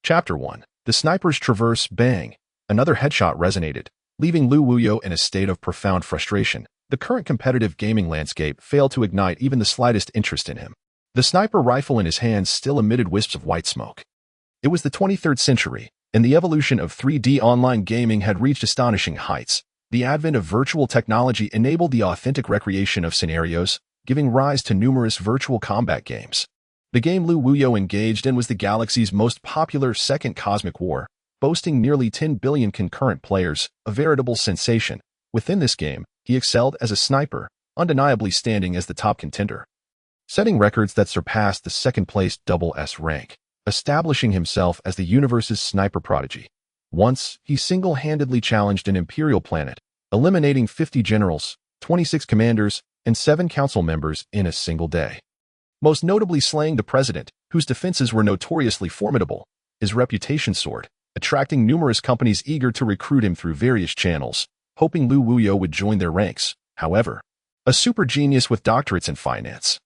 Chapter 1. The sniper's traverse. Bang! Another headshot resonated, leaving Lu Wuyo in a state of profound frustration. The current competitive gaming landscape failed to ignite even the slightest interest in him. The sniper rifle in his hands still emitted wisps of white smoke. It was the 23rd century, and the evolution of 3D online gaming had reached astonishing heights. The advent of virtual technology enabled the authentic recreation of scenarios, giving rise to numerous virtual combat games. The game Lu Wuyo engaged in was the galaxy's most popular second cosmic war, boasting nearly 10 billion concurrent players, a veritable sensation. Within this game, he excelled as a sniper, undeniably standing as the top contender, setting records that surpassed the second-place SS rank, establishing himself as the universe's sniper prodigy. Once, he single-handedly challenged an imperial planet, eliminating 50 generals, 26 commanders, and 7 council members in a single day. Most notably slaying the president, whose defenses were notoriously formidable. His reputation soared, attracting numerous companies eager to recruit him through various channels, hoping Lu Wuyo would join their ranks. However, a super genius with doctorates in finance,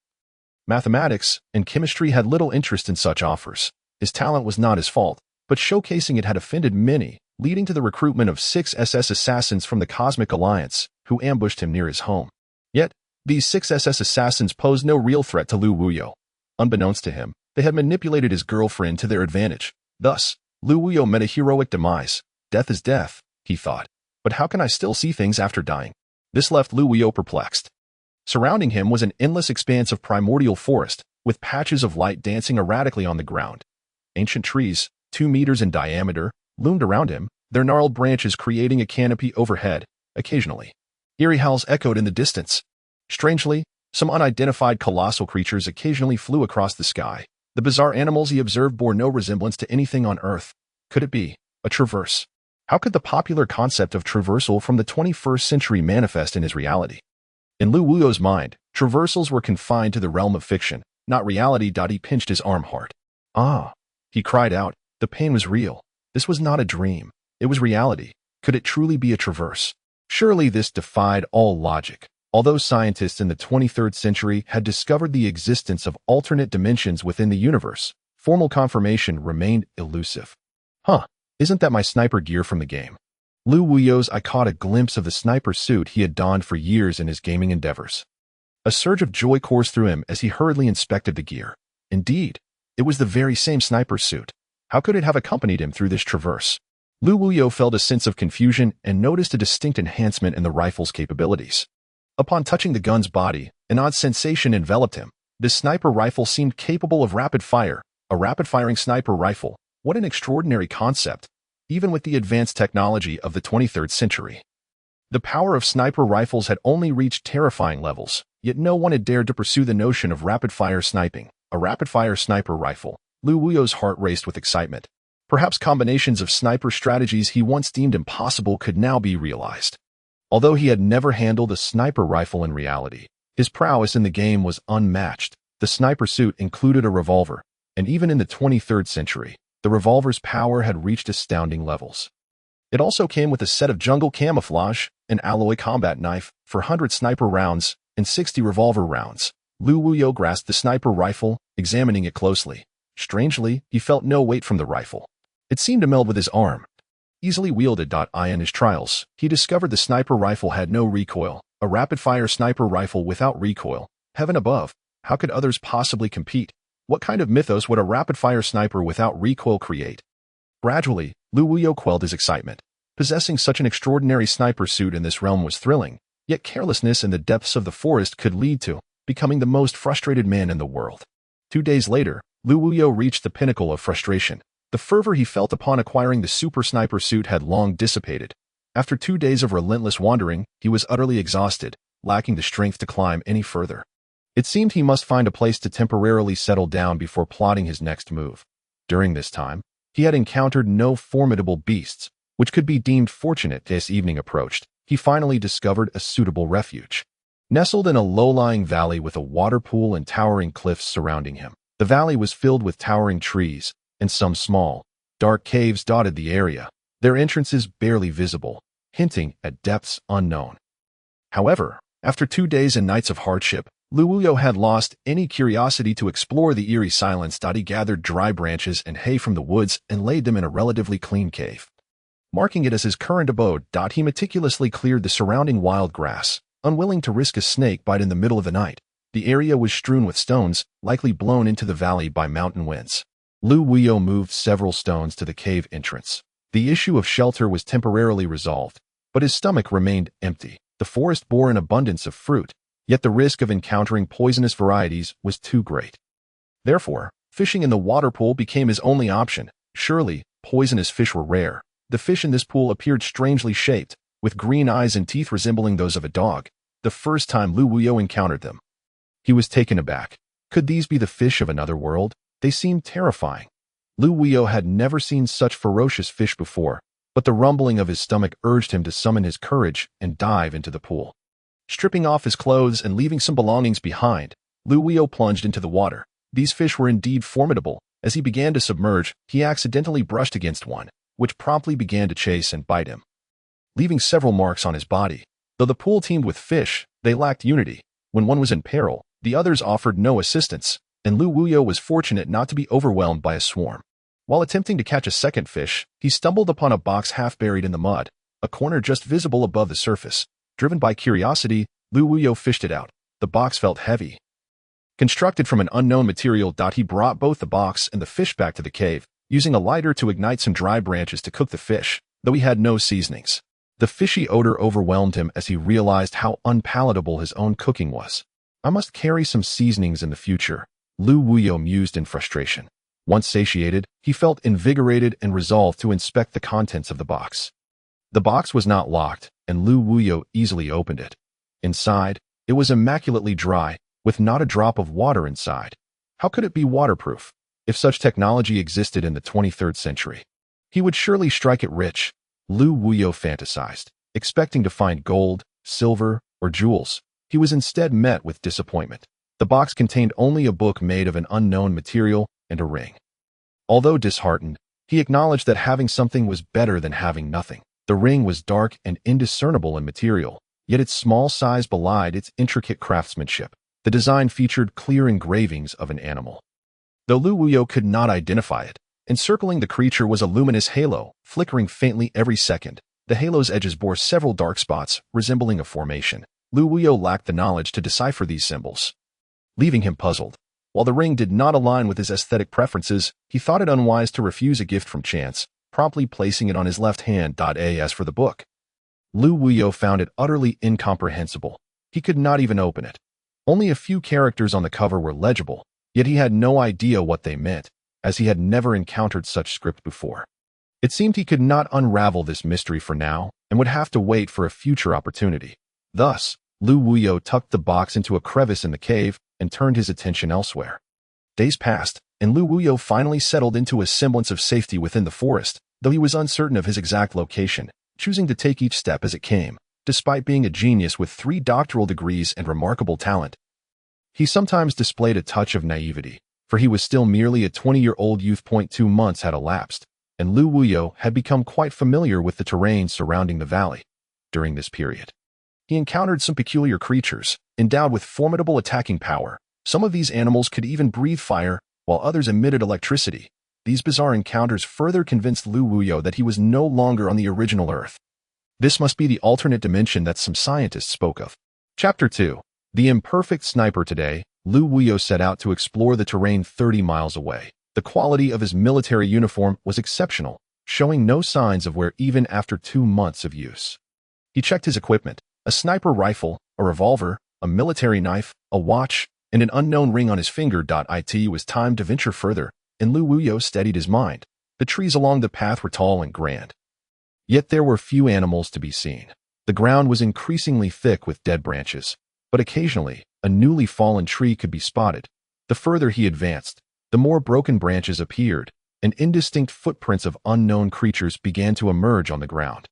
mathematics, and chemistry had little interest in such offers. His talent was not his fault, but showcasing it had offended many, leading to the recruitment of 6 SS assassins from the Cosmic Alliance, who ambushed him near his home. Yet, these 6 SS assassins posed no real threat to Lu Wuyo. Unbeknownst to him, they had manipulated his girlfriend to their advantage. Thus, Lu Wuyo met a heroic demise. Death is death, he thought. But how can I still see things after dying? This left Lu Wuyo perplexed. Surrounding him was an endless expanse of primordial forest, with patches of light dancing erratically on the ground. Ancient trees, 2 meters in diameter, loomed around him, their gnarled branches creating a canopy overhead. Occasionally, eerie howls echoed in the distance. Strangely, some unidentified colossal creatures occasionally flew across the sky. The bizarre animals he observed bore no resemblance to anything on Earth. Could it be a traverse? How could the popular concept of traversal from the 21st century manifest in his reality? In Lu Wuyo's mind, traversals were confined to the realm of fiction, not reality. He pinched his arm hard. Ah! He cried out. The pain was real. This was not a dream. It was reality. Could it truly be a traverse? Surely this defied all logic. Although scientists in the 23rd century had discovered the existence of alternate dimensions within the universe, formal confirmation remained elusive. Isn't that my sniper gear from the game? Lu Wuyo's eye caught a glimpse of the sniper suit he had donned for years in his gaming endeavors. A surge of joy coursed through him as he hurriedly inspected the gear. Indeed, it was the very same sniper suit. How could it have accompanied him through this traverse? Lu Wuyo felt a sense of confusion and noticed a distinct enhancement in the rifle's capabilities. Upon touching the gun's body, an odd sensation enveloped him. This sniper rifle seemed capable of rapid fire, a rapid-firing sniper rifle. What an extraordinary concept, even with the advanced technology of the 23rd century. The power of sniper rifles had only reached terrifying levels, yet no one had dared to pursue the notion of rapid-fire sniping. A rapid-fire sniper rifle. Lu Wuyo's heart raced with excitement. Perhaps combinations of sniper strategies he once deemed impossible could now be realized. Although he had never handled a sniper rifle in reality, his prowess in the game was unmatched. The sniper suit included a revolver, and even in the 23rd century, the revolver's power had reached astounding levels. It also came with a set of jungle camouflage, an alloy combat knife, 400 sniper rounds, and 60 revolver rounds. Lu Wuyo grasped the sniper rifle, examining it closely. Strangely, he felt no weight from the rifle. It seemed to meld with his arm. Easily wielded. In his trials, he discovered the sniper rifle had no recoil, a rapid-fire sniper rifle without recoil. Heaven above, how could others possibly compete? What kind of mythos would a rapid-fire sniper without recoil create? Gradually, Lu Wuyo quelled his excitement. Possessing such an extraordinary sniper suit in this realm was thrilling, yet carelessness in the depths of the forest could lead to becoming the most frustrated man in the world. 2 days later, Lu Wuyo reached the pinnacle of frustration. The fervor he felt upon acquiring the super sniper suit had long dissipated. After 2 days of relentless wandering, he was utterly exhausted, lacking the strength to climb any further. It seemed he must find a place to temporarily settle down before plotting his next move. During this time, he had encountered no formidable beasts, which could be deemed fortunate. As evening approached, he finally discovered a suitable refuge. Nestled in a low-lying valley with a water pool and towering cliffs surrounding him, the valley was filled with towering trees, and some small, dark caves dotted the area, their entrances barely visible, hinting at depths unknown. However, after 2 days and nights of hardship, Lu Wuyo had lost any curiosity to explore the eerie silence. He gathered dry branches and hay from the woods and laid them in a relatively clean cave. Marking it as his current abode, he meticulously cleared the surrounding wild grass, unwilling to risk a snake bite in the middle of the night. The area was strewn with stones, likely blown into the valley by mountain winds. Lu Wuyo moved several stones to the cave entrance. The issue of shelter was temporarily resolved, but his stomach remained empty. The forest bore an abundance of fruit, yet the risk of encountering poisonous varieties was too great. Therefore, fishing in the water pool became his only option. Surely, poisonous fish were rare. The fish in this pool appeared strangely shaped, with green eyes and teeth resembling those of a dog. The first time Lu Wuyo encountered them, he was taken aback. Could these be the fish of another world? They seemed terrifying. Lu Wuyo had never seen such ferocious fish before, but the rumbling of his stomach urged him to summon his courage and dive into the pool. Stripping off his clothes and leaving some belongings behind, Lu Wuyo plunged into the water. These fish were indeed formidable. As he began to submerge, he accidentally brushed against one, which promptly began to chase and bite him, leaving several marks on his body. Though the pool teemed with fish, they lacked unity. When one was in peril, the others offered no assistance, and Lu Wuyo was fortunate not to be overwhelmed by a swarm. While attempting to catch a second fish, he stumbled upon a box half buried in the mud, a corner just visible above the surface. Driven by curiosity, Lu Wuyo fished it out. The box felt heavy. Constructed from an unknown material, he brought both the box and the fish back to the cave, using a lighter to ignite some dry branches to cook the fish, though he had no seasonings. The fishy odor overwhelmed him as he realized how unpalatable his own cooking was. I must carry some seasonings in the future, Lu Wuyo mused in frustration. Once satiated, he felt invigorated and resolved to inspect the contents of the box. The box was not locked, and Lu Wuyo easily opened it. Inside, it was immaculately dry, with not a drop of water inside. How could it be waterproof? If such technology existed in the 23rd century, he would surely strike it rich. Lu Wuyo fantasized, expecting to find gold, silver, or jewels. He was instead met with disappointment. The box contained only a book made of an unknown material and a ring. Although disheartened, he acknowledged that having something was better than having nothing. The ring was dark and indiscernible in material, yet its small size belied its intricate craftsmanship. The design featured clear engravings of an animal, though Lu Wuyo could not identify it. Encircling the creature was a luminous halo, flickering faintly every second. The halo's edges bore several dark spots, resembling a formation. Lu Wuyo lacked the knowledge to decipher these symbols, leaving him puzzled. While the ring did not align with his aesthetic preferences, he thought it unwise to refuse a gift from chance, promptly placing it on his left hand. As for the book, Lu Wuyo found it utterly incomprehensible. He could not even open it. Only a few characters on the cover were legible, yet he had no idea what they meant, as he had never encountered such script before. It seemed he could not unravel this mystery for now, and would have to wait for a future opportunity. Thus, Lu Wuyo tucked the box into a crevice in the cave and turned his attention elsewhere. Days passed, and Lu Wuyo finally settled into a semblance of safety within the forest, though he was uncertain of his exact location, choosing to take each step as it came. Despite being a genius with 3 doctoral degrees and remarkable talent, he sometimes displayed a touch of naivety, for he was still merely a 20-year-old youth. 2 months had elapsed, and Lu Wuyo had become quite familiar with the terrain surrounding the valley. During this period, he encountered some peculiar creatures, endowed with formidable attacking power. Some of these animals could even breathe fire, while others emitted electricity. These bizarre encounters further convinced Lu Wuyo that he was no longer on the original Earth. This must be the alternate dimension that some scientists spoke of. Chapter 2. The Imperfect Sniper. Today, Lu Wuyo set out to explore the terrain 30 miles away. The quality of his military uniform was exceptional, showing no signs of wear even after 2 months of use. He checked his equipment: a sniper rifle, a revolver, a military knife, a watch, and an unknown ring on his finger. It was time to venture further, and Lu Wuyo steadied his mind. The trees along the path were tall and grand, yet there were few animals to be seen. The ground was increasingly thick with dead branches, but occasionally, a newly fallen tree could be spotted. The further he advanced, the more broken branches appeared, and indistinct footprints of unknown creatures began to emerge on the ground.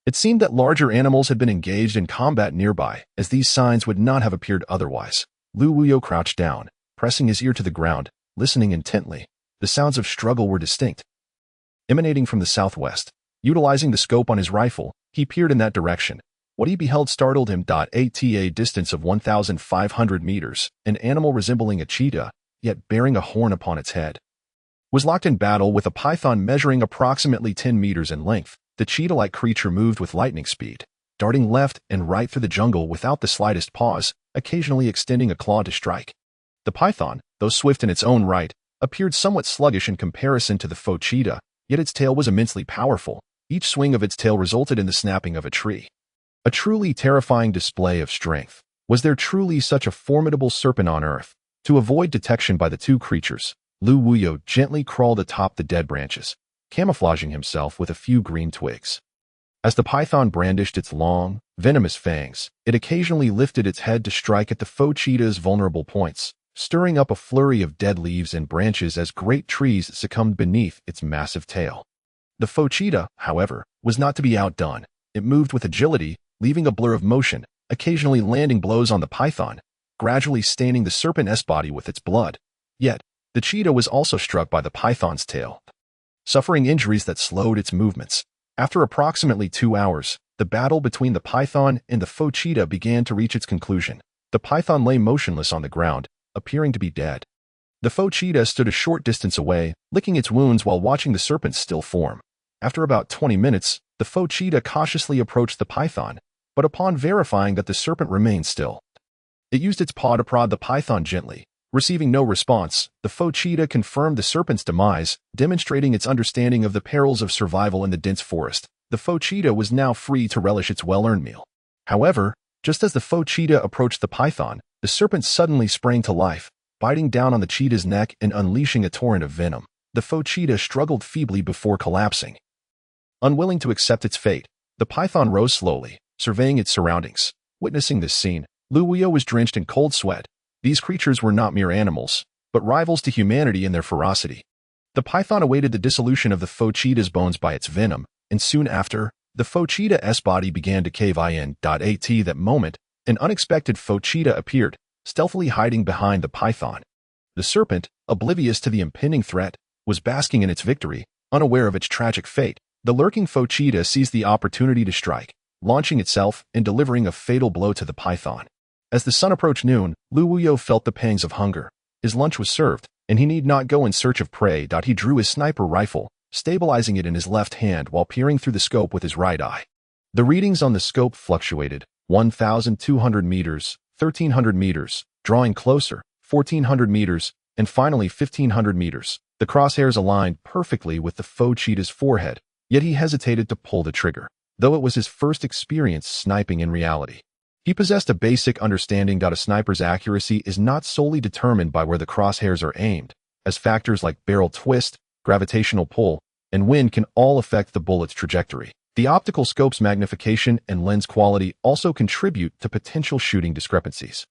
It seemed that larger animals had been engaged in combat nearby, as these signs would not have appeared otherwise. Lu Wuyo crouched down, pressing his ear to the ground, listening intently. The sounds of struggle were distinct, emanating from the southwest. Utilizing the scope on his rifle, he peered in that direction. What he beheld startled him. At a distance of 1,500 meters, an animal resembling a cheetah, yet bearing a horn upon its head, was locked in battle with a python measuring approximately 10 meters in length. The cheetah-like creature moved with lightning speed, darting left and right through the jungle without the slightest pause, occasionally extending a claw to strike. The python, though swift in its own right, appeared somewhat sluggish in comparison to the foe cheetah, yet its tail was immensely powerful. Each swing of its tail resulted in the snapping of a tree. A truly terrifying display of strength. Was there truly such a formidable serpent on Earth? To avoid detection by the two creatures, Lu Wuyo gently crawled atop the dead branches, camouflaging himself with a few green twigs. As the python brandished its long, venomous fangs, it occasionally lifted its head to strike at the foe cheetah's vulnerable points, stirring up a flurry of dead leaves and branches as great trees succumbed beneath its massive tail. The foe cheetah, however, was not to be outdone. It moved with agility, leaving a blur of motion, occasionally landing blows on the python, gradually staining the serpent's body with its blood. Yet, the cheetah was also struck by the python's tail, suffering injuries that slowed its movements. After approximately 2 hours, the battle between the python and the foe cheetah began to reach its conclusion. The python lay motionless on the ground, appearing to be dead. The foe cheetah stood a short distance away, licking its wounds while watching the serpent still form. After about 20 minutes, the foe cheetah cautiously approached the python, but upon verifying that the serpent remained still, it used its paw to prod the python gently. Receiving no response, the foe cheetah confirmed the serpent's demise, demonstrating its understanding of the perils of survival in the dense forest. The foe cheetah was now free to relish its well-earned meal. However, just as the foe cheetah approached the python, the serpent suddenly sprang to life, biting down on the cheetah's neck and unleashing a torrent of venom. The foe cheetah struggled feebly before collapsing. Unwilling to accept its fate, the python rose slowly, surveying its surroundings. Witnessing this scene, Lu Wuyo was drenched in cold sweat. These creatures were not mere animals, but rivals to humanity in their ferocity. The python awaited the dissolution of the foe cheetah's bones by its venom, and soon after, the foe cheetah's body began to cave in. At that moment, an unexpected foe cheetah appeared, stealthily hiding behind the python. The serpent, oblivious to the impending threat, was basking in its victory, unaware of its tragic fate. The lurking foe cheetah seized the opportunity to strike, launching itself and delivering a fatal blow to the python. As the sun approached noon, Lu Wuyo felt the pangs of hunger. His lunch was served, and he need not go in search of prey. He drew his sniper rifle, stabilizing it in his left hand while peering through the scope with his right eye. The readings on the scope fluctuated: 1,200 meters, 1,300 meters, drawing closer, 1,400 meters, and finally 1,500 meters. The crosshairs aligned perfectly with the foe cheetah's forehead, yet he hesitated to pull the trigger, though it was his first experience sniping in reality. He possessed a basic understanding that a sniper's accuracy is not solely determined by where the crosshairs are aimed, as factors like barrel twist, gravitational pull, and wind can all affect the bullet's trajectory. The optical scope's magnification and lens quality also contribute to potential shooting discrepancies,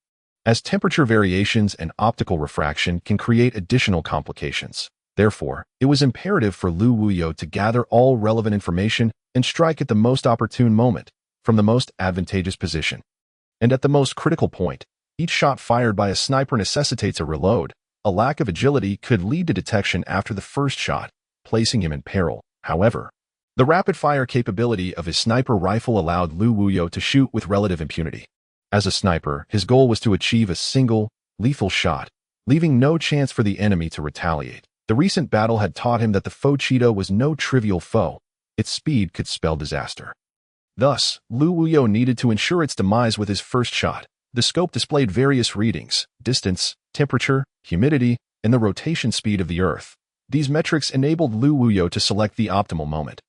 as temperature variations and optical refraction can create additional complications. Therefore, it was imperative for Lu Wuyo to gather all relevant information and strike at the most opportune moment, from the most advantageous position. And at the most critical point, each shot fired by a sniper necessitates a reload. A lack of agility could lead to detection after the first shot, placing him in peril. However, the rapid-fire capability of his sniper rifle allowed Lu Wuyo to shoot with relative impunity. As a sniper, his goal was to achieve a single, lethal shot, leaving no chance for the enemy to retaliate. The recent battle had taught him that the foe cheetah was no trivial foe. Its speed could spell disaster. Thus, Lu Wuyo needed to ensure its demise with his first shot. The scope displayed various readings: distance, temperature, humidity, and the rotation speed of the Earth. These metrics enabled Lu Wuyo to select the optimal moment,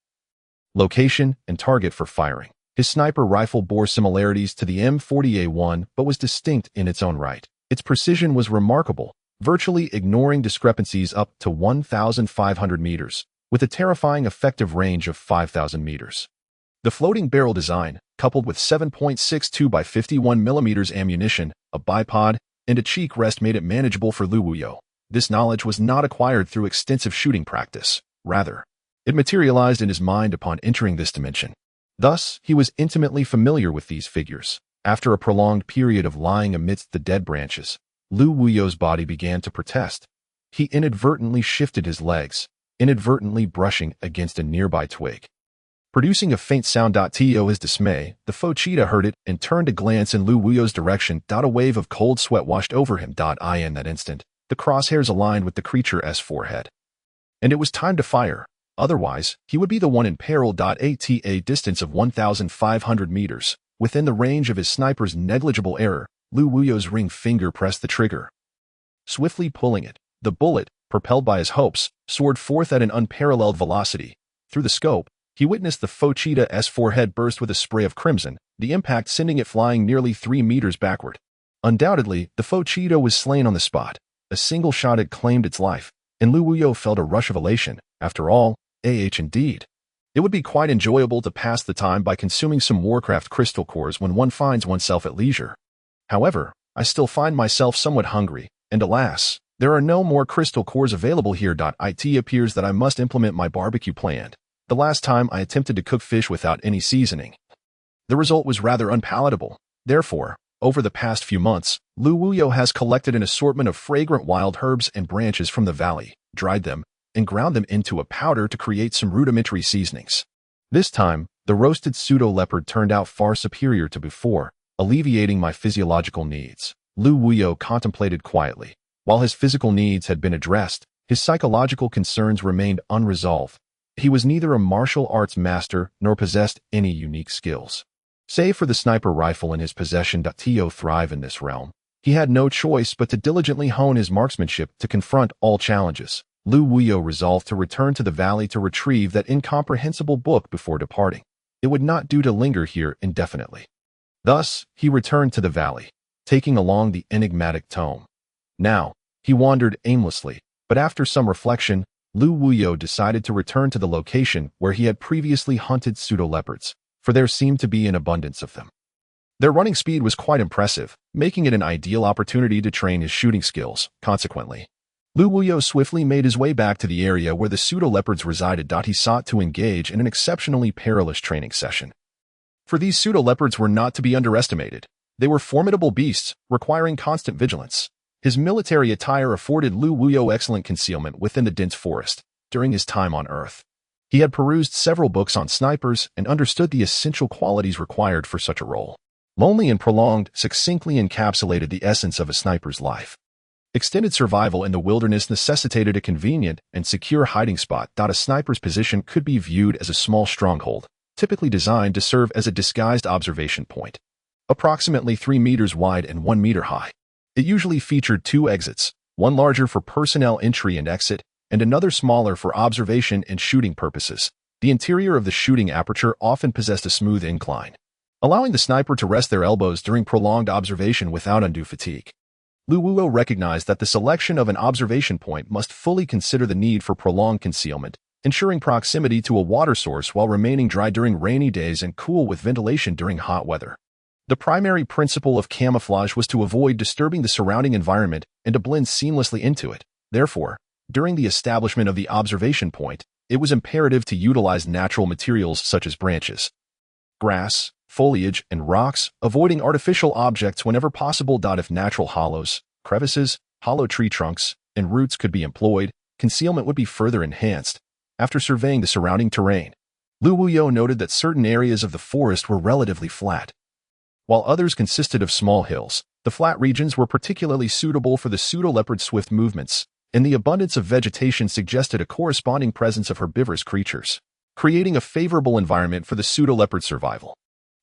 location, and target for firing. His sniper rifle bore similarities to the M40A1 but was distinct in its own right. Its precision was remarkable, virtually ignoring discrepancies up to 1,500 meters, with a terrifying effective range of 5,000 meters. The floating barrel design, coupled with 7.62 by 51 mm ammunition, a bipod, and a cheek rest made it manageable for Lu Wuyo. This knowledge was not acquired through extensive shooting practice. Rather, it materialized in his mind upon entering this dimension. Thus, he was intimately familiar with these figures. After a prolonged period of lying amidst the dead branches, Lu Wuyo's body began to protest. He inadvertently shifted his legs, inadvertently brushing against a nearby twig. Producing a faint sound. To his dismay, the faux cheetah heard it and turned to glance in Lu Wuyo's direction. A wave of cold sweat washed over him. In that instant, the crosshairs aligned with the creature's forehead. And it was time to fire. Otherwise, he would be the one in peril. At a distance of 1,500 meters, within the range of his sniper's negligible error, Lu Wuyo's ring finger pressed the trigger. Swiftly pulling it, the bullet, propelled by his hopes, soared forth at an unparalleled velocity. Through the scope, he witnessed the faux cheetah's forehead burst with a spray of crimson, the impact sending it flying nearly 3 meters backward. Undoubtedly, the faux cheetah was slain on the spot. A single shot had claimed its life, and Lu Wuyo felt a rush of elation. After all, indeed. It would be quite enjoyable to pass the time by consuming some Warcraft crystal cores when one finds oneself at leisure. However, I still find myself somewhat hungry, and alas, there are no more crystal cores available here. It appears that I must implement my barbecue plan. The last time I attempted to cook fish without any seasoning, the result was rather unpalatable. Therefore, over the past few months, Lu Wuyo has collected an assortment of fragrant wild herbs and branches from the valley, dried them, and ground them into a powder to create some rudimentary seasonings. This time, the roasted pseudo-leopard turned out far superior to before, alleviating my physiological needs. Lu Wuyo contemplated quietly. While his physical needs had been addressed, his psychological concerns remained unresolved. He was neither a martial arts master nor possessed any unique skills. Save for the sniper rifle in his possession. To thrive in this realm, he had no choice but to diligently hone his marksmanship to confront all challenges. Lu Wuyo resolved to return to the valley to retrieve that incomprehensible book before departing. It would not do to linger here indefinitely. Thus, he returned to the valley, taking along the enigmatic tome. Now, he wandered aimlessly, but after some reflection, Lu Wuyo decided to return to the location where he had previously hunted pseudo-leopards, for there seemed to be an abundance of them. Their running speed was quite impressive, making it an ideal opportunity to train his shooting skills. Consequently, Lu Wuyo swiftly made his way back to the area where the pseudo-leopards resided. He sought to engage in an exceptionally perilous training session. For these pseudo-leopards were not to be underestimated. They were formidable beasts, requiring constant vigilance. His military attire afforded Lu Wuyo excellent concealment within the dense forest. During his time on Earth, he had perused several books on snipers and understood the essential qualities required for such a role. Lonely and prolonged succinctly encapsulated the essence of a sniper's life. Extended survival in the wilderness necessitated a convenient and secure hiding spot. A sniper's position could be viewed as a small stronghold, typically designed to serve as a disguised observation point. Approximately 3 meters wide and 1 meter high, it usually featured 2 exits, one larger for personnel entry and exit, and another smaller for observation and shooting purposes. The interior of the shooting aperture often possessed a smooth incline, allowing the sniper to rest their elbows during prolonged observation without undue fatigue. Lu Wuyo recognized that the selection of an observation point must fully consider the need for prolonged concealment, ensuring proximity to a water source while remaining dry during rainy days and cool with ventilation during hot weather. The primary principle of camouflage was to avoid disturbing the surrounding environment and to blend seamlessly into it. Therefore, during the establishment of the observation point, it was imperative to utilize natural materials such as branches, grass, foliage, and rocks, avoiding artificial objects whenever possible. If natural hollows, crevices, hollow tree trunks, and roots could be employed, concealment would be further enhanced. After surveying the surrounding terrain, Lu Wuyo noted that certain areas of the forest were relatively flat, while others consisted of small hills. The flat regions were particularly suitable for the pseudo-leopard's swift movements, and the abundance of vegetation suggested a corresponding presence of herbivorous creatures, creating a favorable environment for the pseudo-leopard's survival.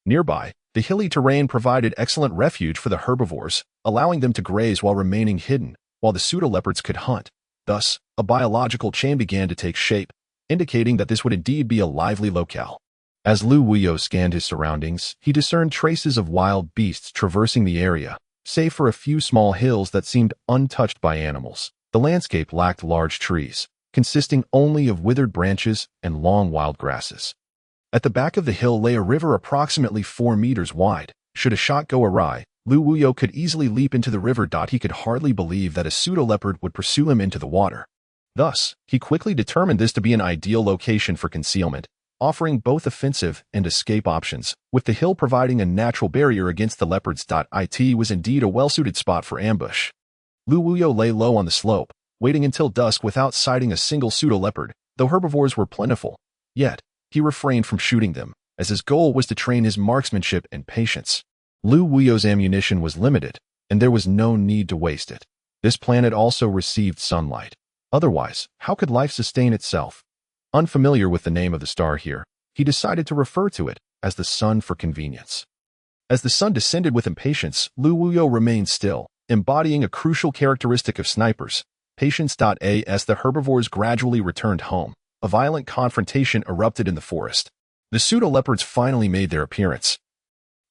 Nearby, the hilly terrain provided excellent refuge for the herbivores, allowing them to graze while remaining hidden, while the pseudo-leopards could hunt. Thus, a biological chain began to take shape, indicating that this would indeed be a lively locale. As Lu Wuyo scanned his surroundings, he discerned traces of wild beasts traversing the area, save for a few small hills that seemed untouched by animals. The landscape lacked large trees, consisting only of withered branches and long wild grasses. At the back of the hill lay a river approximately 4 meters wide. Should a shot go awry, Lu Wuyo could easily leap into the river. He could hardly believe that a pseudo-leopard would pursue him into the water. Thus, he quickly determined this to be an ideal location for concealment, offering both offensive and escape options, with the hill providing a natural barrier against the leopards. It was indeed a well-suited spot for ambush. Lu Wuyo lay low on the slope, waiting until dusk without sighting a single pseudo-leopard, though herbivores were plentiful. Yet, he refrained from shooting them, as his goal was to train his marksmanship and patience. Lu Wuyo's ammunition was limited, and there was no need to waste it. This planet also received sunlight. Otherwise, how could life sustain itself? Unfamiliar with the name of the star here, he decided to refer to it as the sun for convenience. As the sun descended with impatience, Lu Wuyo remained still, embodying a crucial characteristic of snipers. Patience. As the herbivores gradually returned home, a violent confrontation erupted in the forest. The pseudo-leopards finally made their appearance.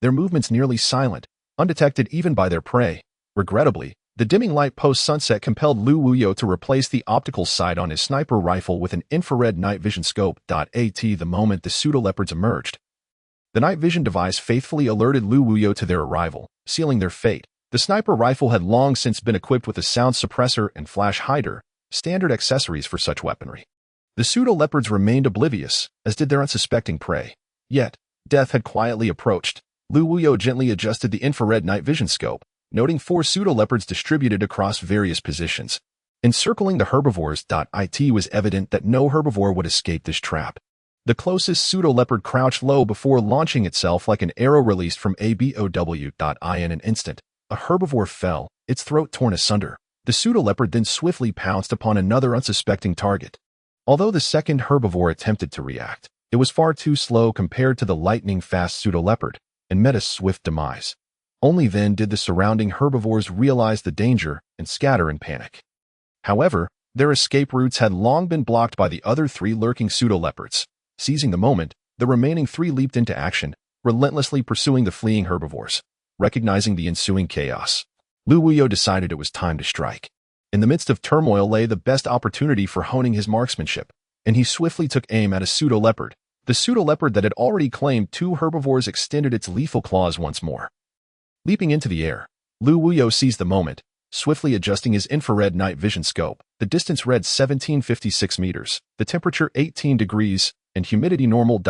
Their movements nearly silent, undetected even by their prey. Regrettably, the dimming light post-sunset compelled Lu Wuyo to replace the optical sight on his sniper rifle with an infrared night vision scope. The moment the pseudo-leopards emerged, the night vision device faithfully alerted Lu Wuyo to their arrival, sealing their fate. The sniper rifle had long since been equipped with a sound suppressor and flash hider, standard accessories for such weaponry. The pseudo-leopards remained oblivious, as did their unsuspecting prey. Yet, death had quietly approached. Lu Wuyo gently adjusted the infrared night vision scope, noting 4 pseudo-leopards distributed across various positions. Encircling the herbivores. It was evident that no herbivore would escape this trap. The closest pseudo-leopard crouched low before launching itself like an arrow released from a bow. In an instant, a herbivore fell, its throat torn asunder. The pseudo-leopard then swiftly pounced upon another unsuspecting target. Although the second herbivore attempted to react, it was far too slow compared to the lightning-fast pseudo-leopard, and met a swift demise. Only then did the surrounding herbivores realize the danger and scatter in panic. However, their escape routes had long been blocked by the other 3 lurking pseudo-leopards. Seizing the moment, the remaining 3 leaped into action, relentlessly pursuing the fleeing herbivores. Recognizing the ensuing chaos, Lu Wuyo decided it was time to strike. In the midst of turmoil lay the best opportunity for honing his marksmanship, and he swiftly took aim at a pseudo-leopard. The pseudo-leopard that had already claimed 2 herbivores extended its lethal claws once more. Leaping into the air, Lu Wuyo seized the moment, swiftly adjusting his infrared night vision scope. The distance read 1756 meters, the temperature 18 degrees, and humidity normal.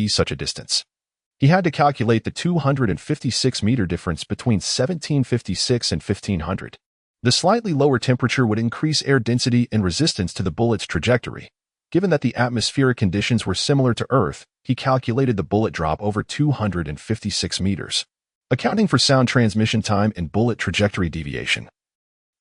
Such a distance. He had to calculate the 256-meter difference between 1756 and 1500. The slightly lower temperature would increase air density and resistance to the bullet's trajectory. Given that the atmospheric conditions were similar to Earth, he calculated the bullet drop over 256 meters, accounting for sound transmission time and bullet trajectory deviation,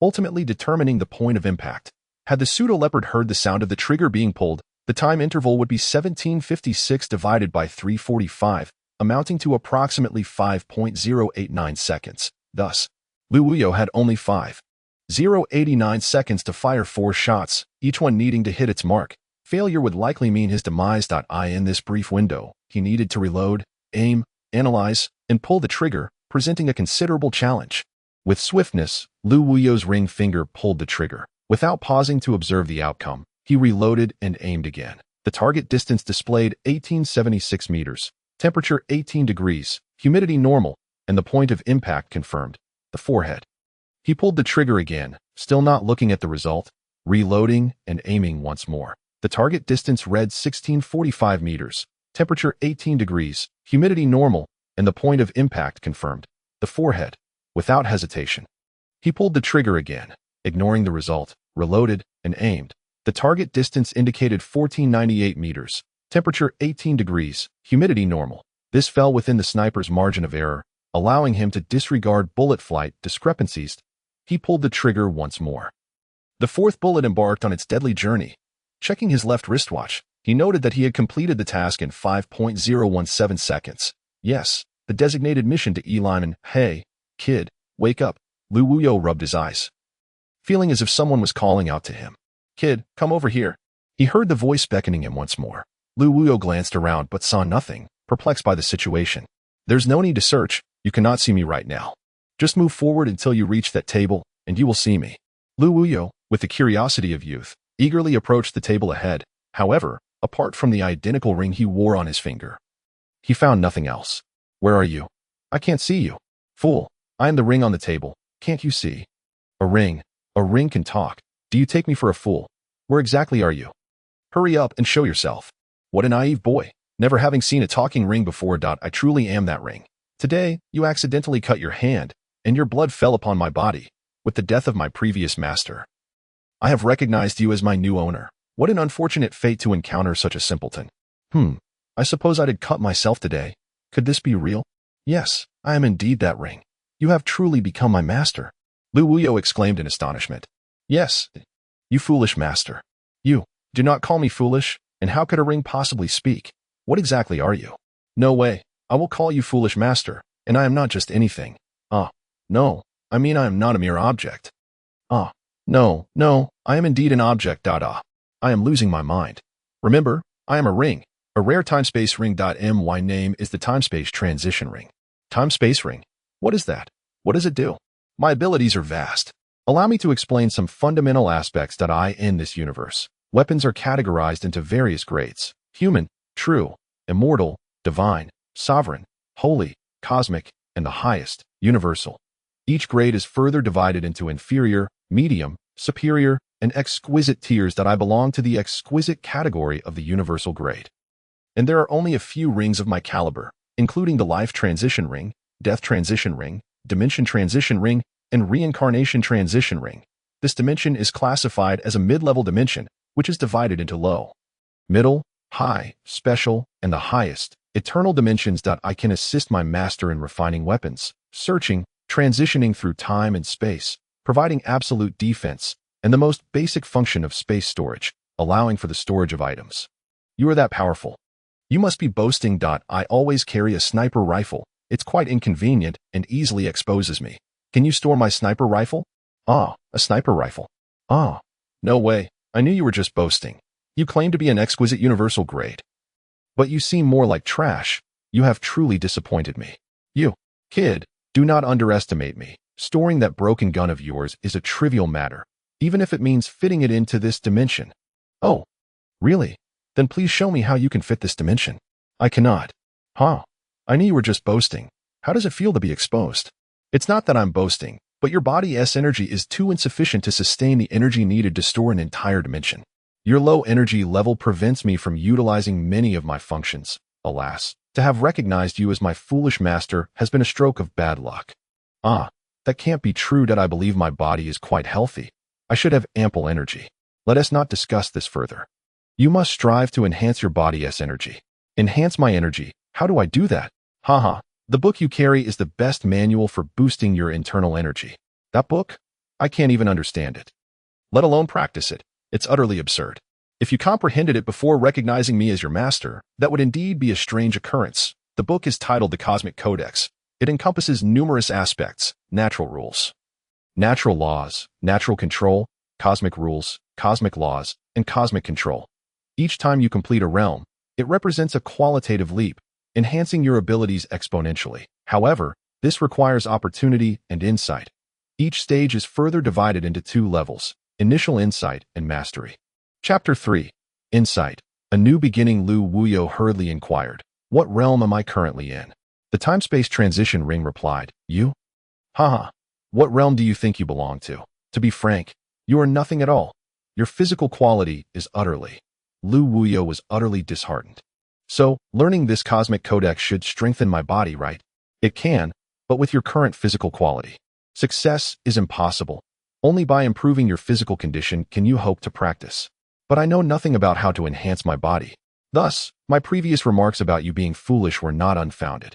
ultimately determining the point of impact. Had the pseudo-leopard heard the sound of the trigger being pulled, the time interval would be 1756 divided by 345, amounting to approximately 5.089 seconds. Thus, Lu Wuyo had only 5.089 seconds to fire 4 shots, each one needing to hit its mark. Failure would likely mean his demise. In this brief window, he needed to reload, aim, analyze, and pull the trigger, presenting a considerable challenge. With swiftness, Lu Wuyo's ring finger pulled the trigger. Without pausing to observe the outcome, he reloaded and aimed again. The target distance displayed 1876 meters, temperature 18 degrees, humidity normal, and the point of impact confirmed, the forehead. He pulled the trigger again, still not looking at the result, reloading and aiming once more. The target distance read 1645 meters, temperature 18 degrees, humidity normal, and the point of impact confirmed, the forehead. Without hesitation, he pulled the trigger again, ignoring the result, reloaded, and aimed. The target distance indicated 1498 meters, temperature 18 degrees, humidity normal. This fell within the sniper's margin of error, allowing him to disregard bullet flight discrepancies. He pulled the trigger once more. The 4th bullet embarked on its deadly journey. Checking his left wristwatch, he noted that he had completed the task in 5.017 seconds. Yes, the designated mission to Lyman. Hey, kid, wake up. Lu Wuyo rubbed his eyes, feeling as if someone was calling out to him. Kid, come over here. He heard the voice beckoning him once more. Lu Wuyo glanced around but saw nothing, perplexed by the situation. There's no need to search. You cannot see me right now. Just move forward until you reach that table, and you will see me. Lu Wuyo, with the curiosity of youth, eagerly approached the table ahead. However, apart from the identical ring he wore on his finger, he found nothing else. Where are you? I can't see you. Fool, I am the ring on the table. Can't you see? A ring can talk. Do you take me for a fool? Where exactly are you? Hurry up and show yourself. What a naive boy, never having seen a talking ring before. I truly am that ring. Today, you accidentally cut your hand, and your blood fell upon my body, with the death of my previous master. I have recognized you as my new owner. What an unfortunate fate to encounter such a simpleton. I suppose I did cut myself today. Could this be real? Yes, I am indeed that ring. You have truly become my master. Lu Wuyo exclaimed in astonishment. Yes, you foolish master. You, do not call me foolish, and how could a ring possibly speak? What exactly are you? No way, I will call you foolish master, and I am not just anything. No, I mean I am not a mere object. No, I am indeed an object. I am losing my mind. Remember, I am a ring, a rare time-space ring. My name is the time-space transition ring. Time-space ring? What is that? What does it do? My abilities are vast. Allow me to explain some fundamental aspects. In this universe, weapons are categorized into various grades: human, true, immortal, divine, sovereign, holy, cosmic, and the highest, universal. Each grade is further divided into inferior, medium, superior, and exquisite tiers. I belong to the exquisite category of the universal grade. And there are only a few rings of my caliber, including the life transition ring, death transition ring, dimension transition ring, and reincarnation transition ring. This dimension is classified as a mid-level dimension, which is divided into low, middle, high, special, and the highest, eternal dimensions. I can assist my master in refining weapons, searching, transitioning through time and space, providing absolute defense, and the most basic function of space storage, allowing for the storage of items. You are that powerful. You must be boasting. I always carry a sniper rifle. It's quite inconvenient and easily exposes me. Can you store my sniper rifle? A sniper rifle. No way. I knew you were just boasting. You claim to be an exquisite universal grade. But you seem more like trash. You have truly disappointed me. You, kid, do not underestimate me. Storing that broken gun of yours is a trivial matter, even if it means fitting it into this dimension. Oh, really? Then please show me how you can fit this dimension. I cannot. I knew you were just boasting. How does it feel to be exposed? It's not that I'm boasting, but your body's energy is too insufficient to sustain the energy needed to store an entire dimension. Your low energy level prevents me from utilizing many of my functions. Alas, to have recognized you as my foolish master has been a stroke of bad luck. That can't be true. I believe my body is quite healthy. I should have ample energy. Let us not discuss this further. You must strive to enhance your body's energy. Enhance my energy. How do I do that? The book you carry is the best manual for boosting your internal energy. That book? I can't even understand it, let alone practice it. It's utterly absurd. If you comprehended it before recognizing me as your master, that would indeed be a strange occurrence. The book is titled The Cosmic Codex. It encompasses numerous aspects: natural rules, natural laws, natural control, cosmic rules, cosmic laws, and cosmic control. Each time you complete a realm, it represents a qualitative leap, enhancing your abilities exponentially. However, this requires opportunity and insight. Each stage is further divided into 2 levels: initial insight and mastery. Chapter 3. Insight. A new beginning. Lu Wuyo hurriedly inquired, "What realm am I currently in?" The time-space transition ring replied, "You? What realm do you think you belong to? To be frank, you are nothing at all. Your physical quality is utterly." Lu Wuyo was utterly disheartened. So, learning this cosmic codex should strengthen my body, right? It can, but with your current physical quality. Success is impossible. Only by improving your physical condition can you hope to practice. But I know nothing about how to enhance my body. Thus, my previous remarks about you being foolish were not unfounded.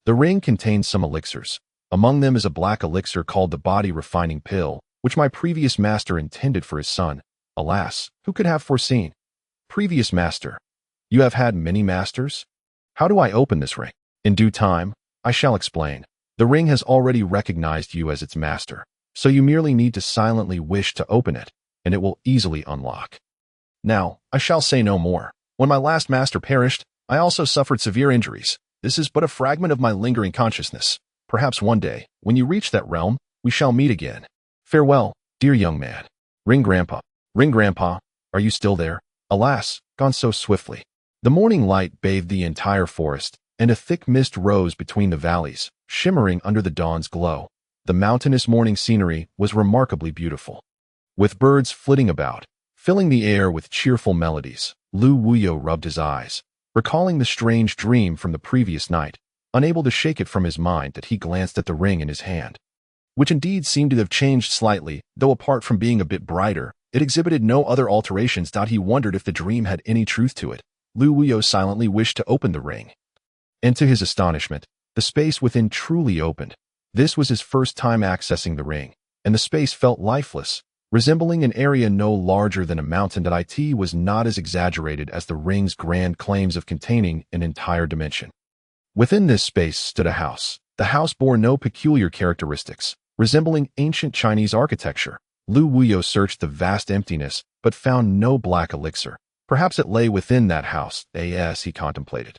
The ring contains some elixirs. Among them is a black elixir called the body refining pill, which my previous master intended for his son. Alas, who could have foreseen? Previous master. You have had many masters? How do I open this ring? In due time, I shall explain. The ring has already recognized you as its master, so you merely need to silently wish to open it, and it will easily unlock. Now, I shall say no more. When my last master perished, I also suffered severe injuries. This is but a fragment of my lingering consciousness. Perhaps one day, when you reach that realm, we shall meet again. Farewell, dear young man. Ring Grandpa. Ring Grandpa, are you still there? Alas, gone so swiftly. The morning light bathed the entire forest, and a thick mist rose between the valleys, shimmering under the dawn's glow. The mountainous morning scenery was remarkably beautiful. With birds flitting about, filling the air with cheerful melodies, Lu Wuyo rubbed his eyes, recalling the strange dream from the previous night. Unable to shake it from his mind, that he glanced at the ring in his hand, which indeed seemed to have changed slightly, though apart from being a bit brighter, it exhibited no other alterations. He wondered if the dream had any truth to it. Lu Wuyo silently wished to open the ring. And to his astonishment, the space within truly opened. This was his first time accessing the ring, and the space felt lifeless, resembling an area no larger than a mountain that it was not as exaggerated as the ring's grand claims of containing an entire dimension. Within this space stood a house. The house bore no peculiar characteristics, resembling ancient Chinese architecture. Lu Wuyo searched the vast emptiness, but found no black elixir. Perhaps it lay within that house, he contemplated.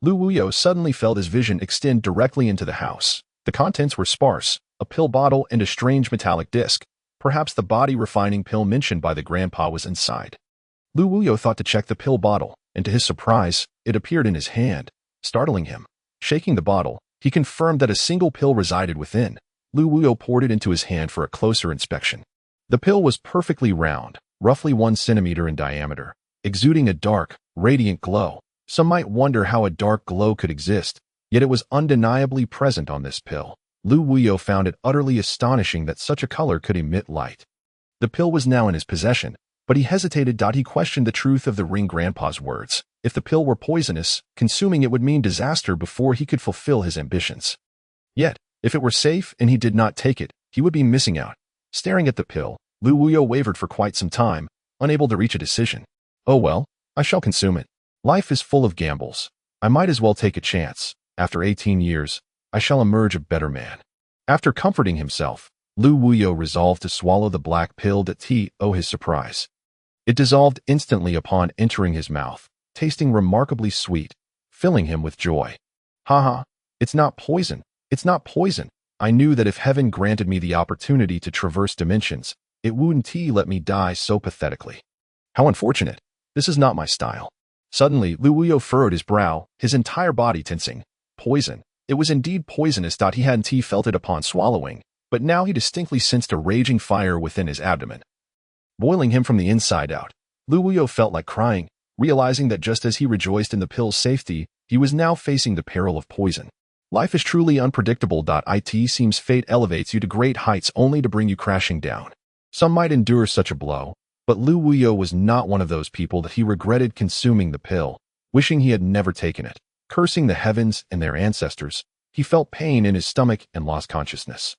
Lu Wuyo suddenly felt his vision extend directly into the house. The contents were sparse, a pill bottle and a strange metallic disc. Perhaps the body-refining pill mentioned by the grandpa was inside. Lu Wuyo thought to check the pill bottle, and to his surprise, it appeared in his hand, startling him. Shaking the bottle, he confirmed that a single pill resided within. Lu Wuyo poured it into his hand for a closer inspection. The pill was perfectly round, roughly 1 centimeter in diameter, exuding a dark, radiant glow. Some might wonder how a dark glow could exist, yet it was undeniably present on this pill. Lu Wuyo found it utterly astonishing that such a color could emit light. The pill was now in his possession, but he hesitated. He questioned the truth of the ring grandpa's words. If the pill were poisonous, consuming it would mean disaster before he could fulfill his ambitions. Yet, if it were safe and he did not take it, he would be missing out. Staring at the pill, Lu Wuyo wavered for quite some time, unable to reach a decision. Oh well, I shall consume it. Life is full of gambles. I might as well take a chance. After 18 years, I shall emerge a better man. After comforting himself, Lu Wuyo resolved to swallow the black pill. His surprise. It dissolved instantly upon entering his mouth, tasting remarkably sweet, filling him with joy. Haha, it's not poison. It's not poison. I knew that if heaven granted me the opportunity to traverse dimensions, it wouldn't let me die so pathetically. How unfortunate. This is not my style. Suddenly, Lu Wuyo furrowed his brow, his entire body tensing. Poison. It was indeed poisonous. He hadn't felt it upon swallowing, but now he distinctly sensed a raging fire within his abdomen, boiling him from the inside out. Lu Wuyo felt like crying, realizing that just as he rejoiced in the pill's safety, he was now facing the peril of poison. Life is truly unpredictable. It seems fate elevates you to great heights only to bring you crashing down. Some might endure such a blow, but Lu Wuyo was not one of those people. He regretted consuming the pill, wishing he had never taken it. Cursing the heavens and their ancestors, he felt pain in his stomach and lost consciousness.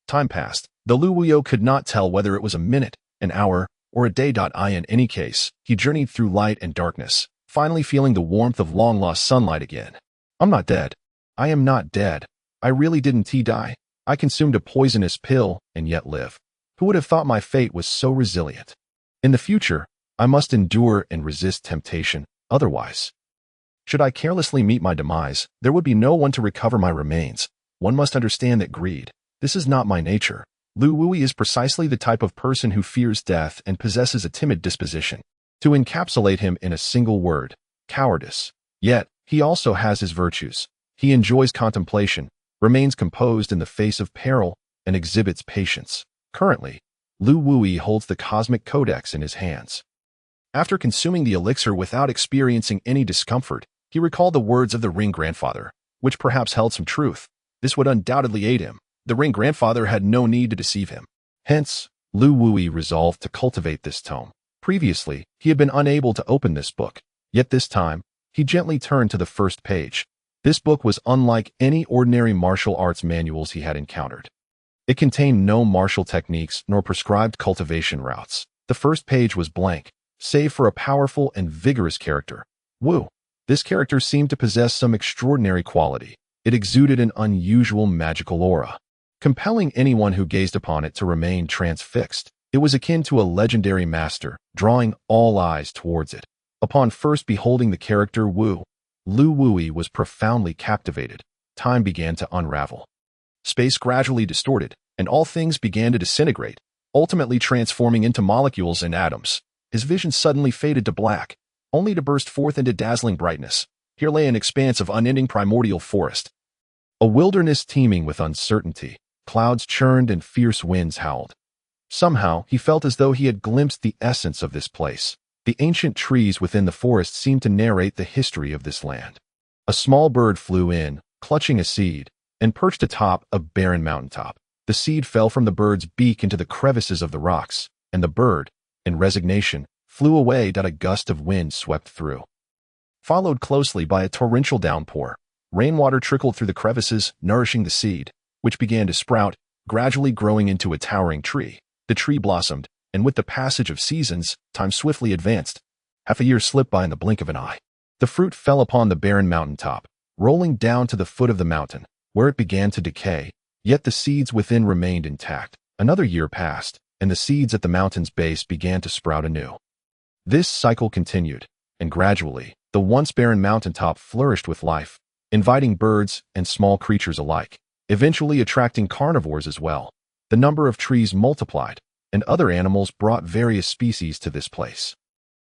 Time passed, though Lu Wuyo could not tell whether it was a minute, an hour, or a day. In any case, he journeyed through light and darkness, finally feeling the warmth of long-lost sunlight again. I'm not dead. I am not dead. I really didn't die. I consumed a poisonous pill and yet live. Who would have thought my fate was so resilient? In the future, I must endure and resist temptation, otherwise. Should I carelessly meet my demise, there would be no one to recover my remains. One must understand that greed. This is not my nature. Lu Wuyo is precisely the type of person who fears death and possesses a timid disposition. To encapsulate him in a single word, cowardice. Yet, he also has his virtues. He enjoys contemplation, remains composed in the face of peril, and exhibits patience. Currently, Lu Wuyo holds the cosmic codex in his hands. After consuming the elixir without experiencing any discomfort, he recalled the words of the ring grandfather, which perhaps held some truth. This would undoubtedly aid him. The ring grandfather had no need to deceive him. Hence, Lu Wuyo resolved to cultivate this tome. Previously, he had been unable to open this book, yet this time, he gently turned to the first page. This book was unlike any ordinary martial arts manuals he had encountered. It contained no martial techniques nor prescribed cultivation routes. The first page was blank, save for a powerful and vigorous character, Wu. This character seemed to possess some extraordinary quality. It exuded an unusual magical aura, compelling anyone who gazed upon it to remain transfixed. It was akin to a legendary master, drawing all eyes towards it. Upon first beholding the character Wu, Lu Wuyo was profoundly captivated. Time began to unravel. Space gradually distorted, and all things began to disintegrate, ultimately transforming into molecules and atoms. His vision suddenly faded to black, only to burst forth into dazzling brightness. Here lay an expanse of unending primordial forest, a wilderness teeming with uncertainty. Clouds churned and fierce winds howled. Somehow, he felt as though he had glimpsed the essence of this place. The ancient trees within the forest seemed to narrate the history of this land. A small bird flew in, clutching a seed, and perched atop a barren mountaintop. The seed fell from the bird's beak into the crevices of the rocks, and the bird, in resignation, flew away. A gust of wind swept through. followed closely by a torrential downpour. Rainwater trickled through the crevices, nourishing the seed, which began to sprout, gradually growing into a towering tree. The tree blossomed, and with the passage of seasons, time swiftly advanced. Half a year slipped by in the blink of an eye. The fruit fell upon the barren mountaintop, rolling down to the foot of the mountain, where it began to decay, yet the seeds within remained intact. Another year passed, and the seeds at the mountain's base began to sprout anew. This cycle continued, and gradually, the once barren mountaintop flourished with life, inviting birds and small creatures alike, eventually attracting carnivores as well. The number of trees multiplied, and other animals brought various species to this place,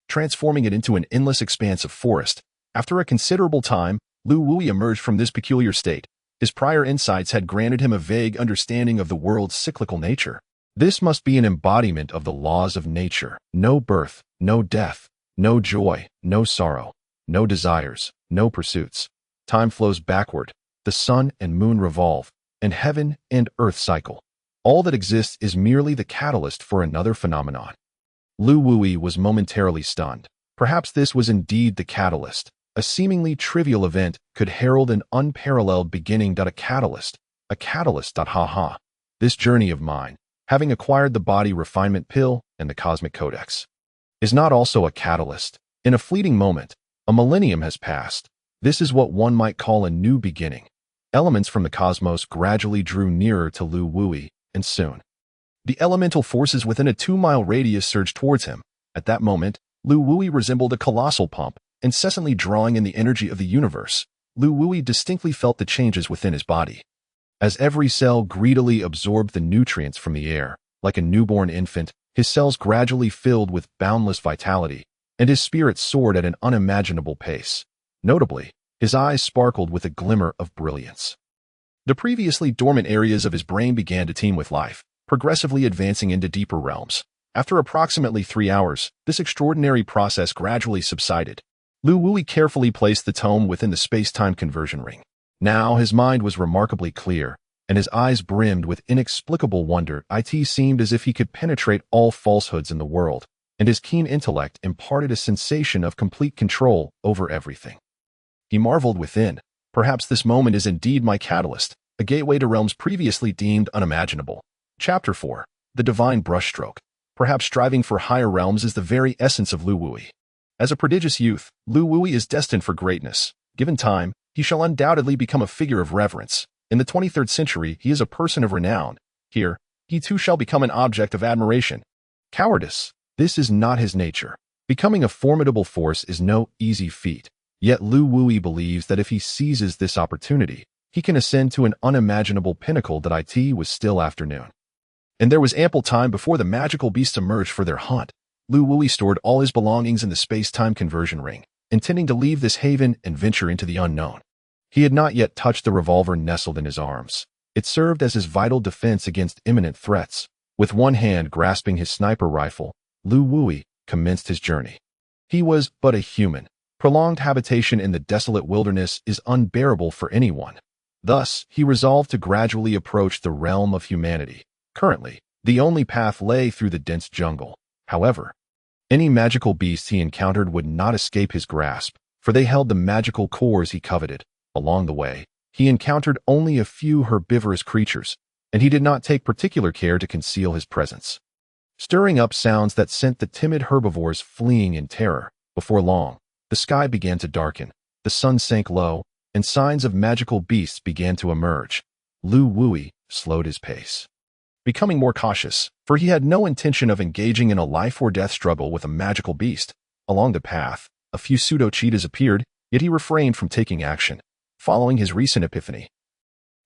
transforming it into an endless expanse of forest. After a considerable time, Lu Wui emerged from this peculiar state. His prior insights had granted him a vague understanding of the world's cyclical nature. This must be an embodiment of the laws of nature. No birth, no death, no joy, no sorrow, no desires, no pursuits. Time flows backward, the sun and moon revolve, and heaven and earth cycle. All that exists is merely the catalyst for another phenomenon. Lu Wui was momentarily stunned. Perhaps this was indeed the catalyst. A seemingly trivial event could herald an unparalleled beginning. A catalyst. Ha. This journey of mine, having acquired the body refinement pill and the cosmic codex, is not also a catalyst. In a fleeting moment, a millennium has passed. This is what one might call a new beginning. Elements from the cosmos gradually drew nearer to Lu Wui, and soon, the elemental forces within a 2-mile radius surged towards him. At that moment, Lu Wui resembled a colossal pump, incessantly drawing in the energy of the universe. Lu Wui distinctly felt the changes within his body. As every cell greedily absorbed the nutrients from the air, like a newborn infant, his cells gradually filled with boundless vitality, and his spirit soared at an unimaginable pace. Notably, his eyes sparkled with a glimmer of brilliance. The previously dormant areas of his brain began to teem with life, progressively advancing into deeper realms. After approximately 3 hours, this extraordinary process gradually subsided. Lu Wui carefully placed the tome within the space-time conversion ring. Now his mind was remarkably clear, and his eyes brimmed with inexplicable wonder. It seemed as if he could penetrate all falsehoods in the world, and his keen intellect imparted a sensation of complete control over everything. He marveled within. Perhaps this moment is indeed my catalyst, a gateway to realms previously deemed unimaginable. Chapter 4. The Divine Brushstroke. Perhaps striving for higher realms is the very essence of Lu Wui. As a prodigious youth, Lu Wui is destined for greatness. Given time, he shall undoubtedly become a figure of reverence. In the 23rd century, he is a person of renown. Here, he too shall become an object of admiration. Cowardice. This is not his nature. Becoming a formidable force is no easy feat. Yet Lu Wui believes that if he seizes this opportunity, he can ascend to an unimaginable pinnacle. It was still afternoon, and there was ample time before the magical beasts emerged for their hunt. Lu Wui stored all his belongings in the space-time conversion ring, intending to leave this haven and venture into the unknown. He had not yet touched the revolver nestled in his arms. It served as his vital defense against imminent threats. With one hand grasping his sniper rifle, Lu Wui commenced his journey. He was but a human. Prolonged habitation in the desolate wilderness is unbearable for anyone. Thus, he resolved to gradually approach the realm of humanity. Currently, the only path lay through the dense jungle. However, any magical beasts he encountered would not escape his grasp, for they held the magical cores he coveted. Along the way, he encountered only a few herbivorous creatures, and he did not take particular care to conceal his presence, stirring up sounds that sent the timid herbivores fleeing in terror. Before long, the sky began to darken, the sun sank low, and signs of magical beasts began to emerge. Lu Wui slowed his pace, becoming more cautious, for he had no intention of engaging in a life-or-death struggle with a magical beast. Along the path, a few pseudo-cheetahs appeared, yet he refrained from taking action. Following his recent epiphany,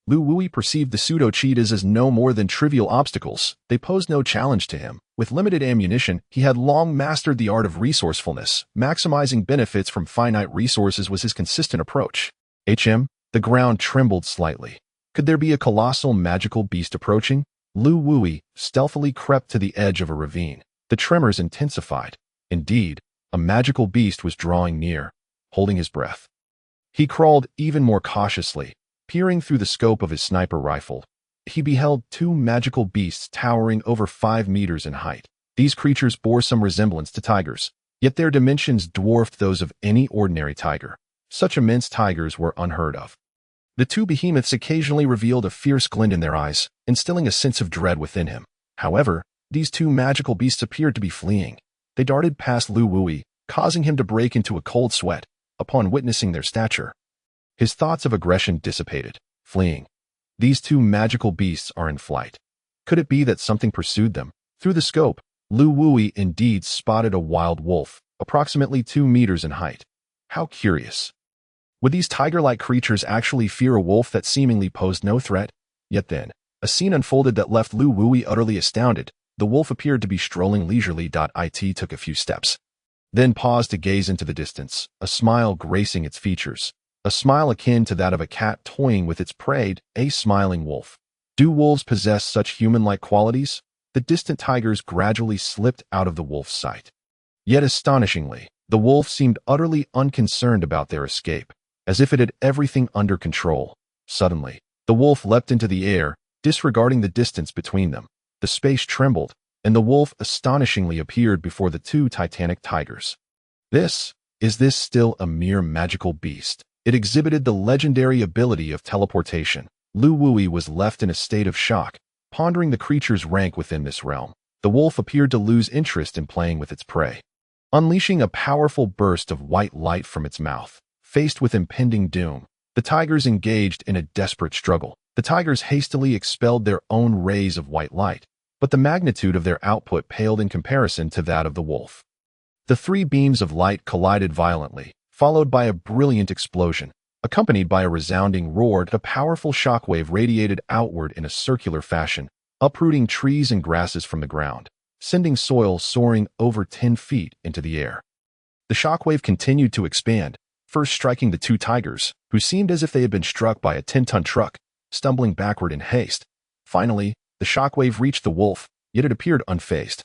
Lu Wui perceived the pseudo-cheetahs as no more than trivial obstacles. They posed no challenge to him. With limited ammunition, he had long mastered the art of resourcefulness. Maximizing benefits from finite resources was his consistent approach. The ground trembled slightly. Could there be a colossal magical beast approaching? Lu Wui stealthily crept to the edge of a ravine. The tremors intensified. Indeed, a magical beast was drawing near, holding his breath. He crawled even more cautiously, peering through the scope of his sniper rifle. He beheld 2 magical beasts towering over 5 meters in height. These creatures bore some resemblance to tigers, Yet their dimensions dwarfed those of any ordinary tiger. Such immense tigers were unheard of. The two behemoths occasionally revealed a fierce glint in their eyes, instilling a sense of dread within him. However, these two magical beasts appeared to be fleeing. They darted past Lu Wui, causing him to break into a cold sweat upon witnessing their stature. His thoughts of aggression dissipated, fleeing. These two magical beasts are in flight. Could it be that something pursued them? Through the scope, Lu Wui indeed spotted a wild wolf, approximately 2 meters in height. How curious. Would these tiger-like creatures actually fear a wolf that seemingly posed no threat? Yet then, a scene unfolded that left Lu Wui utterly astounded. The wolf appeared to be strolling leisurely. It took a few steps, then paused to gaze into the distance, a smile gracing its features. A smile akin to that of a cat toying with its prey, a smiling wolf. Do wolves possess such human-like qualities? The distant tigers gradually slipped out of the wolf's sight. Yet astonishingly, the wolf seemed utterly unconcerned about their escape, as if it had everything under control. Suddenly, the wolf leapt into the air, disregarding the distance between them. The space trembled, and the wolf astonishingly appeared before the two titanic tigers. Is this still a mere magical beast? It exhibited the legendary ability of teleportation. Lu Wui was left in a state of shock, pondering the creature's rank within this realm. The wolf appeared to lose interest in playing with its prey, unleashing a powerful burst of white light from its mouth. Faced with impending doom, the tigers engaged in a desperate struggle. The tigers hastily expelled their own rays of white light, but the magnitude of their output paled in comparison to that of the wolf. The 3 beams of light collided violently, followed by a brilliant explosion, accompanied by a resounding roar. A powerful shockwave radiated outward in a circular fashion, uprooting trees and grasses from the ground, sending soil soaring over 10 feet into the air. The shockwave continued to expand, first striking the two tigers, who seemed as if they had been struck by a 10-ton truck, stumbling backward in haste. Finally, the shockwave reached the wolf, yet it appeared unfazed,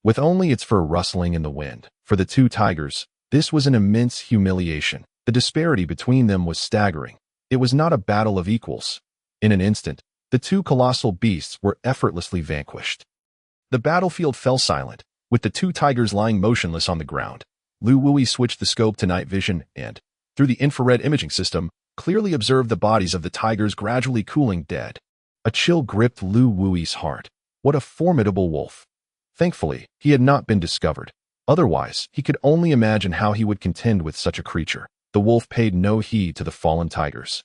with only its fur rustling in the wind. For the two tigers, this was an immense humiliation. The disparity between them was staggering. It was not a battle of equals. In an instant, the two colossal beasts were effortlessly vanquished. The battlefield fell silent, with the two tigers lying motionless on the ground. Lu Wui switched the scope to night vision and, through the infrared imaging system, clearly observed the bodies of the tigers gradually cooling dead. A chill gripped Lu Wui's heart. What a formidable wolf. Thankfully, he had not been discovered. Otherwise, he could only imagine how he would contend with such a creature. The wolf paid no heed to the fallen tigers.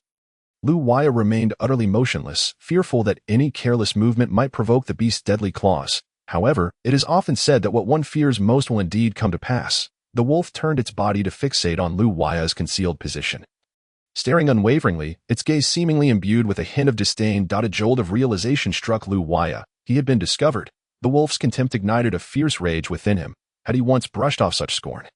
Lu Wui remained utterly motionless, fearful that any careless movement might provoke the beast's deadly claws. However, it is often said that what one fears most will indeed come to pass. The wolf turned its body to fixate on Lu Wui's concealed position. Staring unwaveringly, its gaze seemingly imbued with a hint of disdain. A jolt of realization struck Lu Wui. He had been discovered. The wolf's contempt ignited a fierce rage within him. Had he once brushed off such scorn,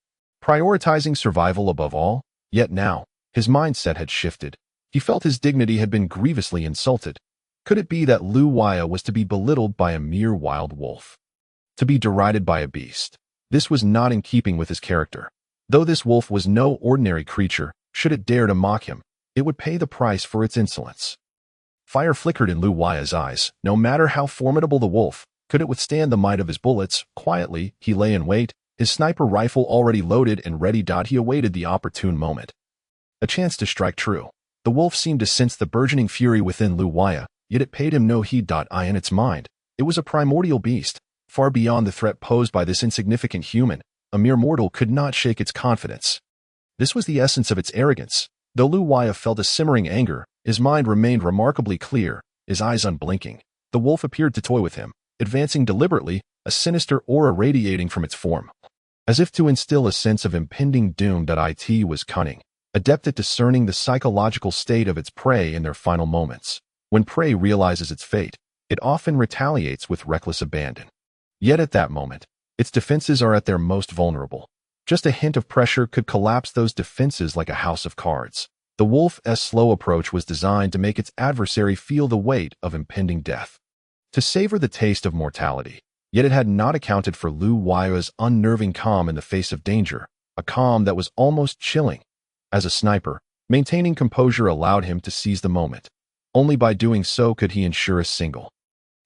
prioritizing survival above all? Yet now, his mindset had shifted. He felt his dignity had been grievously insulted. Could it be that Lu Wui was to be belittled by a mere wild wolf? To be derided by a beast? This was not in keeping with his character. Though this wolf was no ordinary creature, should it dare to mock him, it would pay the price for its insolence. Fire flickered in Lu Wui's eyes. No matter how formidable the wolf, could it withstand the might of his bullets? Quietly, he lay in wait, his sniper rifle already loaded and ready. He awaited the opportune moment. A chance to strike true. The wolf seemed to sense the burgeoning fury within Lu Wui, yet it paid him no heed. In its mind, it was a primordial beast, far beyond the threat posed by this insignificant human. A mere mortal could not shake its confidence. This was the essence of its arrogance. Though Lu Wui felt a simmering anger, his mind remained remarkably clear, his eyes unblinking. The wolf appeared to toy with him, advancing deliberately, a sinister aura radiating from its form, as if to instill a sense of impending doom. It was cunning, adept at discerning the psychological state of its prey in their final moments. When prey realizes its fate, it often retaliates with reckless abandon. Yet at that moment, its defenses are at their most vulnerable. Just a hint of pressure could collapse those defenses like a house of cards. The wolf's slow approach was designed to make its adversary feel the weight of impending death, to savor the taste of mortality. Yet it had not accounted for Lu Wui's unnerving calm in the face of danger, a calm that was almost chilling. As a sniper, maintaining composure allowed him to seize the moment. Only by doing so could he ensure a single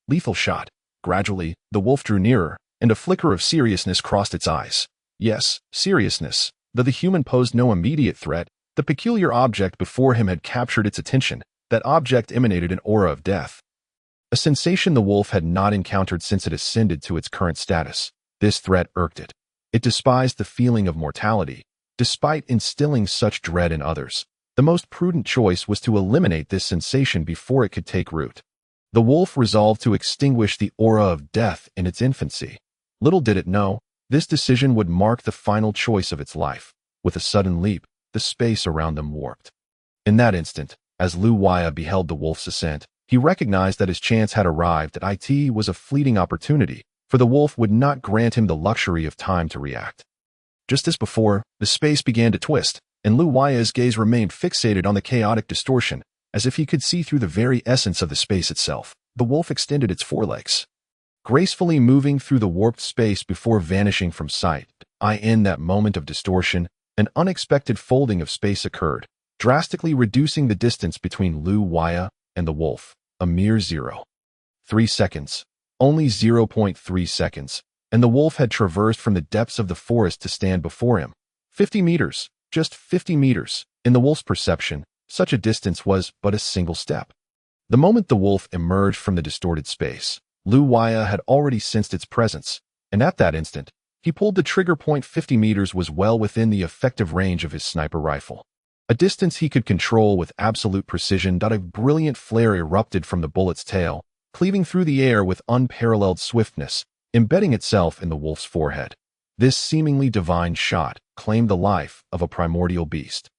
lethal shot. Gradually, the wolf drew nearer, and a flicker of seriousness crossed its eyes. Yes, seriousness. Though the human posed no immediate threat, the peculiar object before him had captured its attention. That object emanated an aura of death. A sensation the wolf had not encountered since it ascended to its current status. This threat irked it. It despised the feeling of mortality, despite instilling such dread in others. The most prudent choice was to eliminate this sensation before it could take root. The wolf resolved to extinguish the aura of death in its infancy. Little did it know, this decision would mark the final choice of its life. With a sudden leap, the space around them warped. In that instant, as Lu Waya beheld the wolf's ascent, he recognized that his chance had arrived. That it was a fleeting opportunity, for the wolf would not grant him the luxury of time to react. Just as before, the space began to twist, and Lu Waya's gaze remained fixated on the chaotic distortion, as if he could see through the very essence of the space itself. The wolf extended its forelegs, gracefully moving through the warped space before vanishing from sight. In that moment of distortion, an unexpected folding of space occurred, drastically reducing the distance between Lu Waya and the wolf. A mere 0.3 seconds. Only 0.3 seconds, and the wolf had traversed from the depths of the forest to stand before him. 50 meters. Just 50 meters. In the wolf's perception, such a distance was but a single step. The moment the wolf emerged from the distorted space, Lu Waya had already sensed its presence, and at that instant, he pulled the trigger point. 50 meters was well within the effective range of his sniper rifle. A distance he could control with absolute precision. A brilliant flare erupted from the bullet's tail, cleaving through the air with unparalleled swiftness, embedding itself in the wolf's forehead. This seemingly divine shot claimed the life of a primordial beast,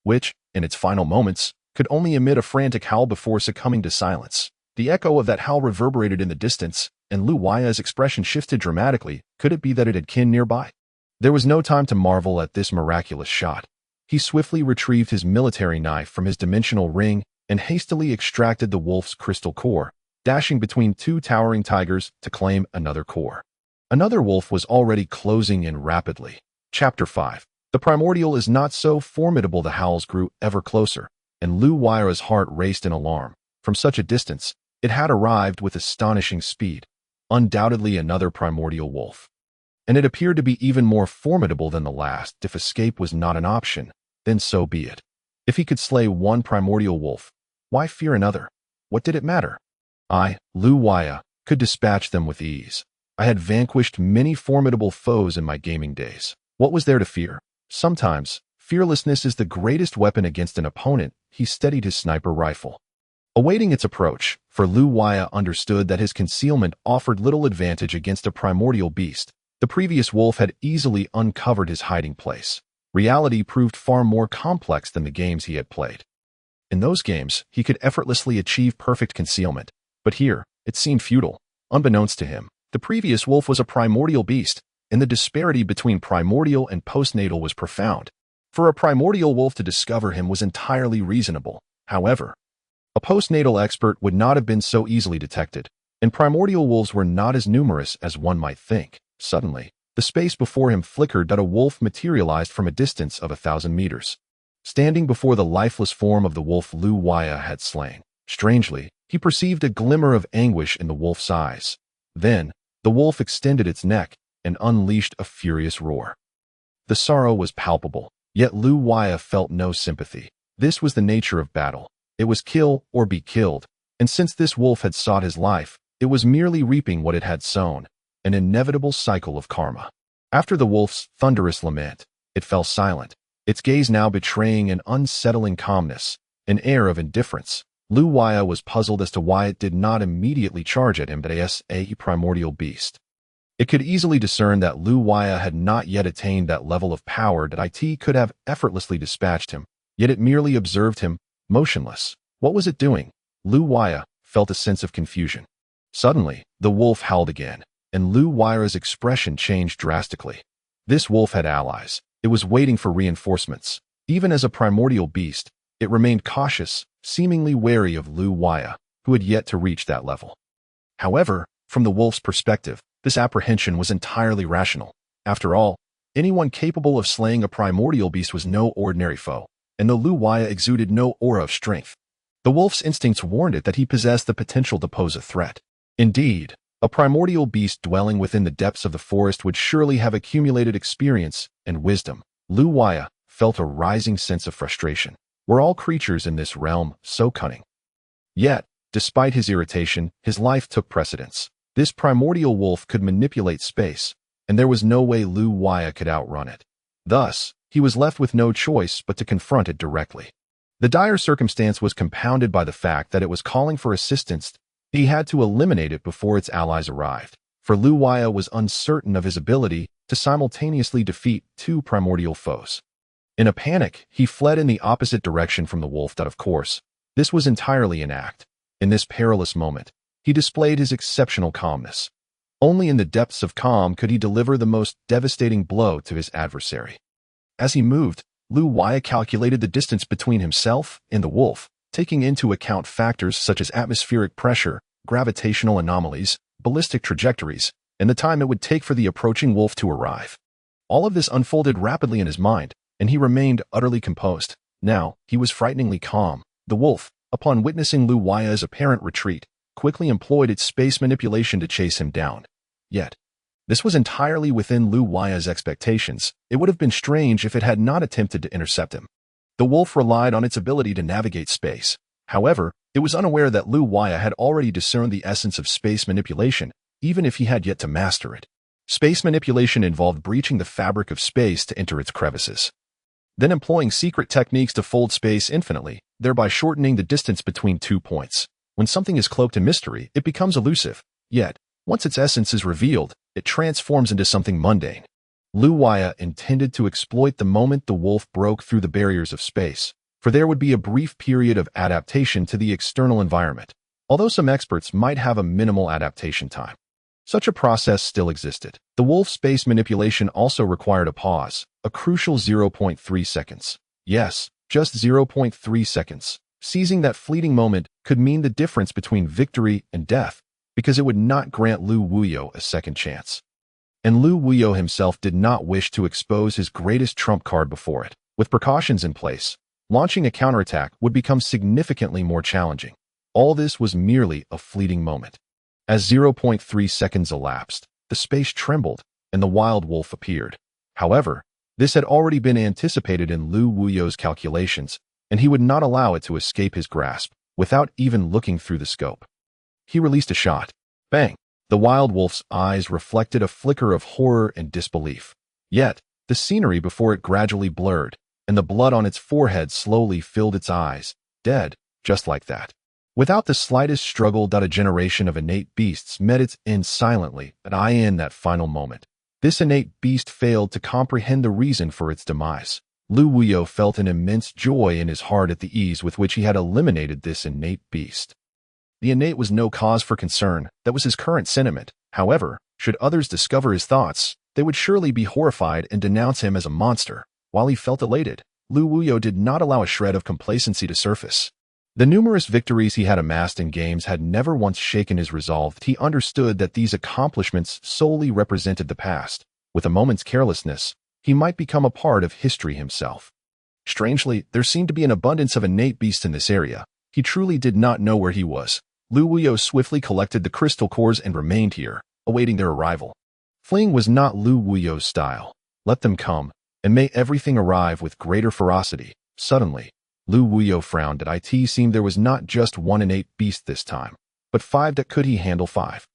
which, in its final moments, could only emit a frantic howl before succumbing to silence. The echo of that howl reverberated in the distance, and Lu Waya's expression shifted dramatically. Could it be that it had kin nearby? There was no time to marvel at this miraculous shot. He swiftly retrieved his military knife from his dimensional ring and hastily extracted the wolf's crystal core, dashing between two towering tigers to claim another core. Another wolf was already closing in rapidly. Chapter 5. The primordial is not so formidable. The howls grew ever closer, and Lu Waya's heart raced in alarm. From such a distance, it had arrived with astonishing speed. Undoubtedly another primordial wolf. And it appeared to be even more formidable than the last. If escape was not an option, then so be it. If he could slay one primordial wolf, why fear another? What did it matter? I, Lu Waya, could dispatch them with ease. I had vanquished many formidable foes in my gaming days. What was there to fear? Sometimes, fearlessness is the greatest weapon against an opponent. He steadied his sniper rifle, awaiting its approach, for Lu Waya understood that his concealment offered little advantage against a primordial beast. The previous wolf had easily uncovered his hiding place. Reality proved far more complex than the games he had played. In those games, he could effortlessly achieve perfect concealment, but here, it seemed futile. Unbeknownst to him, the previous wolf was a primordial beast, and the disparity between primordial and postnatal was profound. For a primordial wolf to discover him was entirely reasonable. However, a postnatal expert would not have been so easily detected, and primordial wolves were not as numerous as one might think. Suddenly, the space before him flickered. A wolf materialized from a distance of 1,000 meters. Standing before the lifeless form of the wolf Lu Waya had slain. Strangely, he perceived a glimmer of anguish in the wolf's eyes. Then, the wolf extended its neck and unleashed a furious roar. The sorrow was palpable, yet Lu Waya felt no sympathy. This was the nature of battle. It was kill or be killed, and since this wolf had sought his life, it was merely reaping what it had sown, an inevitable cycle of karma. After the wolf's thunderous lament, it fell silent, its gaze now betraying an unsettling calmness, an air of indifference. Lu Waya was puzzled as to why it did not immediately charge at him as a primordial beast. It could easily discern that Lu Waya had not yet attained that level of power that it could have effortlessly dispatched him, yet it merely observed him, motionless. What was it doing? Lu Waya felt a sense of confusion. Suddenly, the wolf howled again, and Lu Waya's expression changed drastically. This wolf had allies. It was waiting for reinforcements. Even as a primordial beast, it remained cautious, seemingly wary of Lu Waya, who had yet to reach that level. However, from the wolf's perspective, this apprehension was entirely rational. After all, anyone capable of slaying a primordial beast was no ordinary foe, and though Lu Waya exuded no aura of strength, the wolf's instincts warned it that he possessed the potential to pose a threat. Indeed, A primordial beast dwelling within the depths of the forest would surely have accumulated experience and wisdom. Lu Waya felt a rising sense of frustration. Were all creatures in this realm so cunning? Yet, despite his irritation, his life took precedence. This primordial wolf could manipulate space, and there was no way Lu Waya could outrun it. Thus, he was left with no choice but to confront it directly. The dire circumstance was compounded by the fact that it was calling for assistance. He had to eliminate it before its allies arrived, for Lu Waya was uncertain of his ability to simultaneously defeat two primordial foes. In a panic, he fled in the opposite direction from the wolf. Of course, this was entirely an act. In this perilous moment, he displayed his exceptional calmness. Only in the depths of calm could he deliver the most devastating blow to his adversary. As he moved, Lu Waya calculated the distance between himself and the wolf, taking into account factors such as atmospheric pressure, gravitational anomalies, ballistic trajectories, and the time it would take for the approaching wolf to arrive. All of this unfolded rapidly in his mind, and he remained utterly composed. Now, he was frighteningly calm. The wolf, upon witnessing Lu Waya's apparent retreat, quickly employed its space manipulation to chase him down. Yet, this was entirely within Lu Waya's expectations. It would have been strange if it had not attempted to intercept him. The wolf relied on its ability to navigate space. However, it was unaware that Lu Waya had already discerned the essence of space manipulation, even if he had yet to master it. Space manipulation involved breaching the fabric of space to enter its crevices, then employing secret techniques to fold space infinitely, thereby shortening the distance between 2 points. When something is cloaked in mystery, it becomes elusive. Yet, once its essence is revealed, it transforms into something mundane. Lu Waya intended to exploit the moment the wolf broke through the barriers of space, for there would be a brief period of adaptation to the external environment, although some experts might have a minimal adaptation time. Such a process still existed. The wolf's space manipulation also required a pause, a crucial 0.3 seconds. Yes, just 0.3 seconds. Seizing that fleeting moment could mean the difference between victory and death, because it would not grant Lu Wuyo a second chance. And Lu Wuyo himself did not wish to expose his greatest trump card before it. With precautions in place, launching a counterattack would become significantly more challenging. All this was merely a fleeting moment. As 0.3 seconds elapsed, the space trembled, and the wild wolf appeared. However, this had already been anticipated in Lu Wuyo's calculations, and he would not allow it to escape his grasp without even looking through the scope. He released a shot. Bang! The wild wolf's eyes reflected a flicker of horror and disbelief. Yet, the scenery before it gradually blurred, and the blood on its forehead slowly filled its eyes, dead, just like that. Without the slightest struggle, a generation of innate beasts met its end silently, and in that final moment. This innate beast failed to comprehend the reason for its demise. Lu Wuyo felt an immense joy in his heart at the ease with which he had eliminated this innate beast. The innate was no cause for concern. That was his current sentiment. However, should others discover his thoughts, they would surely be horrified and denounce him as a monster. While he felt elated, Lu Wuyo did not allow a shred of complacency to surface. The numerous victories he had amassed in games had never once shaken his resolve. He understood that these accomplishments solely represented the past. With a moment's carelessness, he might become a part of history himself. Strangely, there seemed to be an abundance of innate beasts in this area. He truly did not know where he was. Lu Wuyo swiftly collected the crystal cores and remained here, awaiting their arrival. Fleeing was not Lu Wuyo's style. Let them come, and may everything arrive with greater ferocity. Suddenly, Lu Wuyo frowned. It seemed there was not just one innate beast this time, but 5. That could he handle 5?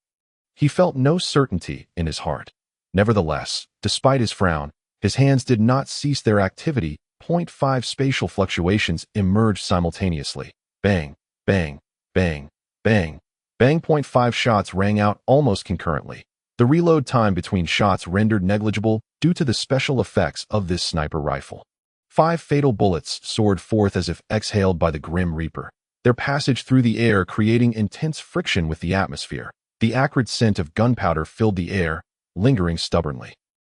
He felt no certainty in his heart. Nevertheless, despite his frown, his hands did not cease their activity. 0.5 spatial fluctuations emerged simultaneously. Bang, bang, bang, bang, bang. 0.5 shots rang out almost concurrently. The reload time between shots rendered negligible due to the special effects of this sniper rifle. 5 fatal bullets soared forth as if exhaled by the Grim Reaper, their passage through the air creating intense friction with the atmosphere. The acrid scent of gunpowder filled the air, lingering stubbornly.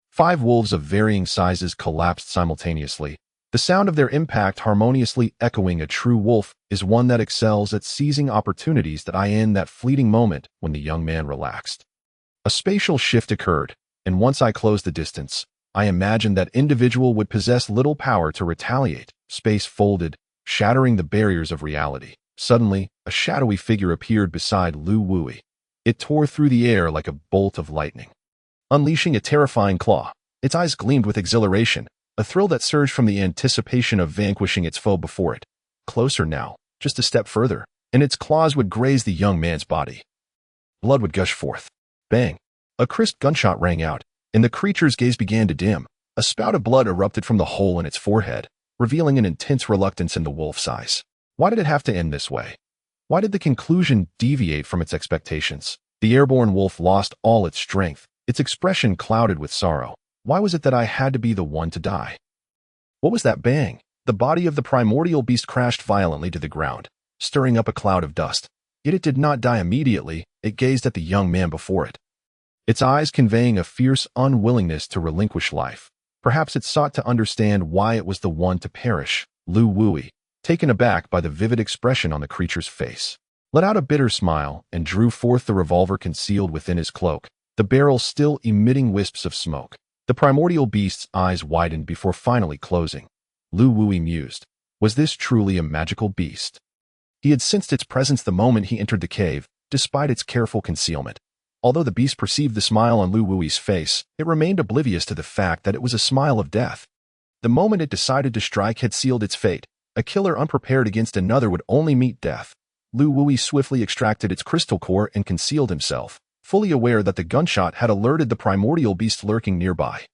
5 wolves of varying sizes collapsed simultaneously. The sound of their impact harmoniously echoing. A true wolf is one that excels at seizing opportunities. In that fleeting moment when the young man relaxed, a spatial shift occurred, and once I closed the distance, I imagined that individual would possess little power to retaliate. Space folded, shattering the barriers of reality. Suddenly, a shadowy figure appeared beside Lu Wuyo. It tore through the air like a bolt of lightning, unleashing a terrifying claw. Its eyes gleamed with exhilaration, a thrill that surged from the anticipation of vanquishing its foe before it. Closer now, just a step further, and its claws would graze the young man's body. Blood would gush forth. Bang! A crisp gunshot rang out, and the creature's gaze began to dim. A spout of blood erupted from the hole in its forehead, revealing an intense reluctance in the wolf's eyes. Why did it have to end this way? Why did the conclusion deviate from its expectations? The airborne wolf lost all its strength, its expression clouded with sorrow. Why was it that I had to be the one to die? What was that bang? The body of the primordial beast crashed violently to the ground, stirring up a cloud of dust. Yet it did not die immediately. It gazed at the young man before it, its eyes conveying a fierce unwillingness to relinquish life. Perhaps it sought to understand why it was the one to perish. Lu Wui, taken aback by the vivid expression on the creature's face, let out a bitter smile and drew forth the revolver concealed within his cloak, the barrel still emitting wisps of smoke. The primordial beast's eyes widened before finally closing. Lu Wui mused, was this truly a magical beast? He had sensed its presence the moment he entered the cave, despite its careful concealment. Although the beast perceived the smile on Lu Wui's face, it remained oblivious to the fact that it was a smile of death. The moment it decided to strike had sealed its fate. A killer unprepared against another would only meet death. Lu Wui swiftly extracted its crystal core and concealed himself, fully aware that the gunshot had alerted the primordial beast lurking nearby,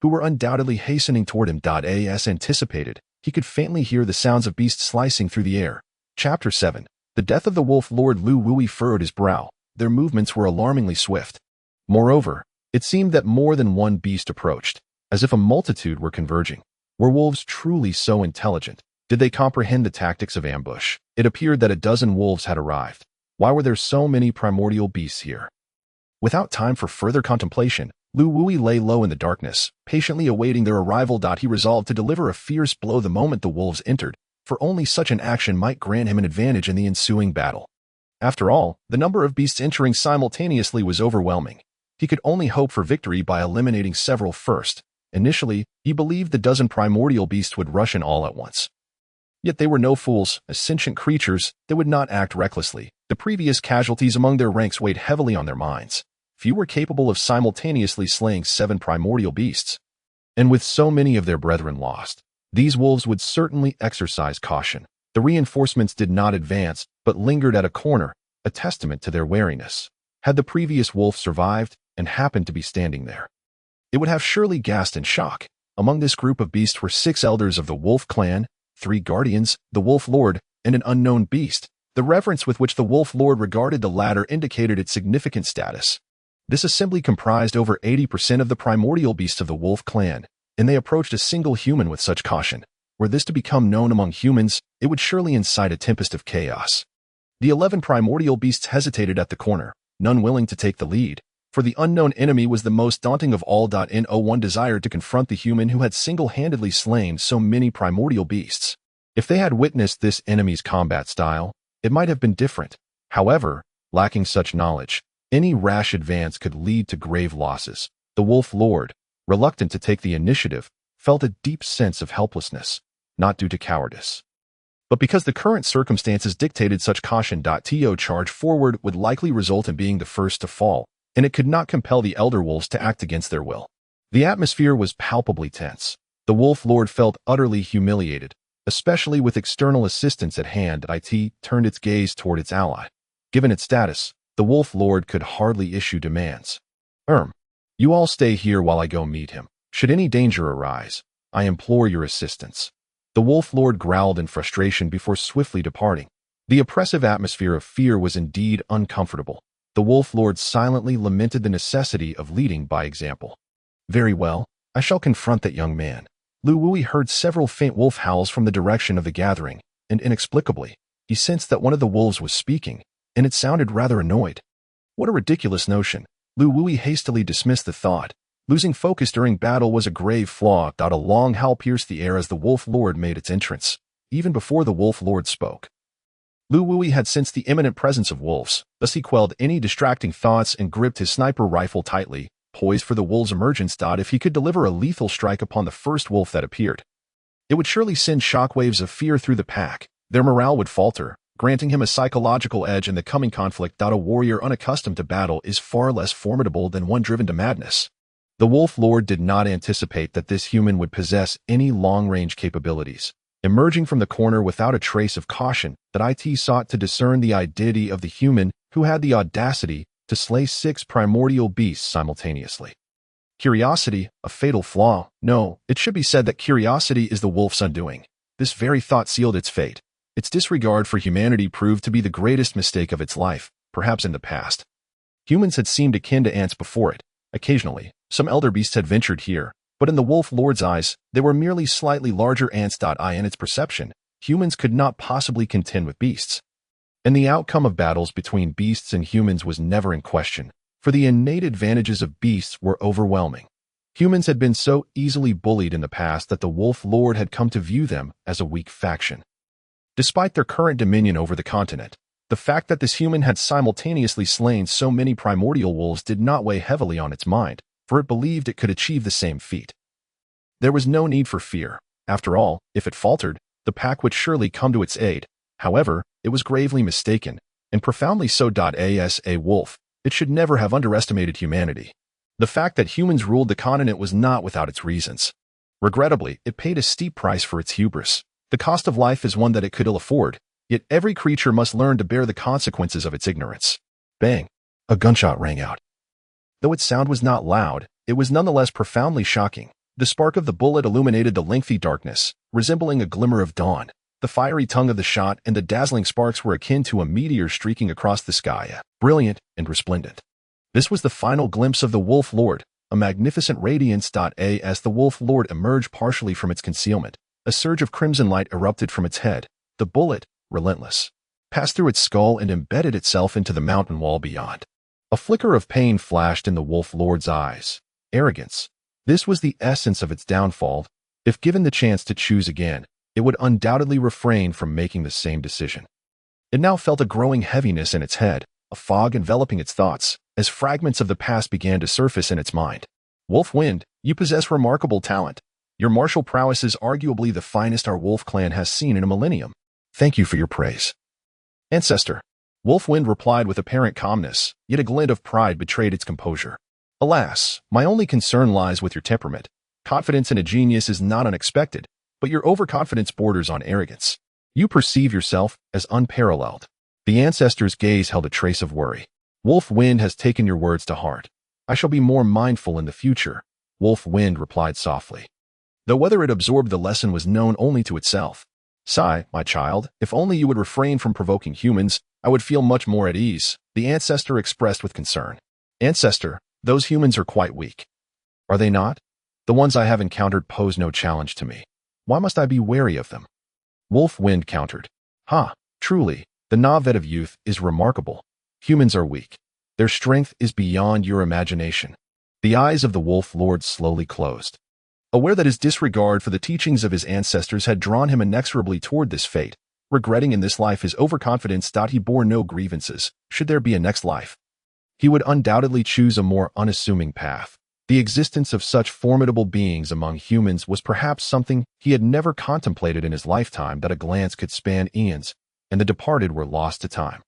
who were undoubtedly hastening toward him. As anticipated, he could faintly hear the sounds of beasts slicing through the air. Chapter 7. The death of the wolf lord. Lu Wui furrowed his brow. Their movements were alarmingly swift. Moreover, it seemed that more than one beast approached, as if a multitude were converging. Were wolves truly so intelligent? Did they comprehend the tactics of ambush? It appeared that a dozen wolves had arrived. Why were there so many primordial beasts here? Without time for further contemplation, Lu Wui lay low in the darkness, patiently awaiting their arrival. He resolved to deliver a fierce blow the moment the wolves entered, for only such an action might grant him an advantage in the ensuing battle. After all, the number of beasts entering simultaneously was overwhelming. He could only hope for victory by eliminating several first. Initially, he believed the dozen primordial beasts would rush in all at once. Yet they were no fools, as sentient creatures, they would not act recklessly. The previous casualties among their ranks weighed heavily on their minds. Few were capable of simultaneously slaying 7 primordial beasts. And with so many of their brethren lost, these wolves would certainly exercise caution. The reinforcements did not advance, but lingered at a corner, a testament to their wariness. Had the previous wolf survived and happened to be standing there, it would have surely gasped in shock. Among this group of beasts were 6 elders of the wolf clan, 3 guardians, the wolf lord, and an unknown beast. The reverence with which the wolf lord regarded the latter indicated its significant status. This assembly comprised over 80% of the primordial beasts of the wolf clan, and they approached a single human with such caution. Were this to become known among humans, it would surely incite a tempest of chaos. The 11 primordial beasts hesitated at the corner, none willing to take the lead, for the unknown enemy was the most daunting of all. No one desired to confront the human who had single-handedly slain so many primordial beasts. If they had witnessed this enemy's combat style, it might have been different. However, lacking such knowledge, any rash advance could lead to grave losses. The wolf lord, reluctant to take the initiative, felt a deep sense of helplessness, not due to cowardice, but because the current circumstances dictated such caution. To charge forward would likely result in being the first to fall, and it could not compel the elder wolves to act against their will. The atmosphere was palpably tense. The wolf lord felt utterly humiliated, especially with external assistance at hand. It turned its gaze toward its ally. Given its status, the wolf lord could hardly issue demands. You all stay here while I go meet him. Should any danger arise, I implore your assistance. The wolf lord growled in frustration before swiftly departing. The oppressive atmosphere of fear was indeed uncomfortable. The wolf lord silently lamented the necessity of leading by example. Very well, I shall confront that young man. Lu Wui heard several faint wolf howls from the direction of the gathering, and inexplicably, he sensed that one of the wolves was speaking, and it sounded rather annoyed. What a ridiculous notion. Lu Wui hastily dismissed the thought. Losing focus during battle was a grave flaw. A long howl pierced the air as the wolf lord made its entrance. Even before the wolf lord spoke, Lu Wui had sensed the imminent presence of wolves, thus he quelled any distracting thoughts and gripped his sniper rifle tightly, poised for the wolves' emergence. If he could deliver a lethal strike upon the first wolf that appeared, it would surely send shockwaves of fear through the pack. Their morale would falter, granting him a psychological edge in the coming conflict. A warrior unaccustomed to battle is far less formidable than one driven to madness. The Wolf Lord did not anticipate that this human would possess any long-range capabilities. Emerging from the corner without a trace of caution, that it sought to discern the identity of the human who had the audacity to slay 6 primordial beasts simultaneously. Curiosity, a fatal flaw. No, it should be said that curiosity is the wolf's undoing. This very thought sealed its fate. Its disregard for humanity proved to be the greatest mistake of its life, perhaps in the past. Humans had seemed akin to ants before it. Occasionally, some elder beasts had ventured here, but in the Wolf Lord's eyes, they were merely slightly larger ants. In its perception, humans could not possibly contend with beasts. And the outcome of battles between beasts and humans was never in question, for the innate advantages of beasts were overwhelming. Humans had been so easily bullied in the past that the Wolf Lord had come to view them as a weak faction. Despite their current dominion over the continent, the fact that this human had simultaneously slain so many primordial wolves did not weigh heavily on its mind, for it believed it could achieve the same feat. There was no need for fear. After all, if it faltered, the pack would surely come to its aid. However, it was gravely mistaken, and profoundly so. As a wolf, it should never have underestimated humanity. The fact that humans ruled the continent was not without its reasons. Regrettably, it paid a steep price for its hubris. The cost of life is one that it could ill afford, yet every creature must learn to bear the consequences of its ignorance. Bang! A gunshot rang out. Though its sound was not loud, it was nonetheless profoundly shocking. The spark of the bullet illuminated the lengthy darkness, resembling a glimmer of dawn. The fiery tongue of the shot and the dazzling sparks were akin to a meteor streaking across the sky, brilliant and resplendent. This was the final glimpse of the Wolf Lord, a magnificent radiance. As the Wolf Lord emerged partially from its concealment, a surge of crimson light erupted from its head. The bullet, relentless, passed through its skull and embedded itself into the mountain wall beyond. A flicker of pain flashed in the Wolf Lord's eyes. Arrogance. This was the essence of its downfall. If given the chance to choose again, it would undoubtedly refrain from making the same decision. It now felt a growing heaviness in its head, a fog enveloping its thoughts, as fragments of the past began to surface in its mind. Wolf Wind, you possess remarkable talent. Your martial prowess is arguably the finest our wolf clan has seen in a millennium. Thank you for your praise. Ancestor. Wolf Wind replied with apparent calmness, yet a glint of pride betrayed its composure. Alas, my only concern lies with your temperament. Confidence in a genius is not unexpected, but your overconfidence borders on arrogance. You perceive yourself as unparalleled. The ancestor's gaze held a trace of worry. Wolf Wind has taken your words to heart. I shall be more mindful in the future, Wolf Wind replied softly. Though whether it absorbed the lesson was known only to itself. Sigh, my child, if only you would refrain from provoking humans, I would feel much more at ease, the ancestor expressed with concern. Ancestor, those humans are quite weak. Are they not? The ones I have encountered pose no challenge to me. Why must I be wary of them? Wolf Wind countered. Truly, the navet of youth is remarkable. Humans are weak. Their strength is beyond your imagination. The eyes of the Wolf Lord slowly closed. Aware that his disregard for the teachings of his ancestors had drawn him inexorably toward this fate, regretting in this life his overconfidence. He bore no grievances, should there be a next life. He would undoubtedly choose a more unassuming path. The existence of such formidable beings among humans was perhaps something he had never contemplated in his lifetime. That a glance could span eons, and the departed were lost to time.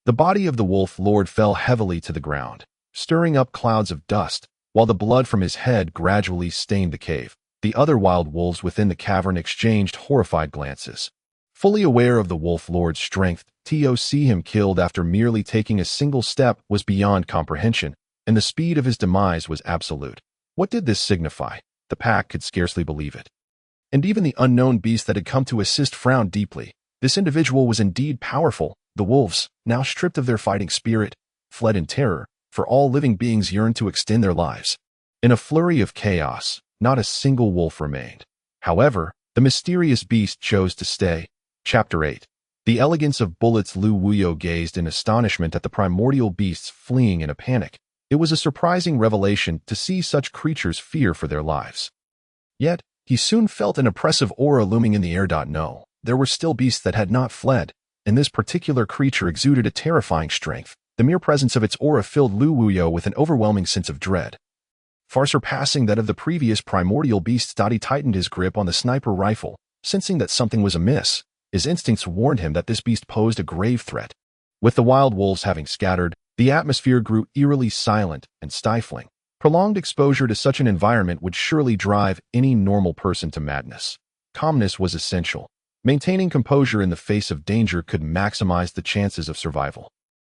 The body of the Wolf Lord fell heavily to the ground, stirring up clouds of dust, while the blood from his head gradually stained the cave. The other wild wolves within the cavern exchanged horrified glances. Fully aware of the Wolf Lord's strength, to see him killed after merely taking a single step was beyond comprehension, and the speed of his demise was absolute. What did this signify? The pack could scarcely believe it. And even the unknown beast that had come to assist frowned deeply. This individual was indeed powerful. The wolves, now stripped of their fighting spirit, fled in terror, for all living beings yearned to extend their lives. In a flurry of chaos, not a single wolf remained. However, the mysterious beast chose to stay. Chapter 8. The elegance of bullets. Lu Wuyo gazed in astonishment at the primordial beasts fleeing in a panic. It was a surprising revelation to see such creatures fear for their lives. Yet, he soon felt an oppressive aura looming in the air. No, there were still beasts that had not fled, and this particular creature exuded a terrifying strength. The mere presence of its aura filled Lu Wuyo with an overwhelming sense of dread. Far surpassing that of the previous primordial beasts. He tightened his grip on the sniper rifle, sensing that something was amiss. His instincts warned him that this beast posed a grave threat. With the wild wolves having scattered, the atmosphere grew eerily silent and stifling. Prolonged exposure to such an environment would surely drive any normal person to madness. Calmness was essential. Maintaining composure in the face of danger could maximize the chances of survival.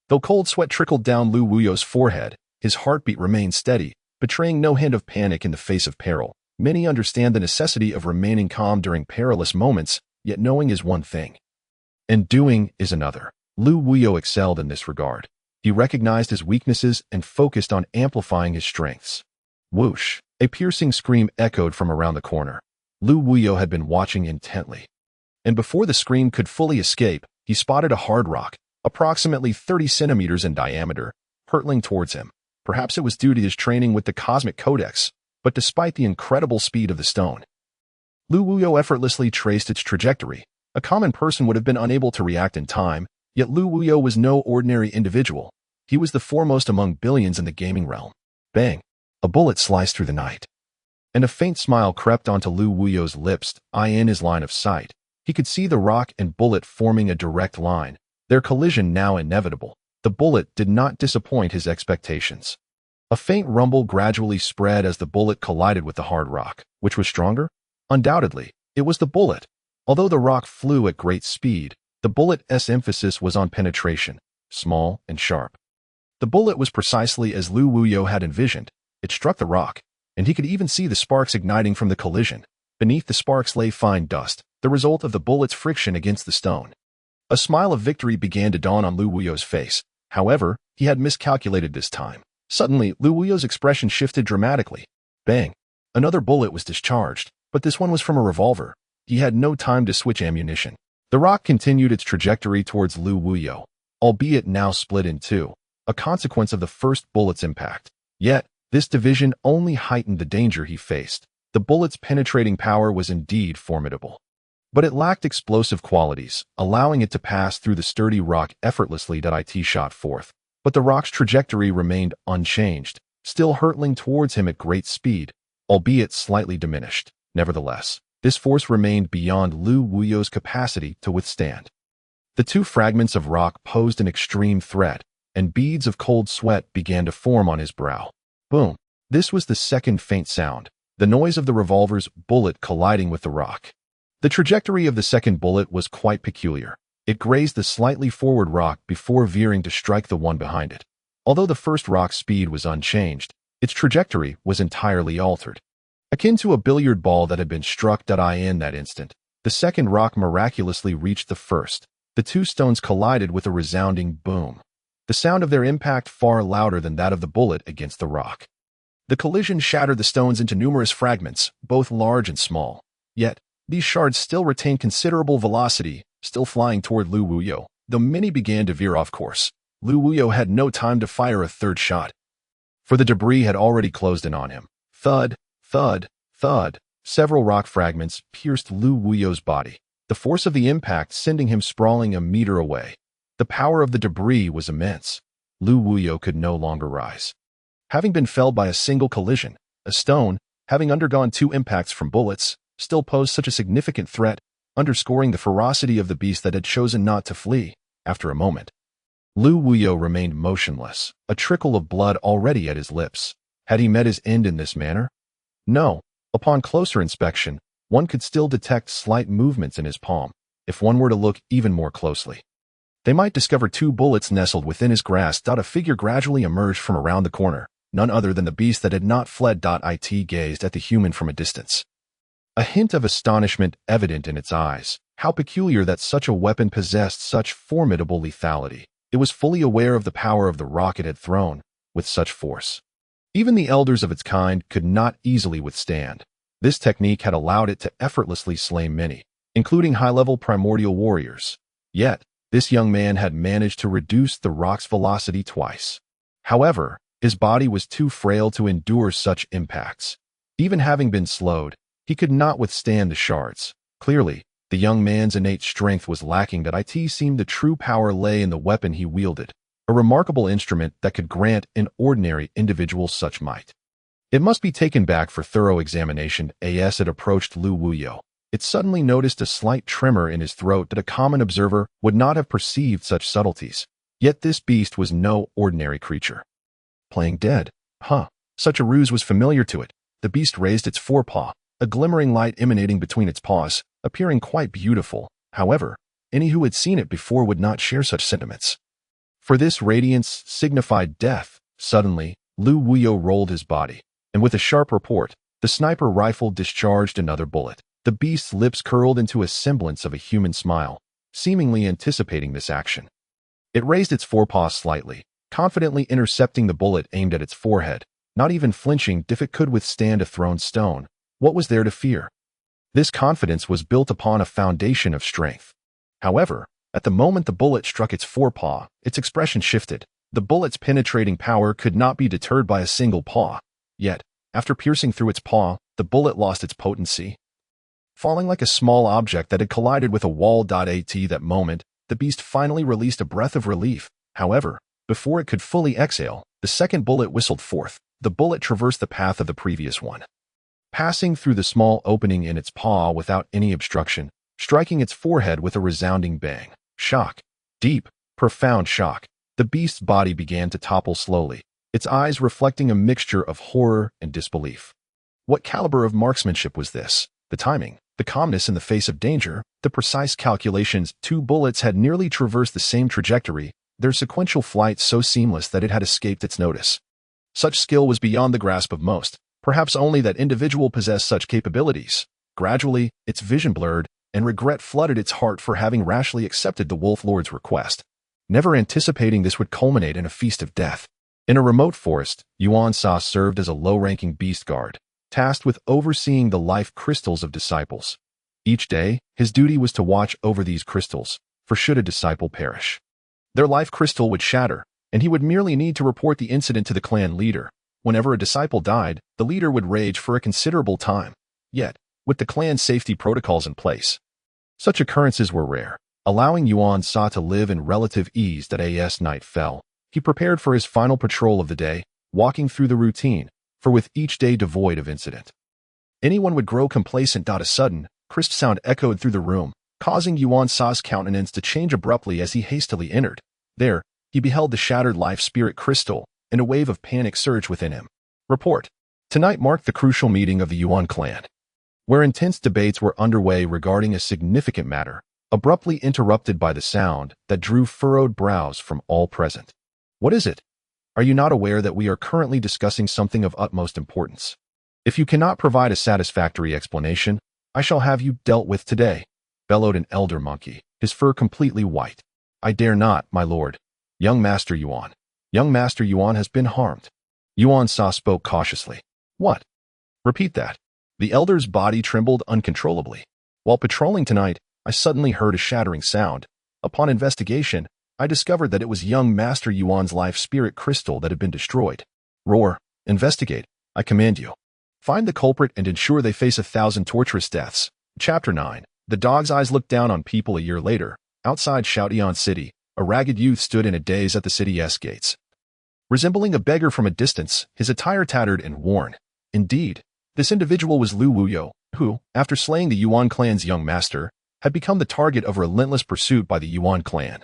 Though cold sweat trickled down Lu Wuyo's forehead, his heartbeat remained steady, betraying no hint of panic in the face of peril. Many understand the necessity of remaining calm during perilous moments, yet knowing is one thing, and doing is another. Lu Wuyo excelled in this regard. He recognized his weaknesses and focused on amplifying his strengths. Whoosh! A piercing scream echoed from around the corner. Lu Wuyo had been watching intently. And before the scream could fully escape, he spotted a hard rock, approximately 30 centimeters in diameter, hurtling towards him. Perhaps it was due to his training with the cosmic codex, but despite the incredible speed of the stone, Lu Wuyo effortlessly traced its trajectory. A common person would have been unable to react in time, yet Lu Wuyo was no ordinary individual. He was the foremost among billions in the gaming realm. Bang! A bullet sliced through the night. And a faint smile crept onto Lu Wuyo's lips, in his line of sight. He could see the rock and bullet forming a direct line, their collision now inevitable. The bullet did not disappoint his expectations. A faint rumble gradually spread as the bullet collided with the hard rock. Which was stronger? Undoubtedly, it was the bullet. Although the rock flew at great speed, the bullet's emphasis was on penetration, small and sharp. The bullet was precisely as Lu Wuyo had envisioned. It struck the rock, and he could even see the sparks igniting from the collision. Beneath the sparks lay fine dust, the result of the bullet's friction against the stone. A smile of victory began to dawn on Lu Wuyo's face. However, he had miscalculated this time. Suddenly, Lu Wuyo's expression shifted dramatically. Bang! Another bullet was discharged, but this one was from a revolver. He had no time to switch ammunition. The rock continued its trajectory towards Lu Wuyo, albeit now split in two, a consequence of the first bullet's impact. Yet, this division only heightened the danger he faced. The bullet's penetrating power was indeed formidable, but it lacked explosive qualities, allowing it to pass through the sturdy rock effortlessly that it shot forth. But the rock's trajectory remained unchanged, still hurtling towards him at great speed, albeit slightly diminished. Nevertheless, this force remained beyond Lu Wuyo's capacity to withstand. The two fragments of rock posed an extreme threat, and beads of cold sweat began to form on his brow. Boom! This was the second faint sound, the noise of the revolver's bullet colliding with the rock. The trajectory of the second bullet was quite peculiar. It grazed the slightly forward rock before veering to strike the one behind it. Although the first rock's speed was unchanged, its trajectory was entirely altered. Akin to a billiard ball that had been struck in that instant, the second rock miraculously reached the first. The two stones collided with a resounding boom, the sound of their impact far louder than that of the bullet against the rock. The collision shattered the stones into numerous fragments, both large and small. Yet, these shards still retained considerable velocity, still flying toward Lu Wuyo. Though many began to veer off course, Lu Wuyo had no time to fire a third shot, for the debris had already closed in on him. Thud, thud, thud. Several rock fragments pierced Lu Wuyo's body, the force of the impact sending him sprawling a meter away. The power of the debris was immense. Lu Wuyo could no longer rise. Having been felled by a single collision, a stone, having undergone two impacts from bullets, still posed such a significant threat, underscoring the ferocity of the beast that had chosen not to flee. After a moment, Lu Wuyo remained motionless, a trickle of blood already at his lips. Had he met his end in this manner? No. Upon closer inspection, one could still detect slight movements in his palm. If one were to look even more closely, they might discover two bullets nestled within his grasp. A figure gradually emerged from around the corner, none other than the beast that had not fled. It gazed at the human from a distance, a hint of astonishment evident in its eyes. How peculiar that such a weapon possessed such formidable lethality. It was fully aware of the power of the rock it had thrown, with such force. Even the elders of its kind could not easily withstand. This technique had allowed it to effortlessly slay many, including high-level primordial warriors. Yet, this young man had managed to reduce the rock's velocity twice. However, his body was too frail to endure such impacts. Even having been slowed, he could not withstand the shards. Clearly, the young man's innate strength was lacking. It seemed the true power lay in the weapon he wielded, a remarkable instrument that could grant an ordinary individual such might. It must be taken back for thorough examination as it approached Lu Wuyo. it suddenly noticed a slight tremor in his throat that a common observer would not have perceived such subtleties. Yet this beast was no ordinary creature. Playing dead? Huh. Such a ruse was familiar to it. The beast raised its forepaw, a glimmering light emanating between its paws, appearing quite beautiful. However, any who had seen it before would not share such sentiments. For this radiance signified death. Suddenly, Lu Wuyo rolled his body, and with a sharp report, the sniper rifle discharged another bullet. The beast's lips curled into a semblance of a human smile, seemingly anticipating this action. It raised its forepaw slightly, confidently intercepting the bullet aimed at its forehead, not even flinching if it could withstand a thrown stone. What was there to fear? This confidence was built upon a foundation of strength. However, at the moment the bullet struck its forepaw, its expression shifted. The bullet's penetrating power could not be deterred by a single paw. Yet, after piercing through its paw, the bullet lost its potency. Falling like a small object that had collided with a wall. At that moment, the beast finally released a breath of relief. However, before it could fully exhale, the second bullet whistled forth. The bullet traversed the path of the previous one, passing through the small opening in its paw without any obstruction, striking its forehead with a resounding bang. Shock. Deep, profound shock. The beast's body began to topple slowly, its eyes reflecting a mixture of horror and disbelief. What caliber of marksmanship was this? The timing, the calmness in the face of danger, the precise calculations. 2 bullets had nearly traversed the same trajectory, their sequential flight so seamless that it had escaped its notice. Such skill was beyond the grasp of most. Perhaps only that individual possessed such capabilities. Gradually, its vision blurred, and regret flooded its heart for having rashly accepted the Wolf Lord's request, never anticipating this would culminate in a feast of death. In a remote forest, Yuan Sa served as a low-ranking beast guard, tasked with overseeing the life crystals of disciples. Each day, his duty was to watch over these crystals, for should a disciple perish, their life crystal would shatter, and he would merely need to report the incident to the clan leader. Whenever a disciple died, the leader would rage for a considerable time. Yet, with the clan's safety protocols in place, such occurrences were rare, allowing Yuan Sa to live in relative ease. As night fell, he prepared for his final patrol of the day, walking through the routine, for with each day devoid of incident, anyone would grow complacent. A sudden, crisp sound echoed through the room, causing Yuan Sa's countenance to change abruptly as he hastily entered. There, he beheld the shattered life spirit crystal, and a wave of panic surged within him. Report. Tonight marked the crucial meeting of the Yuan clan, where intense debates were underway regarding a significant matter, abruptly interrupted by the sound that drew furrowed brows from all present. What is it? Are you not aware that we are currently discussing something of utmost importance? If you cannot provide a satisfactory explanation, I shall have you dealt with today, bellowed an elder monkey, his fur completely white. I dare not, my lord. Young Master Yuan. Young Master Yuan has been harmed. Yuan Sa spoke cautiously. What? Repeat that. The elder's body trembled uncontrollably. While patrolling tonight, I suddenly heard a shattering sound. Upon investigation, I discovered that it was young Master Yuan's life spirit crystal that had been destroyed. Roar. Investigate. I command you. Find the culprit and ensure they face 1,000 torturous deaths. Chapter 9. The dog's eyes looked down on people. A year later, outside Showdown City, a ragged youth stood in a daze at the city's gates. Resembling a beggar from a distance, his attire tattered and worn. Indeed, this individual was Lu Wuyo, who, after slaying the Yuan clan's young master, had become the target of relentless pursuit by the Yuan clan.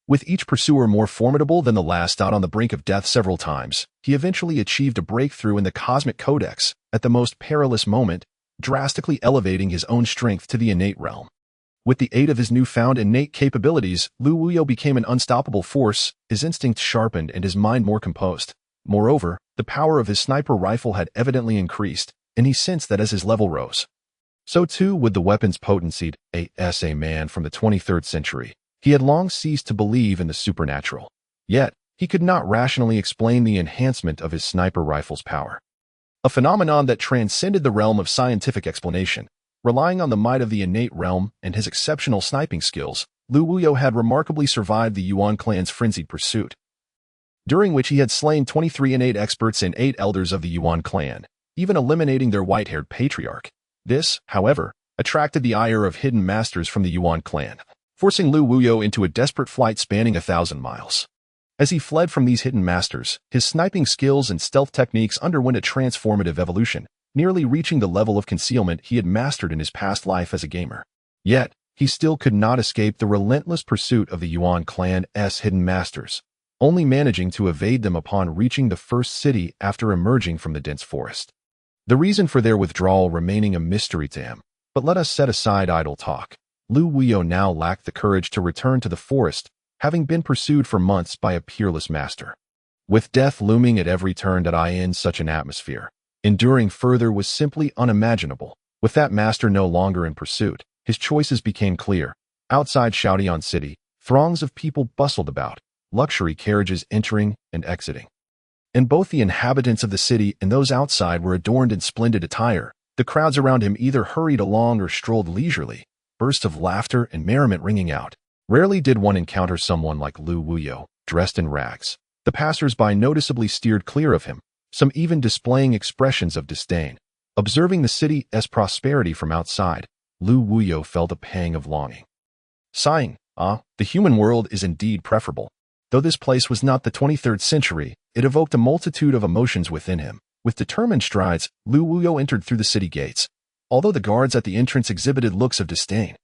With each pursuer more formidable than the last, out on the brink of death several times, he eventually achieved a breakthrough in the cosmic codex, at the most perilous moment, drastically elevating his own strength to the innate realm. With the aid of his newfound innate capabilities, Lu Wuyo became an unstoppable force, his instincts sharpened and his mind more composed. Moreover, the power of his sniper rifle had evidently increased, and he sensed that as his level rose, so too would the weapon's potency. As a man from the 23rd century, he had long ceased to believe in the supernatural. Yet, he could not rationally explain the enhancement of his sniper rifle's power. A phenomenon that transcended the realm of scientific explanation. Relying on the might of the innate realm and his exceptional sniping skills, Lu Wuyo had remarkably survived the Yuan clan's frenzied pursuit, during which he had slain 23 innate experts and 8 elders of the Yuan clan, even eliminating their white-haired patriarch. This, however, attracted the ire of hidden masters from the Yuan clan, forcing Lu Wuyo into a desperate flight spanning 1,000 miles. As he fled from these hidden masters, his sniping skills and stealth techniques underwent a transformative evolution. nearly reaching the level of concealment he had mastered in his past life as a gamer. Yet, he still could not escape the relentless pursuit of the Yuan clan's hidden masters, only managing to evade them upon reaching the first city after emerging from the dense forest. The reason for their withdrawal remaining a mystery to him, but let us set aside idle talk. Lu Wuyo now lacked the courage to return to the forest, having been pursued for months by a peerless master. With death looming at every turn in such an atmosphere, enduring further was simply unimaginable. With that master no longer in pursuit, his choices became clear. Outside Showdown City, throngs of people bustled about, luxury carriages entering and exiting. And both the inhabitants of the city and those outside were adorned in splendid attire. The crowds around him either hurried along or strolled leisurely, bursts of laughter and merriment ringing out. Rarely did one encounter someone like Lu Wuyo, dressed in rags. The passers-by noticeably steered clear of him, some even displaying expressions of disdain. Observing the city's prosperity from outside, Lu Wuyo felt a pang of longing. Sighing, the human world is indeed preferable. Though this place was not the 23rd century, it evoked a multitude of emotions within him. With determined strides, Lu Wuyo entered through the city gates. Although the guards at the entrance exhibited looks of disdain,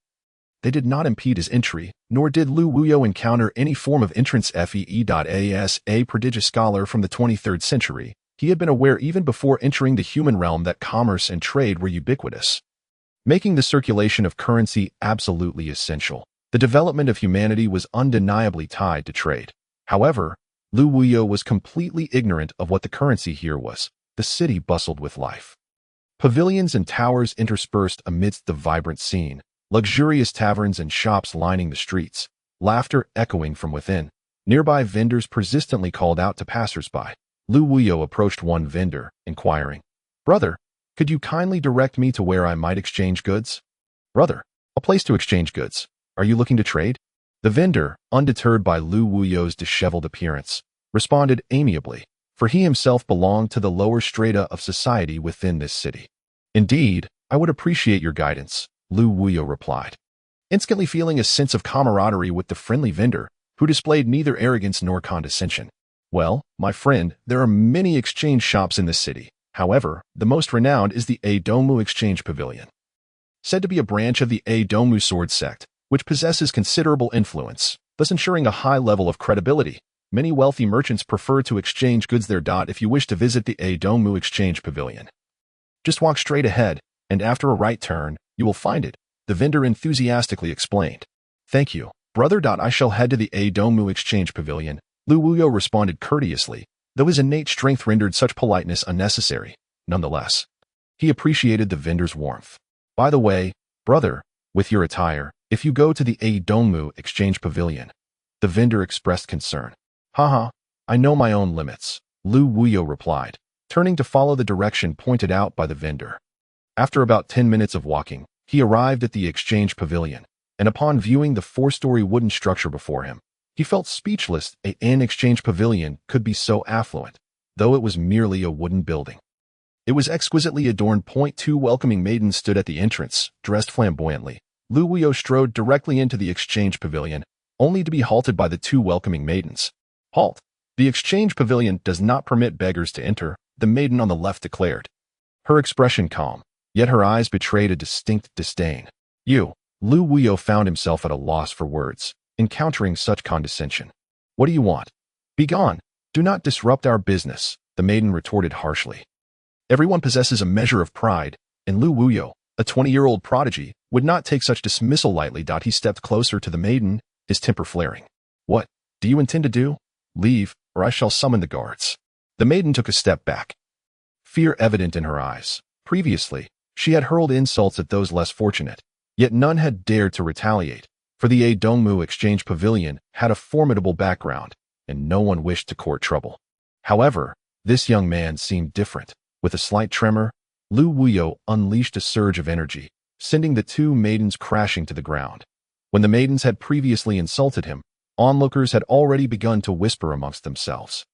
they did not impede his entry, nor did Lu Wuyo encounter any form of entrance as a prodigious scholar from the 23rd century. He had been aware even before entering the human realm that commerce and trade were ubiquitous, making the circulation of currency absolutely essential. The development of humanity was undeniably tied to trade. However, Lu Wuyo was completely ignorant of what the currency here was. The city bustled with life. Pavilions and towers interspersed amidst the vibrant scene, luxurious taverns and shops lining the streets, laughter echoing from within. Nearby vendors persistently called out to passers-by. Lu Wuyo approached one vendor, inquiring, "Brother, could you kindly direct me to where I might exchange goods?" "Brother, a place to exchange goods. Are you looking to trade?" The vendor, undeterred by Lu Wuyo's disheveled appearance, responded amiably, for he himself belonged to the lower strata of society within this city. "Indeed, I would appreciate your guidance," Lu Wuyo replied, instantly feeling a sense of camaraderie with the friendly vendor, who displayed neither arrogance nor condescension. "Well, my friend, there are many exchange shops in this city. However, the most renowned is the Adomu Exchange Pavilion, said to be a branch of the Adomu sword sect, which possesses considerable influence, thus ensuring a high level of credibility. Many wealthy merchants prefer to exchange goods there. If you wish to visit the Adomu Exchange Pavilion, just walk straight ahead, and after a right turn, you will find it," the vendor enthusiastically explained. "Thank you, brother. I shall head to the Adomu Exchange Pavilion," Lu Wuyo responded courteously, though his innate strength rendered such politeness unnecessary. Nonetheless, he appreciated the vendor's warmth. "By the way, brother, with your attire, if you go to the Adomu Exchange Pavilion," the vendor expressed concern. "Haha, I know my own limits," Lu Wuyo replied, turning to follow the direction pointed out by the vendor. After about 10 minutes of walking, he arrived at the Exchange Pavilion, and upon viewing the 4-story wooden structure before him, he felt speechless. An exchange pavilion could be so affluent, though it was merely a wooden building. It was exquisitely adorned. 2 welcoming maidens stood at the entrance, dressed flamboyantly. Lu Wuyo strode directly into the Exchange Pavilion, only to be halted by the 2 welcoming maidens. "Halt! The Exchange Pavilion does not permit beggars to enter," the maiden on the left declared. Her expression calm, yet her eyes betrayed a distinct disdain. Lu Wuyo found himself at a loss for words, encountering such condescension. "What do you want? Begone! Do not disrupt our business," the maiden retorted harshly. Everyone possesses a measure of pride, and Lu Wuyo, a 20-year-old prodigy, would not take such dismissal lightly. He stepped closer to the maiden, his temper flaring. "What do you intend to do? Leave, or I shall summon the guards." The maiden took a step back, fear evident in her eyes. Previously, she had hurled insults at those less fortunate, yet none had dared to retaliate, for the Adomu Exchange Pavilion had a formidable background, and no one wished to court trouble. However, this young man seemed different. With a slight tremor, Lu Wuyo unleashed a surge of energy, sending the 2 maidens crashing to the ground. When the maidens had previously insulted him, onlookers had already begun to whisper amongst themselves.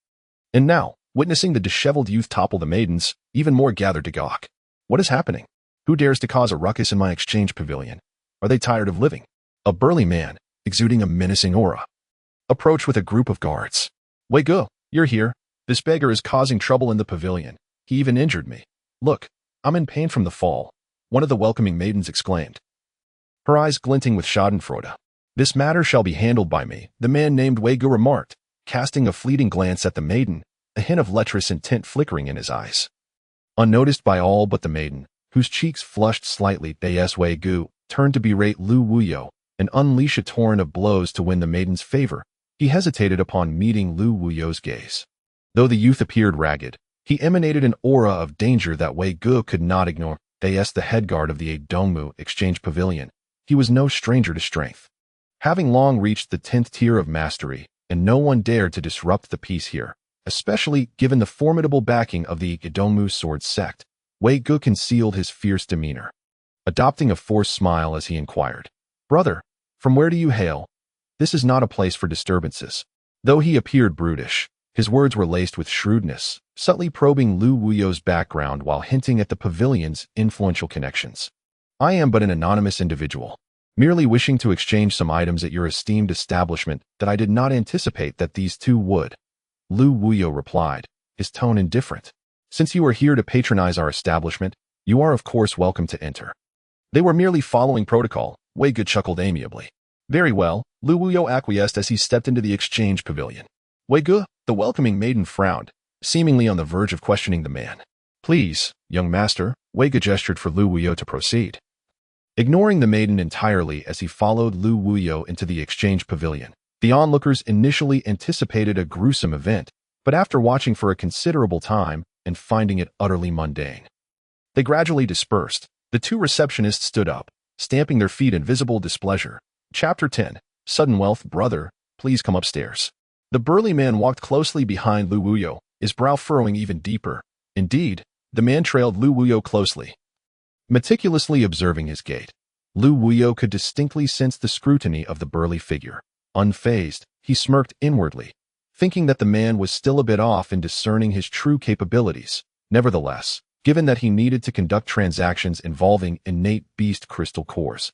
And now, witnessing the disheveled youth topple the maidens, even more gathered to gawk. What is happening? Who dares to cause a ruckus in my exchange pavilion? Are they tired of living? A burly man, exuding a menacing aura, approached with a group of guards. "Wait, go, you're here. This beggar is causing trouble in the pavilion. He even injured me. Look, I'm in pain from the fall, one of the welcoming maidens exclaimed, her eyes glinting with schadenfreude. This matter shall be handled by me, the man named Wegu remarked, casting a fleeting glance at the maiden, a hint of lecherous intent flickering in his eyes. Unnoticed by all but the maiden, whose cheeks flushed slightly, Wegu turned to berate Lu Wuyo and unleash a torrent of blows to win the maiden's favor. He hesitated upon meeting Lu Wuyo's gaze. Though the youth appeared ragged, he emanated an aura of danger that Wegu could not ignore. The head guard of the Dongmu Exchange Pavilion. He was no stranger to strength. Having long reached the 10th tier of mastery, and no one dared to disrupt the peace here, especially given the formidable backing of the Dongmu sword sect, Wegu concealed his fierce demeanor, adopting a forced smile as he inquired, "Brother, from where do you hail? This is not a place for disturbances." Though he appeared brutish, his words were laced with shrewdness, subtly probing Lu Wuyo's background while hinting at the pavilion's influential connections. "I am but an anonymous individual, merely wishing to exchange some items at your esteemed establishment that I did not anticipate that these two would," Lu Wuyo replied, his tone indifferent. "Since you are here to patronize our establishment, you are of course welcome to enter." They were merely following protocol, Wegu chuckled amiably. "Very well," Lu Wuyo acquiesced as he stepped into the exchange pavilion. Wegu, the welcoming maiden, frowned, seemingly on the verge of questioning the man. "Please, young master," Wegu gestured for Lu Wuyo to proceed. Ignoring the maiden entirely as he followed Lu Wuyo into the exchange pavilion, the onlookers initially anticipated a gruesome event, but after watching for a considerable time and finding it utterly mundane, they gradually dispersed. The two receptionists stood up, stamping their feet in visible displeasure. Chapter 10. Sudden Wealth. "Brother, please come upstairs." The burly man walked closely behind Lu Wuyo, his brow furrowing even deeper. Indeed, the man trailed Lu Wuyo closely, meticulously observing his gait. Lu Wuyo could distinctly sense the scrutiny of the burly figure. Unfazed, he smirked inwardly, thinking that the man was still a bit off in discerning his true capabilities. Nevertheless, given that he needed to conduct transactions involving innate beast crystal cores,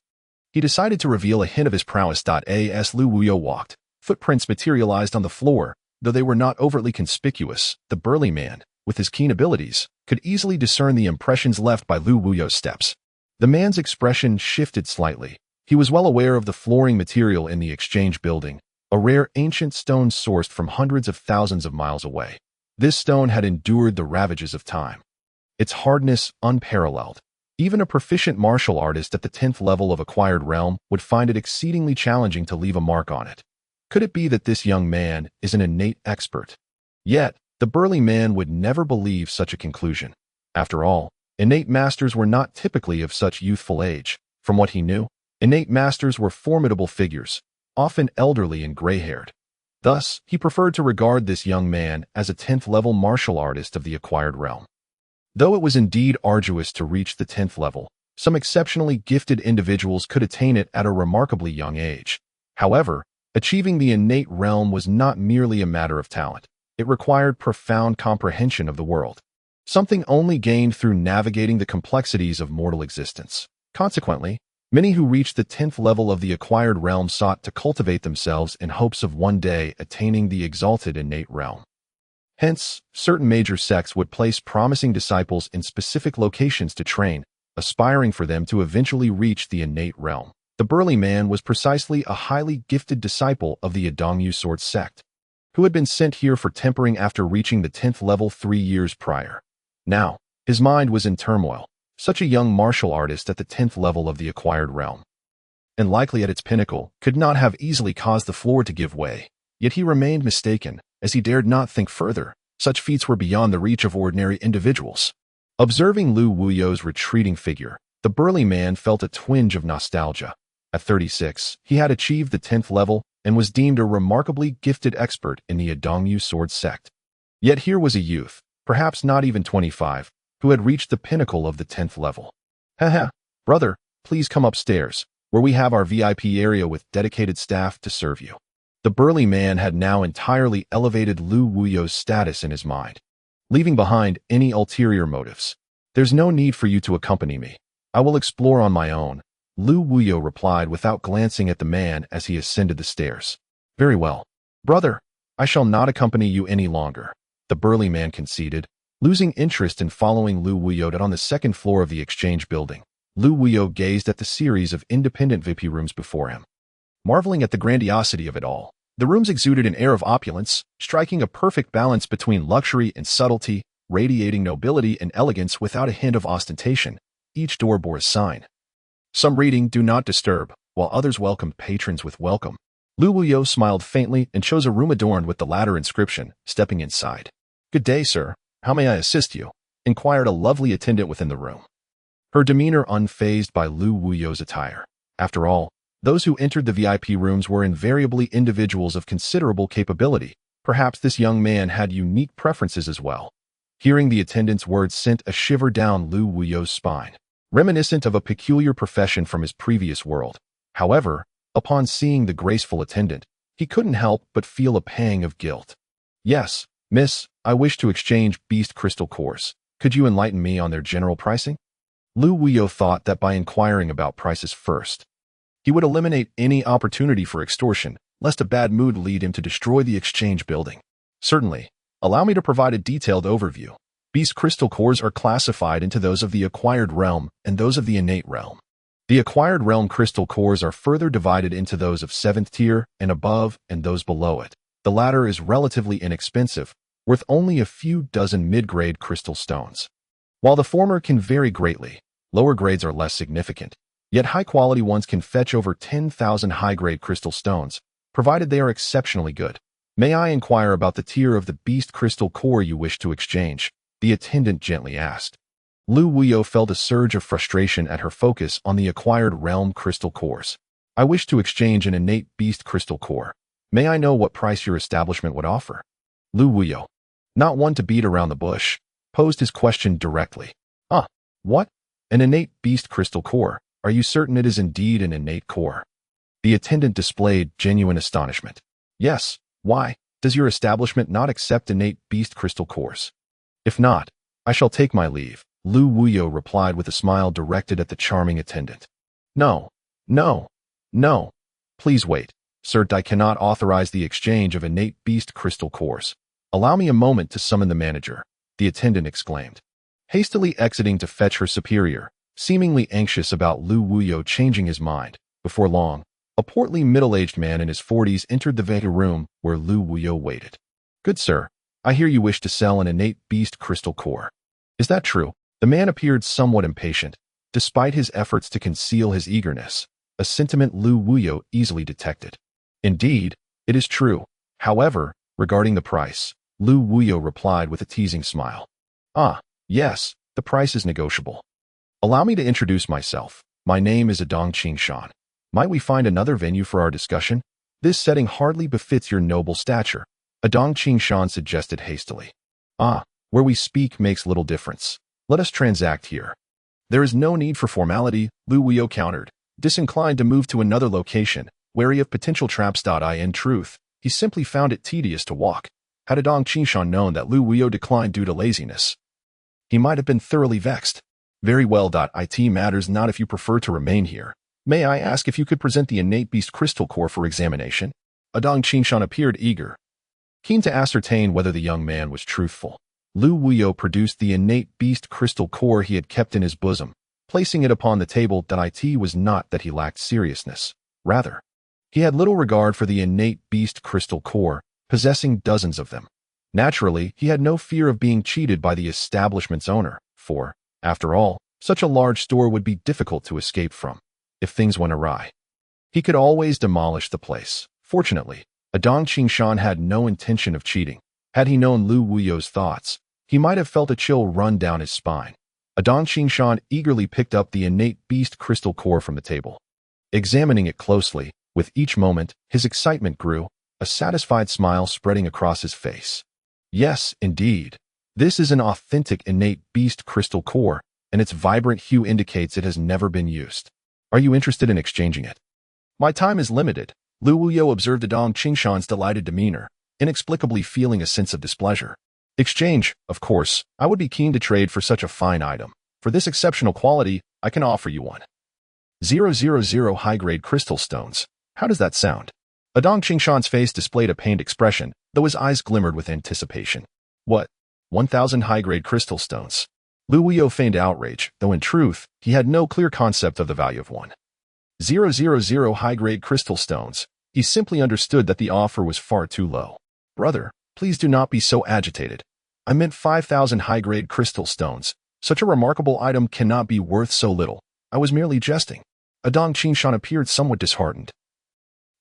he decided to reveal a hint of his prowess. As Lu Wuyo walked, footprints materialized on the floor. Though they were not overtly conspicuous, the burly man, with his keen abilities, could easily discern the impressions left by Lu Wuyo's steps. The man's expression shifted slightly. He was well aware of the flooring material in the exchange building, a rare ancient stone sourced from hundreds of thousands of miles away. This stone had endured the ravages of time, its hardness unparalleled. Even a proficient martial artist at the 10th level of acquired realm would find it exceedingly challenging to leave a mark on it. Could it be that this young man is an innate expert? Yet, the burly man would never believe such a conclusion. After all, innate masters were not typically of such youthful age. From what he knew, innate masters were formidable figures, often elderly and gray-haired. Thus, he preferred to regard this young man as a 10th level martial artist of the acquired realm. Though it was indeed arduous to reach the 10th level, some exceptionally gifted individuals could attain it at a remarkably young age. However, achieving the innate realm was not merely a matter of talent. It required profound comprehension of the world, something only gained through navigating the complexities of mortal existence. Consequently, many who reached the 10th level of the acquired realm sought to cultivate themselves in hopes of one day attaining the exalted innate realm. Hence, certain major sects would place promising disciples in specific locations to train, aspiring for them to eventually reach the innate realm. The burly man was precisely a highly gifted disciple of the Dongmu sword sect, who had been sent here for tempering after reaching the 10th level 3 years prior. Now, his mind was in turmoil. Such a young martial artist at the 10th level of the acquired realm, and likely at its pinnacle, could not have easily caused the floor to give way. Yet he remained mistaken, as he dared not think further. Such feats were beyond the reach of ordinary individuals. Observing Lu Wuyo's retreating figure, the burly man felt a twinge of nostalgia. At 36, he had achieved the 10th level and was deemed a remarkably gifted expert in the Dongmu sword sect. Yet here was a youth, perhaps not even 25, who had reached the pinnacle of the 10th level. "Haha, brother, please come upstairs, where we have our VIP area with dedicated staff to serve you." The burly man had now entirely elevated Lu Wuyo's status in his mind, leaving behind any ulterior motives. "There's no need for you to accompany me. I will explore on my own," Lu Wuyo replied without glancing at the man as he ascended the stairs. "Very well, brother, I shall not accompany you any longer," the burly man conceded. Losing interest in following Lu Wuyo on the second floor of the exchange building, Lu Wuyo gazed at the series of independent VIP rooms before him. Marveling at the grandiosity of it all, the rooms exuded an air of opulence, striking a perfect balance between luxury and subtlety, radiating nobility and elegance without a hint of ostentation. Each door bore a sign. Some reading, "Do not disturb," while others welcomed patrons with welcome. Lu Wuyo smiled faintly and chose a room adorned with the latter inscription, stepping inside. "Good day, sir. How may I assist you?" inquired a lovely attendant within the room. Her demeanor unfazed by Lu Wuyo's attire. After all, those who entered the VIP rooms were invariably individuals of considerable capability. Perhaps this young man had unique preferences as well. Hearing the attendant's words sent a shiver down Lu Wuyo's spine, reminiscent of a peculiar profession from his previous world. However, upon seeing the graceful attendant, he couldn't help but feel a pang of guilt. "Yes, miss, I wish to exchange beast crystal cores. Could you enlighten me on their general pricing?" Lu Wuyo thought that by inquiring about prices first, he would eliminate any opportunity for extortion, lest a bad mood lead him to destroy the exchange building. "Certainly. Allow me to provide a detailed overview. Beast crystal cores are classified into those of the acquired realm and those of the innate realm. The acquired realm crystal cores are further divided into those of 7th tier and above and those below it. The latter is relatively inexpensive, worth only a few dozen mid-grade crystal stones. While the former can vary greatly, lower grades are less significant, yet high-quality ones can fetch over 10,000 high-grade crystal stones, provided they are exceptionally good. May I inquire about the tier of the beast crystal core you wish to exchange?" the attendant gently asked. Lu Wuyo felt a surge of frustration at her focus on the acquired realm crystal cores. "I wish to exchange an innate beast crystal core. May I know what price your establishment would offer?" Lu Wuyo, not one to beat around the bush, posed his question directly. What? An innate beast crystal core? Are you certain it is indeed an innate core?" The attendant displayed genuine astonishment. "Yes. Why? Does your establishment not accept innate beast crystal cores? If not, I shall take my leave," Lu Wuyo replied with a smile directed at the charming attendant. No. Please wait, sir. I cannot authorize the exchange of innate beast crystal cores. Allow me a moment to summon the manager," the attendant exclaimed, hastily exiting to fetch her superior, seemingly anxious about Lu Wuyo changing his mind. Before long, a portly middle-aged man in his 40s entered the vacant room where Lu Wuyo waited. "Good sir, I hear you wish to sell an innate beast crystal core. Is that true?" The man appeared somewhat impatient, despite his efforts to conceal his eagerness, a sentiment Lu Wuyo easily detected. "Indeed, it is true. However, regarding the price," Lu Wuyo replied with a teasing smile. Yes, the price is negotiable. Allow me to introduce myself. My name is Adong Qingshan. Might we find another venue for our discussion? This setting hardly befits your noble stature," Adong Qingshan suggested hastily. Where we speak makes little difference. Let us transact here." "There is no need for formality," Lu Wuyo countered, disinclined to move to another location, wary of potential traps. In truth, he simply found it tedious to walk. Had Adong Qingshan known that Lu Wuyo declined due to laziness, he might have been thoroughly vexed. "Very well. It matters not if you prefer to remain here. May I ask if you could present the innate beast crystal core for examination?" Adong Qingshan appeared eager, keen to ascertain whether the young man was truthful. Lu Wuyo produced the innate beast crystal core he had kept in his bosom, placing it upon the table. It was not that he lacked seriousness. Rather, he had little regard for the innate beast crystal core, possessing dozens of them. Naturally, he had no fear of being cheated by the establishment's owner, for, after all, such a large store would be difficult to escape from. If things went awry, he could always demolish the place. Fortunately, Adong Qingshan had no intention of cheating. Had he known Lu Wuyo's thoughts, he might have felt a chill run down his spine. Adong Qingshan eagerly picked up the innate beast crystal core from the table. Examining it closely, with each moment, his excitement grew, a satisfied smile spreading across his face. Yes, indeed. This is an authentic innate beast crystal core, and its vibrant hue indicates it has never been used. Are you interested in exchanging it? My time is limited, Lu Wuyo observed Adong Qingshan's delighted demeanor, inexplicably feeling a sense of displeasure. Exchange, of course, I would be keen to trade for such a fine item. For this exceptional quality, I can offer you one. 000 high-grade crystal stones. How does that sound? Adong Qingshan's face displayed a pained expression, though his eyes glimmered with anticipation. What? 1,000 high-grade crystal stones. Lu Wuyo feigned outrage, though in truth, he had no clear concept of the value of 1,000 high-grade crystal stones. He simply understood that the offer was far too low. Brother, please do not be so agitated. I meant 5,000 high-grade crystal stones. Such a remarkable item cannot be worth so little. I was merely jesting. Adong Qingshan appeared somewhat disheartened,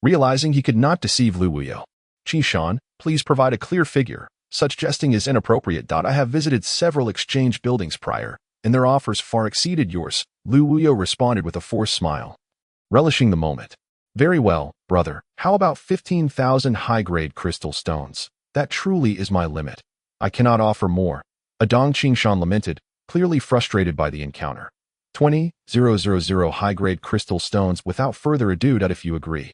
realizing he could not deceive Lu Wuyo. Qingshan, please provide a clear figure. Such jesting is inappropriate. I have visited several exchange buildings prior, and their offers far exceeded yours. Lu Wuyo responded with a forced smile, relishing the moment. Very well, brother. How about 15,000 high-grade crystal stones? That truly is my limit. I cannot offer more. Adong Qingshan lamented, clearly frustrated by the encounter. 20,000 high-grade crystal stones without further ado. If you agree,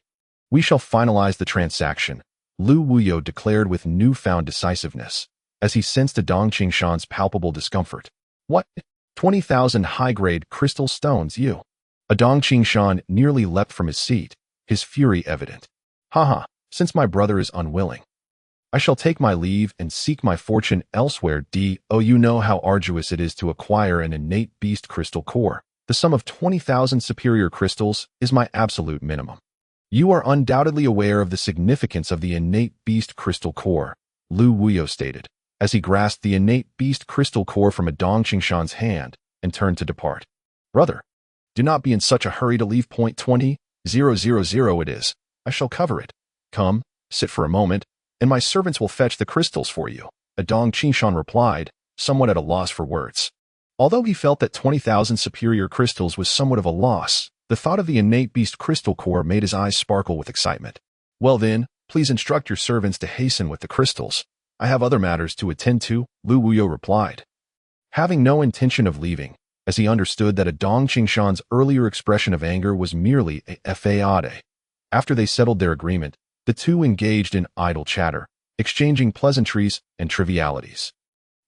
we shall finalize the transaction, Lu Wuyo declared with newfound decisiveness, as he sensed Adong Qingshan's palpable discomfort. What? 20,000 high-grade crystal stones, you? Adong Qingshan nearly leapt from his seat, his fury evident. Haha, since my brother is unwilling, I shall take my leave and seek my fortune elsewhere. You know how arduous it is to acquire an innate beast crystal core. The sum of 20,000 superior crystals is my absolute minimum. You are undoubtedly aware of the significance of the innate beast crystal core, Lu Wuyo stated, as he grasped the innate beast crystal core from Adong Qingshan's hand and turned to depart. Brother, do not be in such a hurry to leave. 20,000 it is. I shall cover it. Come, sit for a moment, and my servants will fetch the crystals for you, Adong Qingshan replied, somewhat at a loss for words. Although he felt that 20,000 superior crystals was somewhat of a loss, the thought of the innate beast crystal core made his eyes sparkle with excitement. Well then, please instruct your servants to hasten with the crystals. I have other matters to attend to, Lu Wuyo replied, having no intention of leaving, as he understood that Adong Qingshan's earlier expression of anger was merely a fade. After they settled their agreement, the two engaged in idle chatter, exchanging pleasantries and trivialities.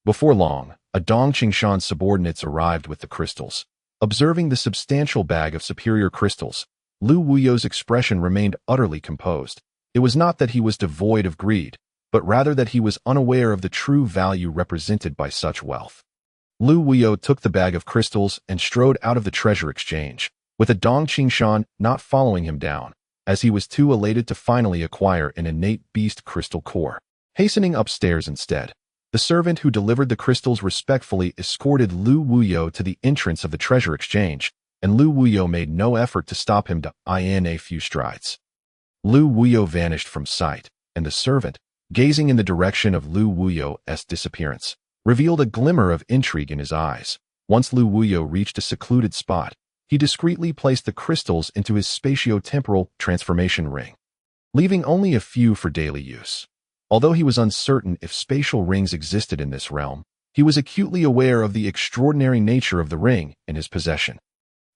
Before long, Adong Qingshan's subordinates arrived with the crystals. Observing the substantial bag of superior crystals, Lu Wuyo's expression remained utterly composed. It was not that he was devoid of greed, but rather that he was unaware of the true value represented by such wealth. Lu Wuyo took the bag of crystals and strode out of the treasure exchange, with Adong Qingshan not following him down, as he was too elated to finally acquire an innate beast crystal core. Hastening upstairs instead, the servant who delivered the crystals respectfully escorted Lu Wuyo to the entrance of the treasure exchange, and Lu Wuyo made no effort to stop him in a few strides. Lu Wuyo vanished from sight, and the servant, gazing in the direction of Lu Wuyo's disappearance, revealed a glimmer of intrigue in his eyes. Once Lu Wuyo reached a secluded spot, he discreetly placed the crystals into his spatio-temporal transformation ring, leaving only a few for daily use. Although he was uncertain if spatial rings existed in this realm, he was acutely aware of the extraordinary nature of the ring in his possession,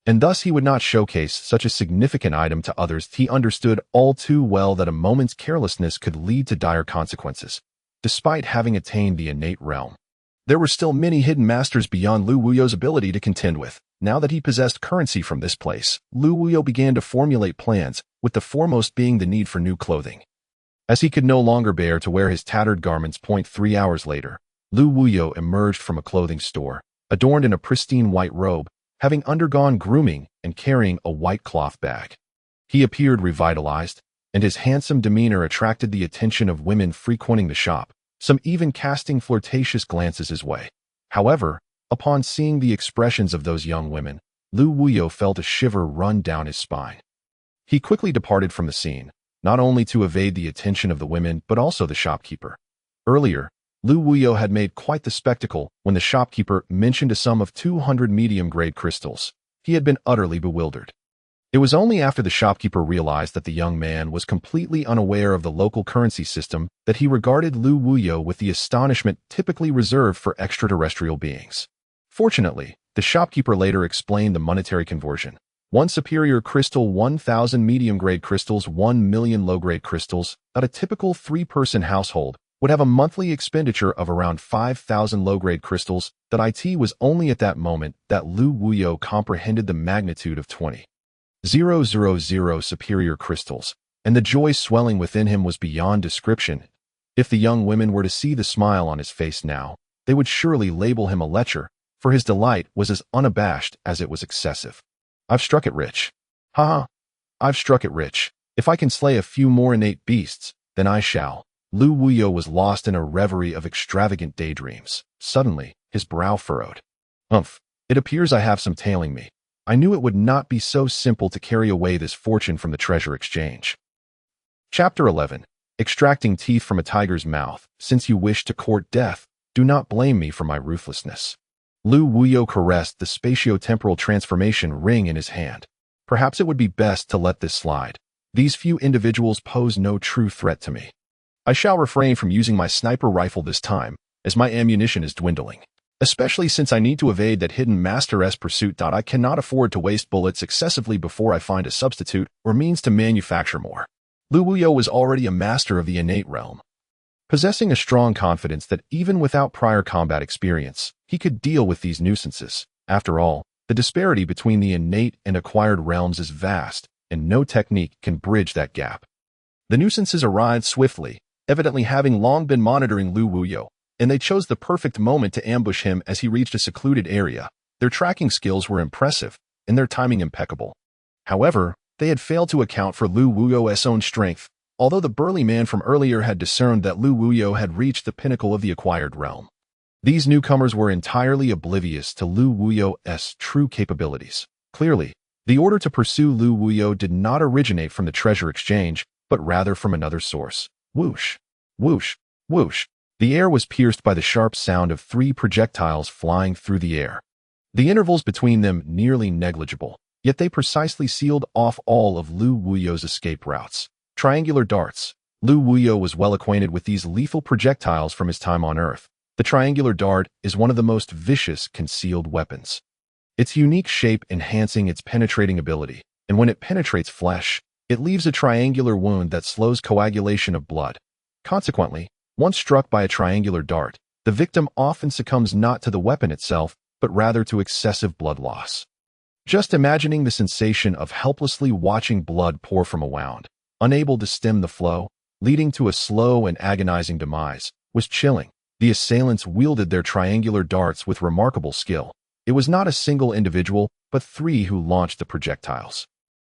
and thus he would not showcase such a significant item to others. He understood all too well that a moment's carelessness could lead to dire consequences. Despite having attained the innate realm, there were still many hidden masters beyond Lu Wuyo's ability to contend with. Now that he possessed currency from this place, Lu Wuyo began to formulate plans, with the foremost being the need for new clothing, as he could no longer bear to wear his tattered garments. 3 hours later, Lu Wuyo emerged from a clothing store, adorned in a pristine white robe, having undergone grooming and carrying a white cloth bag. He appeared revitalized, and his handsome demeanor attracted the attention of women frequenting the shop, some even casting flirtatious glances his way. However, upon seeing the expressions of those young women, Lu Wuyo felt a shiver run down his spine. He quickly departed from the scene, not only to evade the attention of the women but also the shopkeeper. Earlier, Lu Wuyo had made quite the spectacle when the shopkeeper mentioned a sum of 200 medium-grade crystals. He had been utterly bewildered. It was only after the shopkeeper realized that the young man was completely unaware of the local currency system that he regarded Lu Wuyo with the astonishment typically reserved for extraterrestrial beings. Fortunately, the shopkeeper later explained the monetary conversion. 1 superior crystal, 1,000 medium-grade crystals, 1 million low-grade crystals. At a typical 3-person household would have a monthly expenditure of around 5,000 low-grade crystals. It was only at that moment that Lu Wuyo comprehended the magnitude of 20,000 superior crystals, and the joy swelling within him was beyond description. If the young women were to see the smile on his face now, they would surely label him a lecher, for his delight was as unabashed as it was excessive. I've struck it rich. Haha, I've struck it rich. If I can slay a few more innate beasts, then I shall. Lu Wuyo was lost in a reverie of extravagant daydreams. Suddenly, his brow furrowed. Umph, it appears I have some tailing me. I knew it would not be so simple to carry away this fortune from the treasure exchange. Chapter 11. Extracting teeth from a tiger's mouth. Since you wish to court death, do not blame me for my ruthlessness. Lu Wuyo caressed the spatio-temporal transformation ring in his hand. Perhaps it would be best to let this slide. These few individuals pose no true threat to me. I shall refrain from using my sniper rifle this time, as my ammunition is dwindling. Especially since I need to evade that hidden master-esque pursuit. I cannot afford to waste bullets excessively before I find a substitute or means to manufacture more. Lu Wuyo was already a master of the innate realm, possessing a strong confidence that even without prior combat experience, he could deal with these nuisances. After all, the disparity between the innate and acquired realms is vast, and no technique can bridge that gap. The nuisances arrived swiftly, evidently having long been monitoring Lu Wuyo, and they chose the perfect moment to ambush him as he reached a secluded area. Their tracking skills were impressive, and their timing impeccable. However, they had failed to account for Lu Wuyo's own strength, although the burly man from earlier had discerned that Lu Wuyo had reached the pinnacle of the acquired realm. These newcomers were entirely oblivious to Lu Wuyo's true capabilities. Clearly, the order to pursue Lu Wuyo did not originate from the treasure exchange, but rather from another source. Whoosh, whoosh, whoosh. The air was pierced by the sharp sound of 3 projectiles flying through the air. The intervals between them nearly negligible, yet they precisely sealed off all of Lu Wuyo's escape routes. Triangular darts. Lu Wuyo was well acquainted with these lethal projectiles from his time on Earth. The triangular dart is one of the most vicious concealed weapons. Its unique shape enhancing its penetrating ability, and when it penetrates flesh, it leaves a triangular wound that slows coagulation of blood. Consequently, once struck by a triangular dart, the victim often succumbs not to the weapon itself, but rather to excessive blood loss. Just imagining the sensation of helplessly watching blood pour from a wound, unable to stem the flow, leading to a slow and agonizing demise, was chilling. The assailants wielded their triangular darts with remarkable skill. It was not a single individual, but 3 who launched the projectiles.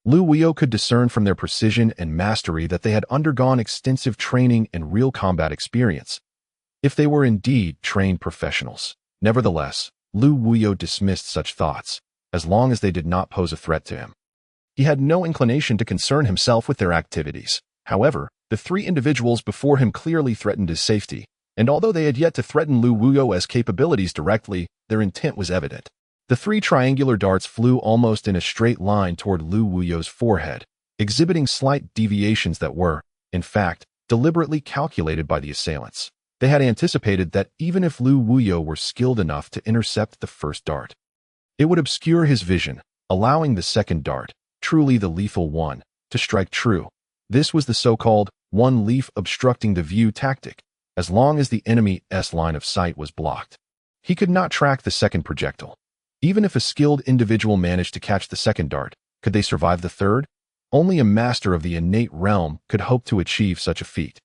Lu Wuyo could discern from their precision and mastery that they had undergone extensive training and real combat experience, if they were indeed trained professionals. Nevertheless, Lu Wuyo dismissed such thoughts, as long as they did not pose a threat to him. He had no inclination to concern himself with their activities. However, the 3 individuals before him clearly threatened his safety, and although they had yet to threaten Lu Wuyo's capabilities directly, their intent was evident. The 3 triangular darts flew almost in a straight line toward Lu Wuyo's forehead, exhibiting slight deviations that were, in fact, deliberately calculated by the assailants. They had anticipated that even if Lu Wuyo were skilled enough to intercept the first dart, it would obscure his vision, allowing the second dart, truly the lethal one, to strike true. This was the so-called one leaf obstructing the view tactic, as long as the enemy's line of sight was blocked. He could not track the second projectile. Even if a skilled individual managed to catch the second dart, could they survive the third? Only a master of the innate realm could hope to achieve such a feat.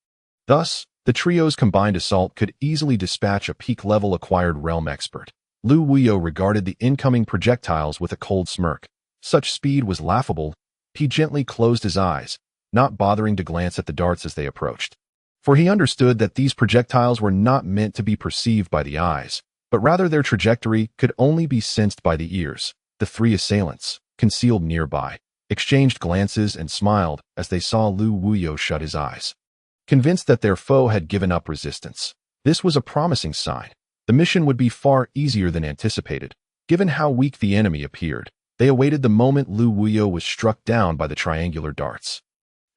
Thus, the trio's combined assault could easily dispatch a peak-level acquired realm expert. Lu Wuyo regarded the incoming projectiles with a cold smirk. Such speed was laughable. He gently closed his eyes, not bothering to glance at the darts as they approached. For he understood that these projectiles were not meant to be perceived by the eyes, but rather their trajectory could only be sensed by the ears. The 3 assailants, concealed nearby, exchanged glances and smiled as they saw Lu Wuyo shut his eyes, convinced that their foe had given up resistance. This was a promising sign. The mission would be far easier than anticipated. Given how weak the enemy appeared, they awaited the moment Lu Wuyo was struck down by the triangular darts.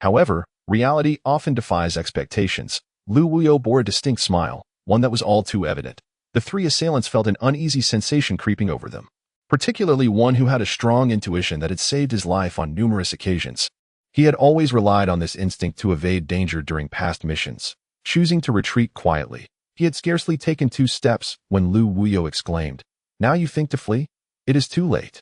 However, reality often defies expectations. Lu Wuyo bore a distinct smile, one that was all too evident. The 3 assailants felt an uneasy sensation creeping over them, particularly one who had a strong intuition that had saved his life on numerous occasions. He had always relied on this instinct to evade danger during past missions, choosing to retreat quietly. He had scarcely taken 2 steps when Lu Wuyo exclaimed, "Now you think to flee? It is too late."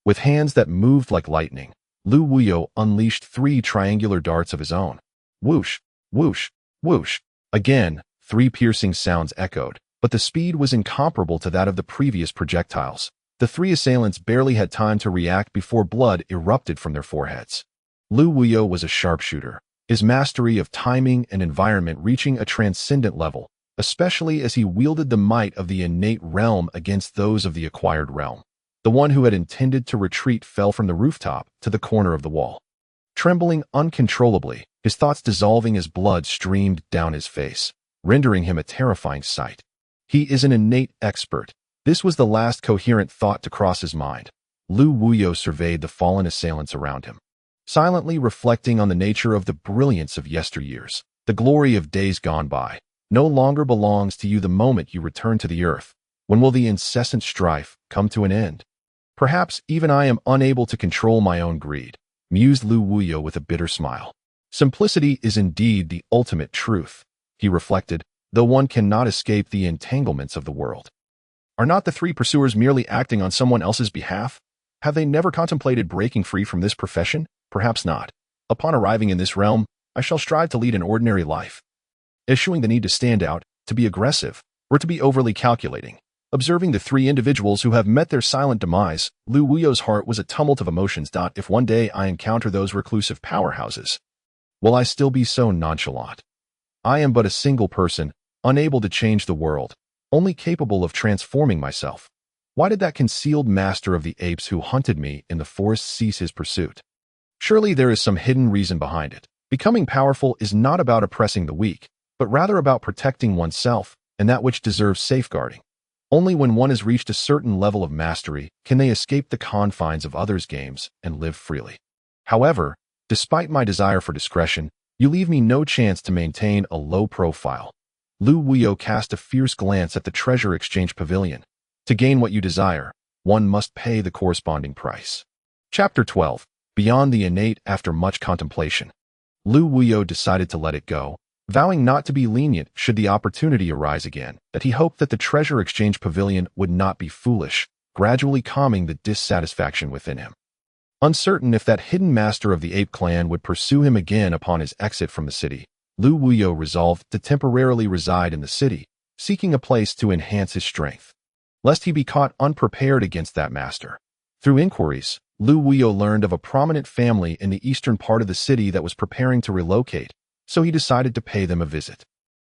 With hands that moved like lightning, Lu Wuyo unleashed 3 triangular darts of his own. Whoosh, whoosh, whoosh. Again, 3 piercing sounds echoed, but the speed was incomparable to that of the previous projectiles. The three assailants barely had time to react before blood erupted from their foreheads. Lu Wuyo was a sharpshooter, his mastery of timing and environment reaching a transcendent level, especially as he wielded the might of the innate realm against those of the acquired realm. The one who had intended to retreat fell from the rooftop to the corner of the wall. Trembling uncontrollably, his thoughts dissolving as blood streamed down his face, rendering him a terrifying sight. He is an innate expert. This was the last coherent thought to cross his mind. Lu Wuyo surveyed the fallen assailants around him, silently reflecting on the nature of the brilliance of yesteryears. The glory of days gone by no longer belongs to you the moment you return to the earth. When will the incessant strife come to an end? Perhaps even I am unable to control my own greed, mused Lu Wuyo with a bitter smile. Simplicity is indeed the ultimate truth, he reflected, though one cannot escape the entanglements of the world. Are not the three pursuers merely acting on someone else's behalf? Have they never contemplated breaking free from this profession? Perhaps not. Upon arriving in this realm, I shall strive to lead an ordinary life, eschewing the need to stand out, to be aggressive, or to be overly calculating. Observing the three individuals who have met their silent demise, Lu Wuyo's heart was a tumult of emotions. If one day I encounter those reclusive powerhouses, will I still be so nonchalant? I am but a single person, unable to change the world, only capable of transforming myself. Why did that concealed master of the apes who hunted me in the forest cease his pursuit? Surely there is some hidden reason behind it. Becoming powerful is not about oppressing the weak, but rather about protecting oneself and that which deserves safeguarding. Only when one has reached a certain level of mastery can they escape the confines of others' games and live freely. However, despite my desire for discretion, you leave me no chance to maintain a low profile. Lu Wuyo cast a fierce glance at the treasure exchange pavilion. To gain what you desire, one must pay the corresponding price. Chapter 12. Beyond the innate. After much contemplation, Lu Wuyo decided to let it go, vowing not to be lenient should the opportunity arise again, that he hoped that the treasure exchange pavilion would not be foolish, gradually calming the dissatisfaction within him. Uncertain if that hidden master of the ape clan would pursue him again upon his exit from the city, Lu Wuyo resolved to temporarily reside in the city, seeking a place to enhance his strength, lest he be caught unprepared against that master. Through inquiries, Lu Wuyo learned of a prominent family in the eastern part of the city that was preparing to relocate, so he decided to pay them a visit.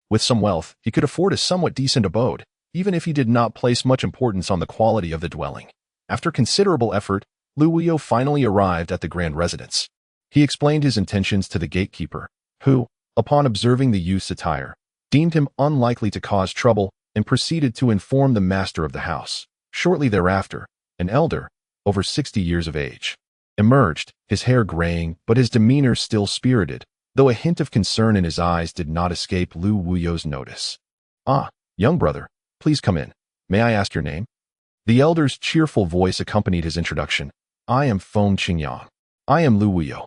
With some wealth, he could afford a somewhat decent abode, even if he did not place much importance on the quality of the dwelling. After considerable effort, Lu Wuyo finally arrived at the grand residence. He explained his intentions to the gatekeeper, who, upon observing the youth's attire, deemed him unlikely to cause trouble and proceeded to inform the master of the house. Shortly thereafter, an elder, over 60 years of age, emerged, his hair graying but his demeanor still spirited, though a hint of concern in his eyes did not escape Lu Wuyo's notice. "Ah, young brother, please come in. May I ask your name?" The elder's cheerful voice accompanied his introduction. "I am Feng Qingyang. I am Lu Wuyo,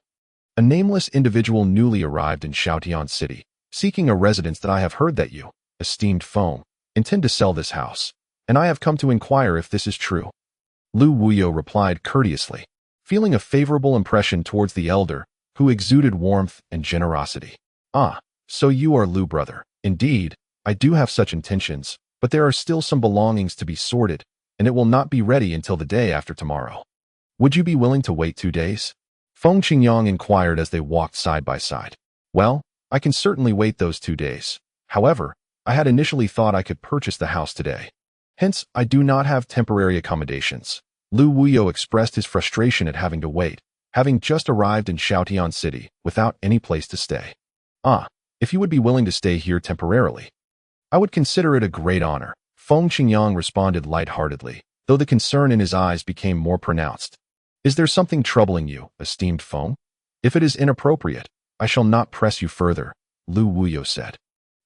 a nameless individual newly arrived in Showdown City, seeking a residence. That I have heard that you, esteemed Feng, intend to sell this house, and I have come to inquire if this is true." Lu Wuyo replied courteously, feeling a favorable impression towards the elder, who exuded warmth and generosity. "Ah, so you are Lu brother. Indeed, I do have such intentions, but there are still some belongings to be sorted, and it will not be ready until the day after tomorrow. Would you be willing to wait 2 days?" Feng Qingyang inquired as they walked side by side. "Well, I can certainly wait those 2 days. However, I had initially thought I could purchase the house today. Hence, I do not have temporary accommodations." Lu Wuyo expressed his frustration at having to wait, having just arrived in Showdown City without any place to stay. "Ah, if you would be willing to stay here temporarily, I would consider it a great honor," Feng Qingyang responded lightheartedly, though the concern in his eyes became more pronounced. "Is there something troubling you, esteemed Feng? If it is inappropriate, I shall not press you further," Lu Wuyo said,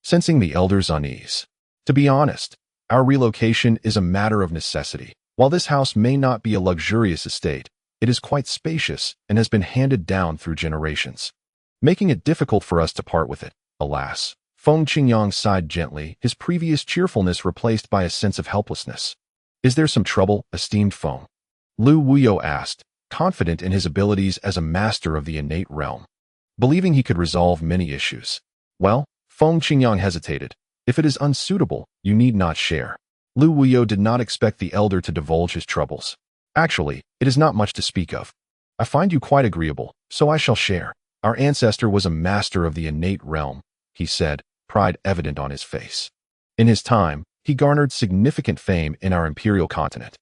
sensing the elder's unease. "To be honest, our relocation is a matter of necessity. While this house may not be a luxurious estate, it is quite spacious and has been handed down through generations, making it difficult for us to part with it. Alas." Feng Qingyang sighed gently, his previous cheerfulness replaced by a sense of helplessness. "Is there some trouble, esteemed Feng?" Lu Wuyo asked, confident in his abilities as a master of the innate realm, believing he could resolve many issues. "Well," Feng Qingyang hesitated, If it is unsuitable, you need not share. Lu Wuyo did not expect the elder to divulge his troubles. Actually, it is not much to speak of. I find you quite agreeable, so I shall share. Our ancestor was a master of the innate realm, he said, pride evident on his face. In his time, he garnered significant fame in our imperial continent,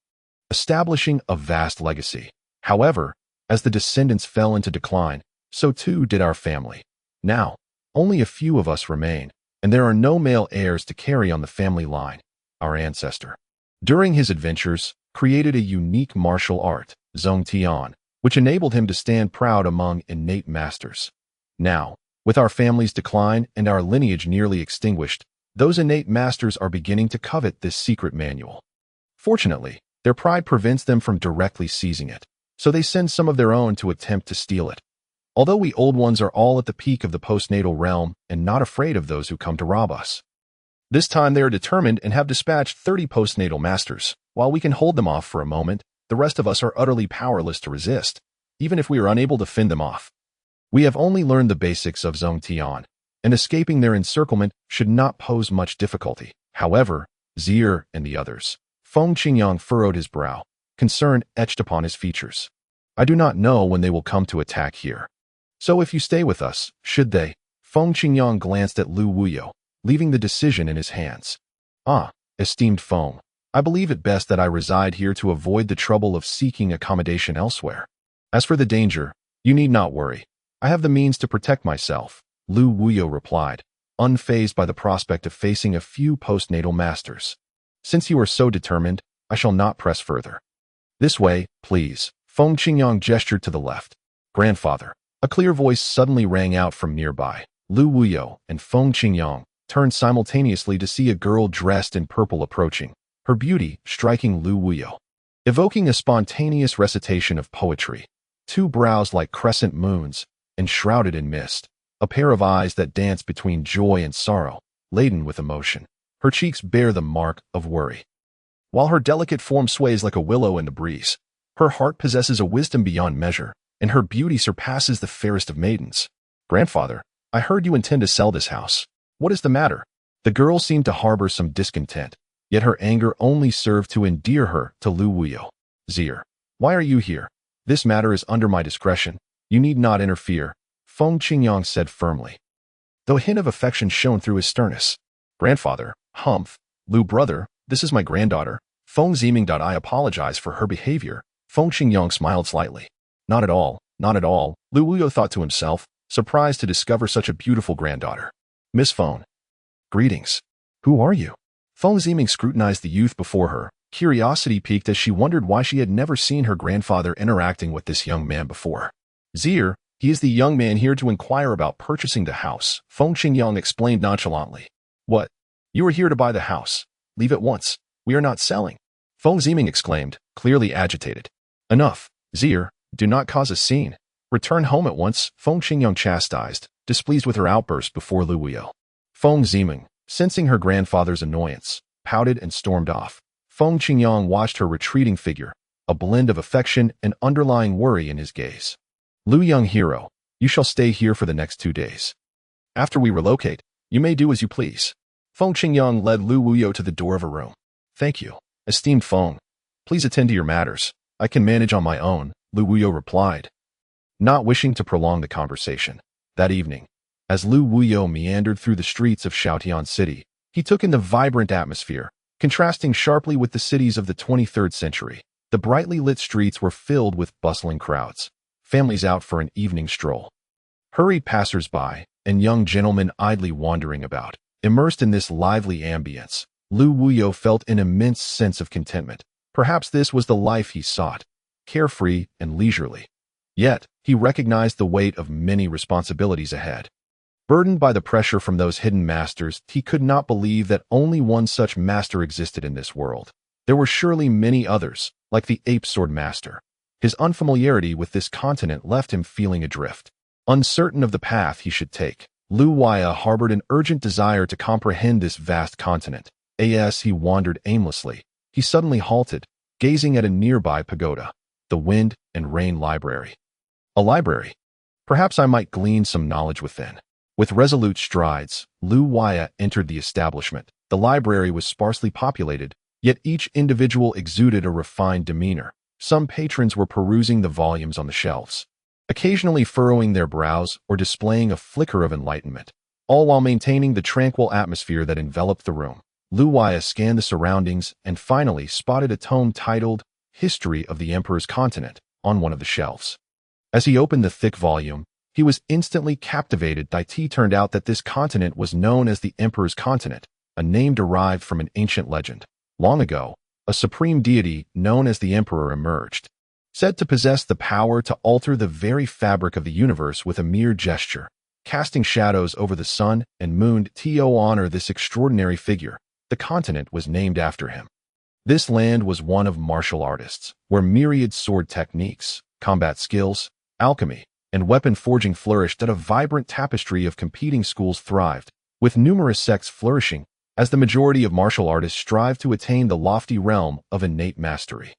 establishing a vast legacy. However, as the descendants fell into decline, so too did our family. Now, only a few of us remain, and there are no male heirs to carry on the family line. Our ancestor, during his adventures, created a unique martial art, Zhongtian, which enabled him to stand proud among innate masters. Now, with our family's decline and our lineage nearly extinguished, those innate masters are beginning to covet this secret manual. Fortunately, their pride prevents them from directly seizing it, so they send some of their own to attempt to steal it. Although we old ones are all at the peak of the postnatal realm and not afraid of those who come to rob us. This time they are determined and have dispatched 30 postnatal masters. While we can hold them off for a moment, the rest of us are utterly powerless to resist, even if we are unable to fend them off. We have only learned the basics of Zhongtian, and escaping their encirclement should not pose much difficulty. However, Zier and the others. Feng Qingyang furrowed his brow, concern etched upon his features. I do not know when they will come to attack here. So if you stay with us, should they? Feng Qingyang glanced at Lu Wuyo, leaving the decision in his hands. Ah, esteemed Feng, I believe it best that I reside here to avoid the trouble of seeking accommodation elsewhere. As for the danger, you need not worry. I have the means to protect myself, Lu Wuyo replied, unfazed by the prospect of facing a few postnatal masters. Since you are so determined, I shall not press further. This way, please. Feng Qingyang gestured to the left. Grandfather. A clear voice suddenly rang out from nearby. Lu Wuyo and Feng Qingyang turned simultaneously to see a girl dressed in purple approaching, her beauty striking Lu Wuyo, evoking a spontaneous recitation of poetry. Two brows like crescent moons, enshrouded in mist, a pair of eyes that dance between joy and sorrow, laden with emotion. Her cheeks bear the mark of worry. While her delicate form sways like a willow in the breeze, her heart possesses a wisdom beyond measure, and her beauty surpasses the fairest of maidens. Grandfather, I heard you intend to sell this house. What is the matter? The girl seemed to harbor some discontent, yet her anger only served to endear her to Lu Wuyo. Zier, why are you here? This matter is under my discretion. You need not interfere, Feng Qingyang said firmly, though a hint of affection shone through his sternness. Grandfather, humph, Lu brother, this is my granddaughter, Feng Ziming. I apologize for her behavior. Feng Qingyang smiled slightly. Not at all, not at all, Lu Wuyo thought to himself, surprised to discover such a beautiful granddaughter. Miss Feng. Greetings. Who are you? Feng Ziming scrutinized the youth before her, curiosity piqued as she wondered why she had never seen her grandfather interacting with this young man before. Zier, he is the young man here to inquire about purchasing the house, Feng Qingyang explained nonchalantly. What? You are here to buy the house. Leave at once. We are not selling. Feng Ziming exclaimed, clearly agitated. Enough, Zier, do not cause a scene. Return home at once, Feng Qingyang chastised, displeased with her outburst before Lu Wuyo. Feng Ziming, sensing her grandfather's annoyance, pouted and stormed off. Feng Qingyang watched her retreating figure, a blend of affection and underlying worry in his gaze. Lu young hero, you shall stay here for the next 2 days. After we relocate, you may do as you please. Feng Qingyang led Lu Wuyo to the door of a room. Thank you, esteemed Feng. Please attend to your matters. I can manage on my own, Lu Wuyo replied, not wishing to prolong the conversation. That evening, as Lu Wuyo meandered through the streets of Shoutian City, he took in the vibrant atmosphere, contrasting sharply with the cities of the 23rd century. The brightly lit streets were filled with bustling crowds, families out for an evening stroll, hurried passers-by, and young gentlemen idly wandering about. Immersed in this lively ambience, Lu Wuyo felt an immense sense of contentment. Perhaps this was the life he sought, carefree and leisurely. Yet, he recognized the weight of many responsibilities ahead. Burdened by the pressure from those hidden masters, he could not believe that only one such master existed in this world. There were surely many others, like the ape sword master. His unfamiliarity with this continent left him feeling adrift, uncertain of the path he should take. Lu Wuyo harbored an urgent desire to comprehend this vast continent. As he wandered aimlessly, he suddenly halted, gazing at a nearby pagoda, the Wind and Rain Library. A library. Perhaps I might glean some knowledge within. With resolute strides, Lu Waya entered the establishment. The library was sparsely populated, yet each individual exuded a refined demeanor. Some patrons were perusing the volumes on the shelves, occasionally furrowing their brows or displaying a flicker of enlightenment, all while maintaining the tranquil atmosphere that enveloped the room. Lu Waya scanned the surroundings and finally spotted a tome titled History of the Emperor's Continent on one of the shelves. As he opened the thick volume, he was instantly captivated. It turned out that this continent was known as the Emperor's Continent, a name derived from an ancient legend. Long ago, a supreme deity known as the Emperor emerged, said to possess the power to alter the very fabric of the universe with a mere gesture, casting shadows over the sun and moon. To honor this extraordinary figure, the continent was named after him. This land was one of martial artists, where myriad sword techniques, combat skills, alchemy, and weapon forging flourished. That a vibrant tapestry of competing schools thrived, with numerous sects flourishing, as the majority of martial artists strive to attain the lofty realm of innate mastery.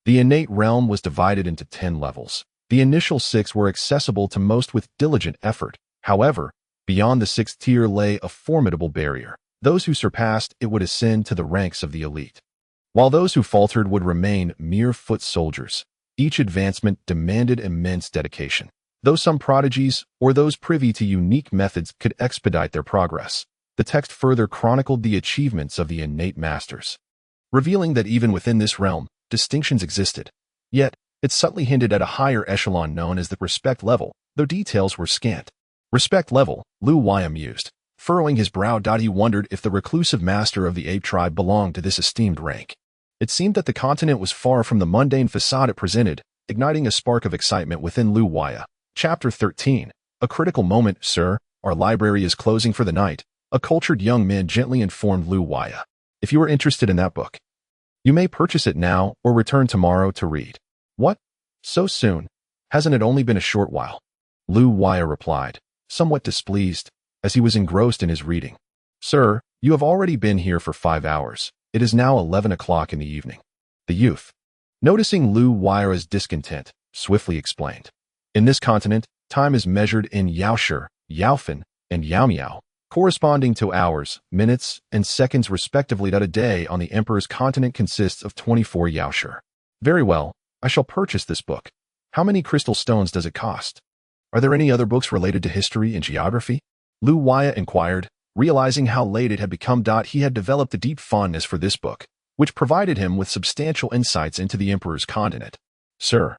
The innate realm was divided into 10 levels. The initial 6 were accessible to most with diligent effort. However, beyond the 6th tier lay a formidable barrier. Those who surpassed it would ascend to the ranks of the elite, while those who faltered would remain mere foot soldiers. Each advancement demanded immense dedication, though some prodigies or those privy to unique methods could expedite their progress. The text further chronicled the achievements of the innate masters, revealing that even within this realm, distinctions existed. Yet, it subtly hinted at a higher echelon known as the respect level, though details were scant. Respect level, Lu Waya mused, furrowing his brow. He wondered if the reclusive master of the ape tribe belonged to this esteemed rank. It seemed that the continent was far from the mundane facade it presented, igniting a spark of excitement within Lu Waya. Chapter 13. A critical moment, sir. Our library is closing for the night. A cultured young man gently informed Lu Waya. If you are interested in that book, you may purchase it now or return tomorrow to read. What? So soon? Hasn't it only been a short while? Lu Waya replied, somewhat displeased, as he was engrossed in his reading. Sir, you have already been here for 5 hours. It is now 11 o'clock in the evening. The youth, noticing Lu Waya's discontent, swiftly explained. In this continent, time is measured in yaoshi, yaofan, and yaomiao, corresponding to hours, minutes, and seconds respectively. That a day on the Emperor's continent consists of 24 yaoshi. Very well, I shall purchase this book. How many crystal stones does it cost? Are there any other books related to history and geography? Lu Waya inquired, realizing how late it had become. He had developed a deep fondness for this book, which provided him with substantial insights into the Emperor's continent. Sir,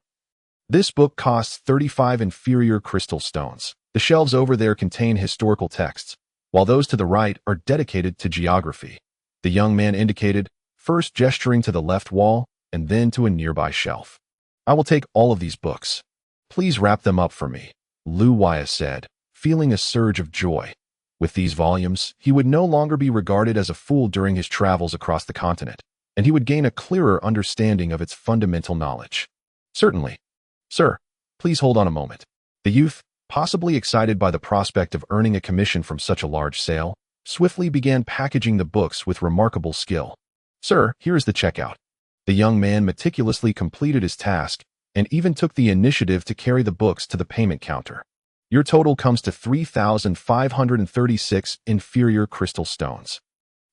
this book costs 35 inferior crystal stones. The shelves over there contain historical texts, while those to the right are dedicated to geography. The young man indicated, first gesturing to the left wall and then to a nearby shelf. I will take all of these books. Please wrap them up for me, Lu Waya said, feeling a surge of joy. With these volumes, he would no longer be regarded as a fool during his travels across the continent, and he would gain a clearer understanding of its fundamental knowledge. Certainly. Sir, please hold on a moment. The youth, possibly excited by the prospect of earning a commission from such a large sale, swiftly began packaging the books with remarkable skill. Sir, here is the checkout. The young man meticulously completed his task and even took the initiative to carry the books to the payment counter. Your total comes to 3,536 inferior crystal stones.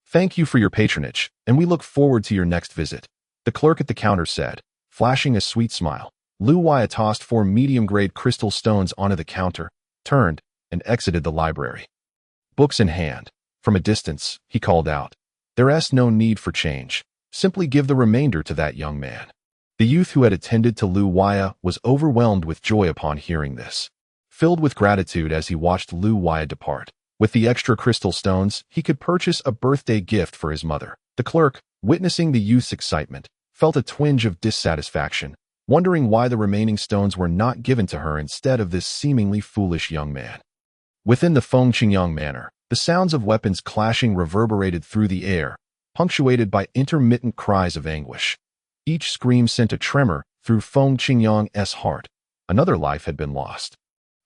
Thank you for your patronage, and we look forward to your next visit, the clerk at the counter said, flashing a sweet smile. Lu Waya tossed 4 medium-grade crystal stones onto the counter, turned, and exited the library. Books in hand. From a distance, he called out, There's no need for change. Simply give the remainder to that young man. The youth who had attended to Lu Waya was overwhelmed with joy upon hearing this, filled with gratitude as he watched Lu Waya depart. With the extra crystal stones, he could purchase a birthday gift for his mother. The clerk, witnessing the youth's excitement, felt a twinge of dissatisfaction, wondering why the remaining stones were not given to her instead of this seemingly foolish young man. Within the Fengqingyang manor, the sounds of weapons clashing reverberated through the air, punctuated by intermittent cries of anguish. Each scream sent a tremor through Fengqingyang's heart. Another life had been lost.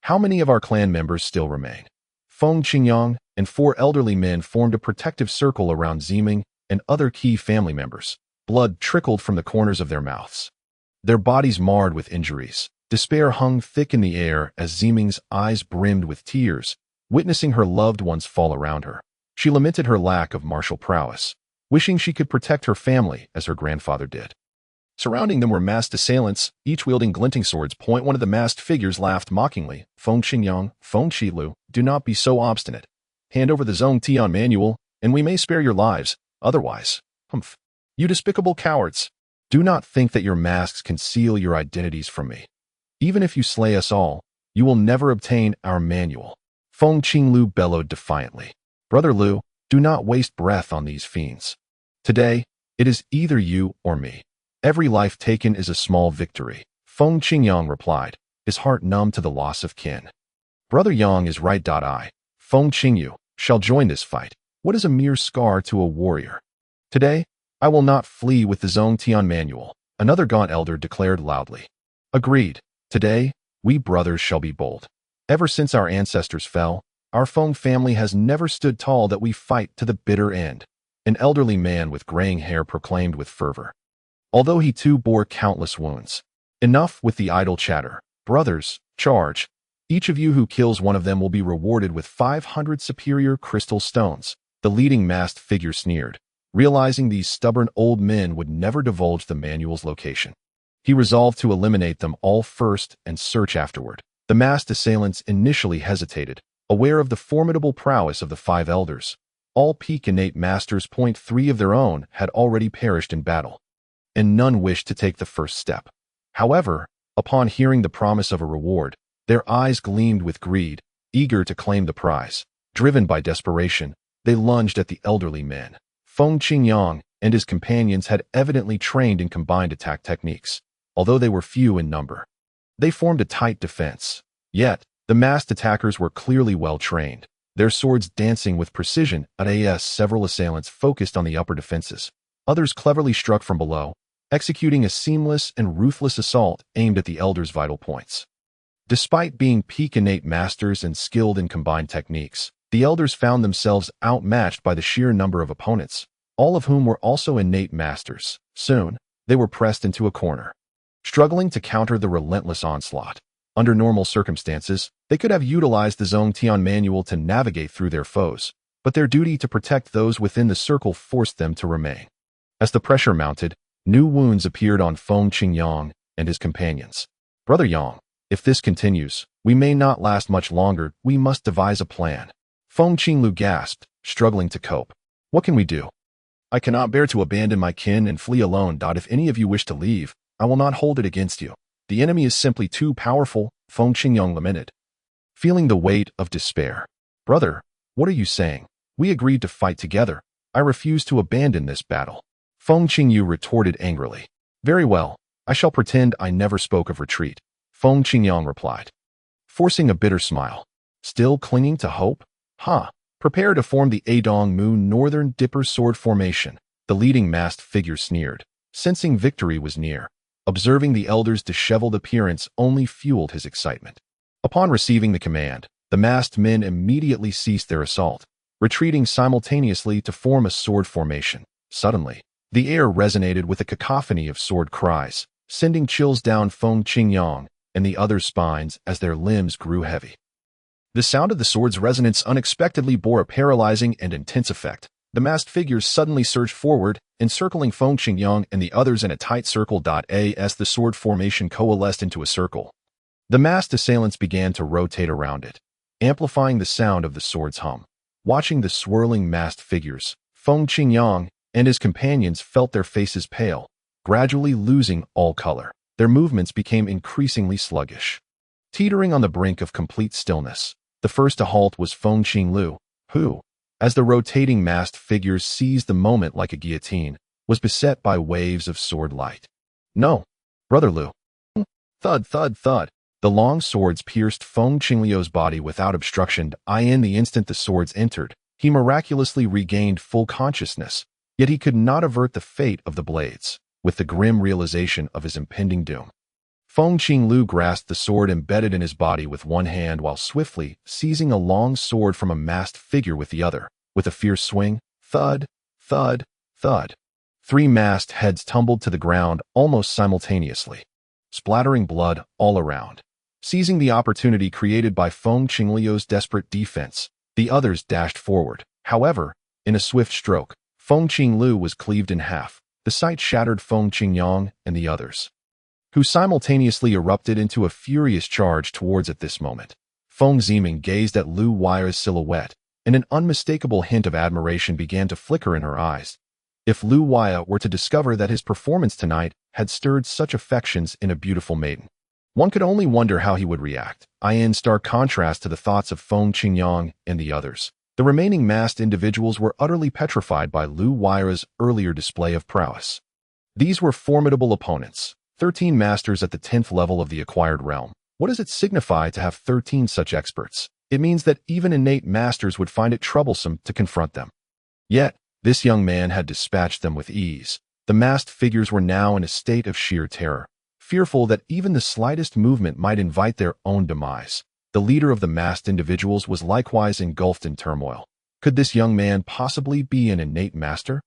How many of our clan members still remain? Fengqingyang and 4 elderly men formed a protective circle around Ziming and other key family members. Blood trickled from the corners of their mouths, their bodies marred with injuries. Despair hung thick in the air as Ziming's eyes brimmed with tears, witnessing her loved ones fall around her. She lamented her lack of martial prowess, wishing she could protect her family as her grandfather did. Surrounding them were masked assailants, each wielding glinting swords. One of the masked figures laughed mockingly. Feng Qingyang, Feng Qilu, do not be so obstinate. Hand over the Zhong Tian manual, and we may spare your lives. Otherwise, humph. You despicable cowards. Do not think that your masks conceal your identities from me. Even if you slay us all, you will never obtain our manual. Feng Qinglu bellowed defiantly. Brother Lu, do not waste breath on these fiends. Today, it is either you or me. Every life taken is a small victory, Feng Qingyang replied, his heart numb to the loss of kin. Brother Yang is right. I, Feng Qingyu, shall join this fight. What is a mere scar to a warrior? Today, I will not flee with the Zhong Tian manual, another gaunt elder declared loudly. Agreed. Today, we brothers shall be bold. Ever since our ancestors fell, our Feng family has never stood tall that we fight to the bitter end, an elderly man with graying hair proclaimed with fervor. Although he too bore countless wounds. Enough with the idle chatter. Brothers, charge. Each of you who kills one of them will be rewarded with 500 superior crystal stones. The leading masked figure sneered, realizing these stubborn old men would never divulge the manual's location. He resolved to eliminate them all first and search afterward. The masked assailants initially hesitated, aware of the formidable prowess of the 5 elders. All peak innate masters. 3 of their own had already perished in battle, and none wished to take the first step. However, upon hearing the promise of a reward, their eyes gleamed with greed, eager to claim the prize. Driven by desperation, they lunged at the elderly men. Feng Qingyang and his companions had evidently trained in combined attack techniques, although they were few in number. They formed a tight defense. Yet, the masked attackers were clearly well trained, their swords dancing with precision. Several assailants focused on the upper defenses. Others cleverly struck from below, executing a seamless and ruthless assault aimed at the elders' vital points. Despite being peak innate masters and skilled in combined techniques, the elders found themselves outmatched by the sheer number of opponents, all of whom were also innate masters. Soon, they were pressed into a corner, struggling to counter the relentless onslaught. Under normal circumstances, they could have utilized the Zhong Tian manual to navigate through their foes, but their duty to protect those within the circle forced them to remain. As the pressure mounted, new wounds appeared on Feng Qingyang and his companions. Brother Yang, if this continues, we may not last much longer. We must devise a plan. Feng Qinglu gasped, struggling to cope. What can we do? I cannot bear to abandon my kin and flee alone. If any of you wish to leave, I will not hold it against you. The enemy is simply too powerful, Feng Qingyang lamented, feeling the weight of despair. Brother, what are you saying? We agreed to fight together. I refuse to abandon this battle. Feng Qingyu retorted angrily. Very well, I shall pretend I never spoke of retreat, Feng Qingyang replied, forcing a bitter smile. Still clinging to hope? Prepare to form the Adong Moon Northern Dipper Sword Formation, the leading masked figure sneered, sensing victory was near. Observing the elders' disheveled appearance only fueled his excitement. Upon receiving the command, the masked men immediately ceased their assault, retreating simultaneously to form a sword formation. Suddenly, the air resonated with a cacophony of sword cries, sending chills down Feng Qingyang and the others' spines as their limbs grew heavy. The sound of the sword's resonance unexpectedly bore a paralyzing and intense effect. The masked figures suddenly surged forward, encircling Feng Qingyang and the others in a tight circle. As the sword formation coalesced into a circle, the masked assailants began to rotate around it, amplifying the sound of the sword's hum. Watching the swirling masked figures, Feng Qingyang and his companions felt their faces pale, gradually losing all color. Their movements became increasingly sluggish. Teetering on the brink of complete stillness, the first to halt was Feng Qinglu, who, as the rotating masked figures seized the moment like a guillotine, was beset by waves of sword light. No, Brother Lu. Thud, thud, thud. The long swords pierced Feng Qingliu's body without obstruction. In the instant the swords entered, he miraculously regained full consciousness, yet he could not avert the fate of the blades, with the grim realization of his impending doom. Feng Qinglu grasped the sword embedded in his body with one hand while swiftly seizing a long sword from a masked figure with the other. With a fierce swing, thud, thud, thud. 3 masked heads tumbled to the ground almost simultaneously, splattering blood all around. Seizing the opportunity created by Feng Qingliu's desperate defense, the others dashed forward. However, in a swift stroke, Feng Qingliu was cleaved in half. The sight shattered Feng Qingyang and the others, who simultaneously erupted into a furious charge towards at this moment. Feng Ziming gazed at Lu Wei's silhouette, and an unmistakable hint of admiration began to flicker in her eyes. If Lu Wei were to discover that his performance tonight had stirred such affections in a beautiful maiden, one could only wonder how he would react. In stark contrast to the thoughts of Feng Qingyang and the others, the remaining masked individuals were utterly petrified by Lu Wei's earlier display of prowess. These were formidable opponents, 13 masters at the 10th level of the acquired realm. What does it signify to have 13 such experts? It means that even innate masters would find it troublesome to confront them. Yet, this young man had dispatched them with ease. The masked figures were now in a state of sheer terror, fearful that even the slightest movement might invite their own demise. The leader of the masked individuals was likewise engulfed in turmoil. Could this young man possibly be an innate master?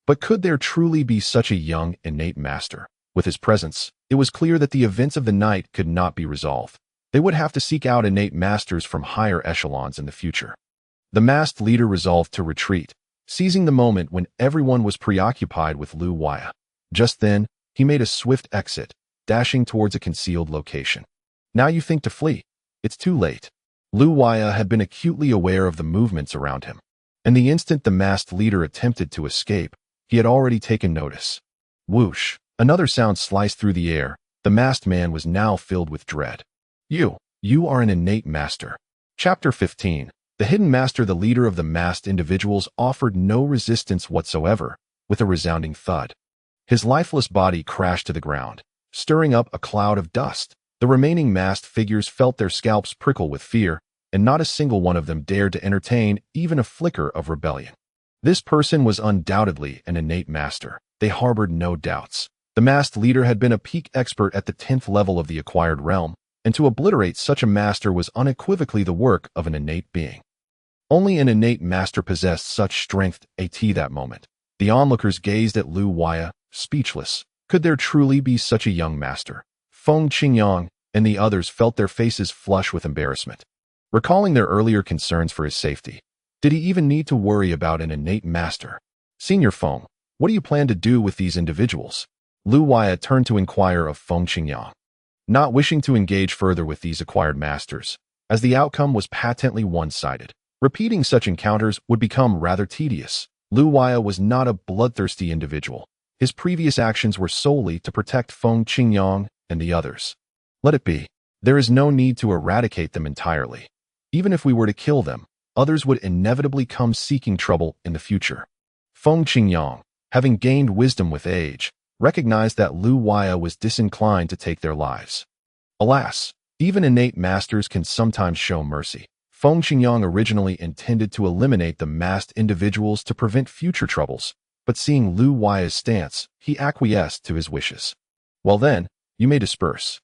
But could there truly be such a young, innate master? With his presence, it was clear that the events of the night could not be resolved. They would have to seek out innate masters from higher echelons in the future. The masked leader resolved to retreat, seizing the moment when everyone was preoccupied with Lu Wei. Just then, he made a swift exit, dashing towards a concealed location. Now you think to flee? It's too late. Lu Wei had been acutely aware of the movements around him, and the instant the masked leader attempted to escape, he had already taken notice. Whoosh! Another sound sliced through the air. The masked man was now filled with dread. You are an innate master. Chapter 15. The hidden master, the leader of the masked individuals, offered no resistance whatsoever. With a resounding thud, his lifeless body crashed to the ground, stirring up a cloud of dust. The remaining masked figures felt their scalps prickle with fear, and not a single one of them dared to entertain even a flicker of rebellion. This person was undoubtedly an innate master. They harbored no doubts. The masked leader had been a peak expert at the 10th level of the acquired realm, and to obliterate such a master was unequivocally the work of an innate being. Only an innate master possessed such strength at that moment. The onlookers gazed at Lu Wei, speechless. Could there truly be such a young master? Feng Qingyang and the others felt their faces flush with embarrassment, recalling their earlier concerns for his safety. Did he even need to worry about an innate master? Senior Feng, what do you plan to do with these individuals? Lu Wei turned to inquire of Feng Qingyang, not wishing to engage further with these acquired masters, as the outcome was patently one-sided. Repeating such encounters would become rather tedious. Lu Wei was not a bloodthirsty individual. His previous actions were solely to protect Feng Qingyang and the others. Let it be. There is no need to eradicate them entirely. Even if we were to kill them, others would inevitably come seeking trouble in the future. Feng Qingyang, having gained wisdom with age, recognized that Lu Wei was disinclined to take their lives. Alas, even innate masters can sometimes show mercy. Feng Qingyang originally intended to eliminate the masked individuals to prevent future troubles, but seeing Lu Wei's stance, he acquiesced to his wishes. Well then, you may disperse.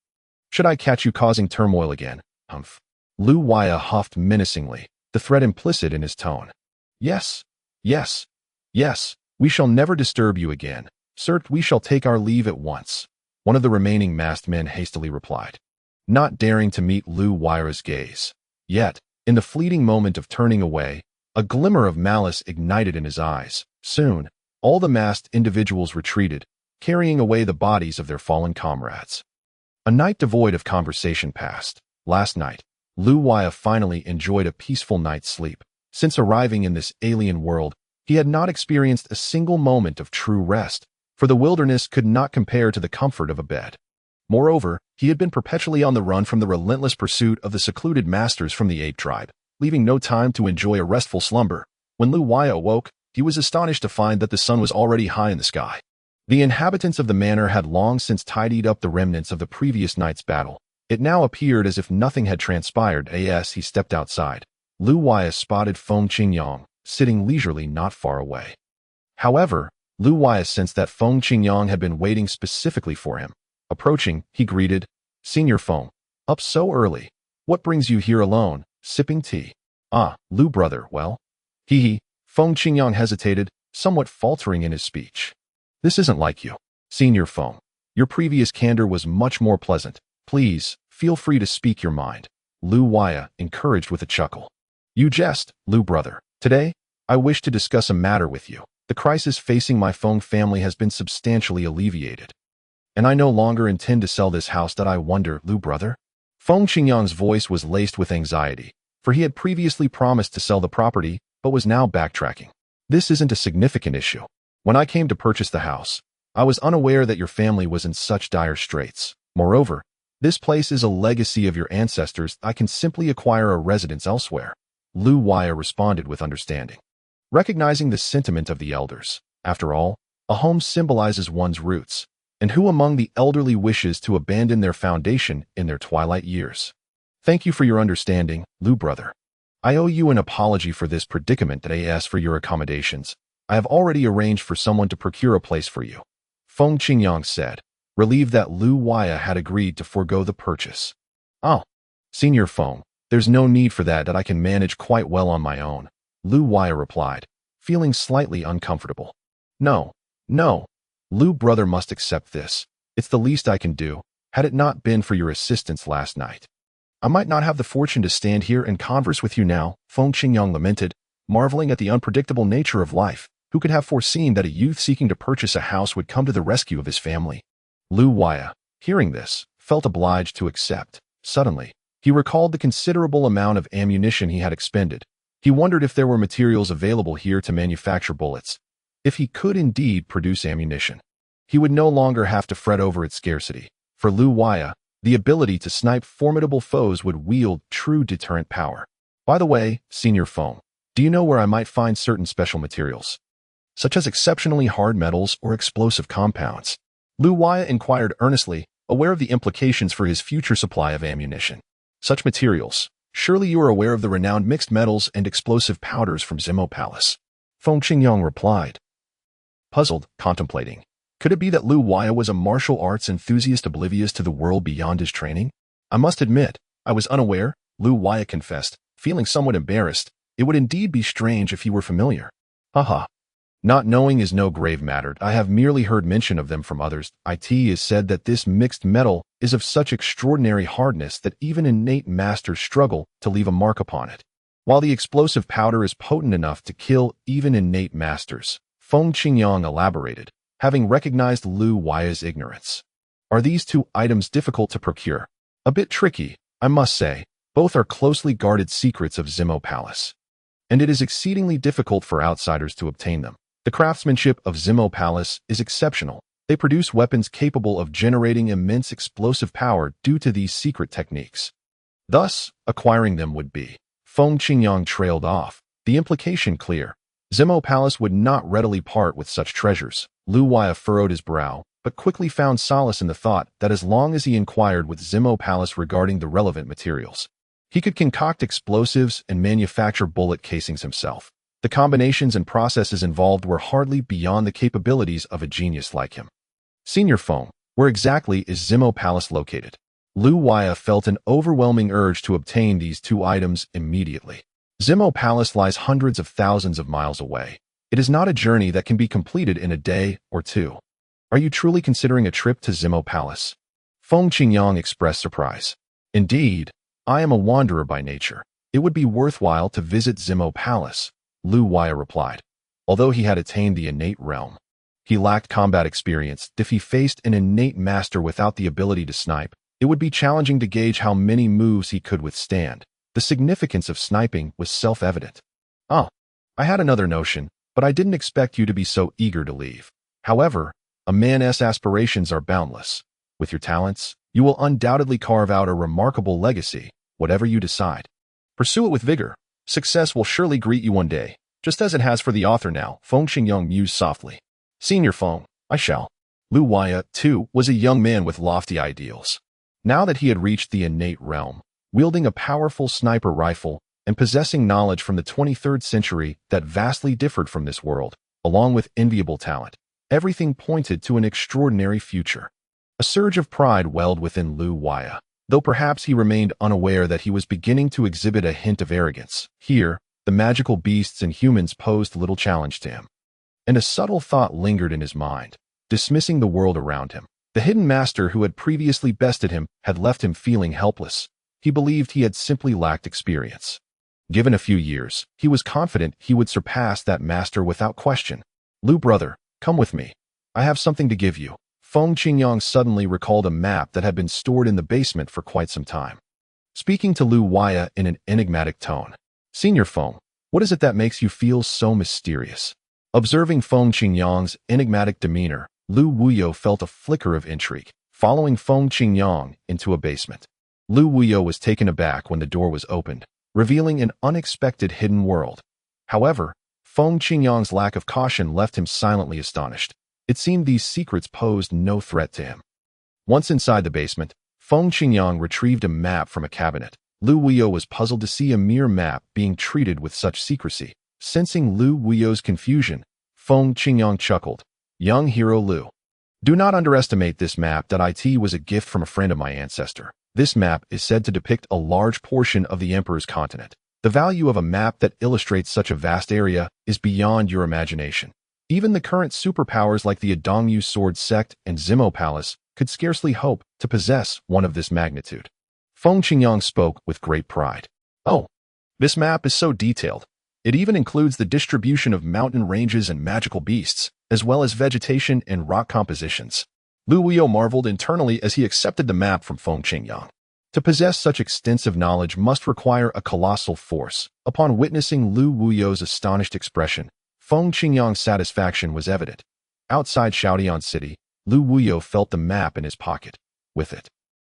Should I catch you causing turmoil again? Humph. Lu Wei huffed menacingly, the threat implicit in his tone. Yes, we shall never disturb you again. Sir, we shall take our leave at once. One of the remaining masked men hastily replied, not daring to meet Lu Wei's gaze. Yet, in the fleeting moment of turning away, a glimmer of malice ignited in his eyes. Soon, all the masked individuals retreated, carrying away the bodies of their fallen comrades. A night devoid of conversation passed. Last night, Lu Wei finally enjoyed a peaceful night's sleep. Since arriving in this alien world, he had not experienced a single moment of true rest, for the wilderness could not compare to the comfort of a bed. Moreover, he had been perpetually on the run from the relentless pursuit of the secluded masters from the ape tribe, leaving no time to enjoy a restful slumber. When Lu Wei awoke, he was astonished to find that the sun was already high in the sky. The inhabitants of the manor had long since tidied up the remnants of the previous night's battle. It now appeared as if nothing had transpired. As he stepped outside, Lu Wei spotted Feng Qingyang, sitting leisurely not far away. However, Lu Wei sensed that Feng Qingyang had been waiting specifically for him. Approaching, he greeted, Senior Feng, up so early. What brings you here alone, sipping tea? Ah, Lu brother, well? Feng Qingyang hesitated, somewhat faltering in his speech. This isn't like you. Senior Feng, your previous candor was much more pleasant. Please, Feel free to speak your mind. Lu Waya encouraged with a chuckle. You jest, Lu brother. Today, I wish to discuss a matter with you. The crisis facing my Feng family has been substantially alleviated. And I no longer intend to sell this house. That I wonder, Lu brother? Feng Qingyang's voice was laced with anxiety, for he had previously promised to sell the property, but was now backtracking. This isn't a significant issue. When I came to purchase the house, I was unaware that your family was in such dire straits. Moreover, this place is a legacy of your ancestors. I can simply acquire a residence elsewhere. Lu Waya responded with understanding, recognizing the sentiment of the elders. After all, a home symbolizes one's roots, and who among the elderly wishes to abandon their foundation in their twilight years? Thank you for your understanding, Lu brother. I owe you an apology for this predicament that I asked for your accommodations. I have already arranged for someone to procure a place for you, Feng Qingyang said, relieved that Lu Waya had agreed to forego the purchase. Oh, Senior Feng, there's no need for that I can manage quite well on my own, Lu Waya replied, feeling slightly uncomfortable. No, Lu brother must accept this. It's the least I can do, had it not been for your assistance last night. I might not have the fortune to stand here and converse with you now, Feng Qingyang lamented, marveling at the unpredictable nature of life. Who could have foreseen that a youth seeking to purchase a house would come to the rescue of his family? Lu Waya, hearing this, felt obliged to accept. Suddenly, he recalled the considerable amount of ammunition he had expended. He wondered if there were materials available here to manufacture bullets. If he could indeed produce ammunition, he would no longer have to fret over its scarcity. For Lu Waya, the ability to snipe formidable foes would wield true deterrent power. By the way, Senior Feng, do you know where I might find certain special materials, such as exceptionally hard metals or explosive compounds? Lu Waya inquired earnestly, aware of the implications for his future supply of ammunition. Such materials. Surely you are aware of the renowned mixed metals and explosive powders from Zimo Palace. Feng Qingyang replied, puzzled, contemplating. Could it be that Lu Waya was a martial arts enthusiast oblivious to the world beyond his training? I must admit, I was unaware, Lu Waya confessed, feeling somewhat embarrassed. It would indeed be strange if he were familiar. Haha. Not knowing is no grave matter. I have merely heard mention of them from others. It is said that this mixed metal is of such extraordinary hardness that even innate masters struggle to leave a mark upon it, while the explosive powder is potent enough to kill even innate masters. Feng Qingyang elaborated, having recognized Lu Waya's ignorance. Are these two items difficult to procure? A bit tricky, I must say. Both are closely guarded secrets of Zimo Palace, and it is exceedingly difficult for outsiders to obtain them. The craftsmanship of Zimo Palace is exceptional. They produce weapons capable of generating immense explosive power due to these secret techniques. Thus, acquiring them would be. Feng Qingyang trailed off, the implication clear. Zimo Palace would not readily part with such treasures. Lu Waya furrowed his brow, but quickly found solace in the thought that as long as he inquired with Zimo Palace regarding the relevant materials, he could concoct explosives and manufacture bullet casings himself. The combinations and processes involved were hardly beyond the capabilities of a genius like him. Senior Feng, where exactly is Zimo Palace located? Lu Waya felt an overwhelming urge to obtain these two items immediately. Zimo Palace lies hundreds of thousands of miles away. It is not a journey that can be completed in a day or two. Are you truly considering a trip to Zimo Palace? Feng Qingyang expressed surprise. Indeed, I am a wanderer by nature. It would be worthwhile to visit Zimo Palace, Lu Waya replied. Although he had attained the innate realm, he lacked combat experience. If he faced an innate master without the ability to snipe, it would be challenging to gauge how many moves he could withstand. The significance of sniping was self-evident. Oh, I had another notion, but I didn't expect you to be so eager to leave. However, a man's aspirations are boundless. With your talents, you will undoubtedly carve out a remarkable legacy, whatever you decide. Pursue it with vigor. Success will surely greet you one day, just as it has for the author now, Feng Qingyang mused softly. Senior Feng, I shall. Lu Waya, too, was a young man with lofty ideals. Now that he had reached the innate realm, wielding a powerful sniper rifle and possessing knowledge from the 23rd century that vastly differed from this world, along with enviable talent, everything pointed to an extraordinary future. A surge of pride welled within Lu Waya, though perhaps he remained unaware that he was beginning to exhibit a hint of arrogance. Here, the magical beasts and humans posed little challenge to him. And a subtle thought lingered in his mind, dismissing the world around him. The The hidden master who had previously bested him had left him feeling helpless. He believed he had simply lacked experience. Given a few years, he was confident he would surpass that master without question. Lu brother, come with me. I have something to give you. Feng Qingyang suddenly recalled a map that had been stored in the basement for quite some time. Speaking to Lu Waya in an enigmatic tone. Senior Feng, what is it that makes you feel so mysterious? Observing Feng Qingyang's enigmatic demeanor, Lu Wuyo felt a flicker of intrigue, following Feng Qingyang into a basement. Lu Wuyo was taken aback when the door was opened, revealing an unexpected hidden world. However, Feng Qingyang's lack of caution left him silently astonished. It seemed these secrets posed no threat to him. Once inside the basement, Feng Qingyang retrieved a map from a cabinet. Lu Wuyo was puzzled to see a mere map being treated with such secrecy. Sensing Lu Wuyo's confusion, Feng Qingyang chuckled. Young hero Lu. Do not underestimate this map. It was a gift from a friend of my ancestor. This map is said to depict a large portion of the Emperor's continent. The value of a map that illustrates such a vast area is beyond your imagination. Even the current superpowers like the Dongyu Sword Sect and Zimo Palace could scarcely hope to possess one of this magnitude. Feng Qingyang spoke with great pride. Oh, this map is so detailed. It even includes the distribution of mountain ranges and magical beasts, as well as vegetation and rock compositions. Lu Wuyo marveled internally as he accepted the map from Feng Qingyang. To possess such extensive knowledge must require a colossal force. Upon witnessing Lu Wuyo's astonished expression, Feng Qingyang's satisfaction was evident. Outside Showdown City, Lu Wuyo felt the map in his pocket. With it,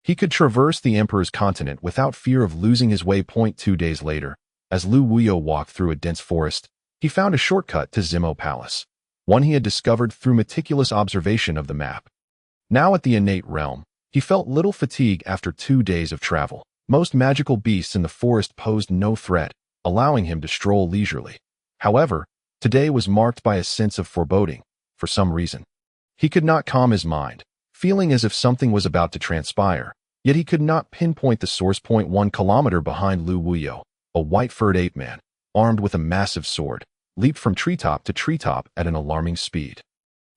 he could traverse the Emperor's continent without fear of losing his way. 2 days later, as Lu Wuyo walked through a dense forest, he found a shortcut to Zimo Palace, one he had discovered through meticulous observation of the map. Now at the innate realm, he felt little fatigue after 2 days of travel. Most magical beasts in the forest posed no threat, allowing him to stroll leisurely. However, today was marked by a sense of foreboding. For some reason, he could not calm his mind, feeling as if something was about to transpire, yet he could not pinpoint the source. 1 kilometer behind Lu Wuyo, a white-furred ape man, armed with a massive sword, leaped from treetop to treetop at an alarming speed.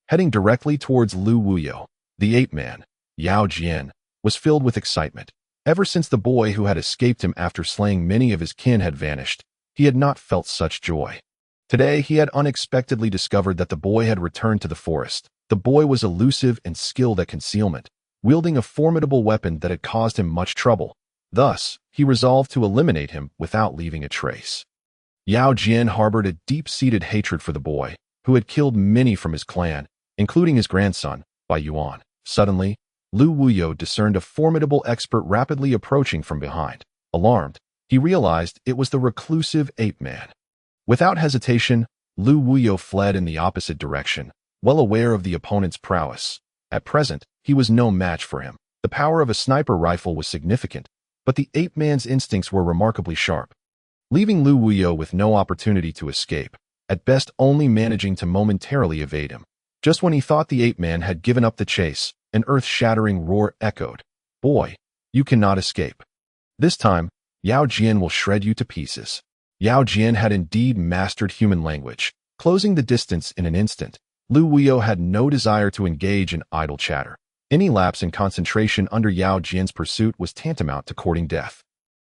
Heading directly towards Lu Wuyo, the ape man, Yao Jian, was filled with excitement. Ever since the boy who had escaped him after slaying many of his kin had vanished, he had not felt such joy. Today he had unexpectedly discovered that the boy had returned to the forest. The boy was elusive and skilled at concealment, wielding a formidable weapon that had caused him much trouble. Thus, he resolved to eliminate him without leaving a trace. Yao Jian harbored a deep-seated hatred for the boy, who had killed many from his clan, including his grandson, Bai Yuan. Suddenly, Lu Wuyo discerned a formidable expert rapidly approaching from behind. Alarmed, he realized it was the reclusive ape man. Without hesitation, Lu Wuyo fled in the opposite direction, well aware of the opponent's prowess. At present, he was no match for him. The power of a sniper rifle was significant, but the ape man's instincts were remarkably sharp. Leaving Lu Wuyo with no opportunity to escape, at best only managing to momentarily evade him. Just when he thought the ape man had given up the chase, an earth-shattering roar echoed. Boy, you cannot escape. This time, Yao Jian will shred you to pieces. Yao Jian had indeed mastered human language, closing the distance in an instant. Lu Wuyo had no desire to engage in idle chatter. Any lapse in concentration under Yao Jian's pursuit was tantamount to courting death.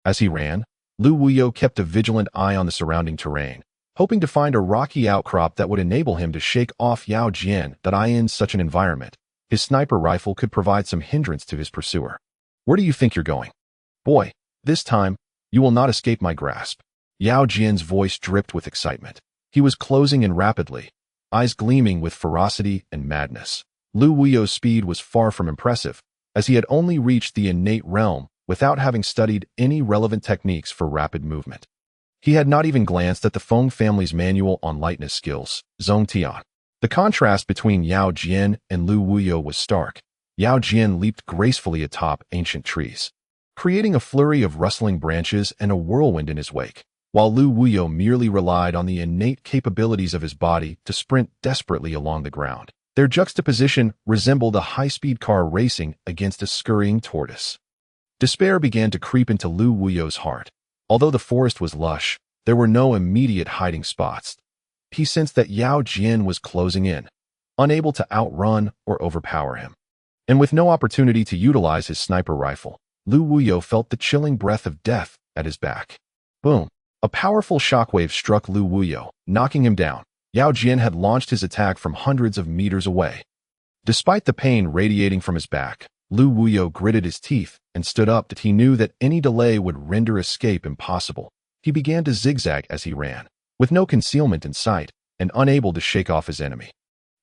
As he ran, Lu Wuyo kept a vigilant eye on the surrounding terrain, hoping to find a rocky outcrop that would enable him to shake off Yao Jian. In such an environment, his sniper rifle could provide some hindrance to his pursuer. Where do you think you're going? Boy, this time, you will not escape my grasp. Yao Jian's voice dripped with excitement. He was closing in rapidly, eyes gleaming with ferocity and madness. Lu Wuyo's speed was far from impressive, as he had only reached the innate realm without having studied any relevant techniques for rapid movement. He had not even glanced at the Feng family's manual on lightness skills, Zongtian. The contrast between Yao Jian and Lu Wuyo was stark. Yao Jian leaped gracefully atop ancient trees, creating a flurry of rustling branches and a whirlwind in his wake, while Lu Wuyo merely relied on the innate capabilities of his body to sprint desperately along the ground. Their juxtaposition resembled a high-speed car racing against a scurrying tortoise. Despair began to creep into Lu Wuyo's heart. Although the forest was lush, there were no immediate hiding spots. He sensed that Yao Jian was closing in, unable to outrun or overpower him. And with no opportunity to utilize his sniper rifle, Lu Wuyo felt the chilling breath of death at his back. Boom! A powerful shockwave struck Lu Wuyo, knocking him down. Yao Jian had launched his attack from hundreds of meters away. Despite the pain radiating from his back, Lu Wuyo gritted his teeth and stood up that he knew that any delay would render escape impossible. He began to zigzag as he ran, with no concealment in sight and unable to shake off his enemy.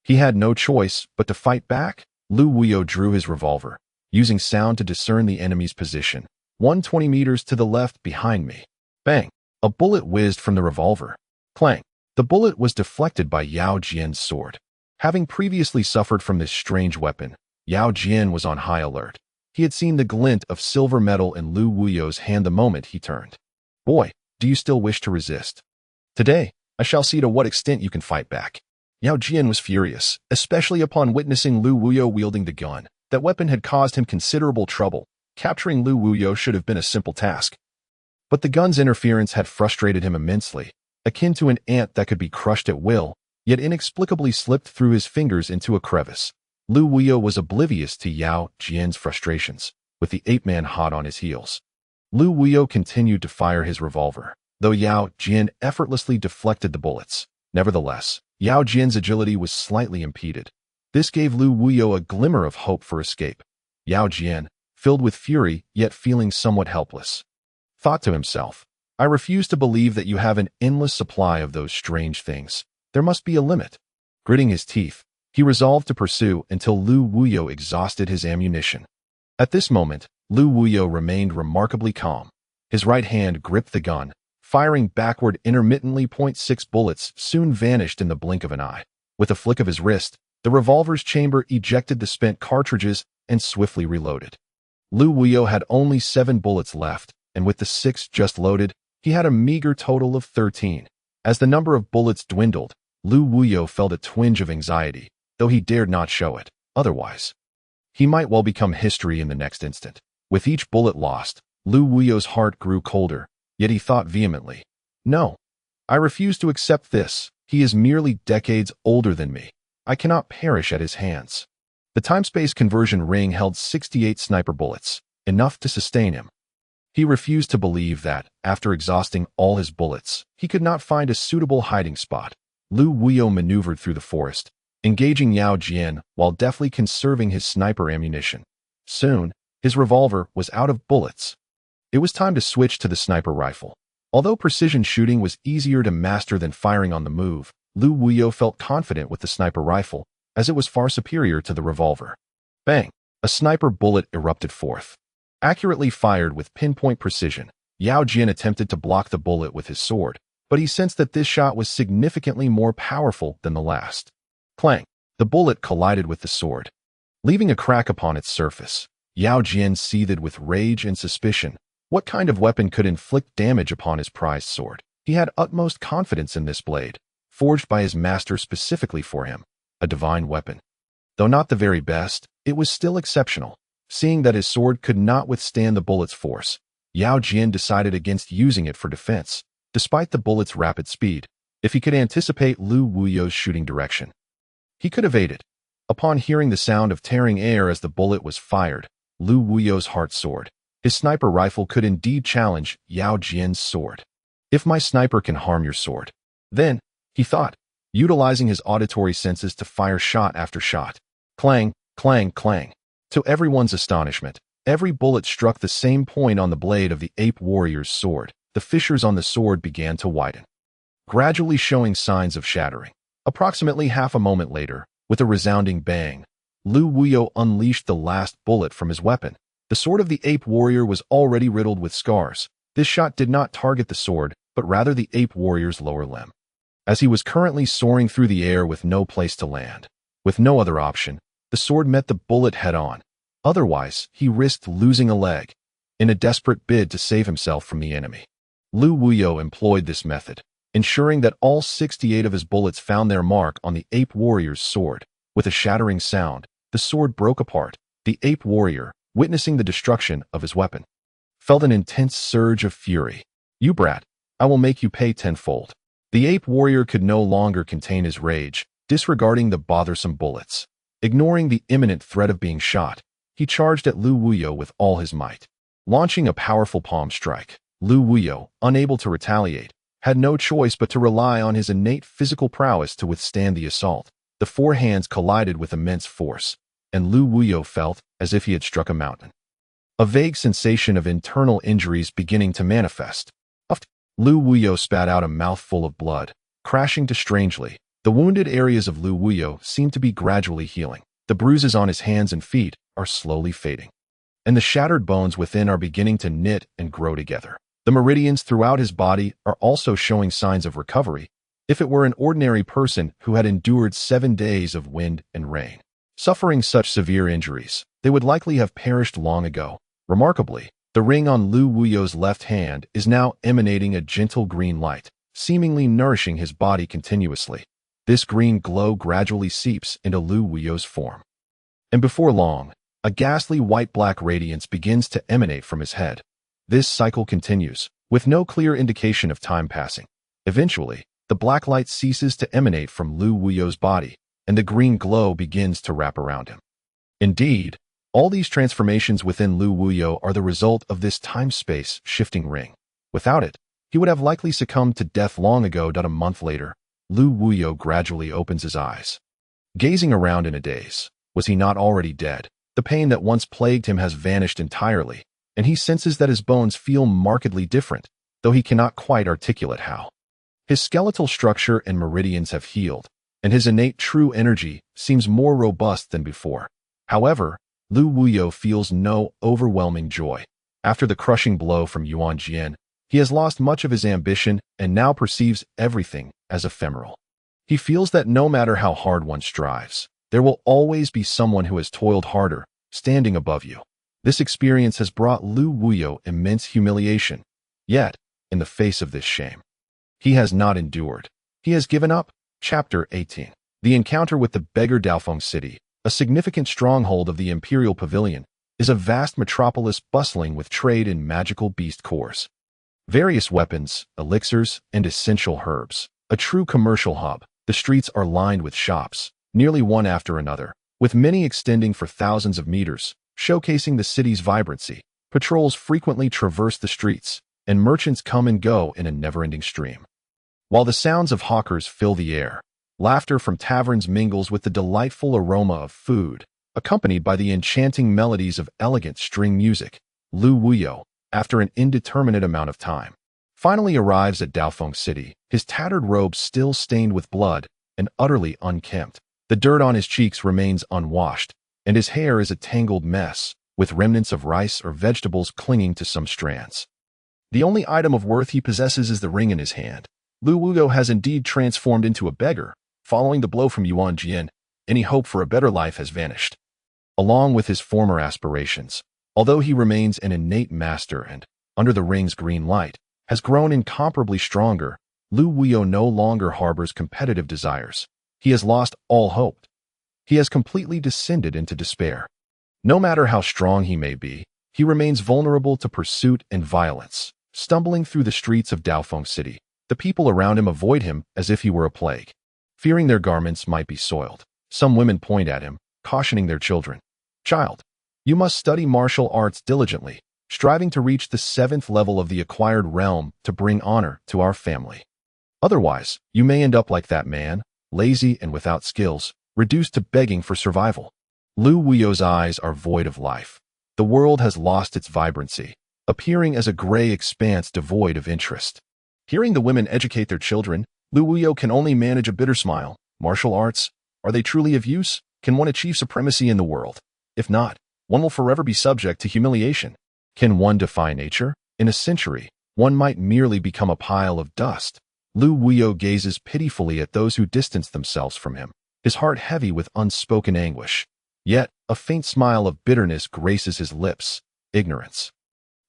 He had no choice but to fight back. Lu Wuyo drew his revolver, using sound to discern the enemy's position. 120 meters to the left behind me. Bang! A bullet whizzed from the revolver. Clang! The bullet was deflected by Yao Jian's sword. Having previously suffered from this strange weapon, Yao Jian was on high alert. He had seen the glint of silver metal in Lu Wuyo's hand the moment he turned. Boy, do you still wish to resist? Today, I shall see to what extent you can fight back. Yao Jian was furious, especially upon witnessing Lu Wuyo wielding the gun. That weapon had caused him considerable trouble. Capturing Lu Wuyo should have been a simple task. But the gun's interference had frustrated him immensely, akin to an ant that could be crushed at will, yet inexplicably slipped through his fingers into a crevice. Lu Wuyo was oblivious to Yao Jian's frustrations, with the ape-man hot on his heels. Lu Wuyo continued to fire his revolver, though Yao Jian effortlessly deflected the bullets. Nevertheless, Yao Jian's agility was slightly impeded. This gave Lu Wuyo a glimmer of hope for escape. Yao Jian, filled with fury yet feeling somewhat helpless, thought to himself, I refuse to believe that you have an endless supply of those strange things. There must be a limit. Gritting his teeth, he resolved to pursue until Lu Wuyo exhausted his ammunition. At this moment, Lu Wuyo remained remarkably calm. His right hand gripped the gun, firing backward intermittently. 0.6 bullets soon vanished in the blink of an eye. With a flick of his wrist, the revolver's chamber ejected the spent cartridges and swiftly reloaded. Lu Wuyo had only 7 bullets left, and with the 6 just loaded, he had a meager total of 13. As the number of bullets dwindled, Lu Wuyo felt a twinge of anxiety, though he dared not show it. Otherwise, he might well become history in the next instant. With each bullet lost, Lu Wuyo's heart grew colder, yet he thought vehemently, no, I refuse to accept this. He is merely decades older than me. I cannot perish at his hands. The time-space conversion ring held 68 sniper bullets, enough to sustain him. He refused to believe that, after exhausting all his bullets, he could not find a suitable hiding spot. Lu Wuyo maneuvered through the forest, engaging Yao Jian while deftly conserving his sniper ammunition. Soon, his revolver was out of bullets. It was time to switch to the sniper rifle. Although precision shooting was easier to master than firing on the move, Lu Wuyo felt confident with the sniper rifle, as it was far superior to the revolver. Bang! A sniper bullet erupted forth. Accurately fired with pinpoint precision, Yao Jian attempted to block the bullet with his sword, but he sensed that this shot was significantly more powerful than the last. Clang! The bullet collided with the sword, leaving a crack upon its surface. Yao Jian seethed with rage and suspicion. What kind of weapon could inflict damage upon his prized sword? He had utmost confidence in this blade, forged by his master specifically for him. A divine weapon. Though not the very best, it was still exceptional. Seeing that his sword could not withstand the bullet's force, Yao Jian decided against using it for defense, despite the bullet's rapid speed. If he could anticipate Lu Wuyo's shooting direction, he could evade it. Upon hearing the sound of tearing air as the bullet was fired, Lu Wuyo's heart soared. His sniper rifle could indeed challenge Yao Jian's sword. If my sniper can harm your sword, then, he thought, utilizing his auditory senses to fire shot after shot. Clang, clang, clang. To everyone's astonishment, every bullet struck the same point on the blade of the ape warrior's sword. The fissures on the sword began to widen, gradually showing signs of shattering. Approximately half a moment later, with a resounding bang, Lu Wuyo unleashed the last bullet from his weapon. The sword of the ape warrior was already riddled with scars. This shot did not target the sword, but rather the ape warrior's lower limb. As he was currently soaring through the air with no place to land, with no other option, the sword met the bullet head-on. Otherwise, he risked losing a leg. In a desperate bid to save himself from the enemy, Lu Wuyo employed this method, ensuring that all 68 of his bullets found their mark on the ape warrior's sword. With a shattering sound, the sword broke apart. The ape warrior, witnessing the destruction of his weapon, felt an intense surge of fury. You brat, I will make you pay tenfold. The ape warrior could no longer contain his rage, disregarding the bothersome bullets. Ignoring the imminent threat of being shot, he charged at Lu Wuyo with all his might. Launching a powerful palm strike, Lu Wuyo, unable to retaliate, had no choice but to rely on his innate physical prowess to withstand the assault. The four hands collided with immense force, and Lu Wuyo felt as if he had struck a mountain. A vague sensation of internal injuries beginning to manifest. Lu Wuyo spat out a mouthful of blood, crashing to strangely. The wounded areas of Lu Wuyo seem to be gradually healing. The bruises on his hands and feet are slowly fading, and the shattered bones within are beginning to knit and grow together. The meridians throughout his body are also showing signs of recovery. If it were an ordinary person who had endured 7 days of wind and rain, suffering such severe injuries, they would likely have perished long ago. Remarkably, the ring on Lu Wuyo's left hand is now emanating a gentle green light, seemingly nourishing his body continuously. This green glow gradually seeps into Lu Wuyo's form, and before long, a ghastly white-black radiance begins to emanate from his head. This cycle continues, with no clear indication of time passing. Eventually, the black light ceases to emanate from Lu Wuyo's body, and the green glow begins to wrap around him. Indeed, all these transformations within Lu Wuyo are the result of this time-space shifting ring. Without it, he would have likely succumbed to death long ago. A month later, Lu Wuyo gradually opens his eyes. Gazing around in a daze, was he not already dead? The pain that once plagued him has vanished entirely, and he senses that his bones feel markedly different, though he cannot quite articulate how. His skeletal structure and meridians have healed, and his innate true energy seems more robust than before. However, Lu Wuyo feels no overwhelming joy. After the crushing blow from Yuan Jian, he has lost much of his ambition and now perceives everything as ephemeral. He feels that no matter how hard one strives, there will always be someone who has toiled harder, standing above you. This experience has brought Lu Wuyo immense humiliation. Yet, in the face of this shame, he has not endured. He has given up. Chapter 18. The encounter with the beggar. Daofeng City, a significant stronghold of the imperial pavilion, is a vast metropolis bustling with trade in magical beast cores, various weapons, elixirs, and essential herbs. A true commercial hub, the streets are lined with shops, nearly one after another, with many extending for thousands of meters, showcasing the city's vibrancy. Patrols frequently traverse the streets, and merchants come and go in a never-ending stream. While the sounds of hawkers fill the air, laughter from taverns mingles with the delightful aroma of food, accompanied by the enchanting melodies of elegant string music. Lu Wuyo, after an indeterminate amount of time, finally arrives at Daofeng City, his tattered robes still stained with blood and utterly unkempt. The dirt on his cheeks remains unwashed, and his hair is a tangled mess, with remnants of rice or vegetables clinging to some strands. The only item of worth he possesses is the ring in his hand. Lu Wuyo has indeed transformed into a beggar. Following the blow from Yuan Jian, any hope for a better life has vanished, along with his former aspirations. Although he remains an innate master and, under the ring's green light, has grown incomparably stronger, Lu Wuyo no longer harbors competitive desires. He has lost all hope. He has completely descended into despair. No matter how strong he may be, he remains vulnerable to pursuit and violence. Stumbling through the streets of Daofeng City, the people around him avoid him as if he were a plague, fearing their garments might be soiled. Some women point at him, cautioning their children. "Child, you must study martial arts diligently, striving to reach the 7th level of the acquired realm to bring honor to our family. Otherwise, you may end up like that man, lazy and without skills, reduced to begging for survival." Lu Wuyo's eyes are void of life. The world has lost its vibrancy, appearing as a gray expanse devoid of interest. Hearing the women educate their children, Lu Wuyo can only manage a bitter smile. Martial arts, are they truly of use? Can one achieve supremacy in the world? If not, one will forever be subject to humiliation. Can one defy nature? In a century, one might merely become a pile of dust. Lu Wuyo gazes pitifully at those who distance themselves from him, his heart heavy with unspoken anguish. Yet, a faint smile of bitterness graces his lips. Ignorance,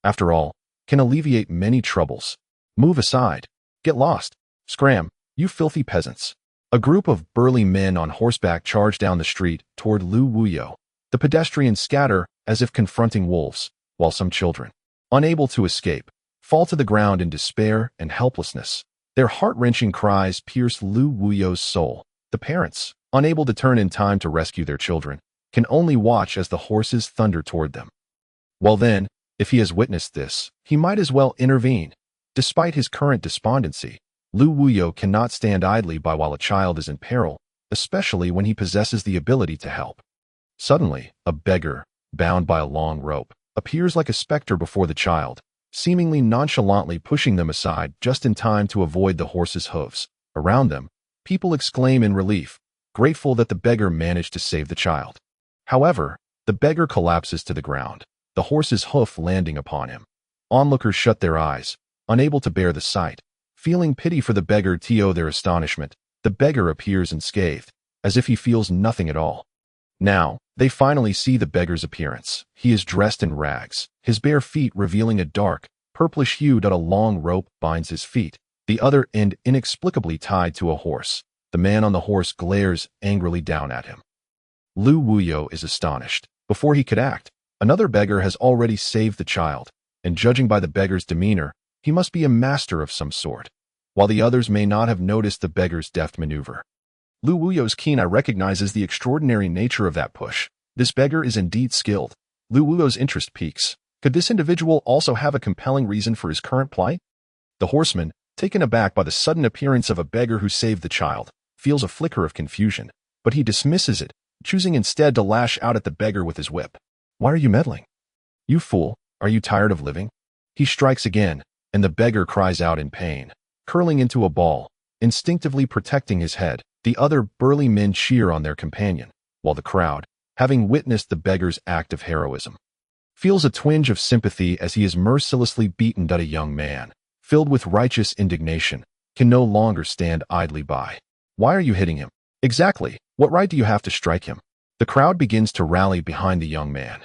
after all, can alleviate many troubles. Move aside. Get lost. Scram, you filthy peasants. A group of burly men on horseback charge down the street toward Lu Wuyo. The pedestrians scatter as if confronting wolves, while some children, unable to escape, fall to the ground in despair and helplessness. Their heart-wrenching cries pierce Lu Wuyo's soul. The parents, unable to turn in time to rescue their children, can only watch as the horses thunder toward them. Well then, if he has witnessed this, he might as well intervene. Despite his current despondency, Lu Wuyo cannot stand idly by while a child is in peril, especially when he possesses the ability to help. Suddenly, a beggar, bound by a long rope, appears like a specter before the child, seemingly nonchalantly pushing them aside just in time to avoid the horse's hooves. Around them, people exclaim in relief, grateful that the beggar managed to save the child. However, the beggar collapses to the ground, the horse's hoof landing upon him. Onlookers shut their eyes, unable to bear the sight. Feeling pity for the beggar to their astonishment, the beggar appears unscathed, as if he feels nothing at all. Now, they finally see the beggar's appearance. He is dressed in rags, his bare feet revealing a dark, purplish hue that a long rope binds his feet, the other end inexplicably tied to a horse. The man on the horse glares angrily down at him. Lu Wuyo is astonished. Before he could act, another beggar has already saved the child, and judging by the beggar's demeanor, he must be a master of some sort, while the others may not have noticed the beggar's deft maneuver. Lu Wuyo's keen eye recognizes the extraordinary nature of that push. This beggar is indeed skilled. Lu Wuyo's interest piques. Could this individual also have a compelling reason for his current plight? The horseman, taken aback by the sudden appearance of a beggar who saved the child, feels a flicker of confusion, but he dismisses it, choosing instead to lash out at the beggar with his whip. Why are you meddling? You fool, are you tired of living? He strikes again, and the beggar cries out in pain, curling into a ball, instinctively protecting his head. The other burly men cheer on their companion, while the crowd, having witnessed the beggar's act of heroism, feels a twinge of sympathy as he is mercilessly beaten. A young man, filled with righteous indignation, can no longer stand idly by. Why are you hitting him? Exactly, what right do you have to strike him? The crowd begins to rally behind the young man,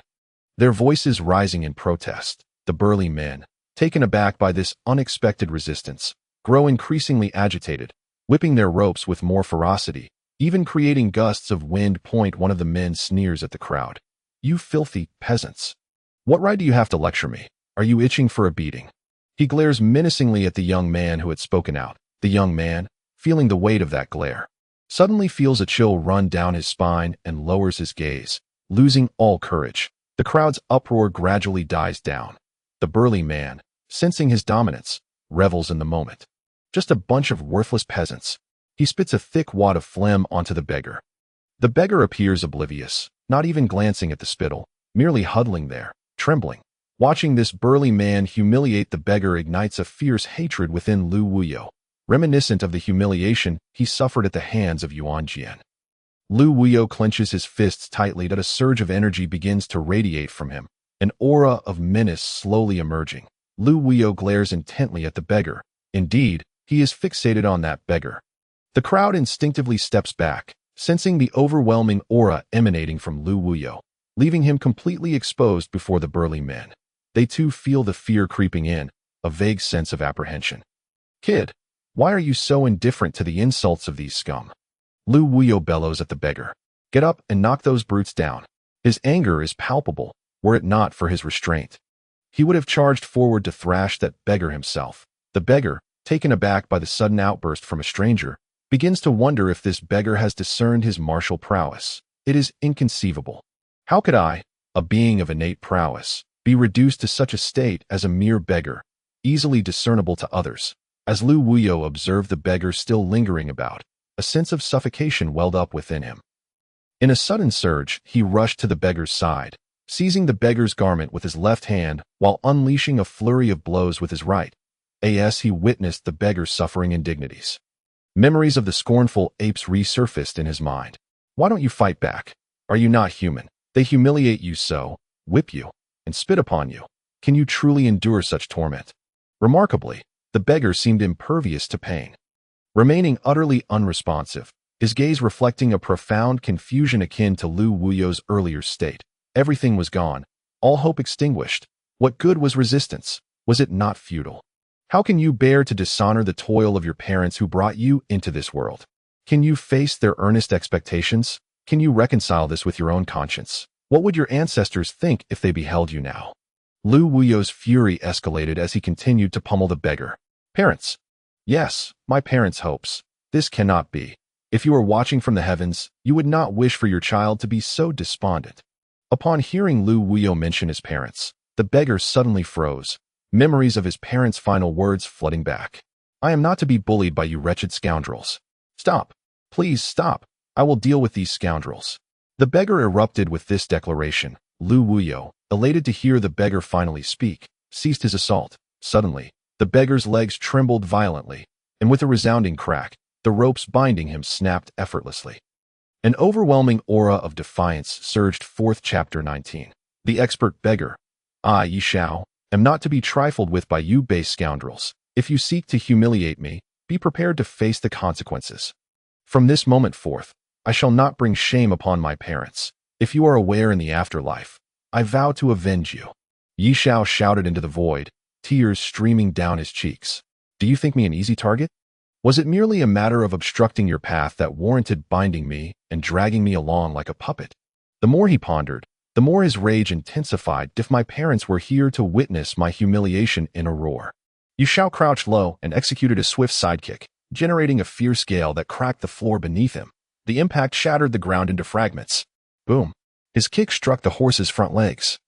their voices rising in protest. The burly men, taken aback by this unexpected resistance, grow increasingly agitated, whipping their ropes with more ferocity, even creating gusts of wind. One of the men sneers at the crowd. You filthy peasants. What right do you have to lecture me? Are you itching for a beating? He glares menacingly at the young man who had spoken out. The young man, feeling the weight of that glare, suddenly feels a chill run down his spine and lowers his gaze, losing all courage. The crowd's uproar gradually dies down. The burly man, sensing his dominance, revels in the moment. Just a bunch of worthless peasants. He spits a thick wad of phlegm onto the beggar. The beggar appears oblivious, not even glancing at the spittle, merely huddling there, trembling. Watching this burly man humiliate the beggar ignites a fierce hatred within Lu Wuyo, reminiscent of the humiliation he suffered at the hands of Yuan Jian. Lu Wuyo clenches his fists tightly. A surge of energy begins to radiate from him, an aura of menace slowly emerging. Lu Wuyo glares intently at the beggar. Indeed, he is fixated on that beggar. The crowd instinctively steps back, sensing the overwhelming aura emanating from Lu Wuyo, leaving him completely exposed before the burly men. They too feel the fear creeping in, a vague sense of apprehension. Kid, why are you so indifferent to the insults of these scum? Lu Wuyo bellows at the beggar. Get up and knock those brutes down. His anger is palpable, were it not for his restraint. He would have charged forward to thrash that beggar himself. The beggar, taken aback by the sudden outburst from a stranger, begins to wonder if this beggar has discerned his martial prowess. It is inconceivable. How could I, a being of innate prowess, be reduced to such a state as a mere beggar, easily discernible to others? As Lu Wuyo observed the beggar still lingering about, a sense of suffocation welled up within him. In a sudden surge, he rushed to the beggar's side, seizing the beggar's garment with his left hand while unleashing a flurry of blows with his right. As he witnessed the beggar's suffering indignities, memories of the scornful apes resurfaced in his mind. Why don't you fight back? Are you not human? They humiliate you so, whip you, and spit upon you. Can you truly endure such torment? Remarkably, the beggar seemed impervious to pain, remaining utterly unresponsive, his gaze reflecting a profound confusion akin to Lu Wuyo's earlier state. Everything was gone, all hope extinguished. What good was resistance? Was it not futile? How can you bear to dishonor the toil of your parents who brought you into this world? Can you face their earnest expectations? Can you reconcile this with your own conscience? What would your ancestors think if they beheld you now? Lu Wuyo's fury escalated as he continued to pummel the beggar. Parents. Yes, my parents' hopes. This cannot be. If you were watching from the heavens, you would not wish for your child to be so despondent. Upon hearing Lu Wuyo mention his parents, the beggar suddenly froze, memories of his parents' final words flooding back. I am not to be bullied by you wretched scoundrels. Stop. Please stop. I will deal with these scoundrels. The beggar erupted with this declaration. Lu Wuyo, elated to hear the beggar finally speak, ceased his assault. Suddenly, the beggar's legs trembled violently, and with a resounding crack, the ropes binding him snapped effortlessly. An overwhelming aura of defiance surged forth. Chapter 19. The expert beggar. I, Yi Shao, am not to be trifled with by you base scoundrels. If you seek to humiliate me, be prepared to face the consequences. From this moment forth, I shall not bring shame upon my parents. If you are aware in the afterlife, I vow to avenge you. Yi Shao shouted into the void, tears streaming down his cheeks. Do you think me an easy target? Was it merely a matter of obstructing your path that warranted binding me and dragging me along like a puppet? The more he pondered, the more his rage intensified. If my parents were here to witness my humiliation in a roar. Yi Shao crouched low and executed a swift sidekick, generating a fierce gale that cracked the floor beneath him. The impact shattered the ground into fragments. Boom. His kick struck the horse's front legs,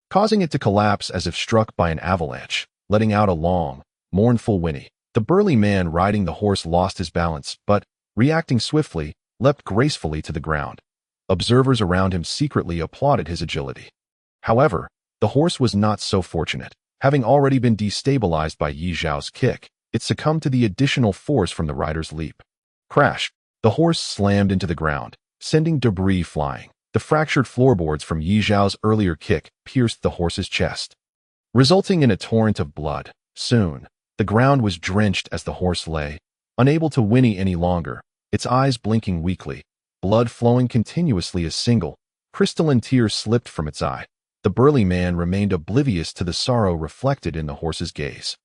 causing it to collapse as if struck by an avalanche, letting out a long, mournful whinny. The burly man riding the horse lost his balance, but, reacting swiftly, leapt gracefully to the ground. Observers around him secretly applauded his agility. However, the horse was not so fortunate. Having already been destabilized by Yi Xiao's kick, it succumbed to the additional force from the rider's leap. Crash! The horse slammed into the ground, sending debris flying. The fractured floorboards from Yi Xiao's earlier kick pierced the horse's chest, resulting in a torrent of blood. Soon, the ground was drenched as the horse lay, unable to whinny any longer, its eyes blinking weakly, blood flowing continuously. A single, crystalline tear slipped from its eye. The burly man remained oblivious to the sorrow reflected in the horse's gaze,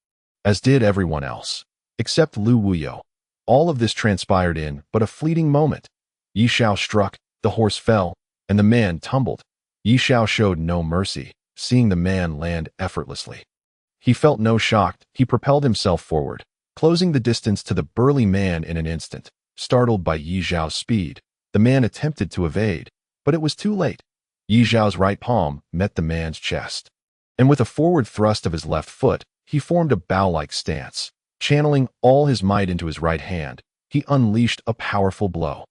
as did everyone else, except Lu Wuyo. All of this transpired in but a fleeting moment. Yi Shao struck, the horse fell, and the man tumbled. Yi Shao showed no mercy, seeing the man land effortlessly. He felt no shock. He propelled himself forward, closing the distance to the burly man in an instant. Startled by Yi Xiao's speed, the man attempted to evade, but it was too late. Yi Xiao's right palm met the man's chest, and with a forward thrust of his left foot, he formed a bow-like stance. Channeling all his might into his right hand, he unleashed a powerful blow.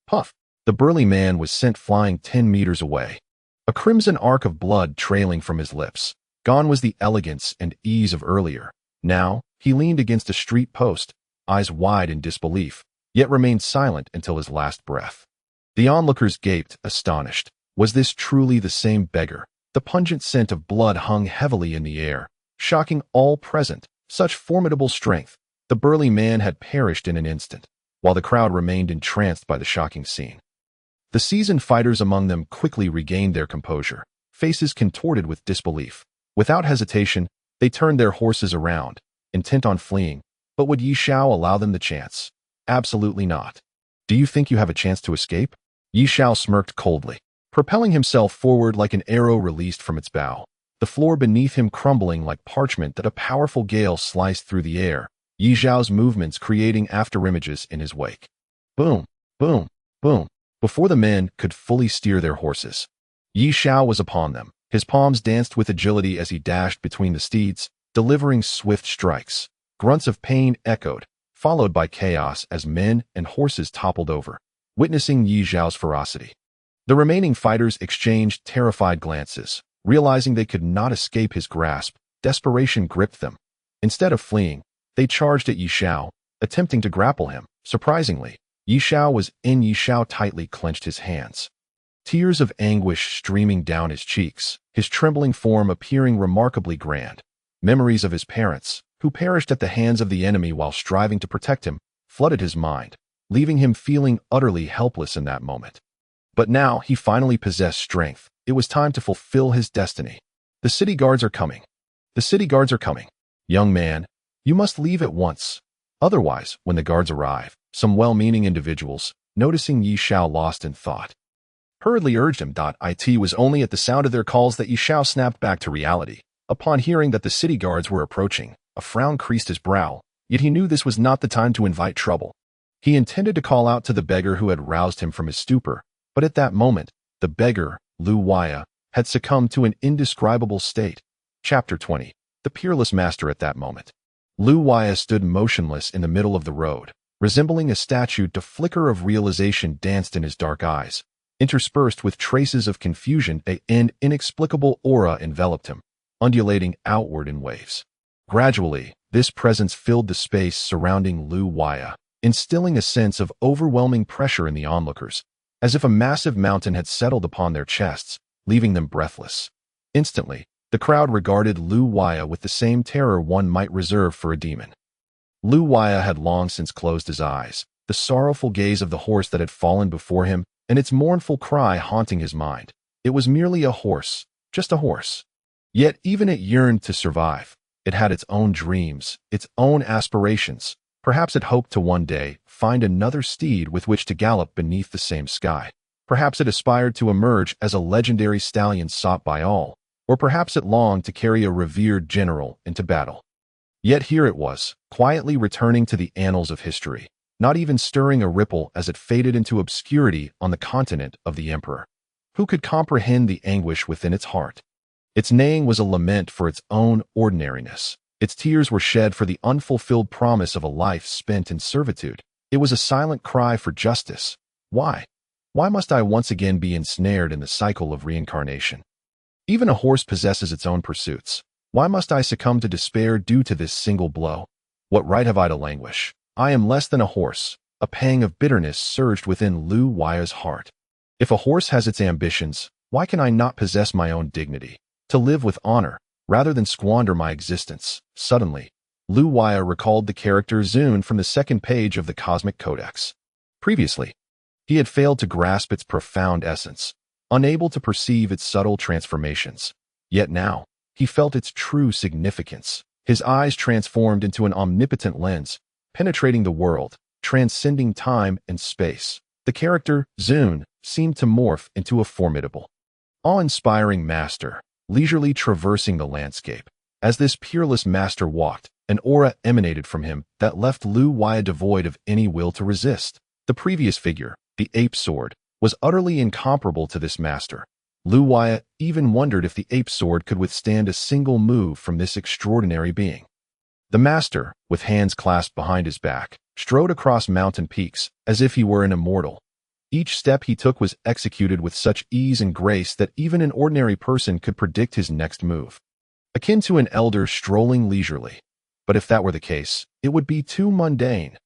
Puff! The burly man was sent flying 10 meters away, a crimson arc of blood trailing from his lips. Gone was the elegance and ease of earlier. Now, he leaned against a street post, eyes wide in disbelief, yet remained silent until his last breath. The onlookers gaped, astonished. Was this truly the same beggar? The pungent scent of blood hung heavily in the air, shocking all present. Such formidable strength. The burly man had perished in an instant, while the crowd remained entranced by the shocking scene. The seasoned fighters among them quickly regained their composure, faces contorted with disbelief. Without hesitation, they turned their horses around, intent on fleeing. But would Yi Shao allow them the chance? Absolutely not. Do you think you have a chance to escape? Yi Shao smirked coldly, propelling himself forward like an arrow released from its bow. The floor beneath him crumbling like parchment that a powerful gale sliced through the air, Yi Xiao's movements creating afterimages in his wake. Boom, boom, boom. Before the men could fully steer their horses, Yi Shao was upon them. His palms danced with agility as he dashed between the steeds, delivering swift strikes. Grunts of pain echoed, followed by chaos as men and horses toppled over, witnessing Yi Xiao's ferocity. The remaining fighters exchanged terrified glances. Realizing they could not escape his grasp, desperation gripped them. Instead of fleeing, they charged at Yi Shao, attempting to grapple him. Surprisingly, Yi Shao was in. Yi Shao tightly clenched his hands, tears of anguish streaming down his cheeks, his trembling form appearing remarkably grand. Memories of his parents, who perished at the hands of the enemy while striving to protect him, flooded his mind, leaving him feeling utterly helpless in that moment. But now he finally possessed strength. It was time to fulfill his destiny. The city guards are coming. The city guards are coming. Young man, you must leave at once. Otherwise, when the guards arrive, some well-meaning individuals, noticing Yi Shao lost in thought, hurriedly urged him. It was only at the sound of their calls that Yi Shao snapped back to reality. Upon hearing that the city guards were approaching, a frown creased his brow, yet he knew this was not the time to invite trouble. He intended to call out to the beggar who had roused him from his stupor, but at that moment, the beggar, Lu Waya, had succumbed to an indescribable state. Chapter 20. The Peerless Master. At that moment, Lu Waya stood motionless in the middle of the road, resembling a statue. A flicker of realization danced in his dark eyes, interspersed with traces of confusion. An inexplicable aura enveloped him, undulating outward in waves. Gradually, this presence filled the space surrounding Lu Waya, instilling a sense of overwhelming pressure in the onlookers, as if a massive mountain had settled upon their chests, leaving them breathless. Instantly, the crowd regarded Lu Waya with the same terror one might reserve for a demon. Lu Waya had long since closed his eyes, the sorrowful gaze of the horse that had fallen before him, and its mournful cry haunting his mind. It was merely a horse, just a horse. Yet even it yearned to survive. It had its own dreams, its own aspirations. Perhaps it hoped to one day find another steed with which to gallop beneath the same sky. Perhaps it aspired to emerge as a legendary stallion sought by all, or perhaps it longed to carry a revered general into battle. Yet here it was, quietly returning to the annals of history, not even stirring a ripple as it faded into obscurity on the continent of the Emperor. Who could comprehend the anguish within its heart? Its neighing was a lament for its own ordinariness. Its tears were shed for the unfulfilled promise of a life spent in servitude. It was a silent cry for justice. Why? Why must I once again be ensnared in the cycle of reincarnation? Even a horse possesses its own pursuits. Why must I succumb to despair due to this single blow? What right have I to languish? I am less than a horse. A pang of bitterness surged within Lu Waya's heart. If a horse has its ambitions, why can I not possess my own dignity? To live with honor, rather than squander my existence. Suddenly, Lu Waya recalled the character Zune from the second page of the Cosmic Codex. Previously, he had failed to grasp its profound essence, unable to perceive its subtle transformations. Yet now, he felt its true significance. His eyes transformed into an omnipotent lens, penetrating the world, transcending time and space. The character, Zune, seemed to morph into a formidable, awe-inspiring master, leisurely traversing the landscape. As this peerless master walked, an aura emanated from him that left Lu Waya devoid of any will to resist. The previous figure, the ape sword, was utterly incomparable to this master. Lu Waya even wondered if the ape sword could withstand a single move from this extraordinary being. The master, with hands clasped behind his back, strode across mountain peaks as if he were an immortal. Each step he took was executed with such ease and grace that even an ordinary person could predict his next move, akin to an elder strolling leisurely. But if that were the case, it would be too mundane.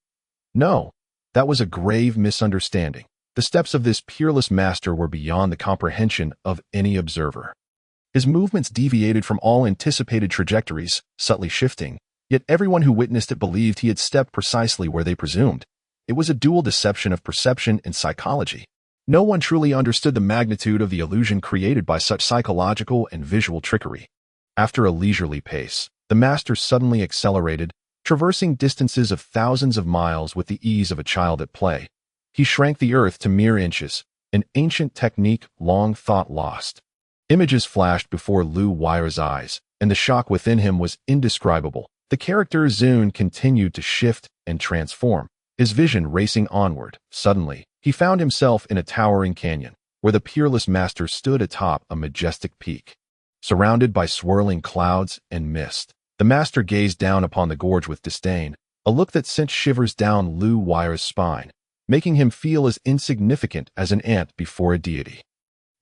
No, that was a grave misunderstanding. The steps of this peerless master were beyond the comprehension of any observer. His movements deviated from all anticipated trajectories, subtly shifting, yet everyone who witnessed it believed he had stepped precisely where they presumed. It was a dual deception of perception and psychology. No one truly understood the magnitude of the illusion created by such psychological and visual trickery. After a leisurely pace, the master suddenly accelerated, traversing distances of thousands of miles with the ease of a child at play. He shrank the earth to mere inches, an ancient technique long thought lost. Images flashed before Lu Waya's eyes, and the shock within him was indescribable. The character Zune continued to shift and transform, his vision racing onward. Suddenly, he found himself in a towering canyon, where the peerless master stood atop a majestic peak. Surrounded by swirling clouds and mist, the master gazed down upon the gorge with disdain, a look that sent shivers down Lu Waya's spine, making him feel as insignificant as an ant before a deity.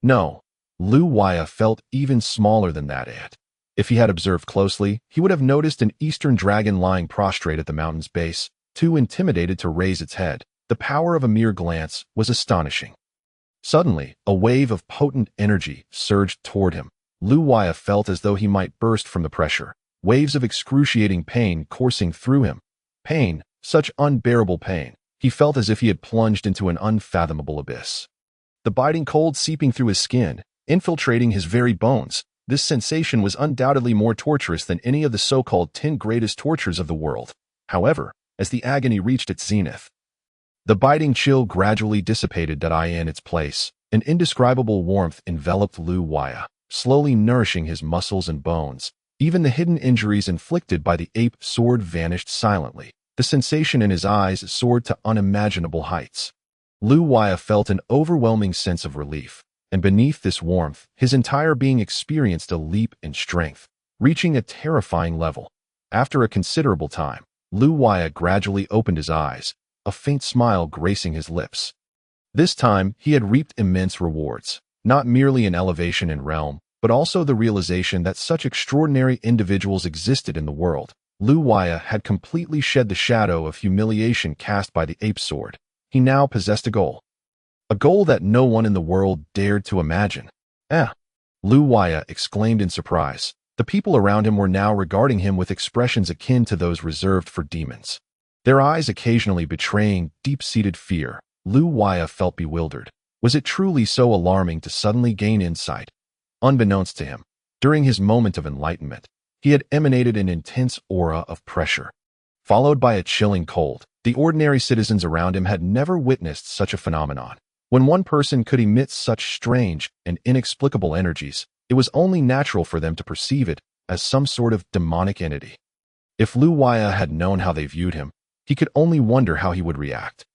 No, Lu Waya felt even smaller than that ant. If he had observed closely, he would have noticed an eastern dragon lying prostrate at the mountain's base, too intimidated to raise its head. The power of a mere glance was astonishing. Suddenly, a wave of potent energy surged toward him. Lu Waya felt as though he might burst from the pressure, waves of excruciating pain coursing through him. Pain, such unbearable pain. He felt as if he had plunged into an unfathomable abyss. The biting cold seeping through his skin, infiltrating his very bones. This sensation was undoubtedly more torturous than any of the so-called 10 greatest tortures of the world. However, as the agony reached its zenith, the biting chill gradually dissipated. In its place, an indescribable warmth enveloped Lu Waya, slowly nourishing his muscles and bones. Even the hidden injuries inflicted by the ape sword vanished silently. The sensation in his eyes soared to unimaginable heights. Lu Waya felt an overwhelming sense of relief, and beneath this warmth, his entire being experienced a leap in strength, reaching a terrifying level. After a considerable time, Lu Waya gradually opened his eyes, a faint smile gracing his lips. This time, he had reaped immense rewards, not merely an elevation in realm, but also the realization that such extraordinary individuals existed in the world. Lu Waya had completely shed the shadow of humiliation cast by the ape sword. He now possessed a goal. A goal that no one in the world dared to imagine. Lu Waya exclaimed in surprise. The people around him were now regarding him with expressions akin to those reserved for demons. Their eyes occasionally betraying deep-seated fear. Lu Waya felt bewildered. Was it truly so alarming to suddenly gain insight? Unbeknownst to him, during his moment of enlightenment, he had emanated an intense aura of pressure, followed by a chilling cold. The ordinary citizens around him had never witnessed such a phenomenon. When one person could emit such strange and inexplicable energies, it was only natural for them to perceive it as some sort of demonic entity. If Lu Waya had known how they viewed him, he could only wonder how he would react.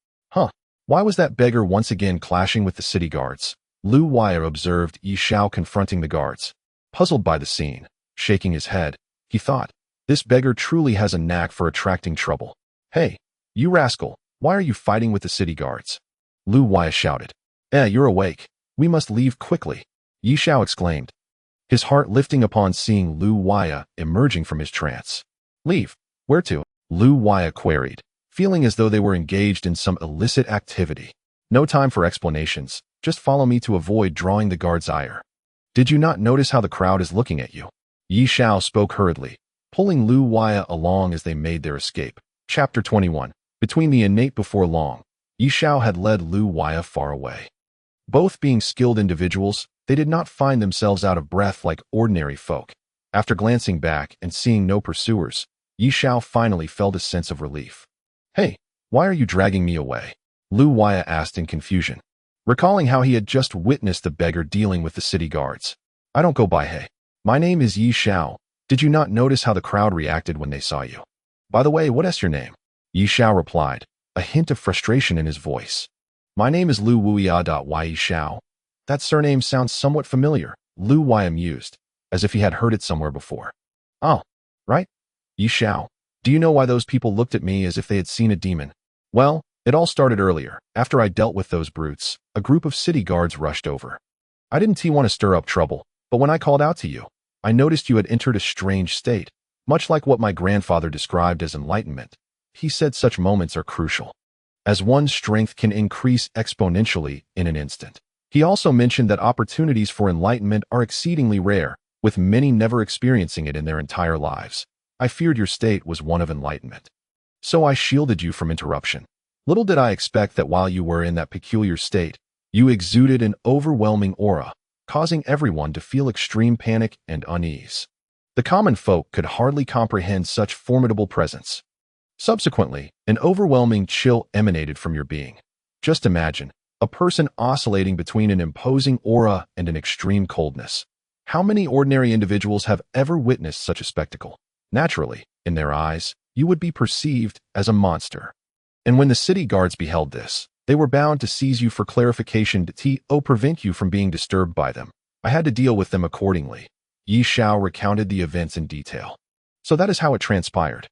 Why was that beggar once again clashing with the city guards? Lu Waya observed Yi Xiao confronting the guards. Puzzled by the scene, shaking his head, he thought, this beggar truly has a knack for attracting trouble. Hey, you rascal, why are you fighting with the city guards? Lu Waya shouted. You're awake. We must leave quickly, Yi Xiao exclaimed, his heart lifting upon seeing Lu Waya emerging from his trance. Leave? Where to? Lu Waya queried, feeling as though they were engaged in some illicit activity. No time for explanations, just follow me to avoid drawing the guard's ire. Did you not notice how the crowd is looking at you? Yi Xiao spoke hurriedly, pulling Lu Waya along as they made their escape. Chapter 21. Between the innate before long, Yi Xiao had led Lu Waya far away. Both being skilled individuals, they did not find themselves out of breath like ordinary folk. After glancing back and seeing no pursuers, Yi Xiao finally felt a sense of relief. Hey, why are you dragging me away? Lu Waya asked in confusion, recalling how he had just witnessed the beggar dealing with the city guards. I don't go by hey. My name is Yi Xiao. Did you not notice how the crowd reacted when they saw you? By the way, what is your name? Yi Xiao replied, a hint of frustration in his voice. My name is Lu Wuya. Yi Xiao. That surname sounds somewhat familiar, Lu Waya mused, as if he had heard it somewhere before. Oh, right? Yi Xiao. Do you know why those people looked at me as if they had seen a demon? Well, it all started earlier. After I dealt with those brutes, a group of city guards rushed over. I didn't want to stir up trouble, but when I called out to you, I noticed you had entered a strange state, much like what my grandfather described as enlightenment. He said such moments are crucial, as one's strength can increase exponentially in an instant. He also mentioned that opportunities for enlightenment are exceedingly rare, with many never experiencing it in their entire lives. I feared your state was one of enlightenment, so I shielded you from interruption. Little did I expect that while you were in that peculiar state, you exuded an overwhelming aura, causing everyone to feel extreme panic and unease. The common folk could hardly comprehend such formidable presence. Subsequently, an overwhelming chill emanated from your being. Just imagine, a person oscillating between an imposing aura and an extreme coldness. How many ordinary individuals have ever witnessed such a spectacle? Naturally, in their eyes, you would be perceived as a monster. And when the city guards beheld this, they were bound to seize you for clarification to prevent you from being disturbed by them. I had to deal with them accordingly. Yi Xiao recounted the events in detail. So that is how it transpired.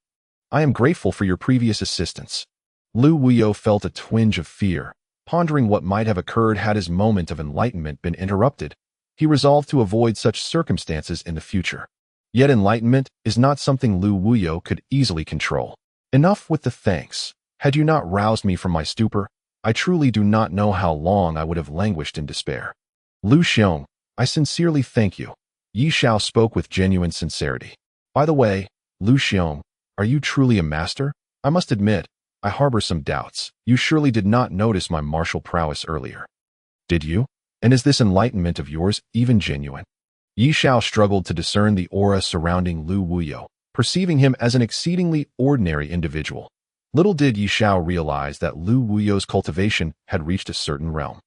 I am grateful for your previous assistance. Lu Wuyo felt a twinge of fear, pondering what might have occurred had his moment of enlightenment been interrupted. He resolved to avoid such circumstances in the future. Yet enlightenment is not something Lu Wuyo could easily control. Enough with the thanks. Had you not roused me from my stupor, I truly do not know how long I would have languished in despair. Lu Xiong, I sincerely thank you. Yi Xiao spoke with genuine sincerity. By the way, Lu Xiong, are you truly a master? I must admit, I harbor some doubts. You surely did not notice my martial prowess earlier. Did you? And is this enlightenment of yours even genuine? Yi Xiao struggled to discern the aura surrounding Lu Wuyo, perceiving him as an exceedingly ordinary individual. Little did Yi Xiao realize that Lu Wuyo's cultivation had reached a certain realm,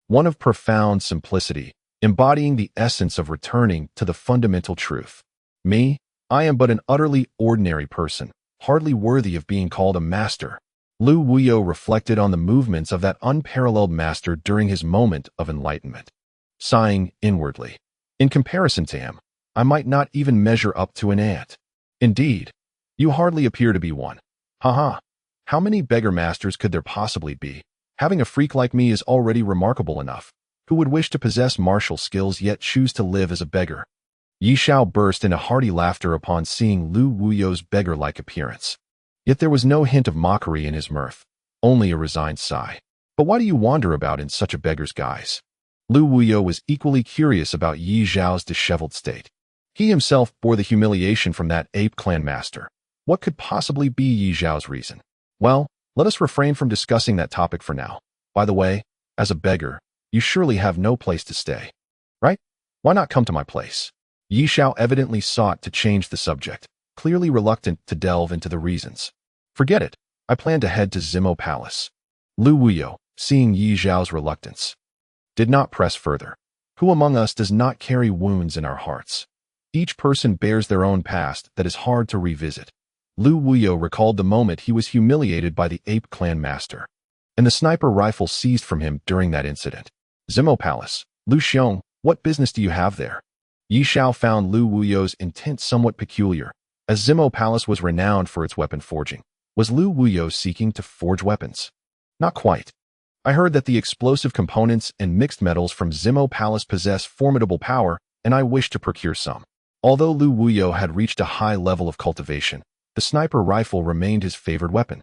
one of profound simplicity, embodying the essence of returning to the fundamental truth. Me, I am but an utterly ordinary person, hardly worthy of being called a master. Lu Wuyo reflected on the movements of that unparalleled master during his moment of enlightenment, sighing inwardly. In comparison to him, I might not even measure up to an ant. Indeed, you hardly appear to be one. Haha. How many beggar masters could there possibly be? Having a freak like me is already remarkable enough. Who would wish to possess martial skills yet choose to live as a beggar? Yi Xiao burst into hearty laughter upon seeing Lu Wuyo's beggar-like appearance. Yet there was no hint of mockery in his mirth, only a resigned sigh. But why do you wander about in such a beggar's guise? Lu Wuyo was equally curious about Yi Xiao's disheveled state. He himself bore the humiliation from that ape clan master. What could possibly be Yi Xiao's reason? Well, let us refrain from discussing that topic for now. By the way, as a beggar, you surely have no place to stay, right? Why not come to my place? Yi Xiao evidently sought to change the subject, clearly reluctant to delve into the reasons. Forget it. I plan to head to Zimo Palace. Lu Wuyo, seeing Yi Xiao's reluctance, did not press further. Who among us does not carry wounds in our hearts? Each person bears their own past that is hard to revisit. Lu Wuyo recalled the moment he was humiliated by the ape clan master, and the sniper rifle seized from him during that incident. Zimo Palace. Lu Xiong, what business do you have there? Yi Xiao found Lu Wuyo's intent somewhat peculiar. As Zimo Palace was renowned for its weapon forging, was Lu Wuyo seeking to forge weapons? Not quite. I heard that the explosive components and mixed metals from Zimo Palace possess formidable power, and I wish to procure some. Although Lu Wuyo had reached a high level of cultivation, the sniper rifle remained his favored weapon,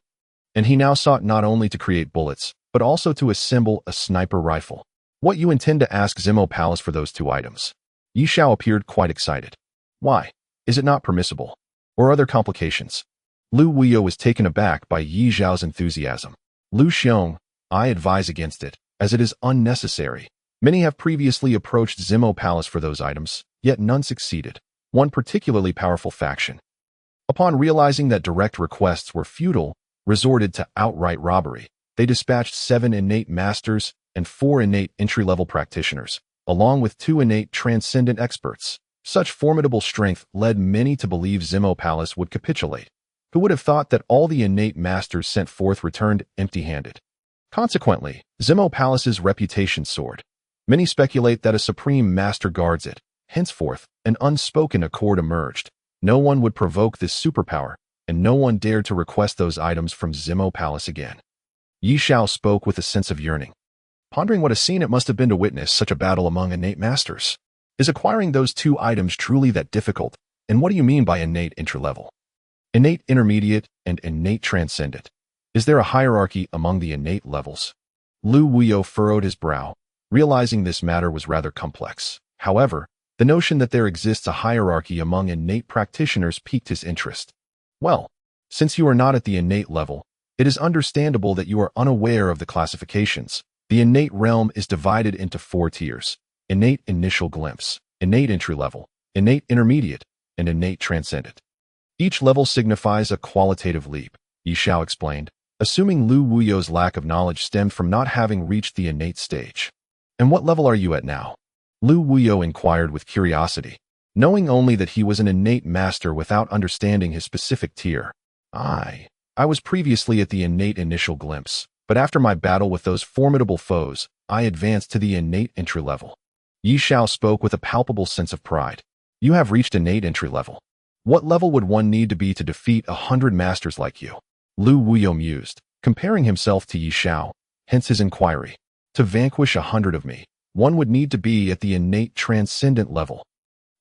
and he now sought not only to create bullets, but also to assemble a sniper rifle. What you intend to ask Zimo Palace for those two items? Yi Xiao appeared quite excited. Why? Is it not permissible? Or other complications? Lu Wuyo was taken aback by Yi Xiao's enthusiasm. Lu Xiong, I advise against it, as it is unnecessary. Many have previously approached Zimo Palace for those items, yet none succeeded. One particularly powerful faction, upon realizing that direct requests were futile, resorted to outright robbery. They dispatched 7 innate masters and 4 innate entry-level practitioners, along with 2 innate transcendent experts. Such formidable strength led many to believe Zimo Palace would capitulate. Who would have thought that all the innate masters sent forth returned empty-handed? Consequently, Zimo Palace's reputation soared. Many speculate that a supreme master guards it. Henceforth, an unspoken accord emerged. No one would provoke this superpower, and no one dared to request those items from Zimo Palace again. Yi Xiao spoke with a sense of yearning, pondering what a scene it must have been to witness such a battle among innate masters. Is acquiring those 2 items truly that difficult? And what do you mean by innate entry-level? Innate intermediate and innate transcendent. Is there a hierarchy among the innate levels? Lu Wuyo furrowed his brow, realizing this matter was rather complex. However, the notion that there exists a hierarchy among innate practitioners piqued his interest. Well, since you are not at the innate level, it is understandable that you are unaware of the classifications. The innate realm is divided into 4 tiers: innate initial glimpse, innate entry level, innate intermediate, and innate transcendent. Each level signifies a qualitative leap, Yi Xiao explained, assuming Lu Wuyo's lack of knowledge stemmed from not having reached the innate stage. And what level are you at now? Lu Wuyo inquired with curiosity, knowing only that he was an innate master without understanding his specific tier. I was previously at the innate initial glimpse, but after my battle with those formidable foes, I advanced to the innate entry level. Yi Xiao spoke with a palpable sense of pride. You have reached innate entry level. What level would one need to be to defeat 100 masters like you? Lu Wuyo mused, comparing himself to Yi Xiao, hence his inquiry. To vanquish 100 of me, one would need to be at the innate transcendent level.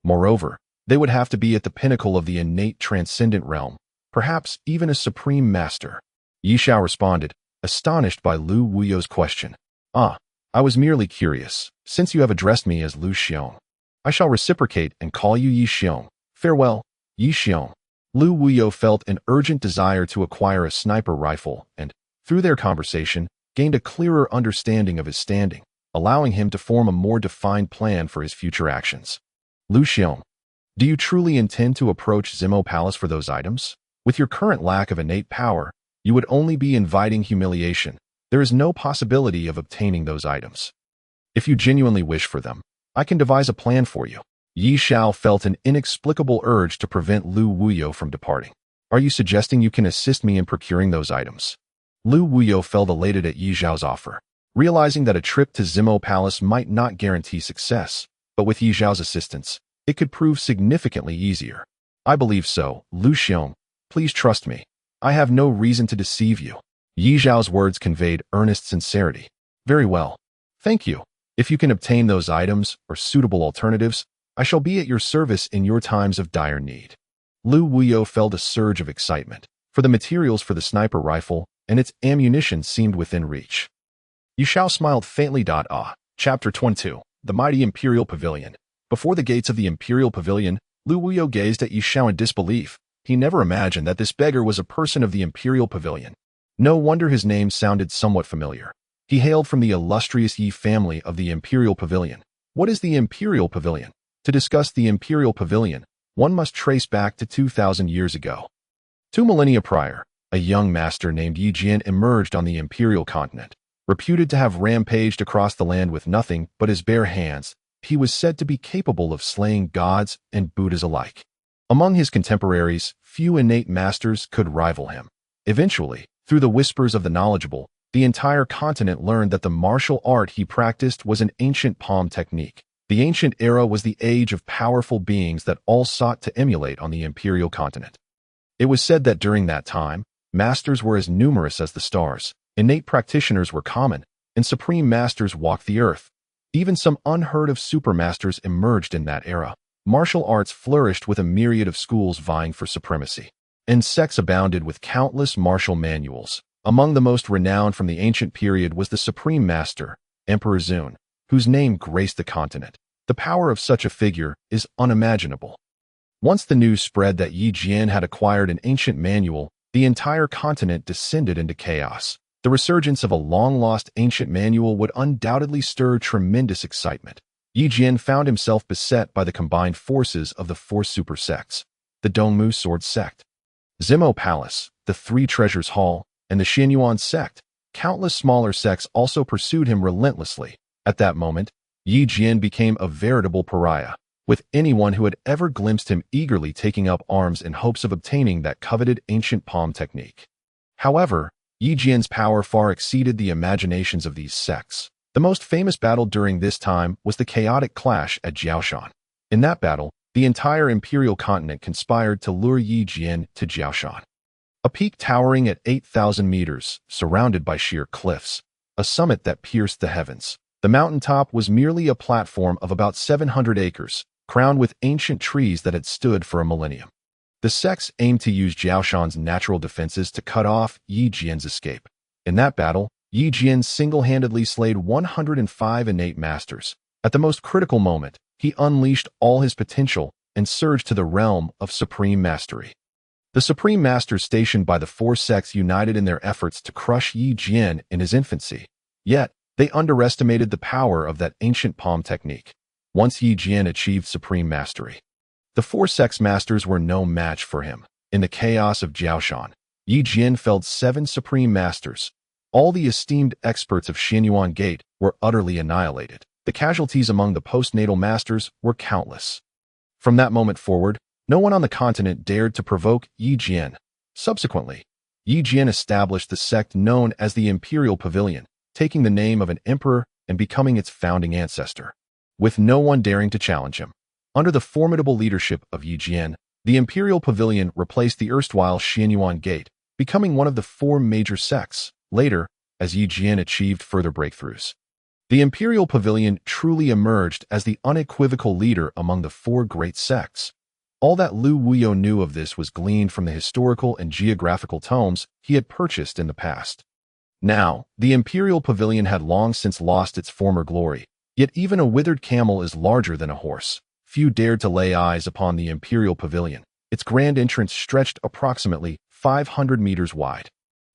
Moreover, they would have to be at the pinnacle of the innate transcendent realm, perhaps even a supreme master. Yi Xiao responded, astonished by Lu Wuyo's question. I was merely curious. Since you have addressed me as Lu Xiong, I shall reciprocate and call you Yi Xiong. Farewell, Yi Xiong. Lu Wuyo felt an urgent desire to acquire a sniper rifle and, through their conversation, gained a clearer understanding of his standing, allowing him to form a more defined plan for his future actions. Lu Xiong, do you truly intend to approach Zimo Palace for those items? With your current lack of innate power, you would only be inviting humiliation. There is no possibility of obtaining those items. If you genuinely wish for them, I can devise a plan for you. Yi Xiao felt an inexplicable urge to prevent Lu Wuyo from departing. Are you suggesting you can assist me in procuring those items? Lu Wuyo felt elated at Yi Zhao's offer, realizing that a trip to Zimo Palace might not guarantee success, but with Yi Zhao's assistance, it could prove significantly easier. I believe so, Lu Xiong. Please trust me. I have no reason to deceive you. Yi Zhao's words conveyed earnest sincerity. Very well. Thank you. If you can obtain those items or suitable alternatives, I shall be at your service in your times of dire need. Lu Wuyo felt a surge of excitement, for the materials for the sniper rifle and its ammunition seemed within reach. Yi Zhao smiled faintly. Chapter 22. The Mighty Imperial Pavilion. Before the gates of the Imperial Pavilion, Lu Wuyo gazed at Yi Zhao in disbelief. He never imagined that this beggar was a person of the Imperial Pavilion. No wonder his name sounded somewhat familiar. He hailed from the illustrious Yi family of the Imperial Pavilion. What is the Imperial Pavilion? To discuss the Imperial Pavilion, one must trace back to 2,000 years ago. 2 millennia prior, a young master named Yi Jian emerged on the Imperial continent. Reputed to have rampaged across the land with nothing but his bare hands, he was said to be capable of slaying gods and Buddhas alike. Among his contemporaries, few innate masters could rival him. Eventually, through the whispers of the knowledgeable, the entire continent learned that the martial art he practiced was an ancient palm technique. The ancient era was the age of powerful beings that all sought to emulate on the imperial continent. It was said that during that time, masters were as numerous as the stars, innate practitioners were common, and supreme masters walked the earth. Even some unheard of supermasters emerged in that era. Martial arts flourished with a myriad of schools vying for supremacy. And sects abounded with countless martial manuals. Among the most renowned from the ancient period was the Supreme Master, Emperor Zun, whose name graced the continent. The power of such a figure is unimaginable. Once the news spread that Yi Jian had acquired an ancient manual, the entire continent descended into chaos. The resurgence of a long-lost ancient manual would undoubtedly stir tremendous excitement. Yi Jian found himself beset by the combined forces of the 4 super sects: the Dongmu Sword Sect, Zimo Palace, the 3 Treasures Hall, and the Xianyuan sect. Countless smaller sects also pursued him relentlessly. At that moment, Yi Jian became a veritable pariah, with anyone who had ever glimpsed him eagerly taking up arms in hopes of obtaining that coveted ancient palm technique. However, Yi Jian's power far exceeded the imaginations of these sects. The most famous battle during this time was the chaotic clash at Jiaoshan. In that battle, the entire imperial continent conspired to lure Yi Jian to Jiaoshan, a peak towering at 8,000 meters, surrounded by sheer cliffs, a summit that pierced the heavens. The mountaintop was merely a platform of about 700 acres, crowned with ancient trees that had stood for a millennium. The sects aimed to use Jiaoshan's natural defenses to cut off Yi Jian's escape. In that battle, Yi Jian single-handedly slayed 105 innate masters. At the most critical moment, he unleashed all his potential and surged to the realm of supreme mastery. The supreme masters stationed by the 4 sects united in their efforts to crush Yi Jian in his infancy. Yet, they underestimated the power of that ancient palm technique. Once Yi Jian achieved supreme mastery, the 4 sects masters were no match for him. In the chaos of Jiaoshan, Yi Jian felled 7 supreme masters. All the esteemed experts of Xianyuan Gate were utterly annihilated. The casualties among the postnatal masters were countless. From that moment forward, no one on the continent dared to provoke Yi Jian. Subsequently, Yi Jian established the sect known as the Imperial Pavilion, taking the name of an emperor and becoming its founding ancestor, with no one daring to challenge him. Under the formidable leadership of Yi Jian, the Imperial Pavilion replaced the erstwhile Xianyuan Gate, becoming one of the 4 major sects. Later, as Yi Jian achieved further breakthroughs, the Imperial Pavilion truly emerged as the unequivocal leader among the 4 great sects. All that Lu Wuyo knew of this was gleaned from the historical and geographical tomes he had purchased in the past. Now, the Imperial Pavilion had long since lost its former glory, yet even a withered camel is larger than a horse. Few dared to lay eyes upon the Imperial Pavilion. Its grand entrance stretched approximately 500 meters wide.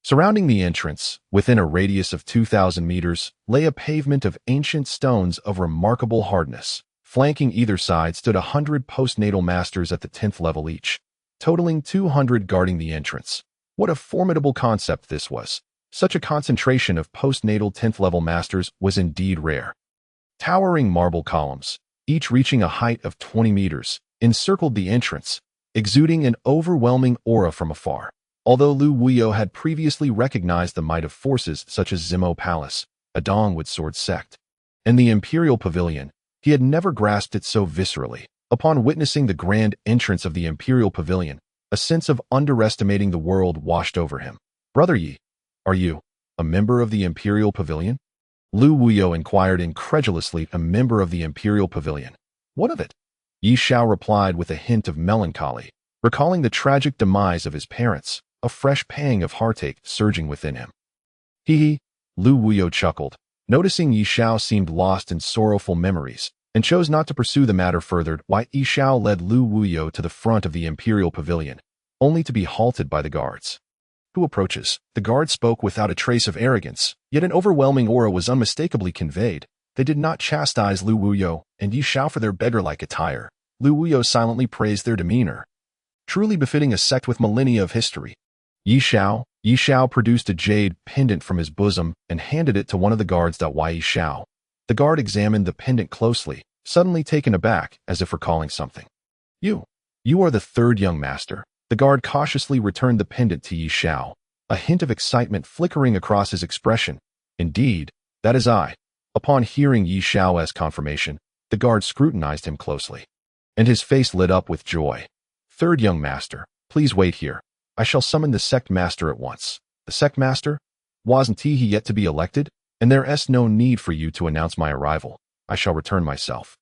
Surrounding the entrance, within a radius of 2,000 meters, lay a pavement of ancient stones of remarkable hardness. Flanking either side stood 100 postnatal masters at the 10th level each, totaling 200 guarding the entrance. What a formidable concept this was. Such a concentration of postnatal 10th level masters was indeed rare. Towering marble columns, each reaching a height of 20 meters, encircled the entrance. exuding an overwhelming aura from afar. Although Lu Wuyo had previously recognized the might of forces such as Zimo Palace, a Dongwood sword sect, and the Imperial Pavilion, he had never grasped it so viscerally. Upon witnessing the grand entrance of the Imperial Pavilion, a sense of underestimating the world washed over him. "Brother Yi, are you a member of the Imperial Pavilion?" Lu Wuyo inquired incredulously. "A member of the Imperial Pavilion? What of it?" Yi Xiao replied with a hint of melancholy, recalling the tragic demise of his parents, a fresh pang of heartache surging within him. Hee, Lu Wuyo chuckled, noticing Yi Xiao seemed lost in sorrowful memories, and chose not to pursue the matter further. Yi Xiao led Lu Wuyo to the front of the Imperial Pavilion, only to be halted by the guards. "Who approaches?" The guard spoke without a trace of arrogance, yet an overwhelming aura was unmistakably conveyed. They did not chastise Lu Wuyo and Yi Xiao for their beggar-like attire. Lu Wuyo silently praised their demeanor, truly befitting a sect with millennia of history. Yi Xiao produced a jade pendant from his bosom and handed it to one of the guards. Yi Xiao. The guard examined the pendant closely, suddenly taken aback, as if recalling something. You are the third young master." The guard cautiously returned the pendant to Yi Xiao, a hint of excitement flickering across his expression. "Indeed, that is I." Upon hearing Yi Xiao's confirmation, the guard scrutinized him closely, and his face lit up with joy. "Third young master, please wait here. I shall summon the sect master at once." "The sect master? Wasn't he yet to be elected? And there's no need for you to announce my arrival. I shall return myself."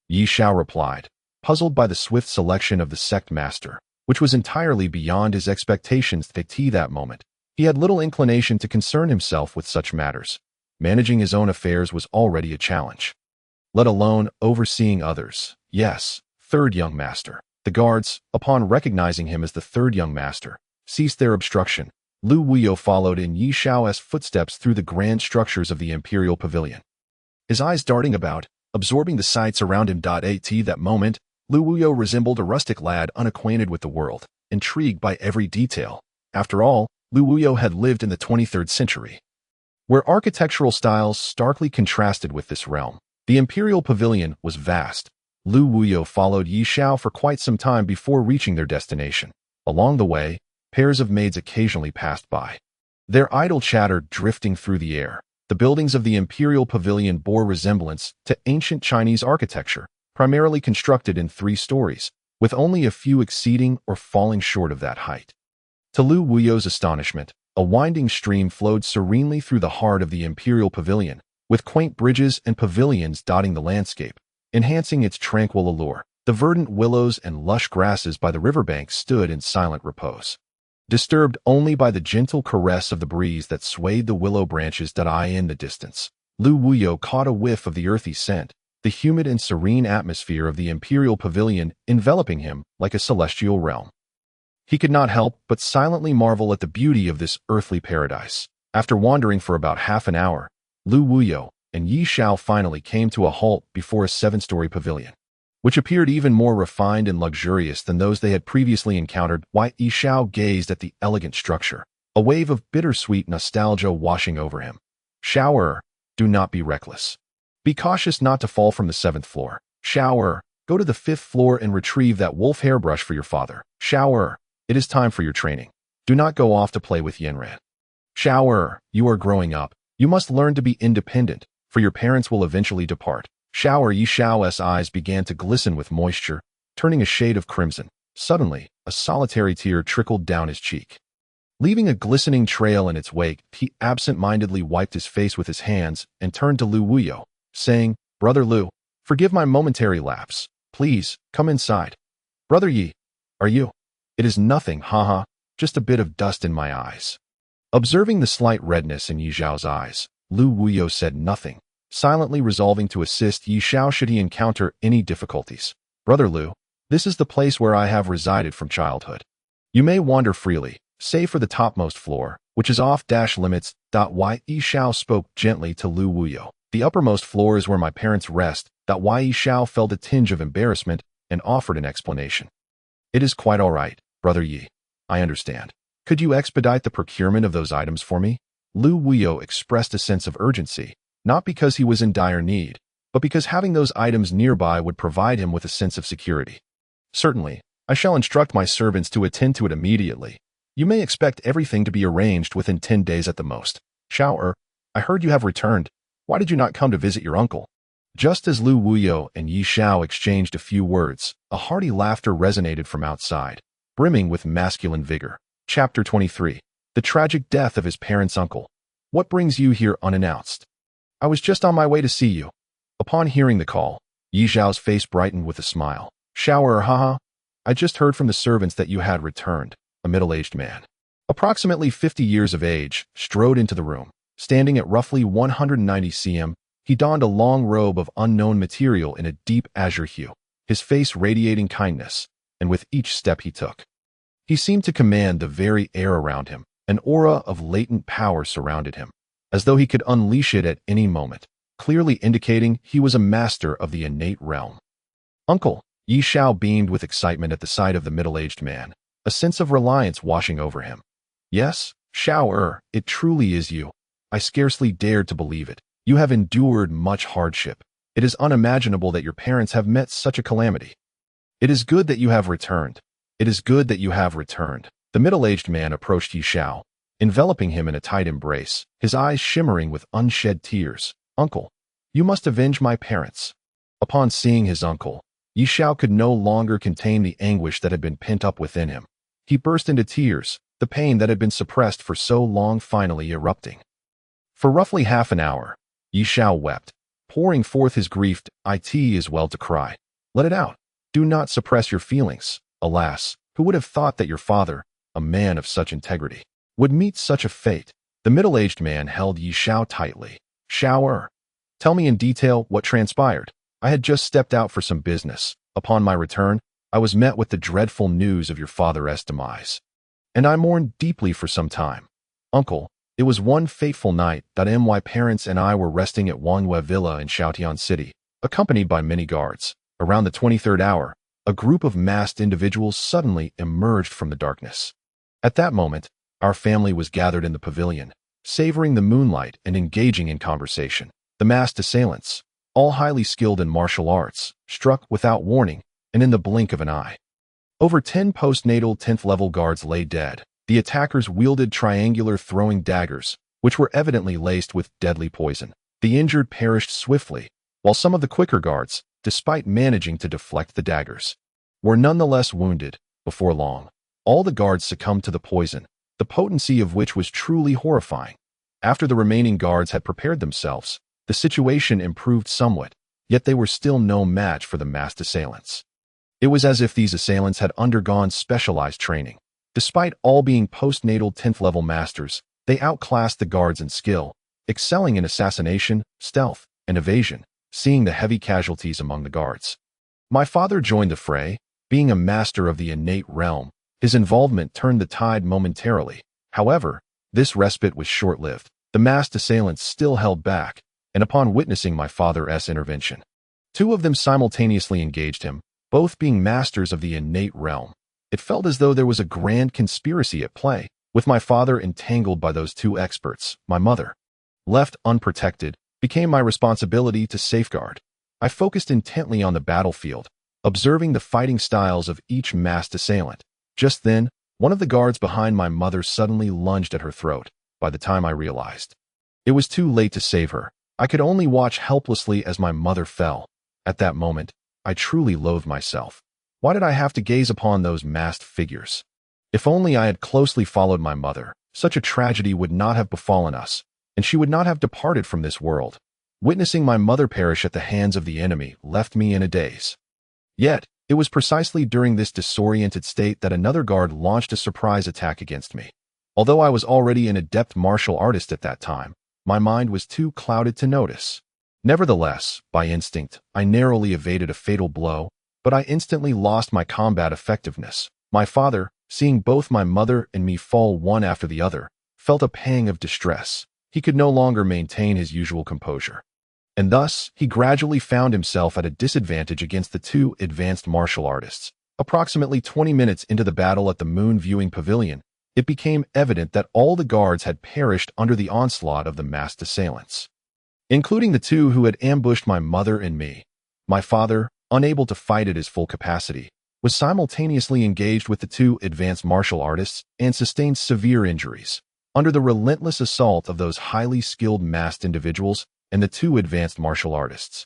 Yi Xiao replied, puzzled by the swift selection of the sect master, which was entirely beyond his expectations at that moment. He had little inclination to concern himself with such matters. Managing his own affairs was already a challenge, let alone overseeing others. "Yes, third young master." The guards, upon recognizing him as the third young master, ceased their obstruction. Lu Wuyo followed in Yi Xiao's footsteps through the grand structures of the Imperial Pavilion, his eyes darting about, absorbing the sights around him. At that moment, Lu Wuyo resembled a rustic lad unacquainted with the world, intrigued by every detail. After all, Lu Wuyo had lived in the 23rd century, where architectural styles starkly contrasted with this realm. The Imperial Pavilion was vast. Lu Wuyo followed Yi Xiao for quite some time before reaching their destination. Along the way, pairs of maids occasionally passed by, their idle chatter drifting through the air. The buildings of the Imperial Pavilion bore resemblance to ancient Chinese architecture, primarily constructed in 3 stories, with only a few exceeding or falling short of that height. To Lu Wuyo's astonishment, a winding stream flowed serenely through the heart of the Imperial Pavilion, with quaint bridges and pavilions dotting the landscape, enhancing its tranquil allure. The verdant willows and lush grasses by the riverbank stood in silent repose, disturbed only by the gentle caress of the breeze that swayed the willow branches. In the distance, Lu Wuyo caught a whiff of the earthy scent, the humid and serene atmosphere of the Imperial Pavilion enveloping him like a celestial realm. He could not help but silently marvel at the beauty of this earthly paradise. After wandering for about half an hour, Lu Wuyo and Yi Xiao finally came to a halt before a 7-story pavilion, which appeared even more refined and luxurious than those they had previously encountered. Yi Xiao gazed at the elegant structure, a wave of bittersweet nostalgia washing over him. "Xiao, do not be reckless. Be cautious not to fall from the 7th floor. Xiao, go to the 5th floor and retrieve that wolf hairbrush for your father. Xiao, it is time for your training. Do not go off to play with Yenran. Xiao, you are growing up. You must learn to be independent, for your parents will eventually depart." Yi Xiao's eyes began to glisten with moisture, turning a shade of crimson. Suddenly, a solitary tear trickled down his cheek, leaving a glistening trail in its wake. He absent-mindedly wiped his face with his hands and turned to Lu Wuyo, saying, "Brother Lu, forgive my momentary lapse. Please, come inside." "Brother Yi, are you?" "It is nothing, haha, just a bit of dust in my eyes." Observing the slight redness in Yi Xiao's eyes, Lu Wuyo said nothing, silently resolving to assist Yi Xiao should he encounter any difficulties. "Brother Lu, this is the place where I have resided from childhood. You may wander freely, save for the topmost floor, which is off-limits." Yi Xiao spoke gently to Lu Wuyo. "The uppermost floor is where my parents rest." Yi Xiao felt a tinge of embarrassment and offered an explanation. "It is quite all right, Brother Yi. I understand. Could you expedite the procurement of those items for me?" Lu Wuyo expressed a sense of urgency, not because he was in dire need, but because having those items nearby would provide him with a sense of security. "Certainly, I shall instruct my servants to attend to it immediately. You may expect everything to be arranged within 10 days at the most. Xiao, I heard you have returned. Why did you not come to visit your uncle? Just as Lu Wuyo and Yi Xiao exchanged a few words, a hearty laughter resonated from outside, brimming with masculine vigor. Chapter 23. The tragic death of his parents' uncle. What brings you here unannounced? I was just on my way to see you. Upon hearing the call, Yi Xiao's face brightened with a smile. Xiao, haha. I just heard from the servants that you had returned. A middle-aged man, approximately 50 years of age, strode into the room. Standing at roughly 190 cm, he donned a long robe of unknown material in a deep azure hue, his face radiating kindness, and with each step he took, he seemed to command the very air around him. An aura of latent power surrounded him, as though he could unleash it at any moment, clearly indicating he was a master of the innate realm. Uncle, Yi Xiao beamed with excitement at the sight of the middle-aged man, a sense of reliance washing over him. Yes, Xiao, it truly is you. I scarcely dared to believe it. You have endured much hardship. It is unimaginable that your parents have met such a calamity. It is good that you have returned. It is good that you have returned. The middle-aged man approached Yi Xiao, enveloping him in a tight embrace, his eyes shimmering with unshed tears. Uncle, you must avenge my parents. Upon seeing his uncle, Yi Xiao could no longer contain the anguish that had been pent up within him. He burst into tears, the pain that had been suppressed for so long finally erupting. For roughly half an hour, Yi Xiao wept, pouring forth his grief. It is well to cry. Let it out. Do not suppress your feelings. Alas, who would have thought that your father, a man of such integrity, would meet such a fate? The middle-aged man held Yi Xiao tightly. Xiao, tell me in detail what transpired. I had just stepped out for some business. Upon my return, I was met with the dreadful news of your father's demise, and I mourned deeply for some time. Uncle, it was one fateful night that my parents and I were resting at Wangyue Villa in Xiaotian City, accompanied by many guards. Around the 23rd hour, a group of masked individuals suddenly emerged from the darkness. At that moment, our family was gathered in the pavilion, savoring the moonlight and engaging in conversation. The masked assailants, all highly skilled in martial arts, struck without warning and in the blink of an eye. Over 10 postnatal 10th level guards lay dead. The attackers wielded triangular throwing daggers, which were evidently laced with deadly poison. The injured perished swiftly, while some of the quicker guards, despite managing to deflect the daggers, were nonetheless wounded. Before long, all the guards succumbed to the poison, the potency of which was truly horrifying. After the remaining guards had prepared themselves, the situation improved somewhat, yet they were still no match for the masked assailants. It was as if these assailants had undergone specialized training. Despite all being postnatal 10th level masters, they outclassed the guards in skill, excelling in assassination, stealth, and evasion. Seeing the heavy casualties among the guards, my father joined the fray. Being a master of the innate realm, his involvement turned the tide momentarily. However, this respite was short-lived. The masked assailants still held back, and upon witnessing my father's intervention, 2 of them simultaneously engaged him, both being masters of the innate realm. It felt as though there was a grand conspiracy at play. With my father entangled by those 2 experts, my mother, left unprotected, became my responsibility to safeguard. I focused intently on the battlefield, observing the fighting styles of each masked assailant. Just then, one of the guards behind my mother suddenly lunged at her throat. By the time I realized, it was too late to save her. I could only watch helplessly as my mother fell. At that moment, I truly loathed myself. Why did I have to gaze upon those masked figures? If only I had closely followed my mother, such a tragedy would not have befallen us, and she would not have departed from this world. Witnessing my mother perish at the hands of the enemy left me in a daze. Yet, it was precisely during this disoriented state that another guard launched a surprise attack against me. Although I was already an adept martial artist at that time, my mind was too clouded to notice. Nevertheless, by instinct, I narrowly evaded a fatal blow, but I instantly lost my combat effectiveness. My father, seeing both my mother and me fall one after the other, felt a pang of distress. He could no longer maintain his usual composure, and thus he gradually found himself at a disadvantage against the 2 advanced martial artists. Approximately 20 minutes into the battle at the moon viewing pavilion, it became evident that all the guards had perished under the onslaught of the masked assailants, including the 2 who had ambushed my mother and me. My father, unable to fight at his full capacity, was simultaneously engaged with the two advanced martial artists and sustained severe injuries. Under the relentless assault of those highly skilled masked individuals and the two advanced martial artists,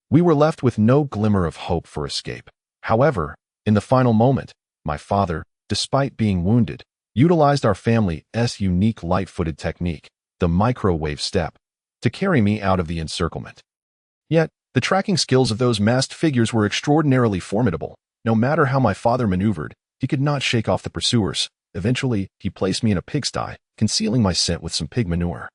we were left with no glimmer of hope for escape. However, in the final moment, my father, despite being wounded, utilized our family's unique light-footed technique, the microwave step, to carry me out of the encirclement. Yet, the tracking skills of those masked figures were extraordinarily formidable. No matter how my father maneuvered, he could not shake off the pursuers. Eventually, he placed me in a pigsty, concealing my scent with some pig manure.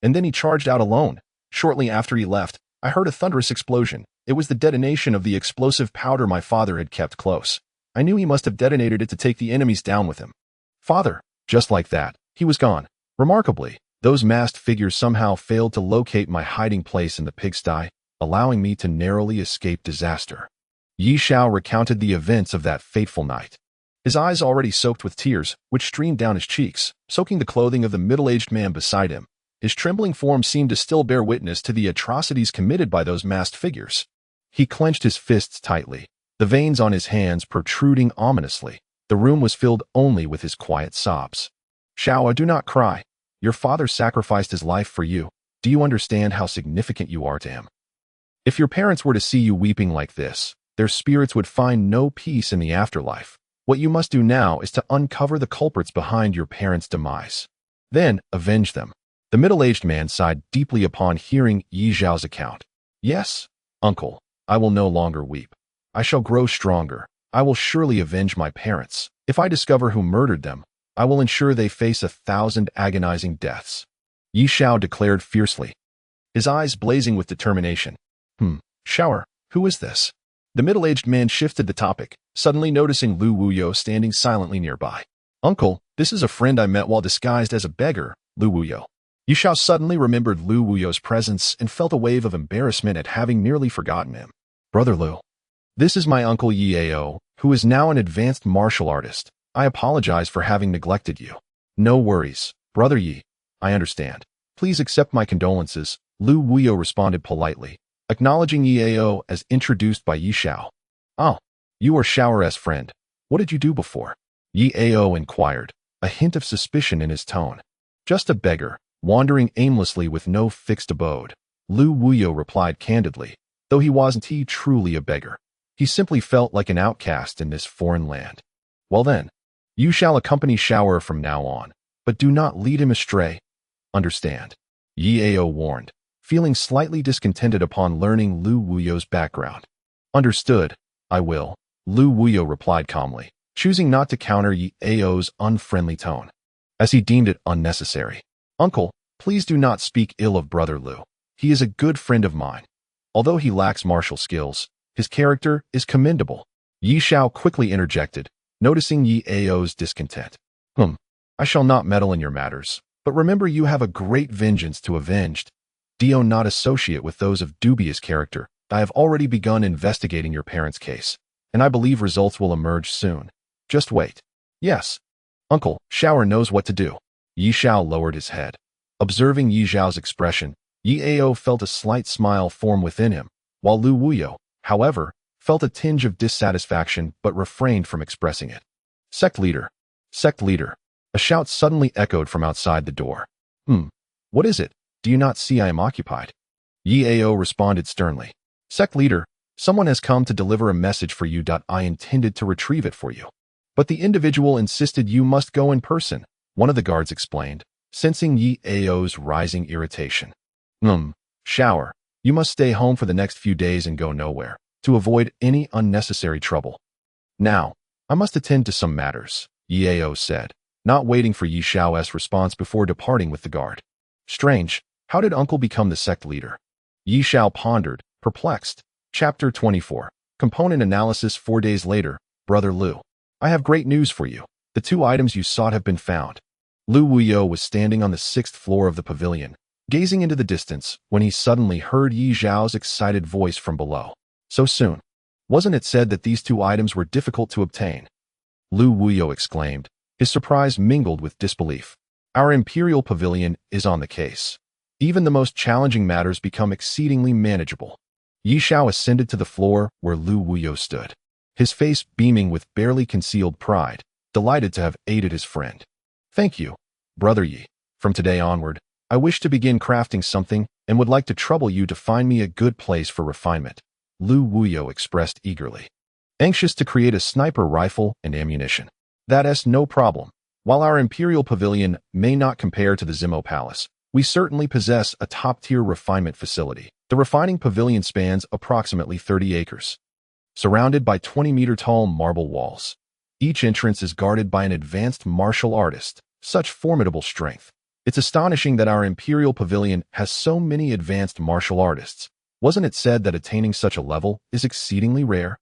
And then he charged out alone. Shortly after he left, I heard a thunderous explosion. It was the detonation of the explosive powder my father had kept close. I knew he must have detonated it to take the enemies down with him. Father, just like that, he was gone. Remarkably, those masked figures somehow failed to locate my hiding place in the pigsty, allowing me to narrowly escape disaster. Yi Xiao recounted the events of that fateful night. His eyes already soaked with tears, which streamed down his cheeks, soaking the clothing of the middle-aged man beside him. His trembling form seemed to still bear witness to the atrocities committed by those masked figures. He clenched his fists tightly, the veins on his hands protruding ominously. The room was filled only with his quiet sobs. Xiao, do not cry. Your father sacrificed his life for you. Do you understand how significant you are to him? If your parents were to see you weeping like this, their spirits would find no peace in the afterlife. What you must do now is to uncover the culprits behind your parents' demise. Then, avenge them. The middle-aged man sighed deeply upon hearing Yi Xiao's account. Yes, uncle, I will no longer weep. I shall grow stronger. I will surely avenge my parents. If I discover who murdered them, I will ensure they face 1,000 agonizing deaths. Yi Xiao declared fiercely, his eyes blazing with determination. Shower, who is this? The middle-aged man shifted the topic, suddenly noticing Lu Wuyo standing silently nearby. Uncle, this is a friend I met while disguised as a beggar, Lu Wuyo. Yi Xiao suddenly remembered Lu Wuyo's presence and felt a wave of embarrassment at having nearly forgotten him. Brother Lu. This is my uncle Yi Ao, who is now an advanced martial artist. I apologize for having neglected you. No worries, Brother Yi. I understand. Please accept my condolences, Lu Wuyo responded politely, acknowledging Yi Ao as introduced by Yi Xiao. Oh, you are Xiao's friend. What did you do before? Yi Ao inquired, a hint of suspicion in his tone. Just a beggar, wandering aimlessly with no fixed abode. Lu Wuyo replied candidly, though he wasn't truly a beggar. He simply felt like an outcast in this foreign land. Well then, you shall accompany Xiao from now on, but do not lead him astray. Understand? Yi Ao warned, feeling slightly discontented upon learning Lu Wuyo's background. Understood, I will, Lu Wuyo replied calmly, choosing not to counter Yi Ao's unfriendly tone, as he deemed it unnecessary. Uncle, please do not speak ill of Brother Lu. He is a good friend of mine. Although he lacks martial skills, his character is commendable. Yi Xiao quickly interjected, noticing Yi Ao's discontent. I shall not meddle in your matters, but remember you have a great vengeance to avenge. Do not associate with those of dubious character. I have already begun investigating your parents' case, and I believe results will emerge soon. Just wait. Yes, Uncle, Xiao knows what to do. Yi Xiao lowered his head. Observing Yi Xiao's expression, Yi Ao felt a slight smile form within him, while Lu Wuyo, however, felt a tinge of dissatisfaction but refrained from expressing it. Sect leader. Sect leader. A shout suddenly echoed from outside the door. What is it? Do you not see I am occupied? Yi Ao responded sternly. Sect leader, someone has come to deliver a message for you. I intended to retrieve it for you, but the individual insisted you must go in person, one of the guards explained, sensing Yi Ao's rising irritation. Xiao, you must stay home for the next few days and go nowhere, to avoid any unnecessary trouble. Now, I must attend to some matters, Yi Ao said, not waiting for Yi Xiao's response before departing with the guard. Strange, how did Uncle become the sect leader? Yi Xiao pondered, perplexed. Chapter 24. Component Analysis. 4 days later, Brother Lu. I have great news for you. The 2 items you sought have been found. Lu Wuyo was standing on the 6th floor of the pavilion, gazing into the distance, when he suddenly heard Yi Xiao's excited voice from below. So soon? Wasn't it said that these 2 items were difficult to obtain? Lu Wuyo exclaimed, his surprise mingled with disbelief. Our imperial pavilion is on the case. Even the most challenging matters become exceedingly manageable. Yi Xiao ascended to the floor where Lu Wuyo stood. his face beaming with barely concealed pride, delighted to have aided his friend. "Thank you, Brother Yi. From today onward, I wish to begin crafting something and would like to trouble you to find me a good place for refinement," Lu Wuyo expressed eagerly. "Anxious to create a sniper rifle and ammunition. That's no problem. While our imperial pavilion may not compare to the Zimo Palace, we certainly possess a top-tier refinement facility. The refining pavilion spans approximately 30 acres, surrounded by 20-meter-tall marble walls. Each entrance is guarded by an advanced martial artist. Such formidable strength. It's astonishing that our imperial pavilion has so many advanced martial artists. Wasn't it said that attaining such a level is exceedingly rare?"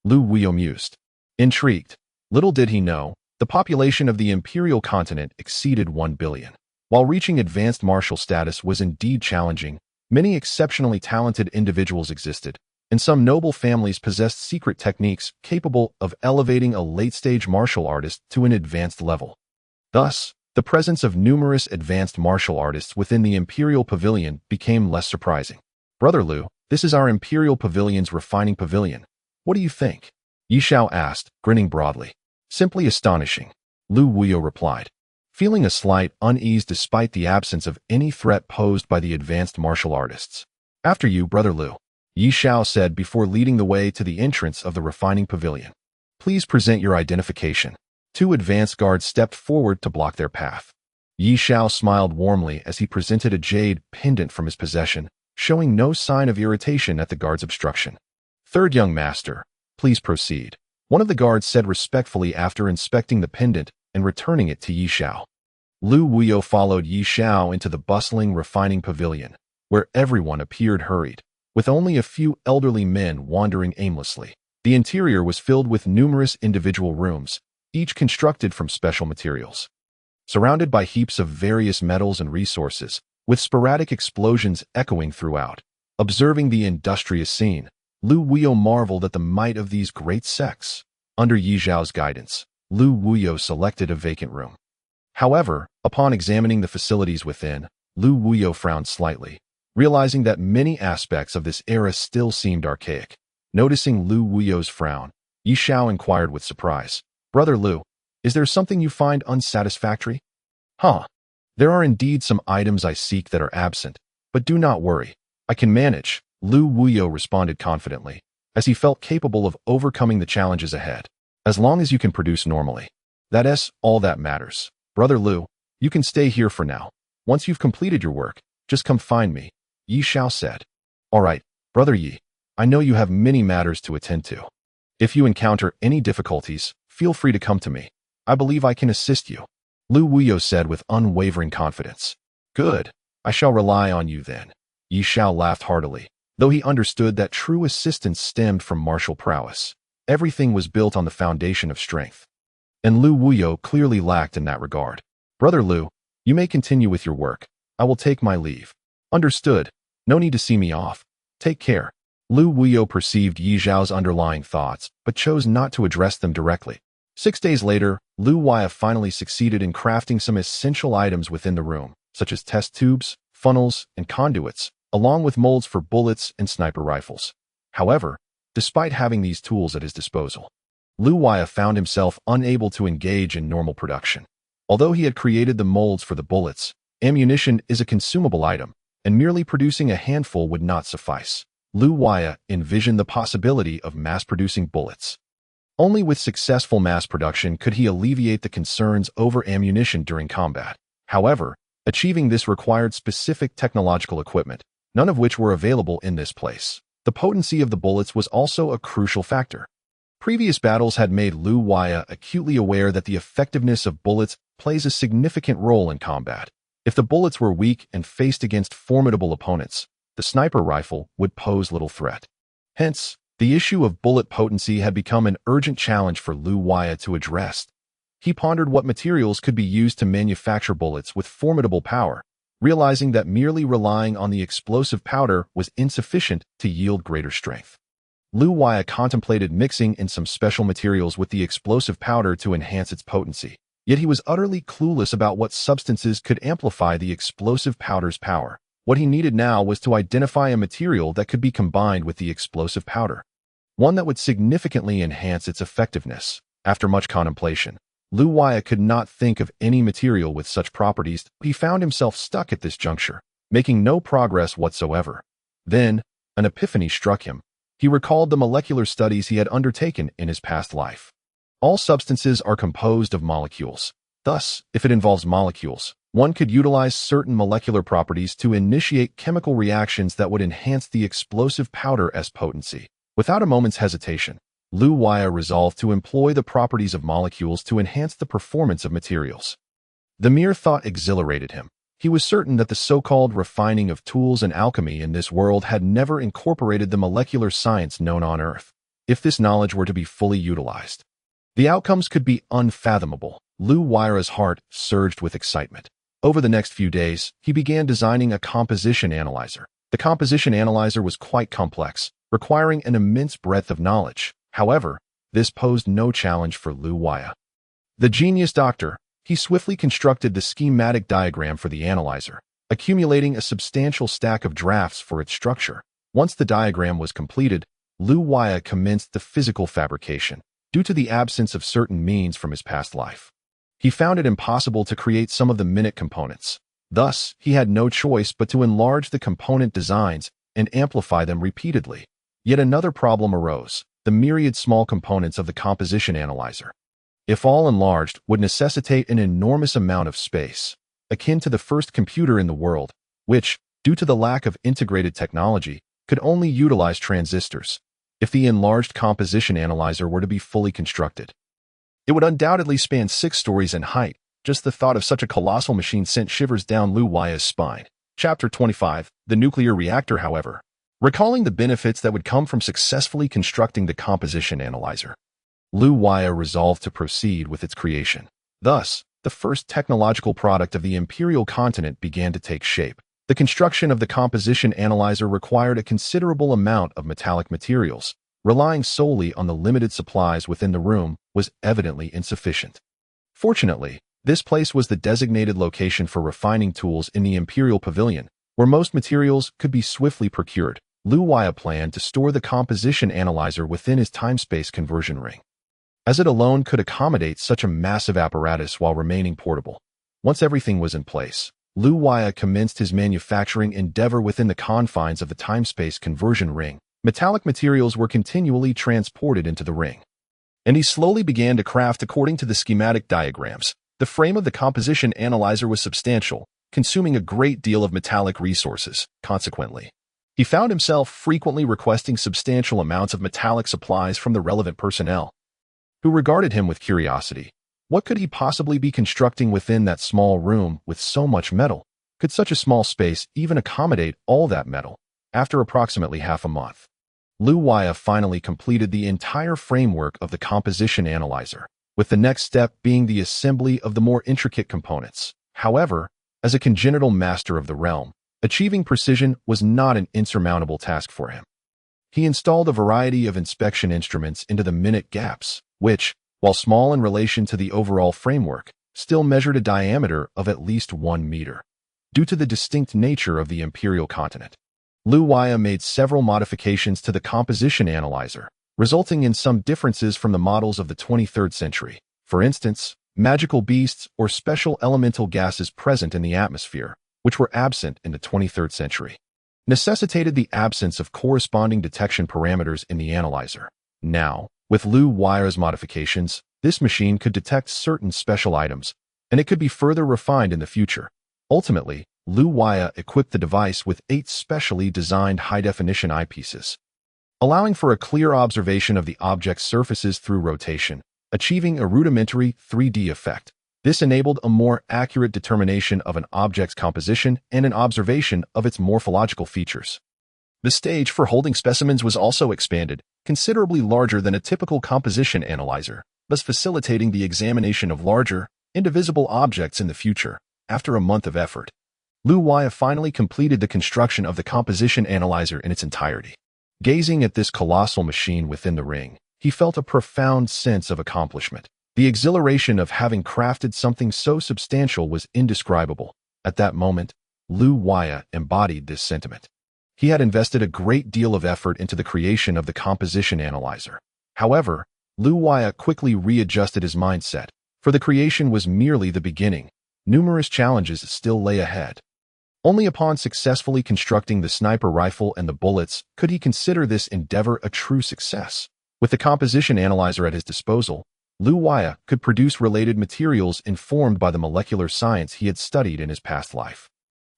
Lu Wuyo mused. Intrigued, little did he know, the population of the imperial continent exceeded 1 billion. While reaching advanced martial status was indeed challenging, many exceptionally talented individuals existed, and some noble families possessed secret techniques capable of elevating a late-stage martial artist to an advanced level. Thus, the presence of numerous advanced martial artists within the imperial pavilion became less surprising. "Brother Lu, this is our imperial pavilion's refining pavilion. What do you think?" Yi Xiao asked, grinning broadly. "Simply astonishing," Lu Wuyo replied, feeling a slight unease despite the absence of any threat posed by the advanced martial artists. "After you, Brother Lu," Yi Xiao said before leading the way to the entrance of the refining pavilion. "Please present your identification." 2 advanced guards stepped forward to block their path. Yi Xiao smiled warmly as he presented a jade pendant from his possession, showing no sign of irritation at the guard's obstruction. "Third young master, please proceed," one of the guards said respectfully after inspecting the pendant and returning it to Yi Xiao. Lu Wuyo followed Yi Xiao into the bustling refining pavilion, where everyone appeared hurried, with only a few elderly men wandering aimlessly. The interior was filled with numerous individual rooms, each constructed from special materials. Surrounded by heaps of various metals and resources, with sporadic explosions echoing throughout. Observing the industrious scene, Lu Wuyo marveled at the might of these great sects. Under Yi Xiao's guidance, Lu Wuyo selected a vacant room. However, upon examining the facilities within, Lu Wuyo frowned slightly, realizing that many aspects of this era still seemed archaic. Noticing Lu Wuyo's frown, Yi Xiao inquired with surprise, "Brother Lu, is there something you find unsatisfactory?" "Huh. There are indeed some items I seek that are absent, but do not worry. I can manage," Lu Wuyo responded confidently, as he felt capable of overcoming the challenges ahead. "As long as you can produce normally. That's all that matters. Brother Lu, you can stay here for now. Once you've completed your work, just come find me," Yi Xiao said. "All right, Brother Yi, I know you have many matters to attend to. If you encounter any difficulties, feel free to come to me. I believe I can assist you," Lu Wuyo said with unwavering confidence. "Good. I shall rely on you then." Yi Xiao laughed heartily, though he understood that true assistance stemmed from martial prowess. Everything was built on the foundation of strength, and Lu Wuyo clearly lacked in that regard. "Brother Lu, you may continue with your work. I will take my leave." "Understood. No need to see me off. Take care." Lu Wuyo perceived Yi Xiao's underlying thoughts, but chose not to address them directly. 6 days later, Lu Wuyo finally succeeded in crafting some essential items within the room, such as test tubes, funnels, and conduits, along with molds for bullets and sniper rifles. However, despite having these tools at his disposal, Lu Wuyo found himself unable to engage in normal production. Although he had created the molds for the bullets, ammunition is a consumable item, and merely producing a handful would not suffice. Lu Wuyo envisioned the possibility of mass-producing bullets. Only with successful mass production could he alleviate the concerns over ammunition during combat. However, achieving this required specific technological equipment, none of which were available in this place. The potency of the bullets was also a crucial factor. Previous battles had made Lu Wuyo acutely aware that the effectiveness of bullets plays a significant role in combat. If the bullets were weak and faced against formidable opponents, the sniper rifle would pose little threat. Hence, the issue of bullet potency had become an urgent challenge for Lu Wuyo to address. He pondered what materials could be used to manufacture bullets with formidable power, realizing that merely relying on the explosive powder was insufficient to yield greater strength. Lu Wuyo contemplated mixing in some special materials with the explosive powder to enhance its potency, yet he was utterly clueless about what substances could amplify the explosive powder's power. What he needed now was to identify a material that could be combined with the explosive powder. one that would significantly enhance its effectiveness. After much contemplation, Lu Waya could not think of any material with such properties. He found himself stuck at this juncture, making no progress whatsoever. Then, an epiphany struck him. He recalled the molecular studies he had undertaken in his past life. All substances are composed of molecules. Thus, if it involves molecules, one could utilize certain molecular properties to initiate chemical reactions that would enhance the explosive powder's potency. Without a moment's hesitation, Lu Waya resolved to employ the properties of molecules to enhance the performance of materials. The mere thought exhilarated him. He was certain that the so-called refining of tools and alchemy in this world had never incorporated the molecular science known on Earth. If this knowledge were to be fully utilized, the outcomes could be unfathomable. Lu Waya's heart surged with excitement. Over the next few days, he began designing a composition analyzer. The composition analyzer was quite complex, requiring an immense breadth of knowledge. However, this posed no challenge for Lu Waya. The genius doctor, he swiftly constructed the schematic diagram for the analyzer, accumulating a substantial stack of drafts for its structure. Once the diagram was completed, Lu Waya commenced the physical fabrication. Due to the absence of certain means from his past life, he found it impossible to create some of the minute components. Thus, he had no choice but to enlarge the component designs and amplify them repeatedly. Yet another problem arose: the myriad small components of the composition analyzer, if all enlarged, would necessitate an enormous amount of space, akin to the first computer in the world, which, due to the lack of integrated technology, could only utilize transistors. If the enlarged composition analyzer were to be fully constructed, it would undoubtedly span 6 stories in height. Just the thought of such a colossal machine sent shivers down Lu Waya's spine. Chapter 25, The Nuclear Reactor, however. Recalling the benefits that would come from successfully constructing the composition analyzer, Lu Waya resolved to proceed with its creation. Thus, the first technological product of the imperial continent began to take shape. The construction of the composition analyzer required a considerable amount of metallic materials. Relying solely on the limited supplies within the room was evidently insufficient. Fortunately, this place was the designated location for refining tools in the imperial pavilion, where most materials could be swiftly procured. Lu Waya planned to store the composition analyzer within his time-space conversion ring, as it alone could accommodate such a massive apparatus while remaining portable. Once everything was in place, Lu Waya commenced his manufacturing endeavor within the confines of the time-space conversion ring. Metallic materials were continually transported into the ring, and he slowly began to craft according to the schematic diagrams. The frame of the composition analyzer was substantial, consuming a great deal of metallic resources. Consequently, he found himself frequently requesting substantial amounts of metallic supplies from the relevant personnel, who regarded him with curiosity. What could he possibly be constructing within that small room with so much metal? Could such a small space even accommodate all that metal? After approximately half a month, Lu Waya finally completed the entire framework of the composition analyzer, with the next step being the assembly of the more intricate components. However, as a congenital master of the realm, achieving precision was not an insurmountable task for him. He installed a variety of inspection instruments into the minute gaps, which, while small in relation to the overall framework, still measured a diameter of at least 1 meter. Due to the distinct nature of the imperial continent, Lu Waya made several modifications to the composition analyzer, resulting in some differences from the models of the 23rd century. For instance, magical beasts or special elemental gases present in the atmosphere, which were absent in the 23rd century, necessitated the absence of corresponding detection parameters in the analyzer. Now, with Lu Waya's modifications, this machine could detect certain special items, and it could be further refined in the future. Ultimately, Lu Waya equipped the device with 8 specially designed high-definition eyepieces, allowing for a clear observation of the object's surfaces through rotation, achieving a rudimentary 3D effect. This enabled a more accurate determination of an object's composition and an observation of its morphological features. The stage for holding specimens was also expanded, considerably larger than a typical composition analyzer, thus facilitating the examination of larger, indivisible objects in the future. After a month of effort, Lu Waya finally completed the construction of the composition analyzer in its entirety. Gazing at this colossal machine within the ring, he felt a profound sense of accomplishment. The exhilaration of having crafted something so substantial was indescribable. At that moment, Lu Waya embodied this sentiment. He had invested a great deal of effort into the creation of the composition analyzer. However, Lu Waya quickly readjusted his mindset, for the creation was merely the beginning. Numerous challenges still lay ahead. Only upon successfully constructing the sniper rifle and the bullets could he consider this endeavor a true success. With the composition analyzer at his disposal, Lu Waya could produce related materials informed by the molecular science he had studied in his past life,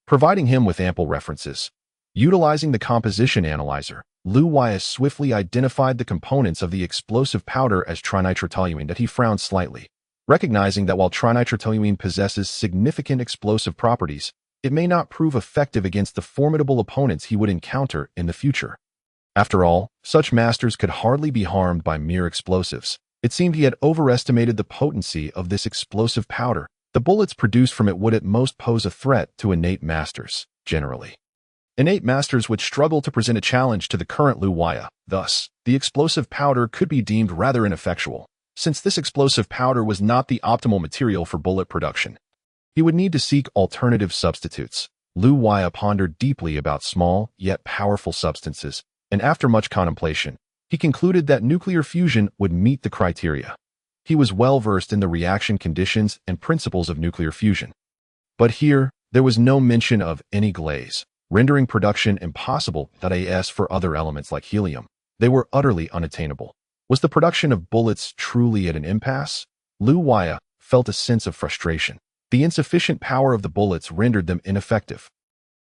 providing him with ample references. Utilizing the composition analyzer, Lu Waya swiftly identified the components of the explosive powder as trinitrotoluene that he frowned slightly, recognizing that while trinitrotoluene possesses significant explosive properties, it may not prove effective against the formidable opponents he would encounter in the future. After all, such masters could hardly be harmed by mere explosives. It seemed he had overestimated the potency of this explosive powder. The bullets produced from it would at most pose a threat to innate masters, generally. Innate masters would struggle to present a challenge to the current Lu Waya. Thus, the explosive powder could be deemed rather ineffectual. Since this explosive powder was not the optimal material for bullet production, he would need to seek alternative substitutes. Lu Waya pondered deeply about small, yet powerful substances, and after much contemplation, he concluded that nuclear fusion would meet the criteria. He was well versed in the reaction conditions and principles of nuclear fusion. But here, there was no mention of any glaze, rendering production impossible. As for other elements like helium, they were utterly unattainable. Was the production of bullets truly at an impasse? Lu Waya felt a sense of frustration. The insufficient power of the bullets rendered them ineffective.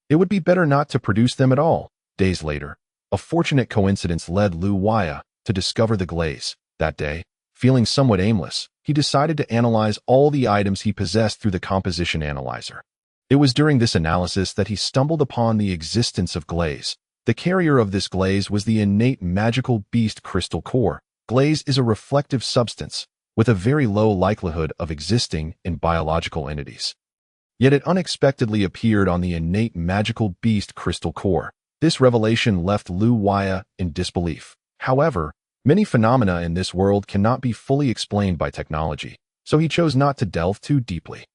It would be better not to produce them at all. Days later, a fortunate coincidence led Lu Waya to discover the glaze. That day, feeling somewhat aimless, he decided to analyze all the items he possessed through the composition analyzer. It was during this analysis that he stumbled upon the existence of glaze. The carrier of this glaze was the innate magical beast crystal core. Glaze is a reflective substance, with a very low likelihood of existing in biological entities. Yet it unexpectedly appeared on the innate magical beast crystal core. This revelation left Lu Waya in disbelief. However, many phenomena in this world cannot be fully explained by technology, so he chose not to delve too deeply.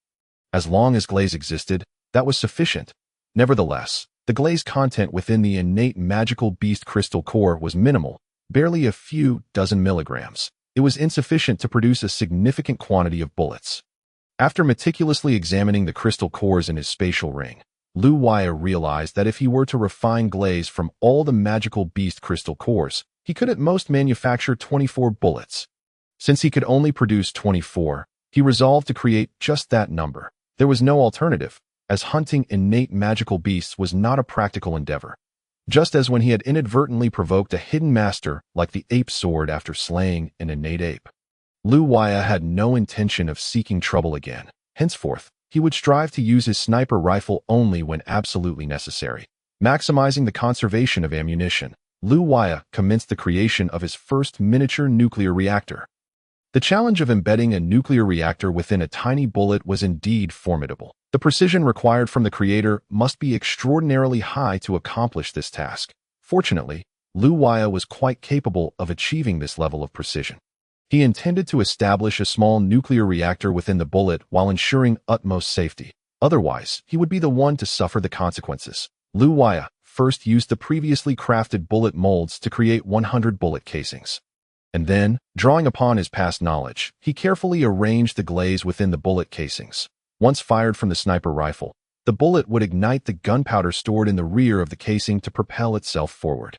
As long as glaze existed, that was sufficient. Nevertheless, the glaze content within the innate magical beast crystal core was minimal, barely a few dozen milligrams. It was insufficient to produce a significant quantity of bullets. After meticulously examining the crystal cores in his spatial ring, Lu Waya realized that if he were to refine glaze from all the magical beast crystal cores, he could at most manufacture 24 bullets. Since he could only produce 24, he resolved to create just that number. There was no alternative, as hunting innate magical beasts was not a practical endeavor. Just as when he had inadvertently provoked a hidden master like the ape sword after slaying an innate ape. Lu Waya had no intention of seeking trouble again. Henceforth, he would strive to use his sniper rifle only when absolutely necessary. Maximizing the conservation of ammunition, Lu Waya commenced the creation of his first miniature nuclear reactor. The challenge of embedding a nuclear reactor within a tiny bullet was indeed formidable. The precision required from the creator must be extraordinarily high to accomplish this task. Fortunately, Lu Waya was quite capable of achieving this level of precision. He intended to establish a small nuclear reactor within the bullet while ensuring utmost safety. Otherwise, he would be the one to suffer the consequences. Lu Waya first used the previously crafted bullet molds to create 100 bullet casings. And then, drawing upon his past knowledge, he carefully arranged the glaze within the bullet casings. Once fired from the sniper rifle, the bullet would ignite the gunpowder stored in the rear of the casing to propel itself forward.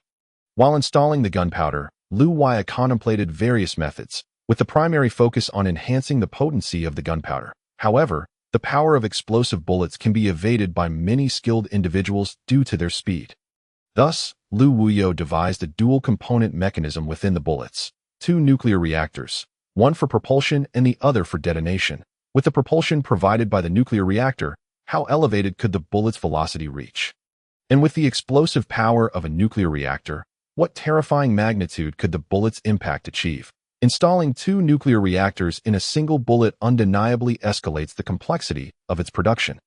While installing the gunpowder, Lu Waya contemplated various methods, with the primary focus on enhancing the potency of the gunpowder. However, the power of explosive bullets can be evaded by many skilled individuals due to their speed. Thus, Lu Waya devised a dual-component mechanism within the bullets. 2 nuclear reactors, one for propulsion and the other for detonation. With the propulsion provided by the nuclear reactor, how elevated could the bullet's velocity reach? And with the explosive power of a nuclear reactor, what terrifying magnitude could the bullet's impact achieve? Installing 2 nuclear reactors in a single bullet undeniably escalates the complexity of its production.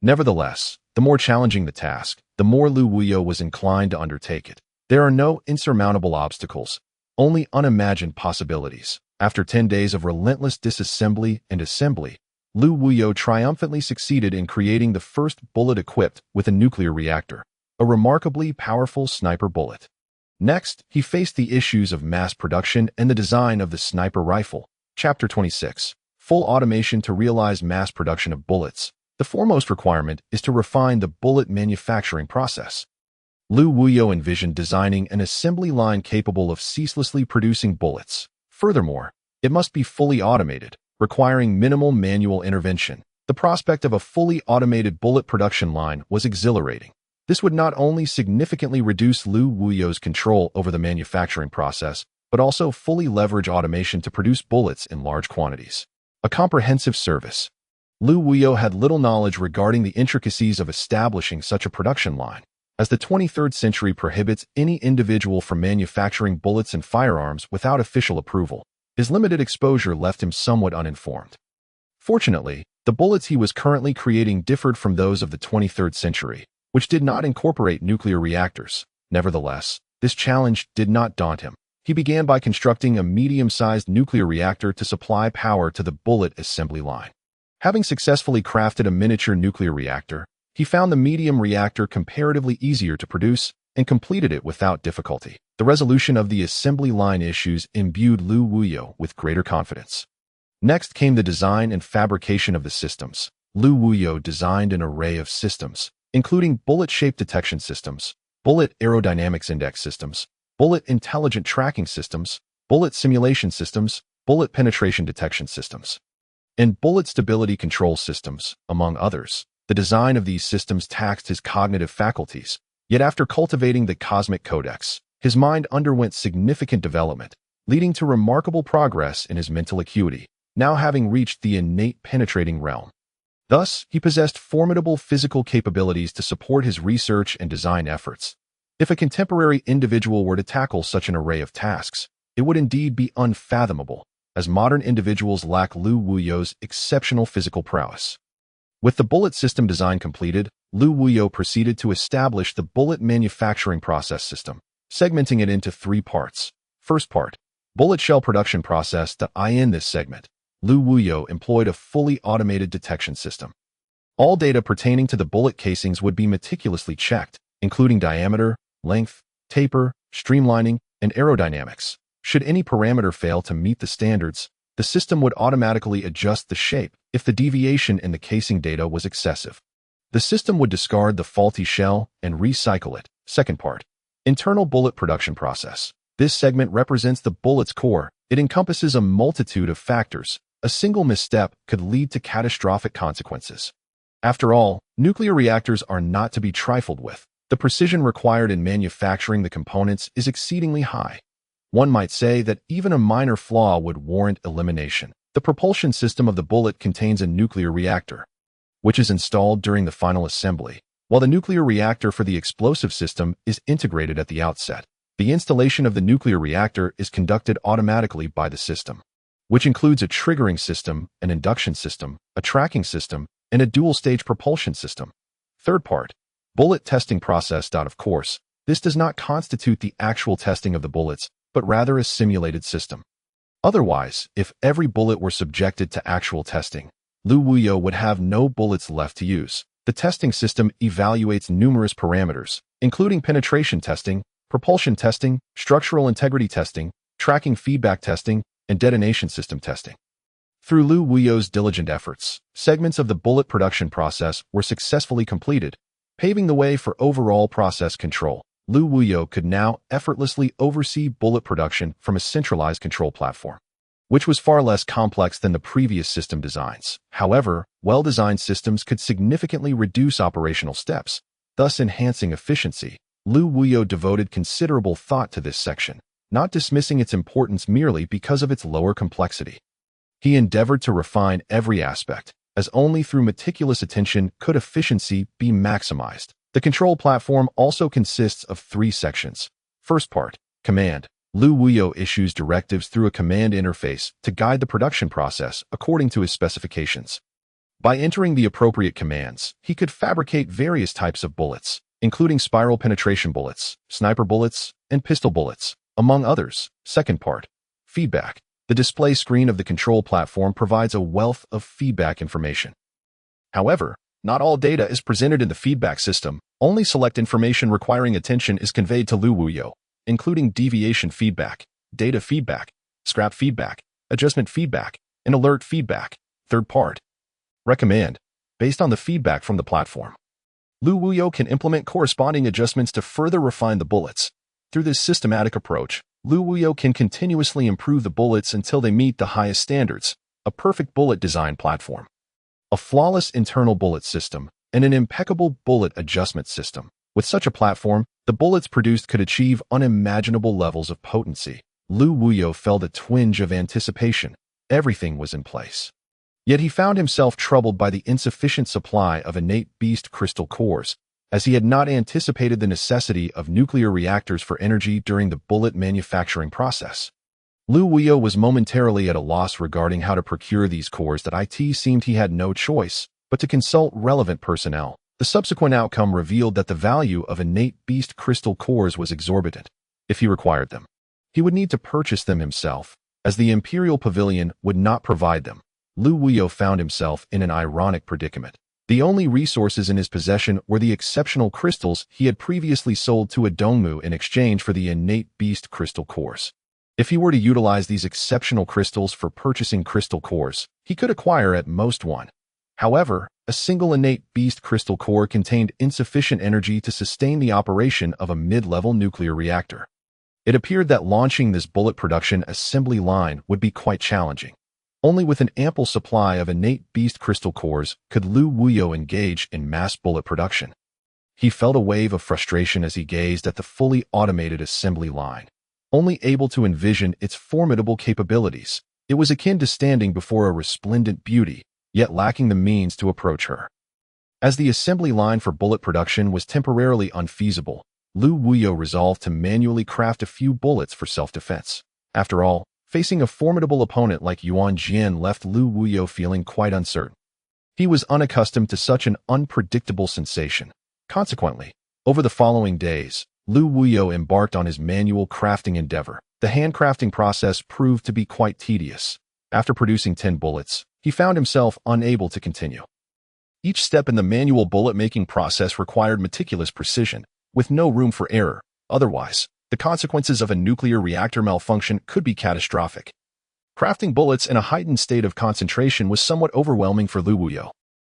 Nevertheless, the more challenging the task, the more Lu Waya was inclined to undertake it. There are no insurmountable obstacles, only unimagined possibilities. After 10 days of relentless disassembly and assembly, Lu Waya triumphantly succeeded in creating the first bullet equipped with a nuclear reactor. a remarkably powerful sniper bullet. Next, he faced the issues of mass production and the design of the sniper rifle. Chapter 26. Full automation to realize mass production of bullets. The foremost requirement is to refine the bullet manufacturing process. Lu Wuyo envisioned designing an assembly line capable of ceaselessly producing bullets. Furthermore, it must be fully automated, requiring minimal manual intervention. The prospect of a fully automated bullet production line was exhilarating. This would not only significantly reduce Lu Wuyo's control over the manufacturing process, but also fully leverage automation to produce bullets in large quantities. A comprehensive service. Lu Wuyo had little knowledge regarding the intricacies of establishing such a production line, as the 23rd century prohibits any individual from manufacturing bullets and firearms without official approval. His limited exposure left him somewhat uninformed. Fortunately, the bullets he was currently creating differed from those of the 23rd century, which did not incorporate nuclear reactors. Nevertheless, this challenge did not daunt him. He began by constructing a medium-sized nuclear reactor to supply power to the bullet assembly line. Having successfully crafted a miniature nuclear reactor, he found the medium reactor comparatively easier to produce and completed it without difficulty. The resolution of the assembly line issues imbued Lu Wuyo with greater confidence. Next came the design and fabrication of the systems. Lu Wuyo designed an array of systems, including bullet shape detection systems, bullet aerodynamics index systems, bullet intelligent tracking systems, bullet simulation systems, bullet penetration detection systems, and bullet stability control systems, among others. The design of these systems taxed his cognitive faculties, yet after cultivating the cosmic codex, his mind underwent significant development, leading to remarkable progress in his mental acuity, now having reached the innate penetrating realm. Thus, he possessed formidable physical capabilities to support his research and design efforts. If a contemporary individual were to tackle such an array of tasks, it would indeed be unfathomable, as modern individuals lack Lu Wuyo's exceptional physical prowess. With the bullet system design completed, Lu Wuyo proceeded to establish the bullet manufacturing process system, segmenting it into 3 parts. First part, bullet shell production process. In this segment, Lu Wuyo employed a fully automated detection system. All data pertaining to the bullet casings would be meticulously checked, including diameter, length, taper, streamlining, and aerodynamics. Should any parameter fail to meet the standards, the system would automatically adjust the shape if the deviation in the casing data was excessive. The system would discard the faulty shell and recycle it. Second part, internal bullet production process. This segment represents the bullet's core. It encompasses a multitude of factors. A single misstep could lead to catastrophic consequences. After all, nuclear reactors are not to be trifled with. The precision required in manufacturing the components is exceedingly high. One might say that even a minor flaw would warrant elimination. The propulsion system of the bullet contains a nuclear reactor, which is installed during the final assembly, while the nuclear reactor for the explosive system is integrated at the outset. The installation of the nuclear reactor is conducted automatically by the system, which includes a triggering system, an induction system, a tracking system, and a dual-stage propulsion system. Third part, bullet testing process. Of course, this does not constitute the actual testing of the bullets, but rather a simulated system. Otherwise, if every bullet were subjected to actual testing, Lu Wuyo would have no bullets left to use. The testing system evaluates numerous parameters, including penetration testing, propulsion testing, structural integrity testing, tracking feedback testing, and detonation system testing. Through Lu Wuyo's diligent efforts, segments of the bullet production process were successfully completed, paving the way for overall process control. Lu Wuyo could now effortlessly oversee bullet production from a centralized control platform, which was far less complex than the previous system designs. However, well-designed systems could significantly reduce operational steps, thus enhancing efficiency. Lu Wuyo devoted considerable thought to this section, not dismissing its importance merely because of its lower complexity. He endeavored to refine every aspect, as only through meticulous attention could efficiency be maximized. The control platform also consists of 3 sections. First part, command. Lu Wuyo issues directives through a command interface to guide the production process according to his specifications. By entering the appropriate commands, he could fabricate various types of bullets, including spiral penetration bullets, sniper bullets, and pistol bullets, among others. Second part, feedback. The display screen of the control platform provides a wealth of feedback information. However, Not all data is presented in the feedback system. Only select information requiring attention is conveyed to Lu Wuyo, including deviation feedback, data feedback, scrap feedback, adjustment feedback, and alert feedback. Third part. Recommend. Based on the feedback from the platform, Lu Wuyo can implement corresponding adjustments to further refine the bullets. Through this systematic approach, Lu Wuyo can continuously improve the bullets until they meet the highest standards, a perfect bullet design platform, a flawless internal bullet system, and an impeccable bullet adjustment system. With such a platform, the bullets produced could achieve unimaginable levels of potency. Lu Wuyo felt a twinge of anticipation. Everything was in place. Yet he found himself troubled by the insufficient supply of innate beast crystal cores, as he had not anticipated the necessity of nuclear reactors for energy during the bullet manufacturing process. Lu Wuyo was momentarily at a loss regarding how to procure these cores. That it seemed he had no choice but to consult relevant personnel. The subsequent outcome revealed that the value of innate beast crystal cores was exorbitant. If he required them, he would need to purchase them himself, as the imperial pavilion would not provide them. Lu Wuyo found himself in an ironic predicament. The only resources in his possession were the exceptional crystals he had previously sold to a Dongmu in exchange for the innate beast crystal cores. If he were to utilize these exceptional crystals for purchasing crystal cores, he could acquire at most one. However, a single innate beast crystal core contained insufficient energy to sustain the operation of a mid-level nuclear reactor. It appeared that launching this bullet production assembly line would be quite challenging. Only with an ample supply of innate beast crystal cores could Lu Wuyo engage in mass bullet production. He felt a wave of frustration as he gazed at the fully automated assembly line, only able to envision its formidable capabilities. It was akin to standing before a resplendent beauty, yet lacking the means to approach her. As the assembly line for bullet production was temporarily unfeasible, Lu Wuyo resolved to manually craft a few bullets for self-defense. After all, facing a formidable opponent like Yuan Jian left Lu Wuyo feeling quite uncertain. He was unaccustomed to such an unpredictable sensation. Consequently, over the following days, Lu Wuyo embarked on his manual crafting endeavor. The handcrafting process proved to be quite tedious. After producing 10 bullets, he found himself unable to continue. Each step in the manual bullet-making process required meticulous precision, with no room for error. Otherwise, the consequences of a nuclear reactor malfunction could be catastrophic. Crafting bullets in a heightened state of concentration was somewhat overwhelming for Lu Wuyo.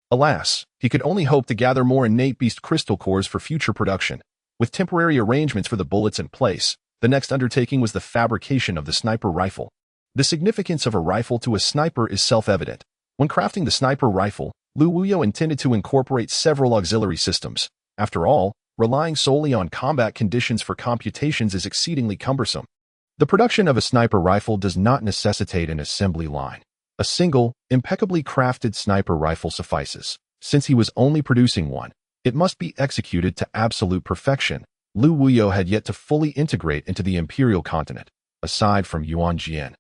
Alas, he could only hope to gather more innate beast crystal cores for future production. With temporary arrangements for the bullets in place, the next undertaking was the fabrication of the sniper rifle. The significance of a rifle to a sniper is self-evident. When crafting the sniper rifle, Lu Wuyo intended to incorporate several auxiliary systems. After all, relying solely on combat conditions for computations is exceedingly cumbersome. The production of a sniper rifle does not necessitate an assembly line. A single, impeccably crafted sniper rifle suffices. Since he was only producing one, it must be executed to absolute perfection. Lu Wuyo had yet to fully integrate into the imperial continent. Aside from Yuan Jian,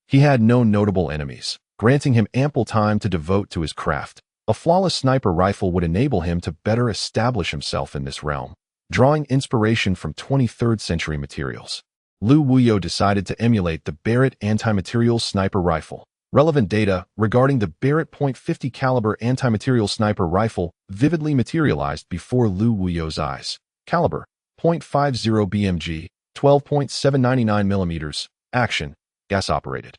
he had no notable enemies, granting him ample time to devote to his craft. A flawless sniper rifle would enable him to better establish himself in this realm. Drawing inspiration from 23rd century materials, Lu Wuyo decided to emulate the Barrett anti-material sniper rifle. Relevant data regarding the Barrett .50 caliber anti-material sniper rifle vividly materialized before Lu Wuyo's eyes. Caliber, .50 BMG, 12.799 mm, action, gas-operated.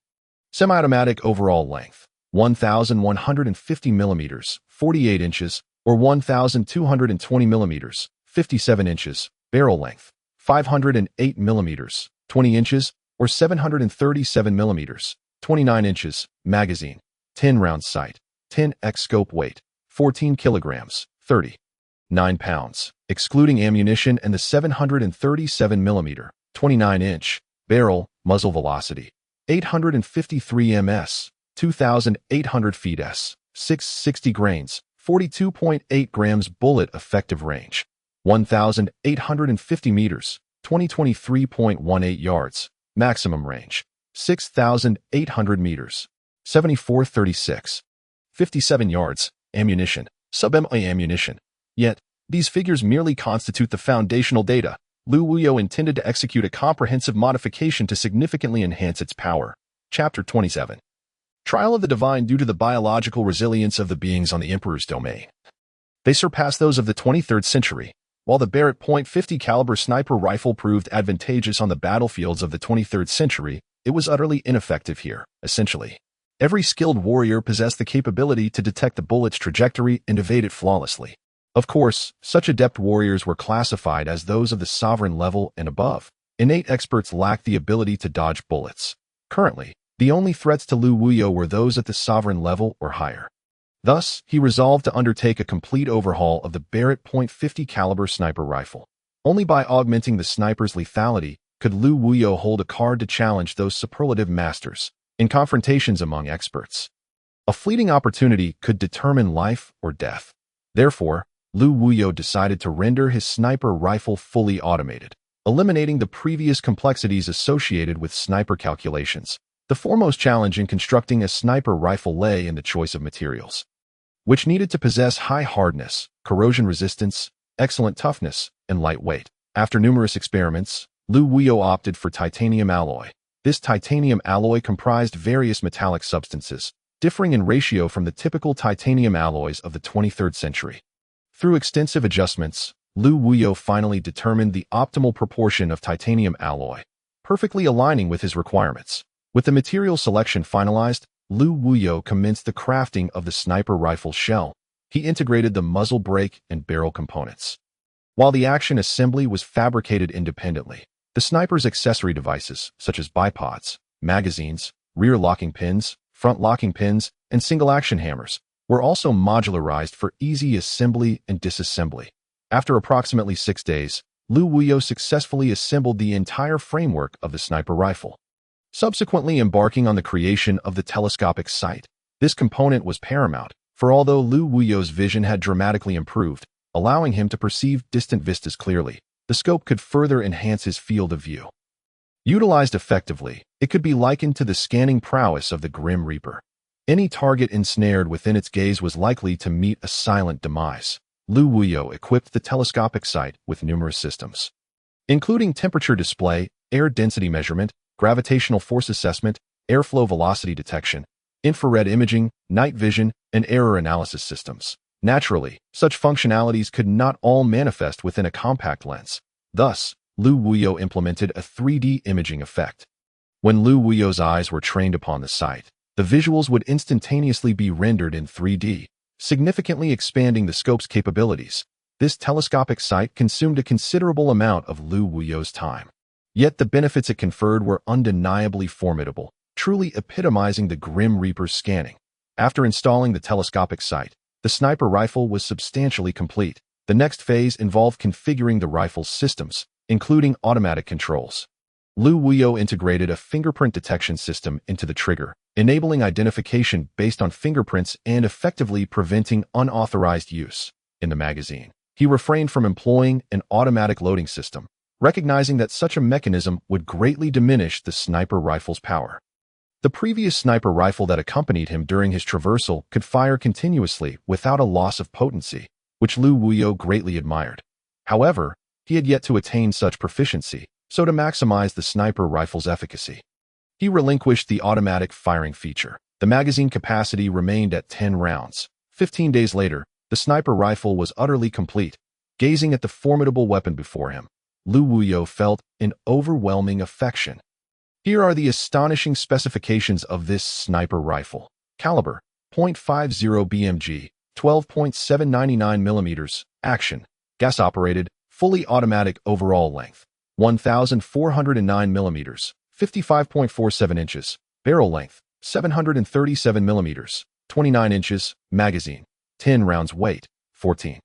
Semi-automatic overall length, 1,150 mm, 48 inches, or 1,220 mm, 57 inches. Barrel length, 508 mm, 20 inches, or 737 mm, 29 inches. Magazine, 10 round sight, 10x scope weight, 14 kilograms, 39 pounds, excluding ammunition, and the 737 mm, 29 inch. Barrel, muzzle velocity, 853 ms, 2,800 feet s, 660 grains, 42.8 grams. Bullet effective range, 1,850 meters, 23.18 yards. Maximum range, 6,800 meters, 74.36, 57 yards. Ammunition, sub-MA ammunition. Yet, these figures merely constitute the foundational data. Lu Wuyo intended to execute a comprehensive modification to significantly enhance its power. Chapter 27. Trial of the Divine due to the biological resilience of the beings on the Emperor's domain. They surpassed those of the 23rd century. While the Barrett .50 caliber sniper rifle proved advantageous on the battlefields of the 23rd century, it was utterly ineffective here, essentially. Every skilled warrior possessed the capability to detect the bullet's trajectory and evade it flawlessly. Of course, such adept warriors were classified as those of the sovereign level and above. Innate experts lacked the ability to dodge bullets. Currently, the only threats to Lu Wuyo were those at the sovereign level or higher. Thus, he resolved to undertake a complete overhaul of the Barrett .50 caliber sniper rifle. Only by augmenting the sniper's lethality could Lu Wuyo hold a card to challenge those superlative masters in confrontations among experts. A fleeting opportunity could determine life or death. Therefore, Lu Wuyo decided to render his sniper rifle fully automated, eliminating the previous complexities associated with sniper calculations. The foremost challenge in constructing a sniper rifle lay in the choice of materials, which needed to possess high hardness, corrosion resistance, excellent toughness, and light weight. After numerous experiments, Lu Wuyo opted for titanium alloy. This titanium alloy comprised various metallic substances, differing in ratio from the typical titanium alloys of the 23rd century. Through extensive adjustments, Lu Wuyo finally determined the optimal proportion of titanium alloy, perfectly aligning with his requirements. With the material selection finalized, Lu Wuyo commenced the crafting of the sniper rifle shell. He integrated the muzzle brake and barrel components, while the action assembly was fabricated independently. The sniper's accessory devices, such as bipods, magazines, rear locking pins, front locking pins, and single-action hammers, were also modularized for easy assembly and disassembly. After approximately 6 days, Lu Wuyo successfully assembled the entire framework of the sniper rifle, subsequently embarking on the creation of the telescopic sight. This component was paramount, for although Lu Wuyo's vision had dramatically improved, allowing him to perceive distant vistas clearly, the scope could further enhance his field of view. Utilized effectively, it could be likened to the scanning prowess of the Grim Reaper. Any target ensnared within its gaze was likely to meet a silent demise. Lu Wuyo equipped the telescopic sight with numerous systems, including temperature display, air density measurement, gravitational force assessment, airflow velocity detection, infrared imaging, night vision, and error analysis systems. Naturally, such functionalities could not all manifest within a compact lens. Thus, Lu Wuyo implemented a 3D imaging effect. When Lu Wuyo's eyes were trained upon the sight, the visuals would instantaneously be rendered in 3D, significantly expanding the scope's capabilities. This telescopic sight consumed a considerable amount of Lu Wuyo's time. Yet the benefits it conferred were undeniably formidable, truly epitomizing the Grim Reaper's scanning. After installing the telescopic sight, the sniper rifle was substantially complete. The next phase involved configuring the rifle's systems, including automatic controls. Lu Wuyo integrated a fingerprint detection system into the trigger, enabling identification based on fingerprints and effectively preventing unauthorized use. In the magazine, he refrained from employing an automatic loading system, recognizing that such a mechanism would greatly diminish the sniper rifle's power. The previous sniper rifle that accompanied him during his traversal could fire continuously without a loss of potency, which Lu Wuyo greatly admired. However, he had yet to attain such proficiency, so to maximize the sniper rifle's efficacy, he relinquished the automatic firing feature. The magazine capacity remained at 10 rounds. 15 days later, the sniper rifle was utterly complete. Gazing at the formidable weapon before him, Lu Wuyo felt an overwhelming affection. Here are the astonishing specifications of this sniper rifle. Caliber, .50 BMG, 12.799 mm, action, gas-operated, fully automatic overall length, 1,409 mm, 55.47 inches, barrel length, 737 mm, 29 inches, magazine, 10 rounds weight, 14.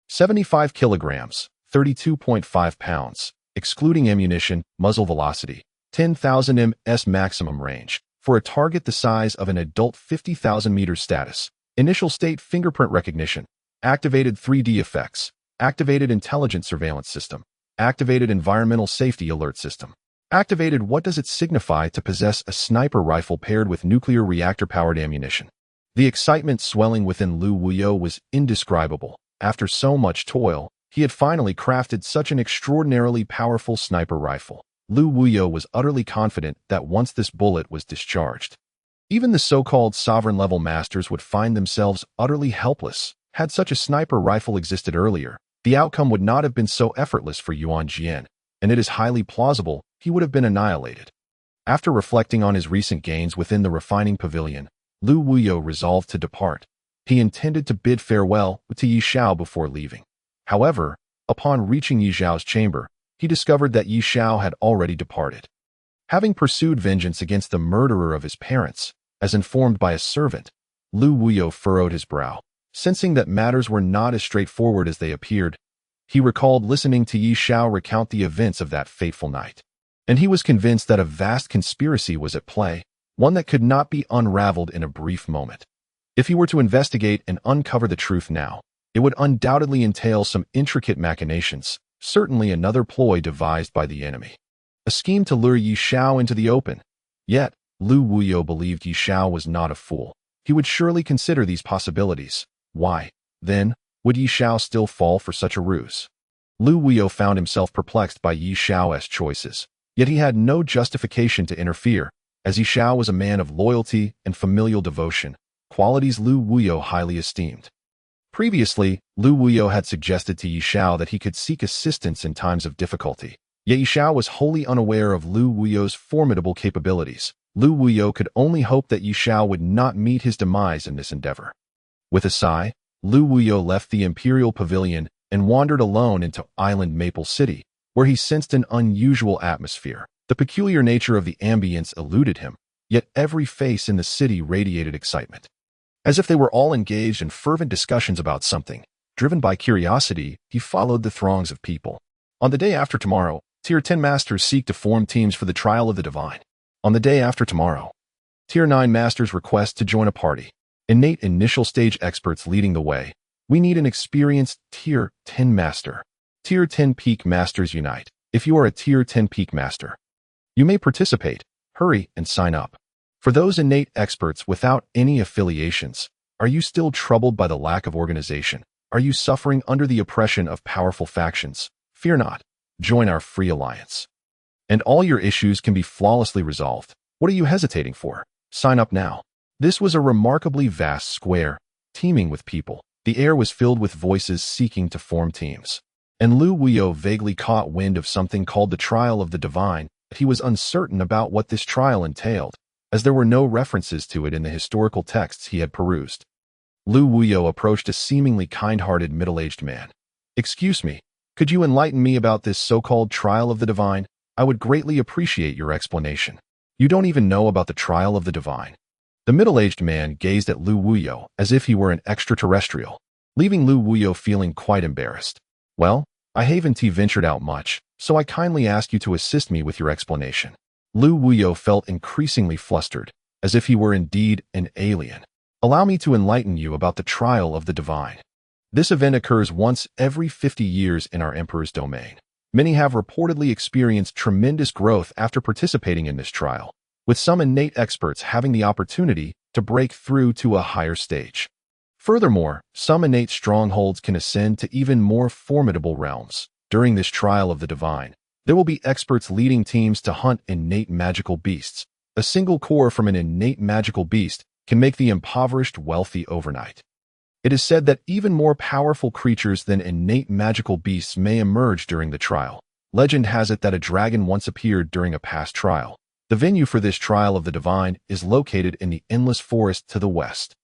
75 kilograms, 32.5 pounds, excluding ammunition, muzzle velocity, 10,000 ms maximum range, for a target the size of an adult 50,000 meters status. Initial state fingerprint recognition, activated 3D effects, activated intelligent surveillance system, activated environmental safety alert system. Activated. What does it signify to possess a sniper rifle paired with nuclear reactor-powered ammunition? The excitement swelling within Lu Wuyo was indescribable. After so much toil, he had finally crafted such an extraordinarily powerful sniper rifle. Lu Wuyo was utterly confident that once this bullet was discharged, even the so-called sovereign-level masters would find themselves utterly helpless. Had such a sniper rifle existed earlier, the outcome would not have been so effortless for Yuan Jian, and it is highly plausible he would have been annihilated. After reflecting on his recent gains within the refining pavilion, Lu Wuyo resolved to depart. He intended to bid farewell to Yi Xiao before leaving. However, upon reaching Yi Xiao's chamber, he discovered that Yi Xiao had already departed. Having pursued vengeance against the murderer of his parents, as informed by a servant, Lu Wuyo furrowed his brow. Sensing that matters were not as straightforward as they appeared, he recalled listening to Yi Xiao recount the events of that fateful night. And he was convinced that a vast conspiracy was at play, one that could not be unraveled in a brief moment. If he were to investigate and uncover the truth now, it would undoubtedly entail some intricate machinations, certainly another ploy devised by the enemy. A scheme to lure Yi Xiao into the open. Yet, Lu Wuyo believed Yi Xiao was not a fool. He would surely consider these possibilities. Why, then, would Yi Xiao still fall for such a ruse? Lu Wuyo found himself perplexed by Yi Xiao's choices, yet he had no justification to interfere, as Yi Xiao was a man of loyalty and familial devotion, qualities Lu Wuyo highly esteemed. Previously, Lu Wuyo had suggested to Yi Xiao that he could seek assistance in times of difficulty, yet Yi Xiao was wholly unaware of Lu Wuyo's formidable capabilities. Lu Wuyo could only hope that Yi Xiao would not meet his demise in this endeavor. With a sigh, Lu Wuyo left the imperial pavilion and wandered alone into island Maple City, where he sensed an unusual atmosphere. The peculiar nature of the ambience eluded him, yet every face in the city radiated excitement. As if they were all engaged in fervent discussions about something, driven by curiosity, he followed the throngs of people. On the day after tomorrow, Tier 10 Masters seek to form teams for the trial of the divine. On the day after tomorrow, Tier 9 Masters request to join a party. Innate initial stage experts leading the way. We need an experienced Tier 10 Master. Tier 10 Peak Masters unite. If you are a Tier 10 Peak Master, you may participate. Hurry and sign up. For those innate experts without any affiliations, are you still troubled by the lack of organization? Are you suffering under the oppression of powerful factions? Fear not. Join our free alliance. And all your issues can be flawlessly resolved. What are you hesitating for? Sign up now. This was a remarkably vast square, teeming with people. The air was filled with voices seeking to form teams. And Lu Wuyo vaguely caught wind of something called the Trial of the Divine, but he was uncertain about what this trial entailed, as there were no references to it in the historical texts he had perused. Lu Wuyo approached a seemingly kind-hearted middle-aged man. "Excuse me, could you enlighten me about this so-called Trial of the Divine? I would greatly appreciate your explanation. You don't even know about the Trial of the Divine." The middle-aged man gazed at Lu Wuyo as if he were an extraterrestrial, leaving Lu Wuyo feeling quite embarrassed. "Well, I haven't ventured out much, so I kindly ask you to assist me with your explanation." Lu Wuyo felt increasingly flustered, as if he were indeed an alien. "Allow me to enlighten you about the Trial of the Divine. This event occurs once every 50 years in our Emperor's domain. Many have reportedly experienced tremendous growth after participating in this trial, with some innate experts having the opportunity to break through to a higher stage. Furthermore, some innate strongholds can ascend to even more formidable realms. During this Trial of the Divine, there will be experts leading teams to hunt innate magical beasts. A single core from an innate magical beast can make the impoverished wealthy overnight. It is said that even more powerful creatures than innate magical beasts may emerge during the trial. Legend has it that a dragon once appeared during a past trial. The venue for this Trial of the Divine is located in the Endless Forest to the west,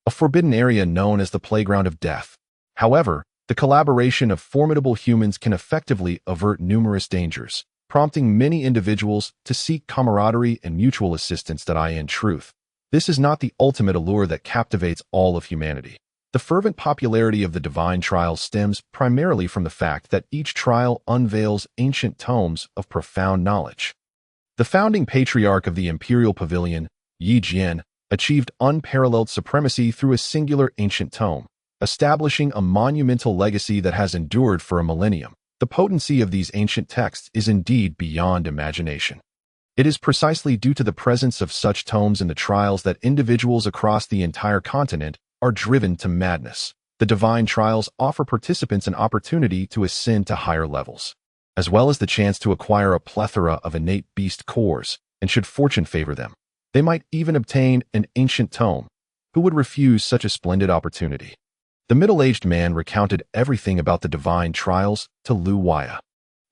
a forbidden area known as the Playground of Death. However, the collaboration of formidable humans can effectively avert numerous dangers, prompting many individuals to seek camaraderie and mutual assistance. In truth, this is not the ultimate allure that captivates all of humanity. The fervent popularity of the Divine Trial stems primarily from the fact that each trial unveils ancient tomes of profound knowledge. The founding patriarch of the Imperial Pavilion, Yi Jian, achieved unparalleled supremacy through a singular ancient tome, establishing a monumental legacy that has endured for a millennium. The potency of these ancient texts is indeed beyond imagination. It is precisely due to the presence of such tomes in the trials that individuals across the entire continent are driven to madness. The Divine Trials offer participants an opportunity to ascend to higher levels, as well as the chance to acquire a plethora of innate beast cores, and should fortune favor them, they might even obtain an ancient tome. Who would refuse such a splendid opportunity? The middle-aged man recounted everything about the divine trials to Lu Waya,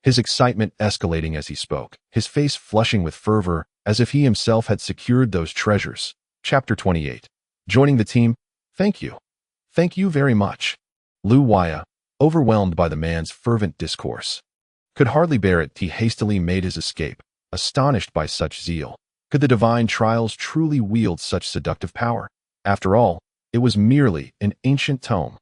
his excitement escalating as he spoke, his face flushing with fervor as if he himself had secured those treasures. Chapter 28. Joining the team? Thank you. Thank you very much. Lu Waya, overwhelmed by the man's fervent discourse, could hardly bear it. He hastily made his escape, astonished by such zeal. Could the divine trials truly wield such seductive power? After all, it was merely an ancient tome.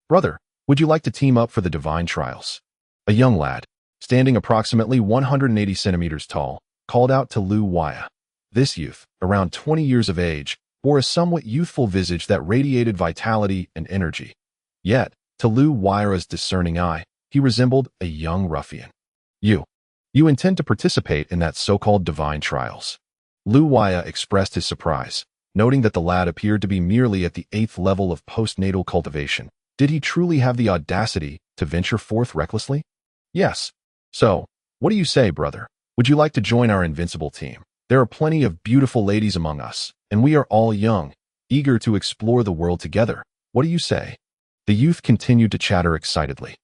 Brother, would you like to team up for the divine trials? A young lad, standing approximately 180 centimeters tall, called out to Lu Waya. This youth, around 20 years of age, bore a somewhat youthful visage that radiated vitality and energy. Yet, to Lu Waya's discerning eye, he resembled a young ruffian. You intend to participate in that so-called divine trials? Lu Waya expressed his surprise, noting that the lad appeared to be merely at the 8th level of postnatal cultivation. Did he truly have the audacity to venture forth recklessly? Yes. So, what do you say, brother? Would you like to join our invincible team? There are plenty of beautiful ladies among us, and we are all young, eager to explore the world together. What do you say? The youth continued to chatter excitedly,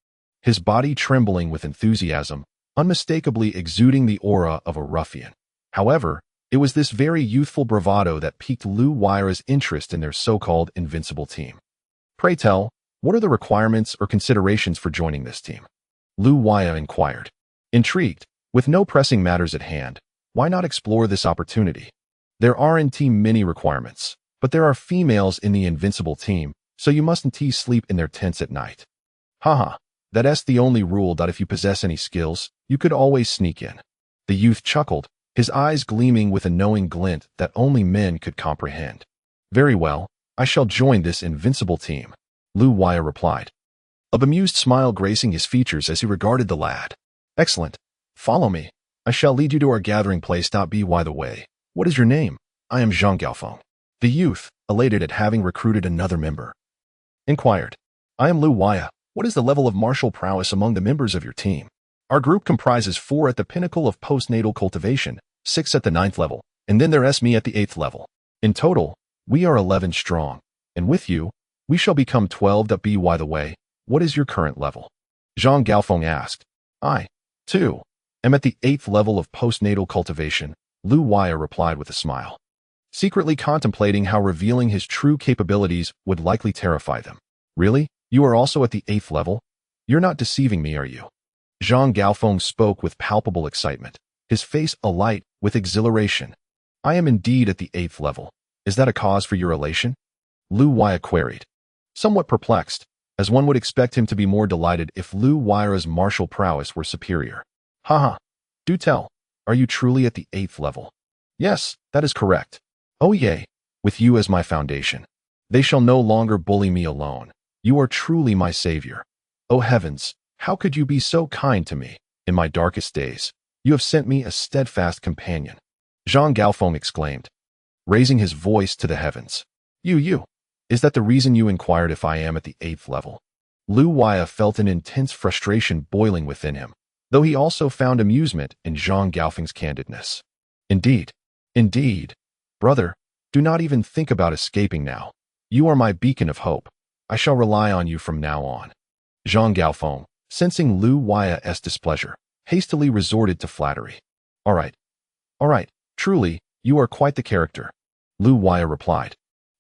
his body trembling with enthusiasm, unmistakably exuding the aura of a ruffian. However, it was this very youthful bravado that piqued Lu Waya's interest in their so-called invincible team. Pray tell, what are the requirements or considerations for joining this team? Lu Waya inquired. Intrigued, with no pressing matters at hand, why not explore this opportunity? There aren't many requirements, but there are females in the invincible team, so you mustn't sleep in their tents at night. Haha, that's the only rule. If you possess any skills, you could always sneak in. The youth chuckled, his eyes gleaming with a knowing glint that only men could comprehend. Very well, I shall join this invincible team, Lu Waya replied, a bemused smile gracing his features as he regarded the lad. Excellent. Follow me. I shall lead you to our gathering place. By the way, what is your name? I am Zhang Gaofeng. The youth, elated at having recruited another member, inquired. I am Lu Waya. What is the level of martial prowess among the members of your team? Our group comprises 4 at the pinnacle of postnatal cultivation, 6 at the 9th level, and then there's me at the 8th level. In total, we are 11 strong, and with you, we shall become 12. By the way, what is your current level? Zhang Gaofeng asked. I, too, am at the 8th level of postnatal cultivation, Lu Waya replied with a smile, secretly contemplating how revealing his true capabilities would likely terrify them. Really? You are also at the 8th level? You're not deceiving me, are you? Zhang Gaofeng spoke with palpable excitement, his face alight with exhilaration. I am indeed at the 8th level. Is that a cause for your elation? Lu Waya queried, somewhat perplexed, as one would expect him to be more delighted if Lu Waya's martial prowess were superior. Haha. Do tell, are you truly at the 8th level? Yes, that is correct. Oh yay, with you as my foundation. They shall no longer bully me alone. You are truly my savior. Oh heavens, how could you be so kind to me? In my darkest days, you have sent me a steadfast companion. Zhang Gaofeng exclaimed, raising his voice to the heavens. You. Is that the reason you inquired if I am at the 8th level? Lu Waya felt an intense frustration boiling within him, though he also found amusement in Zhang Gaofeng's candidness. Indeed. Brother, do not even think about escaping now. You are my beacon of hope. I shall rely on you from now on. Zhang Gaofeng, sensing Lu Waya's displeasure, hastily resorted to flattery. All right, truly, you are quite the character, Lu Waya replied,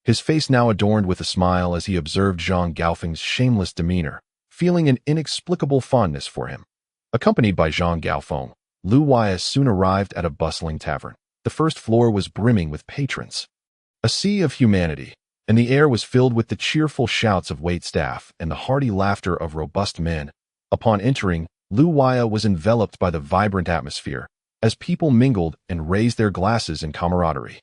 his face now adorned with a smile as he observed Zhang Gaofeng's shameless demeanor, feeling an inexplicable fondness for him. Accompanied by Zhang Gaofeng, Lu Waya soon arrived at a bustling tavern. The first floor was brimming with patrons. A sea of humanity, and the air was filled with the cheerful shouts of waitstaff and the hearty laughter of robust men. Upon entering, Lu Waya was enveloped by the vibrant atmosphere, as people mingled and raised their glasses in camaraderie.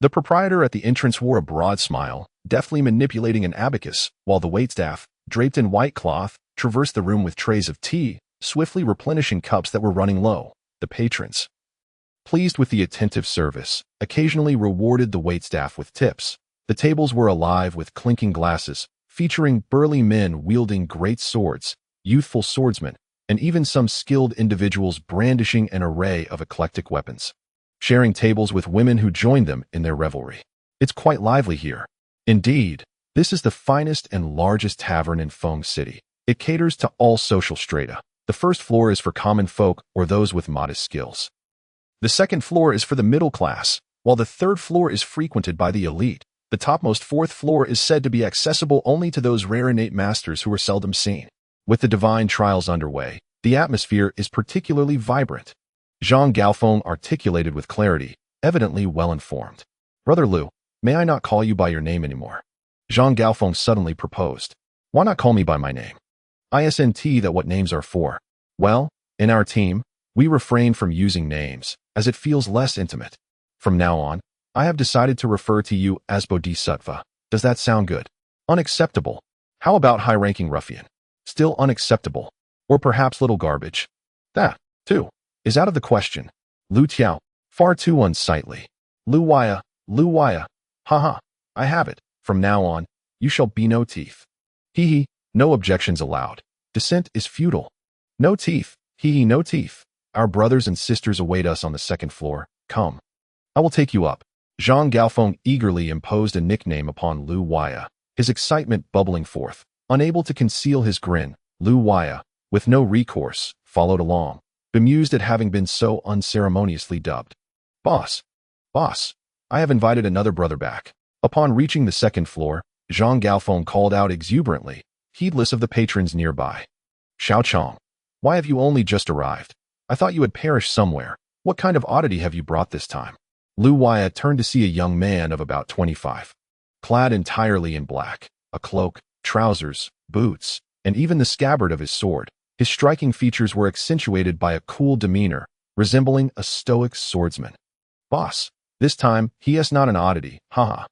The proprietor at the entrance wore a broad smile, deftly manipulating an abacus, while the waitstaff, draped in white cloth, traversed the room with trays of tea, swiftly replenishing cups that were running low. The patrons, pleased with the attentive service, occasionally rewarded the waitstaff with tips. The tables were alive with clinking glasses, featuring burly men wielding great swords, youthful swordsmen, and even some skilled individuals brandishing an array of eclectic weapons, sharing tables with women who joined them in their revelry. It's quite lively here. Indeed, This is the finest and largest tavern in Feng City. It caters to all social strata. The first floor is for common folk or those with modest skills. The second floor is for the middle class, while the third floor is frequented by the elite. The topmost fourth floor is said to be accessible only to those rare innate masters who are seldom seen. With the divine trials underway, the atmosphere is particularly vibrant. Zhang Gaofeng articulated with clarity, evidently well-informed. Brother Liu, may I not call you by your name anymore? Zhang Gaofeng suddenly proposed. Why not call me by my name? Isn't that what names are for? Well, in our team, we refrain from using names, as it feels less intimate. From now on, I have decided to refer to you as Bodhisattva. Does that sound good? Unacceptable. How about high-ranking ruffian? Still unacceptable. Or perhaps little garbage? That, too, is out of the question. Lu Tiao, far too unsightly. Lu Waya, haha, I have it. From now on, you shall be no teeth. Hee, no objections allowed. Dissent is futile. No teeth, no teeth. Our brothers and sisters await us on the second floor. Come. I will take you up. Zhang Gaofeng eagerly imposed a nickname upon Lu Waya, his excitement bubbling forth. Unable to conceal his grin, Lu Waya, with no recourse, followed along, bemused at having been so unceremoniously dubbed. Boss, I have invited another brother back. Upon reaching the second floor, Zhang Gaofeng called out exuberantly, heedless of the patrons nearby. Xiao Chong, why have you only just arrived? I thought you had perished somewhere. What kind of oddity have you brought this time? Lu Waya turned to see a young man of about 25. Clad entirely in black, a cloak, trousers, boots, and even the scabbard of his sword, his striking features were accentuated by a cool demeanor, resembling a stoic swordsman. Boss, this time he is not an oddity, haha.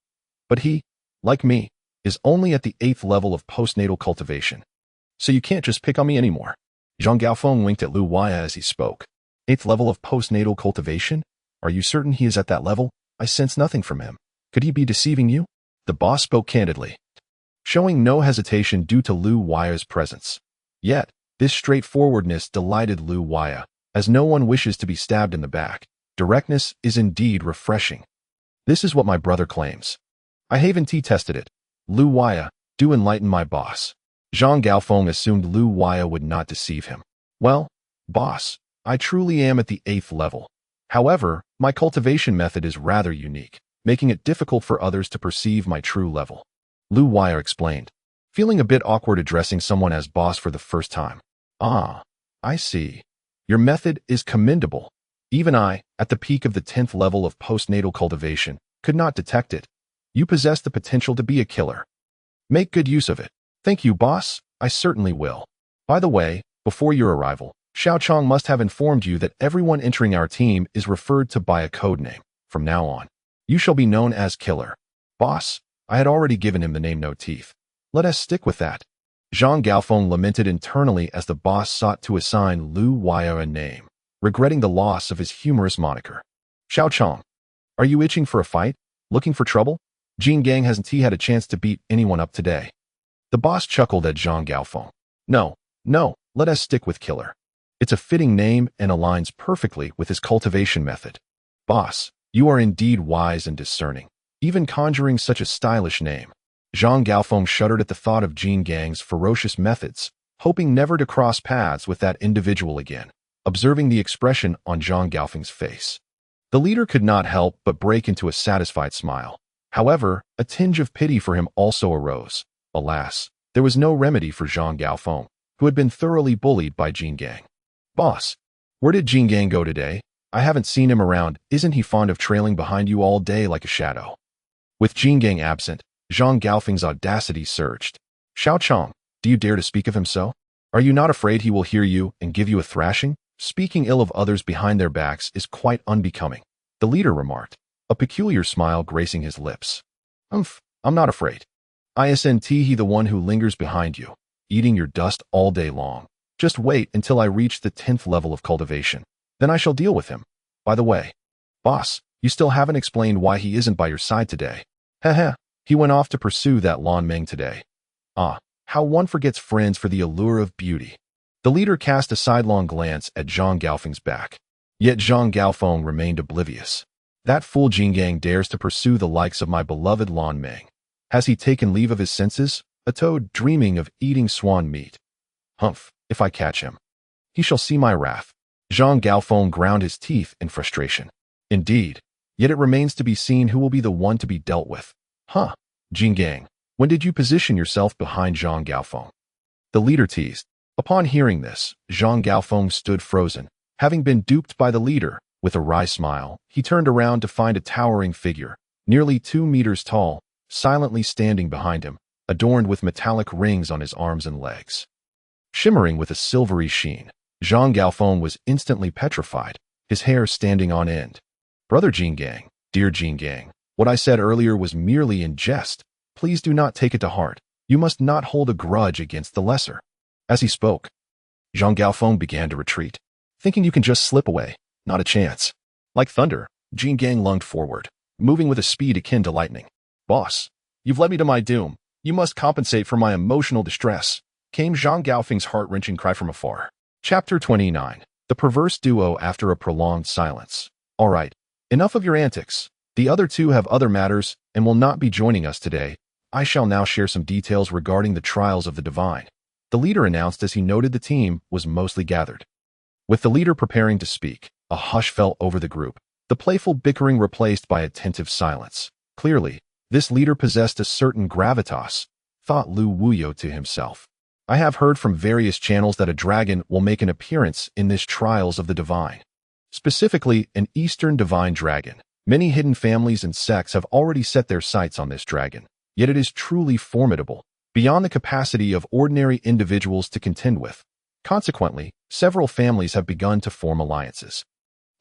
But he, like me, is only at the 8th level of postnatal cultivation. So you can't just pick on me anymore. Zhang Gaofeng winked at Lu Waya as he spoke. 8th level of postnatal cultivation? Are you certain he is at that level? I sense nothing from him. Could he be deceiving you? The boss spoke candidly, showing no hesitation due to Lu Waya's presence. Yet, this straightforwardness delighted Lu Waya, as no one wishes to be stabbed in the back. Directness is indeed refreshing. This is what my brother claims. I haven't tested it. Lu Waya, do enlighten my boss. Zhang Gaofeng assumed Lu Waya would not deceive him. Well, boss, I truly am at the 8th level. However, my cultivation method is rather unique, making it difficult for others to perceive my true level. Lu Waya explained, feeling a bit awkward addressing someone as boss for the first time. Ah, I see. Your method is commendable. Even I, at the peak of the 10th level of postnatal cultivation, could not detect it. You possess the potential to be a killer. Make good use of it. Thank you, boss. I certainly will. By the way, before your arrival, Xiao Chong must have informed you that everyone entering our team is referred to by a code name. From now on, you shall be known as Killer. Boss, I had already given him the name No Teeth. Let us stick with that. Zhang Gaofeng lamented internally as the boss sought to assign Lu Waya a name, regretting the loss of his humorous moniker. Xiao Chong, are you itching for a fight? Looking for trouble? Jin Gang hasn't had a chance to beat anyone up today. The boss chuckled at Zhang Gaofeng. No, let us stick with Killer. It's a fitting name and aligns perfectly with his cultivation method. Boss, you are indeed wise and discerning, even conjuring such a stylish name. Zhang Gaofeng shuddered at the thought of Jin Gang's ferocious methods, hoping never to cross paths with that individual again, observing the expression on Zhang Gaofeng's face. The leader could not help but break into a satisfied smile. However, a tinge of pity for him also arose. Alas, there was no remedy for Zhang Gaofeng, who had been thoroughly bullied by Jin Gang. Boss, where did Jin Gang go today? I haven't seen him around. Isn't he fond of trailing behind you all day like a shadow? With Jin Gang absent, Zhang Gaofeng's audacity surged. Xiao Chong, do you dare to speak of him so? Are you not afraid he will hear you and give you a thrashing? Speaking ill of others behind their backs is quite unbecoming, the leader remarked, a peculiar smile gracing his lips. I'm not afraid. Isn't he the one who lingers behind you, eating your dust all day long? Just wait until I reach the 10th level of cultivation. Then I shall deal with him. By the way, boss, you still haven't explained why he isn't by your side today. Heh, he went off to pursue that Lan Meng today. Ah, how one forgets friends for the allure of beauty. The leader cast a sidelong glance at Zhang Gaofeng's back. Yet Zhang Gaofeng remained oblivious. That fool Jin Gang dares to pursue the likes of my beloved Lan Meng. Has he taken leave of his senses? A toad dreaming of eating swan meat. Humph, if I catch him, he shall see my wrath. Zhang Gaofeng ground his teeth in frustration. Indeed, yet it remains to be seen who will be the one to be dealt with. Huh, Jingang, when did you position yourself behind Zhang Gaofeng? The leader teased. Upon hearing this, Zhang Gaofeng stood frozen. Having been duped by the leader, with a wry smile, he turned around to find a towering figure, nearly 2 meters tall, silently standing behind him, adorned with metallic rings on his arms and legs. Shimmering with a silvery sheen, Zhang Gaofeng was instantly petrified, his hair standing on end. Brother Jingang, dear Jingang, what I said earlier was merely in jest. Please do not take it to heart. You must not hold a grudge against the lesser. As he spoke, Zhang Gaofeng began to retreat, thinking you can just slip away. Not a chance. Like thunder, Jingang lunged forward, moving with a speed akin to lightning. Boss, you've led me to my doom. You must compensate for my emotional distress, came Zhang Gaofeng's heart-wrenching cry from afar. Chapter 29. The Perverse Duo after a prolonged silence. All right, enough of your antics. The other two have other matters and will not be joining us today. I shall now share some details regarding the trials of the divine, the leader announced as he noted the team was mostly gathered. With the leader preparing to speak, a hush fell over the group, the playful bickering replaced by attentive silence. Clearly, this leader possessed a certain gravitas, thought Lu Wuyo to himself. I have heard from various channels that a dragon will make an appearance in this Trials of the Divine. Specifically, an Eastern divine dragon. Many hidden families and sects have already set their sights on this dragon, yet it is truly formidable, beyond the capacity of ordinary individuals to contend with. Consequently, several families have begun to form alliances,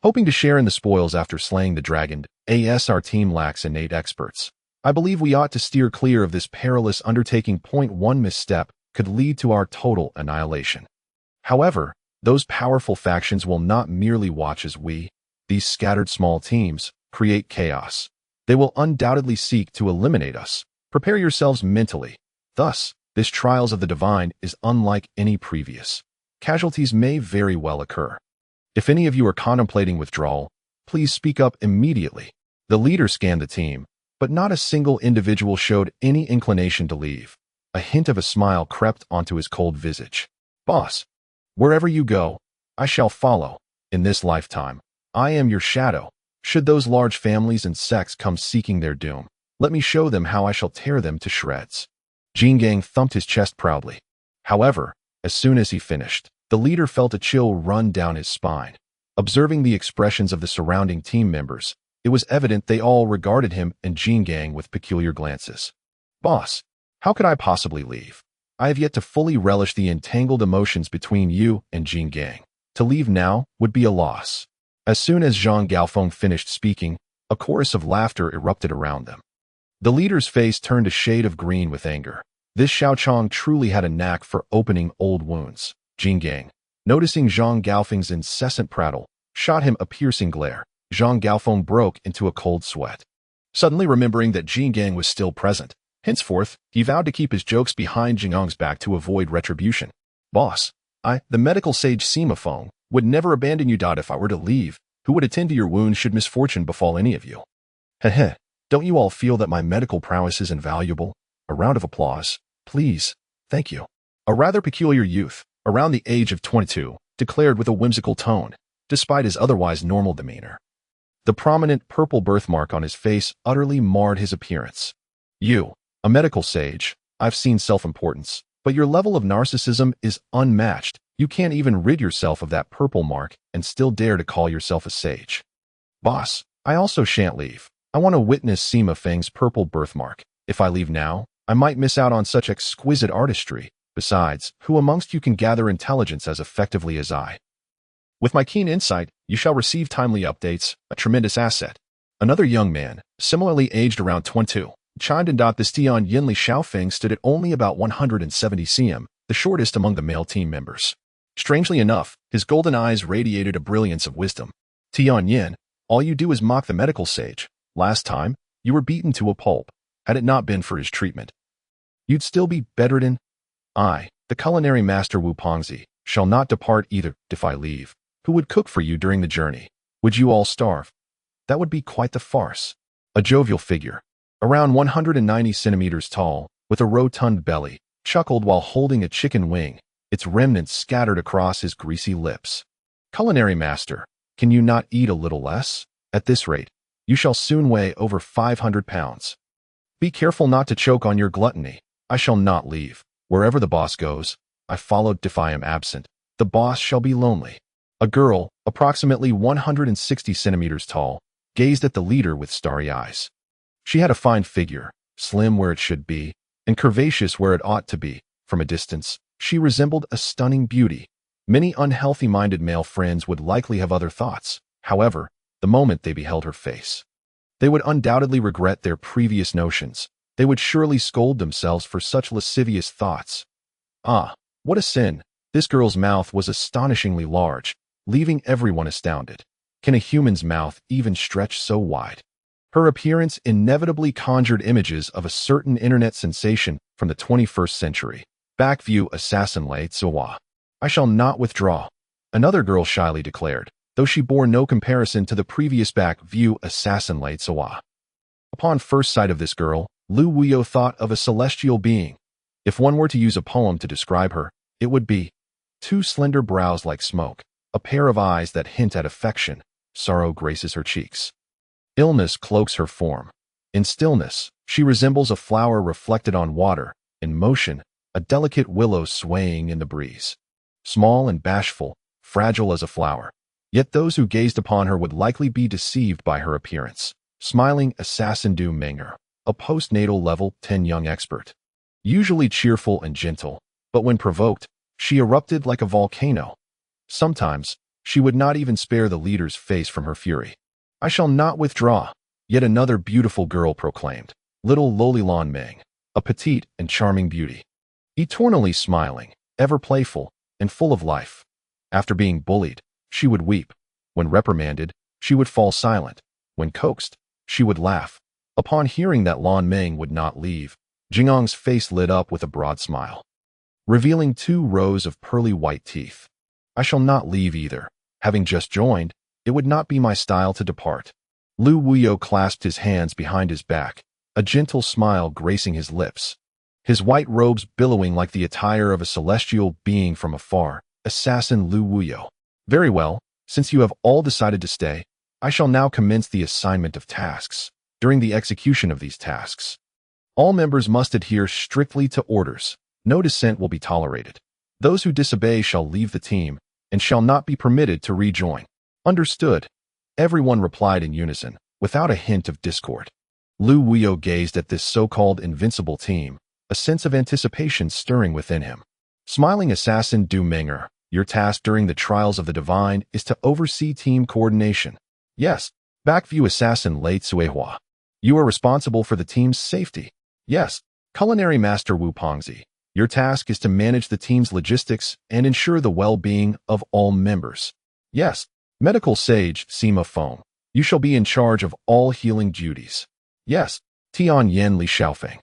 hoping to share in the spoils after slaying the dragon. Our team lacks innate experts. I believe we ought to steer clear of this perilous undertaking. One misstep could lead to our total annihilation. However, those powerful factions will not merely watch as we, these scattered small teams, create chaos. They will undoubtedly seek to eliminate us. Prepare yourselves mentally. Thus, this Trials of the Divine is unlike any previous. Casualties may very well occur. If any of you are contemplating withdrawal, please speak up immediately. The leader scanned the team, but not a single individual showed any inclination to leave. A hint of a smile crept onto his cold visage. Boss, wherever you go, I shall follow. In this lifetime, I am your shadow. Should those large families and sects come seeking their doom, let me show them how I shall tear them to shreds. Jingang thumped his chest proudly. However, as soon as he finished, the leader felt a chill run down his spine. Observing the expressions of the surrounding team members, it was evident they all regarded him and Jingang with peculiar glances. Boss, how could I possibly leave? I have yet to fully relish the entangled emotions between you and Jingang. To leave now would be a loss. As soon as Zhang Gaofeng finished speaking, a chorus of laughter erupted around them. The leader's face turned a shade of green with anger. This Xiaochong truly had a knack for opening old wounds. Jingang, noticing Zhang Gaofeng's incessant prattle, shot him a piercing glare. Zhang Gaofeng broke into a cold sweat. Suddenly remembering that Jingang was still present, henceforth, he vowed to keep his jokes behind Jingang's back to avoid retribution. Boss, the medical sage Sima Feng, would never abandon you. If I were to leave, who would attend to your wounds should misfortune befall any of you? Heh. Don't you all feel that my medical prowess is invaluable? A round of applause, please. Thank you. A rather peculiar youth, around the age of 22, declared with a whimsical tone, despite his otherwise normal demeanor. The prominent purple birthmark on his face utterly marred his appearance. You, a medical sage, I've seen self-importance, but your level of narcissism is unmatched. You can't even rid yourself of that purple mark and still dare to call yourself a sage. Boss, I also shan't leave. I want to witness Sima Feng's purple birthmark. If I leave now, I might miss out on such exquisite artistry. Besides, who amongst you can gather intelligence as effectively as I? With my keen insight, you shall receive timely updates, a tremendous asset. Another young man, similarly aged around 22, chimed in. This Tian Yinli Xiaofeng stood at only about 170 cm, the shortest among the male team members. Strangely enough, his golden eyes radiated a brilliance of wisdom. Tian Yin, all you do is mock the medical sage. Last time, you were beaten to a pulp. Had it not been for his treatment, you'd still be bedridden. I, the culinary master Wu Pongzi, shall not depart either. If I leave, who would cook for you during the journey? Would you all starve? That would be quite the farce. A jovial figure, around 190 centimeters tall, with a rotund belly, chuckled while holding a chicken wing, its remnants scattered across his greasy lips. Culinary master, can you not eat a little less? At this rate, you shall soon weigh over 500 pounds. Be careful not to choke on your gluttony. I shall not leave. Wherever the boss goes, I followed. If I am absent, the boss shall be lonely. A girl, approximately 160 centimeters tall, gazed at the leader with starry eyes. She had a fine figure, slim where it should be, and curvaceous where it ought to be. From a distance, she resembled a stunning beauty. Many unhealthy-minded male friends would likely have other thoughts. However, the moment they beheld her face, they would undoubtedly regret their previous notions. They would surely scold themselves for such lascivious thoughts. Ah, what a sin! This girl's mouth was astonishingly large, leaving everyone astounded. Can a human's mouth even stretch so wide? Her appearance inevitably conjured images of a certain internet sensation from the 21st century. Backview assassin Lei Tsuwa. I shall not withdraw, another girl shyly declared, though she bore no comparison to the previous back-view assassin Lei Tsuwa. Upon first sight of this girl, Lu Wuyo thought of a celestial being. If one were to use a poem to describe her, it would be two slender brows like smoke, a pair of eyes that hint at affection, sorrow graces her cheeks. Illness cloaks her form. In stillness, she resembles a flower reflected on water. In motion, a delicate willow swaying in the breeze. Small and bashful, fragile as a flower. Yet those who gazed upon her would likely be deceived by her appearance. Smiling assassin Du Menger, a postnatal level 10 young expert. Usually cheerful and gentle, but when provoked, she erupted like a volcano. Sometimes, she would not even spare the leader's face from her fury. I shall not withdraw, yet another beautiful girl proclaimed. Little Lolilan Meng, a petite and charming beauty. Eternally smiling, ever playful, and full of life. After being bullied, she would weep. When reprimanded, she would fall silent. When coaxed, she would laugh. Upon hearing that Lan Meng would not leave, Jingang's face lit up with a broad smile, revealing 2 rows of pearly white teeth. I shall not leave either. Having just joined, it would not be my style to depart. Lu Wuyo clasped his hands behind his back, a gentle smile gracing his lips. His white robes billowing like the attire of a celestial being from afar. Assassin Lu Wuyo. Very well, since you have all decided to stay, I shall now commence the assignment of tasks. During the execution of these tasks, all members must adhere strictly to orders. No dissent will be tolerated. Those who disobey shall leave the team and shall not be permitted to rejoin. Understood. Everyone replied in unison, without a hint of discord. Lu Wuyo gazed at this so-called invincible team, a sense of anticipation stirring within him. Smiling assassin Du Menger, your task during the trials of the divine is to oversee team coordination. Yes. Backview assassin Lei Tsuehua. You are responsible for the team's safety. Yes. Culinary master Wu Pongzi. Your task is to manage the team's logistics and ensure the well-being of all members. Yes. Medical sage Sima Feng. You shall be in charge of all healing duties. Yes. Tian Yen Li Xiaofeng.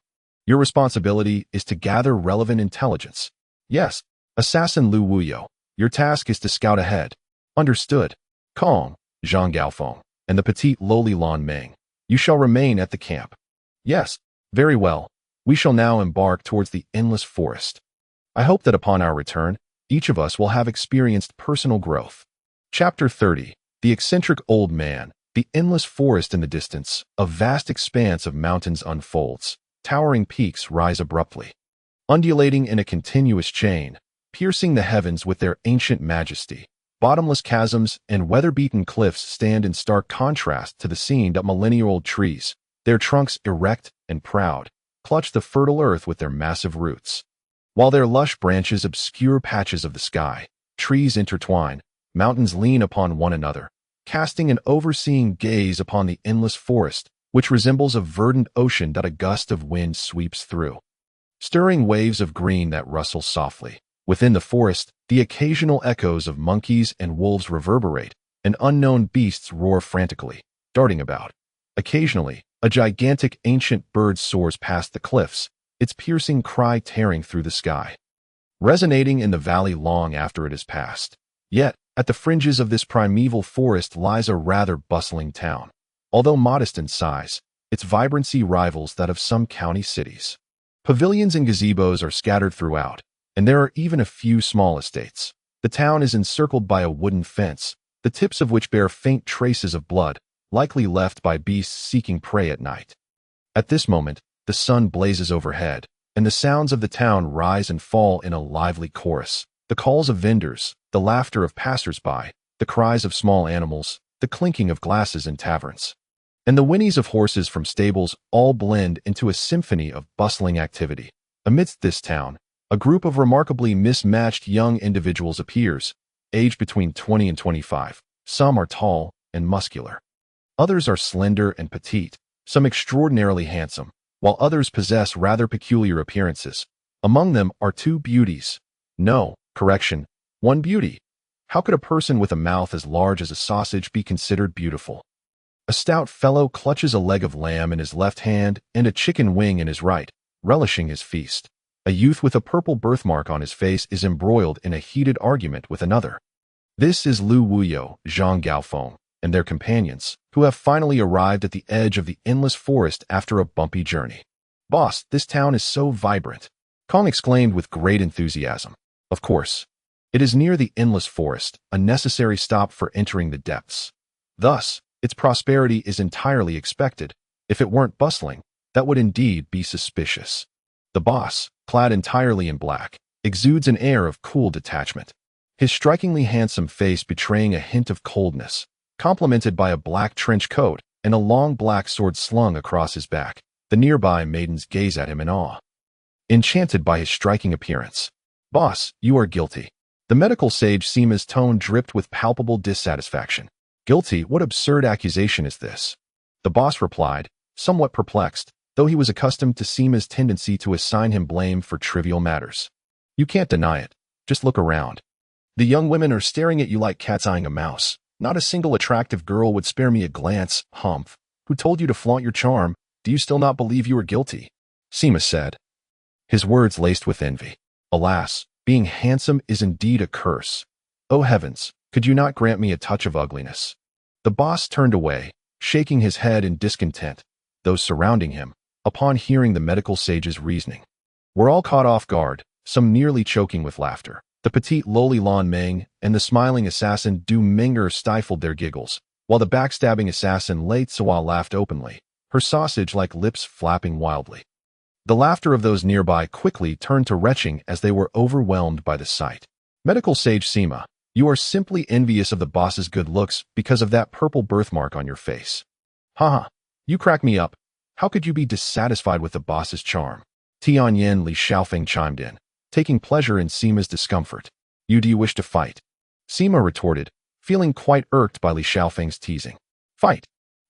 Your responsibility is to gather relevant intelligence. Yes. Assassin Lu Wuyo. Your task is to scout ahead. Understood. Kong, Zhang Gaofeng, and the petite lowly Lan Meng. You shall remain at the camp. Yes. Very well. We shall now embark towards the endless forest. I hope that upon our return, each of us will have experienced personal growth. Chapter 30. The eccentric old man. The endless forest in the distance, a vast expanse of mountains unfolds. Towering peaks rise abruptly, undulating in a continuous chain, piercing the heavens with their ancient majesty. Bottomless chasms and weather-beaten cliffs stand in stark contrast to the scene that millennia-old trees, their trunks erect and proud, clutch the fertile earth with their massive roots. While their lush branches obscure patches of the sky, trees intertwine, mountains lean upon one another, casting an overseeing gaze upon the endless forest, which resembles a verdant ocean that a gust of wind sweeps through. Stirring waves of green that rustle softly. Within the forest, the occasional echoes of monkeys and wolves reverberate, and unknown beasts roar frantically, darting about. Occasionally, a gigantic ancient bird soars past the cliffs, its piercing cry tearing through the sky, resonating in the valley long after it has passed. Yet, at the fringes of this primeval forest lies a rather bustling town. Although modest in size, its vibrancy rivals that of some county cities. Pavilions and gazebos are scattered throughout, and there are even a few small estates. The town is encircled by a wooden fence, the tips of which bear faint traces of blood, likely left by beasts seeking prey at night. At this moment, the sun blazes overhead, and the sounds of the town rise and fall in a lively chorus. The calls of vendors, the laughter of passers-by, the cries of small animals, the clinking of glasses in taverns, and the whinnies of horses from stables all blend into a symphony of bustling activity. Amidst this town, a group of remarkably mismatched young individuals appears, aged between 20 and 25. Some are tall and muscular. Others are slender and petite, some extraordinarily handsome, while others possess rather peculiar appearances. Among them are two beauties. No, correction, one beauty. How could a person with a mouth as large as a sausage be considered beautiful? A stout fellow clutches a leg of lamb in his left hand and a chicken wing in his right, relishing his feast. A youth with a purple birthmark on his face is embroiled in a heated argument with another. This is Lu Wuyo, Zhang Gaofeng, and their companions, who have finally arrived at the edge of the endless forest after a bumpy journey. "Boss, this town is so vibrant," Kong exclaimed with great enthusiasm. Of course. It is near the endless forest, a necessary stop for entering the depths. Thus, its prosperity is entirely expected. If it weren't bustling, that would indeed be suspicious. The boss, clad entirely in black, exudes an air of cool detachment, his strikingly handsome face betraying a hint of coldness, complemented by a black trench coat and a long black sword slung across his back. The nearby maidens gaze at him in awe, enchanted by his striking appearance. "Boss, you are guilty." The medical sage Sima's tone dripped with palpable dissatisfaction. "Guilty? What absurd accusation is this?" The boss replied, somewhat perplexed, though he was accustomed to Sima's tendency to assign him blame for trivial matters. "You can't deny it. Just look around. The young women are staring at you like cats eyeing a mouse. Not a single attractive girl would spare me a glance. Humph. Who told you to flaunt your charm? Do you still not believe you are guilty?" Sima said, his words laced with envy. "Alas, being handsome is indeed a curse. Oh heavens, could you not grant me a touch of ugliness?" The boss turned away, shaking his head in discontent. Those surrounding him, upon hearing the medical sage's reasoning, were all caught off guard, some nearly choking with laughter. The petite lowly Lan Meng and the smiling assassin Du Meng'er stifled their giggles, while the backstabbing assassin Lei Tsawa laughed openly, her sausage-like lips flapping wildly. The laughter of those nearby quickly turned to retching as they were overwhelmed by the sight. "Medical sage Sima, you are simply envious of the boss's good looks because of that purple birthmark on your face. Haha, you crack me up. How could you be dissatisfied with the boss's charm?" Tianyan Li Shaofeng chimed in, taking pleasure in Sima's discomfort. "Do you wish to fight?" Sima retorted, feeling quite irked by Li Shaofeng's teasing. "Fight?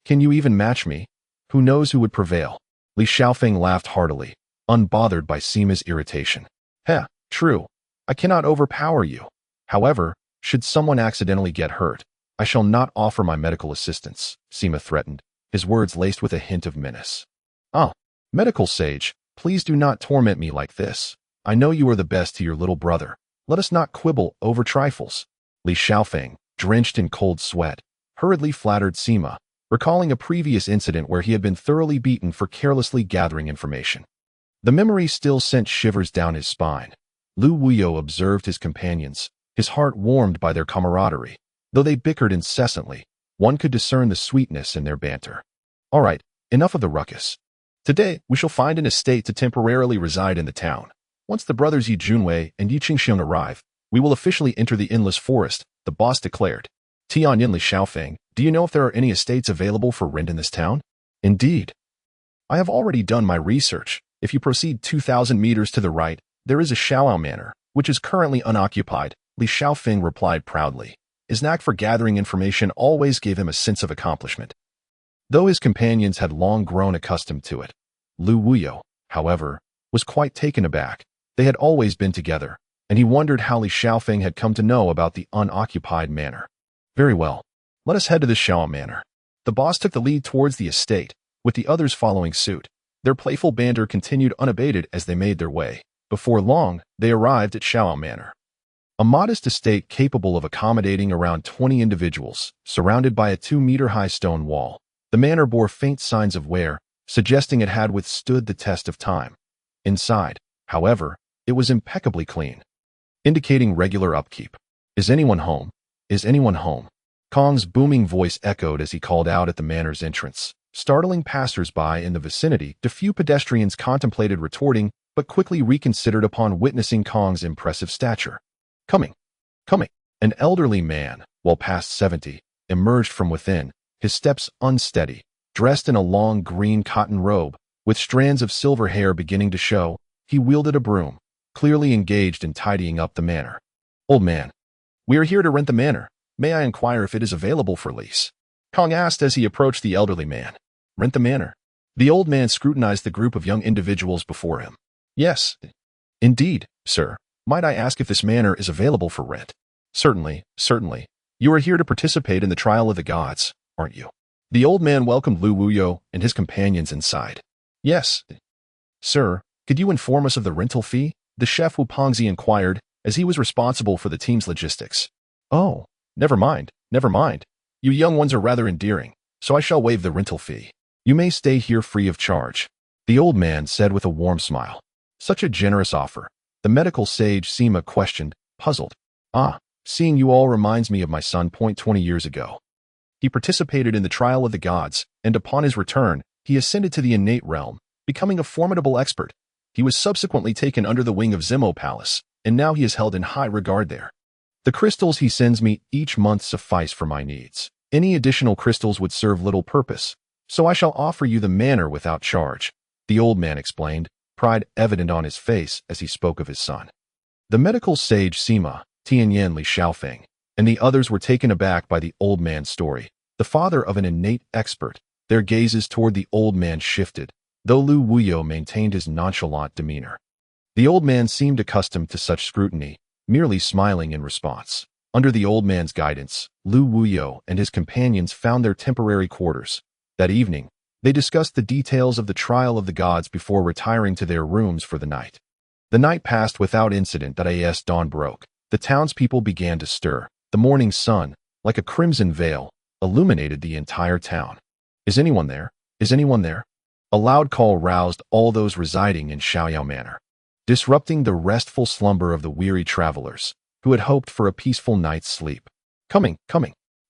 Can you even match me? Who knows who would prevail?" Li Shaofeng laughed heartily, unbothered by Sima's irritation. "Heh, true. I cannot overpower you. However, should someone accidentally get hurt, I shall not offer my medical assistance," Sima threatened, his words laced with a hint of menace. "Ah, medical sage, please do not torment me like this. I know you are the best to your little brother. Let us not quibble over trifles." Li Shaofeng, drenched in cold sweat, hurriedly flattered Sima, recalling a previous incident where he had been thoroughly beaten for carelessly gathering information. The memory still sent shivers down his spine. Lu Wuyo observed his companions, his heart warmed by their camaraderie. Though they bickered incessantly, one could discern the sweetness in their banter. "All right, enough of the ruckus. Today, we shall find an estate to temporarily reside in the town. Once the brothers Yi Junwei and Yi Qingxiong arrive, we will officially enter the endless forest," the boss declared. "Tianyan Li Shaofeng, do you know if there are any estates available for rent in this town?" "Indeed. I have already done my research. If you proceed 2,000 meters to the right, there is a Showdown Manor, which is currently unoccupied," Li Shaofeng replied proudly. His knack for gathering information always gave him a sense of accomplishment. Though his companions had long grown accustomed to it, Lu Wuyo, however, was quite taken aback. They had always been together, and he wondered how Li Shaofeng had come to know about the unoccupied manor. "Very well. Let us head to the Showdown Manor." The boss took the lead towards the estate, with the others following suit. Their playful banter continued unabated as they made their way. Before long, they arrived at Showdown Manor, a modest estate capable of accommodating around 20 individuals, surrounded by a 2-meter-high stone wall. The manor bore faint signs of wear, suggesting it had withstood the test of time. Inside, however, it was impeccably clean, indicating regular upkeep. "Is anyone home? Is anyone home?" Kong's booming voice echoed as he called out at the manor's entrance, startling passers-by in the vicinity. The few pedestrians contemplated retorting, but quickly reconsidered upon witnessing Kong's impressive stature. Coming. An elderly man, well past 70, emerged from within, his steps unsteady. Dressed in a long green cotton robe, with strands of silver hair beginning to show, he wielded a broom, clearly engaged in tidying up the manor. "Old man, we are here to rent the manor. May I inquire if it is available for lease?" Kong asked as he approached the elderly man. "Rent the manor?" The old man scrutinized the group of young individuals before him. "Yes, indeed, sir. Might I ask if this manor is available for rent?" Certainly. You are here to participate in the trial of the gods, aren't you?" The old man welcomed Lu Wuyo and his companions inside. "Yes, sir. Could you inform us of the rental fee?" the chef Wu Pengzi inquired, as he was responsible for the team's logistics. "Oh, never mind. You young ones are rather endearing, so I shall waive the rental fee. You may stay here free of charge," the old man said with a warm smile. Such a generous offer. The medical sage Sima questioned, puzzled. Seeing you all reminds me of my son. 20 years ago, he participated in the trial of the gods, and upon his return, he ascended to the innate realm, becoming a formidable expert. He was subsequently taken under the wing of Zimo Palace, and now he is held in high regard there. The crystals he sends me each month suffice for my needs. Any additional crystals would serve little purpose, so I shall offer you the manor without charge," the old man explained, pride evident on his face as he spoke of his son. The medical sage Sima, Tianyan Li Xiaofeng, and the others were taken aback by the old man's story. The father of an innate expert, their gazes toward the old man shifted, though Lu Wuyo maintained his nonchalant demeanor. The old man seemed accustomed to such scrutiny, merely smiling in response. Under the old man's guidance, Lu Wuyo and his companions found their temporary quarters. That evening, they discussed the details of the trial of the gods before retiring to their rooms for the night. The night passed without incident. As dawn broke, the townspeople began to stir. The morning sun, like a crimson veil, illuminated the entire town. "Is anyone there? Is anyone there?" A loud call roused all those residing in Xiaoyao Manor, disrupting the restful slumber of the weary travelers, who had hoped for a peaceful night's sleep. Coming.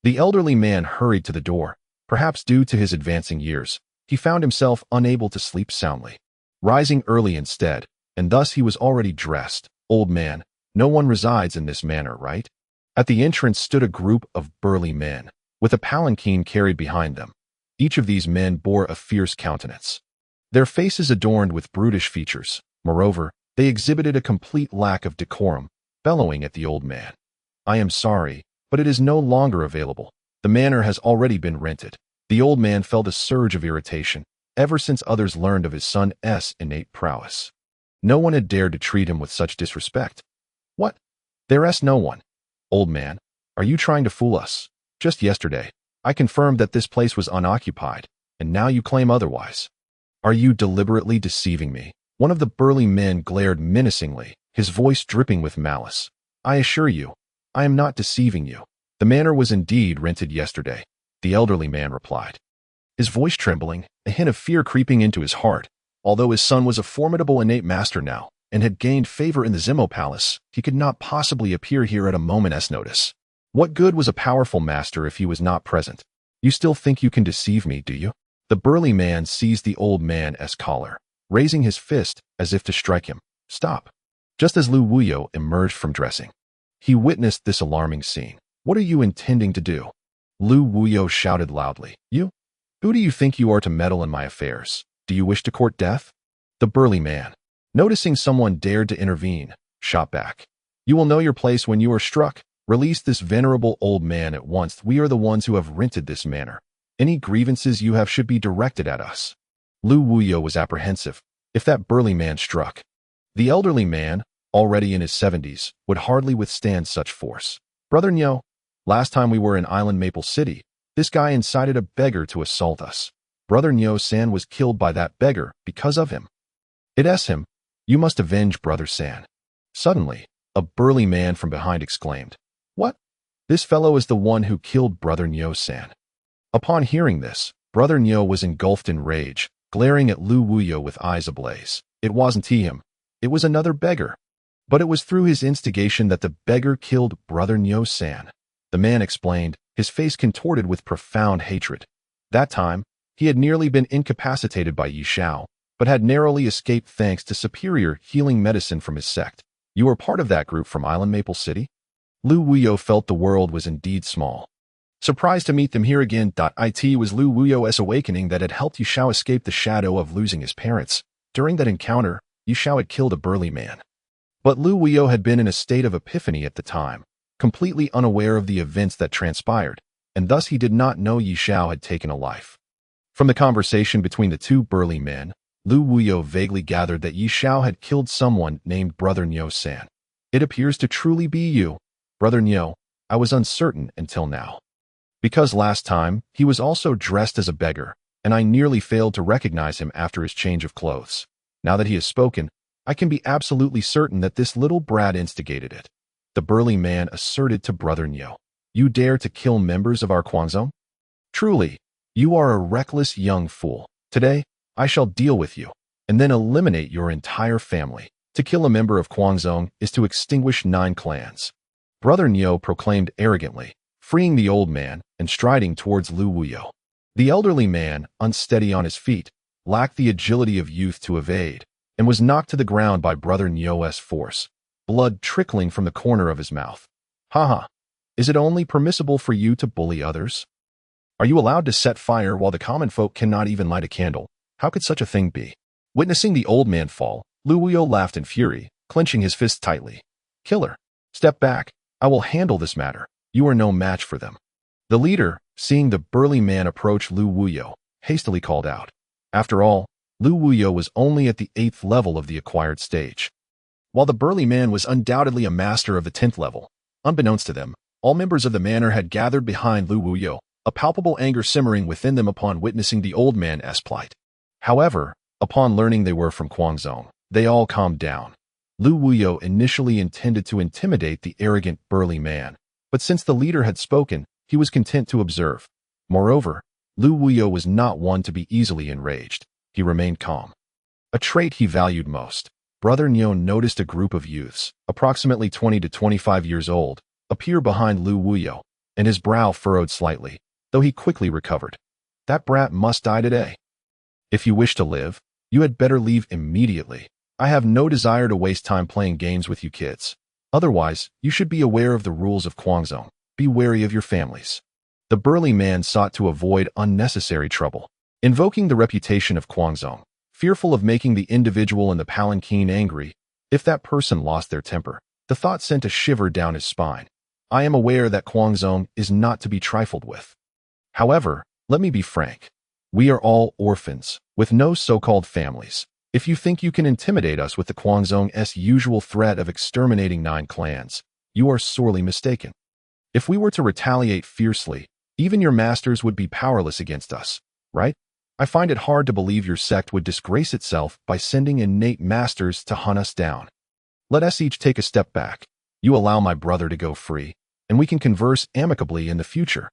The elderly man hurried to the door. Perhaps due to his advancing years, he found himself unable to sleep soundly, rising early instead, and thus he was already dressed. "Old man, no one resides in this manor, right?" At the entrance stood a group of burly men, with a palanquin carried behind them. Each of these men bore a fierce countenance, their faces adorned with brutish features. Moreover, they exhibited a complete lack of decorum, bellowing at the old man. "I am sorry, but it is no longer available. The manor has already been rented." The old man felt a surge of irritation, ever since others learned of his son's innate prowess. No one had dared to treat him with such disrespect. "What? There's no one." "Old man, are you trying to fool us? Just yesterday, I confirmed that this place was unoccupied, and now you claim otherwise. Are you deliberately deceiving me?" One of the burly men glared menacingly, his voice dripping with malice. "I assure you, I am not deceiving you. The manor was indeed rented yesterday," the elderly man replied, his voice trembling, a hint of fear creeping into his heart. Although his son was a formidable innate master now, and had gained favor in the Zimo Palace, he could not possibly appear here at a moment's notice. What good was a powerful master if he was not present? "You still think you can deceive me, do you?" The burly man seized the old man's collar, raising his fist as if to strike him. "Stop." Just as Lu Wuyo emerged from dressing, he witnessed this alarming scene. "What are you intending to do?" Lu Wuyo shouted loudly. "You? Who do you think you are to meddle in my affairs? Do you wish to court death?" The burly man, noticing someone dared to intervene, shot back. "You will know your place when you are struck. Release this venerable old man at once. We are the ones who have rented this manor. Any grievances you have should be directed at us." Lu Wuyo was apprehensive. If that burly man struck, the elderly man, already in his 70s, would hardly withstand such force. "Brother Nyo, last time we were in Island Maple City, this guy incited a beggar to assault us. Brother Nyo-san was killed by that beggar because of him. It's him. You must avenge Brother San." Suddenly, a burly man from behind exclaimed, "What? This fellow is the one who killed Brother Nyo-san." Upon hearing this, Brother Nyo was engulfed in rage, glaring at Lu Wuyo with eyes ablaze. It wasn't him. It was another beggar. But it was through his instigation that the beggar killed Brother Nyo-san. The man explained, his face contorted with profound hatred. That time, he had nearly been incapacitated by Yi Shao, but had narrowly escaped thanks to superior healing medicine from his sect. You were part of that group from Island Maple City? Lu Wuyo felt the world was indeed small. Surprised to meet them here again. It was Lu Wuyo's awakening that had helped Yi Shao escape the shadow of losing his parents. During that encounter, Yi Shao had killed a burly man. But Lu Wuyo had been in a state of epiphany at the time, completely unaware of the events that transpired, and thus he did not know Yi Shao had taken a life. From the conversation between the two burly men, Lu Wuyo vaguely gathered that Yi Shao had killed someone named Brother Nyo-san. It appears to truly be you, Brother Nyo. I was uncertain until now. Because last time, he was also dressed as a beggar, and I nearly failed to recognize him after his change of clothes. Now that he has spoken, I can be absolutely certain that this little brat instigated it. The burly man asserted to Brother Nyo. You dare to kill members of our Quanzong? Truly, you are a reckless young fool. Today, I shall deal with you, and then eliminate your entire family. To kill a member of Quanzong is to extinguish 9 clans. Brother Nyo proclaimed arrogantly, freeing the old man and striding towards Lu Wuyo. The elderly man, unsteady on his feet, lacked the agility of youth to evade, and was knocked to the ground by Brother Nyo's force, blood trickling from the corner of his mouth. Haha, is it only permissible for you to bully others? Are you allowed to set fire while the common folk cannot even light a candle? How could such a thing be? Witnessing the old man fall, Lu Wuyo laughed in fury, clenching his fists tightly. Killer, step back. I will handle this matter. You are no match for them. The leader, seeing the burly man approach Lu Wuyo, hastily called out. After all, Lu Wuyo was only at the 8th level of the acquired stage, while the burly man was undoubtedly a master of the 10th level. Unbeknownst to them, all members of the manor had gathered behind Lu Wuyo, a palpable anger simmering within them upon witnessing the old man's plight. However, upon learning they were from Quanzong, they all calmed down. Lu Wuyo initially intended to intimidate the arrogant burly man, but since the leader had spoken, he was content to observe. Moreover, Lu Wuyo was not one to be easily enraged. He remained calm, a trait he valued most. Brother Nyo noticed a group of youths, approximately 20 to 25 years old, appear behind Lu Wuyo, and his brow furrowed slightly, though he quickly recovered. That brat must die today. If you wish to live, you had better leave immediately. I have no desire to waste time playing games with you kids. Otherwise, you should be aware of the rules of Quanzong. Be wary of your families. The burly man sought to avoid unnecessary trouble, invoking the reputation of Quanzong, fearful of making the individual in the palanquin angry. If that person lost their temper, the thought sent a shiver down his spine. I am aware that Quanzong is not to be trifled with. However, let me be frank. We are all orphans, with no so-called families. If you think you can intimidate us with the Quanzong's usual threat of exterminating 9 clans, you are sorely mistaken. If we were to retaliate fiercely, even your masters would be powerless against us, right? I find it hard to believe your sect would disgrace itself by sending innate masters to hunt us down. Let us each take a step back. You allow my brother to go free, and we can converse amicably in the future.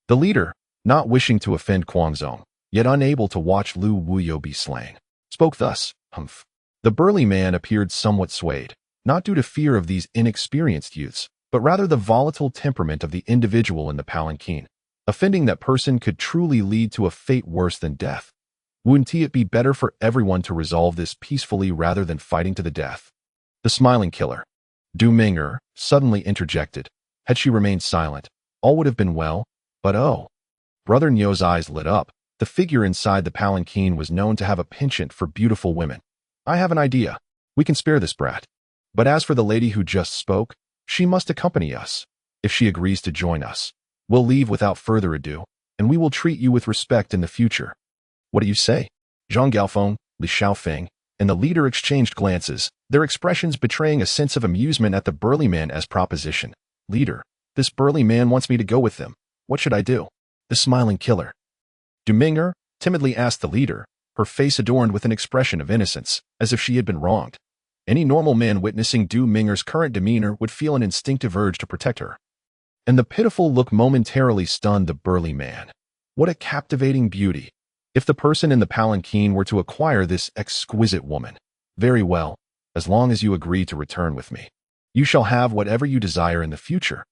The leader, not wishing to offend Quanzong, yet unable to watch Lu Wuyo be slain, spoke thus. Humph. The burly man appeared somewhat swayed, not due to fear of these inexperienced youths, but rather the volatile temperament of the individual in the palanquin. Offending that person could truly lead to a fate worse than death. Wouldn't it be better for everyone to resolve this peacefully rather than fighting to the death? The smiling killer, Du Ming'er, suddenly interjected. Had she remained silent, all would have been well, but oh. Brother Nyo's eyes lit up. The figure inside the palanquin was known to have a penchant for beautiful women. I have an idea. We can spare this brat. But as for the lady who just spoke, she must accompany us. If she agrees to join us, we'll leave without further ado, and we will treat you with respect in the future. What do you say? Zhang Gaofeng, Li Xiaofeng, and the leader exchanged glances, their expressions betraying a sense of amusement at the burly man's proposition. Leader, this burly man wants me to go with them. What should I do? The smiling killer. Du Ming'er timidly asked the leader, her face adorned with an expression of innocence, as if she had been wronged. Any normal man witnessing Du Ming'er's current demeanor would feel an instinctive urge to protect her. And the pitiful look momentarily stunned the burly man. What a captivating beauty. If the person in the palanquin were to acquire this exquisite woman, very well, as long as you agree to return with me. You shall have whatever you desire in the future.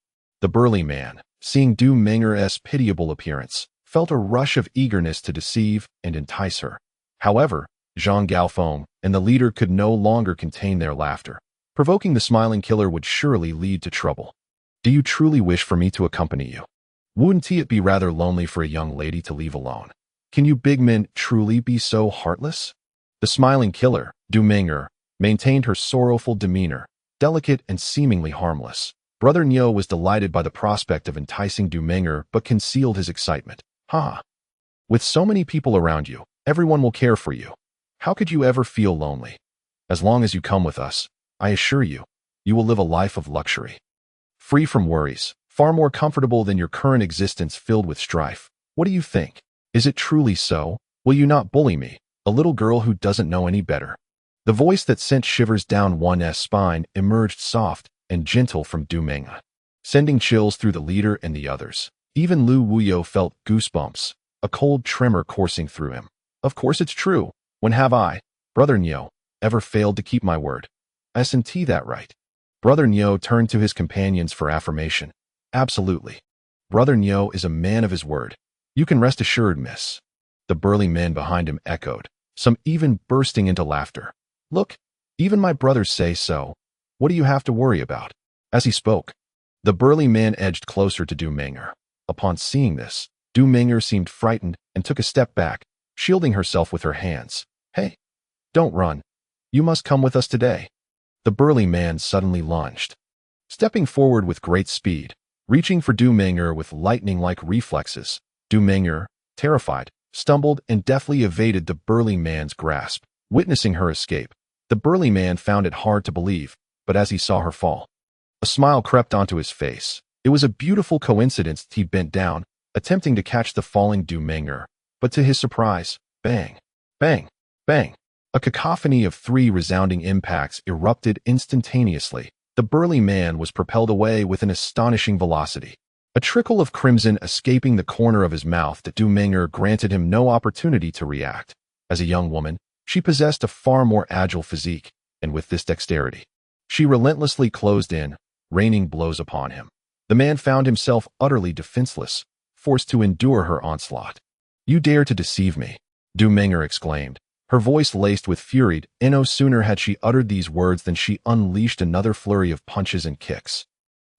The burly man, seeing Du Menger's pitiable appearance, felt a rush of eagerness to deceive and entice her. However, Jean Galfond and the leader could no longer contain their laughter. Provoking the smiling killer would surely lead to trouble. Do you truly wish for me to accompany you? Wouldn't it be rather lonely for a young lady to leave alone? Can you big men truly be so heartless? The smiling killer, Du Menger, maintained her sorrowful demeanor, delicate and seemingly harmless. Brother Nyo was delighted by the prospect of enticing Du Menger but concealed his excitement. Ha! With so many people around you, everyone will care for you. How could you ever feel lonely? As long as you come with us, I assure you, you will live a life of luxury. Free from worries, far more comfortable than your current existence filled with strife. What do you think? Is it truly so? Will you not bully me, a little girl who doesn't know any better? The voice that sent shivers down one's spine emerged soft and gentle from Du Meng, sending chills through the leader and the others. Even Lu Wuyo felt goosebumps, a cold tremor coursing through him. Of course it's true. When have I, Brother Nyo, ever failed to keep my word? Isn't that right? Brother Nyo turned to his companions for affirmation. Absolutely. Brother Nyo is a man of his word. You can rest assured, miss. The burly men behind him echoed, some even bursting into laughter. Look, even my brothers say so. What do you have to worry about? As he spoke, the burly man edged closer to Du Menger. Upon seeing this, Du Menger seemed frightened and took a step back, shielding herself with her hands. Hey, don't run. You must come with us today. The burly man suddenly lunged, stepping forward with great speed, reaching for Du Menger with lightning-like reflexes. Du Menger, terrified, stumbled and deftly evaded the burly man's grasp. Witnessing her escape, the burly man found it hard to believe, but as he saw her fall, a smile crept onto his face. It was a beautiful coincidence. He bent down, attempting to catch the falling Du Menger, but to his surprise, bang, bang, bang. A cacophony of 3 resounding impacts erupted instantaneously. The burly man was propelled away with an astonishing velocity, a trickle of crimson escaping the corner of his mouth that Du Menger granted him no opportunity to react. As a young woman, she possessed a far more agile physique, and with this dexterity, she relentlessly closed in, raining blows upon him. The man found himself utterly defenseless, forced to endure her onslaught. You dare to deceive me, Du Menger exclaimed, her voice laced with fury, and no sooner had she uttered these words than she unleashed another flurry of punches and kicks.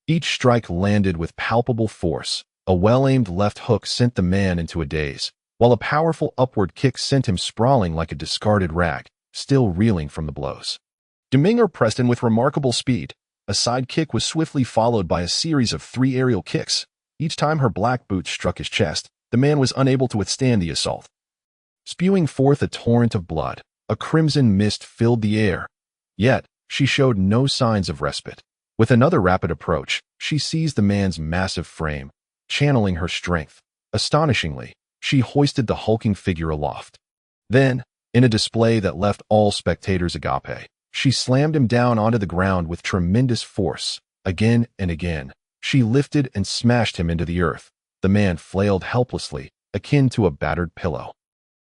Each strike landed with palpable force. A well-aimed left hook sent the man into a daze, while a powerful upward kick sent him sprawling like a discarded rag, still reeling from the blows. Du Menger pressed in with remarkable speed. A side kick was swiftly followed by a series of 3 aerial kicks. Each time her black boots struck his chest, the man was unable to withstand the assault. Spewing forth a torrent of blood, a crimson mist filled the air. Yet, she showed no signs of respite. With another rapid approach, she seized the man's massive frame, channeling her strength. Astonishingly, she hoisted the hulking figure aloft. Then, in a display that left all spectators agape, she slammed him down onto the ground with tremendous force. Again and again, she lifted and smashed him into the earth. The man flailed helplessly, akin to a battered pillow.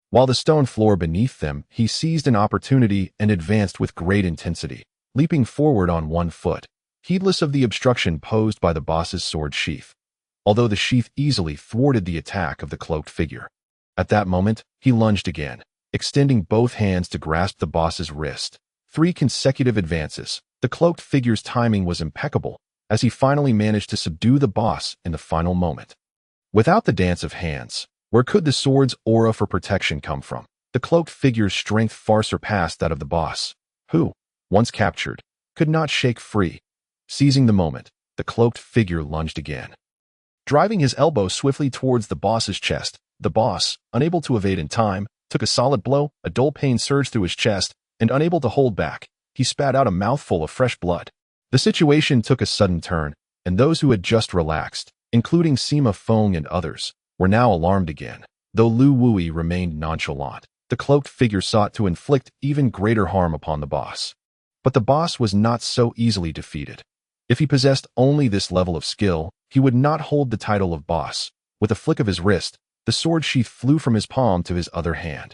While the stone floor beneath them, he seized an opportunity and advanced with great intensity, leaping forward on one foot, heedless of the obstruction posed by the boss's sword sheath, although the sheath easily thwarted the attack of the cloaked figure. At that moment, he lunged again, extending both hands to grasp the boss's wrist. 3 consecutive advances. The cloaked figure's timing was impeccable, as he finally managed to subdue the boss in the final moment. Without the dance of hands, where could the sword's aura for protection come from? The cloaked figure's strength far surpassed that of the boss, who, once captured, could not shake free. Seizing the moment, the cloaked figure lunged again, driving his elbow swiftly towards the boss's chest. The boss, unable to evade in time, took a solid blow. A dull pain surged through his chest, and unable to hold back, he spat out a mouthful of fresh blood. The situation took a sudden turn, and those who had just relaxed, including Sima Feng and others, were now alarmed again. Though Lu Wui remained nonchalant, the cloaked figure sought to inflict even greater harm upon the boss. But the boss was not so easily defeated. If he possessed only this level of skill, he would not hold the title of boss. With a flick of his wrist, The sword sheath flew from his palm to his other hand.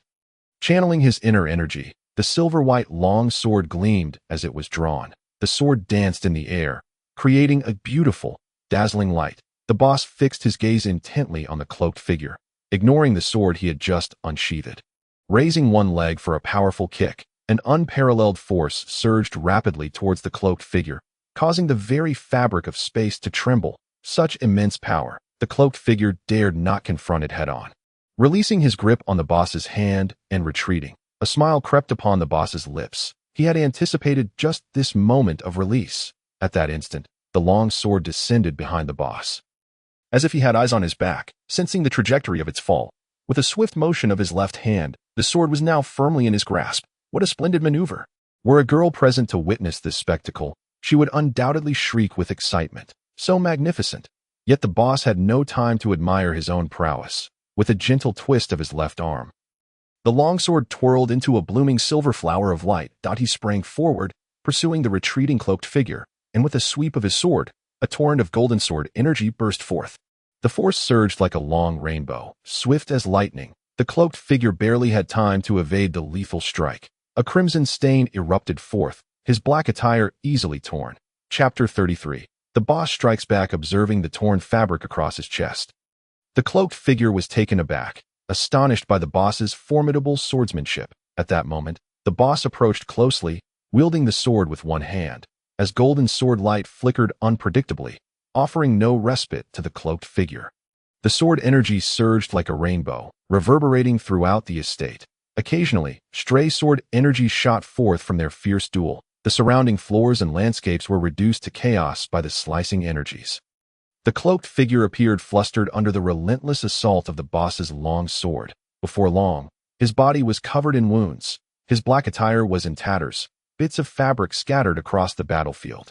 Channeling his inner energy, the silver-white long sword gleamed as it was drawn. The sword danced in the air, creating a beautiful, dazzling light. The boss fixed his gaze intently on the cloaked figure, ignoring the sword he had just unsheathed. Raising one leg for a powerful kick, an unparalleled force surged rapidly towards the cloaked figure, causing the very fabric of space to tremble. Such immense power, the cloaked figure dared not confront it head-on. Releasing his grip on the boss's hand and retreating, a smile crept upon the boss's lips. He had anticipated just this moment of release. At that instant, the long sword descended behind the boss. As if he had eyes on his back, sensing the trajectory of its fall, with a swift motion of his left hand, the sword was now firmly in his grasp. What a splendid maneuver! Were a girl present to witness this spectacle, she would undoubtedly shriek with excitement. So magnificent! Yet the boss had no time to admire his own prowess. With a gentle twist of his left arm, the longsword twirled into a blooming silver flower of light. He sprang forward, pursuing the retreating cloaked figure, and with a sweep of his sword, a torrent of golden sword energy burst forth. The force surged like a long rainbow, swift as lightning. The cloaked figure barely had time to evade the lethal strike. A crimson stain erupted forth, his black attire easily torn. Chapter 33. The boss strikes back, observing the torn fabric across his chest. The cloaked figure was taken aback, astonished by the boss's formidable swordsmanship. At that moment, the boss approached closely, wielding the sword with one hand, as golden sword light flickered unpredictably, offering no respite to the cloaked figure. The sword energy surged like a rainbow, reverberating throughout the estate. Occasionally, stray sword energy shot forth from their fierce duel. The surrounding floors and landscapes were reduced to chaos by the slicing energies. The cloaked figure appeared flustered under the relentless assault of the boss's long sword. Before long, his body was covered in wounds. His black attire was in tatters, bits of fabric scattered across the battlefield.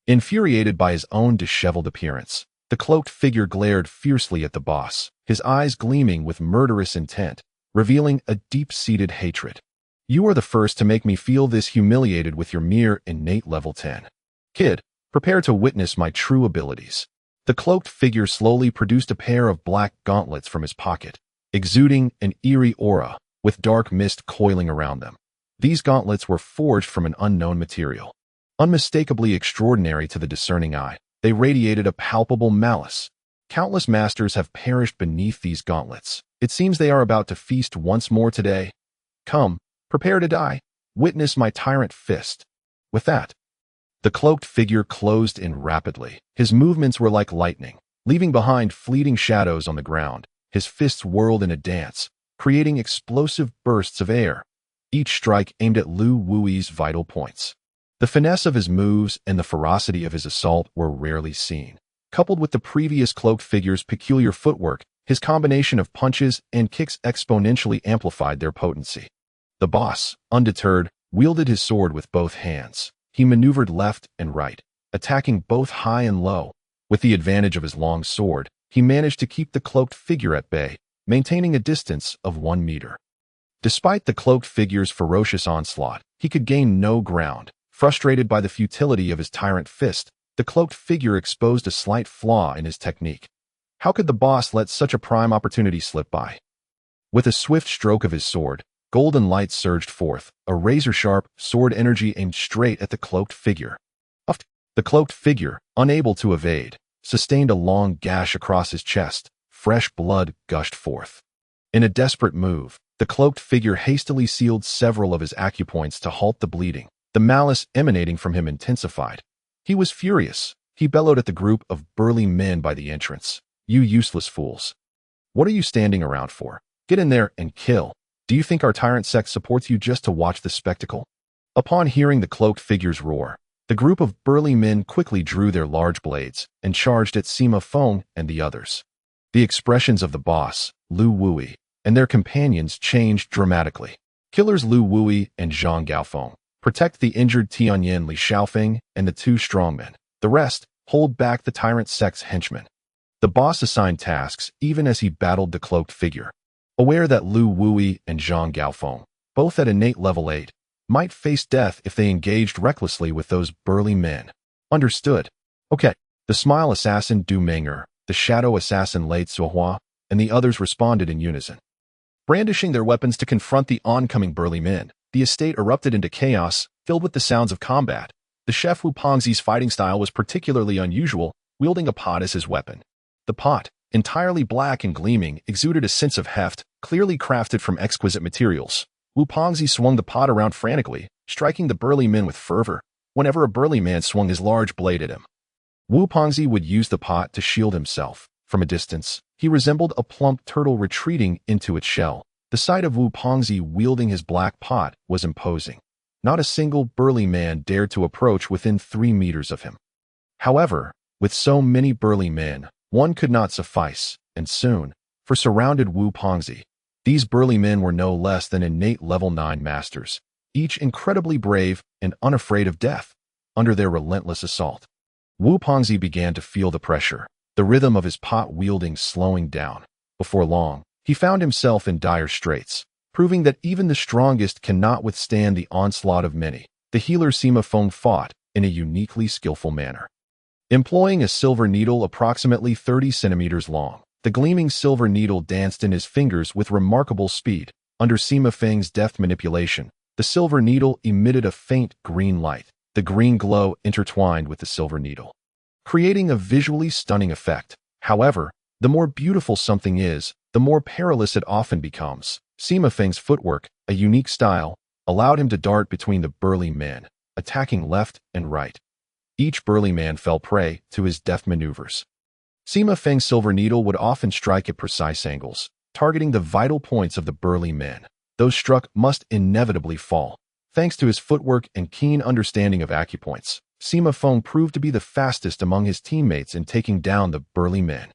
Infuriated by his own disheveled appearance, the cloaked figure glared fiercely at the boss, his eyes gleaming with murderous intent, revealing a deep-seated hatred. You are the first to make me feel this humiliated with your mere innate level 10. Kid, prepare to witness my true abilities. The cloaked figure slowly produced a pair of black gauntlets from his pocket, exuding an eerie aura, with dark mist coiling around them. These gauntlets were forged from an unknown material. Unmistakably extraordinary to the discerning eye, they radiated a palpable malice. Countless masters have perished beneath these gauntlets. It seems they are about to feast once more today. Come, prepare to die. Witness my tyrant fist. With that, the cloaked figure closed in rapidly. His movements were like lightning, leaving behind fleeting shadows on the ground. His fists whirled in a dance, creating explosive bursts of air, each strike aimed at Lu Wui's vital points. The finesse of his moves and the ferocity of his assault were rarely seen. Coupled with the previous cloaked figure's peculiar footwork, his combination of punches and kicks exponentially amplified their potency. The boss, undeterred, wielded his sword with both hands. He maneuvered left and right, attacking both high and low. With the advantage of his long sword, he managed to keep the cloaked figure at bay, maintaining a distance of 1 meter. Despite the cloaked figure's ferocious onslaught, he could gain no ground. Frustrated by the futility of his tyrant fist, the cloaked figure exposed a slight flaw in his technique. How could the boss let such a prime opportunity slip by? With a swift stroke of his sword, golden light surged forth, a razor-sharp sword energy aimed straight at the cloaked figure. The cloaked figure, unable to evade, sustained a long gash across his chest. Fresh blood gushed forth. In a desperate move, the cloaked figure hastily sealed several of his acupoints to halt the bleeding. The malice emanating from him intensified. He was furious. He bellowed at the group of burly men by the entrance. You useless fools. What are you standing around for? Get in there and kill. Do you think our tyrant sect supports you just to watch the spectacle? Upon hearing the cloaked figure's roar, the group of burly men quickly drew their large blades and charged at Sima Feng and the others. The expressions of the boss, Lu Wui, and their companions changed dramatically. Killers Lu Wui and Zhang Gaofeng protect the injured Tianyan Li Xiaofeng and the 2 strongmen. The rest hold back the tyrant sect's henchmen. The boss assigned tasks even as he battled the cloaked figure. Aware that Lu Wui and Zhang Gaofeng, both at innate level 8, might face death if they engaged recklessly with those burly men. Understood. Okay. The smile assassin Du Menger, the shadow assassin Lei Tsuhua, and the others responded in unison. Brandishing their weapons to confront the oncoming burly men, the estate erupted into chaos, filled with the sounds of combat. The chef Wu Pengzi's fighting style was particularly unusual, wielding a pot as his weapon. The pot, entirely black and gleaming, exuded a sense of heft, clearly crafted from exquisite materials. Wu Pengzi swung the pot around frantically, striking the burly men with fervor, whenever a burly man swung his large blade at him. Wu Pengzi would use the pot to shield himself. From a distance, he resembled a plump turtle retreating into its shell. The sight of Wu Pengzi wielding his black pot was imposing. Not a single burly man dared to approach within 3 meters of him. However, with so many burly men, one could not suffice, and soon, for surrounded Wu Pengzi. These burly men were no less than innate level 9 masters, each incredibly brave and unafraid of death. Under their relentless assault, Wu Pengzi began to feel the pressure, the rhythm of his pot wielding slowing down. Before long, he found himself in dire straits, proving that even the strongest cannot withstand the onslaught of many. The healer Sima Feng fought in a uniquely skillful manner. Employing a silver needle approximately 30 centimeters long, the gleaming silver needle danced in his fingers with remarkable speed. Under Sima Feng's deft manipulation, the silver needle emitted a faint green light. The green glow intertwined with the silver needle, creating a visually stunning effect. However, the more beautiful something is, the more perilous it often becomes. Sima Feng's footwork, a unique style, allowed him to dart between the burly men, attacking left and right. Each burly man fell prey to his deft maneuvers. Sima Feng's silver needle would often strike at precise angles, targeting the vital points of the burly men. Those struck must inevitably fall. Thanks to his footwork and keen understanding of acupoints, Sima Feng proved to be the fastest among his teammates in taking down the burly men.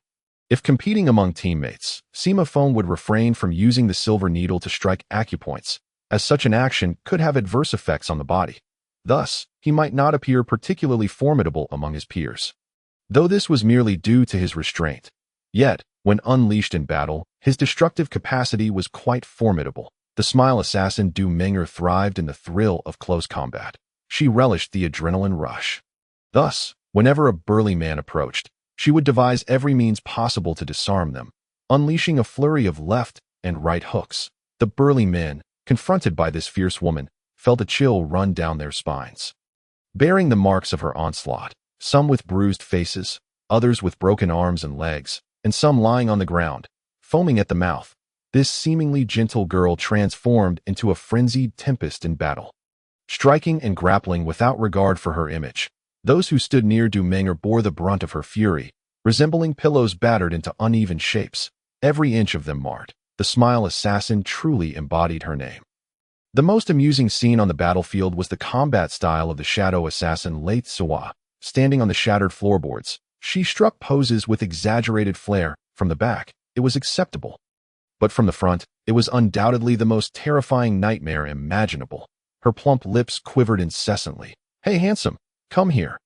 If competing among teammates, Sima Feng would refrain from using the silver needle to strike acupoints, as such an action could have adverse effects on the body. Thus, he might not appear particularly formidable among his peers. Though this was merely due to his restraint, yet, when unleashed in battle, his destructive capacity was quite formidable. The smile assassin Du Meng'er thrived in the thrill of close combat. She relished the adrenaline rush. Thus, whenever a burly man approached, she would devise every means possible to disarm them, unleashing a flurry of left and right hooks. The burly men, confronted by this fierce woman, felt a chill run down their spines. Bearing the marks of her onslaught, some with bruised faces, others with broken arms and legs, and some lying on the ground, foaming at the mouth, this seemingly gentle girl transformed into a frenzied tempest in battle. Striking and grappling without regard for her image, those who stood near Du Meng'er bore the brunt of her fury, resembling pillows battered into uneven shapes, every inch of them marred. The smile assassin truly embodied her name. The most amusing scene on the battlefield was the combat style of the shadow assassin Lei Tsuwa. Standing on the shattered floorboards, she struck poses with exaggerated flair. From the back, it was acceptable. But from the front, it was undoubtedly the most terrifying nightmare imaginable. Her plump lips quivered incessantly. "Hey, handsome, come here."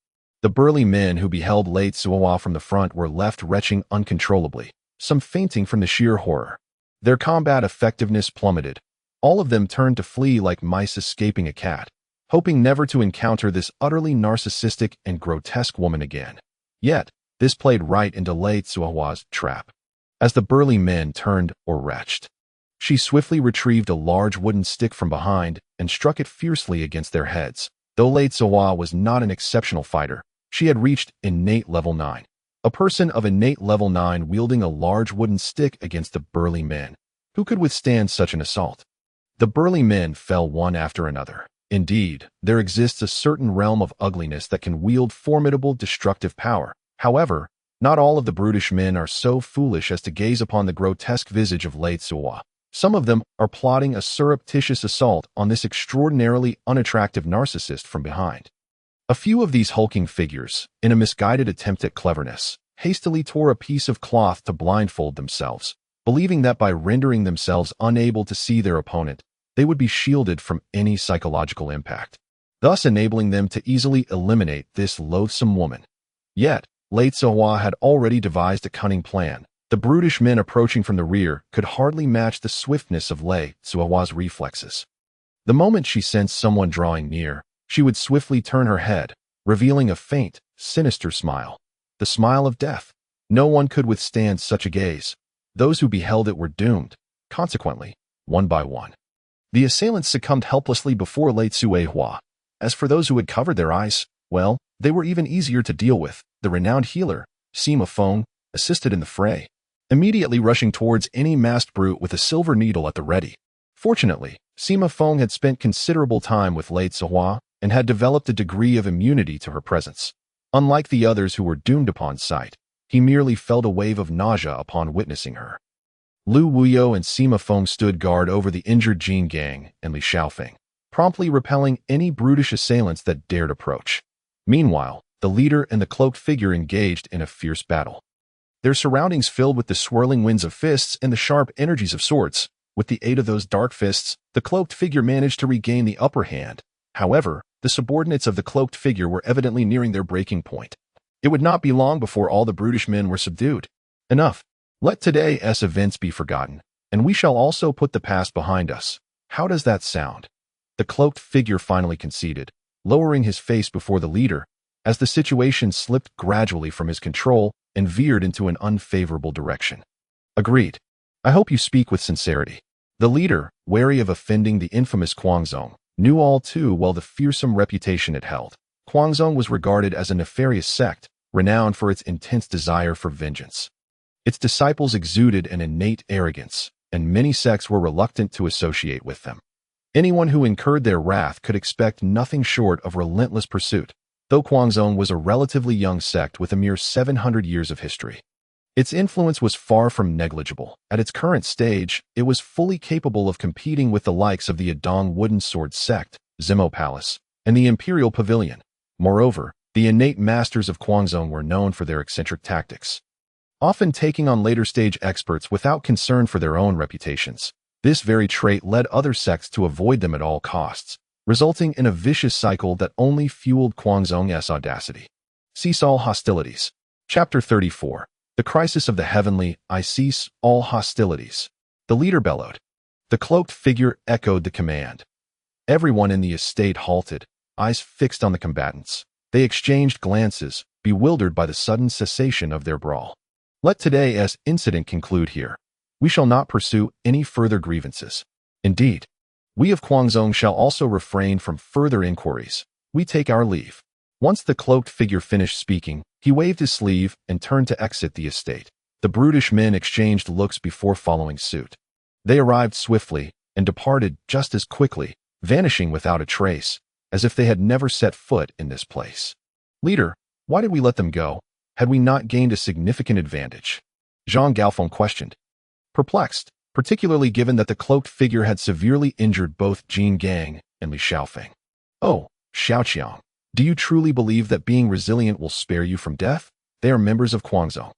The burly men who beheld Lei Tsuwa from the front were left retching uncontrollably, some fainting from the sheer horror. Their combat effectiveness plummeted. All of them turned to flee like mice escaping a cat, hoping never to encounter this utterly narcissistic and grotesque woman again. Yet, this played right into Lei Tsuwa's trap. As the burly men turned or retched, she swiftly retrieved a large wooden stick from behind and struck it fiercely against their heads. Though Lei Tsuwa was not an exceptional fighter, she had reached innate level 9. A person of innate level 9 wielding a large wooden stick against the burly men. Who could withstand such an assault? The burly men fell one after another. Indeed, there exists a certain realm of ugliness that can wield formidable destructive power. However, not all of the brutish men are so foolish as to gaze upon the grotesque visage of Lei Tsuwa. Some of them are plotting a surreptitious assault on this extraordinarily unattractive narcissist from behind. A few of these hulking figures, in a misguided attempt at cleverness, hastily tore a piece of cloth to blindfold themselves, believing that by rendering themselves unable to see their opponent, they would be shielded from any psychological impact, thus enabling them to easily eliminate this loathsome woman. Yet, Lei Tsuwa had already devised a cunning plan. The brutish men approaching from the rear could hardly match the swiftness of Lei Tsuwa's reflexes. The moment she sensed someone drawing near, she would swiftly turn her head, revealing a faint, sinister smile. The smile of death. No one could withstand such a gaze. Those who beheld it were doomed, consequently, one by one. The assailants succumbed helplessly before late Sui Hua. As for those who had covered their eyes, well, they were even easier to deal with. The renowned healer, Sima Feng, assisted in the fray, immediately rushing towards any masked brute with a silver needle at the ready. Fortunately, Sima Feng had spent considerable time with Late Sihua and had developed a degree of immunity to her presence. Unlike the others who were doomed upon sight, he merely felt a wave of nausea upon witnessing her. Lu Wuyo and Sima Feng stood guard over the injured Jin Gang and Li Xiaofeng, promptly repelling any brutish assailants that dared approach. Meanwhile, the leader and the cloaked figure engaged in a fierce battle. Their surroundings filled with the swirling winds of fists and the sharp energies of swords. With the aid of those dark fists, the cloaked figure managed to regain the upper hand. However, the subordinates of the cloaked figure were evidently nearing their breaking point. It would not be long before all the brutish men were subdued. Enough. Let today's events be forgotten, and we shall also put the past behind us. How does that sound? The cloaked figure finally conceded, lowering his face before the leader, as the situation slipped gradually from his control and veered into an unfavorable direction. Agreed. I hope you speak with sincerity. The leader, wary of offending the infamous Guangzong, knew all too well the fearsome reputation it held. Guangzong was regarded as a nefarious sect, renowned for its intense desire for vengeance. Its disciples exuded an innate arrogance, and many sects were reluctant to associate with them. Anyone who incurred their wrath could expect nothing short of relentless pursuit, though Guangzong was a relatively young sect with a mere 700 years of history. Its influence was far from negligible. At its current stage, it was fully capable of competing with the likes of the Adong Wooden Sword sect, Zimo Palace, and the Imperial Pavilion. Moreover, the innate masters of Guangzong were known for their eccentric tactics, often taking on later-stage experts without concern for their own reputations. This very trait led other sects to avoid them at all costs, resulting in a vicious cycle that only fueled Guangzong's audacity. Cease all hostilities. Chapter 34. The crisis of the heavenly. I cease all hostilities. The leader bellowed. The cloaked figure echoed the command. Everyone in the estate halted, eyes fixed on the combatants. They exchanged glances, bewildered by the sudden cessation of their brawl. Let today's incident conclude here. We shall not pursue any further grievances. Indeed, we of Guangzong shall also refrain from further inquiries. We take our leave. Once the cloaked figure finished speaking, he waved his sleeve and turned to exit the estate. The brutish men exchanged looks before following suit. They arrived swiftly and departed just as quickly, vanishing without a trace, as if they had never set foot in this place. Leader, why did we let them go? Had we not gained a significant advantage? Zhang Gaofeng questioned, perplexed, particularly given that the cloaked figure had severely injured both Jin Gang and Li Xiaofeng. Oh, Xiaoqiang, do you truly believe that being resilient will spare you from death? They are members of Guangzong.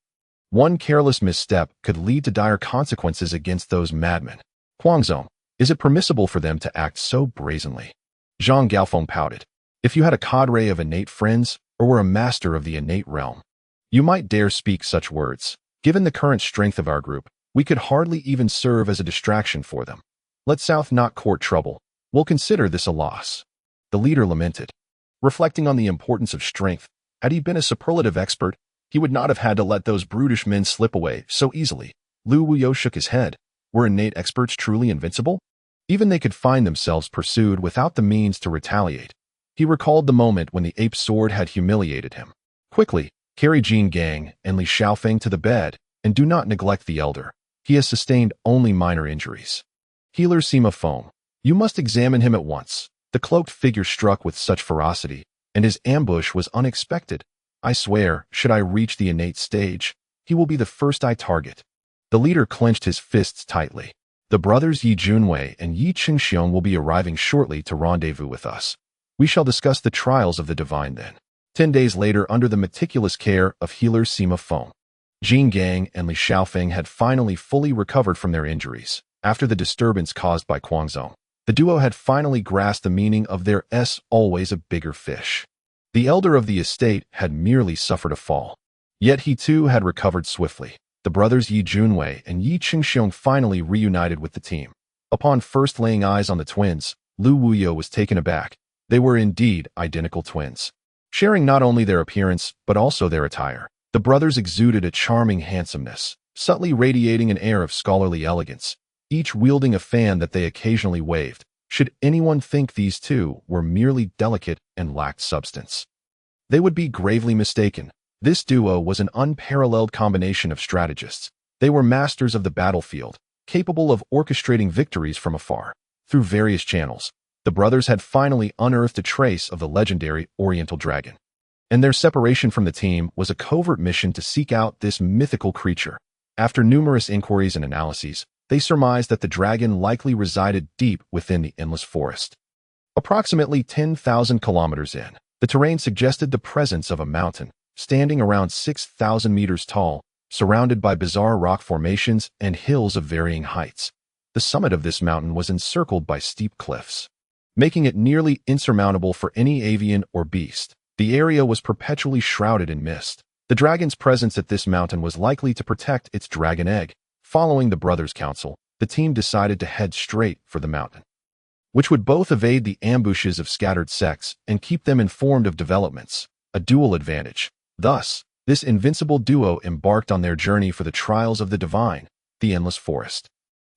One careless misstep could lead to dire consequences against those madmen. Guangzong, is it permissible for them to act so brazenly? Zhang Gaofeng pouted. If you had a cadre of innate friends, or were a master of the innate realm, you might dare speak such words. Given the current strength of our group, we could hardly even serve as a distraction for them. Let South not court trouble. We'll consider this a loss. The leader lamented. Reflecting on the importance of strength, had he been a superlative expert, he would not have had to let those brutish men slip away so easily. Lu Wuyo shook his head. Were innate experts truly invincible? Even they could find themselves pursued without the means to retaliate. He recalled the moment when the ape sword had humiliated him. Quickly, carry Jin Gang and Li Xiaofeng to the bed, and do not neglect the elder. He has sustained only minor injuries. Healer Sima Feng, you must examine him at once. The cloaked figure struck with such ferocity, and his ambush was unexpected. I swear, should I reach the innate stage, he will be the first I target. The leader clenched his fists tightly. The brothers Yi Junwei and Yi Qingxiong will be arriving shortly to rendezvous with us. We shall discuss the trials of the divine then. 10 days later, under the meticulous care of healer Sima Feng, Jin Gang and Li Xiaofeng had finally fully recovered from their injuries. After the disturbance caused by Guangzong, the duo had finally grasped the meaning of their always a bigger fish. The elder of the estate had merely suffered a fall. Yet he too had recovered swiftly. The brothers Yi Junwei and Yi Qingxiong finally reunited with the team. Upon first laying eyes on the twins, Lu Wuyo was taken aback. They were indeed identical twins. Sharing not only their appearance, but also their attire, the brothers exuded a charming handsomeness, subtly radiating an air of scholarly elegance, each wielding a fan that they occasionally waved. Should anyone think these two were merely delicate and lacked substance, they would be gravely mistaken. This duo was an unparalleled combination of strategists. They were masters of the battlefield, capable of orchestrating victories from afar. Through various channels, the brothers had finally unearthed a trace of the legendary Oriental dragon, and their separation from the team was a covert mission to seek out this mythical creature. After numerous inquiries and analyses, they surmised that the dragon likely resided deep within the endless forest. Approximately 10,000 kilometers in, the terrain suggested the presence of a mountain, standing around 6,000 meters tall, surrounded by bizarre rock formations and hills of varying heights. The summit of this mountain was encircled by steep cliffs, making it nearly insurmountable for any avian or beast. The area was perpetually shrouded in mist. The dragon's presence at this mountain was likely to protect its dragon egg. Following the brothers' counsel, the team decided to head straight for the mountain, which would both evade the ambushes of scattered sects and keep them informed of developments, a dual advantage. Thus, this invincible duo embarked on their journey for the trials of the divine, the endless forest.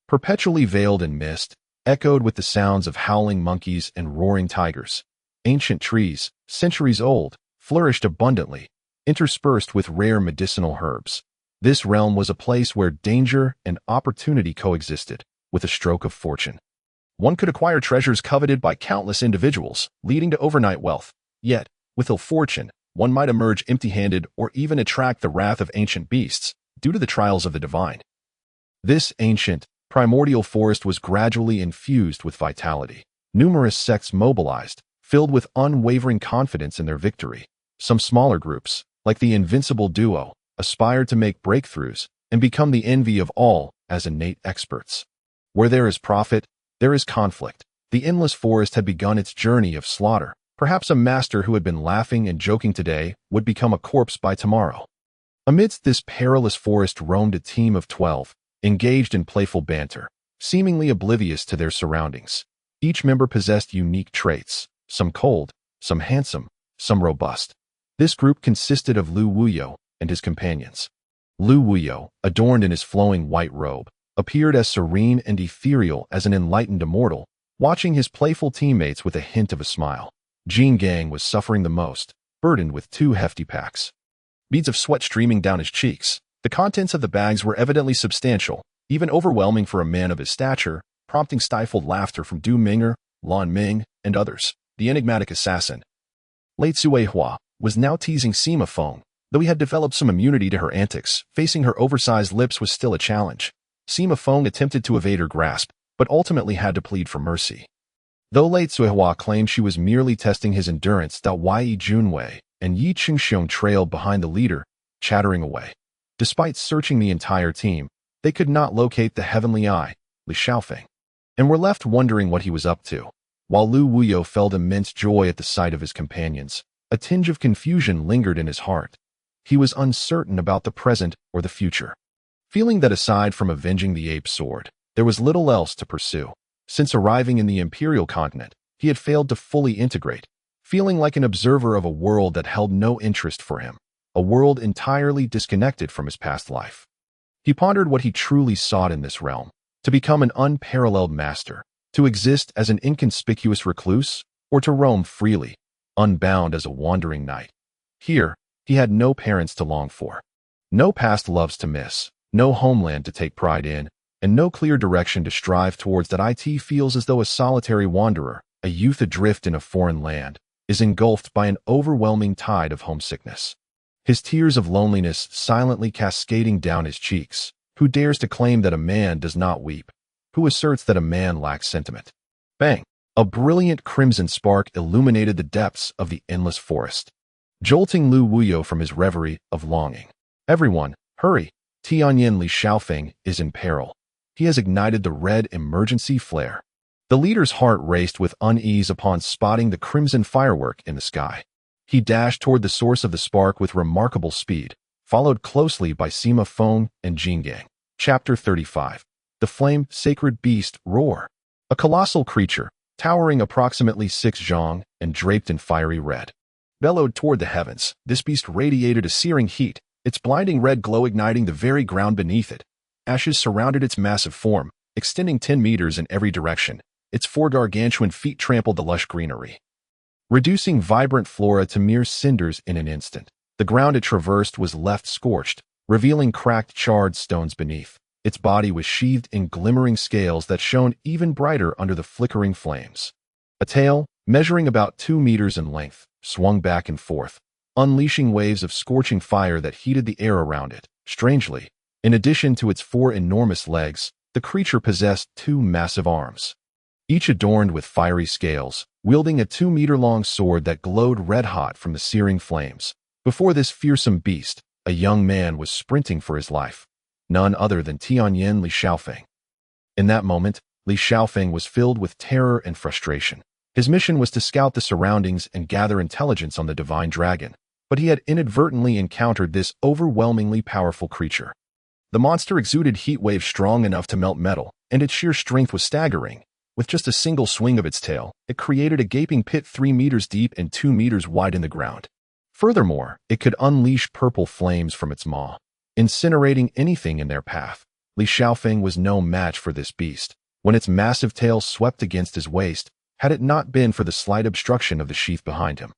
Perpetually veiled in mist, echoed with the sounds of howling monkeys and roaring tigers, ancient trees, centuries old, flourished abundantly, interspersed with rare medicinal herbs. This realm was a place where danger and opportunity coexisted. With a stroke of fortune, one could acquire treasures coveted by countless individuals, leading to overnight wealth. Yet, with ill fortune, one might emerge empty-handed or even attract the wrath of ancient beasts due to the trials of the divine. This ancient, primordial forest was gradually infused with vitality. Numerous sects mobilized, filled with unwavering confidence in their victory. Some smaller groups, like the invincible duo, aspired to make breakthroughs and become the envy of all as innate experts. Where there is profit, there is conflict. The endless forest had begun its journey of slaughter. Perhaps a master who had been laughing and joking today would become a corpse by tomorrow. Amidst this perilous forest roamed a team of 12, engaged in playful banter, seemingly oblivious to their surroundings. Each member possessed unique traits, some cold, some handsome, some robust. This group consisted of Lu Wuyo and his companions. Lu Wuyo, adorned in his flowing white robe, appeared as serene and ethereal as an enlightened immortal, watching his playful teammates with a hint of a smile. Jin Gang was suffering the most, burdened with 2 hefty packs, beads of sweat streaming down his cheeks. The contents of the bags were evidently substantial, even overwhelming for a man of his stature, prompting stifled laughter from Du Ming'er, Lan Ming, and others. The enigmatic assassin, Lei Tsuehua, was now teasing Sima Feng. Though he had developed some immunity to her antics, facing her oversized lips was still a challenge. Sima Feng attempted to evade her grasp, but ultimately had to plead for mercy. Though Lei Tsuehua claimed she was merely testing his endurance, Wei Junwei and Yi Qingxiong trailed behind the leader, chattering away. Despite searching the entire team, they could not locate the heavenly eye, Li Xiaofeng, and were left wondering what he was up to. While Lu Wuyo felt immense joy at the sight of his companions, a tinge of confusion lingered in his heart. He was uncertain about the present or the future, feeling that aside from avenging the ape sword, there was little else to pursue. Since arriving in the imperial continent, he had failed to fully integrate, feeling like an observer of a world that held no interest for him, a world entirely disconnected from his past life. He pondered what he truly sought in this realm: to become an unparalleled master, to exist as an inconspicuous recluse, or to roam freely, unbound as a wandering knight. Here, he had no parents to long for, no past loves to miss, no homeland to take pride in, and no clear direction to strive towards. That it feels as though a solitary wanderer, a youth adrift in a foreign land, is engulfed by an overwhelming tide of homesickness. His tears of loneliness silently cascading down his cheeks. Who dares to claim that a man does not weep? Who asserts that a man lacks sentiment? Bang! A brilliant crimson spark illuminated the depths of the endless forest, jolting Lu Wuyo from his reverie of longing. Everyone, hurry! Tianyin Li Xiaofeng is in peril. He has ignited the red emergency flare. The leader's heart raced with unease upon spotting the crimson firework in the sky. He dashed toward the source of the spark with remarkable speed, followed closely by Sima Feng and Jin Gang. Chapter 35. The Flame Sacred Beast Roar. A colossal creature, towering approximately 6 zhang and draped in fiery red, bellowed toward the heavens. This beast radiated a searing heat, its blinding red glow igniting the very ground beneath it. Ashes surrounded its massive form, extending 10 meters in every direction. Its 4 gargantuan feet trampled the lush greenery, reducing vibrant flora to mere cinders in an instant. The ground it traversed was left scorched, revealing cracked, charred stones beneath. Its body was sheathed in glimmering scales that shone even brighter under the flickering flames. A tail, measuring about 2 meters in length, swung back and forth, unleashing waves of scorching fire that heated the air around it. Strangely, in addition to its 4 enormous legs, the creature possessed 2 massive arms, each adorned with fiery scales, wielding a 2-meter-long sword that glowed red-hot from the searing flames. Before this fearsome beast, a young man was sprinting for his life, none other than Tianyin Li Shaofeng. In that moment, Li Shaofeng was filled with terror and frustration. His mission was to scout the surroundings and gather intelligence on the divine dragon, but he had inadvertently encountered this overwhelmingly powerful creature. The monster exuded heat waves strong enough to melt metal, and its sheer strength was staggering. With just a single swing of its tail, it created a gaping pit 3 meters deep and 2 meters wide in the ground. Furthermore, it could unleash purple flames from its maw, incinerating anything in their path. Li Shaofeng was no match for this beast. When its massive tail swept against his waist, had it not been for the slight obstruction of the sheath behind him,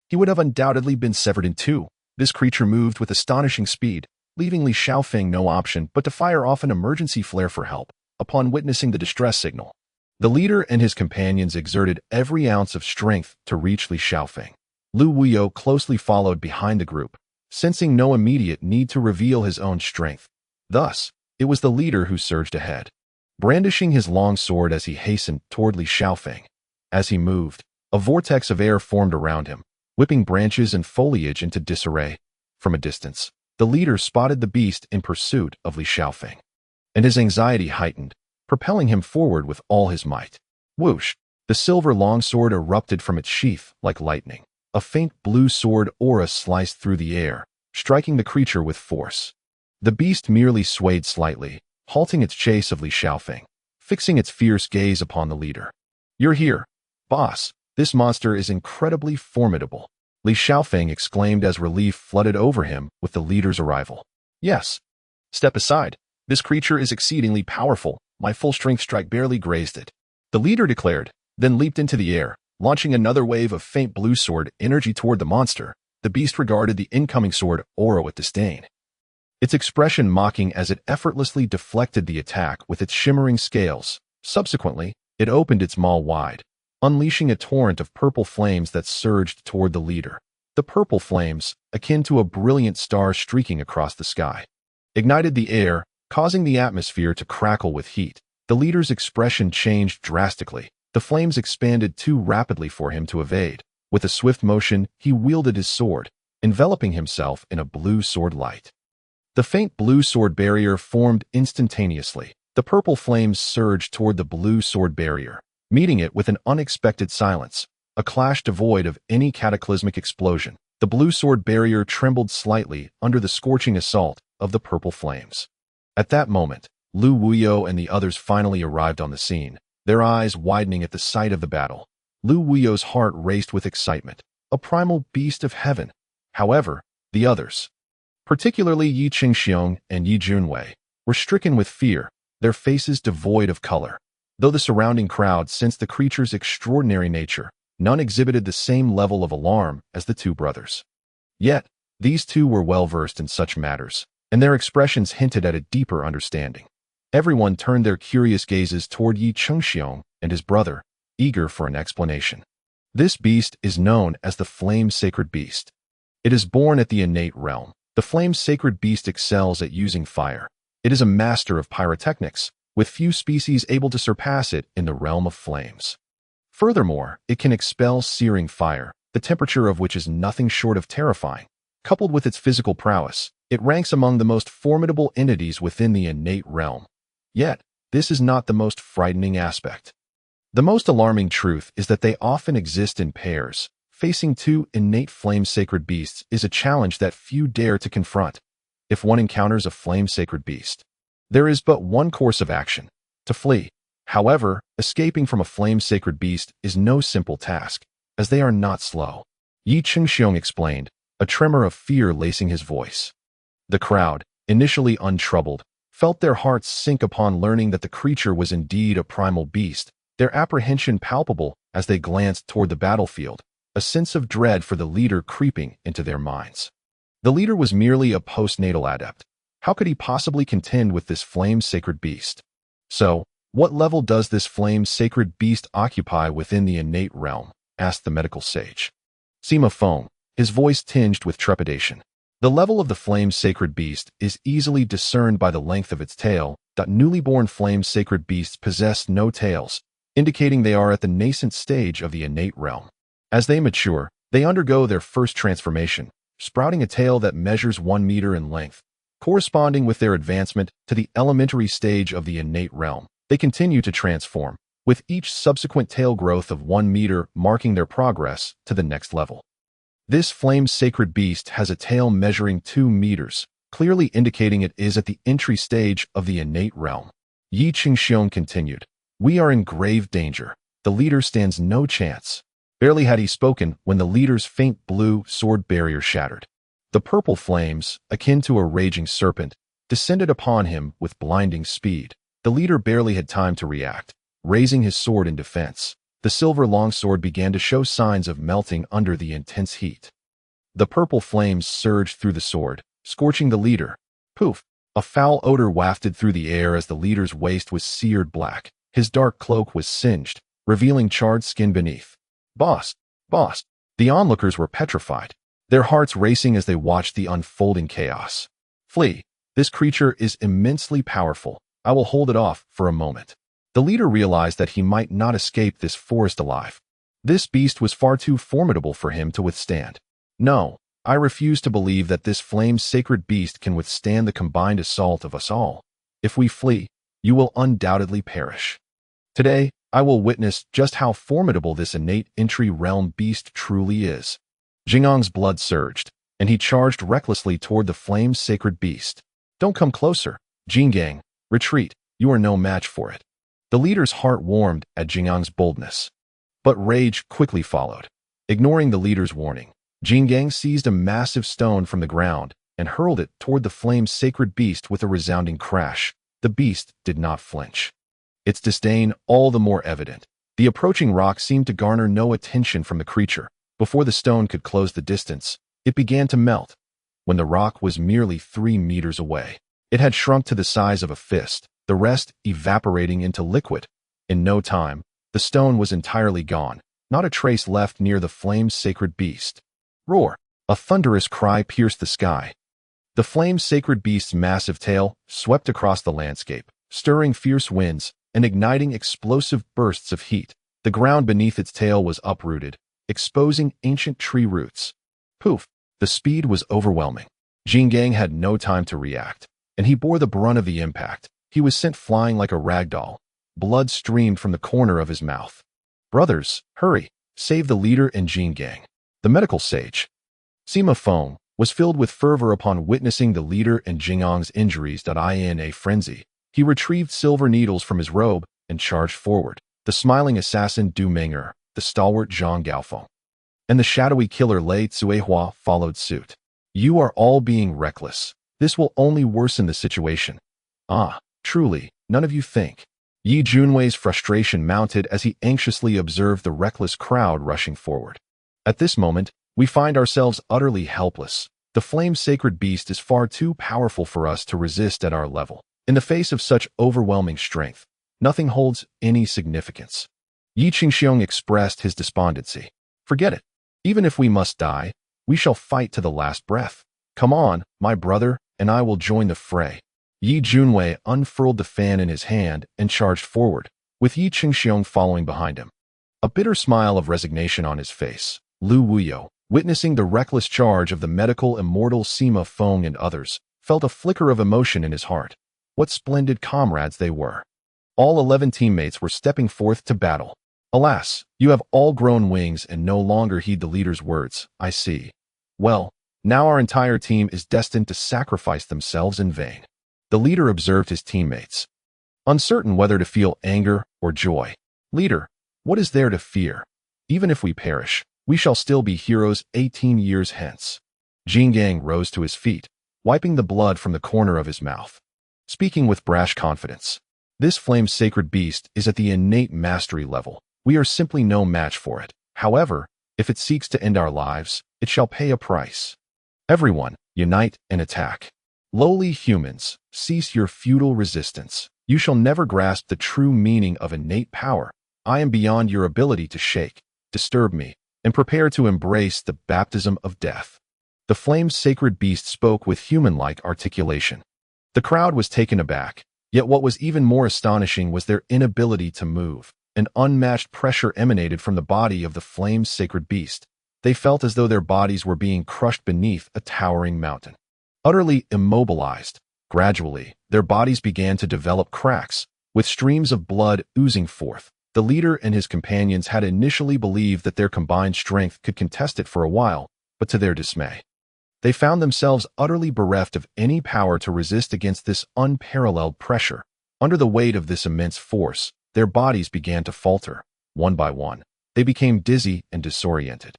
he would have undoubtedly been severed in two. This creature moved with astonishing speed, leaving Li Shaofeng no option but to fire off an emergency flare for help upon witnessing the distress signal. The leader and his companions exerted every ounce of strength to reach Li Shaofeng. Lu Wuyo closely followed behind the group, sensing no immediate need to reveal his own strength. Thus, it was the leader who surged ahead, brandishing his long sword as he hastened toward Li Shaofeng. As he moved, a vortex of air formed around him, whipping branches and foliage into disarray. From a distance, the leader spotted the beast in pursuit of Li Shaofeng, and his anxiety heightened, propelling him forward with all his might. Whoosh! The silver longsword erupted from its sheath like lightning. A faint blue sword aura sliced through the air, striking the creature with force. The beast merely swayed slightly, halting its chase of Li Shaofeng, fixing its fierce gaze upon the leader. "You're here, boss. This monster is incredibly formidable," Li Shaofeng exclaimed as relief flooded over him with the leader's arrival. "Yes. Step aside. This creature is exceedingly powerful. My full-strength strike barely grazed it," the leader declared, then leaped into the air, launching another wave of faint blue sword energy toward the monster. The beast regarded the incoming sword aura with disdain, its expression mocking as it effortlessly deflected the attack with its shimmering scales. Subsequently, it opened its maw wide, unleashing a torrent of purple flames that surged toward the leader. The purple flames, akin to a brilliant star streaking across the sky, ignited the air, causing the atmosphere to crackle with heat. The leader's expression changed drastically. The flames expanded too rapidly for him to evade. With a swift motion, he wielded his sword, enveloping himself in a blue sword light. The faint blue sword barrier formed instantaneously. The purple flames surged toward the blue sword barrier, meeting it with an unexpected silence, a clash devoid of any cataclysmic explosion. The blue sword barrier trembled slightly under the scorching assault of the purple flames. At that moment, Lu Wuyo and the others finally arrived on the scene, their eyes widening at the sight of the battle. Lu Wuyo's heart raced with excitement, a primal beast of heaven. However, the others, particularly Yi Qingxiong and Yi Junwei, were stricken with fear, their faces devoid of color. Though the surrounding crowd sensed the creature's extraordinary nature, none exhibited the same level of alarm as the two brothers. Yet, these two were well-versed in such matters, and their expressions hinted at a deeper understanding. Everyone turned their curious gazes toward Yi Qingxiong and his brother, eager for an explanation. This beast is known as the flame-sacred beast. It is born at the innate realm. The flame-sacred beast excels at using fire. It is a master of pyrotechnics, with few species able to surpass it in the realm of flames. Furthermore, it can expel searing fire, the temperature of which is nothing short of terrifying. Coupled with its physical prowess, it ranks among the most formidable entities within the innate realm. Yet, this is not the most frightening aspect. The most alarming truth is that they often exist in pairs. Facing two innate flame-sacred beasts is a challenge that few dare to confront. If one encounters a flame-sacred beast, there is but one course of action: to flee. However, escaping from a flame-sacred beast is no simple task, as they are not slow. Yi Qingxiong explained, a tremor of fear lacing his voice. The crowd, initially untroubled, felt their hearts sink upon learning that the creature was indeed a primal beast, their apprehension palpable as they glanced toward the battlefield, a sense of dread for the leader creeping into their minds. The leader was merely a postnatal adept. How could he possibly contend with this flame-sacred beast? So, what level does this flame-sacred beast occupy within the innate realm? Asked the medical sage. Sima Feng, his voice tinged with trepidation. The level of the flame-sacred beast is easily discerned by the length of its tail. Newly born flame-sacred beasts possess no tails, indicating they are at the nascent stage of the innate realm. As they mature, they undergo their first transformation, sprouting a tail that measures 1 meter in length. Corresponding with their advancement to the elementary stage of the innate realm, they continue to transform, with each subsequent tail growth of 1 meter marking their progress to the next level. This flame-sacred beast has a tail measuring 2 meters, clearly indicating it is at the entry stage of the innate realm. Yi Qingxiong continued, "We are in grave danger. The leader stands no chance." Barely had he spoken when the leader's faint blue sword barrier shattered. The purple flames, akin to a raging serpent, descended upon him with blinding speed. The leader barely had time to react. Raising his sword in defense, the silver longsword began to show signs of melting under the intense heat. The purple flames surged through the sword, scorching the leader. Poof! A foul odor wafted through the air as the leader's waist was seared black. His dark cloak was singed, revealing charred skin beneath. "Boss! Boss!" The onlookers were petrified, their hearts racing as they watched the unfolding chaos. "Flee! This creature is immensely powerful. I will hold it off for a moment." The leader realized that he might not escape this forest alive. This beast was far too formidable for him to withstand. "No, I refuse to believe that this flame-sacred beast can withstand the combined assault of us all. If we flee, you will undoubtedly perish. Today, I will witness just how formidable this innate entry realm beast truly is." Jingang's blood surged, and he charged recklessly toward the flame-sacred beast. "Don't come closer, Jinggang. Retreat. You are no match for it." The leader's heart warmed at Jingang's boldness. But rage quickly followed. Ignoring the leader's warning, Jinggang seized a massive stone from the ground and hurled it toward the flame-sacred beast with a resounding crash. The beast did not flinch. Its disdain all the more evident. The approaching rock seemed to garner no attention from the creature. Before the stone could close the distance, it began to melt. When the rock was merely 3 meters away, it had shrunk to the size of a fist, the rest evaporating into liquid. In no time, the stone was entirely gone, not a trace left near the flame-sacred beast. Roar! A thunderous cry pierced the sky. The flame-sacred beast's massive tail swept across the landscape, stirring fierce winds and igniting explosive bursts of heat. The ground beneath its tail was uprooted, exposing ancient tree roots. Poof! The speed was overwhelming. Jinggang had no time to react, and he bore the brunt of the impact. He was sent flying like a rag doll. Blood streamed from the corner of his mouth. "Brothers, hurry! Save the leader and Jinggang." The medical sage, Sima Feng, was filled with fervor upon witnessing the leader and Jingang's injuries. In a frenzy, he retrieved silver needles from his robe and charged forward. The smiling assassin Du Meng'er, the stalwart Zhang Gaofeng, and the shadowy killer Lei Cuihua followed suit. "You are all being reckless. This will only worsen the situation." "Ah, truly, none of you think." Yi Junwei's frustration mounted as he anxiously observed the reckless crowd rushing forward. "At this moment, we find ourselves utterly helpless. The flame-sacred beast is far too powerful for us to resist at our level. In the face of such overwhelming strength, nothing holds any significance." Yi Qingxiong expressed his despondency. "Forget it. Even if we must die, we shall fight to the last breath. Come on, my brother, and I will join the fray." Yi Junwei unfurled the fan in his hand and charged forward, with Yi Qingxiong following behind him. A bitter smile of resignation on his face, Lu Wuyo, witnessing the reckless charge of the medical immortal Sima Feng and others, felt a flicker of emotion in his heart. What splendid comrades they were. All 11 teammates were stepping forth to battle. "Alas, you have all grown wings and no longer heed the leader's words, I see. Well, now our entire team is destined to sacrifice themselves in vain." The leader observed his teammates, uncertain whether to feel anger or joy. "Leader, what is there to fear? Even if we perish, we shall still be heroes 18 years hence." Jinggang rose to his feet, wiping the blood from the corner of his mouth. Speaking with brash confidence. This flame-sacred beast is at the innate mastery level. We are simply no match for it. However, if it seeks to end our lives, it shall pay a price. Everyone, unite and attack. Lowly humans, cease your futile resistance. You shall never grasp the true meaning of innate power. I am beyond your ability to shake, disturb me, and prepare to embrace the baptism of death. The flame-sacred beast spoke with human-like articulation. The crowd was taken aback, yet what was even more astonishing was their inability to move. An unmatched pressure emanated from the body of the flame-sacred beast. They felt as though their bodies were being crushed beneath a towering mountain. Utterly immobilized, gradually, their bodies began to develop cracks, with streams of blood oozing forth. The leader and his companions had initially believed that their combined strength could contest it for a while, but to their dismay, they found themselves utterly bereft of any power to resist against this unparalleled pressure. Under the weight of this immense force, their bodies began to falter. One by one, they became dizzy and disoriented,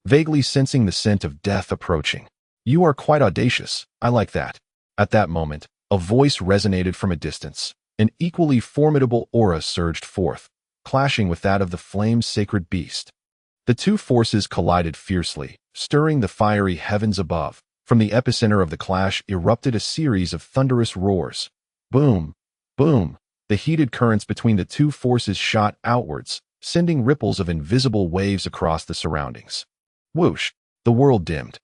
vaguely sensing the scent of death approaching. "You are quite audacious. I like that." At that moment, a voice resonated from a distance. An equally formidable aura surged forth, clashing with that of the flame-sacred beast. The two forces collided fiercely, stirring the fiery heavens above. From the epicenter of the clash erupted a series of thunderous roars. Boom! Boom! The heated currents between the two forces shot outwards, sending ripples of invisible waves across the surroundings. Whoosh! The world dimmed,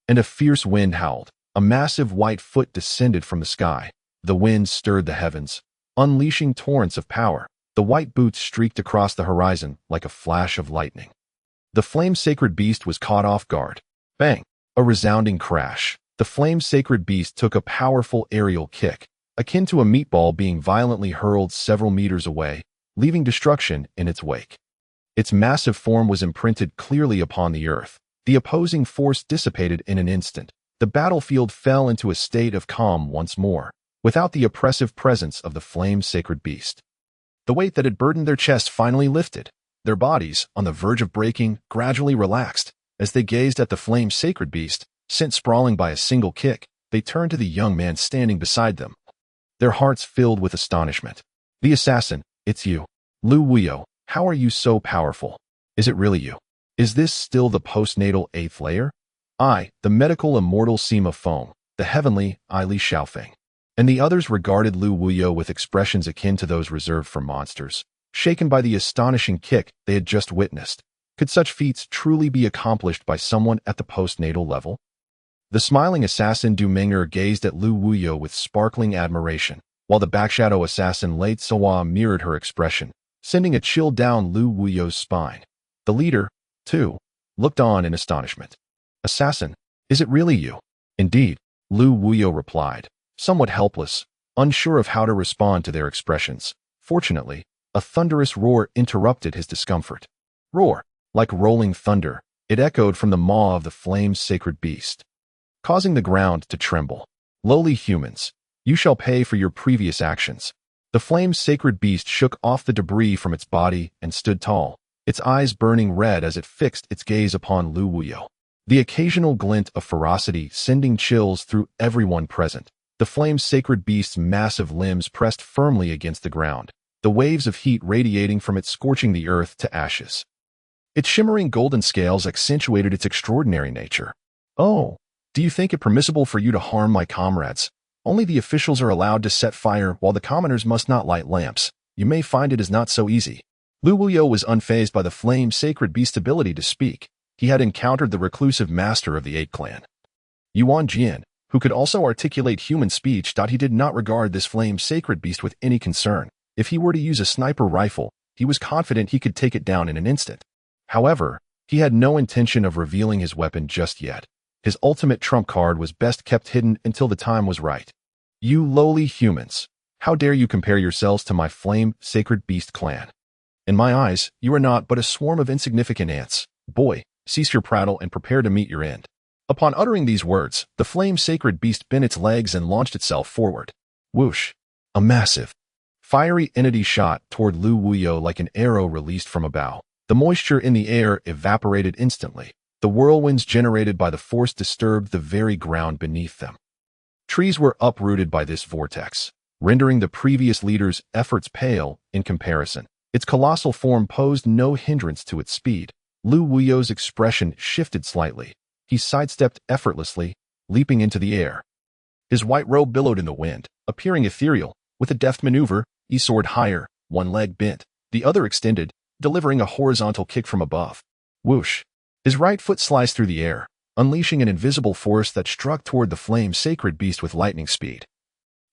and a fierce wind howled. A massive white foot descended from the sky. The wind stirred the heavens, unleashing torrents of power. The white boots streaked across the horizon like a flash of lightning. The flame-sacred beast was caught off guard. Bang! A resounding crash. The flame-sacred beast took a powerful aerial kick, akin to a meatball being violently hurled several meters away, leaving destruction in its wake. Its massive form was imprinted clearly upon the earth. The opposing force dissipated in an instant. The battlefield fell into a state of calm once more, without the oppressive presence of the flame-sacred beast. The weight that had burdened their chests finally lifted. Their bodies, on the verge of breaking, gradually relaxed. As they gazed at the flame-sacred beast, sent sprawling by a single kick, they turned to the young man standing beside them, their hearts filled with astonishment. "The assassin, it's you. Lu Wuyo, how are you so powerful? Is it really you? Is this still the postnatal 8th layer?" "I, the medical immortal Sima Feng, the heavenly I Li Xiaofeng." And the others regarded Lu Wuyo with expressions akin to those reserved for monsters, shaken by the astonishing kick they had just witnessed. Could such feats truly be accomplished by someone at the postnatal level? The smiling assassin Du Meng'er gazed at Lu Wuyo with sparkling admiration, while the backshadow assassin Late Sawa mirrored her expression, sending a chill down Lu Wuyo's spine. The leader, too, looked on in astonishment. "Assassin, is it really you?" "Indeed," Lu Wuyo replied, somewhat helpless, unsure of how to respond to their expressions. Fortunately, a thunderous roar interrupted his discomfort. Roar, like rolling thunder, it echoed from the maw of the flame-sacred beast, causing the ground to tremble. "Lowly humans, you shall pay for your previous actions." The flame-sacred beast shook off the debris from its body and stood tall, its eyes burning red as it fixed its gaze upon Lu Wuyo. The occasional glint of ferocity sending chills through everyone present. The flame-sacred beast's massive limbs pressed firmly against the ground, the waves of heat radiating from it scorching the earth to ashes. Its shimmering golden scales accentuated its extraordinary nature. "Oh, do you think it permissible for you to harm my comrades? Only the officials are allowed to set fire while the commoners must not light lamps. You may find it is not so easy." Lu Wuyo was unfazed by the flame-sacred beast's ability to speak. He had encountered the reclusive master of the 8 clan, Yuan Jian, who could also articulate human speech. He did not regard this flame-sacred beast with any concern. If he were to use a sniper rifle, he was confident he could take it down in an instant. However, he had no intention of revealing his weapon just yet. His ultimate trump card was best kept hidden until the time was right. "You lowly humans, how dare you compare yourselves to my flame-sacred beast clan? In my eyes, you are not but a swarm of insignificant ants. Boy, cease your prattle and prepare to meet your end." Upon uttering these words, the flame-sacred beast bent its legs and launched itself forward. Whoosh! A massive, fiery entity shot toward Lu Wuyo like an arrow released from a bow. The moisture in the air evaporated instantly. The whirlwinds generated by the force disturbed the very ground beneath them. Trees were uprooted by this vortex, rendering the previous leader's efforts pale in comparison. Its colossal form posed no hindrance to its speed. Lu Wuyo's expression shifted slightly. He sidestepped effortlessly, leaping into the air. His white robe billowed in the wind, appearing ethereal. With a deft maneuver, he soared higher, one leg bent, the other extended, delivering a horizontal kick from above. Whoosh! His right foot sliced through the air, unleashing an invisible force that struck toward the flame-sacred beast with lightning speed.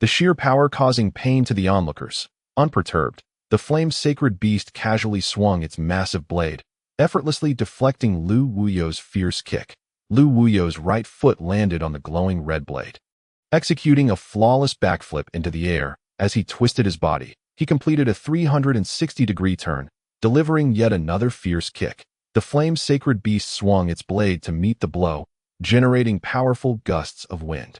The sheer power causing pain to the onlookers. Unperturbed, the flame-sacred beast casually swung its massive blade, effortlessly deflecting Lu Wuyo's fierce kick. Lu Wuyo's right foot landed on the glowing red blade. Executing a flawless backflip into the air, as he twisted his body, he completed a 360-degree turn, delivering yet another fierce kick. The flame-sacred beast swung its blade to meet the blow, generating powerful gusts of wind.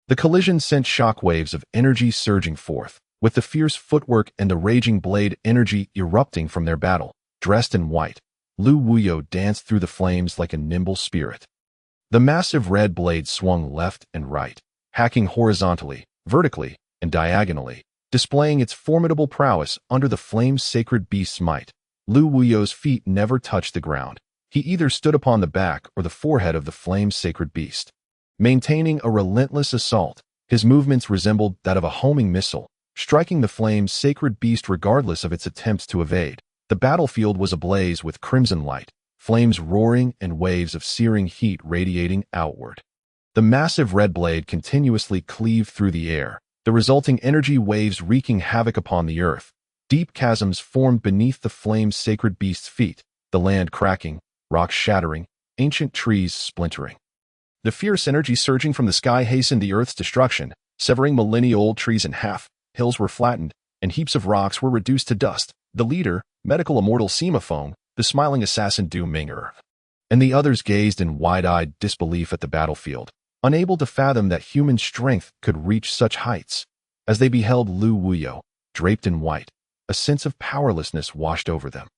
The collision sent shockwaves of energy surging forth, with the fierce footwork and the raging blade energy erupting from their battle. Dressed in white, Lu Wuyo danced through the flames like a nimble spirit. The massive red blade swung left and right, hacking horizontally, vertically, and diagonally, displaying its formidable prowess under the flame-sacred beast's might. Lu Wuyo's feet never touched the ground. He either stood upon the back or the forehead of the flame-sacred beast. Maintaining a relentless assault, his movements resembled that of a homing missile, striking the flame-sacred beast regardless of its attempts to evade. The battlefield was ablaze with crimson light, flames roaring and waves of searing heat radiating outward. The massive red blade continuously cleaved through the air, the resulting energy waves wreaking havoc upon the earth. Deep chasms formed beneath the flame-sacred beast's feet, the land cracking, rocks shattering, ancient trees splintering. The fierce energy surging from the sky hastened the earth's destruction, severing millennia-old trees in half. Hills were flattened, and heaps of rocks were reduced to dust. The leader, medical immortal Semaphone, the smiling assassin Doominger, and the others gazed in wide-eyed disbelief at the battlefield, unable to fathom that human strength could reach such heights. As they beheld Lu Wuyo, draped in white, a sense of powerlessness washed over them.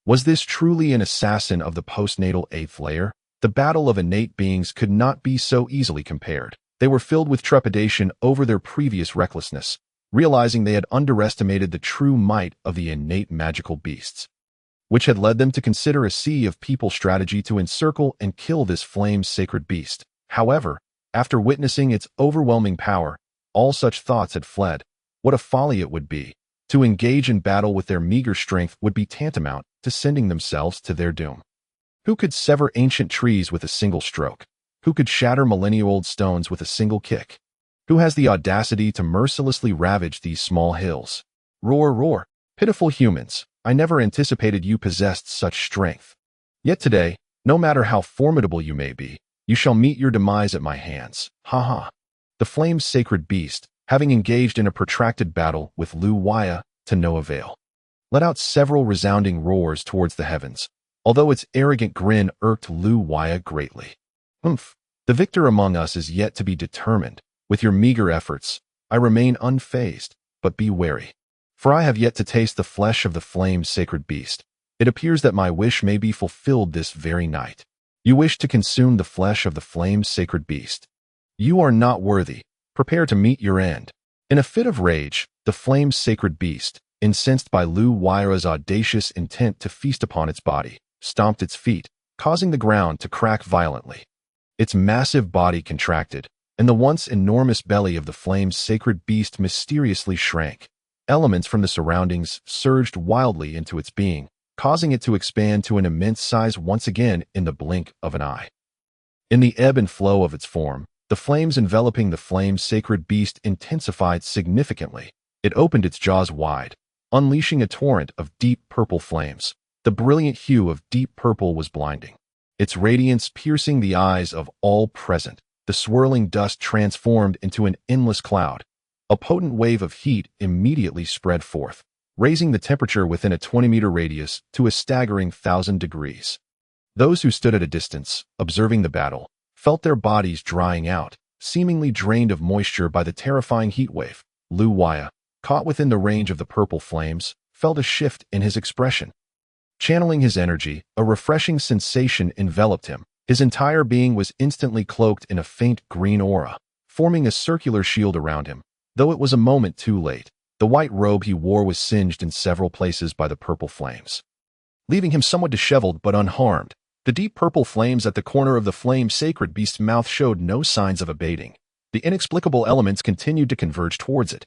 Was this truly an assassin of the postnatal eighth layer? The battle of innate beings could not be so easily compared. They were filled with trepidation over their previous recklessness, realizing they had underestimated the true might of the innate magical beasts, which had led them to consider a sea of people strategy to encircle and kill this flame-sacred beast. However, after witnessing its overwhelming power, all such thoughts had fled. What a folly it would be! To engage in battle with their meager strength would be tantamount to sending themselves to their doom. Who could sever ancient trees with a single stroke? Who could shatter millennia-old stones with a single kick? Who has the audacity to mercilessly ravage these small hills? Roar, roar, pitiful humans, I never anticipated you possessed such strength. Yet today, no matter how formidable you may be, you shall meet your demise at my hands. Ha ha. The flame-sacred beast, having engaged in a protracted battle with Lu Wuyo to no avail, let out several resounding roars towards the heavens, although its arrogant grin irked Lu Wuyo greatly. Humph, the victor among us is yet to be determined. With your meager efforts, I remain unfazed, but be wary, for I have yet to taste the flesh of the flame-sacred beast. It appears that my wish may be fulfilled this very night. You wish to consume the flesh of the flame-sacred beast. You are not worthy. Prepare to meet your end. In a fit of rage, the flame-sacred beast, incensed by Lu Wuyo's audacious intent to feast upon its body, stomped its feet, causing the ground to crack violently. Its massive body contracted, and the once enormous belly of the flame-sacred beast mysteriously shrank. Elements from the surroundings surged wildly into its being, causing it to expand to an immense size once again in the blink of an eye. In the ebb and flow of its form, the flames enveloping the flame-sacred beast intensified significantly. It opened its jaws wide, unleashing a torrent of deep purple flames. The brilliant hue of deep purple was blinding, its radiance piercing the eyes of all present. The swirling dust transformed into an endless cloud. A potent wave of heat immediately spread forth, raising the temperature within a 20-meter radius to a staggering 1,000 degrees. Those who stood at a distance, observing the battle, felt their bodies drying out, seemingly drained of moisture by the terrifying heat wave. Lu Wuyo, caught within the range of the purple flames, felt a shift in his expression. Channeling his energy, a refreshing sensation enveloped him. His entire being was instantly cloaked in a faint green aura. forming a circular shield around him. Though it was a moment too late, the white robe he wore was singed in several places by the purple flames, leaving him somewhat disheveled but unharmed. The deep purple flames at the corner of the flame-sacred beast's mouth showed no signs of abating. The inexplicable elements continued to converge towards it,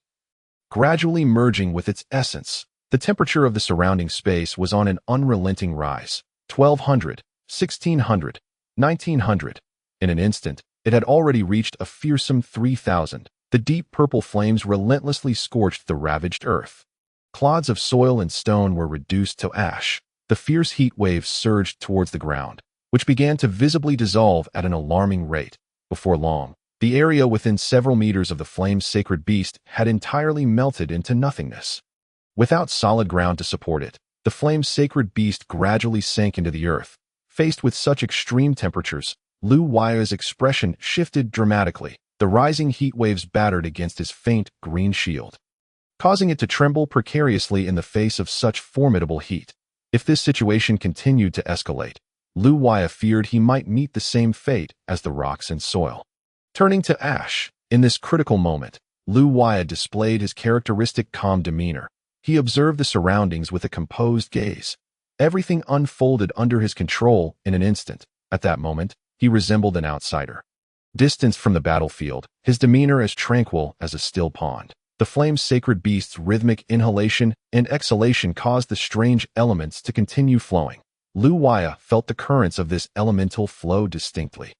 gradually merging with its essence. The temperature of the surrounding space was on an unrelenting rise. 1200, 1600, 1900. In an instant, it had already reached a fearsome 3000. The deep purple flames relentlessly scorched the ravaged earth. Clods of soil and stone were reduced to ash. The fierce heat waves surged towards the ground, which began to visibly dissolve at an alarming rate. Before long, the area within several meters of the flame-sacred beast had entirely melted into nothingness. Without solid ground to support it, the flame-sacred beast gradually sank into the earth. Faced with such extreme temperatures, Lu Huaya's expression shifted dramatically. The rising heat waves battered against his faint green shield, causing it to tremble precariously in the face of such formidable heat. If this situation continued to escalate, Lu Huaya feared he might meet the same fate as the rocks and soil, turning to ash. In this critical moment, Lu Huaya displayed his characteristic calm demeanor. He observed the surroundings with a composed gaze. Everything unfolded under his control in an instant. At that moment, he resembled an outsider, distanced from the battlefield, his demeanor as tranquil as a still pond. The flame-sacred beast's rhythmic inhalation and exhalation caused the strange elements to continue flowing. Lu Huaya felt the currents of this elemental flow distinctly,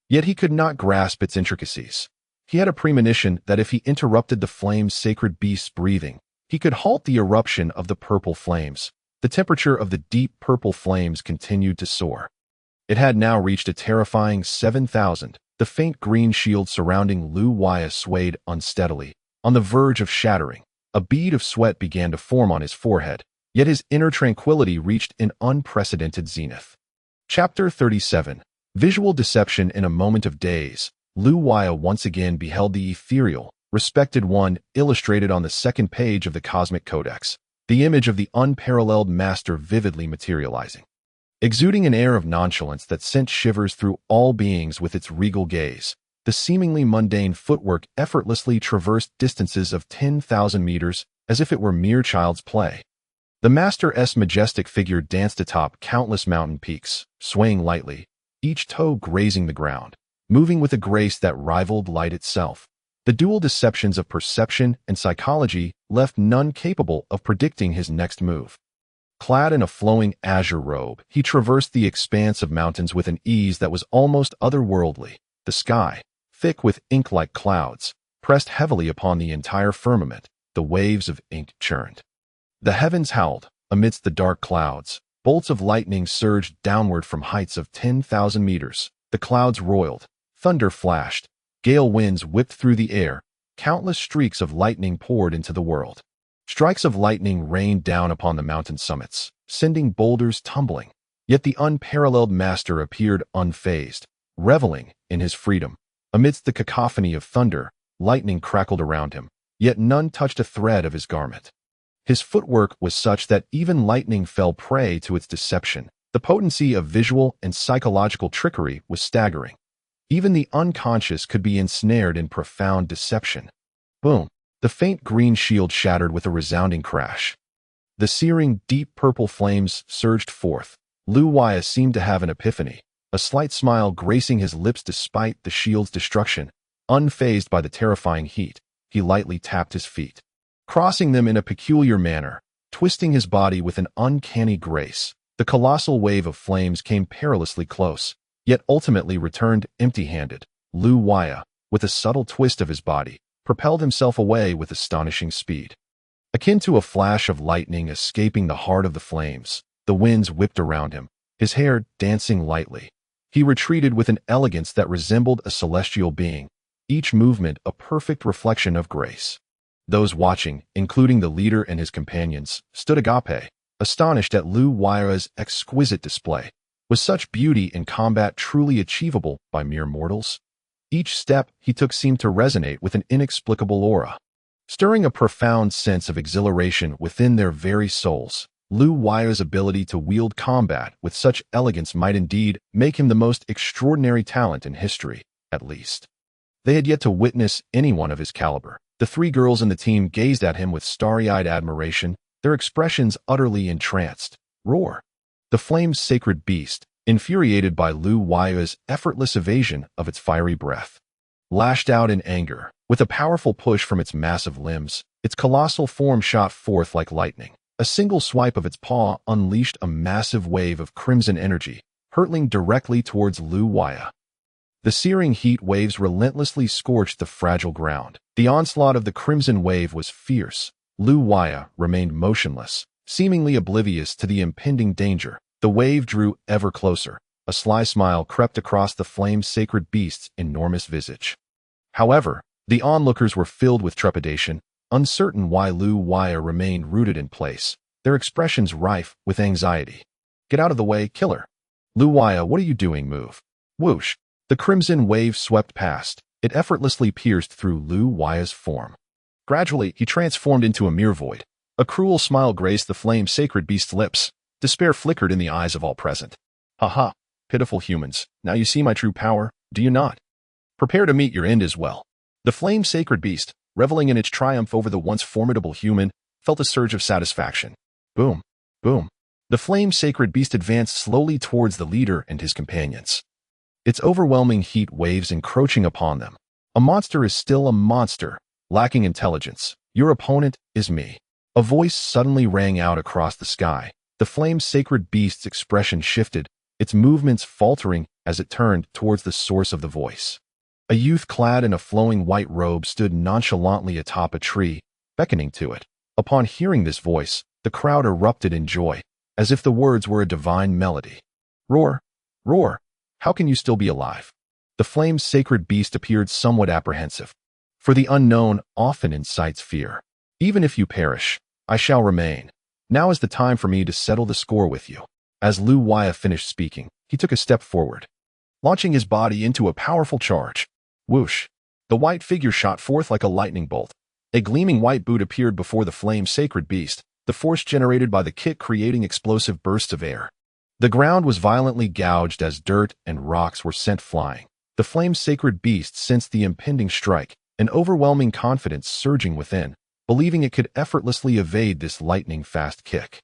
yet he could not grasp its intricacies. He had a premonition that if he interrupted the flame-sacred beast's breathing, he could halt the eruption of the purple flames. The temperature of the deep purple flames continued to soar. It had now reached a terrifying 7,000. The faint green shield surrounding Lu Huaya swayed unsteadily, on the verge of shattering. A bead of sweat began to form on his forehead, yet his inner tranquility reached an unprecedented zenith. Chapter 37. Visual deception. In a moment of daze, Lu Huaya once again beheld the ethereal, respected one illustrated on the second page of the cosmic codex, the image of the unparalleled master vividly materializing, exuding an air of nonchalance that sent shivers through all beings with its regal gaze. The seemingly mundane footwork effortlessly traversed distances of 10,000 meters as if it were mere child's play. The master's majestic figure danced atop countless mountain peaks, swaying lightly, each toe grazing the ground, moving with a grace that rivaled light itself. The dual deceptions of perception and psychology left none capable of predicting his next move. Clad in a flowing azure robe, he traversed the expanse of mountains with an ease that was almost otherworldly. The sky, thick with ink-like clouds, pressed heavily upon the entire firmament. The waves of ink churned. The heavens howled. Amidst the dark clouds, bolts of lightning surged downward from heights of 10,000 meters. The clouds roiled. Thunder flashed. Gale winds whipped through the air. Countless streaks of lightning poured into the world. Strikes of lightning rained down upon the mountain summits, sending boulders tumbling. Yet the unparalleled master appeared unfazed, reveling in his freedom. Amidst the cacophony of thunder, lightning crackled around him, yet none touched a thread of his garment. His footwork was such that even lightning fell prey to its deception. The potency of visual and psychological trickery was staggering. Even the unconscious could be ensnared in profound deception. Boom! The faint green shield shattered with a resounding crash. The searing, deep purple flames surged forth. Lu Huaya seemed to have an epiphany, a slight smile gracing his lips despite the shield's destruction. Unfazed by the terrifying heat, he lightly tapped his feet, crossing them in a peculiar manner, twisting his body with an uncanny grace. The colossal wave of flames came perilously close, yet ultimately returned empty-handed. Lu Huaya, with a subtle twist of his body, propelled himself away with astonishing speed. Akin to a flash of lightning escaping the heart of the flames, the winds whipped around him, his hair dancing lightly. He retreated with an elegance that resembled a celestial being, each movement a perfect reflection of grace. Those watching, including the leader and his companions, stood agape, astonished at Lu Huaya's exquisite display. Was such beauty in combat truly achievable by mere mortals? Each step he took seemed to resonate with an inexplicable aura, stirring a profound sense of exhilaration within their very souls. Lu Huaya's ability to wield combat with such elegance might indeed make him the most extraordinary talent in history, at least. They had yet to witness anyone of his caliber. The three girls in the team gazed at him with starry-eyed admiration, their expressions utterly entranced. Roar! The flame's sacred beast, infuriated by Lu Huaya's effortless evasion of its fiery breath, lashed out in anger. With a powerful push from its massive limbs, its colossal form shot forth like lightning. A single swipe of its paw unleashed a massive wave of crimson energy, hurtling directly towards Lu Huaya. The searing heat waves relentlessly scorched the fragile ground. The onslaught of the crimson wave was fierce. Lu Huaya remained motionless, seemingly oblivious to the impending danger. The wave drew ever closer. A sly smile crept across the flame's sacred beast's enormous visage. However, the onlookers were filled with trepidation, uncertain why Lu Huaya remained rooted in place, their expressions rife with anxiety. Get out of the way, killer. Lu Huaya, what are you doing? Move. Whoosh. The crimson wave swept past. It effortlessly pierced through Lu Huaya's form. Gradually, he transformed into a mere void. A cruel smile graced the flame's sacred beast's lips. Despair flickered in the eyes of all present. Ha! Pitiful humans, now you see my true power, do you not? Prepare to meet your end as well. The flame's sacred beast, reveling in its triumph over the once formidable human, felt a surge of satisfaction. Boom, boom. The flame's sacred beast advanced slowly towards the leader and his companions, its overwhelming heat waves encroaching upon them. A monster is still a monster, lacking intelligence. Your opponent is me. A voice suddenly rang out across the sky. The flame's sacred beast's expression shifted, its movements faltering as it turned towards the source of the voice. A youth clad in a flowing white robe stood nonchalantly atop a tree, beckoning to it. Upon hearing this voice, the crowd erupted in joy, as if the words were a divine melody. Roar! Roar! How can you still be alive? The flame's sacred beast appeared somewhat apprehensive. For the unknown often incites fear. Even if you perish, I shall remain. Now is the time for me to settle the score with you. As Lu Huaya finished speaking, he took a step forward, launching his body into a powerful charge. Whoosh! The white figure shot forth like a lightning bolt. A gleaming white boot appeared before the flame's sacred beast, the force generated by the kick creating explosive bursts of air. The ground was violently gouged as dirt and rocks were sent flying. The flame's sacred beast sensed the impending strike, an overwhelming confidence surging within, believing it could effortlessly evade this lightning-fast kick.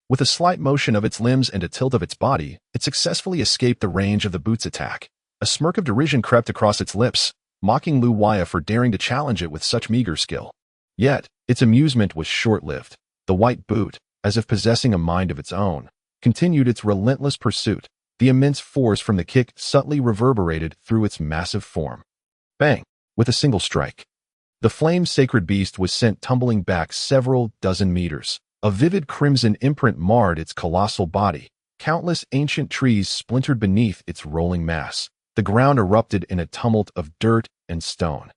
With a slight motion of its limbs and a tilt of its body, it successfully escaped the range of the boot's attack. A smirk of derision crept across its lips, mocking Lu Huaya for daring to challenge it with such meager skill. Yet, its amusement was short-lived. The white boot, as if possessing a mind of its own, continued its relentless pursuit. The immense force from the kick subtly reverberated through its massive form. Bang! With a single strike, the flame's sacred beast was sent tumbling back several dozen meters. A vivid crimson imprint marred its colossal body. Countless ancient trees splintered beneath its rolling mass. The ground erupted in a tumult of dirt and stone.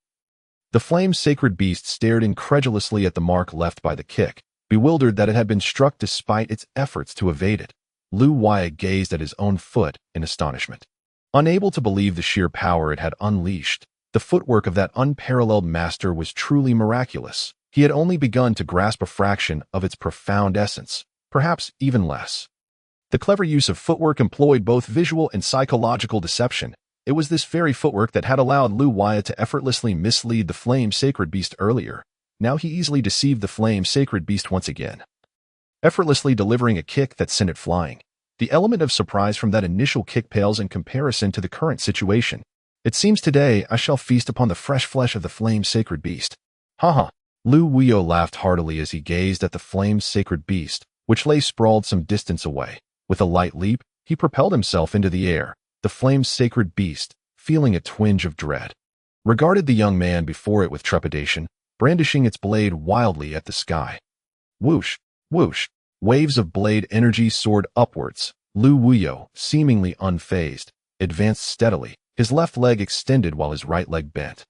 The flame's sacred beast stared incredulously at the mark left by the kick, bewildered that it had been struck despite its efforts to evade it. Lu Huaya gazed at his own foot in astonishment, unable to believe the sheer power it had unleashed. The footwork of that unparalleled master was truly miraculous. He had only begun to grasp a fraction of its profound essence, perhaps even less. The clever use of footwork employed both visual and psychological deception. It was this very footwork that had allowed Lu Huaya to effortlessly mislead the flame sacred beast earlier. Now he easily deceived the flame sacred beast once again, effortlessly delivering a kick that sent it flying. The element of surprise from that initial kick pales in comparison to the current situation. It seems today I shall feast upon the fresh flesh of the flame sacred beast. Ha! Lu Huaya laughed heartily as he gazed at the flame's sacred beast, which lay sprawled some distance away. With a light leap, he propelled himself into the air. The flame's sacred beast, feeling a twinge of dread, regarded the young man before it with trepidation, brandishing its blade wildly at the sky. Whoosh! Whoosh! Waves of blade energy soared upwards. Lu Huaya, seemingly unfazed, advanced steadily, his left leg extended while his right leg bent,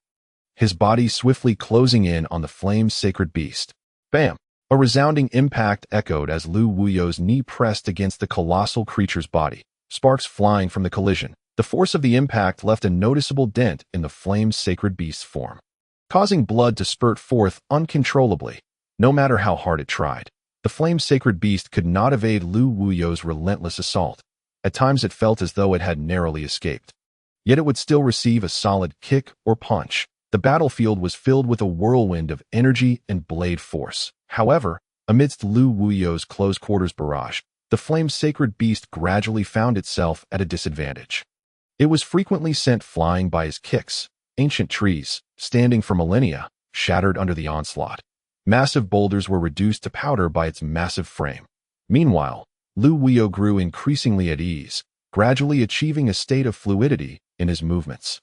his body swiftly closing in on the flame's sacred beast. Bam! A resounding impact echoed as Lu Huaya's knee pressed against the colossal creature's body, sparks flying from the collision. The force of the impact left a noticeable dent in the flame's sacred beast's form, causing blood to spurt forth uncontrollably. No matter how hard it tried, the flame's sacred beast could not evade Lu Huaya's relentless assault. At times it felt as though it had narrowly escaped. yet it would still receive a solid kick or punch. The battlefield was filled with a whirlwind of energy and blade force. However, amidst Lu Wuyo's close-quarters barrage, the flame-sacred beast gradually found itself at a disadvantage. It was frequently sent flying by his kicks. Ancient trees, standing for millennia, shattered under the onslaught. Massive boulders were reduced to powder by its massive frame. Meanwhile, Lu Wuyo grew increasingly at ease, gradually achieving a state of fluidity in his movements.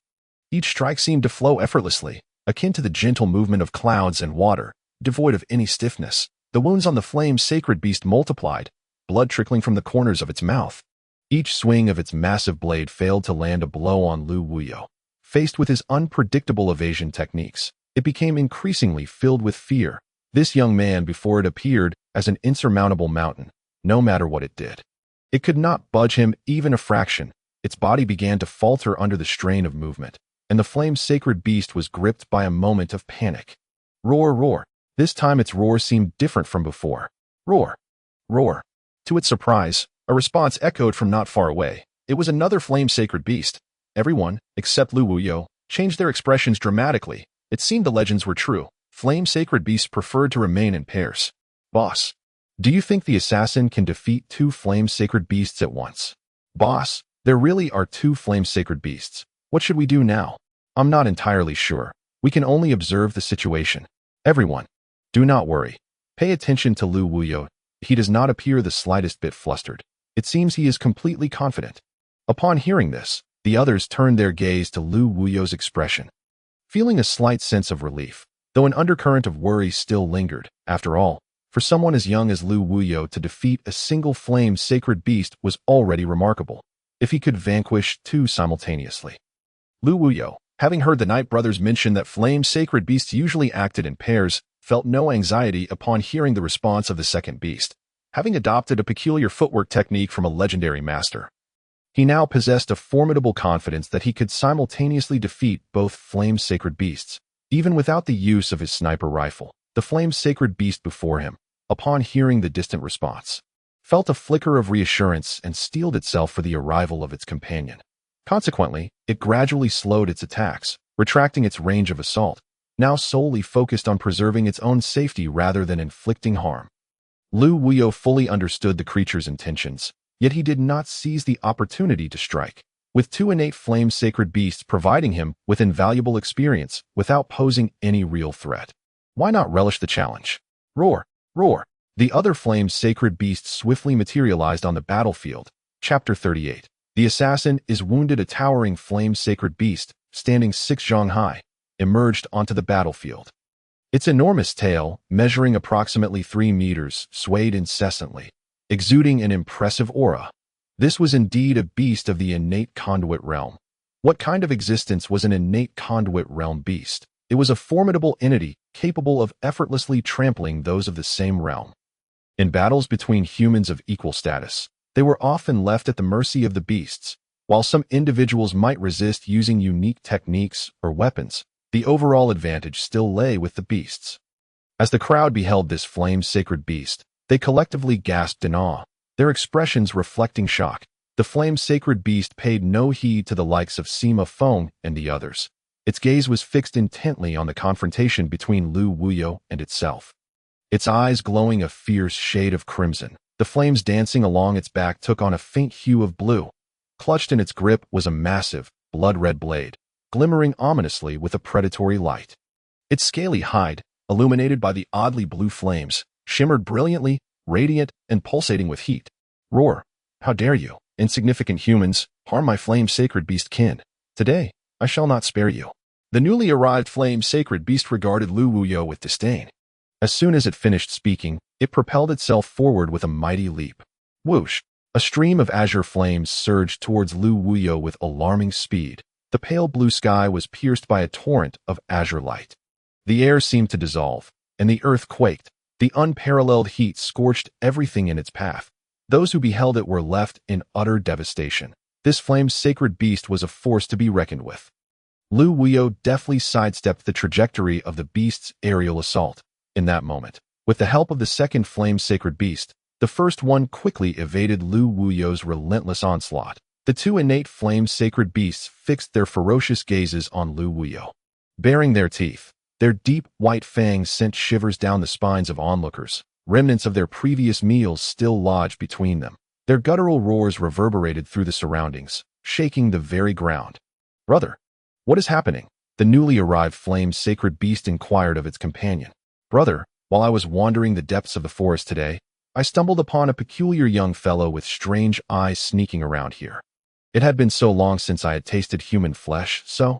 Each strike seemed to flow effortlessly, akin to the gentle movement of clouds and water, devoid of any stiffness. The wounds on the flame-sacred beast multiplied, blood trickling from the corners of its mouth. Each swing of its massive blade failed to land a blow on Lu Wuyo. Faced with his unpredictable evasion techniques, it became increasingly filled with fear. This young man before it appeared as an insurmountable mountain, no matter what it did. It could not budge him even a fraction. Its body began to falter under the strain of movement, and the flame-sacred beast was gripped by a moment of panic. Roar, roar. This time its roar seemed different from before. Roar, roar. To its surprise, a response echoed from not far away. It was another flame-sacred beast. Everyone, except Lu Wuyo, changed their expressions dramatically. It seemed the legends were true. Flame-sacred beasts preferred to remain in pairs. Boss, do you think the assassin can defeat two flame-sacred beasts at once? Boss, there really are two flame-sacred beasts. What should we do now? I'm not entirely sure. We can only observe the situation. Everyone, do not worry. Pay attention to Lu Wuyo. He does not appear the slightest bit flustered. It seems he is completely confident. Upon hearing this, the others turned their gaze to Lu Wuyo's expression, feeling a slight sense of relief, though an undercurrent of worry still lingered. After all, for someone as young as Lu Wuyo to defeat a single flame-sacred beast was already remarkable, if he could vanquish two simultaneously. Lu Wuyo, having heard the Knight brothers mention that flame-sacred beasts usually acted in pairs, felt no anxiety upon hearing the response of the second beast, having adopted a peculiar footwork technique from a legendary master. He now possessed a formidable confidence that he could simultaneously defeat both flame-sacred beasts, even without the use of his sniper rifle. The flame-sacred beast before him, upon hearing the distant response, felt a flicker of reassurance and steeled itself for the arrival of its companion. Consequently, it gradually slowed its attacks, retracting its range of assault, now solely focused on preserving its own safety rather than inflicting harm. Lu Wuyo fully understood the creature's intentions, yet he did not seize the opportunity to strike, with two innate flame-sacred beasts providing him with invaluable experience without posing any real threat. Why not relish the challenge? Roar, roar. The other flame-sacred beast swiftly materialized on the battlefield. Chapter 38. The assassin is wounded. A towering flame-sacred beast, standing 6 zhang high, emerged onto the battlefield. Its enormous tail, measuring approximately 3 meters, swayed incessantly, exuding an impressive aura. This was indeed a beast of the innate conduit realm. What kind of existence was an innate conduit realm beast? It was a formidable entity capable of effortlessly trampling those of the same realm. In battles between humans of equal status, they were often left at the mercy of the beasts. While some individuals might resist using unique techniques or weapons, the overall advantage still lay with the beasts. As the crowd beheld this flame-sacred beast, they collectively gasped in awe, their expressions reflecting shock. The flame-sacred beast paid no heed to the likes of Sima Feng and the others. Its gaze was fixed intently on the confrontation between Lu Wuyo and itself. Its eyes glowing a fierce shade of crimson, the flames dancing along its back took on a faint hue of blue. Clutched in its grip was a massive, blood-red blade, glimmering ominously with a predatory light. Its scaly hide, illuminated by the oddly blue flames, shimmered brilliantly, radiant and pulsating with heat. Roar! How dare you, insignificant humans, harm my flame-sacred beast kin? Today, I shall not spare you. The newly arrived flame-sacred beast regarded Lu Wuyo with disdain. As soon as it finished speaking, it propelled itself forward with a mighty leap. Whoosh! A stream of azure flames surged towards Lu Wuyo with alarming speed. The pale blue sky was pierced by a torrent of azure light. The air seemed to dissolve, and the earth quaked. The unparalleled heat scorched everything in its path. Those who beheld it were left in utter devastation. This flame-sacred beast was a force to be reckoned with. Lu Wuyo deftly sidestepped the trajectory of the beast's aerial assault. In that moment, with the help of the second flame-sacred beast, the first one quickly evaded Lu Wuyo's relentless onslaught. The two innate flame-sacred beasts fixed their ferocious gazes on Lu Wuyo. Baring their teeth, their deep white fangs sent shivers down the spines of onlookers. Remnants of their previous meals still lodged between them. Their guttural roars reverberated through the surroundings, shaking the very ground. "Brother, what is happening?" the newly arrived flame-sacred beast inquired of its companion. "Brother, while I was wandering the depths of the forest today, I stumbled upon a peculiar young fellow with strange eyes sneaking around here. It had been so long since I had tasted human flesh, so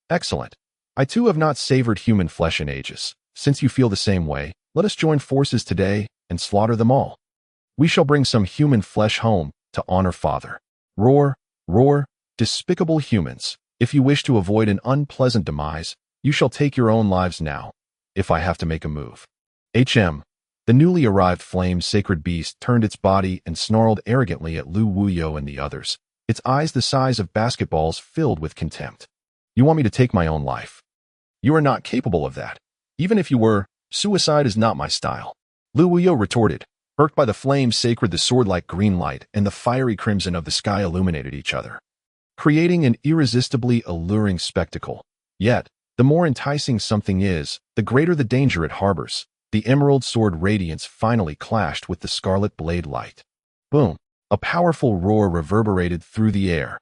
excellent. I too have not savored human flesh in ages. Since you feel the same way, let us join forces today and slaughter them all. We shall bring some human flesh home to honor Father. Roar, roar, despicable humans. If you wish to avoid an unpleasant demise, you shall take your own lives now, if I have to make a move." The newly arrived flame-sacred beast turned its body and snarled arrogantly at Lu Wuyo and the others, its eyes the size of basketballs filled with contempt. "You want me to take my own life? You are not capable of that. Even if you were, suicide is not my style." Lu Wuyo retorted. Irked by the flame sacred, the sword-like green light and the fiery crimson of the sky illuminated each other, creating an irresistibly alluring spectacle. Yet, the more enticing something is, the greater the danger it harbors. The emerald sword radiance finally clashed with the scarlet blade light. Boom! A powerful roar reverberated through the air.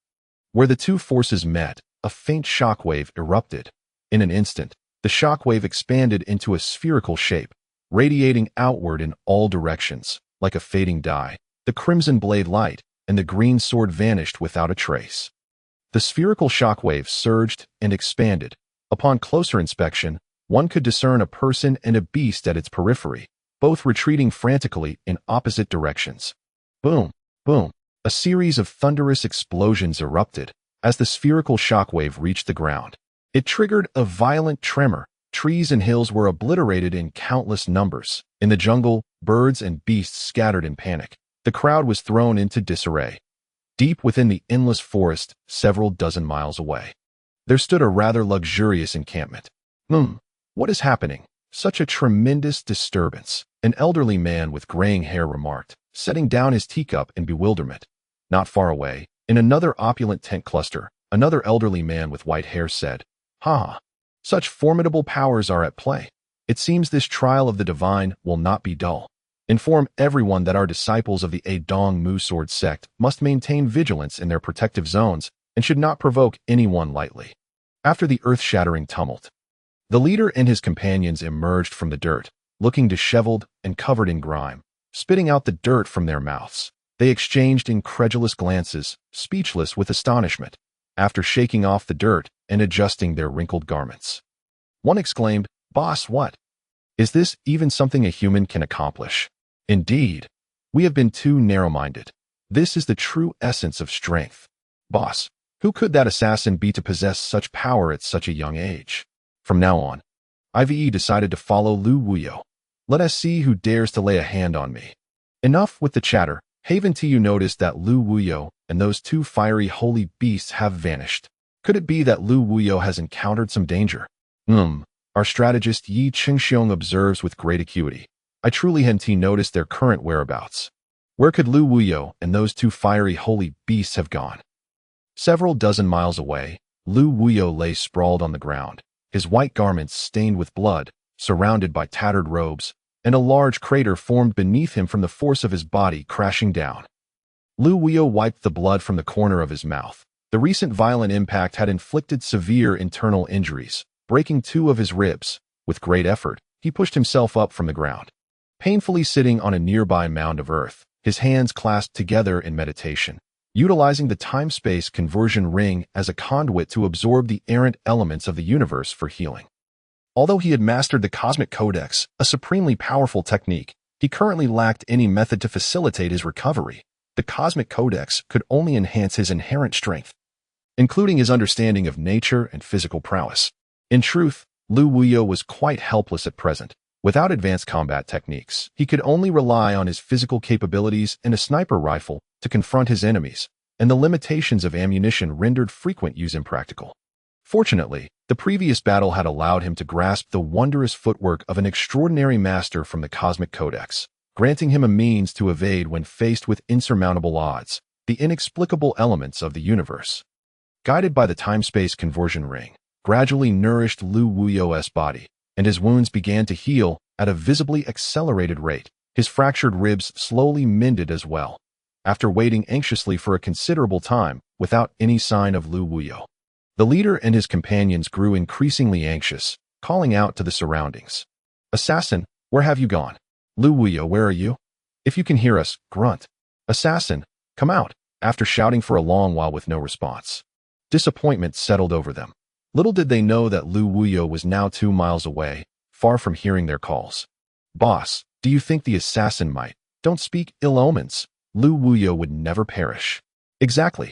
Where the two forces met, a faint shockwave erupted. In an instant, the shockwave expanded into a spherical shape, radiating outward in all directions. Like a fading dye, the crimson blade light and the green sword vanished without a trace. The spherical shockwave surged and expanded. Upon closer inspection, one could discern a person and a beast at its periphery, both retreating frantically in opposite directions. Boom, boom. A series of thunderous explosions erupted as the spherical shockwave reached the ground. It triggered a violent tremor. Trees and hills were obliterated in countless numbers. In the jungle, birds and beasts scattered in panic. The crowd was thrown into disarray. Deep within the endless forest, several dozen miles away, there stood a rather luxurious encampment. What is happening? Such a tremendous disturbance," an elderly man with graying hair remarked, setting down his teacup in bewilderment. Not far away, in another opulent tent cluster, another elderly man with white hair said, "Ha! Such formidable powers are at play. It seems this trial of the divine will not be dull. Inform everyone that our disciples of the Adong Mu Sword sect must maintain vigilance in their protective zones and should not provoke anyone lightly." After the earth-shattering tumult, the leader and his companions emerged from the dirt, looking disheveled and covered in grime, spitting out the dirt from their mouths. They exchanged incredulous glances, speechless with astonishment, after shaking off the dirt and adjusting their wrinkled garments. One exclaimed, "Boss, what? Is this even something a human can accomplish? Indeed, we have been too narrow-minded. This is the true essence of strength. Boss, who could that assassin be to possess such power at such a young age?" From now on, IVE decided to follow Lu Wuyo. Let us see who dares to lay a hand on me. Enough with the chatter. Haven't you noticed that Lu Wuyo and those two fiery holy beasts have vanished? Could it be that Lu Wuyo has encountered some danger? Our strategist Yi Qingxiong observes with great acuity. I truly hadn't noticed their current whereabouts. Where could Lu Wuyo and those two fiery holy beasts have gone? Several dozen miles away, Lu Wuyo lay sprawled on the ground, his white garments stained with blood, surrounded by tattered robes, and a large crater formed beneath him from the force of his body crashing down. Lu Wuyo wiped the blood from the corner of his mouth. The recent violent impact had inflicted severe internal injuries, breaking two of his ribs. With great effort, he pushed himself up from the ground, painfully sitting on a nearby mound of earth, his hands clasped together in meditation, utilizing the time-space conversion ring as a conduit to absorb the errant elements of the universe for healing. Although he had mastered the cosmic codex, a supremely powerful technique, he currently lacked any method to facilitate his recovery. The cosmic codex could only enhance his inherent strength, including his understanding of nature and physical prowess. In truth, Lu Wuyo was quite helpless at present. Without advanced combat techniques, he could only rely on his physical capabilities and a sniper rifle to confront his enemies, and the limitations of ammunition rendered frequent use impractical. Fortunately, the previous battle had allowed him to grasp the wondrous footwork of an extraordinary master from the cosmic codex, granting him a means to evade when faced with insurmountable odds. the inexplicable elements of the universe. Guided by the time-space conversion ring, gradually nourished Lu Wuyo's body, and his wounds began to heal at a visibly accelerated rate. His fractured ribs slowly mended as well, after waiting anxiously for a considerable time without any sign of Lu Wuyo. The leader and his companions grew increasingly anxious, calling out to the surroundings. "Assassin, where have you gone? Lu Wuyo, where are you? If you can hear us, grunt. Assassin, come out," after shouting for a long while with no response. Disappointment settled over them. Little did they know that Lu Wuyo was now 2 miles away, far from hearing their calls. "Boss, do you think the assassin might? Don't speak ill omens. Lu Wuyo would never perish." "Exactly.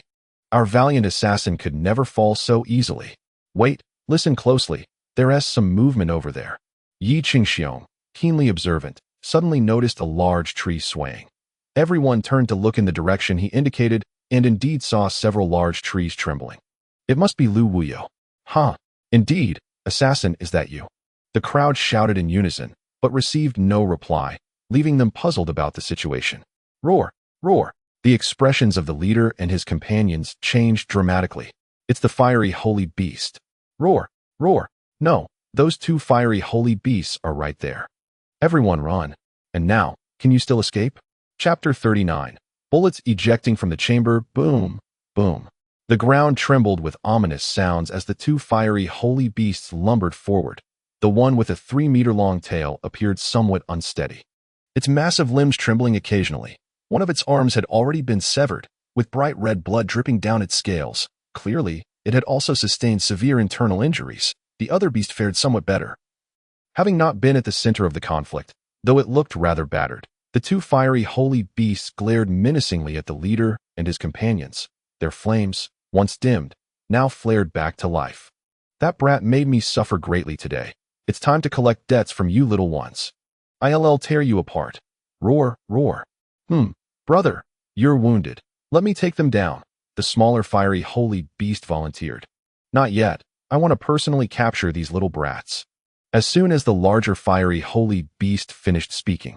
Our valiant assassin could never fall so easily." "Wait, listen closely. There's some movement over there." Yi Qingxiong, keenly observant, suddenly noticed a large tree swaying. Everyone turned to look in the direction he indicated and indeed saw several large trees trembling. "It must be Lu Wuyo." "Huh. Indeed, assassin, is that you?" The crowd shouted in unison, but received no reply, leaving them puzzled about the situation. "Roar! Roar!" The expressions of the leader and his companions changed dramatically. "It's the fiery holy beast." "Roar! Roar! No, those 2 fiery holy beasts are right there." "Everyone run." "And now, can you still escape?" Chapter 39. Bullets ejecting from the chamber, boom, boom. The ground trembled with ominous sounds as the 2 fiery holy beasts lumbered forward. The one with a 3-meter-long tail appeared somewhat unsteady, its massive limbs trembling occasionally. One of its arms had already been severed, with bright red blood dripping down its scales. Clearly, it had also sustained severe internal injuries. The other beast fared somewhat better, having not been at the center of the conflict, though it looked rather battered. The 2 fiery holy beasts glared menacingly at the leader and his companions. Their flames, once dimmed, now flared back to life. "That brat made me suffer greatly today. It's time to collect debts from you little ones. I'll tear you apart." Roar, roar. Brother, you're wounded. Let me take them down," the smaller fiery holy beast volunteered. "Not yet. I want to personally capture these little brats." As soon as the larger fiery holy beast finished speaking,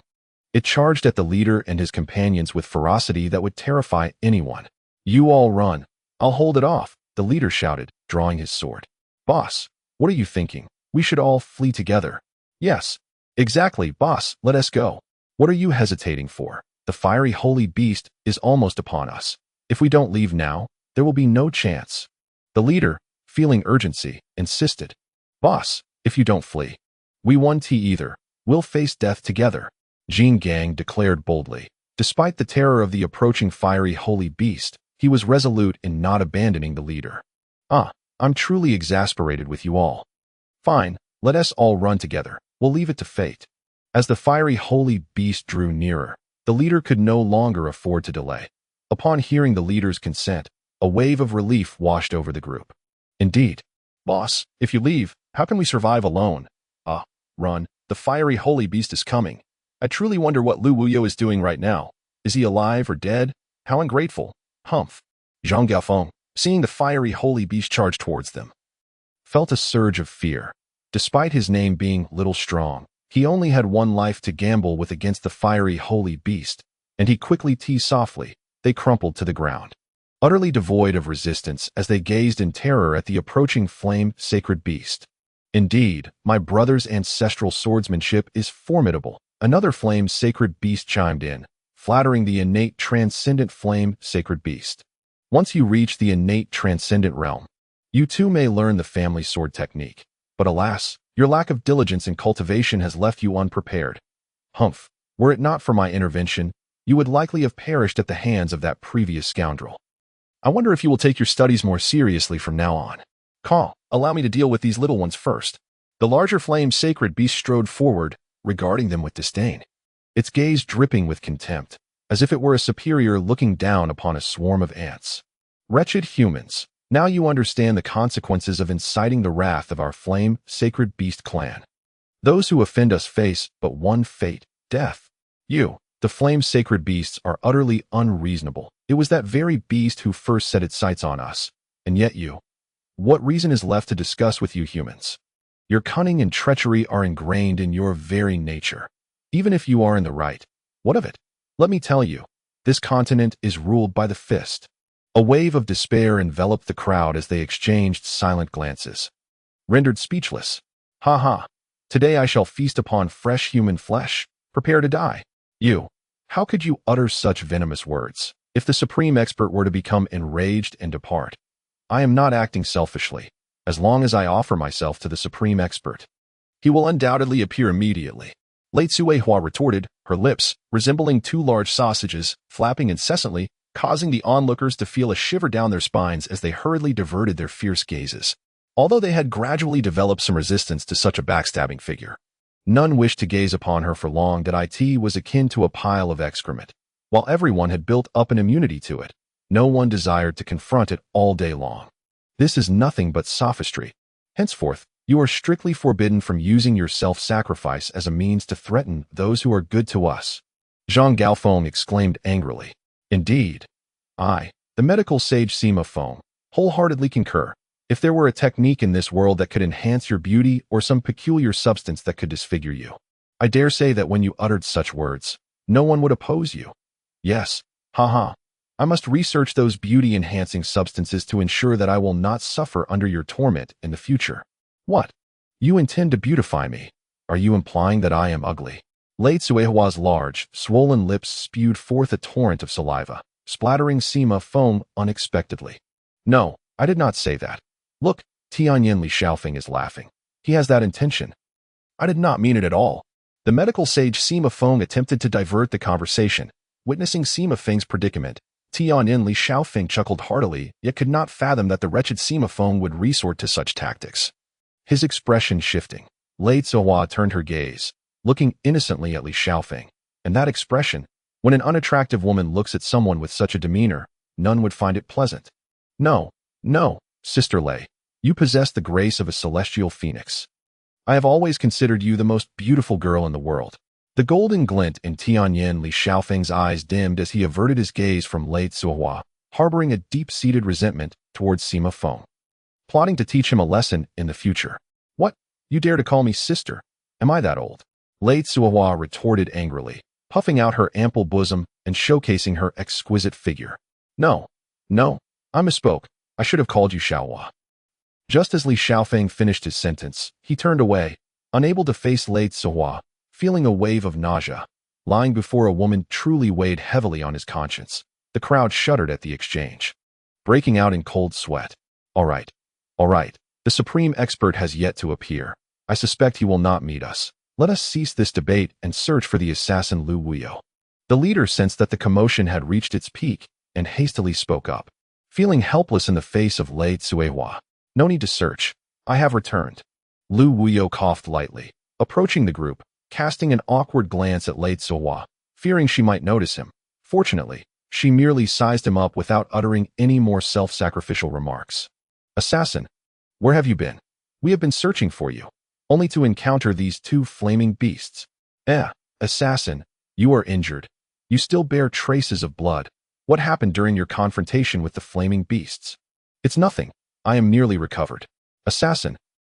it charged at the leader and his companions with ferocity that would terrify anyone. "You all run. I'll hold it off," the leader shouted, drawing his sword. "Boss, what are you thinking? We should all flee together." "Yes, exactly, boss, let us go." "What are you hesitating for? The fiery holy beast is almost upon us. If we don't leave now, there will be no chance." The leader, feeling urgency, insisted. "Boss, if you don't flee, we won't either. We'll face death together," Jin Gang declared boldly. Despite the terror of the approaching fiery holy beast, he was resolute in not abandoning the leader. I'm truly exasperated with you all." "Fine, let us all run together. We'll leave it to fate." As the fiery holy beast drew nearer, the leader could no longer afford to delay. Upon hearing the leader's consent, a wave of relief washed over the group. "Indeed. Boss, if you leave, how can we survive alone?" Run. The fiery holy beast is coming. I truly wonder what Lu Wuyo is doing right now. Is he alive or dead? How ungrateful." Humph. Zhang Gaofeng, seeing the fiery holy beast charge towards them, felt a surge of fear. Despite his name being Little Strong, he only had 1 life to gamble with against the fiery holy beast, and he quickly teased softly. They crumpled to the ground, utterly devoid of resistance as they gazed in terror at the approaching flame-sacred beast. "Indeed, my brother's ancestral swordsmanship is formidable," another flame-sacred beast chimed in, flattering the innate transcendent flame-sacred beast. "Once you reach the innate transcendent realm, you too may learn the family sword technique. But alas, your lack of diligence and cultivation has left you unprepared." Humph. Were it not for my intervention, you would likely have perished at the hands of that previous scoundrel. I wonder if you will take your studies more seriously from now on. Allow me to deal with these little ones first. The larger flame-sacred beast strode forward, regarding them with disdain, its gaze dripping with contempt, as if it were a superior looking down upon a swarm of ants. "Wretched humans, now you understand the consequences of inciting the wrath of our flame-sacred beast clan. Those who offend us face but one fate, death. You, the flame-sacred beasts, are utterly unreasonable. It was that very beast who first set its sights on us, and yet you. What reason is left to discuss with you humans? Your cunning and treachery are ingrained in your very nature. Even if you are in the right, what of it? Let me tell you, This continent is ruled by the fist. A wave of despair enveloped the crowd as they exchanged silent glances. Rendered speechless. Ha ha. Today I shall feast upon fresh human flesh. Prepare to die. You. How could you utter such venomous words? If the supreme expert were to become enraged and depart, I am not acting selfishly. As long as I offer myself to the supreme expert, he will undoubtedly appear immediately. Late Suehua retorted, her lips, resembling two large sausages, flapping incessantly, causing the onlookers to feel a shiver down their spines as they hurriedly diverted their fierce gazes. Although they had gradually developed some resistance to such a backstabbing figure, none wished to gaze upon her for long. That it was akin to a pile of excrement. While everyone had built up an immunity to it, no one desired to confront it all day long. This is nothing but sophistry. Henceforth, you are strictly forbidden from using your self-sacrifice as a means to threaten those who are good to us. Zhang Gaofeng exclaimed angrily. Indeed. I, the medical sage Sima Feng, wholeheartedly concur. If there were a technique in this world that could enhance your beauty or some peculiar substance that could disfigure you, I dare say that when you uttered such words, no one would oppose you. Yes, haha. I must research those beauty-enhancing substances to ensure that I will not suffer under your torment in the future. What? You intend to beautify me? Are you implying that I am ugly? Late Suehua's large, swollen lips spewed forth a torrent of saliva, splattering Sima Feng unexpectedly. No, I did not say that. Look, Tianyin Li Shaofeng is laughing. He has that intention. I did not mean it at all. The medical sage Sima Feng attempted to divert the conversation. Witnessing Sima Feng's predicament, Tianyin Li Shaofeng chuckled heartily, yet could not fathom that the wretched Sima Feng would resort to such tactics. His expression shifting, Late Suehua turned her gaze, looking innocently at Li Shaofeng, and that expression, when an unattractive woman looks at someone with such a demeanor, none would find it pleasant. No, no, Sister Lei, you possess the grace of a celestial phoenix. I have always considered you the most beautiful girl in the world. The golden glint in Tianyin Li Shaofeng's eyes dimmed as he averted his gaze from Late Suehua, harboring a deep-seated resentment towards Sima Feng. Plotting to teach him a lesson in the future. What? You dare to call me sister? Am I that old? Late Suehua retorted angrily, puffing out her ample bosom and showcasing her exquisite figure. No, no, I misspoke. I should have called you Xiaohua. Just as Li Shaofeng finished his sentence, he turned away, unable to face Late Suehua, feeling a wave of nausea. Lying before a woman truly weighed heavily on his conscience. The crowd shuddered at the exchange, breaking out in cold sweat. All right. The supreme expert has yet to appear. I suspect he will not meet us. Let us cease this debate and search for the assassin Lu Wuyo. The leader sensed that the commotion had reached its peak and hastily spoke up. Feeling helpless in the face of Late Suehua. No need to search. I have returned. Lu Wuyo coughed lightly, approaching the group, casting an awkward glance at Late Suehua, fearing she might notice him. Fortunately, she merely sized him up without uttering any more self-sacrificial remarks. Assassin, where have you been? We have been searching for you, only to encounter these two flaming beasts. Assassin, you are injured. You still bear traces of blood. What happened during your confrontation with the flaming beasts? It's nothing. I am nearly recovered. Assassin,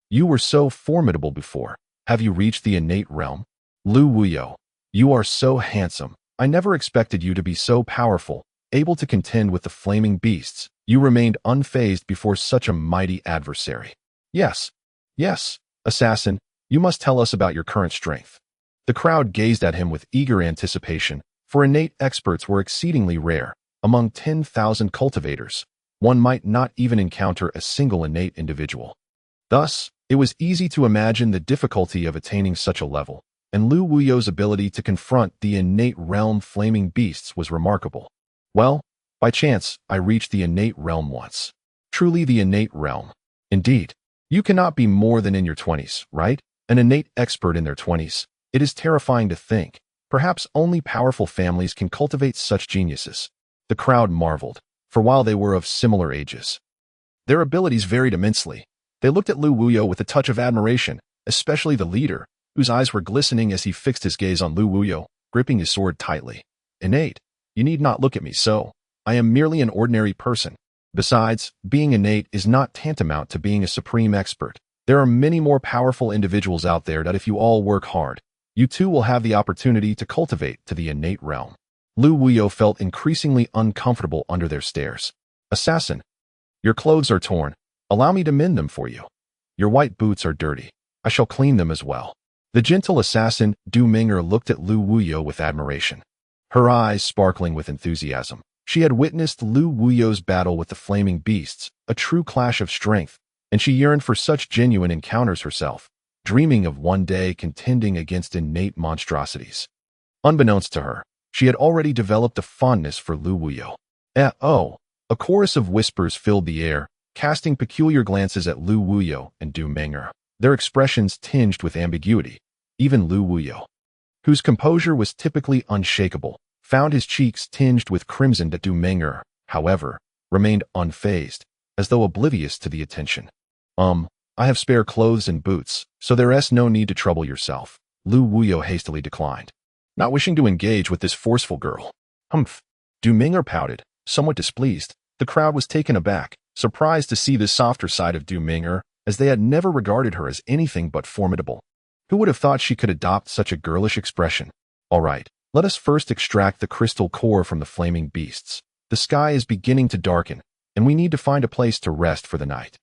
you were so formidable before. Have you reached the innate realm? Lu Wuyo, you are so handsome. I never expected you to be so powerful, able to contend with the flaming beasts. You remained unfazed before such a mighty adversary. Yes, assassin, you must tell us about your current strength. The crowd gazed at him with eager anticipation, for innate experts were exceedingly rare. Among 10,000 cultivators, one might not even encounter a single innate individual. Thus, it was easy to imagine the difficulty of attaining such a level, and Lu Wuyo's ability to confront the innate realm flaming beasts was remarkable. Well, by chance, I reached the innate realm once. Truly the innate realm. Indeed. You cannot be more than in your 20s, right? An innate expert in their 20s. It is terrifying to think. Perhaps only powerful families can cultivate such geniuses. The crowd marveled, for while they were of similar ages, their abilities varied immensely. They looked at Lu Wuyo with a touch of admiration, especially the leader, whose eyes were glistening as he fixed his gaze on Lu Wuyo, gripping his sword tightly. Innate, you need not look at me so. I am merely an ordinary person. Besides, being innate is not tantamount to being a supreme expert. There are many more powerful individuals out there that if you all work hard, you too will have the opportunity to cultivate to the innate realm. Lu Wuyo felt increasingly uncomfortable under their stares. Assassin, your clothes are torn. Allow me to mend them for you. Your white boots are dirty. I shall clean them as well. The gentle assassin, Du Ming'er, looked at Lu Wuyo with admiration, her eyes sparkling with enthusiasm. She had witnessed Lu Wuyo's battle with the flaming beasts, a true clash of strength, and she yearned for such genuine encounters herself, dreaming of one day contending against innate monstrosities. Unbeknownst to her, she had already developed a fondness for Lu Wuyo. Oh! A chorus of whispers filled the air, casting peculiar glances at Lu Wuyo and Du Ming'er, their expressions tinged with ambiguity. Even Lu Wuyo, whose composure was typically unshakable, found his cheeks tinged with crimson. That Du Ming'er, however, remained unfazed, as though oblivious to the attention. I have spare clothes and boots, so there's no need to trouble yourself, Lu Wuyo hastily declined, not wishing to engage with this forceful girl. Humph. Du Ming'er pouted, somewhat displeased. The crowd was taken aback, surprised to see this softer side of Du Ming'er, as they had never regarded her as anything but formidable. Who would have thought she could adopt such a girlish expression? All right, let us first extract the crystal core from the flaming beasts. The sky is beginning to darken, and we need to find a place to rest for the night.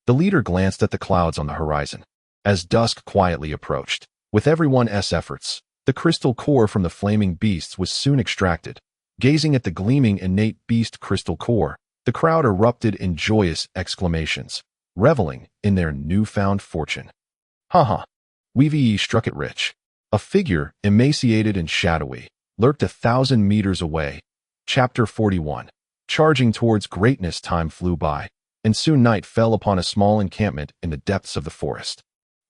The leader glanced at the clouds on the horizon. As dusk quietly approached, with everyone's efforts, the crystal core from the flaming beasts was soon extracted. Gazing at the gleaming innate beast crystal core, the crowd erupted in joyous exclamations, reveling in their newfound fortune. Ha! We've struck it rich. A figure, emaciated and shadowy, lurked 1,000 meters away. Chapter 41. Charging towards greatness. Time flew by, and soon night fell upon a small encampment in the depths of the forest.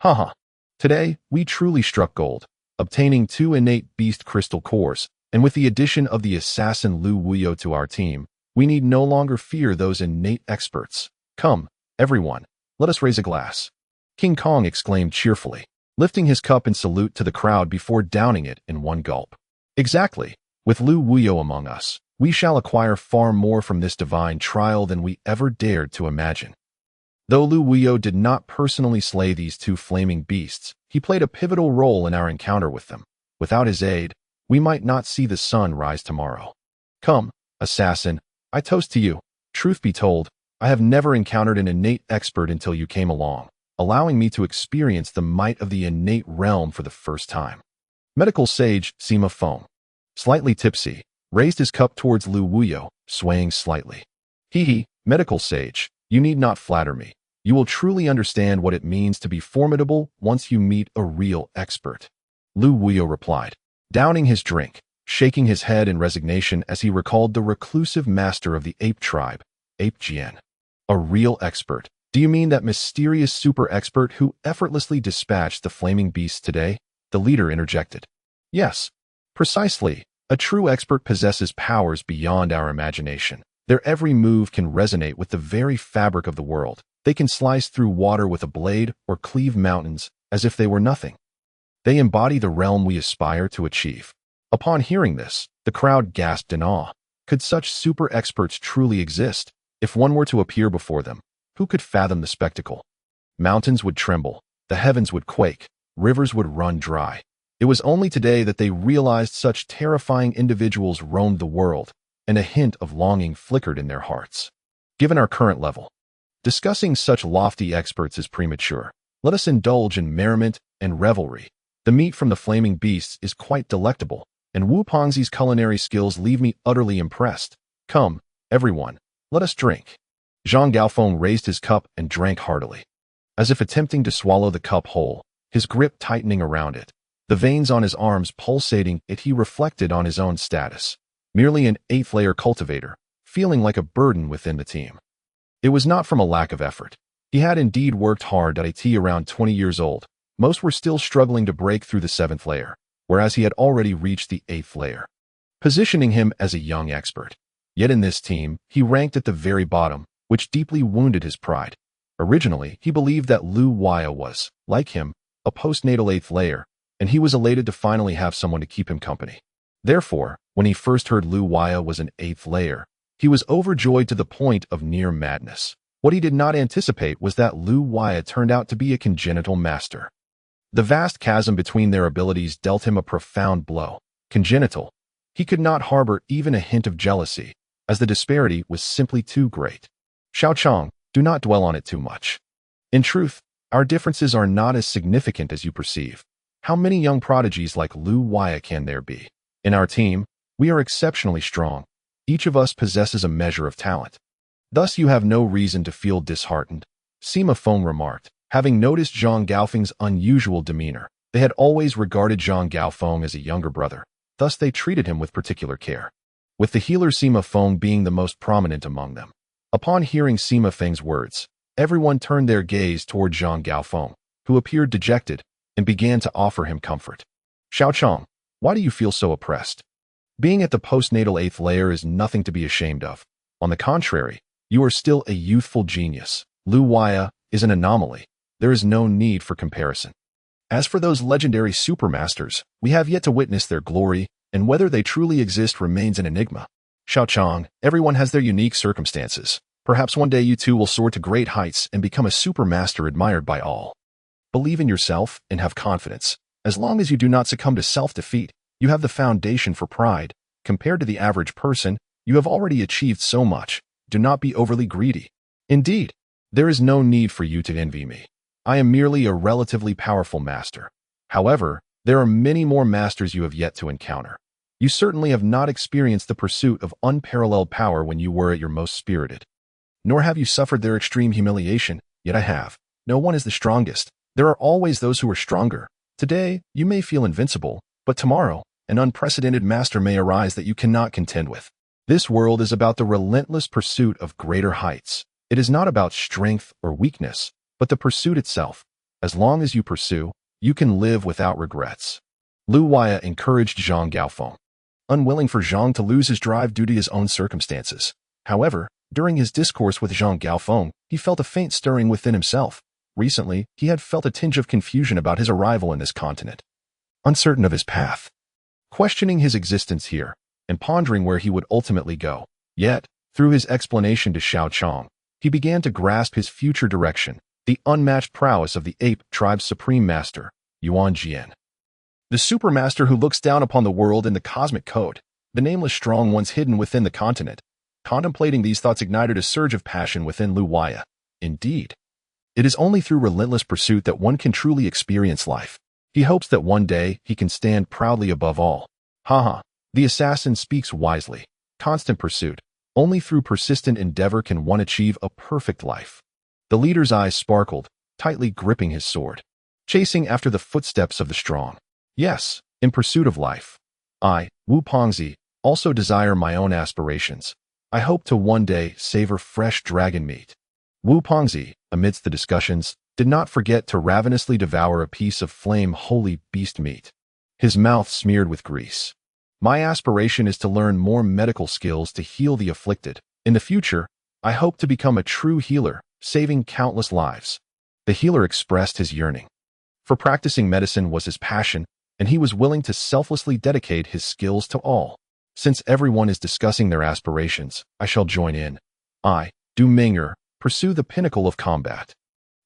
Ha! Today, we truly struck gold, obtaining 2 innate beast crystal cores, and with the addition of the assassin Lu Wuyo to our team, we need no longer fear those innate experts. Come, everyone, let us raise a glass. King Kong exclaimed cheerfully, lifting his cup in salute to the crowd before downing it in one gulp. Exactly. With Lu Wuyo among us, we shall acquire far more from this divine trial than we ever dared to imagine. Though Lu Wuyo did not personally slay these 2 flaming beasts, he played a pivotal role in our encounter with them. Without his aid, we might not see the sun rise tomorrow. Come, assassin, I toast to you. Truth be told, I have never encountered an innate expert until you came along, allowing me to experience the might of the innate realm for the first time. Medical sage Sima Feng, slightly tipsy, raised his cup towards Lu Wuyo, swaying slightly. Medical sage, you need not flatter me. You will truly understand what it means to be formidable once you meet a real expert. Lu Wuyo replied, downing his drink, shaking his head in resignation as he recalled the reclusive master of the ape tribe, Ape Jian. A real expert? Do you mean that mysterious super expert who effortlessly dispatched the flaming beasts today? The leader interjected. Yes, precisely. A true expert possesses powers beyond our imagination. Their every move can resonate with the very fabric of the world. They can slice through water with a blade or cleave mountains as if they were nothing. They embody the realm we aspire to achieve. Upon hearing this, the crowd gasped in awe. Could such super experts truly exist? If one were to appear before them, who could fathom the spectacle? Mountains would tremble, the heavens would quake, rivers would run dry. It was only today that they realized such terrifying individuals roamed the world, and a hint of longing flickered in their hearts. Given our current level, discussing such lofty experts is premature. Let us indulge in merriment and revelry. The meat from the flaming beasts is quite delectable, and Wu Pengzi's culinary skills leave me utterly impressed. Come, everyone, let us drink. Zhang Gaofeng raised his cup and drank heartily. As if attempting to swallow the cup whole, his grip tightening around it, the veins on his arms pulsating, he reflected on his own status. Merely an 8th-layer cultivator, feeling like a burden within the team. It was not from a lack of effort. He had indeed worked hard at around 20 years old. Most were still struggling to break through the 7th layer, whereas he had already reached the 8th layer, positioning him as a young expert. Yet in this team, he ranked at the very bottom, which deeply wounded his pride. Originally, he believed that Lu Wuyo was, like him, a postnatal 8th layer, and he was elated to finally have someone to keep him company. Therefore, when he first heard Lu Wuyo was an 8th layer, he was overjoyed to the point of near madness. What he did not anticipate was that Lu Wuyo turned out to be a congenital master. The vast chasm between their abilities dealt him a profound blow. Congenital. He could not harbor even a hint of jealousy, as the disparity was simply too great. Xiao Chong, do not dwell on it too much. In truth, our differences are not as significant as you perceive. How many young prodigies like Lu Waya can there be? In our team, we are exceptionally strong. Each of us possesses a measure of talent. Thus you have no reason to feel disheartened, Sima Feng remarked. Having noticed Zhang Gaofeng's unusual demeanor, they had always regarded Zhang Gaofeng as a younger brother, thus they treated him with particular care, with the healer Sima Feng being the most prominent among them. Upon hearing Sima Feng's words, everyone turned their gaze toward Zhang Gaofeng, who appeared dejected, and began to offer him comfort. Xiao Chong, why do you feel so oppressed? Being at the postnatal 8th layer is nothing to be ashamed of. On the contrary, you are still a youthful genius. Lu Waya is an anomaly. There is no need for comparison. As for those legendary supermasters, we have yet to witness their glory, and whether they truly exist remains an enigma. Xiao Chong, everyone has their unique circumstances. Perhaps one day you too will soar to great heights and become a supermaster admired by all. Believe in yourself and have confidence. As long as you do not succumb to self-defeat, you have the foundation for pride. Compared to the average person, you have already achieved so much. Do not be overly greedy. Indeed, there is no need for you to envy me. I am merely a relatively powerful master. However, there are many more masters you have yet to encounter. You certainly have not experienced the pursuit of unparalleled power when you were at your most spirited. Nor have you suffered their extreme humiliation, yet I have. No one is the strongest. There are always those who are stronger. Today, you may feel invincible, but tomorrow, an unprecedented master may arise that you cannot contend with. This world is about the relentless pursuit of greater heights. It is not about strength or weakness, but the pursuit itself. As long as you pursue, you can live without regrets. Lu Waya encouraged Zhang Gaofeng, unwilling for Zhang to lose his drive due to his own circumstances. However, during his discourse with Zhang Gaofeng, he felt a faint stirring within himself. Recently, he had felt a tinge of confusion about his arrival in this continent, uncertain of his path, questioning his existence here, and pondering where he would ultimately go. Yet, through his explanation to Xiao Chong, he began to grasp his future direction. The unmatched prowess of the ape tribe's supreme master, Yuan Jian. The supermaster who looks down upon the world in the cosmic code, the nameless strong ones hidden within the continent. Contemplating these thoughts ignited a surge of passion within Lu Waya. Indeed, it is only through relentless pursuit that one can truly experience life. He hopes that one day he can stand proudly above all. Haha, the assassin speaks wisely. Constant pursuit. Only through persistent endeavor can one achieve a perfect life. The leader's eyes sparkled, tightly gripping his sword, chasing after the footsteps of the strong. Yes, in pursuit of life. I, Wu Pongzi, also desire my own aspirations. I hope to one day savor fresh dragon meat. Wu Pongzi, amidst the discussions, did not forget to ravenously devour a piece of flame-holy beast meat, his mouth smeared with grease. My aspiration is to learn more medical skills to heal the afflicted. In the future, I hope to become a true healer, saving countless lives. The healer expressed his yearning. For practicing medicine was his passion, and he was willing to selflessly dedicate his skills to all. Since everyone is discussing their aspirations, I shall join in. I, Du Ming'er, pursue the pinnacle of combat.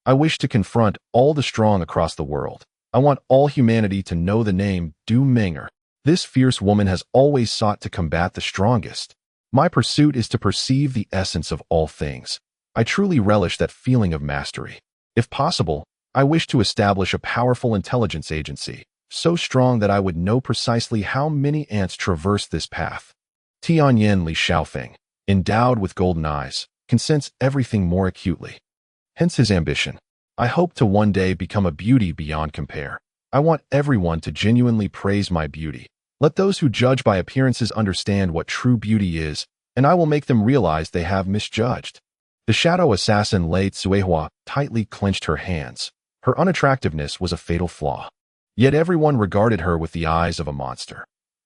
I wish to confront all the strong across the world. I want all humanity to know the name Du Ming'er. This fierce woman has always sought to combat the strongest. My pursuit is to perceive the essence of all things. I truly relish that feeling of mastery. If possible, I wish to establish a powerful intelligence agency, so strong that I would know precisely how many ants traverse this path. Tianyan Li Xiaofeng, endowed with golden eyes, can sense everything more acutely. Hence his ambition. I hope to one day become a beauty beyond compare. I want everyone to genuinely praise my beauty. Let those who judge by appearances understand what true beauty is, and I will make them realize they have misjudged. The shadow assassin Lei Tsuehua tightly clenched her hands. Her unattractiveness was a fatal flaw. Yet everyone regarded her with the eyes of a monster.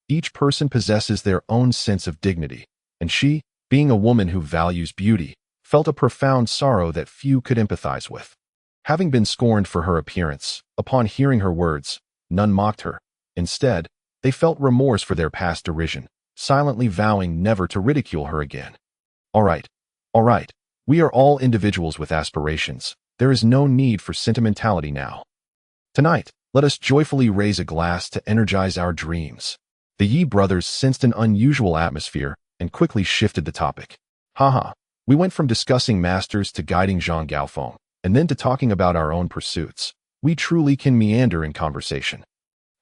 Each person possesses their own sense of dignity, and she, being a woman who values beauty, felt a profound sorrow that few could empathize with. Having been scorned for her appearance, upon hearing her words, none mocked her. Instead, they felt remorse for their past derision, silently vowing never to ridicule her again. All right. We are all individuals with aspirations. There is no need for sentimentality now. Tonight, let us joyfully raise a glass to energize our dreams. The Yi brothers sensed an unusual atmosphere and quickly shifted the topic. Haha, we went from discussing masters to guiding Jean Gaufon, and then to talking about our own pursuits. We truly can meander in conversation.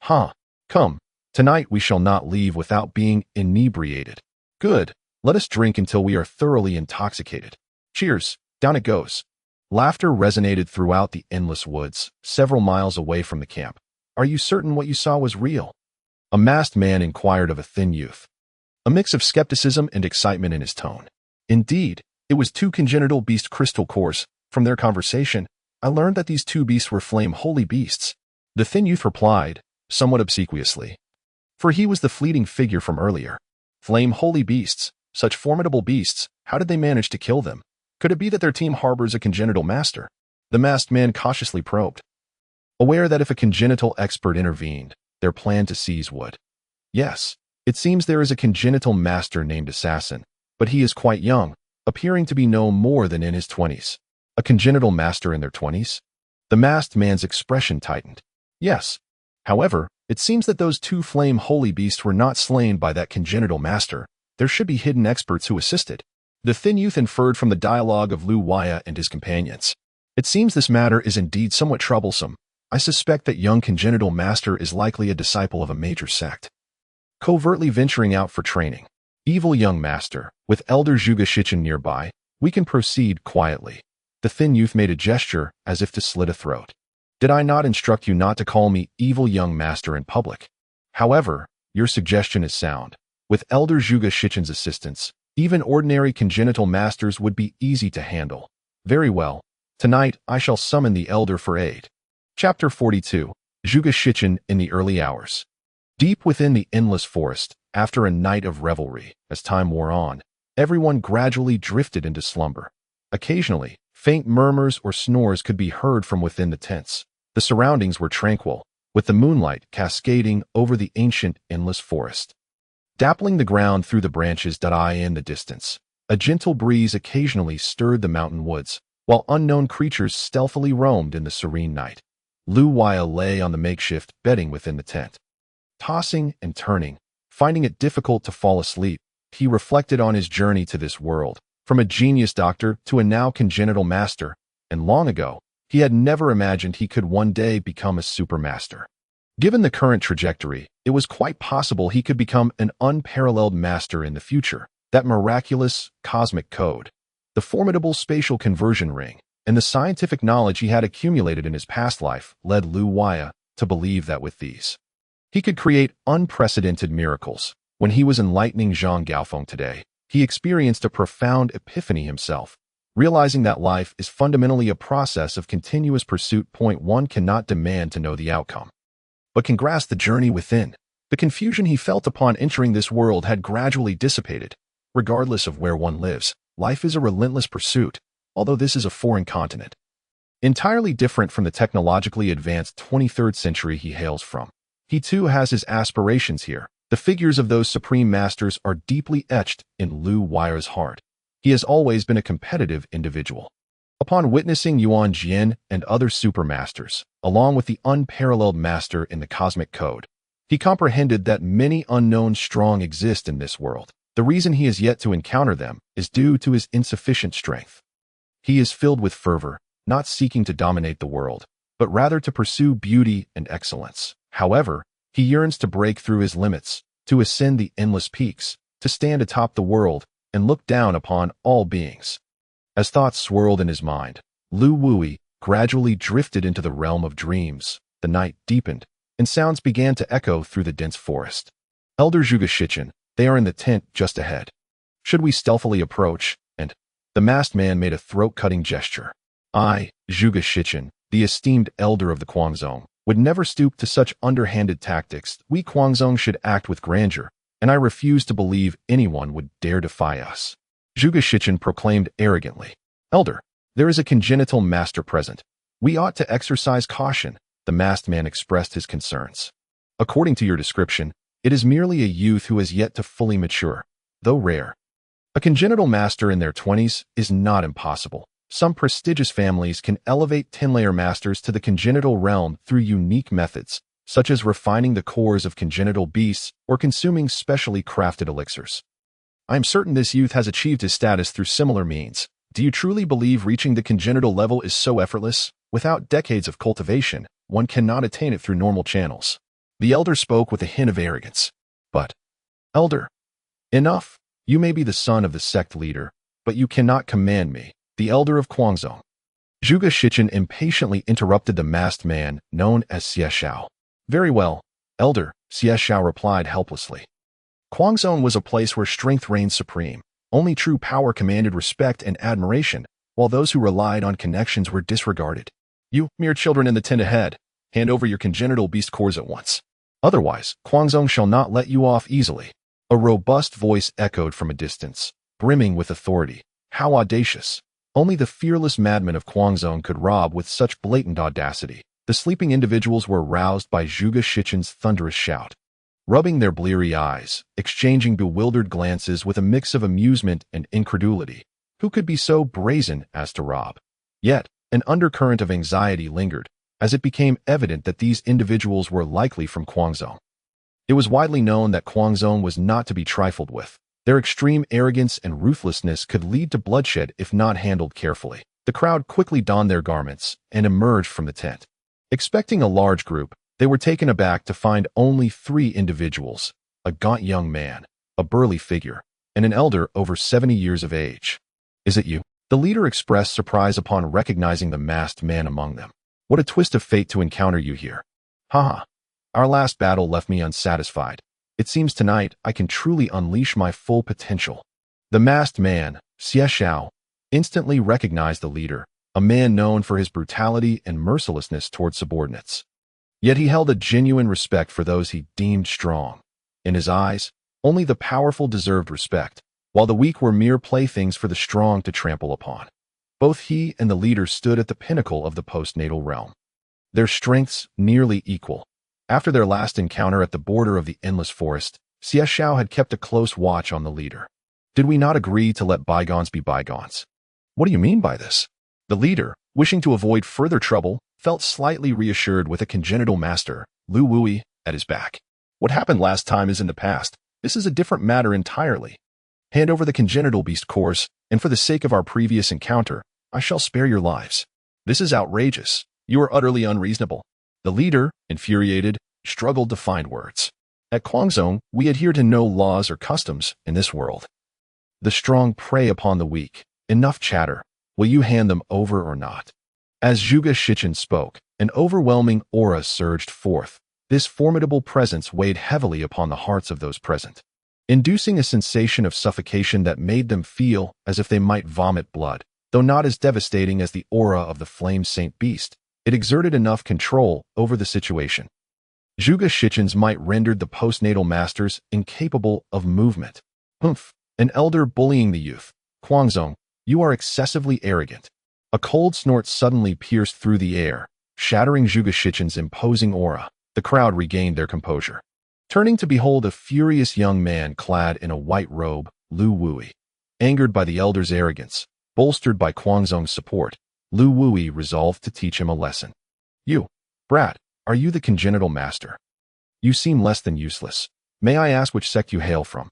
Come, tonight we shall not leave without being inebriated. Good, let us drink until we are thoroughly intoxicated. Cheers, down it goes. Laughter resonated throughout the endless woods, several miles away from the camp. Are you certain what you saw was real? A masked man inquired of a thin youth, a mix of skepticism and excitement in his tone. Indeed, it was two congenital beast crystal cores. From their conversation, I learned that these two beasts were flame holy beasts. The thin youth replied, somewhat obsequiously, for he was the fleeting figure from earlier. Flame holy beasts, such formidable beasts, how did they manage to kill them? Could it be that their team harbors a congenital master? The masked man cautiously probed, aware that if a congenital expert intervened, their plan to seize would. Yes, it seems there is a congenital master named Assassin, but he is quite young, appearing to be no more than in his 20s. A congenital master in their 20s? The masked man's expression tightened. Yes. However, it seems that those two flame holy beasts were not slain by that congenital master. There should be hidden experts who assisted. The thin youth inferred from the dialogue of Lu Waya and his companions. It seems this matter is indeed somewhat troublesome. I suspect that young congenital master is likely a disciple of a major sect, covertly venturing out for training. Evil young master, with elder Zhuge Shichen nearby, we can proceed quietly. The thin youth made a gesture as if to slit a throat. Did I not instruct you not to call me evil young master in public? However, your suggestion is sound. With elder Zhuge Shichen's assistance, even ordinary congenital masters would be easy to handle. Very well. Tonight, I shall summon the elder for aid. Chapter 42. Zhuge Shichen in the early hours. Deep within the endless forest, after a night of revelry, as time wore on, everyone gradually drifted into slumber. Occasionally, faint murmurs or snores could be heard from within the tents. The surroundings were tranquil, with the moonlight cascading over the ancient endless forest, dappling the ground through the branches in the distance. A gentle breeze occasionally stirred the mountain woods, while unknown creatures stealthily roamed in the serene night. Lu Waya lay on the makeshift bedding within the tent. Tossing and turning, finding it difficult to fall asleep, he reflected on his journey to this world, from a genius doctor to a now congenital master, and long ago, he had never imagined he could one day become a supermaster. Given the current trajectory, it was quite possible he could become an unparalleled master in the future. That miraculous cosmic code, the formidable spatial conversion ring, and the scientific knowledge he had accumulated in his past life led Lu Waya to believe that with these, he could create unprecedented miracles. When he was enlightening Jean Gaufon today, he experienced a profound epiphany himself, realizing that life is fundamentally a process of continuous pursuit. One cannot demand to know the outcome, but can grasp the journey within. The confusion he felt upon entering this world had gradually dissipated. Regardless of where one lives, life is a relentless pursuit, although this is a foreign continent, entirely different from the technologically advanced 23rd century he hails from. He too has his aspirations here. The figures of those supreme masters are deeply etched in Lu Waya's heart. He has always been a competitive individual. Upon witnessing Yuan Jian and other supermasters, along with the unparalleled master in the cosmic code, he comprehended that many unknown strong exist in this world. The reason he has yet to encounter them is due to his insufficient strength. He is filled with fervor, not seeking to dominate the world, but rather to pursue beauty and excellence. However, he yearns to break through his limits, to ascend the endless peaks, to stand atop the world and look down upon all beings. As thoughts swirled in his mind, Lu Wui gradually drifted into the realm of dreams. The night deepened, and sounds began to echo through the dense forest. Elder Zhuge Shichen, they are in the tent just ahead. Should we stealthily approach? And the masked man made a throat-cutting gesture. I, Zhuge Shichen, the esteemed elder of the Guangzong, would never stoop to such underhanded tactics. We Guangzong should act with grandeur, and I refuse to believe anyone would dare defy us. Zhuge Shichen proclaimed arrogantly. Elder, there is a congenital master present. We ought to exercise caution. The masked man expressed his concerns. According to your description, it is merely a youth who has yet to fully mature, though rare. A congenital master in their 20s is not impossible. Some prestigious families can elevate 10-layer masters to the congenital realm through unique methods, such as refining the cores of congenital beasts or consuming specially crafted elixirs. I am certain this youth has achieved his status through similar means. Do you truly believe reaching the congenital level is so effortless? Without decades of cultivation, one cannot attain it through normal channels. The elder spoke with a hint of arrogance. But, elder, enough. You may be the son of the sect leader, but you cannot command me, the elder of Confronting. Zhuge Shichen impatiently interrupted the masked man known as Xieshao. Very well, elder, Xieshao replied helplessly. Confronting was a place where strength reigned supreme. Only true power commanded respect and admiration, while those who relied on connections were disregarded. You, mere children in the tent ahead, hand over your congenital beast cores at once. Otherwise, Confronting shall not let you off easily. A robust voice echoed from a distance, brimming with authority. How audacious! Only the fearless madmen of Confronting could rob with such blatant audacity. The sleeping individuals were roused by Zhuge Shichen's thunderous shout. Rubbing their bleary eyes, exchanging bewildered glances with a mix of amusement and incredulity. Who could be so brazen as to rob? Yet, an undercurrent of anxiety lingered, as it became evident that these individuals were likely from Confronting. It was widely known that Confronting was not to be trifled with. Their extreme arrogance and ruthlessness could lead to bloodshed if not handled carefully. The crowd quickly donned their garments and emerged from the tent. Expecting a large group, they were taken aback to find only 3 individuals, a gaunt young man, a burly figure, and an elder over 70 years of age. Is it you? The leader expressed surprise upon recognizing the masked man among them. What a twist of fate to encounter you here. Haha. Our last battle left me unsatisfied. It seems tonight I can truly unleash my full potential. The masked man, Xieshao, instantly recognized the leader, a man known for his brutality and mercilessness toward subordinates. Yet he held a genuine respect for those he deemed strong. In his eyes, only the powerful deserved respect, while the weak were mere playthings for the strong to trample upon. Both he and the leader stood at the pinnacle of the postnatal realm. Their strengths nearly equal. After their last encounter at the border of the endless forest, Xieshao had kept a close watch on the leader. Did we not agree to let bygones be bygones? What do you mean by this? The leader, wishing to avoid further trouble, felt slightly reassured with a congenital master, Lu Wui, at his back. What happened last time is in the past. This is a different matter entirely. Hand over the congenital beast cores, and for the sake of our previous encounter, I shall spare your lives. This is outrageous. You are utterly unreasonable. The leader, infuriated, struggled to find words. At Confronting, we adhere to no laws or customs in this world. The strong prey upon the weak. Enough chatter. Will you hand them over or not? As Zhuge Shichen spoke, an overwhelming aura surged forth. This formidable presence weighed heavily upon the hearts of those present, inducing a sensation of suffocation that made them feel as if they might vomit blood. Though not as devastating as the aura of the flame saint beast, it exerted enough control over the situation. Zhuge Shichen's might rendered the postnatal masters incapable of movement. Humph! An elder bullying the youth. Confronting, you are excessively arrogant. A cold snort suddenly pierced through the air, shattering Zhuge Shichen's imposing aura. The crowd regained their composure. Turning to behold a furious young man clad in a white robe, Lu Wui. Angered by the elder's arrogance, bolstered by Confronting's support, Lu Wui resolved to teach him a lesson. You, brat, are you the congenital master? You seem less than useless. May I ask which sect you hail from?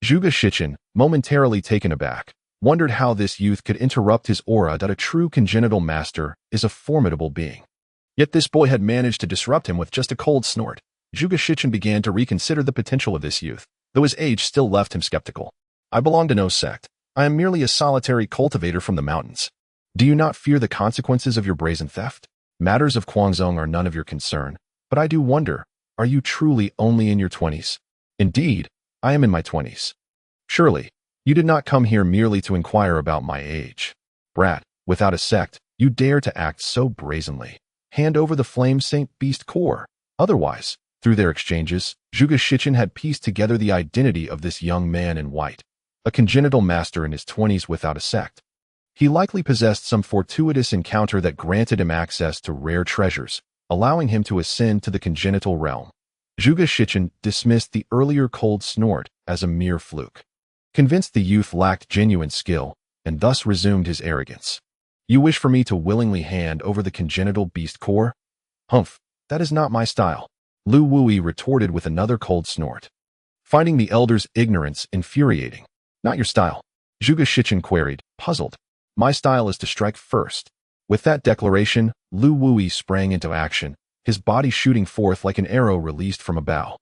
Zhuge Shichen, momentarily taken aback, wondered how this youth could interrupt his aura that a true congenital master is a formidable being. Yet this boy had managed to disrupt him with just a cold snort. Zhuge Shichen began to reconsider the potential of this youth, though his age still left him skeptical. I belong to no sect. I am merely a solitary cultivator from the mountains. Do you not fear the consequences of your brazen theft? Matters of Confronting are none of your concern, but I do wonder, are you truly only in your 20s? Indeed, I am in my 20s. Surely, you did not come here merely to inquire about my age. Brat, without a sect, you dare to act so brazenly. Hand over the flame saint beast core. Otherwise, through their exchanges, Zhuge Shichen had pieced together the identity of this young man in white, a congenital master in his 20s without a sect. He likely possessed some fortuitous encounter that granted him access to rare treasures, allowing him to ascend to the congenital realm. Zhuge Shichen dismissed the earlier cold snort as a mere fluke, convinced the youth lacked genuine skill, and thus resumed his arrogance. You wish for me to willingly hand over the congenital beast core? Humph, that is not my style. Lu Wui retorted with another cold snort, finding the elder's ignorance infuriating. Not your style, Zhuge Shichen queried, puzzled. My style is to strike first. With that declaration, Lu Wui sprang into action, his body shooting forth like an arrow released from a bow,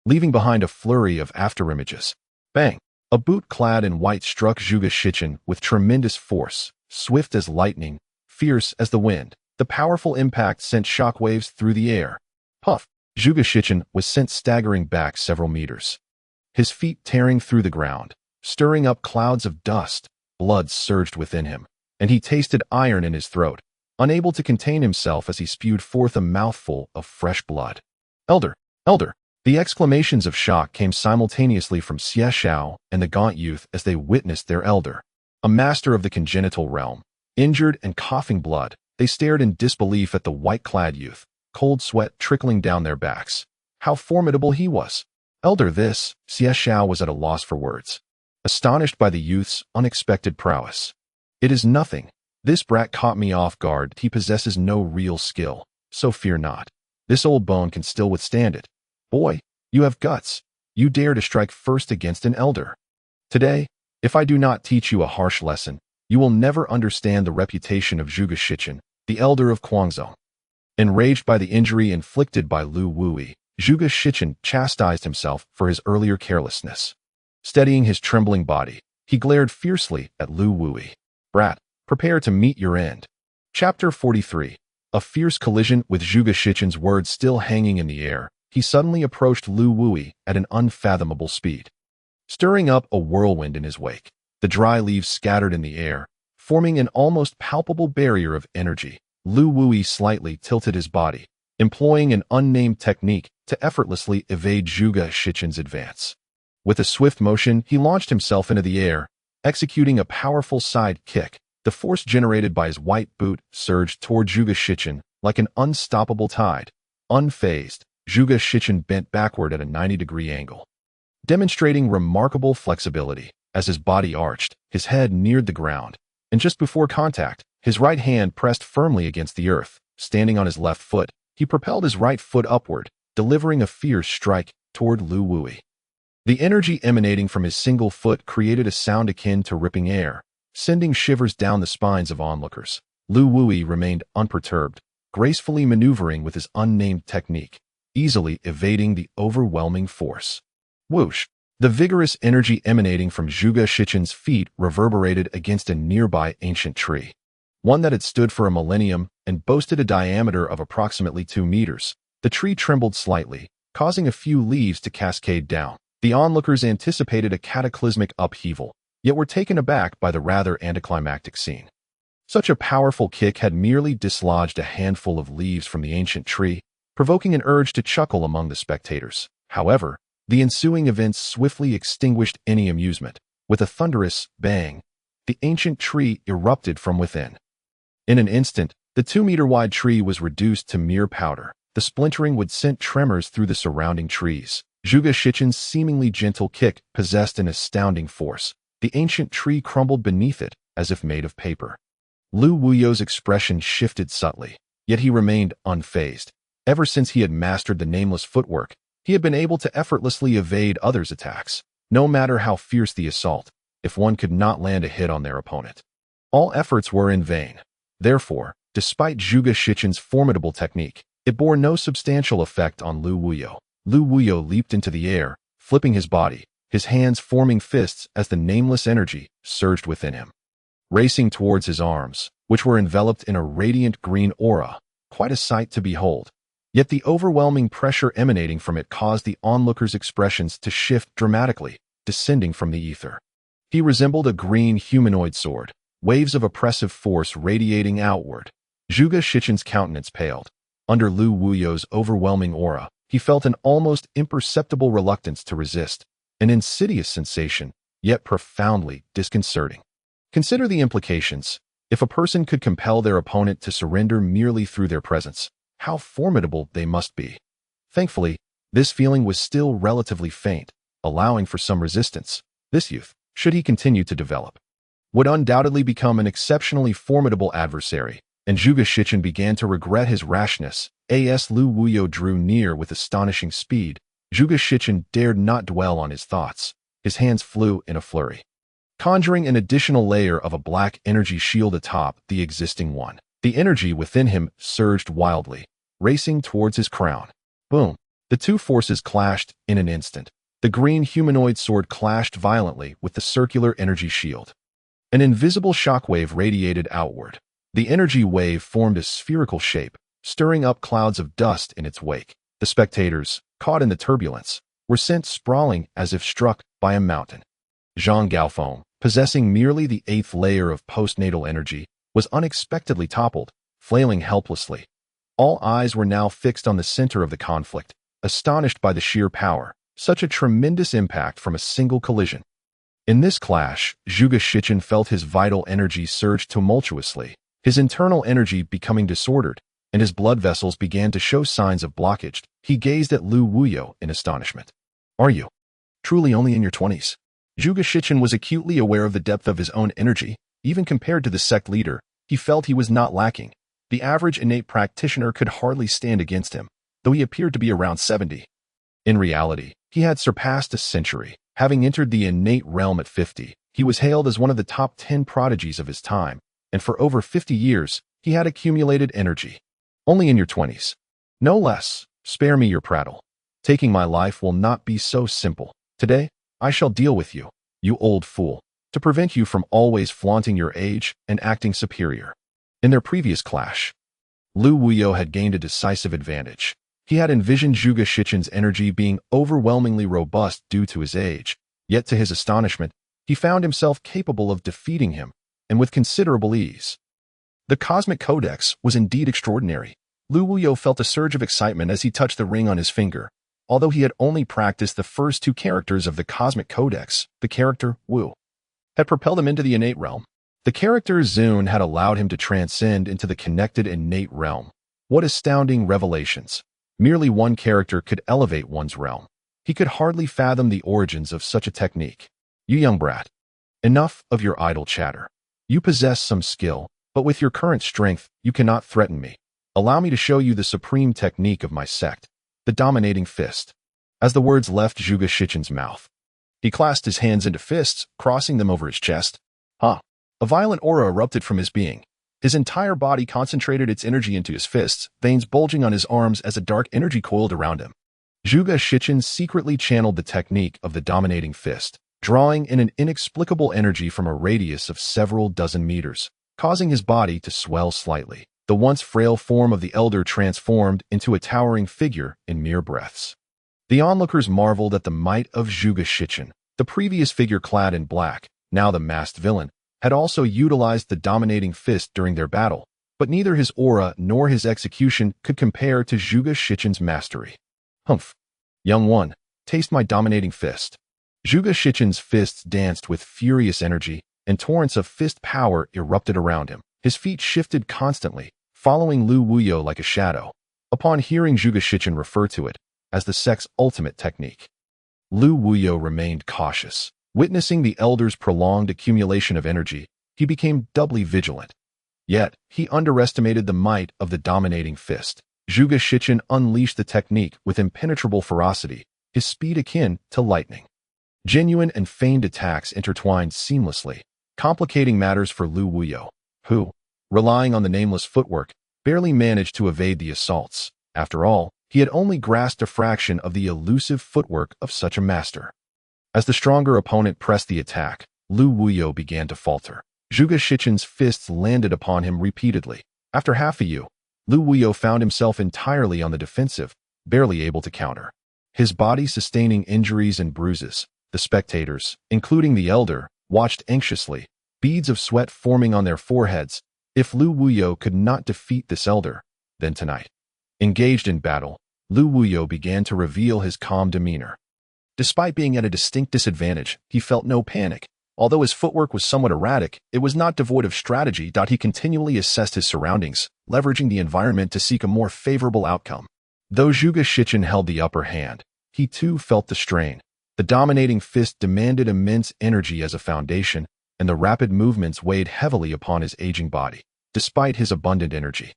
leaving behind a flurry of afterimages. Bang! A boot clad in white struck Zhuge Shichen with tremendous force, swift as lightning, fierce as the wind. The powerful impact sent shockwaves through the air. Puff! Zhuge Shichen was sent staggering back several meters, his feet tearing through the ground, stirring up clouds of dust. Blood surged within him, and he tasted iron in his throat, unable to contain himself as he spewed forth a mouthful of fresh blood. Elder! Elder! The exclamations of shock came simultaneously from Xie Xiao and the gaunt youth as they witnessed their elder, a master of the congenital realm, injured and coughing blood. They stared in disbelief at the white-clad youth, cold sweat trickling down their backs. How formidable he was! Elder this, Xie Xiao was at a loss for words, astonished by the youth's unexpected prowess. It is nothing. This brat caught me off guard. He possesses no real skill, so fear not. This old bone can still withstand it. Boy, you have guts. You dare to strike first against an elder. Today, if I do not teach you a harsh lesson, you will never understand the reputation of Zhuge Shichen, the elder of Guangzhou. Enraged by the injury inflicted by Lu Wui, Zhuge Shichen chastised himself for his earlier carelessness. Steadying his trembling body, he glared fiercely at Lu Wui. Brat, prepare to meet your end. Chapter 43. A fierce collision. With Zhuge Shichen's words still hanging in the air, he suddenly approached Lu Wui at an unfathomable speed, stirring up a whirlwind in his wake. The dry leaves scattered in the air, forming an almost palpable barrier of energy. Lu Wui slightly tilted his body, employing an unnamed technique to effortlessly evade Zhuge Shichen's advance. With a swift motion, he launched himself into the air, executing a powerful side kick. The force generated by his white boot surged toward Zhuge Shichen like an unstoppable tide. Unfazed, Zhuge Shichen bent backward at a 90-degree angle, demonstrating remarkable flexibility. As his body arched, his head neared the ground, and just before contact, his right hand pressed firmly against the earth. Standing on his left foot, he propelled his right foot upward, delivering a fierce strike toward Lu Wui. The energy emanating from his single foot created a sound akin to ripping air, sending shivers down the spines of onlookers. Lu Wui remained unperturbed, gracefully maneuvering with his unnamed technique, easily evading the overwhelming force. Whoosh! The vigorous energy emanating from Zhuge Shichen's feet reverberated against a nearby ancient tree, one that had stood for a millennium and boasted a diameter of approximately 2 meters. The tree trembled slightly, causing a few leaves to cascade down. The onlookers anticipated a cataclysmic upheaval, yet were taken aback by the rather anticlimactic scene. Such a powerful kick had merely dislodged a handful of leaves from the ancient tree, provoking an urge to chuckle among the spectators. However, the ensuing events swiftly extinguished any amusement. With a thunderous bang, the ancient tree erupted from within. In an instant, the 2-meter-wide tree was reduced to mere powder. The splintering would send tremors through the surrounding trees. Zhuge Shichen's seemingly gentle kick possessed an astounding force. The ancient tree crumbled beneath it, as if made of paper. Lu Wuyo's expression shifted subtly, yet he remained unfazed. Ever since he had mastered the nameless footwork, he had been able to effortlessly evade others' attacks, no matter how fierce the assault, if one could not land a hit on their opponent. All efforts were in vain. Therefore, despite Zhuge Shichen's formidable technique, it bore no substantial effect on Lu Wuyo. Lu Wuyo leaped into the air, flipping his body, his hands forming fists as the nameless energy surged within him, racing towards his arms, which were enveloped in a radiant green aura, quite a sight to behold. Yet the overwhelming pressure emanating from it caused the onlookers' expressions to shift dramatically, descending from the ether. He resembled a green humanoid sword, waves of oppressive force radiating outward. Zhuge Shichen's countenance paled. Under Lu Wuyo's overwhelming aura, he felt an almost imperceptible reluctance to resist, an insidious sensation, yet profoundly disconcerting. Consider the implications. If a person could compel their opponent to surrender merely through their presence, how formidable they must be. Thankfully, this feeling was still relatively faint, allowing for some resistance. This youth, should he continue to develop, would undoubtedly become an exceptionally formidable adversary. and Zhuge Shichen began to regret his rashness. As Lu Wuyo drew near with astonishing speed, Zhuge Shichen dared not dwell on his thoughts. His hands flew in a flurry, conjuring an additional layer of a black energy shield atop the existing one. The energy within him surged wildly, racing towards his crown. Boom! The two forces clashed in an instant. The green humanoid sword clashed violently with the circular energy shield. An invisible shockwave radiated outward. The energy wave formed a spherical shape, stirring up clouds of dust in its wake. The spectators, caught in the turbulence, were sent sprawling as if struck by a mountain. Zhang Gaofeng, possessing merely the 8th layer of postnatal energy, was unexpectedly toppled, flailing helplessly. All eyes were now fixed on the center of the conflict, astonished by the sheer power, such a tremendous impact from a single collision. In this clash, Zhuge Shichen felt his vital energy surge tumultuously, his internal energy becoming disordered, and his blood vessels began to show signs of blockage. He gazed at Lu Wuyo in astonishment. "Are you truly only in your 20s? Zhuge Shichen was acutely aware of the depth of his own energy. Even compared to the sect leader, he felt he was not lacking. The average innate practitioner could hardly stand against him, though he appeared to be around 70. In reality, he had surpassed a century. Having entered the innate realm at 50, he was hailed as one of the top 10 prodigies of his time, and for over 50 years, he had accumulated energy. Only in your 20s. No less. Spare me your prattle. Taking my life will not be so simple. Today, I shall deal with you, you old fool, to prevent you from always flaunting your age and acting superior." In their previous clash, Lu Wuyo had gained a decisive advantage. He had envisioned Zhuge Shichen's energy being overwhelmingly robust due to his age, yet to his astonishment, he found himself capable of defeating him, and with considerable ease. The cosmic codex was indeed extraordinary. Lu Wuyo felt a surge of excitement as he touched the ring on his finger. Although he had only practiced the first 2 characters of the cosmic codex, the character Wu had propelled him into the innate realm. The character Zun had allowed him to transcend into the connected innate realm. What astounding revelations! Merely one character could elevate one's realm. He could hardly fathom the origins of such a technique. "You young brat, enough of your idle chatter. You possess some skill, but with your current strength, you cannot threaten me. Allow me to show you the supreme technique of my sect, the dominating fist." As the words left Zhuge Shichen's mouth, he clasped his hands into fists, crossing them over his chest. A violent aura erupted from his being. His entire body concentrated its energy into his fists, veins bulging on his arms as a dark energy coiled around him. Zhuge Shichen secretly channeled the technique of the dominating fist, drawing in an inexplicable energy from a radius of several dozen meters, causing his body to swell slightly. The once frail form of the elder transformed into a towering figure in mere breaths. The onlookers marveled at the might of Zhuge Shichen. The previous figure clad in black, now the masked villain, had also utilized the dominating fist during their battle, but neither his aura nor his execution could compare to Zhuge Shichen's mastery. "Humph! Young one, taste my dominating fist." Zhuge Shichen's fists danced with furious energy, and torrents of fist power erupted around him. His feet shifted constantly, following Lu Wuyo like a shadow. Upon hearing Zhuge Shichen refer to it as the sect's ultimate technique, Lu Wuyo remained cautious. Witnessing the elder's prolonged accumulation of energy, he became doubly vigilant. Yet, he underestimated the might of the dominating fist. Zhuge Shichen unleashed the technique with impenetrable ferocity, his speed akin to lightning. Genuine and feigned attacks intertwined seamlessly, complicating matters for Lu Wuyo, who, relying on the nameless footwork, barely managed to evade the assaults. After all, he had only grasped a fraction of the elusive footwork of such a master. As the stronger opponent pressed the attack, Lu Wuyo began to falter. Zhuge Shichen's fists landed upon him repeatedly. After half a yu, Lu Wuyo found himself entirely on the defensive, barely able to counter. His body sustaining injuries and bruises. The spectators, including the elder, watched anxiously, beads of sweat forming on their foreheads. If Lu Wuyo could not defeat this elder, then tonight. Engaged in battle, Lu Wuyo began to reveal his calm demeanor. Despite being at a distinct disadvantage, he felt no panic. Although his footwork was somewhat erratic, it was not devoid of strategy. He continually assessed his surroundings, leveraging the environment to seek a more favorable outcome. Though Zhuge Shichen held the upper hand, he too felt the strain. The dominating fist demanded immense energy as a foundation, and the rapid movements weighed heavily upon his aging body. despite his abundant energy.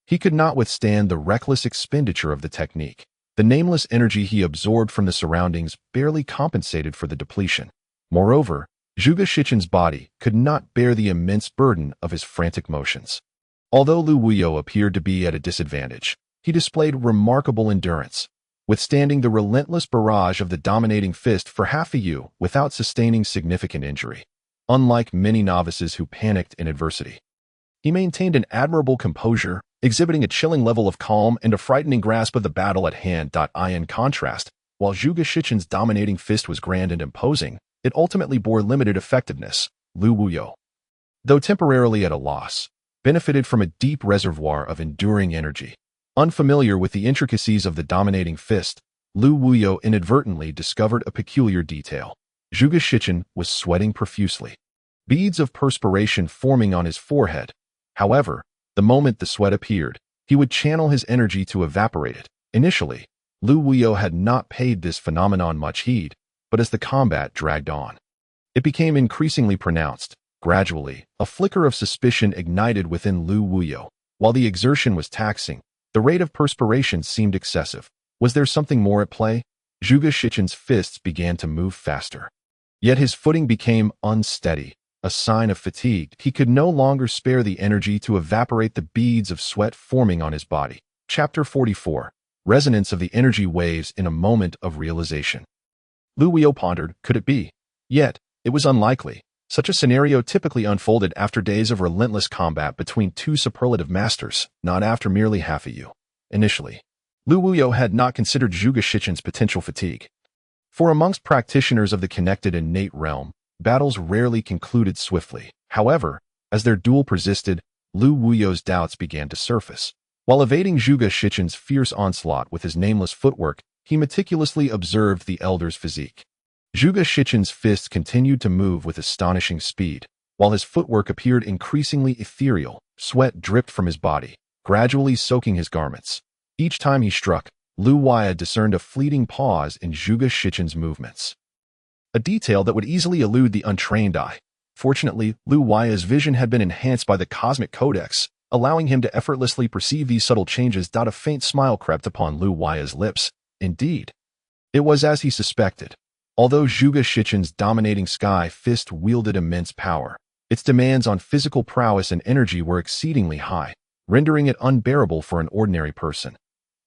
He could not withstand the reckless expenditure of the technique. The nameless energy he absorbed from the surroundings barely compensated for the depletion. Moreover, Zhuge Shichen's body could not bear the immense burden of his frantic motions. Although Lu Wuyo appeared to be at a disadvantage, he displayed remarkable endurance, withstanding the relentless barrage of the dominating fist for half a yu without sustaining significant injury. Unlike many novices who panicked in adversity, he maintained an admirable composure, exhibiting a chilling level of calm and a frightening grasp of the battle at hand. In contrast, while Zhuge Shichen's dominating fist was grand and imposing, it ultimately bore limited effectiveness. Lu Wuyo, though temporarily at a loss, benefited from a deep reservoir of enduring energy. Unfamiliar with the intricacies of the dominating fist, Lu Wuyo inadvertently discovered a peculiar detail. Zhuge Shichen was sweating profusely, beads of perspiration forming on his forehead. However, the moment the sweat appeared, he would channel his energy to evaporate it. Initially, Lu Wuyo had not paid this phenomenon much heed, but as the combat dragged on, it became increasingly pronounced. Gradually, a flicker of suspicion ignited within Lu Wuyo. While the exertion was taxing, the rate of perspiration seemed excessive. Was there something more at play? Zhuge Shichen's fists began to move faster. Yet his footing became unsteady, a sign of fatigue. He could no longer spare the energy to evaporate the beads of sweat forming on his body. Chapter 44. Resonance of the energy waves in a moment of realization. Lu Wuyo pondered, could it be? Yet, it was unlikely. Such a scenario typically unfolded after days of relentless combat between two superlative masters, not after merely half a yu. Initially, Lu Wuyo had not considered Zhuge Shichen's potential fatigue. For amongst practitioners of the connected innate realm, battles rarely concluded swiftly. However, as their duel persisted, Lu Wuyo's doubts began to surface. While evading Zhuge Shichen's fierce onslaught with his nameless footwork, he meticulously observed the elder's physique. Zhuge Shichen's fists continued to move with astonishing speed, while his footwork appeared increasingly ethereal. Sweat dripped from his body, gradually soaking his garments. Each time he struck, Lu Wuyo discerned a fleeting pause in Zhuge Shichen's movements, a detail that would easily elude the untrained eye. Fortunately, Lu Wuyo's vision had been enhanced by the cosmic codex, allowing him to effortlessly perceive these subtle changes. A faint smile crept upon Lu Wuyo's lips. Indeed, it was as he suspected. Although Zhuge Shichen's dominating sky fist wielded immense power, its demands on physical prowess and energy were exceedingly high, rendering it unbearable for an ordinary person.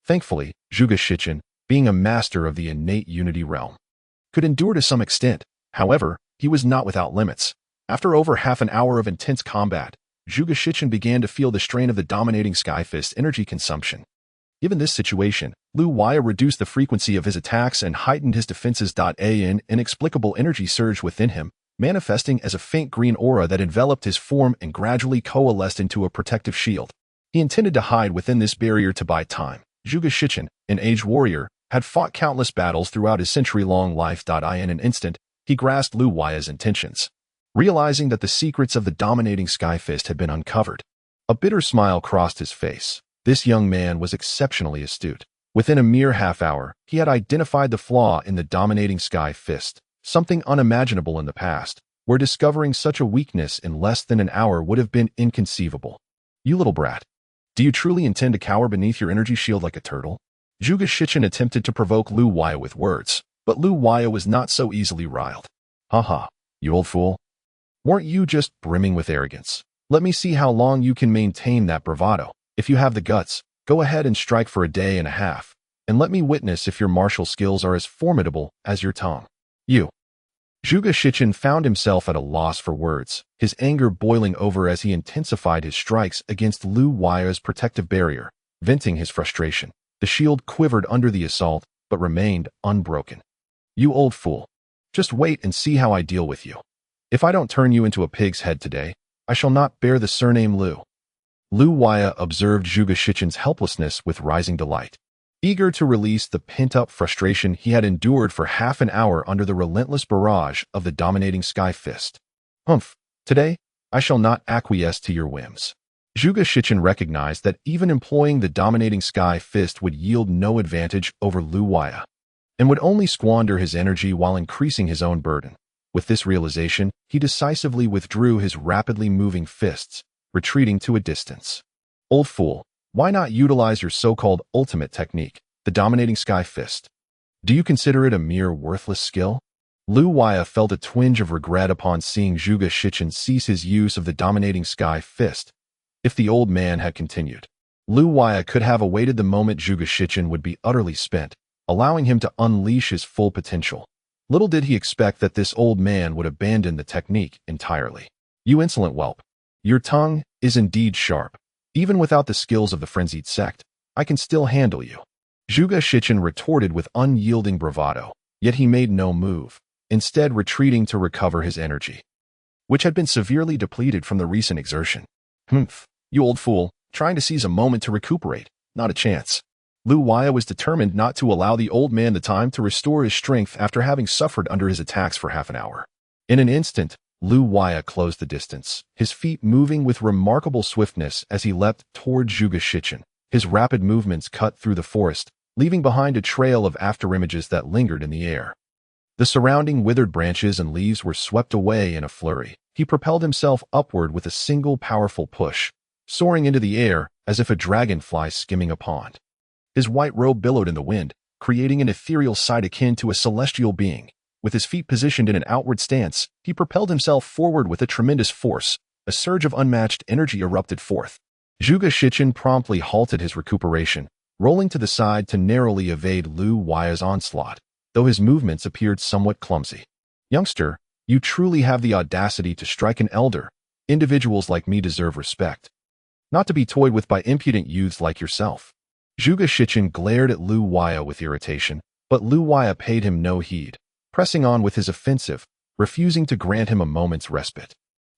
Thankfully, Zhuge Shichen, being a master of the innate unity realm, could endure to some extent. However, he was not without limits. After over half an hour of intense combat, Zhuge Shichen began to feel the strain of the dominating sky fist's energy consumption. Given this situation, Lu Wuyo reduced the frequency of his attacks and heightened his defenses. An inexplicable energy surged within him, manifesting as a faint green aura that enveloped his form and gradually coalesced into a protective shield. He intended to hide within this barrier to buy time. Zhuge Shichen, an aged warrior, had fought countless battles throughout his century-long life. In an instant, he grasped Lu Wuyo's intentions. Realizing that the secrets of the dominating sky fist had been uncovered, a bitter smile crossed his face. This young man was exceptionally astute. Within a mere half hour, he had identified the flaw in the dominating sky fist, something unimaginable in the past, where discovering such a weakness in less than an hour would have been inconceivable. You little brat. Do you truly intend to cower beneath your energy shield like a turtle? Zhuge Shichen attempted to provoke Lu Wuyo with words, but Lu Wuyo was not so easily riled. Haha, you old fool. Weren't you just brimming with arrogance? Let me see how long you can maintain that bravado. If you have the guts, go ahead and strike for a day and a half, and let me witness if your martial skills are as formidable as your tongue. You. Zhuge Shichen found himself at a loss for words, his anger boiling over as he intensified his strikes against Lu Wuyo's protective barrier, venting his frustration. The shield quivered under the assault, but remained unbroken. You old fool. Just wait and see how I deal with you. If I don't turn you into a pig's head today, I shall not bear the surname Lu. Lu Wuyo observed Zhuge Shichen's helplessness with rising delight. Eager to release the pent-up frustration he had endured for half an hour under the relentless barrage of the dominating sky fist. Humph, today, I shall not acquiesce to your whims. Zhuge Shichen recognized that even employing the dominating sky fist would yield no advantage over Lu Wuyo, and would only squander his energy while increasing his own burden. With this realization, he decisively withdrew his rapidly moving fists, retreating to a distance. Old fool, why not utilize your so-called ultimate technique, the dominating sky fist? Do you consider it a mere worthless skill? Lu Waya felt a twinge of regret upon seeing Zhuge Shichen cease his use of the dominating sky fist. If the old man had continued, Lu Waya could have awaited the moment Zhuge Shichen would be utterly spent, allowing him to unleash his full potential. Little did he expect that this old man would abandon the technique entirely. You insolent whelp. Your tongue is indeed sharp. Even without the skills of the frenzied sect, I can still handle you. Zhuge Shichen retorted with unyielding bravado, yet he made no move, instead retreating to recover his energy, which had been severely depleted from the recent exertion. Humph, you old fool, trying to seize a moment to recuperate. Not a chance. Lu Waya was determined not to allow the old man the time to restore his strength after having suffered under his attacks for half an hour. In an instant, Lu Waya closed the distance, his feet moving with remarkable swiftness as he leapt toward Zhuge Shichen. His rapid movements cut through the forest, leaving behind a trail of afterimages that lingered in the air. The surrounding withered branches and leaves were swept away in a flurry. He propelled himself upward with a single powerful push, soaring into the air as if a dragonfly skimming a pond. His white robe billowed in the wind, creating an ethereal sight akin to a celestial being. With his feet positioned in an outward stance, he propelled himself forward with a tremendous force. A surge of unmatched energy erupted forth. Zhuge Shichen promptly halted his recuperation, rolling to the side to narrowly evade Lu Waya's onslaught, though his movements appeared somewhat clumsy. Youngster, you truly have the audacity to strike an elder. Individuals like me deserve respect, not to be toyed with by impudent youths like yourself. Zhuge Shichen glared at Lu Waya with irritation, but Lu Waya paid him no heed, pressing on with his offensive, refusing to grant him a moment's respite.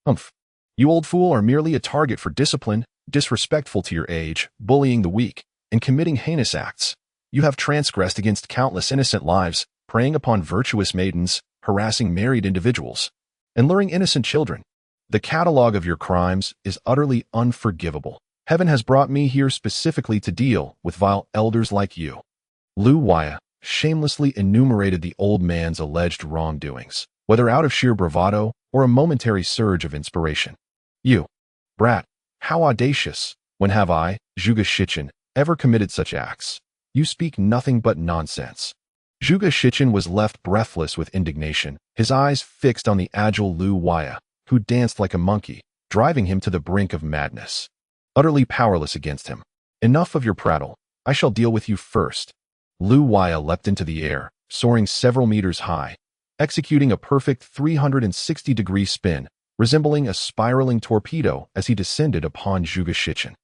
Humph, you old fool are merely a target for discipline, disrespectful to your age, bullying the weak, and committing heinous acts. You have transgressed against countless innocent lives, preying upon virtuous maidens, harassing married individuals, and luring innocent children. The catalogue of your crimes is utterly unforgivable. Heaven has brought me here specifically to deal with vile elders like you. Lu Waya shamelessly enumerated the old man's alleged wrongdoings, whether out of sheer bravado or a momentary surge of inspiration. You, brat, how audacious! When have I, Zhuge Shichen, ever committed such acts? You speak nothing but nonsense. Zhuge Shichen was left breathless with indignation, his eyes fixed on the agile Lu Waya, who danced like a monkey, driving him to the brink of madness. Utterly powerless against him. Enough of your prattle. I shall deal with you first. Lu Waya leapt into the air, soaring several meters high, executing a perfect 360-degree spin, resembling a spiraling torpedo as he descended upon Zhuge Shichen.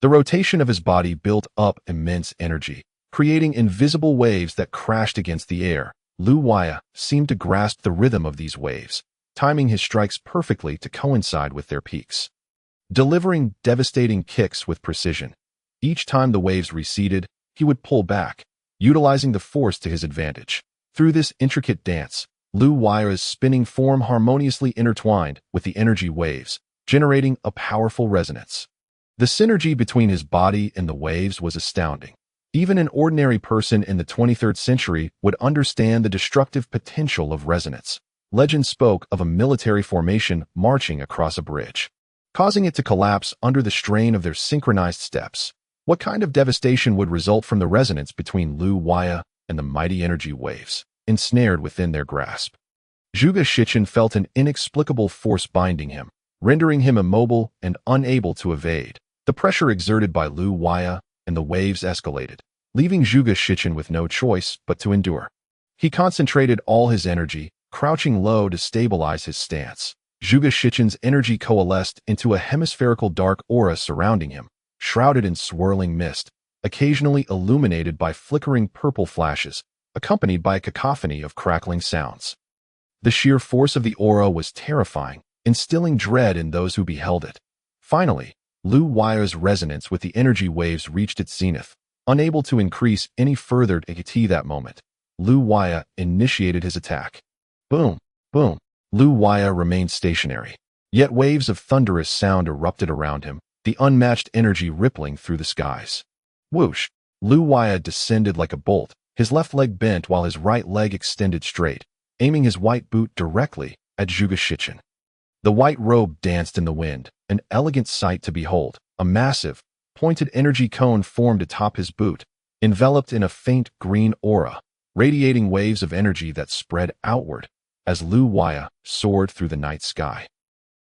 The rotation of his body built up immense energy, creating invisible waves that crashed against the air. Lu Waya seemed to grasp the rhythm of these waves, timing his strikes perfectly to coincide with their peaks, delivering devastating kicks with precision. Each time the waves receded, he would pull back, utilizing the force to his advantage. Through this intricate dance, Lu Waya's spinning form harmoniously intertwined with the energy waves, generating a powerful resonance. The synergy between his body and the waves was astounding. Even an ordinary person in the 23rd century would understand the destructive potential of resonance. Legend spoke of a military formation marching across a bridge, causing it to collapse under the strain of their synchronized steps. What kind of devastation would result from the resonance between Lu Waya and the mighty energy waves, ensnared within their grasp? Zhuge Shichen felt an inexplicable force binding him, rendering him immobile and unable to evade. The pressure exerted by Lu Waya and the waves escalated, leaving Zhuge Shichen with no choice but to endure. He concentrated all his energy, crouching low to stabilize his stance. Zhuge Shichen's energy coalesced into a hemispherical dark aura surrounding him, shrouded in swirling mist, occasionally illuminated by flickering purple flashes, accompanied by a cacophony of crackling sounds. The sheer force of the aura was terrifying, instilling dread in those who beheld it. Finally, Lu Waya's resonance with the energy waves reached its zenith. Unable to increase any further at that moment, Lu Waya initiated his attack. Boom, boom. Lu Waya remained stationary, yet waves of thunderous sound erupted around him, the unmatched energy rippling through the skies. Whoosh! Lu Waya descended like a bolt, his left leg bent while his right leg extended straight, aiming his white boot directly at Zhuge Shichen. The white robe danced in the wind, an elegant sight to behold. A massive, pointed energy cone formed atop his boot, enveloped in a faint green aura, radiating waves of energy that spread outward as Lu Waya soared through the night sky.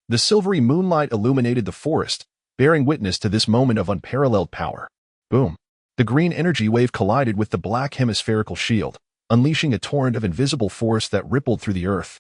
The silvery moonlight illuminated the forest, bearing witness to this moment of unparalleled power. Boom! The green energy wave collided with the black hemispherical shield, unleashing a torrent of invisible force that rippled through the earth.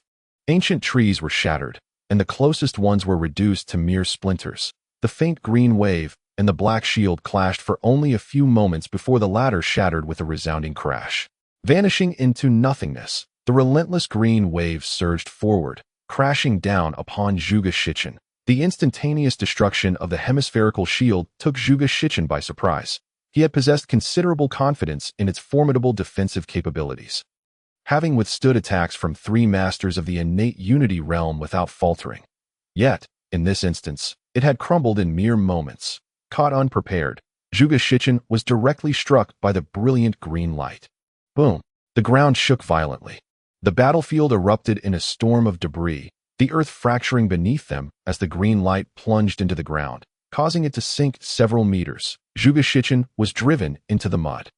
Ancient trees were shattered, and the closest ones were reduced to mere splinters. The faint green wave and the black shield clashed for only a few moments before the latter shattered with a resounding crash. Vanishing into nothingness, the relentless green wave surged forward, crashing down upon Zhuge Shichen. The instantaneous destruction of the hemispherical shield took Zhuge Shichen by surprise. He had possessed considerable confidence in its formidable defensive capabilities, having withstood attacks from 3 masters of the innate unity realm without faltering. Yet, in this instance, it had crumbled in mere moments. Caught unprepared, Zhuge Shichen was directly struck by the brilliant green light. Boom! The ground shook violently. The battlefield erupted in a storm of debris, the earth fracturing beneath them as the green light plunged into the ground, causing it to sink several meters. Zhuge Shichen was driven into the mud.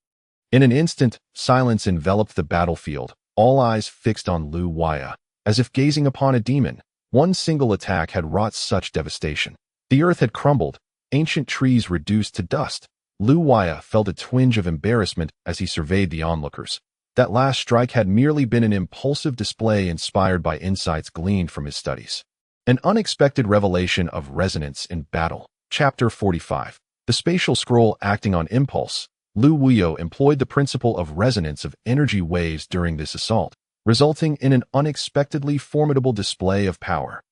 In an instant, silence enveloped the battlefield, all eyes fixed on Lu Waya, as if gazing upon a demon. One single attack had wrought such devastation. The earth had crumbled, ancient trees reduced to dust. Lu Waya felt a twinge of embarrassment as he surveyed the onlookers. That last strike had merely been an impulsive display inspired by insights gleaned from his studies. An unexpected revelation of resonance in battle. Chapter 45. The spatial scroll acting on impulse. Lu Wuyo employed the principle of resonance of energy waves during this assault, resulting in an unexpectedly formidable display of power.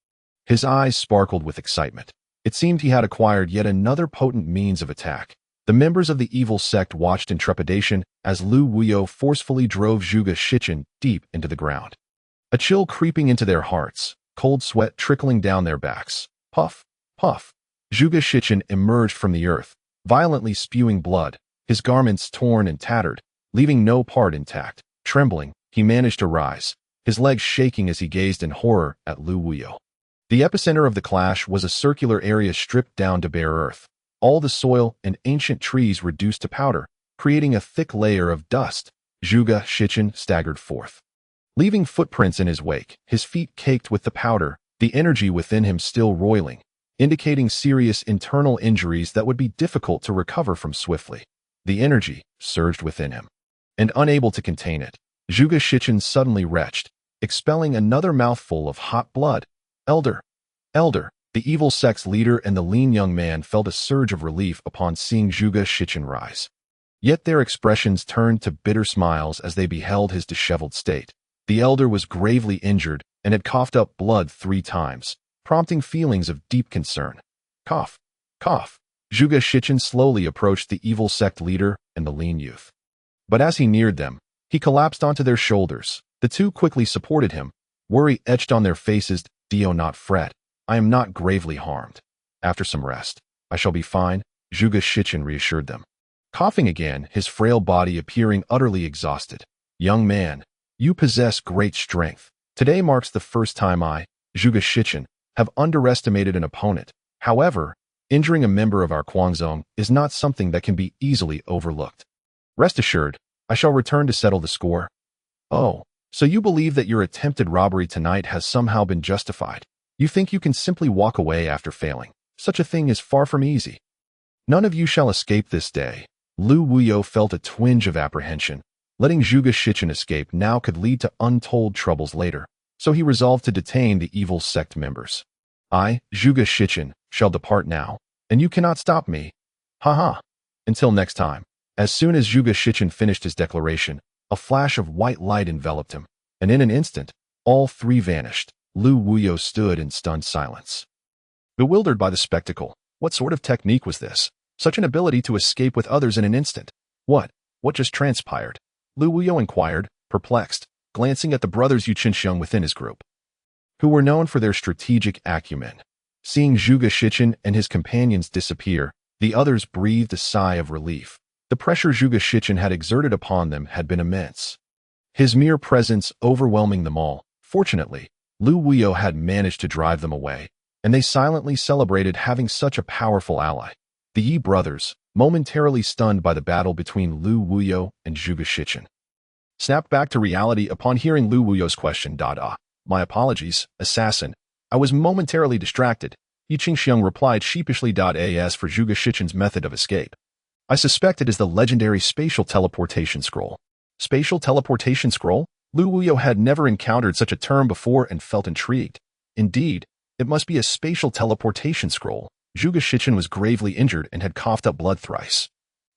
His eyes sparkled with excitement. It seemed he had acquired yet another potent means of attack. The members of the evil sect watched in trepidation as Lu Wuyo forcefully drove Zhuge Shichen deep into the ground. A chill creeping into their hearts, cold sweat trickling down their backs. Puff, puff. Zhuge Shichen emerged from the earth, violently spewing blood, his garments torn and tattered, leaving no part intact. Trembling, he managed to rise, his legs shaking as he gazed in horror at Lu Wuyo. The epicenter of the clash was a circular area stripped down to bare earth. All the soil and ancient trees reduced to powder, creating a thick layer of dust. Zhuge Shichen staggered forth, leaving footprints in his wake, his feet caked with the powder, the energy within him still roiling, indicating serious internal injuries that would be difficult to recover from swiftly. The energy surged within him, and unable to contain it, Zhuge Shichen suddenly retched, expelling another mouthful of hot blood. Elder! Elder! The evil sect's leader and the lean young man felt a surge of relief upon seeing Zhuge Shichen rise. Yet their expressions turned to bitter smiles as they beheld his disheveled state. The elder was gravely injured and had coughed up blood 3 times, prompting feelings of deep concern. Cough, cough. Zhuge Shichen slowly approached the evil sect leader and the lean youth. But as he neared them, he collapsed onto their shoulders. The two quickly supported him, worry etched on their faces. "Do not fret. I am not gravely harmed. After some rest, I shall be fine," Zhuge Shichen reassured them. Coughing again, his frail body appearing utterly exhausted. "Young man, you possess great strength. Today marks the first time I, Zhuge Shichen, have underestimated an opponent. However, injuring a member of our Guangzhong is not something that can be easily overlooked. Rest assured, I shall return to settle the score." "Oh, so you believe that your attempted robbery tonight has somehow been justified? You think you can simply walk away after failing? Such a thing is far from easy. None of you shall escape this day." Lu Wuyo felt a twinge of apprehension. Letting Zhuge Shichen escape now could lead to untold troubles later, so he resolved to detain the evil sect members. "I, Zhuge Shichen, shall depart now, and you cannot stop me. Ha. Until next time." As soon as Zhuge Shichen finished his declaration, a flash of white light enveloped him, and in an instant, all 3 vanished. Lu Wuyo stood in stunned silence, bewildered by the spectacle. What sort of technique was this? Such an ability to escape with others in an instant. What just transpired? Lu Wuyo inquired, perplexed, glancing at the brothers Yu Qinxiang within his group, who were known for their strategic acumen. Seeing Zhuge Shichen and his companions disappear, the others breathed a sigh of relief. The pressure Zhuge Shichen had exerted upon them had been immense, his mere presence overwhelming them all. Fortunately, Lu Wuyo had managed to drive them away, and they silently celebrated having such a powerful ally. The Yi brothers, momentarily stunned by the battle between Lu Wuyo and Zhuge Shichen, snapped back to reality upon hearing Lu Wuyo's question. My apologies, assassin. I was momentarily distracted, Yi Qingxiang replied sheepishly. As for Zhuge Shichen's method of escape, I suspect it is the legendary spatial teleportation scroll. Spatial teleportation scroll? Lu Wuyo had never encountered such a term before and felt intrigued. Indeed, it must be a spatial teleportation scroll. Zhuge Shichen was gravely injured and had coughed up blood thrice.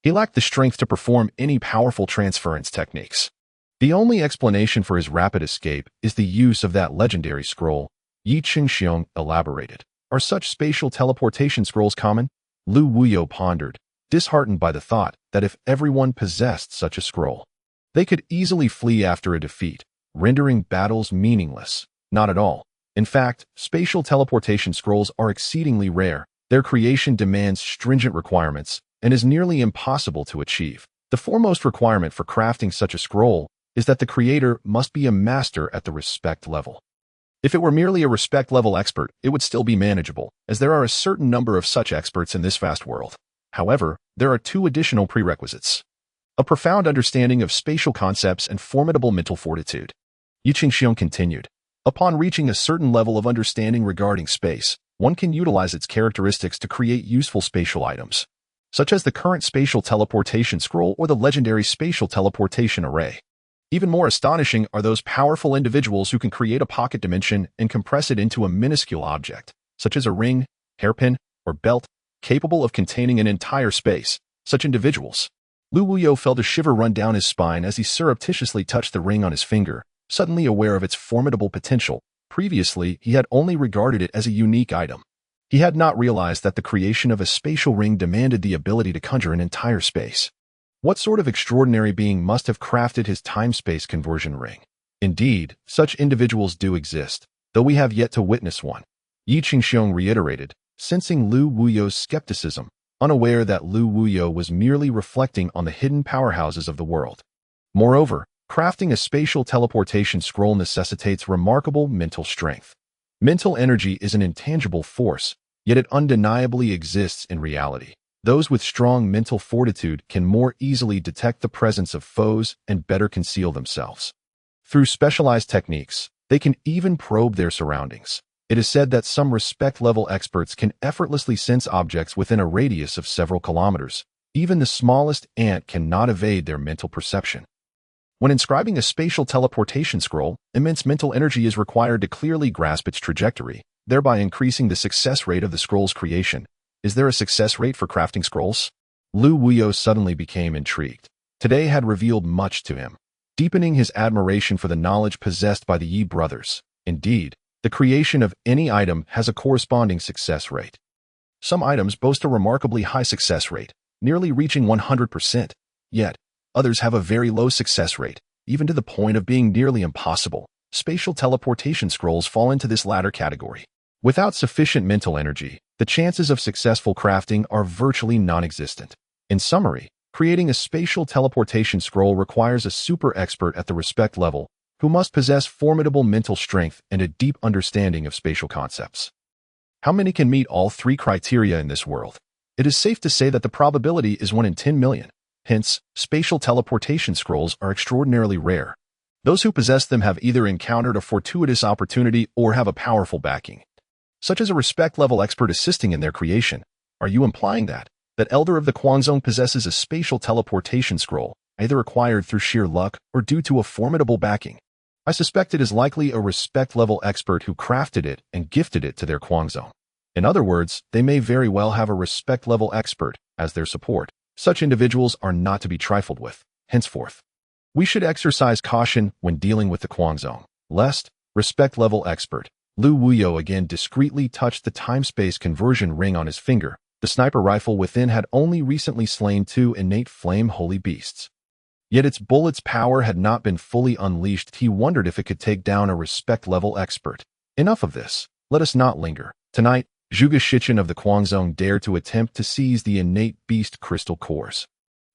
He lacked the strength to perform any powerful transference techniques. The only explanation for his rapid escape is the use of that legendary scroll, Yi Qingxiang elaborated. Are such spatial teleportation scrolls common? Lu Wuyo pondered, disheartened by the thought that if everyone possessed such a scroll, they could easily flee after a defeat, rendering battles meaningless. Not at all. In fact, spatial teleportation scrolls are exceedingly rare. Their creation demands stringent requirements and is nearly impossible to achieve. The foremost requirement for crafting such a scroll is that the creator must be a master at the respect level. If it were merely a respect level expert, it would still be manageable, as there are a certain number of such experts in this vast world. However, there are two additional prerequisites: a profound understanding of spatial concepts and formidable mental fortitude. Yi Qingxiang continued. Upon reaching a certain level of understanding regarding space, one can utilize its characteristics to create useful spatial items, such as the current spatial teleportation scroll or the legendary spatial teleportation array. Even more astonishing are those powerful individuals who can create a pocket dimension and compress it into a minuscule object, such as a ring, hairpin, or belt, capable of containing an entire space. Such individuals. Lu Wuyo felt a shiver run down his spine as he surreptitiously touched the ring on his finger, suddenly aware of its formidable potential. Previously, he had only regarded it as a unique item. He had not realized that the creation of a spatial ring demanded the ability to conjure an entire space. What sort of extraordinary being must have crafted his time-space conversion ring? Indeed, such individuals do exist, though we have yet to witness one. Yi Qingxiang reiterated, sensing Lu Wuyo's skepticism, unaware that Lu Wuyo was merely reflecting on the hidden powerhouses of the world. Moreover, crafting a spatial teleportation scroll necessitates remarkable mental strength. Mental energy is an intangible force, yet it undeniably exists in reality. Those with strong mental fortitude can more easily detect the presence of foes and better conceal themselves. Through specialized techniques, they can even probe their surroundings. It is said that some respect-level experts can effortlessly sense objects within a radius of several kilometers. Even the smallest ant cannot evade their mental perception. When inscribing a spatial teleportation scroll, immense mental energy is required to clearly grasp its trajectory, thereby increasing the success rate of the scroll's creation. Is there a success rate for crafting scrolls? Lu Wuyo suddenly became intrigued. Today had revealed much to him, deepening his admiration for the knowledge possessed by the Yi brothers. Indeed, the creation of any item has a corresponding success rate. Some items boast a remarkably high success rate, nearly reaching 100%, yet others have a very low success rate, even to the point of being nearly impossible. Spatial teleportation scrolls fall into this latter category. Without sufficient mental energy, the chances of successful crafting are virtually non-existent. In summary, creating a spatial teleportation scroll requires a super expert at the respect level, who must possess formidable mental strength and a deep understanding of spatial concepts. How many can meet all three criteria in this world? It is safe to say that the probability is 1 in 10 million. Hence, spatial teleportation scrolls are extraordinarily rare. Those who possess them have either encountered a fortuitous opportunity or have a powerful backing, such as a respect-level expert assisting in their creation. Are you implying that Elder of the Guangzhong possesses a spatial teleportation scroll, either acquired through sheer luck or due to a formidable backing? I suspect it is likely a respect-level expert who crafted it and gifted it to their Guangzhong. In other words, they may very well have a respect-level expert as their support. Such individuals are not to be trifled with. Henceforth, we should exercise caution when dealing with the Guangzhong, lest respect-level expert. Lu Wuyo again discreetly touched the time-space conversion ring on his finger. The sniper rifle within had only recently slain 2 innate flame-holy beasts. Yet its bullet's power had not been fully unleashed. He wondered if it could take down a respect-level expert. Enough of this. Let us not linger. Tonight, Zhuge Shichen of the Guangzhong dared to attempt to seize the innate beast crystal cores.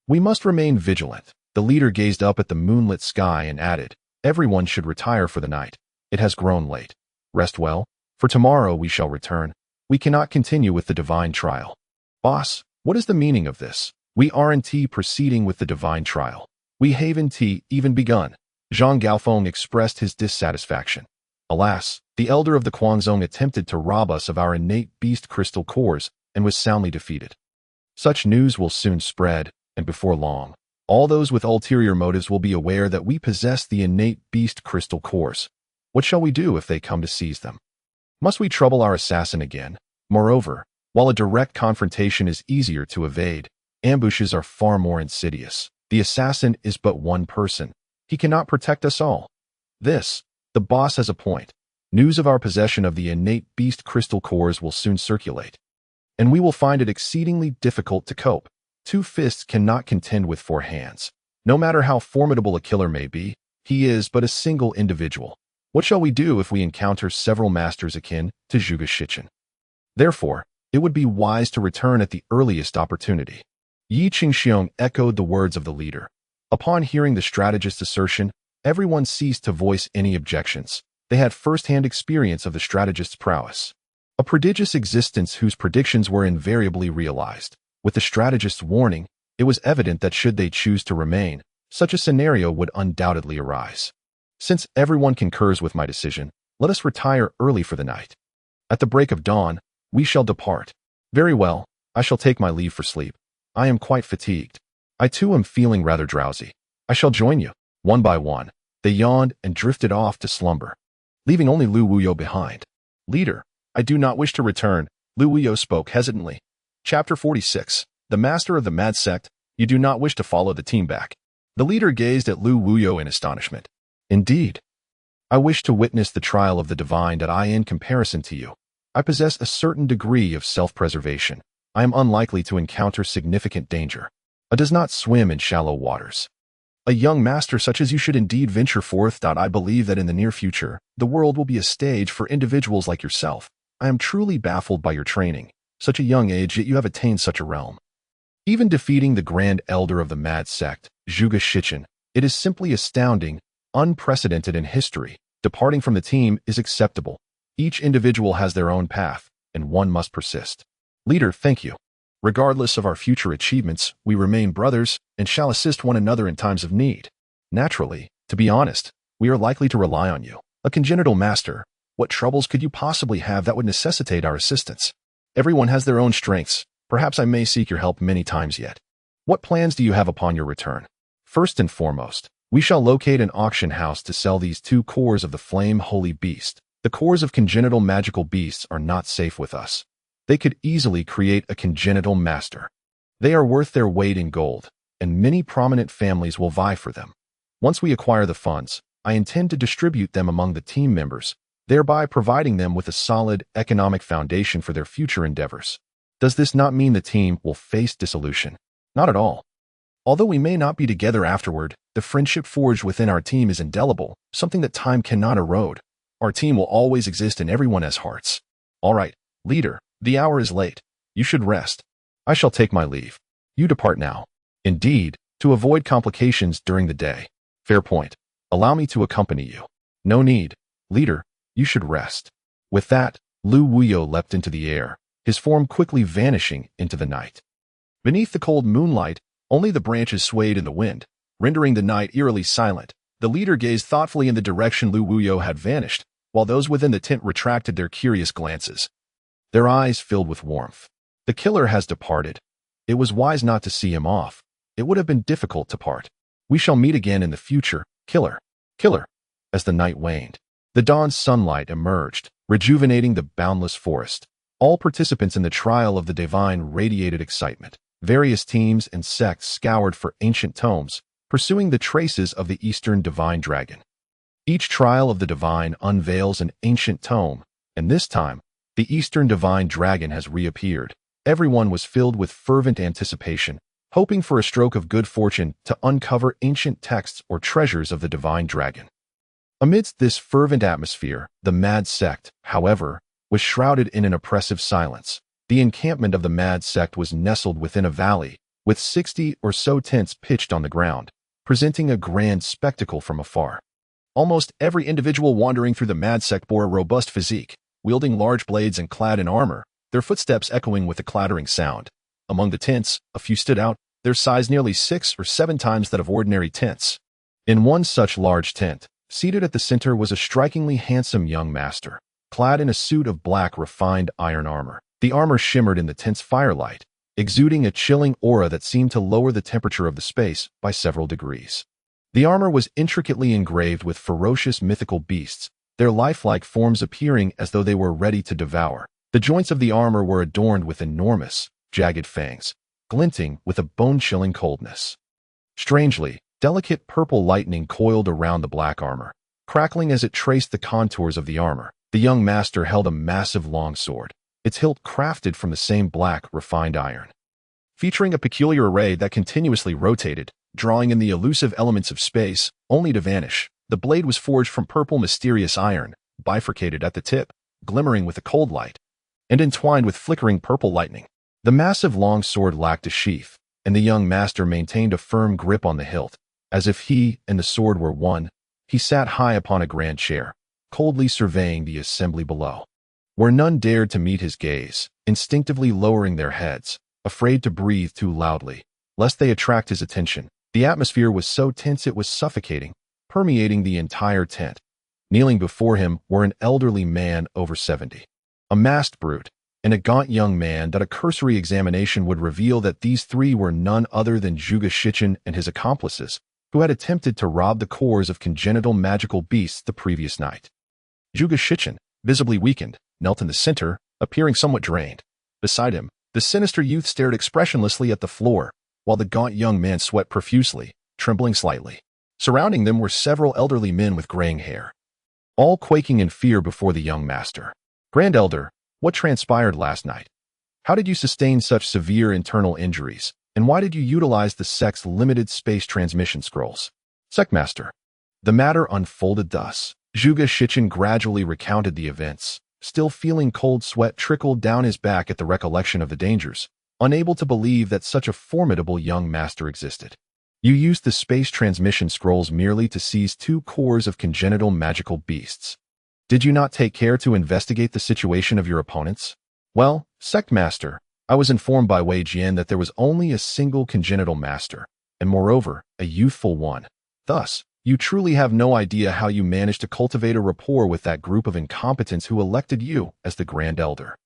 We must remain vigilant. The leader gazed up at the moonlit sky and added, everyone should retire for the night. It has grown late. Rest well, for tomorrow we shall return. We cannot continue with the divine trial. Boss, what is the meaning of this? We aren't proceeding with the divine trial. We haven't even begun. Zhang Gaofeng expressed his dissatisfaction. Alas, the elder of the Quanzong attempted to rob us of our innate beast crystal cores and was soundly defeated. Such news will soon spread, and before long, all those with ulterior motives will be aware that we possess the innate beast crystal cores. What shall we do if they come to seize them? Must we trouble our assassin again? Moreover, while a direct confrontation is easier to evade, ambushes are far more insidious. The assassin is but one person. He cannot protect us all. The boss has a point. News of our possession of the innate beast crystal cores will soon circulate, and we will find it exceedingly difficult to cope. 2 fists cannot contend with 4 hands. No matter how formidable a killer may be, he is but a single individual. What shall we do if we encounter several masters akin to Zhuge Shichen? Therefore, it would be wise to return at the earliest opportunity. Yi Qingxiong echoed the words of the leader. Upon hearing the strategist's assertion, everyone ceased to voice any objections. They had first-hand experience of the strategist's prowess. A prodigious existence whose predictions were invariably realized. With the strategist's warning, it was evident that should they choose to remain, such a scenario would undoubtedly arise. Since everyone concurs with my decision, let us retire early for the night. At the break of dawn, we shall depart. Very well, I shall take my leave for sleep. I am quite fatigued. I too am feeling rather drowsy. I shall join you. One by one, they yawned and drifted off to slumber, leaving only Lu Wuyo behind. Leader, I do not wish to return, Lu Wuyo spoke hesitantly. Chapter 46. The Master of the Mad Sect. You do not wish to follow the team back. The leader gazed at Lu Wuyo in astonishment. Indeed. I wish to witness the trial of the divine that in comparison to you, I possess a certain degree of self-preservation. I am unlikely to encounter significant danger. I does not swim in shallow waters. A young master such as you should indeed venture forth. I believe that in the near future, the world will be a stage for individuals like yourself. I am truly baffled by your training. Such a young age, yet you have attained such a realm. Even defeating the grand elder of the mad sect, Zhuge Shichen, it is simply astounding, unprecedented in history. Departing from the team is acceptable. Each individual has their own path, and one must persist. Leader, thank you. Regardless of our future achievements, we remain brothers and shall assist one another in times of need. Naturally, to be honest, we are likely to rely on you. A congenital master, what troubles could you possibly have that would necessitate our assistance? Everyone has their own strengths. Perhaps I may seek your help many times yet. What plans do you have upon your return? First and foremost, we shall locate an auction house to sell these 2 cores of the flame holy beast. The cores of congenital magical beasts are not safe with us. They could easily create a congenital master. They are worth their weight in gold, and many prominent families will vie for them. Once we acquire the funds, I intend to distribute them among the team members, thereby providing them with a solid economic foundation for their future endeavors. Does this not mean the team will face dissolution? Not at all. Although we may not be together afterward, the friendship forged within our team is indelible, something that time cannot erode. Our team will always exist in everyone's hearts. All right, leader, the hour is late. You should rest. I shall take my leave. You depart now. Indeed, to avoid complications during the day. Fair point. Allow me to accompany you. No need. Leader, you should rest. With that, Lu Wuyo leapt into the air, his form quickly vanishing into the night. Beneath the cold moonlight, only the branches swayed in the wind, rendering the night eerily silent. The leader gazed thoughtfully in the direction Lu Wuyo had vanished, while those within the tent retracted their curious glances. Their eyes filled with warmth. The killer has departed. It was wise not to see him off. It would have been difficult to part. We shall meet again in the future, killer. Killer. As the night waned, the dawn's sunlight emerged, rejuvenating the boundless forest. All participants in the trial of the divine radiated excitement. Various teams and sects scoured for ancient tomes, pursuing the traces of the Eastern divine dragon. Each trial of the divine unveils an ancient tome, and this time, the Eastern divine dragon has reappeared. Everyone was filled with fervent anticipation, hoping for a stroke of good fortune to uncover ancient texts or treasures of the divine dragon. Amidst this fervent atmosphere, the mad sect, however, was shrouded in an oppressive silence. The encampment of the mad sect was nestled within a valley, with 60 or so tents pitched on the ground, presenting a grand spectacle from afar. Almost every individual wandering through the mad sect bore a robust physique, wielding large blades and clad in armor, their footsteps echoing with a clattering sound. Among the tents, a few stood out, their size nearly 6 or 7 times that of ordinary tents. In one such large tent, seated at the center was a strikingly handsome young master, clad in a suit of black refined iron armor. The armor shimmered in the tent's firelight, exuding a chilling aura that seemed to lower the temperature of the space by several degrees. The armor was intricately engraved with ferocious mythical beasts, their lifelike forms appearing as though they were ready to devour. The joints of the armor were adorned with enormous, jagged fangs, glinting with a bone-chilling coldness. Strangely, delicate purple lightning coiled around the black armor, crackling as it traced the contours of the armor. The young master held a massive longsword, its hilt crafted from the same black, refined iron. Featuring a peculiar array that continuously rotated, drawing in the elusive elements of space, only to vanish, the blade was forged from purple mysterious iron, bifurcated at the tip, glimmering with a cold light, and entwined with flickering purple lightning. The massive long sword lacked a sheath, and the young master maintained a firm grip on the hilt. As if he and the sword were one, he sat high upon a grand chair, coldly surveying the assembly below, where none dared to meet his gaze, instinctively lowering their heads, afraid to breathe too loudly, lest they attract his attention. The atmosphere was so tense it was suffocating, permeating the entire tent. Kneeling before him were an elderly man over 70, a masked brute, and a gaunt young man that a cursory examination would reveal that these three were none other than Zhuge Shichen and his accomplices, who had attempted to rob the cores of congenital magical beasts the previous night. Zhuge Shichen, visibly weakened, knelt in the center, appearing somewhat drained. Beside him, the sinister youth stared expressionlessly at the floor, while the gaunt young man sweat profusely, trembling slightly. Surrounding them were several elderly men with graying hair, all quaking in fear before the young master. Grand Elder, what transpired last night? How did you sustain such severe internal injuries, and why did you utilize the sect's limited space transmission scrolls? Sectmaster. The matter unfolded thus. Zhuge Shichen gradually recounted the events, still feeling cold sweat trickle down his back at the recollection of the dangers, unable to believe that such a formidable young master existed. You used the space transmission scrolls merely to seize 2 cores of congenital magical beasts. Did you not take care to investigate the situation of your opponents? Well, Sectmaster, I was informed by Wei Jian that there was only a single congenital master, and moreover, a youthful one. Thus, you truly have no idea how you managed to cultivate a rapport with that group of incompetents who elected you as the Grand Elder.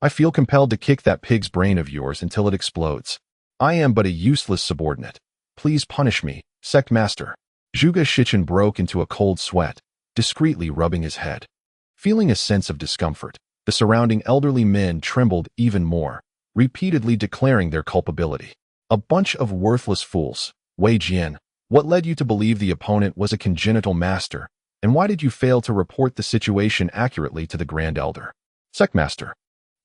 I feel compelled to kick that pig's brain of yours until it explodes. I am but a useless subordinate. Please punish me, Sectmaster. Zhuge Shichen broke into a cold sweat, discreetly rubbing his head. Feeling a sense of discomfort, the surrounding elderly men trembled even more, repeatedly declaring their culpability. A bunch of worthless fools. Wei Jian, what led you to believe the opponent was a congenital master, and why did you fail to report the situation accurately to the Grand Elder? Sectmaster.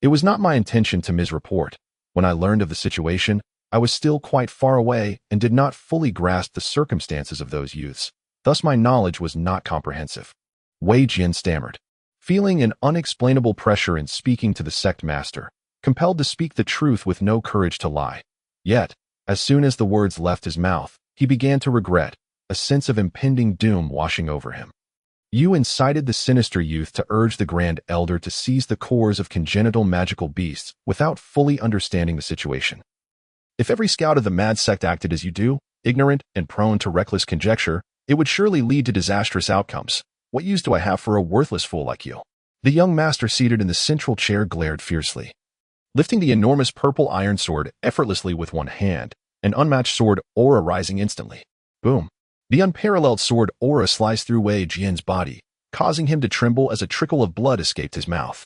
It was not my intention to misreport. When I learned of the situation, I was still quite far away and did not fully grasp the circumstances of those youths. Thus my knowledge was not comprehensive. Wei Jian stammered, feeling an unexplainable pressure in speaking to the sect master, compelled to speak the truth with no courage to lie. Yet, as soon as the words left his mouth, he began to regret, a sense of impending doom washing over him. You incited the sinister youth to urge the Grand Elder to seize the cores of congenital magical beasts without fully understanding the situation. If every scout of the mad sect acted as you do, ignorant and prone to reckless conjecture, it would surely lead to disastrous outcomes. What use do I have for a worthless fool like you? The young master seated in the central chair glared fiercely. Lifting the enormous purple iron sword effortlessly with one hand, an unmatched sword aura rising instantly. Boom. The unparalleled sword aura sliced through Wei Jian's body, causing him to tremble as a trickle of blood escaped his mouth.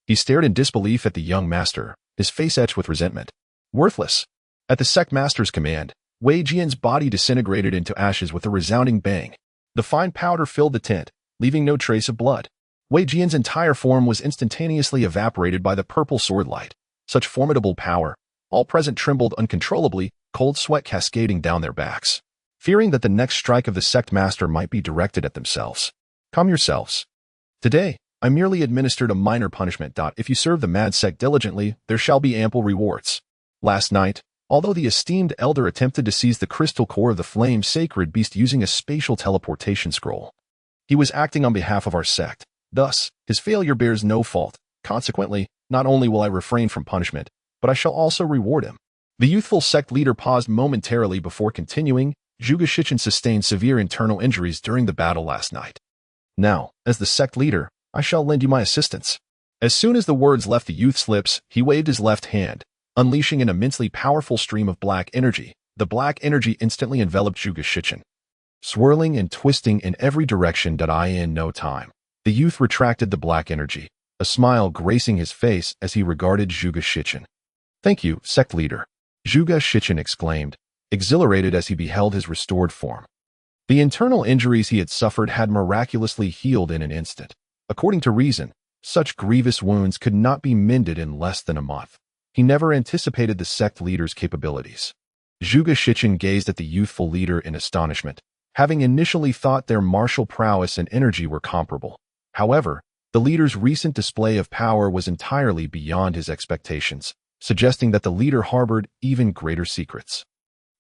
He stared in disbelief at the young master, his face etched with resentment. Worthless. At the sect master's command, Wei Jian's body disintegrated into ashes with a resounding bang. The fine powder filled the tent, leaving no trace of blood. Wei Jian's entire form was instantaneously evaporated by the purple sword light. Such formidable power. All present trembled uncontrollably, cold sweat cascading down their backs, fearing that the next strike of the sect master might be directed at themselves. Calm yourselves. Today, I merely administered a minor punishment. If you serve the mad sect diligently, there shall be ample rewards. Last night, although the esteemed elder attempted to seize the crystal core of the flame sacred beast using a spatial teleportation scroll, He was acting on behalf of our sect. Thus, his failure bears no fault. Consequently, not only will I refrain from punishment, but I shall also reward him. The youthful sect leader paused momentarily before continuing. Zhuge Shichen sustained severe internal injuries during the battle last night. Now, as the sect leader, I shall lend you my assistance. As soon as the words left the youth's lips, he waved his left hand, unleashing an immensely powerful stream of black energy. The black energy instantly enveloped Zhuge Shichen, swirling and twisting in every direction. In no time, the youth retracted the black energy, a smile gracing his face as he regarded Zhuge Shichen. Thank you, sect leader, Zhuge Shichen exclaimed, exhilarated as he beheld his restored form. The internal injuries he had suffered had miraculously healed in an instant. According to reason, such grievous wounds could not be mended in less than a month. He never anticipated the sect leader's capabilities. Zhuge Shichen gazed at the youthful leader in astonishment, having initially thought their martial prowess and energy were comparable. However, the leader's recent display of power was entirely beyond his expectations, suggesting that the leader harbored even greater secrets.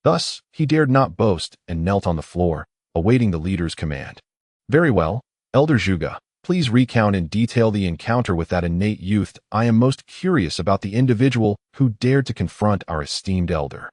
Thus, he dared not boast and knelt on the floor, awaiting the leader's command. Very well, Elder Zhuge, please recount in detail the encounter with that innate youth. I am most curious about the individual who dared to confront our esteemed elder.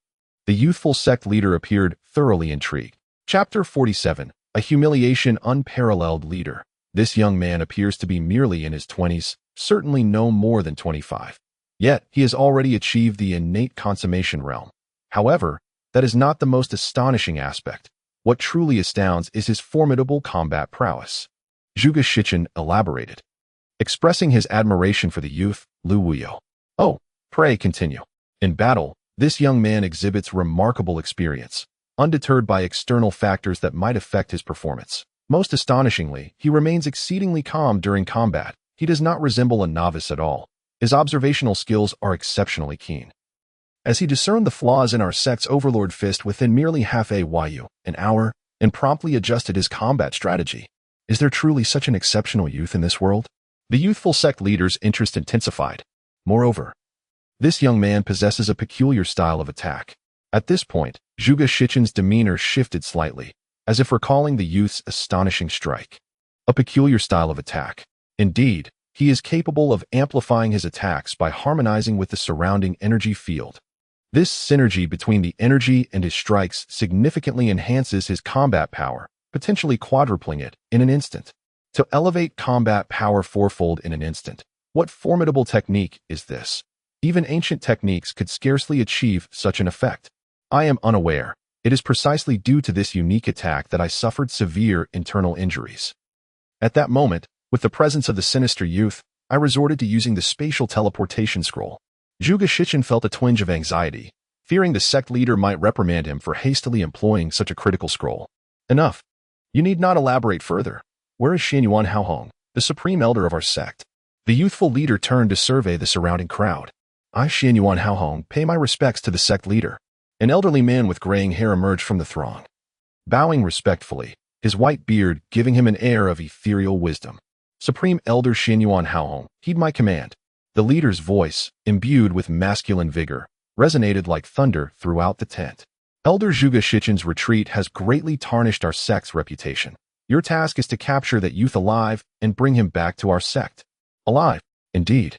The youthful sect leader appeared thoroughly intrigued. Chapter 47, A Humiliation Unparalleled Leader. This young man appears to be merely in his 20s, certainly no more than 25. Yet, he has already achieved the innate consummation realm. However, that is not the most astonishing aspect. What truly astounds is his formidable combat prowess. Zhuge Shichen elaborated, expressing his admiration for the youth, Lu Wuyo. Oh, pray continue. In battle, this young man exhibits remarkable experience, undeterred by external factors that might affect his performance. Most astonishingly, he remains exceedingly calm during combat. He does not resemble a novice at all. His observational skills are exceptionally keen. As he discerned the flaws in our sect's overlord fist within merely half an hour, and promptly adjusted his combat strategy. Is there truly such an exceptional youth in this world? The youthful sect leader's interest intensified. Moreover, this young man possesses a peculiar style of attack. At this point, Zhuge Shichen's demeanor shifted slightly, as if recalling the youth's astonishing strike. A peculiar style of attack. Indeed, he is capable of amplifying his attacks by harmonizing with the surrounding energy field. This synergy between the energy and his strikes significantly enhances his combat power, potentially quadrupling it in an instant. To elevate combat power fourfold in an instant, what formidable technique is this? Even ancient techniques could scarcely achieve such an effect. I am unaware. It is precisely due to this unique attack that I suffered severe internal injuries. At that moment, with the presence of the sinister youth, I resorted to using the spatial teleportation scroll. Zhuge Shichen felt a twinge of anxiety, fearing the sect leader might reprimand him for hastily employing such a critical scroll. Enough. You need not elaborate further. Where is Xianyuan Haohong, the supreme elder of our sect? The youthful leader turned to survey the surrounding crowd. I, Xianyuan Haohong, pay my respects to the sect leader. An elderly man with graying hair emerged from the throng, bowing respectfully, his white beard giving him an air of ethereal wisdom. Supreme Elder Xianyuan Haohong, heed my command. The leader's voice, imbued with masculine vigor, resonated like thunder throughout the tent. Elder Zhuge Shichen's retreat has greatly tarnished our sect's reputation. Your task is to capture that youth alive and bring him back to our sect. Alive, indeed.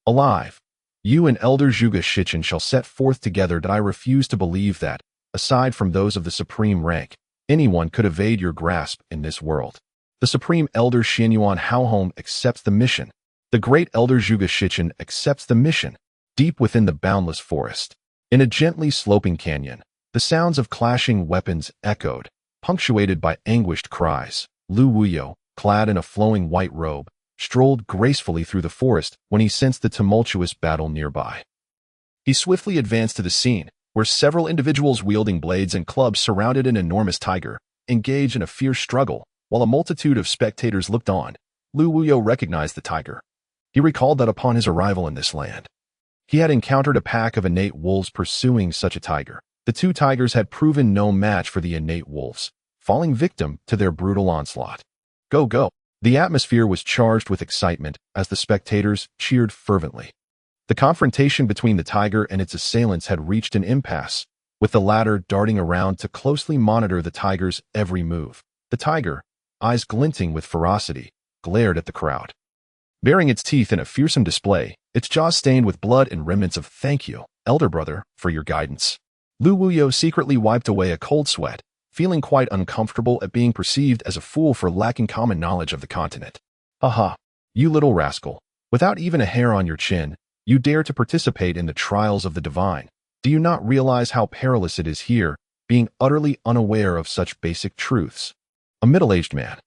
Alive. You and Elder Zhuge Shichen shall set forth together. I refuse to believe that, aside from those of the supreme rank, anyone could evade your grasp in this world. The supreme Elder Xianyuan Haohong accepts the mission. The great Elder Zhuge Shichen accepts the mission. Deep within the boundless forest, in a gently sloping canyon, the sounds of clashing weapons echoed, punctuated by anguished cries. Lu Wuyo, clad in a flowing white robe, strolled gracefully through the forest when he sensed the tumultuous battle nearby. He swiftly advanced to the scene, where several individuals wielding blades and clubs surrounded an enormous tiger, engaged in a fierce struggle. While a multitude of spectators looked on, Lu Wuyo recognized the tiger. He recalled that upon his arrival in this land, he had encountered a pack of innate wolves pursuing such a tiger. The two tigers had proven no match for the innate wolves, falling victim to their brutal onslaught. Go, go! The atmosphere was charged with excitement as the spectators cheered fervently. The confrontation between the tiger and its assailants had reached an impasse, with the latter darting around to closely monitor the tiger's every move. The tiger, eyes glinting with ferocity, glared at the crowd. Baring its teeth in a fearsome display, its jaws stained with blood and remnants of "Thank you, elder brother, for your guidance." Lu Wuyo secretly wiped away a cold sweat, feeling quite uncomfortable at being perceived as a fool for lacking common knowledge of the continent. "Aha, you little rascal. Without even a hair on your chin, you dare to participate in the trials of the divine. Do you not realize how perilous it is here, being utterly unaware of such basic truths?" A middle-aged man,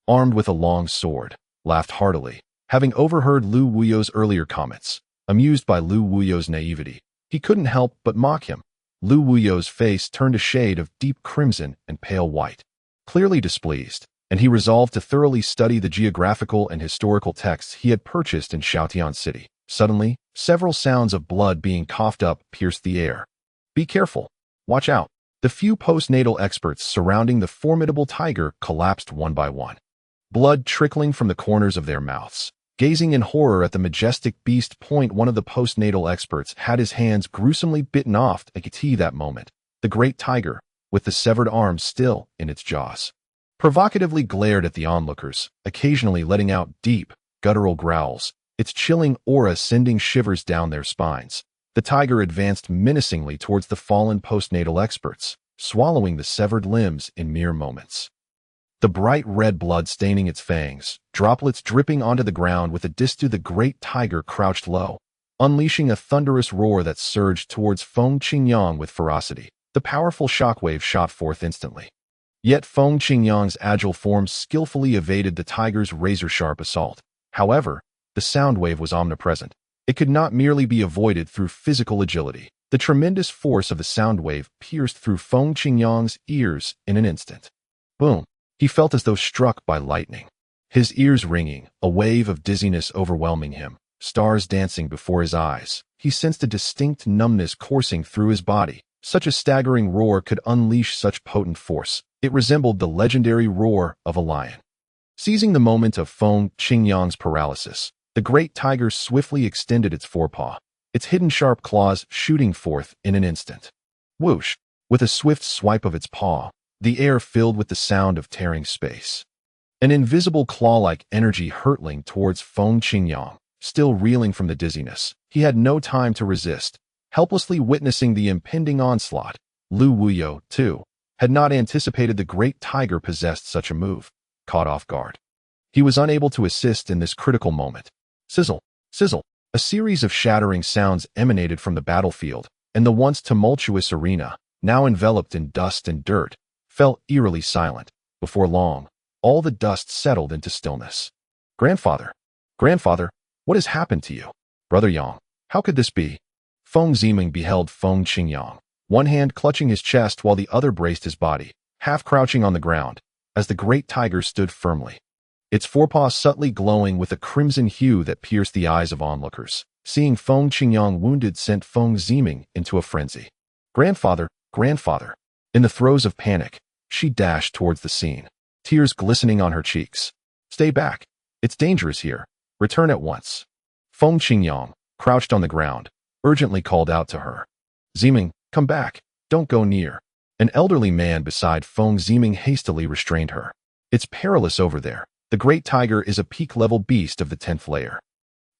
armed with a long sword, laughed heartily, having overheard Lu Wuyo's earlier comments. Amused by Lu Wuyo's naivety, he couldn't help but mock him. Lu Wuyo's face turned a shade of deep crimson and pale white. Clearly displeased, and he resolved to thoroughly study the geographical and historical texts he had purchased in Shoutian City. Suddenly, several sounds of blood being coughed up pierced the air. "Be careful. Watch out." The few postnatal experts surrounding the formidable tiger collapsed one by one, blood trickling from the corners of their mouths. Gazing in horror at the majestic beast, one of the postnatal experts had his hands gruesomely bitten off that moment. The great tiger, with the severed arms still in its jaws, provocatively glared at the onlookers, occasionally letting out deep, guttural growls, its chilling aura sending shivers down their spines. The tiger advanced menacingly towards the fallen postnatal experts, swallowing the severed limbs in mere moments. The bright red blood staining its fangs, droplets dripping onto the ground with a distance. The great tiger crouched low, unleashing a thunderous roar that surged towards Feng Qingyang with ferocity. The powerful shockwave shot forth instantly. Yet Feng Qingyang's agile form skillfully evaded the tiger's razor-sharp assault. However, the sound wave was omnipresent. It could not merely be avoided through physical agility. The tremendous force of the sound wave pierced through Feng Qingyang's ears in an instant. Boom! He felt as though struck by lightning. His ears ringing, a wave of dizziness overwhelming him, stars dancing before his eyes. He sensed a distinct numbness coursing through his body. Such a staggering roar could unleash such potent force. It resembled the legendary roar of a lion. Seizing the moment of Feng Qingyang's paralysis, the great tiger swiftly extended its forepaw, its hidden sharp claws shooting forth in an instant. Whoosh! With a swift swipe of its paw, the air filled with the sound of tearing space. An invisible claw-like energy hurtling towards Feng Qingyang, still reeling from the dizziness. He had no time to resist, helplessly witnessing the impending onslaught. Lu Wuyo, too, had not anticipated the great tiger possessed such a move. Caught off guard, he was unable to assist in this critical moment. Sizzle, sizzle, a series of shattering sounds emanated from the battlefield, and the once tumultuous arena, now enveloped in dust and dirt, fell eerily silent. Before long, all the dust settled into stillness. Grandfather, what has happened to you? Brother Yang, how could this be?" Feng Ziming beheld Feng Qingyang, one hand clutching his chest while the other braced his body, half crouching on the ground, as the great tiger stood firmly, its forepaw subtly glowing with a crimson hue that pierced the eyes of onlookers. Seeing Feng Qingyang wounded sent Feng Ziming into a frenzy. Grandfather! In the throes of panic, she dashed towards the scene, tears glistening on her cheeks. "Stay back. It's dangerous here. Return at once." Feng Qingyang, crouched on the ground, urgently called out to her. "Ziming, come back. Don't go near." An elderly man beside Feng Ziming hastily restrained her. "It's perilous over there. The great tiger is a peak-level beast of the 10th layer.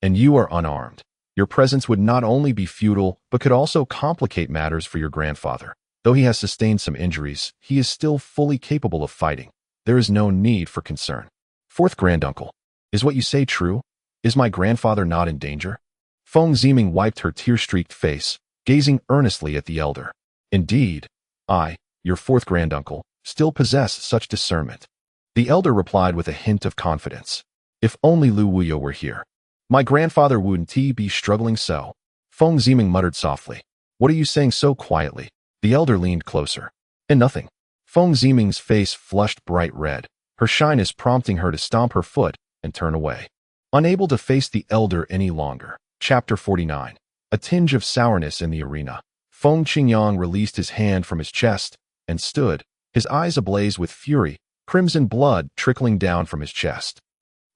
And you are unarmed. Your presence would not only be futile, but could also complicate matters for your grandfather. Though he has sustained some injuries, he is still fully capable of fighting. There is no need for concern." "Fourth granduncle, is what you say true? Is my grandfather not in danger?" Feng Ziming wiped her tear-streaked face, gazing earnestly at the elder. "Indeed, I, your fourth granduncle, still possess such discernment," the elder replied with a hint of confidence. "If only Lu Wuyo were here, my grandfather wouldn't be struggling so." Feng Ziming muttered softly. "What are you saying so quietly?" The elder leaned closer. "And nothing." Feng Ziming's face flushed bright red, her shyness prompting her to stomp her foot and turn away. Unable to face the elder any longer. Chapter 49. A tinge of sourness in the arena. Feng Qingyang released his hand from his chest and stood, his eyes ablaze with fury, crimson blood trickling down from his chest.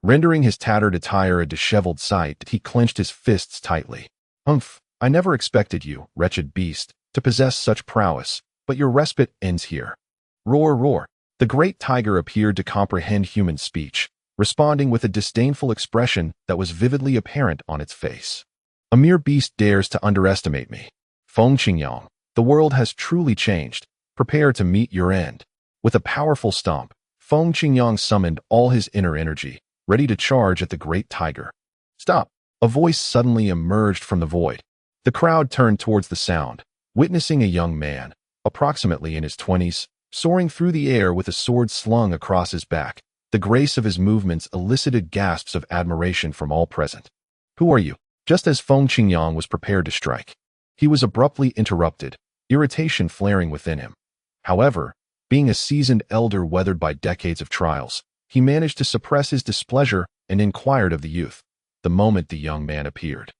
Rendering his tattered attire a disheveled sight, he clenched his fists tightly. "Humph, I never expected you, wretched beast, to possess such prowess, but your respite ends here." Roar, roar. The great tiger appeared to comprehend human speech, responding with a disdainful expression that was vividly apparent on its face. A mere beast dares to underestimate me. Feng Qingyang, the world has truly changed. Prepare to meet your end. With a powerful stomp, Feng Qingyang summoned all his inner energy, ready to charge at the great tiger. Stop! A voice suddenly emerged from the void. The crowd turned towards the sound, witnessing a young man, approximately in his 20s, soaring through the air with a sword slung across his back. The grace of his movements elicited gasps of admiration from all present. Who are you? Just as Feng Qingyang was prepared to strike, he was abruptly interrupted, irritation flaring within him. However, being a seasoned elder weathered by decades of trials, he managed to suppress his displeasure and inquired of the youth. The moment the young man appeared,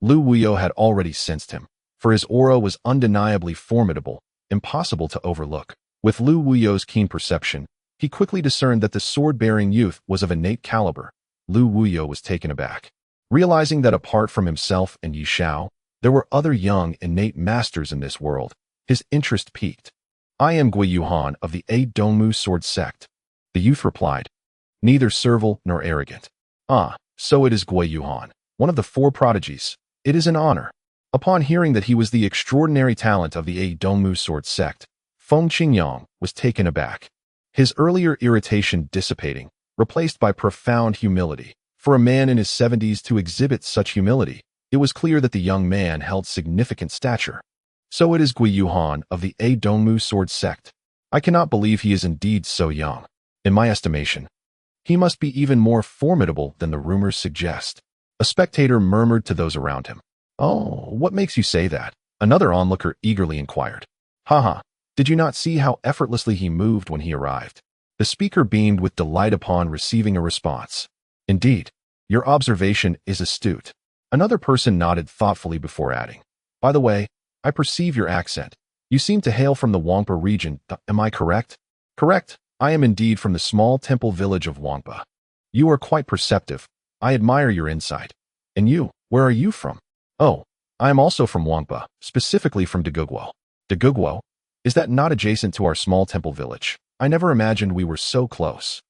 Lu Wuyo had already sensed him, for his aura was undeniably formidable, impossible to overlook. With Lu Wuyo's keen perception, he quickly discerned that the sword-bearing youth was of innate caliber. Lu Wuyo was taken aback, realizing that apart from himself and Yi Shao, there were other young innate masters in this world. His interest piqued. I am Gui Yuhan of the A Dongmu Sword Sect. The youth replied, neither servile nor arrogant. Ah, so it is Gui Yuhan, one of the four prodigies. It is an honor. Upon hearing that he was the extraordinary talent of the A Dongmu Sword Sect, Feng Qingyang was taken aback, his earlier irritation dissipating, replaced by profound humility. For a man in his 70s to exhibit such humility, it was clear that the young man held significant stature. So it is Gui Yuhan of the A Dongmu Sword Sect. I cannot believe he is indeed so young. In my estimation, he must be even more formidable than the rumors suggest. A spectator murmured to those around him. Oh, what makes you say that? Another onlooker eagerly inquired. Haha, did you not see how effortlessly he moved when he arrived? The speaker beamed with delight upon receiving a response. Indeed, your observation is astute. Another person nodded thoughtfully before adding. By the way, I perceive your accent. You seem to hail from the Wangpa region, am I correct? Correct, I am indeed from the small temple village of Wangpa. You are quite perceptive. I admire your insight. And you, where are you from? Oh, I am also from Wangpa, specifically from Degugwo. Degugwo? Is that not adjacent to our small temple village? I never imagined we were so close.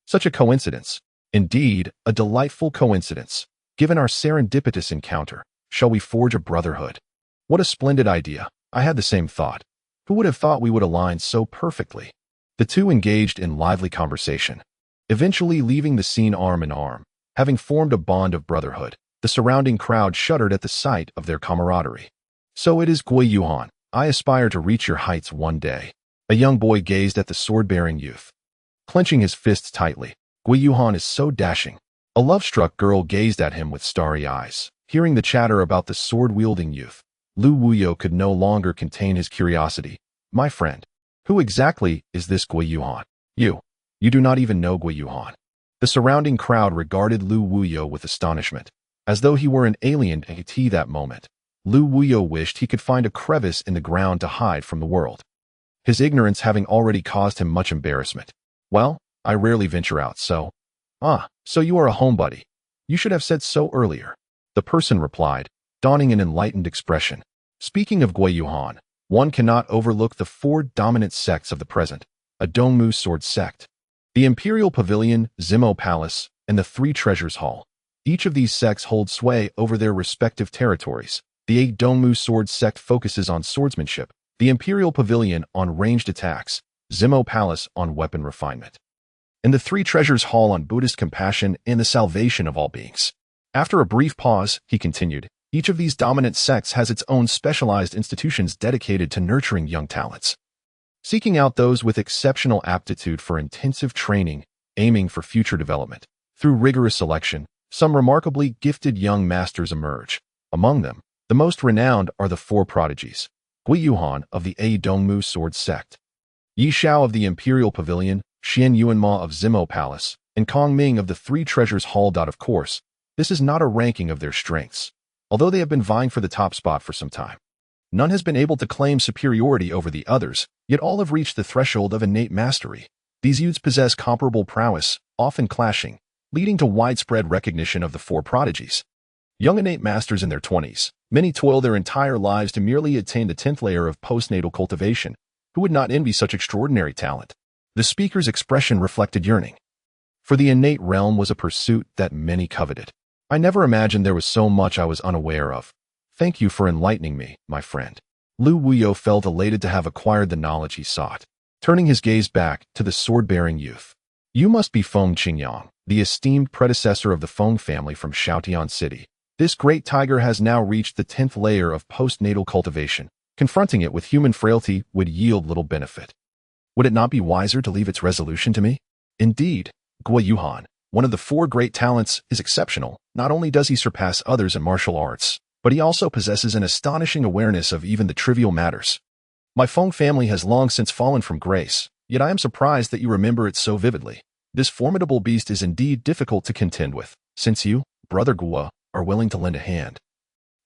Such a coincidence. Indeed, a delightful coincidence. Given our serendipitous encounter, shall we forge a brotherhood? What a splendid idea. I had the same thought. Who would have thought we would align so perfectly? The two engaged in lively conversation, eventually leaving the scene arm in arm. Having formed a bond of brotherhood, the surrounding crowd shuddered at the sight of their camaraderie. So it is Gui Yuhan. I aspire to reach your heights one day. A young boy gazed at the sword-bearing youth, clenching his fists tightly. Gui Yuhan is so dashing. A love-struck girl gazed at him with starry eyes. Hearing the chatter about the sword-wielding youth, Lu Wuyo could no longer contain his curiosity. My friend, who exactly is this Gui Yuhan? You do not even know Gui Yuhan. The surrounding crowd regarded Lu Wuyo with astonishment, as though he were an alien at that moment. Lu Wuyo wished he could find a crevice in the ground to hide from the world, his ignorance having already caused him much embarrassment. Well, I rarely venture out, so... Ah, so you are a homebody. You should have said so earlier. The person replied, donning an enlightened expression. Speaking of Gui Yuhan, one cannot overlook the four dominant sects of the present, a Dongmu Sword Sect, the Imperial Pavilion, Zimo Palace, and the Three Treasures Hall. Each of these sects hold sway over their respective territories. The A Dongmu Sword Sect focuses on swordsmanship, the Imperial Pavilion on ranged attacks, Zimo Palace on weapon refinement, and the Three Treasures Hall on Buddhist compassion and the salvation of all beings. After a brief pause, he continued, each of these dominant sects has its own specialized institutions dedicated to nurturing young talents, seeking out those with exceptional aptitude for intensive training, aiming for future development. Through rigorous selection, some remarkably gifted young masters emerge. Among them, the most renowned are the four prodigies, Gui Yuhan of the A Dongmu Sword Sect, Yi Shao of the Imperial Pavilion, Xian Yuanma of Zimo Palace, and Kong Ming of the Three Treasures Hall. Of course, this is not a ranking of their strengths. Although they have been vying for the top spot for some time, none has been able to claim superiority over the others, yet all have reached the threshold of innate mastery. These youths possess comparable prowess, often clashing, leading to widespread recognition of the four prodigies. Young innate masters in their 20s, many toil their entire lives to merely attain the 10th layer of postnatal cultivation. Who would not envy such extraordinary talent? The speaker's expression reflected yearning. For the innate realm was a pursuit that many coveted. I never imagined there was so much I was unaware of. Thank you for enlightening me, my friend. Lu Wuyo felt elated to have acquired the knowledge he sought. Turning his gaze back to the sword-bearing youth. You must be Feng Qingyang, the esteemed predecessor of the Feng family from Shoutian City. This great tiger has now reached the 10th layer of postnatal cultivation. Confronting it with human frailty would yield little benefit. Would it not be wiser to leave its resolution to me? Indeed, Guo Yuhan, one of the 4 great talents, is exceptional. Not only does he surpass others in martial arts, but he also possesses an astonishing awareness of even the trivial matters. My Feng family has long since fallen from grace, yet I am surprised that you remember it so vividly. This formidable beast is indeed difficult to contend with, since you, Brother Guo, are willing to lend a hand.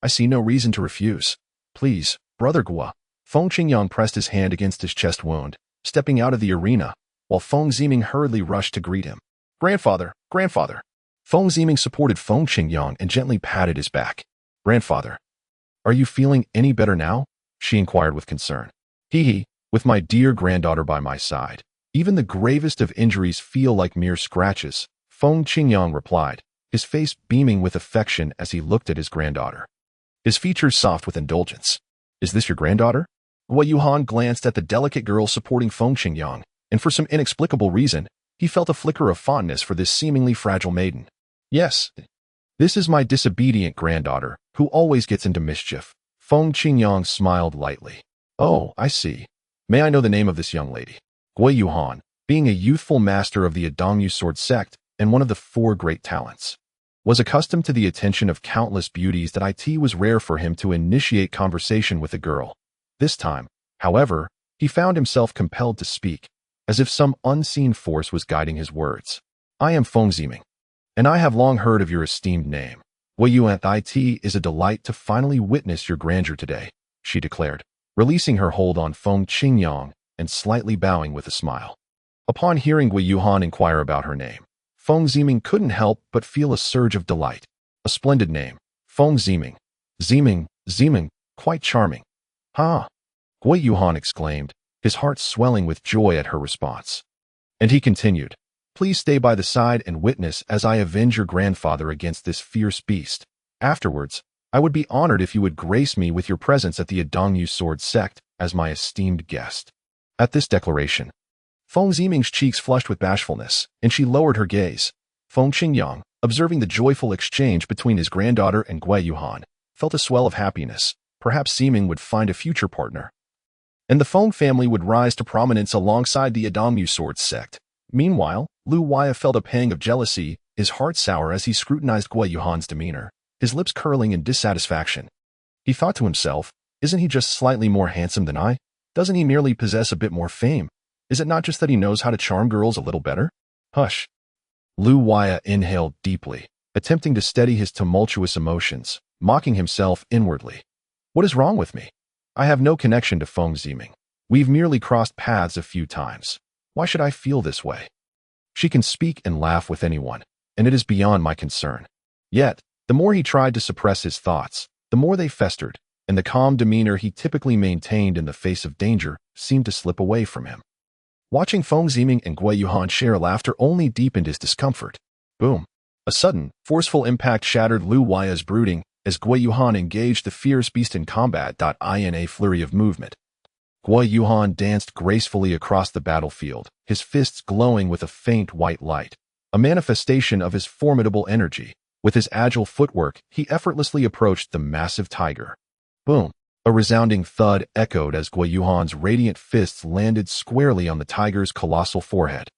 I see no reason to refuse. Please, Brother Guo. Feng Qingyang pressed his hand against his chest wound, stepping out of the arena, while Feng Ziming hurriedly rushed to greet him. Grandfather, grandfather. Feng Ziming supported Feng Qingyang and gently patted his back. Grandfather, are you feeling any better now? She inquired with concern. Hee, with my dear granddaughter by my side. Even the gravest of injuries feel like mere scratches, Feng Qingyang replied, his face beaming with affection as he looked at his granddaughter. His features soft with indulgence. Is this your granddaughter? Guo Yuhan glanced at the delicate girl supporting Feng Qingyang, and for some inexplicable reason, he felt a flicker of fondness for this seemingly fragile maiden. Yes, this is my disobedient granddaughter, who always gets into mischief. Feng Qingyang smiled lightly. Oh, I see. May I know the name of this young lady? Guo Yuhan, being a youthful master of the Eccentric sword sect and one of the 4 great talents, was accustomed to the attention of countless beauties that it was rare for him to initiate conversation with a girl. This time, however, he found himself compelled to speak, as if some unseen force was guiding his words. I am Feng Ziming, and I have long heard of your esteemed name. Guo Yuan, it is a delight to finally witness your grandeur today, she declared, releasing her hold on Feng Qingyang and slightly bowing with a smile. Upon hearing Guo Yuhan inquire about her name, Feng Ziming couldn't help but feel a surge of delight. A splendid name, Feng Ziming. Ziming, quite charming. Ha! Guo Yuhan exclaimed, his heart swelling with joy at her response. And he continued, please stay by the side and witness as I avenge your grandfather against this fierce beast. Afterwards, I would be honored if you would grace me with your presence at the Eccentric sword sect as my esteemed guest. At this declaration, Feng Ziming's cheeks flushed with bashfulness, and she lowered her gaze. Feng Qingyang, observing the joyful exchange between his granddaughter and Guo Yuhan, felt a swell of happiness. Perhaps Ziming would find a future partner, and the Feng family would rise to prominence alongside the Eccentric sword sect. Meanwhile, Lu Waya felt a pang of jealousy, his heart sour as he scrutinized Guo Yuhan's demeanor, his lips curling in dissatisfaction. He thought to himself, isn't he just slightly more handsome than I? Doesn't he merely possess a bit more fame? Is it not just that he knows how to charm girls a little better? Hush. Lu Waya inhaled deeply, attempting to steady his tumultuous emotions, mocking himself inwardly. What is wrong with me? I have no connection to Feng Ziming. We've merely crossed paths a few times. Why should I feel this way? She can speak and laugh with anyone, and it is beyond my concern. Yet, the more he tried to suppress his thoughts, the more they festered, and the calm demeanor he typically maintained in the face of danger seemed to slip away from him. Watching Feng Ziming and Guo Yuhan share laughter only deepened his discomfort. Boom. A sudden, forceful impact shattered Lu Waya's brooding as Guo Yuhan engaged the fierce beast in combat. In a flurry of movement, Guo Yuhan danced gracefully across the battlefield, his fists glowing with a faint white light, a manifestation of his formidable energy. With his agile footwork, he effortlessly approached the massive tiger. Boom! A resounding thud echoed as Guo Yuhan's radiant fists landed squarely on the tiger's colossal forehead.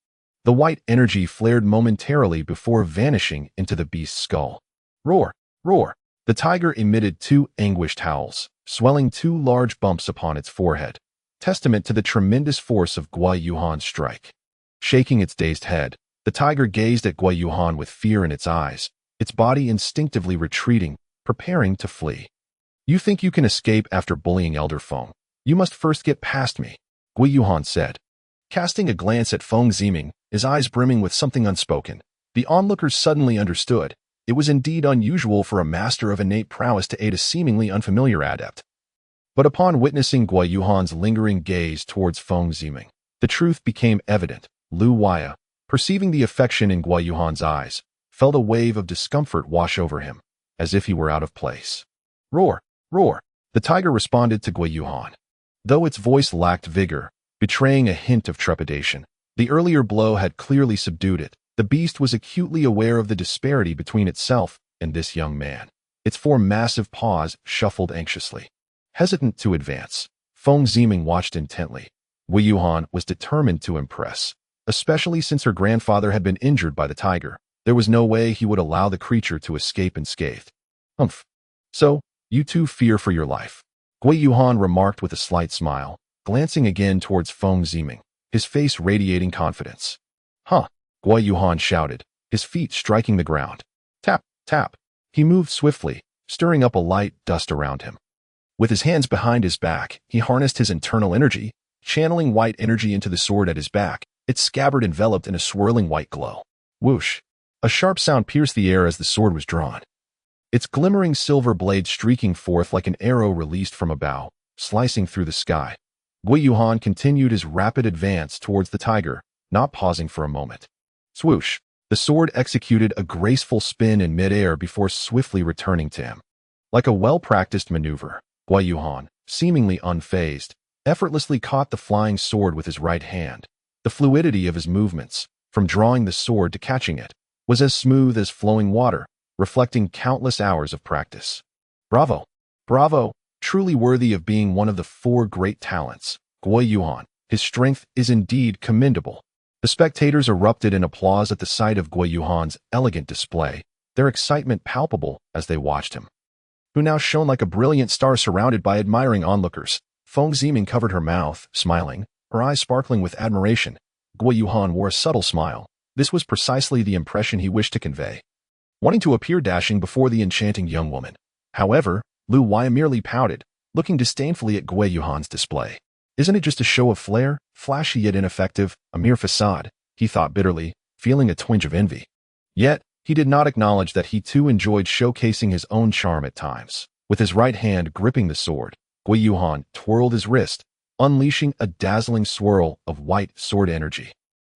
The white energy flared momentarily before vanishing into the beast's skull. Roar! Roar! The tiger emitted 2 anguished howls, swelling 2 large bumps upon its forehead, testament to the tremendous force of Guo Yuhan's strike. Shaking its dazed head, the tiger gazed at Guo Yuhan with fear in its eyes, its body instinctively retreating, preparing to flee. You think you can escape after bullying Elder Feng? You must first get past me, Guo Yuhan said. Casting a glance at Feng Ziming, his eyes brimming with something unspoken, the onlookers suddenly understood. It was indeed unusual for a master of innate prowess to aid a seemingly unfamiliar adept. But upon witnessing Guo Yuhan's lingering gaze towards Feng Ziming, The truth became evident. Lu Waya, perceiving the affection in Guo Yuhan's eyes, felt a wave of discomfort wash over him, as if he were out of place. Roar! Roar! The tiger responded to Guo Yuhan. Though its voice lacked vigor, betraying a hint of trepidation, the earlier blow had clearly subdued it. The beast was acutely aware of the disparity between itself and this young man. Its four massive paws shuffled anxiously. Hesitant to advance, Feng Ziming watched intently. Guo Yuhan was determined to impress, especially since her grandfather had been injured by the tiger. There was no way he would allow the creature to escape unscathed. Humph. So, you two fear for your life, Guo Yuhan remarked with a slight smile, glancing again towards Feng Ziming, his face radiating confidence. Huh, Guo Yuhan shouted, his feet striking the ground. Tap, tap. He moved swiftly, stirring up a light dust around him. With his hands behind his back, he harnessed his internal energy, channeling white energy into the sword at his back, its scabbard enveloped in a swirling white glow. Whoosh! A sharp sound pierced the air as the sword was drawn, its glimmering silver blade streaking forth like an arrow released from a bow, slicing through the sky. Guo Yuhan continued his rapid advance towards the tiger, not pausing for a moment. Swoosh! The sword executed a graceful spin in midair before swiftly returning to him. Like a well-practiced maneuver, Guo Yuhan, seemingly unfazed, effortlessly caught the flying sword with his right hand. The fluidity of his movements, from drawing the sword to catching it, was as smooth as flowing water, reflecting countless hours of practice. Bravo! Bravo! Truly worthy of being one of the four great talents. Guo Yuhan, his strength is indeed commendable. The spectators erupted in applause at the sight of Guo Yuhan's elegant display, their excitement palpable as they watched him, who now shone like a brilliant star surrounded by admiring onlookers. Feng Ziming covered her mouth, smiling, her eyes sparkling with admiration. Guo Yuhan wore a subtle smile. This was precisely the impression he wished to convey, wanting to appear dashing before the enchanting young woman. However, Lu Waya merely pouted, looking disdainfully at Guo Yuhan's display. Isn't it just a show of flair, flashy yet ineffective, a mere facade, he thought bitterly, feeling a twinge of envy. Yet, he did not acknowledge that he too enjoyed showcasing his own charm at times. With his right hand gripping the sword, Guo Yuhan twirled his wrist, unleashing a dazzling swirl of white sword energy.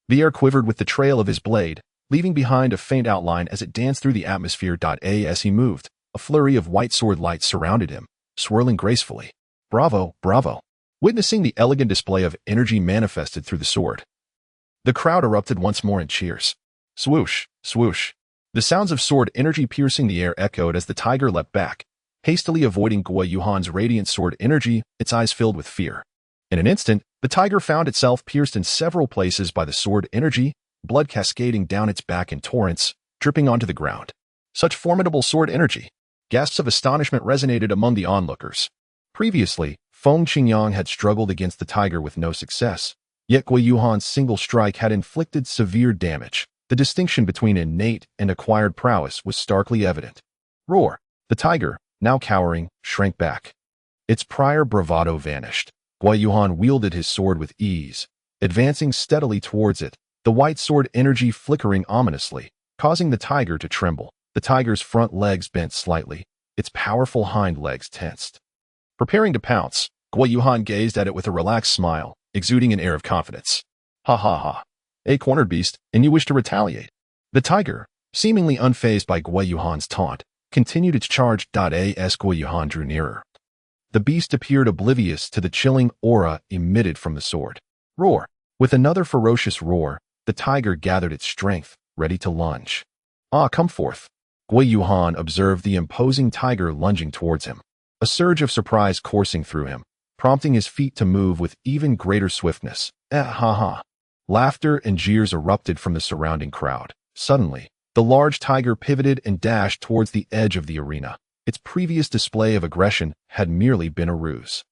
The air quivered with the trail of his blade, leaving behind a faint outline as it danced through the atmosphere. As he moved, a flurry of white sword lights surrounded him, swirling gracefully. Bravo, bravo! Witnessing the elegant display of energy manifested through the sword, the crowd erupted once more in cheers. Swoosh, swoosh. The sounds of sword energy piercing the air echoed as the tiger leapt back, hastily avoiding Guo Yuhan's radiant sword energy, its eyes filled with fear. In an instant, the tiger found itself pierced in several places by the sword energy, blood cascading down its back in torrents, dripping onto the ground. Such formidable sword energy! Gasps of astonishment resonated among the onlookers. Previously, Feng Qingyang had struggled against the tiger with no success, yet Guo Yuhan's single strike had inflicted severe damage. The distinction between innate and acquired prowess was starkly evident. Roar! The tiger, now cowering, shrank back. Its prior bravado vanished. Guo Yuhan wielded his sword with ease, advancing steadily towards it, the white sword energy flickering ominously, causing the tiger to tremble. The tiger's front legs bent slightly, its powerful hind legs tensed. Preparing to pounce, Guo Yuhan gazed at it with a relaxed smile, exuding an air of confidence. Ha ha ha. A cornered beast, and you wish to retaliate. The tiger, seemingly unfazed by Guo Yuhan's taunt, continued its charge. As Guo Yuhan drew nearer, the beast appeared oblivious to the chilling aura emitted from the sword. Roar! With another ferocious roar, the tiger gathered its strength, ready to lunge. Ah, come forth! Guo Yuhan observed the imposing tiger lunging towards him, a surge of surprise coursing through him, prompting his feet to move with even greater swiftness. Ha ha! Laughter and jeers erupted from the surrounding crowd. Suddenly, the large tiger pivoted and dashed towards the edge of the arena. Its previous display of aggression had merely been a ruse.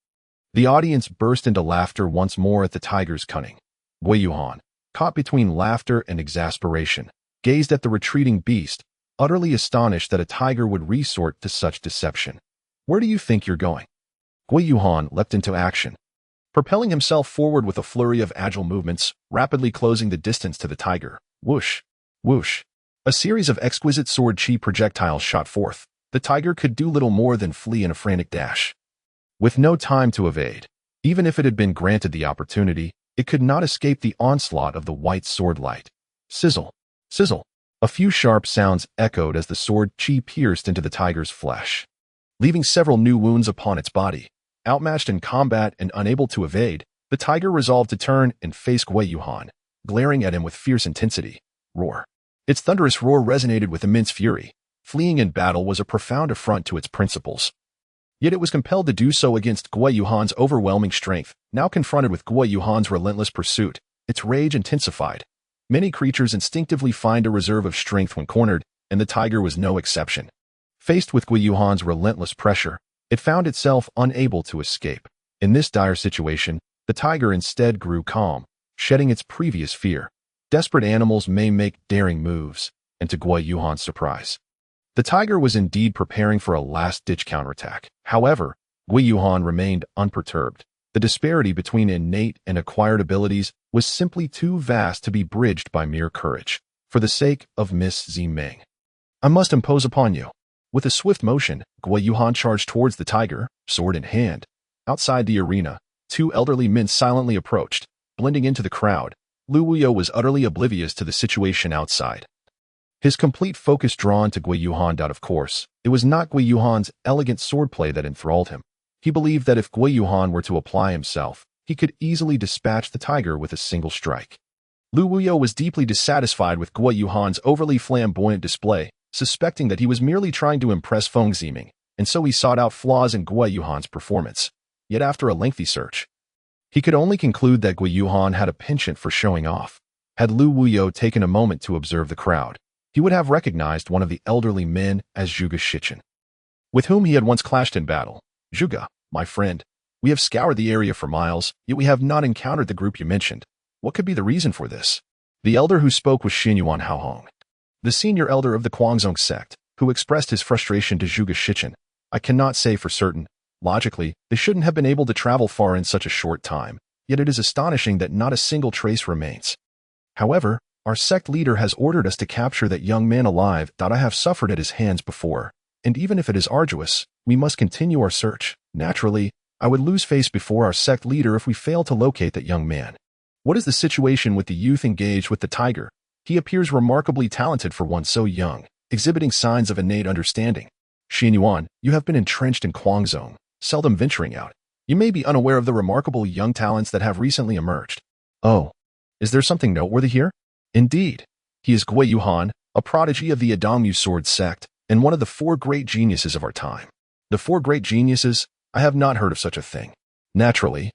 The audience burst into laughter once more at the tiger's cunning. Guo Yuhan, caught between laughter and exasperation, gazed at the retreating beast, utterly astonished that a tiger would resort to such deception. Where do you think you're going? Guo Yuhan leapt into action, propelling himself forward with a flurry of agile movements, rapidly closing the distance to the tiger. Whoosh! Whoosh! A series of exquisite sword chi projectiles shot forth. The tiger could do little more than flee in a frantic dash. With no time to evade, even if it had been granted the opportunity, It could not escape the onslaught of the white sword light. Sizzle, sizzle. A few sharp sounds echoed as the sword chi pierced into the tiger's flesh, leaving several new wounds upon its body. Outmatched in combat and unable to evade, the tiger resolved to turn and face Gui Yuhan, glaring at him with fierce intensity. Roar. Its thunderous roar resonated with immense fury. Fleeing in battle was a profound affront to its principles. Yet it was compelled to do so against Gui Yuhan's overwhelming strength. Now confronted with Gui Yuhan's relentless pursuit, its rage intensified. Many creatures instinctively find a reserve of strength when cornered, and the tiger was no exception. Faced with Gui Yuhan's relentless pressure, it found itself unable to escape. In this dire situation, the tiger instead grew calm, shedding its previous fear. Desperate animals may make daring moves, and to Gui Yuhan's surprise, the tiger was indeed preparing for a last-ditch counterattack. However, Gui Yuhan remained unperturbed. The disparity between innate and acquired abilities was simply too vast to be bridged by mere courage. For the sake of Miss Zimeng, I must impose upon you. With a swift motion, Gui Yuhan charged towards the tiger, sword in hand. Outside the arena, two elderly men silently approached. Blending into the crowd, Lu Wuyo was utterly oblivious to the situation outside. His complete focus drawn to Gui Yuhan. Of course, it was not Gui Yuhan's elegant swordplay that enthralled him. He believed that if Gui Yuhan were to apply himself, he could easily dispatch the tiger with a single strike. Lu Wuyo was deeply dissatisfied with Gui Yuhan's overly flamboyant display, suspecting that he was merely trying to impress Feng Zimeng, and so he sought out flaws in Gui Yuhan's performance. Yet after a lengthy search, he could only conclude that Gui Yuhan had a penchant for showing off. Had Lu Wuyo taken a moment to observe the crowd, he would have recognized one of the elderly men as Zhuge Shichen, with whom he had once clashed in battle. Zhuge, my friend, we have scoured the area for miles, yet we have not encountered the group you mentioned. What could be the reason for this? The elder who spoke was Xinyuan Haohong, the senior elder of the Guangzhong sect, who expressed his frustration to Zhuge Shichen. I cannot say for certain. Logically, they shouldn't have been able to travel far in such a short time, yet it is astonishing that not a single trace remains. However, our sect leader has ordered us to capture that young man alive. I have suffered at his hands before, and even if it is arduous, we must continue our search. Naturally, I would lose face before our sect leader if we fail to locate that young man. What is the situation with the youth engaged with the tiger? He appears remarkably talented for one so young, exhibiting signs of innate understanding. Xinyuan, you have been entrenched in Guangzhong, seldom venturing out. You may be unaware of the remarkable young talents that have recently emerged. Oh, is there something noteworthy here? Indeed, he is Gui Yuhan, a prodigy of the Adamu sword sect, and one of the four great geniuses of our time. The four great geniuses? I have not heard of such a thing. Naturally,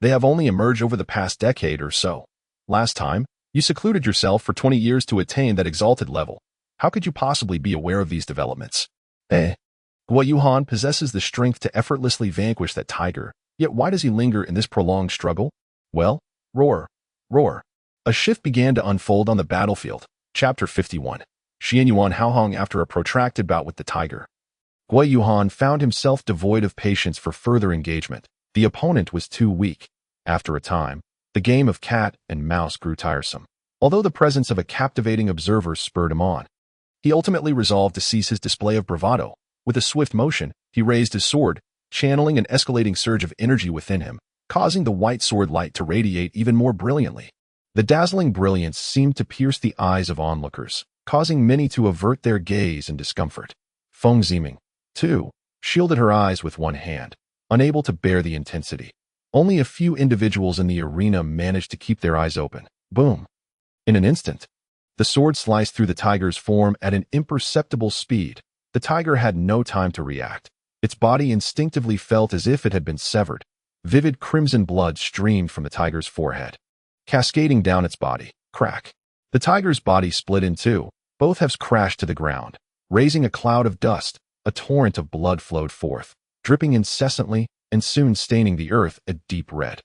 they have only emerged over the past decade or so. Last time, you secluded yourself for 20 years to attain that exalted level. How could you possibly be aware of these developments? Gui Yuhan possesses the strength to effortlessly vanquish that tiger, yet why does he linger in this prolonged struggle? Well, roar, roar. A shift began to unfold on the battlefield. Chapter 51. Xinyuan Haohong after a protracted bout with the tiger. Gui Yuhan found himself devoid of patience for further engagement. The opponent was too weak. After a time, the game of cat and mouse grew tiresome. Although the presence of a captivating observer spurred him on, he ultimately resolved to cease his display of bravado. With a swift motion, he raised his sword, channeling an escalating surge of energy within him, causing the white sword light to radiate even more brilliantly. The dazzling brilliance seemed to pierce the eyes of onlookers, causing many to avert their gaze in discomfort. Feng Zimeng, too, shielded her eyes with one hand, unable to bear the intensity. Only a few individuals in the arena managed to keep their eyes open. Boom! In an instant, the sword sliced through the tiger's form at an imperceptible speed. The tiger had no time to react. Its body instinctively felt as if it had been severed. Vivid crimson blood streamed from the tiger's forehead, cascading down its body. Crack. The tiger's body split in two. Both halves crashed to the ground, raising a cloud of dust. A torrent of blood flowed forth, dripping incessantly and soon staining the earth a deep red.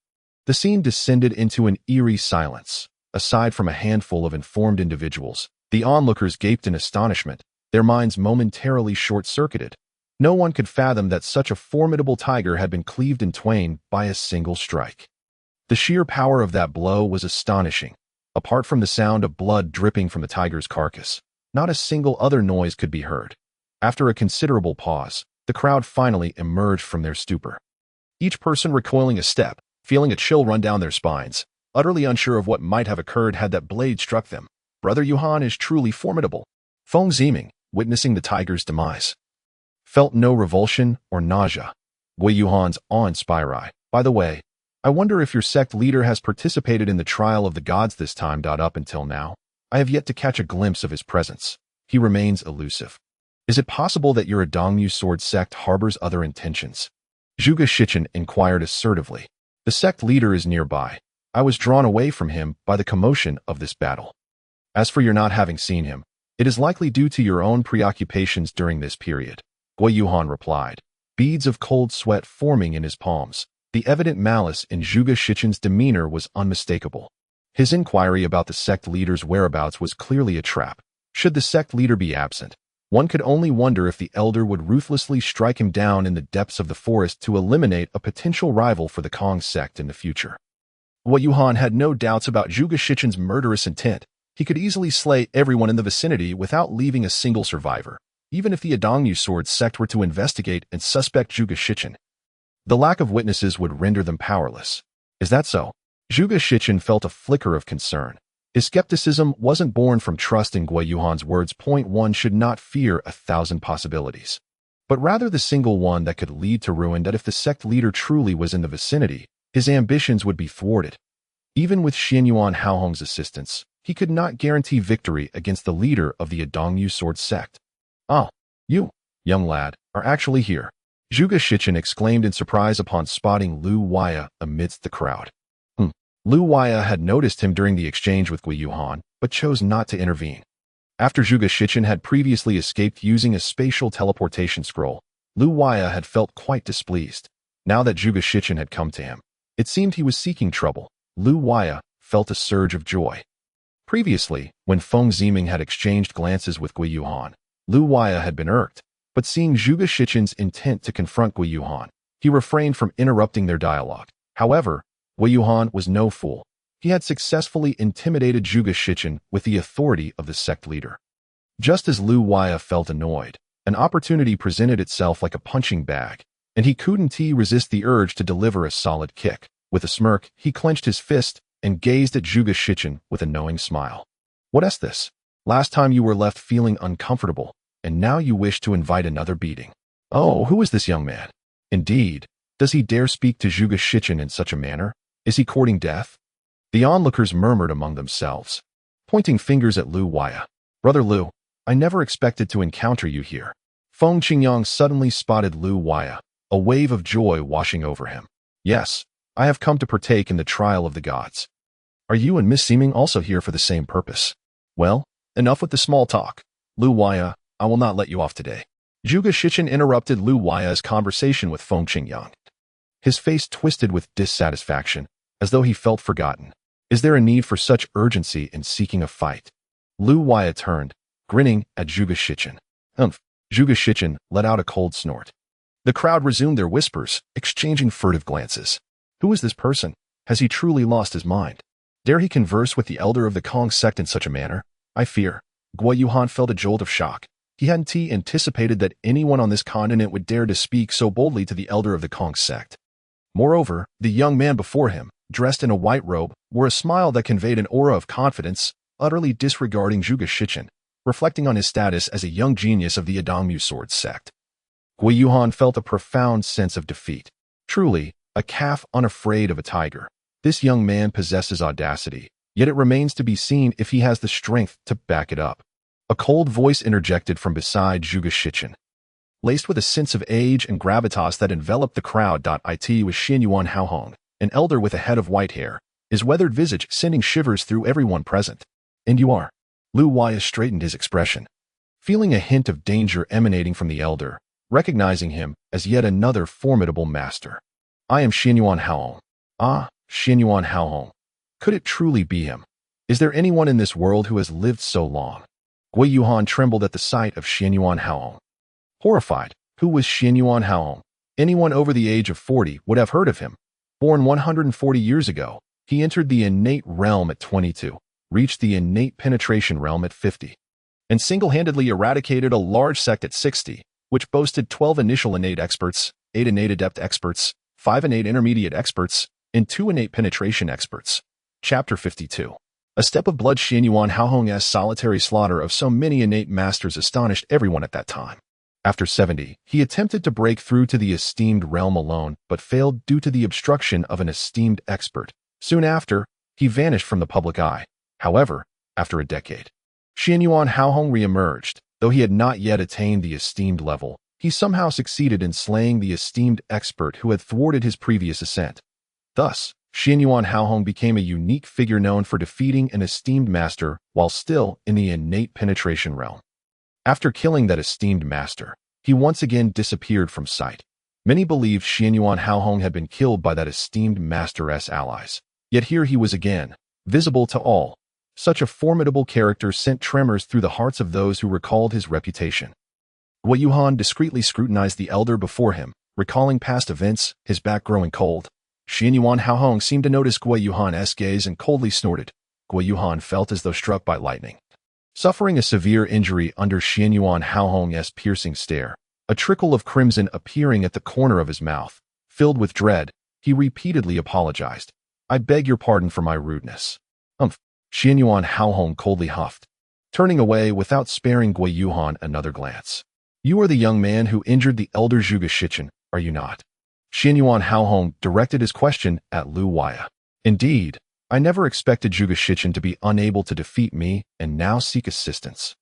The scene descended into an eerie silence. Aside from a handful of informed individuals, the onlookers gaped in astonishment, their minds momentarily short-circuited. No one could fathom that such a formidable tiger had been cleaved in twain by a single strike. The sheer power of that blow was astonishing. Apart from the sound of blood dripping from the tiger's carcass, not a single other noise could be heard. After a considerable pause, the crowd finally emerged from their stupor. Each person recoiling a step, feeling a chill run down their spines. utterly unsure of what might have occurred had that blade struck them. Brother Yuhan is truly formidable. Feng Ziming, witnessing the tiger's demise, felt no revulsion or nausea. Gui Yuhan's awe-inspiring. By the way, I wonder if your sect leader has participated in the trial of the gods this time. Up until now, I have yet to catch a glimpse of his presence. He remains elusive. Is it possible that your Dongmu sword sect harbors other intentions? Zhuge Shichen inquired assertively. The sect leader is nearby. I was drawn away from him by the commotion of this battle. As for your not having seen him, it is likely due to your own preoccupations during this period, Gui Yuhan replied, beads of cold sweat forming in his palms. The evident malice in Zhuge Shichen's demeanor was unmistakable. His inquiry about the sect leader's whereabouts was clearly a trap. Should the sect leader be absent, one could only wonder if the elder would ruthlessly strike him down in the depths of the forest to eliminate a potential rival for the Kong sect in the future. Gui Yuhan had no doubts about Zhuge Shichen's murderous intent. He could easily slay everyone in the vicinity without leaving a single survivor, even if the Dongmu sword sect were to investigate and suspect Zhuge Shichen. The lack of witnesses would render them powerless. Is that so? Zhuge Shichen felt a flicker of concern. His skepticism wasn't born from trust in Gui Yuhan's words. One should not fear 1,000 possibilities, but rather the single one that could lead to ruin. That if the sect leader truly was in the vicinity, his ambitions would be thwarted. Even with Xianyuan Haohong's assistance, he could not guarantee victory against the leader of the Dongmu sword sect. Ah, you, young lad, are actually here. Zhuge Shichen exclaimed in surprise upon spotting Lu Waya amidst the crowd. Lu Waya had noticed him during the exchange with Gui Yuhan, but chose not to intervene. After Zhuge Shichen had previously escaped using a spatial teleportation scroll, Lu Waya had felt quite displeased. Now that Zhuge Shichen had come to him, it seemed he was seeking trouble. Lu Waya felt a surge of joy. Previously, when Feng Ziming had exchanged glances with Gui Yuhan, Lu Waya had been irked, but seeing Zhuge Shichen's intent to confront Gui Yuhan, he refrained from interrupting their dialogue. However, Gui Yuhan was no fool. He had successfully intimidated Zhuge Shichen with the authority of the sect leader. Just as Lu Waya felt annoyed, an opportunity presented itself like a punching bag, and he couldn't resist the urge to deliver a solid kick. With a smirk, he clenched his fist and gazed at Zhuge Shichen with a knowing smile. What is this? Last time you were left feeling uncomfortable, and now you wish to invite another beating. Oh, who is this young man? Indeed, does he dare speak to Zhuge Shichen in such a manner? Is he courting death? The onlookers murmured among themselves, pointing fingers at Lu Waya. Brother Lu, I never expected to encounter you here. Feng Qingyang suddenly spotted Lu Waya, a wave of joy washing over him. Yes, I have come to partake in the trial of the gods. Are you and Miss Ziming also here for the same purpose? Well, enough with the small talk. Lu Waya, I will not let you off today. Zhuge Shichen interrupted Lu Waya's conversation with Feng Qingyang. His face twisted with dissatisfaction, as though he felt forgotten. Is there a need for such urgency in seeking a fight? Lu Waya turned, grinning at Zhuge Shichen. Zhuge Shichen let out a cold snort. The crowd resumed their whispers, exchanging furtive glances. Who is this person? Has he truly lost his mind? Dare he converse with the elder of the Kong sect in such a manner? I fear. Gui Yuhan felt a jolt of shock. He hadn't anticipated that anyone on this continent would dare to speak so boldly to the elder of the Kong sect. Moreover, the young man before him, dressed in a white robe, wore a smile that conveyed an aura of confidence, utterly disregarding Zhuge Shichen, reflecting on his status as a young genius of the Dongmu sword sect. Gui Yuhan felt a profound sense of defeat. Truly, a calf unafraid of a tiger. This young man possesses audacity, yet it remains to be seen if he has the strength to back it up. A cold voice interjected from beside Zhuge Shichen, laced with a sense of age and gravitas that enveloped the crowd. It was Xianyuan Haohong, an elder with a head of white hair, his weathered visage sending shivers through everyone present. And you are? Lu Waya straightened his expression, feeling a hint of danger emanating from the elder, recognizing him as yet another formidable master. I am Xianyuan Haohong. Ah, Xianyuan Haohong. Could it truly be him? Is there anyone in this world who has lived so long? Gui Yuhan trembled at the sight of Xianyuan Haohong. Horrified, who was Xianyuan Haohong? Anyone over the age of 40 would have heard of him. Born 140 years ago, he entered the innate realm at 22, reached the innate penetration realm at 50, and single-handedly eradicated a large sect at 60, which boasted 12 initial innate experts, 8 innate adept experts, 5 innate intermediate experts, and 2 innate penetration experts. Chapter 52. A step of blood. Xianyuan Haohong's solitary slaughter of so many innate masters astonished everyone at that time. After 70, he attempted to break through to the esteemed realm alone, but failed due to the obstruction of an esteemed expert. Soon after, he vanished from the public eye. However, after a decade, Xianyuan Haohong re-emerged. Though he had not yet attained the esteemed level, he somehow succeeded in slaying the esteemed expert who had thwarted his previous ascent. Thus, Xianyuan Haohong became a unique figure known for defeating an esteemed master while still in the innate penetration realm. After killing that esteemed master, he once again disappeared from sight. Many believed Xianyuan Haohong had been killed by that esteemed master's allies. Yet here he was again, visible to all. Such a formidable character sent tremors through the hearts of those who recalled his reputation. Guiyuhan discreetly scrutinized the elder before him, recalling past events, his back growing cold. Xianyuan Haohong seemed to notice Guiyuhan's gaze and coldly snorted. Guiyuhan felt as though struck by lightning. Suffering a severe injury under Xianyuan Haohong's piercing stare, a trickle of crimson appearing at the corner of his mouth, filled with dread, he repeatedly apologized. "I beg your pardon for my rudeness." Xianyuan Haohong coldly huffed, turning away without sparing Guiyuhan another glance. "You are the young man who injured the elder Zhuge Shichen, are you not?" Xianyuan Haohong directed his question at Lu Waya. "Indeed, I never expected Zhuge Shichen to be unable to defeat me and now seek assistance.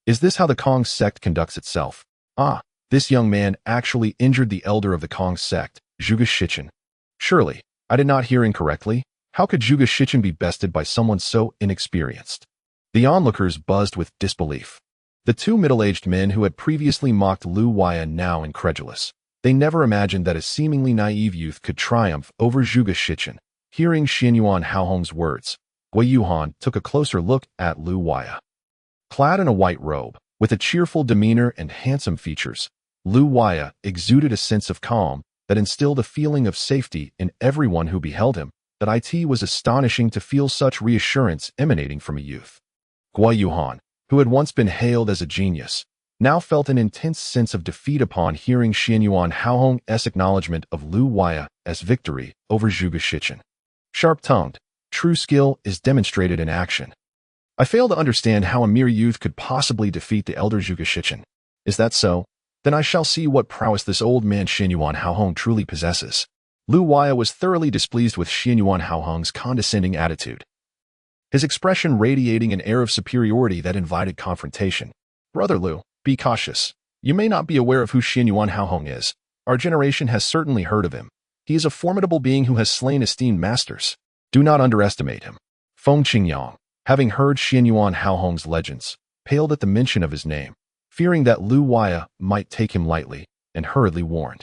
Is this how the Kong sect conducts itself? Ah, this young man actually injured the elder of the Kong sect, Zhuge Shichen. Surely, I did not hear incorrectly. How could Zhuge Shichen be bested by someone so inexperienced?" The onlookers buzzed with disbelief. The two middle-aged men who had previously mocked Lu Waya now incredulous. They never imagined that a seemingly naive youth could triumph over Zhuge Shichen. Hearing Xianyuan Haohong's words, Guiyuhan took a closer look at Lu Waya. Clad in a white robe, with a cheerful demeanor and handsome features, Lu Waya exuded a sense of calm that instilled a feeling of safety in everyone who beheld him. That it was astonishing to feel such reassurance emanating from a youth. Guiyuhan, who had once been hailed as a genius, now felt an intense sense of defeat upon hearing Xianyuan Haohong's acknowledgement of Lu Waya's victory over Zhuge Shichen. Sharp-tongued, true skill is demonstrated in action. "I fail to understand how a mere youth could possibly defeat the elder Zhuge Shichen. Is that so? Then I shall see what prowess this old man Xianyuan Haohong truly possesses." Lu Waya was thoroughly displeased with Xianyuan Haohong's condescending attitude, his expression radiating an air of superiority that invited confrontation. "Brother Lu, be cautious. You may not be aware of who Xianyuan Haohong is. Our generation has certainly heard of him. He is a formidable being who has slain esteemed masters. Do not underestimate him." Feng Qingyang, having heard Xianyuan Haohong's legends, paled at the mention of his name, fearing that Lu Waya might take him lightly, and hurriedly warned.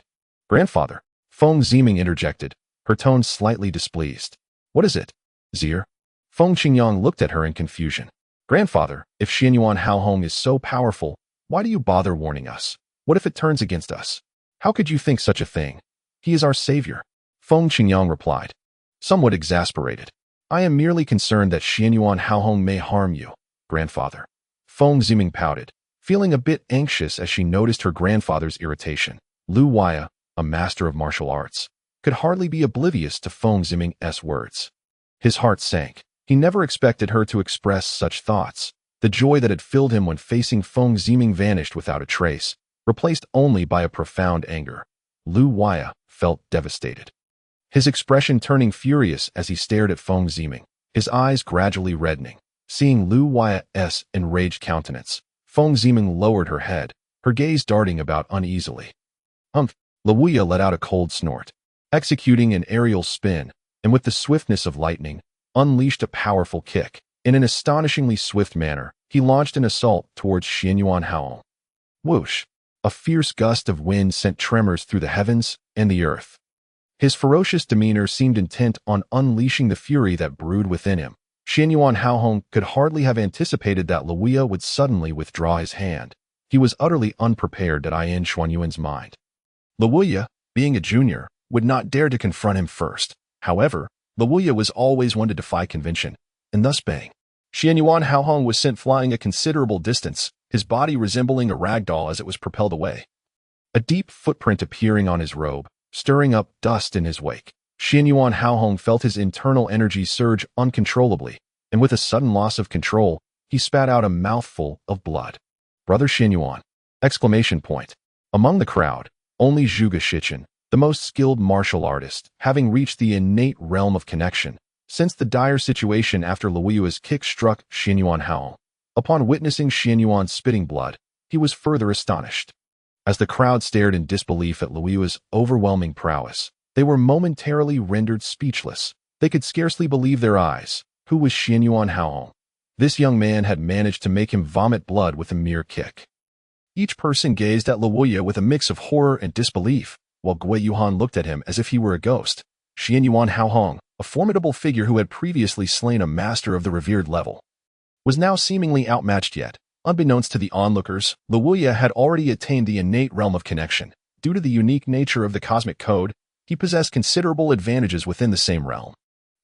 "Grandfather," Feng Ziming interjected, her tone slightly displeased. "What is it, Zir?" Feng Qingyang looked at her in confusion. "Grandfather, if Xianyuan Haohong is so powerful, why do you bother warning us? What if it turns against us? How could you think such a thing? He is our savior." Feng Qingyang replied, somewhat exasperated. "I am merely concerned that Xianyuan Haohong may harm you, grandfather." Feng Ziming pouted, feeling a bit anxious as she noticed her grandfather's irritation. Lu Waya, a master of martial arts, could hardly be oblivious to Feng Ziming's words. His heart sank. He never expected her to express such thoughts. The joy that had filled him when facing Feng Ziming vanished without a trace, replaced only by a profound anger. Lu Waya felt devastated, his expression turning furious as he stared at Feng Ziming, his eyes gradually reddening. Seeing Lu Waya's enraged countenance, Feng Ziming lowered her head, her gaze darting about uneasily. Lu Waya let out a cold snort, executing an aerial spin, and with the swiftness of lightning, unleashed a powerful kick. In an astonishingly swift manner, he launched an assault towards Xianyuan Haohong. Whoosh! A fierce gust of wind sent tremors through the heavens and the earth. His ferocious demeanor seemed intent on unleashing the fury that brewed within him. Xianyuan Haohong could hardly have anticipated that Lu Waya would suddenly withdraw his hand. He was utterly unprepared at Yin Xuanyuan's mind. Lu Waya, being a junior, would not dare to confront him first. However, Lu Waya was always one to defy convention, and thus bang. Xianyuan Haohong was sent flying a considerable distance, his body resembling a rag doll as it was propelled away. A deep footprint appearing on his robe, stirring up dust in his wake. Xianyuan Haohong felt his internal energy surge uncontrollably, and with a sudden loss of control, he spat out a mouthful of blood. "Brother Xianyuan!" Exclamation point. Among the crowd, only Zhuge Shichen, the most skilled martial artist, having reached the innate realm of connection, sensed the dire situation after Luoyu's kick struck Xianyuan Haohong. Upon witnessing Xianyuan spitting blood, he was further astonished. As the crowd stared in disbelief at Luoyu's overwhelming prowess, they were momentarily rendered speechless. They could scarcely believe their eyes. Who was Xianyuan Haohong? This young man had managed to make him vomit blood with a mere kick. Each person gazed at Luoyu with a mix of horror and disbelief, while Gui Yuhan looked at him as if he were a ghost. Xianyuan Haohong, a formidable figure who had previously slain a master of the revered level, was now seemingly outmatched yet. Unbeknownst to the onlookers, Luoyu had already attained the innate realm of connection. Due to the unique nature of the cosmic code, he possessed considerable advantages within the same realm.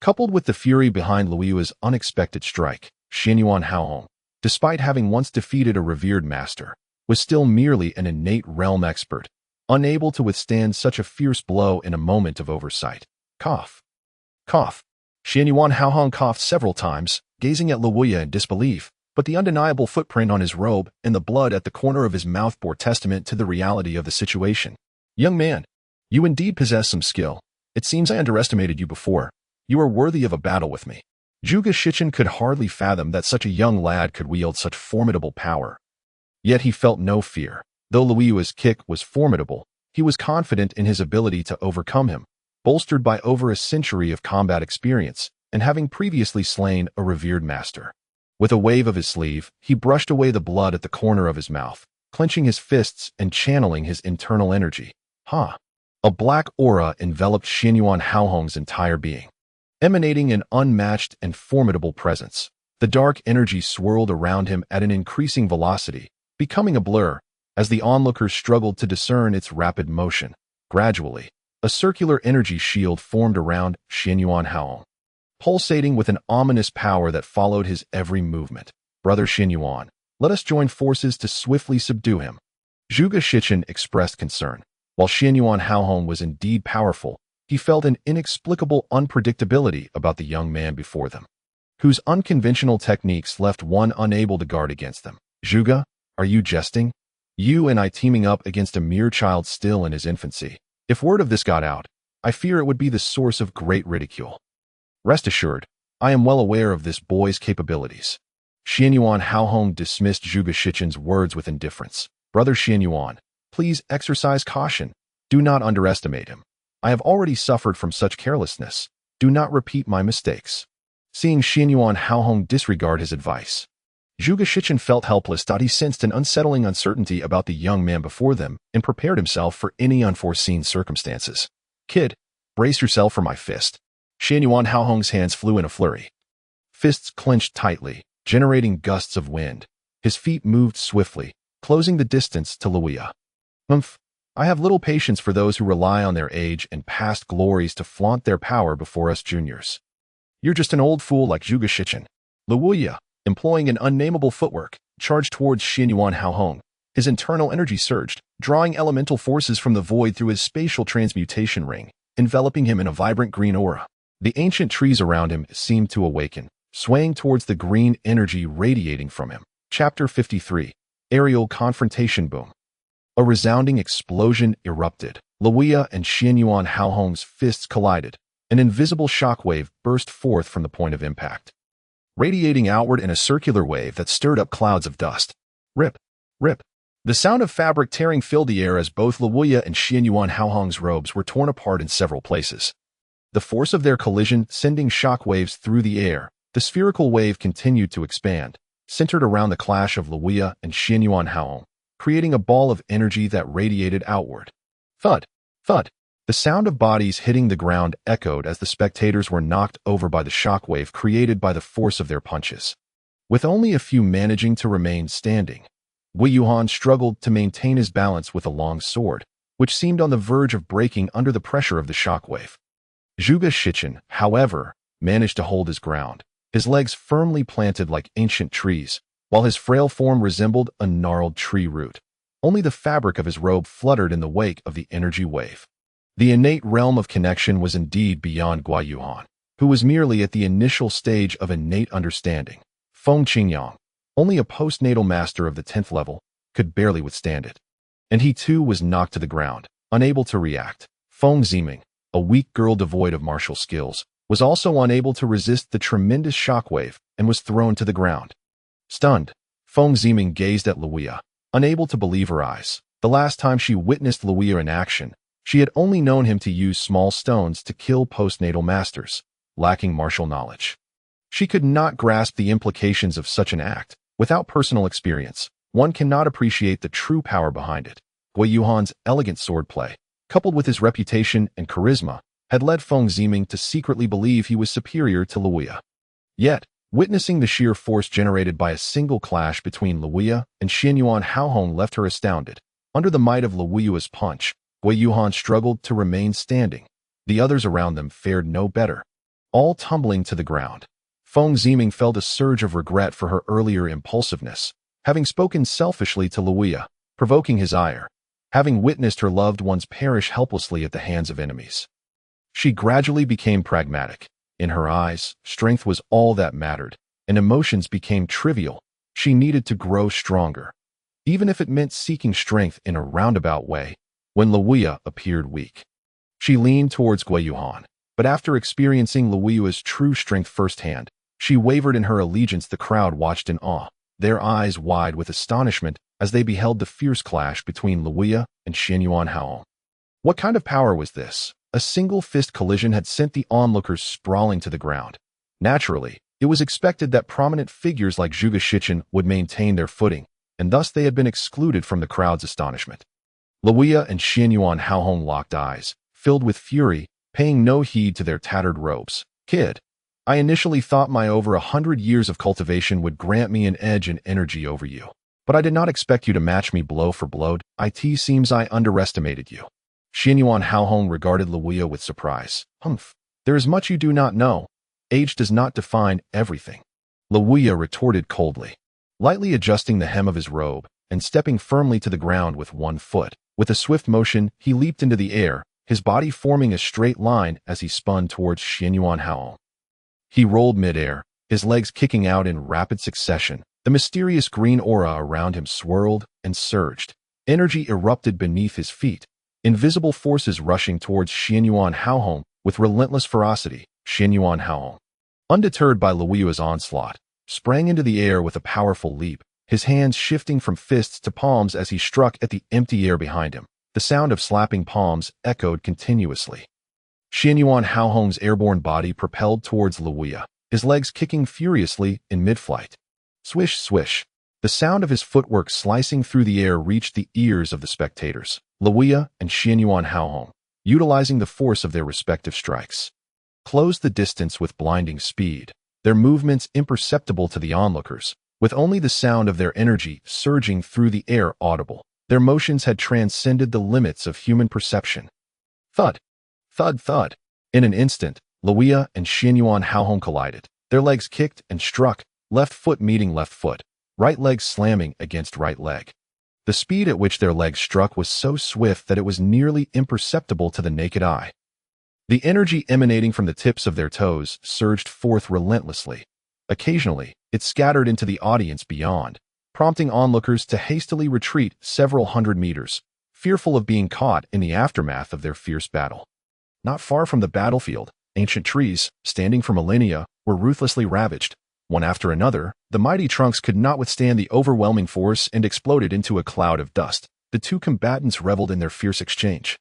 Coupled with the fury behind Luoyu's unexpected strike, Xianyuan Haohong, despite having once defeated a revered master, was still merely an innate realm expert, unable to withstand such a fierce blow in a moment of oversight. Cough. Cough. Xianyuan Haohong coughed several times, gazing at Luoyu in disbelief, but the undeniable footprint on his robe and the blood at the corner of his mouth bore testament to the reality of the situation. "Young man, you indeed possess some skill. It seems I underestimated you before. You are worthy of a battle with me." Zhuge Shichen could hardly fathom that such a young lad could wield such formidable power. Yet he felt no fear. Though Luoyu's kick was formidable, he was confident in his ability to overcome him, bolstered by over a century of combat experience and having previously slain a revered master. With a wave of his sleeve, he brushed away the blood at the corner of his mouth, clenching his fists and channeling his internal energy. A black aura enveloped Xianyuan Haohong's entire being, emanating an unmatched and formidable presence. The dark energy swirled around him at an increasing velocity, becoming a blur, as the onlookers struggled to discern its rapid motion. Gradually, a circular energy shield formed around Xianyuan Haohong, pulsating with an ominous power that followed his every movement. "Brother Xianyuan, let us join forces to swiftly subdue him." Zhuge Shichen expressed concern. While Xianyuan Haohong was indeed powerful, he felt an inexplicable unpredictability about the young man before them, whose unconventional techniques left one unable to guard against them. "Zhuge, are you jesting? You and I teaming up against a mere child still in his infancy. If word of this got out, I fear it would be the source of great ridicule. Rest assured, I am well aware of this boy's capabilities." Xianyuan Haohong dismissed Zhuge Shichen's words with indifference. "Brother Xianyuan, please exercise caution. Do not underestimate him. I have already suffered from such carelessness. Do not repeat my mistakes." Seeing Xianyuan Haohong disregard his advice, Zhuge Shichen felt helpless. He sensed an unsettling uncertainty about the young man before them and prepared himself for any unforeseen circumstances. "Kid, brace yourself for my fist." Xianyuan Haohong's hands flew in a flurry. Fists clenched tightly, generating gusts of wind. His feet moved swiftly, closing the distance to Luoyu. I have little patience for those who rely on their age and past glories to flaunt their power before us juniors. You're just an old fool like Zhuge Shichen." Luoyu, employing an unnameable footwork, charged towards Xianyuan Haohong. His internal energy surged, drawing elemental forces from the void through his spatial transmutation ring, enveloping him in a vibrant green aura. The ancient trees around him seemed to awaken, swaying towards the green energy radiating from him. Chapter 53. Aerial Confrontation Boom. A resounding explosion erupted. Luoyu and Xianyuan Haohong's fists collided. An invisible shockwave burst forth from the point of impact, radiating outward in a circular wave that stirred up clouds of dust. Rip, rip. The sound of fabric tearing filled the air as both Luoyu and Xianyuan Haohong's robes were torn apart in several places. The force of their collision sending shockwaves through the air, the spherical wave continued to expand, centered around the clash of Luoyu and Xianyuan Haohong, creating a ball of energy that radiated outward. Thud, thud. The sound of bodies hitting the ground echoed as the spectators were knocked over by the shockwave created by the force of their punches. With only a few managing to remain standing, Gui Yuhan struggled to maintain his balance with a long sword, which seemed on the verge of breaking under the pressure of the shockwave. Zhuge Shichen, however, managed to hold his ground, his legs firmly planted like ancient trees, while his frail form resembled a gnarled tree root. Only the fabric of his robe fluttered in the wake of the energy wave. The innate realm of connection was indeed beyond Guo Yuhan, who was merely at the initial stage of innate understanding. Feng Qingyang, only a postnatal master of the 10th level, could barely withstand it. And he too was knocked to the ground, unable to react. Feng Ziming, a weak girl devoid of martial skills, was also unable to resist the tremendous shockwave and was thrown to the ground. Stunned, Feng Ziming gazed at Luoya, unable to believe her eyes. The last time she witnessed Luoya in action, she had only known him to use small stones to kill postnatal masters, lacking martial knowledge. She could not grasp the implications of such an act. Without personal experience, one cannot appreciate the true power behind it. Guo Yuhan's elegant swordplay, coupled with his reputation and charisma, had led Feng Ziming to secretly believe he was superior to Luoya. Yet, witnessing the sheer force generated by a single clash between Luoya and Xianyuan Haohong left her astounded. Under the might of Luoya's punch, Guo Yuhan struggled to remain standing. The others around them fared no better, all tumbling to the ground. Feng Ziming felt a surge of regret for her earlier impulsiveness, having spoken selfishly to Luoya, provoking his ire, having witnessed her loved ones perish helplessly at the hands of enemies. She gradually became pragmatic. In her eyes, strength was all that mattered, and emotions became trivial. She needed to grow stronger, even if it meant seeking strength in a roundabout way. When Luoya appeared weak, she leaned towards Guo Yuhan, but after experiencing Luoya's true strength firsthand, she wavered in her allegiance. The crowd watched in awe, their eyes wide with astonishment as they beheld the fierce clash between Luoya and Xianyuan Haohong. What kind of power was this? A single fist collision had sent the onlookers sprawling to the ground. Naturally, it was expected that prominent figures like Zhuge Shichen would maintain their footing, and thus they had been excluded from the crowd's astonishment. Luoya and Xianyuan Haohong locked eyes, filled with fury, paying no heed to their tattered robes. Kid, I initially thought my over 100 years of cultivation would grant me an edge in energy over you, but I did not expect you to match me blow for blow. It seems I underestimated you. Xianyuan Haohong regarded Luoya with surprise. Humph, there is much you do not know. Age does not define everything. Luoya retorted coldly, lightly adjusting the hem of his robe and stepping firmly to the ground with one foot. With a swift motion, he leaped into the air, his body forming a straight line as he spun towards Xianyuan Haohong. He rolled mid-air, his legs kicking out in rapid succession. The mysterious green aura around him swirled and surged. Energy erupted beneath his feet, invisible forces rushing towards Xianyuan Haohong with relentless ferocity. Xianyuan Haohong, undeterred by Luoya's onslaught, sprang into the air with a powerful leap, his hands shifting from fists to palms as he struck at the empty air behind him. The sound of slapping palms echoed continuously. Xianyuan Haohong's airborne body propelled towards Luoya, his legs kicking furiously in mid-flight. Swish, swish. The sound of his footwork slicing through the air reached the ears of the spectators. Luoya and Xianyuan Haohong, utilizing the force of their respective strikes, closed the distance with blinding speed, their movements imperceptible to the onlookers, with only the sound of their energy surging through the air audible. Their motions had transcended the limits of human perception. Thud, thud, thud. In an instant, Luoya and Xianyuan Haohong collided. Their legs kicked and struck, left foot meeting left foot, right leg slamming against right leg. The speed at which their legs struck was so swift that it was nearly imperceptible to the naked eye. The energy emanating from the tips of their toes surged forth relentlessly. Occasionally, it scattered into the audience beyond, prompting onlookers to hastily retreat several hundred meters, fearful of being caught in the aftermath of their fierce battle. Not far from the battlefield, ancient trees, standing for millennia, were ruthlessly ravaged. One after another, the mighty trunks could not withstand the overwhelming force and exploded into a cloud of dust. The two combatants reveled in their fierce exchange,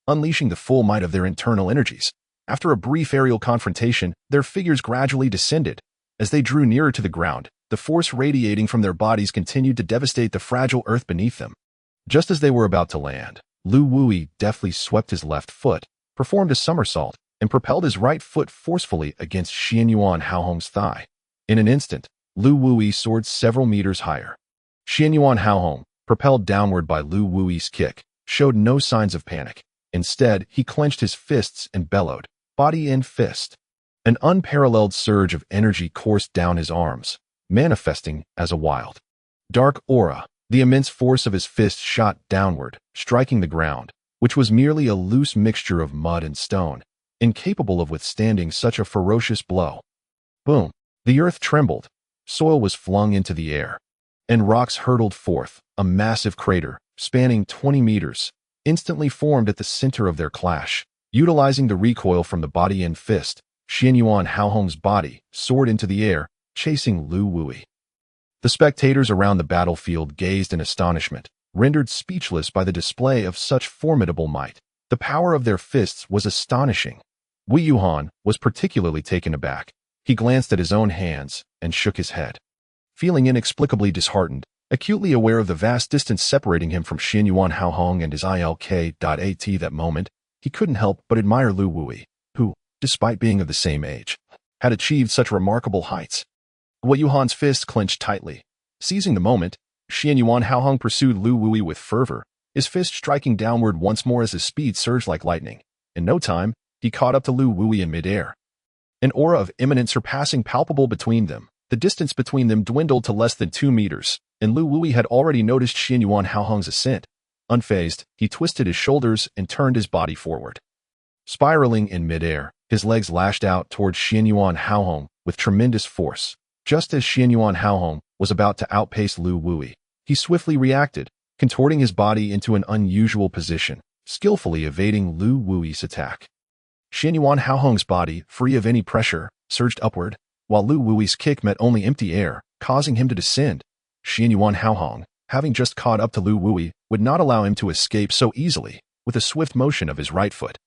unleashing the full might of their internal energies. After a brief aerial confrontation, their figures gradually descended. As they drew nearer to the ground, the force radiating from their bodies continued to devastate the fragile earth beneath them. Just as they were about to land, Lu Wui deftly swept his left foot, performed a somersault, and propelled his right foot forcefully against Xianyuan Haohong's thigh. In an instant, Lu Wui soared several meters higher. Xianyuan Haohong, propelled downward by Lu Wui's kick, showed no signs of panic. Instead, he clenched his fists and bellowed, body and fist. An unparalleled surge of energy coursed down his arms, manifesting as a wild, dark aura. The immense force of his fist shot downward, striking the ground, which was merely a loose mixture of mud and stone, incapable of withstanding such a ferocious blow. Boom! The earth trembled, soil was flung into the air, and rocks hurtled forth. A massive crater, spanning 20 meters, instantly formed at the center of their clash. Utilizing the recoil from the body and fist, Xianyuan Haohong's body soared into the air, chasing Lu Wui. The spectators around the battlefield gazed in astonishment, rendered speechless by the display of such formidable might. The power of their fists was astonishing. Wei Yuhan was particularly taken aback. He glanced at his own hands and shook his head. Feeling inexplicably disheartened, acutely aware of the vast distance separating him from Xianyuan Haohong and his ilk.at that moment, he couldn't help but admire Lu Wui, who, despite being of the same age, had achieved such remarkable heights. Wei Yuhan's fist clenched tightly. Seizing the moment, Xianyuan Haohong pursued Lu Wui with fervor, his fist striking downward once more as his speed surged like lightning. In no time, he caught up to Lu Wui in midair. An aura of imminent surpassing palpable between them. The distance between them dwindled to less than 2 meters, and Lu Wui had already noticed Xianyuan Haohong's ascent. Unfazed, he twisted his shoulders and turned his body forward. Spiraling in midair, his legs lashed out towards Xianyuan Haohong with tremendous force. Just as Xianyuan Haohong was about to outpace Lu Wui, he swiftly reacted, contorting his body into an unusual position, skillfully evading Lu Wui's attack. Xianyuan Haohong's body, free of any pressure, surged upward, while Lu Wui's kick met only empty air, causing him to descend. Xianyuan Haohong, having just caught up to Lu Wui, would not allow him to escape so easily. With a swift motion of his right foot,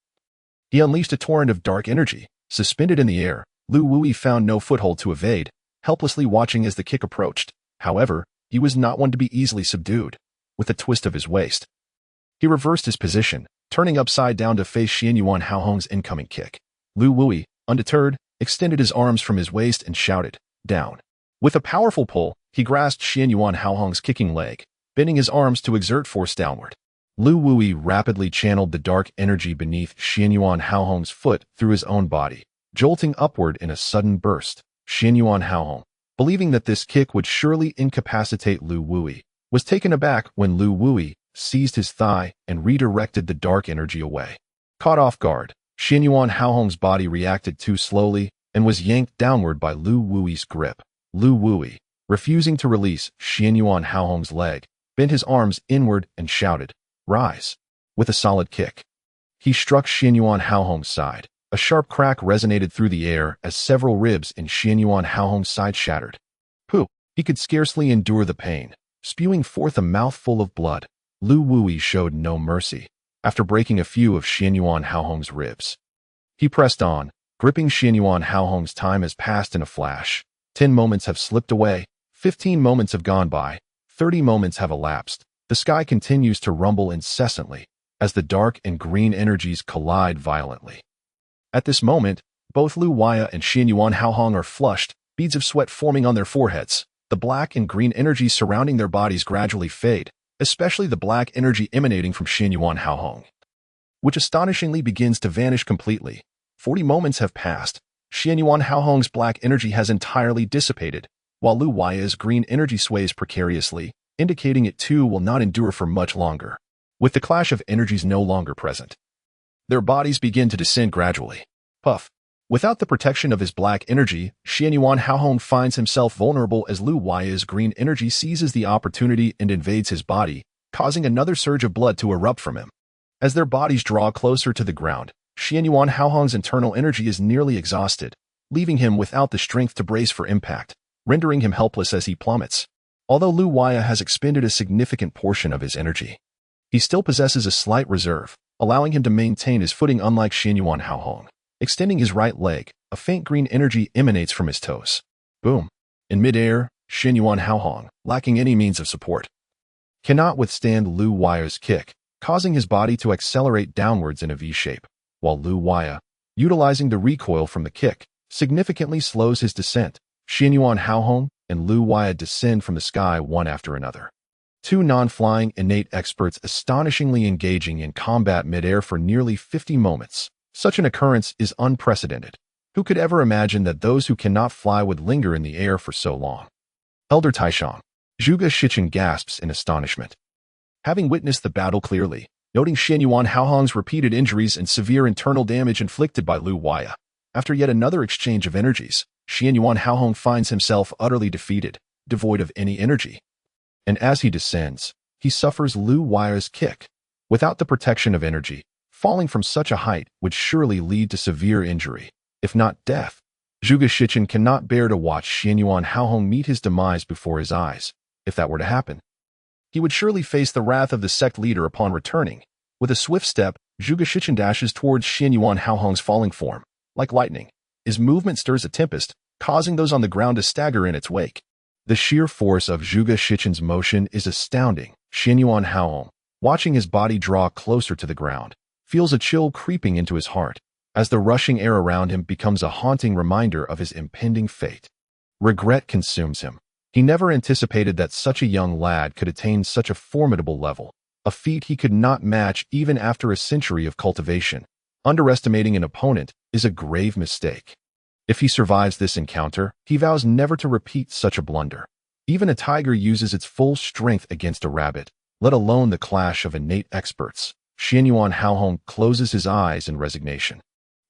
he unleashed a torrent of dark energy. Suspended in the air, Lu Wui found no foothold to evade, helplessly watching as the kick approached. However, he was not one to be easily subdued. With a twist of his waist, he reversed his position, turning upside down to face Xianyuan Haohong's incoming kick. Lu Wui, undeterred, extended his arms from his waist and shouted, "Down!" With a powerful pull, he grasped Xianyuan Haohong's kicking leg, bending his arms to exert force downward. Lu Wui rapidly channeled the dark energy beneath Xianyuan Haohong's foot through his own body, jolting upward in a sudden burst. Xianyuan Haohong, believing that this kick would surely incapacitate Lu Wui, was taken aback when Lu Wui seized his thigh and redirected the dark energy away. Caught off guard, Xianyuan Haohong's body reacted too slowly and was yanked downward by Lu Wui's grip. Lu Wui, refusing to release Xianyuan Haohong's leg, bent his arms inward and shouted, "Rise!" With a solid kick, he struck Xianyuan Haohong's side. A sharp crack resonated through the air as several ribs in Xianyuan Haohong's side shattered. Pooh! He could scarcely endure the pain. Spewing forth a mouthful of blood, Lu Wui showed no mercy. After breaking a few of Xianyuan Haohong's ribs, he pressed on, gripping Xianyuan Haohong's. Time has passed in a flash. 10 moments have slipped away, 15 moments have gone by, 30 moments have elapsed. The sky continues to rumble incessantly as the dark and green energies collide violently. At this moment, both Lu Wui and Xianyuan Haohong are flushed, beads of sweat forming on their foreheads. The black and green energies surrounding their bodies gradually fade, especially the black energy emanating from Xianyuan Haohong, which astonishingly begins to vanish completely. 40 moments have passed. Xianyuan Haohong's black energy has entirely dissipated, while Lu Wui's green energy sways precariously, indicating it too will not endure for much longer. With the clash of energies no longer present, their bodies begin to descend gradually. Puff. Without the protection of his black energy, Xianyuan Haohong finds himself vulnerable as Lu Wui's green energy seizes the opportunity and invades his body, causing another surge of blood to erupt from him. As their bodies draw closer to the ground, Xianyuan Haohong's internal energy is nearly exhausted, leaving him without the strength to brace for impact, rendering him helpless as he plummets. Although Lu Wui has expended a significant portion of his energy, he still possesses a slight reserve, allowing him to maintain his footing. Unlike Xianyuan Haohong, extending his right leg, a faint green energy emanates from his toes. Boom! In midair, Xianyuan Haohong, lacking any means of support, cannot withstand Lu Wui's kick, causing his body to accelerate downwards in a V-shape, while Lu Wui, utilizing the recoil from the kick, significantly slows his descent. Xianyuan Haohong and Lu Wui descend from the sky one after another. Two non-flying innate experts astonishingly engaging in combat midair for nearly 50 moments. Such an occurrence is unprecedented. Who could ever imagine that those who cannot fly would linger in the air for so long? Elder Taishang. Zhuge Shichen gasps in astonishment. Having witnessed the battle clearly, Noting Xianyuan Haohong's repeated injuries and severe internal damage inflicted by Lu Waya, after yet another exchange of energies, Xianyuan Haohong finds himself utterly defeated, devoid of any energy. And as he descends, he suffers Lu Waya's kick. Without the protection of energy, falling from such a height would surely lead to severe injury, if not death. Zhuge Shichen cannot bear to watch Xianyuan Haohong meet his demise before his eyes. If that were to happen, he would surely face the wrath of the sect leader upon returning. With a swift step, Zhuge Shichen dashes towards Xianyuan Haohong's falling form. Like lightning, his movement stirs a tempest, causing those on the ground to stagger in its wake. The sheer force of Zhuge Shichen's motion is astounding. Xianyuan Haohong, watching his body draw closer to the ground, feels a chill creeping into his heart, as the rushing air around him becomes a haunting reminder of his impending fate. Regret consumes him. He never anticipated that such a young lad could attain such a formidable level, a feat he could not match even after a century of cultivation. Underestimating an opponent is a grave mistake. If he survives this encounter, he vows never to repeat such a blunder. Even a tiger uses its full strength against a rabbit, let alone the clash of innate experts. Xianyuan Haohong closes his eyes in resignation.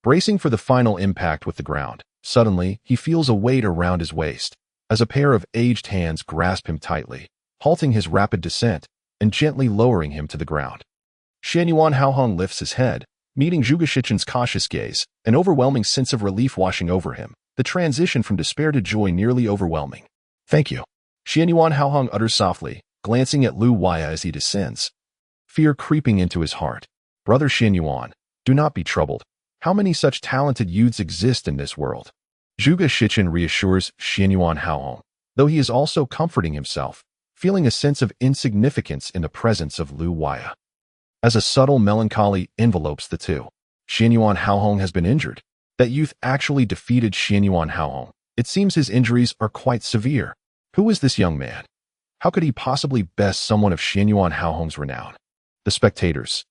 Bracing for the final impact with the ground, suddenly he feels a weight around his waist, as a pair of aged hands grasp him tightly, halting his rapid descent and gently lowering him to the ground. Xianyuan Haohong lifts his head, meeting Zhuge Shichen's cautious gaze, an overwhelming sense of relief washing over him, the transition from despair to joy nearly overwhelming. Thank you. Xianyuan Haohong utters softly, glancing at Lu Waya as he descends. Fear creeping into his heart. Brother Xianyuan, do not be troubled. How many such talented youths exist in this world? Zhuge Shichen reassures Xianyuan Haohong, though he is also comforting himself, feeling a sense of insignificance in the presence of Lu Waya. As a subtle melancholy envelopes the two, Xianyuan Haohong has been injured. That youth actually defeated Xianyuan Haohong. It seems his injuries are quite severe. Who is this young man? How could he possibly best someone of Xianyuan Haohong's renown? The spectators,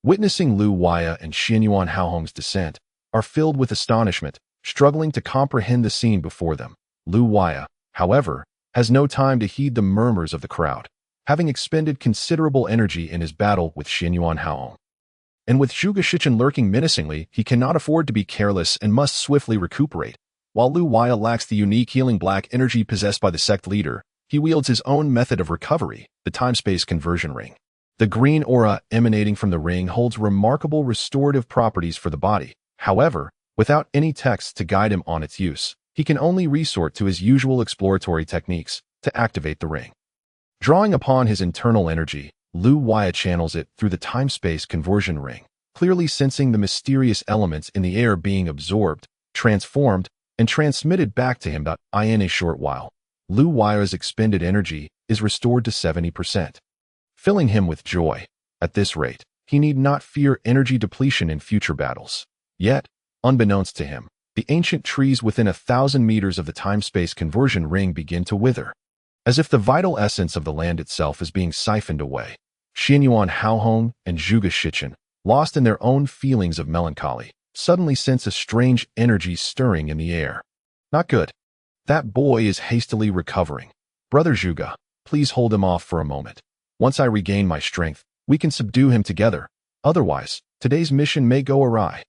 witnessing Lu Waya and Xianyuan Haohong's descent, are filled with astonishment, struggling to comprehend the scene before them. Lu Waya, however, has no time to heed the murmurs of the crowd, having expended considerable energy in his battle with Xianyuan Haohong. And with Zhuge Shichen lurking menacingly, he cannot afford to be careless and must swiftly recuperate. While Lu Waya lacks the unique healing black energy possessed by the sect leader, he wields his own method of recovery, the time-space conversion ring. The green aura emanating from the ring holds remarkable restorative properties for the body. However, without any text to guide him on its use, he can only resort to his usual exploratory techniques to activate the ring. Drawing upon his internal energy, Lu Waya channels it through the time-space conversion ring, clearly sensing the mysterious elements in the air being absorbed, transformed, and transmitted back to him. In a short while, Lu Waya's expended energy is restored to 70%, filling him with joy. At this rate, he need not fear energy depletion in future battles. Yet, unbeknownst to him, the ancient trees within 1,000 meters of the time-space conversion ring begin to wither, as if the vital essence of the land itself is being siphoned away. Xianyuan Haohong and Zhuge Shichen, lost in their own feelings of melancholy, suddenly sense a strange energy stirring in the air. Not good. That boy is hastily recovering. Brother Zhuge, please hold him off for a moment. Once I regain my strength, we can subdue him together. Otherwise, today's mission may go awry.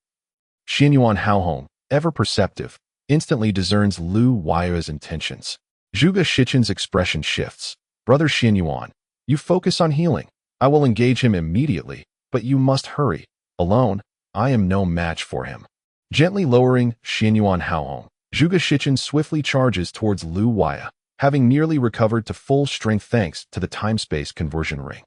Xianyuan Haohong, ever perceptive, instantly discerns Lu Waya's intentions. Zhuge Shichen's expression shifts. Brother Xianyuan, you focus on healing. I will engage him immediately, but you must hurry. Alone, I am no match for him. Gently lowering Xianyuan Haohong, Zhuge Shichen swiftly charges towards Lu Waya, having nearly recovered to full strength thanks to the time-space conversion ring.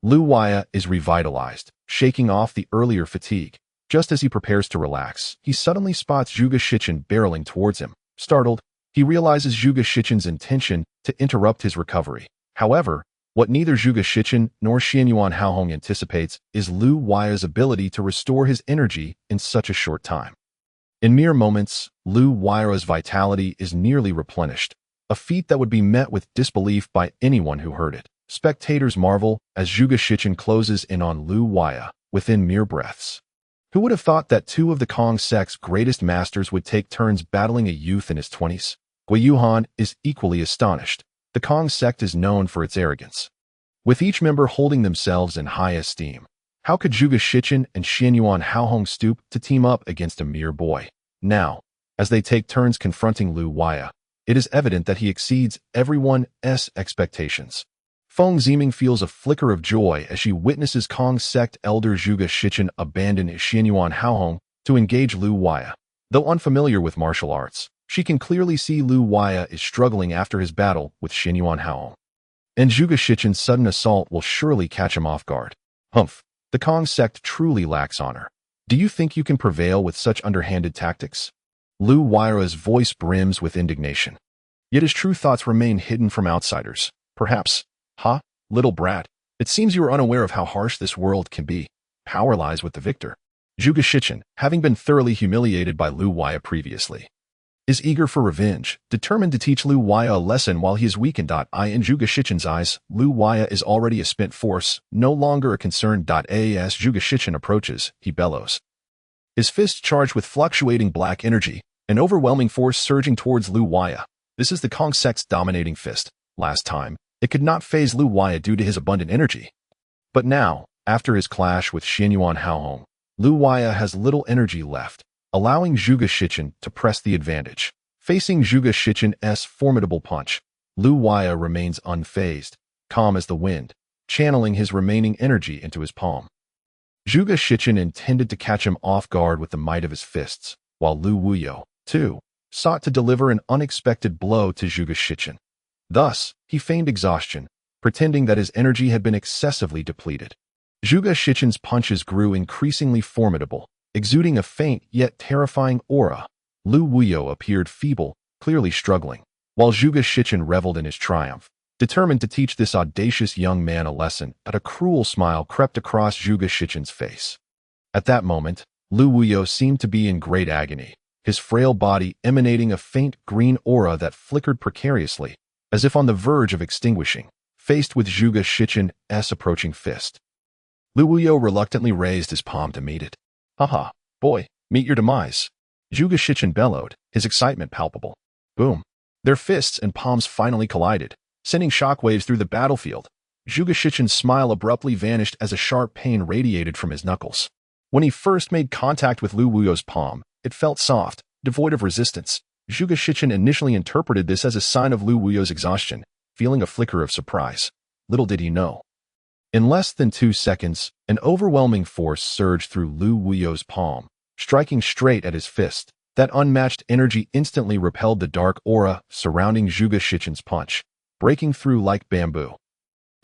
Lu Waya is revitalized, shaking off the earlier fatigue. Just as he prepares to relax, he suddenly spots Zhuge Shichen barreling towards him. Startled, he realizes Zhuge Shichen's intention to interrupt his recovery. However, what neither Zhuge Shichen nor Xianyuan Haohong anticipates is Lu Waya's ability to restore his energy in such a short time. In mere moments, Lu Waya's vitality is nearly replenished, a feat that would be met with disbelief by anyone who heard it. Spectators marvel as Zhuge Shichen closes in on Lu Waya within mere breaths. Who would have thought that two of the Kong sect's greatest masters would take turns battling a youth in his 20s? Gui Yuhan is equally astonished. The Kong sect is known for its arrogance, with each member holding themselves in high esteem. How could Zhuge Shichen and Xianyuan Haohong stoop to team up against a mere boy? Now, as they take turns confronting Lu Waya, it is evident that he exceeds everyone's expectations. Feng Ziming feels a flicker of joy as she witnesses Kong's sect elder Zhuge Shichen abandon Xianyuan Haohong to engage Lu Waya. Though unfamiliar with martial arts, she can clearly see Lu Waya is struggling after his battle with Xianyuan Haohong. And Zhuge Shichen's sudden assault will surely catch him off guard. Humph, the Kong sect truly lacks honor. Do you think you can prevail with such underhanded tactics? Lu Waya's voice brims with indignation. Yet his true thoughts remain hidden from outsiders. Perhaps, little brat, it seems you are unaware of how harsh this world can be. Power lies with the victor. Zhuge Shichen, having been thoroughly humiliated by Lu Waya previously, is eager for revenge, determined to teach Lu Waya a lesson while he is weakened. In Zhuge Shichen's eyes, Lu Waya is already a spent force, no longer a concern. As Zhuge Shichen approaches, he bellows. His fist charged with fluctuating black energy, an overwhelming force surging towards Lu Waya. This is the Kong sect's dominating fist. Last time, it could not phase Lu Waya due to his abundant energy. But now, after his clash with Xianyuan Haohong, Lu Waya has little energy left, allowing Zhuge Shichen to press the advantage. Facing Zhuge Shichen's formidable punch, Lu Waya remains unfazed, calm as the wind, channeling his remaining energy into his palm. Zhuge Shichen intended to catch him off guard with the might of his fists, while Lu Wuyo, too, sought to deliver an unexpected blow to Zhuge Shichen. Thus, he feigned exhaustion, pretending that his energy had been excessively depleted. Zhuge Shichen's punches grew increasingly formidable, exuding a faint yet terrifying aura. Lu Wuyo appeared feeble, clearly struggling, while Zhuge Shichen reveled in his triumph. Determined to teach this audacious young man a lesson, a cruel smile crept across Zhuge Shichen's face. At that moment, Lu Wuyo seemed to be in great agony, his frail body emanating a faint green aura that flickered precariously, as if on the verge of extinguishing, faced with Zhuge Shichen's approaching fist. Lu Wuyo reluctantly raised his palm to meet it. Haha, boy, meet your demise. Zhuge Shichen bellowed, his excitement palpable. Boom. Their fists and palms finally collided, sending shockwaves through the battlefield. Zhuge Shichen's smile abruptly vanished as a sharp pain radiated from his knuckles. When he first made contact with Lu Wuyo's palm, it felt soft, devoid of resistance. Zhuge Shichen initially interpreted this as a sign of Lu Wuyo's exhaustion, feeling a flicker of surprise. Little did he know. In less than 2 seconds, an overwhelming force surged through Lu Wuyo's palm, striking straight at his fist. That unmatched energy instantly repelled the dark aura surrounding Zhuge Shichen's punch, breaking through like bamboo.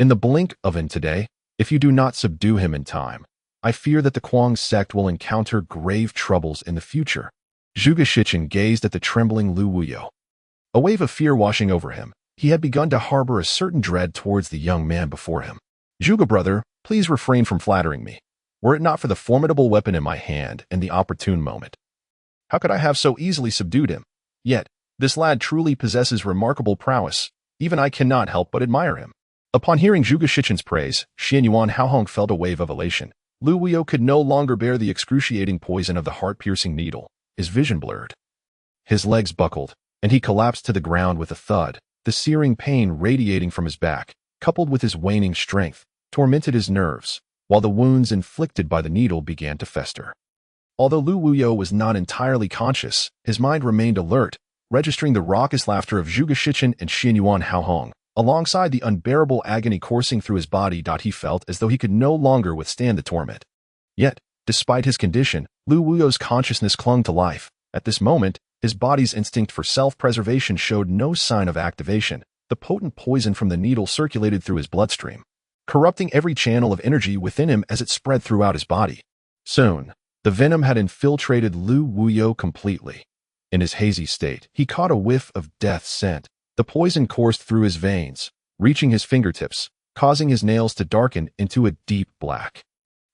In the blink of an today, if you do not subdue him in time, I fear that the Kuang sect will encounter grave troubles in the future. Zhuge Shichen gazed at the trembling Lu Wuyo. A wave of fear washing over him, he had begun to harbor a certain dread towards the young man before him. Zhuge brother, please refrain from flattering me. Were it not for the formidable weapon in my hand and the opportune moment, how could I have so easily subdued him? Yet, this lad truly possesses remarkable prowess. Even I cannot help but admire him. Upon hearing Zhuge Shichen's praise, Xianyuan Haohong felt a wave of elation. Lu Wuyo could no longer bear the excruciating poison of the heart-piercing needle. His vision blurred. His legs buckled, and he collapsed to the ground with a thud. The searing pain radiating from his back, coupled with his waning strength, tormented his nerves, while the wounds inflicted by the needle began to fester. Although Lu Wuyo was not entirely conscious, his mind remained alert, registering the raucous laughter of Zhuge Shichen and Xianyuan Haohong, alongside the unbearable agony coursing through his body. He felt as though he could no longer withstand the torment. Yet, despite his condition, Lu Wuyo's consciousness clung to life. At this moment, his body's instinct for self-preservation showed no sign of activation. The potent poison from the needle circulated through his bloodstream, corrupting every channel of energy within him as it spread throughout his body. Soon, the venom had infiltrated Lu Wuyo completely. In his hazy state, he caught a whiff of death scent. The poison coursed through his veins, reaching his fingertips, causing his nails to darken into a deep black.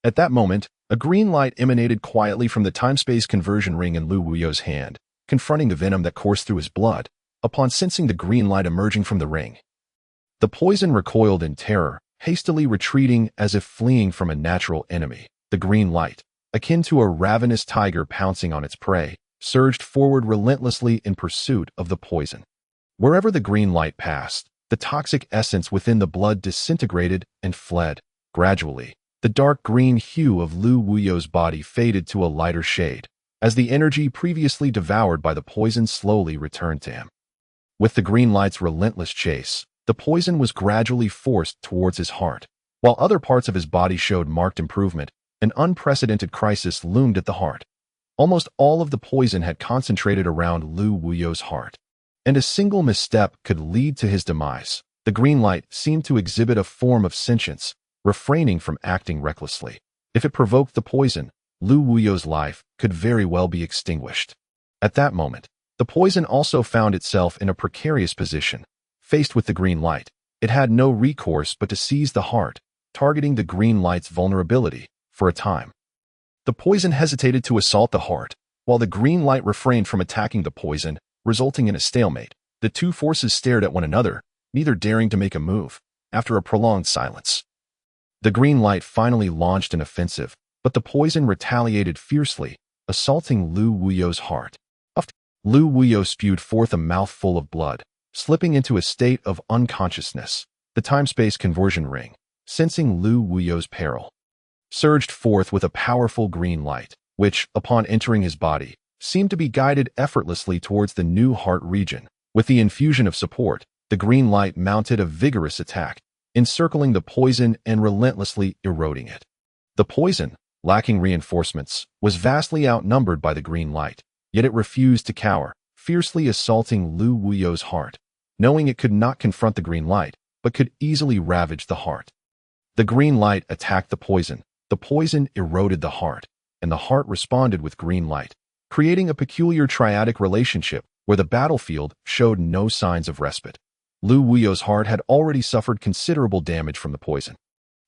At that moment, a green light emanated quietly from the time-space conversion ring in Lu Wuyo's hand, confronting the venom that coursed through his blood. Upon sensing the green light emerging from the ring, the poison recoiled in terror, hastily retreating as if fleeing from a natural enemy. The green light, akin to a ravenous tiger pouncing on its prey, surged forward relentlessly in pursuit of the poison. Wherever the green light passed, the toxic essence within the blood disintegrated and fled. Gradually, The dark green hue of Lu Wuyo's body faded to a lighter shade, as the energy previously devoured by the poison slowly returned to him. With the green light's relentless chase, the poison was gradually forced towards his heart. While other parts of his body showed marked improvement, an unprecedented crisis loomed at the heart. Almost all of the poison had concentrated around Lu Wuyo's heart, and a single misstep could lead to his demise. The green light seemed to exhibit a form of sentience, refraining from acting recklessly. If it provoked the poison, Lu Wuyo's life could very well be extinguished. At that moment, the poison also found itself in a precarious position. Faced with the green light, it had no recourse but to seize the heart, targeting the green light's vulnerability for a time. The poison hesitated to assault the heart, while the green light refrained from attacking the poison, resulting in a stalemate. The two forces stared at one another, neither daring to make a move. After a prolonged silence, the green light finally launched an offensive, but the poison retaliated fiercely, assaulting Lu Wuyo's heart. Lu Wuyo spewed forth a mouthful of blood, slipping into a state of unconsciousness. The time-space conversion ring, sensing Lu Wuyo's peril, surged forth with a powerful green light, which, upon entering his body, seemed to be guided effortlessly towards the new heart region. With the infusion of support, the green light mounted a vigorous attack, encircling the poison and relentlessly eroding it. The poison, lacking reinforcements, was vastly outnumbered by the green light, yet it refused to cower, fiercely assaulting Lu Wuyo's heart, knowing it could not confront the green light, but could easily ravage the heart. The green light attacked the poison eroded the heart, and the heart responded with green light, creating a peculiar triadic relationship where the battlefield showed no signs of respite. Lu Wuyo's heart had already suffered considerable damage from the poison,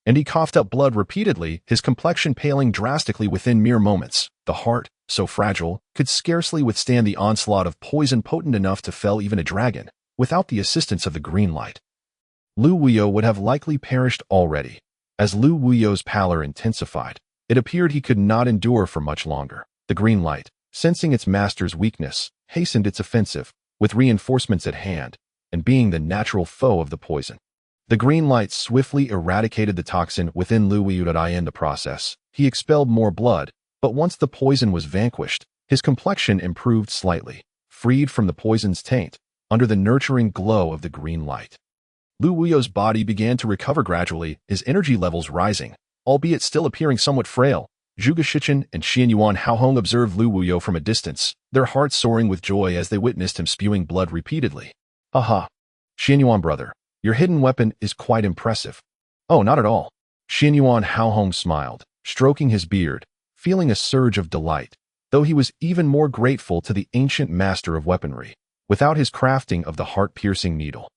and he coughed up blood repeatedly, his complexion paling drastically within mere moments. The heart, so fragile, could scarcely withstand the onslaught of poison potent enough to fell even a dragon. Without the assistance of the green light, Lu Wuyo would have likely perished already. As Lu Wuyo's pallor intensified, it appeared he could not endure for much longer. The green light, sensing its master's weakness, hastened its offensive, with reinforcements at hand, and being the natural foe of the poison. The green light swiftly eradicated the toxin within Lu Wuyo. In the process, he expelled more blood, but once the poison was vanquished, his complexion improved slightly, freed from the poison's taint, under the nurturing glow of the green light. Lu Wuyo's body began to recover gradually, his energy levels rising, albeit still appearing somewhat frail. Zhuge Shichen and Xianyuan Haohong observed Lu Wuyo from a distance, their hearts soaring with joy as they witnessed him spewing blood repeatedly. Aha! Xianyuan brother, your hidden weapon is quite impressive. Oh, not at all. Xianyuan Haohong smiled, stroking his beard, feeling a surge of delight, though he was even more grateful to the ancient master of weaponry. Without his crafting of the heart-piercing needle,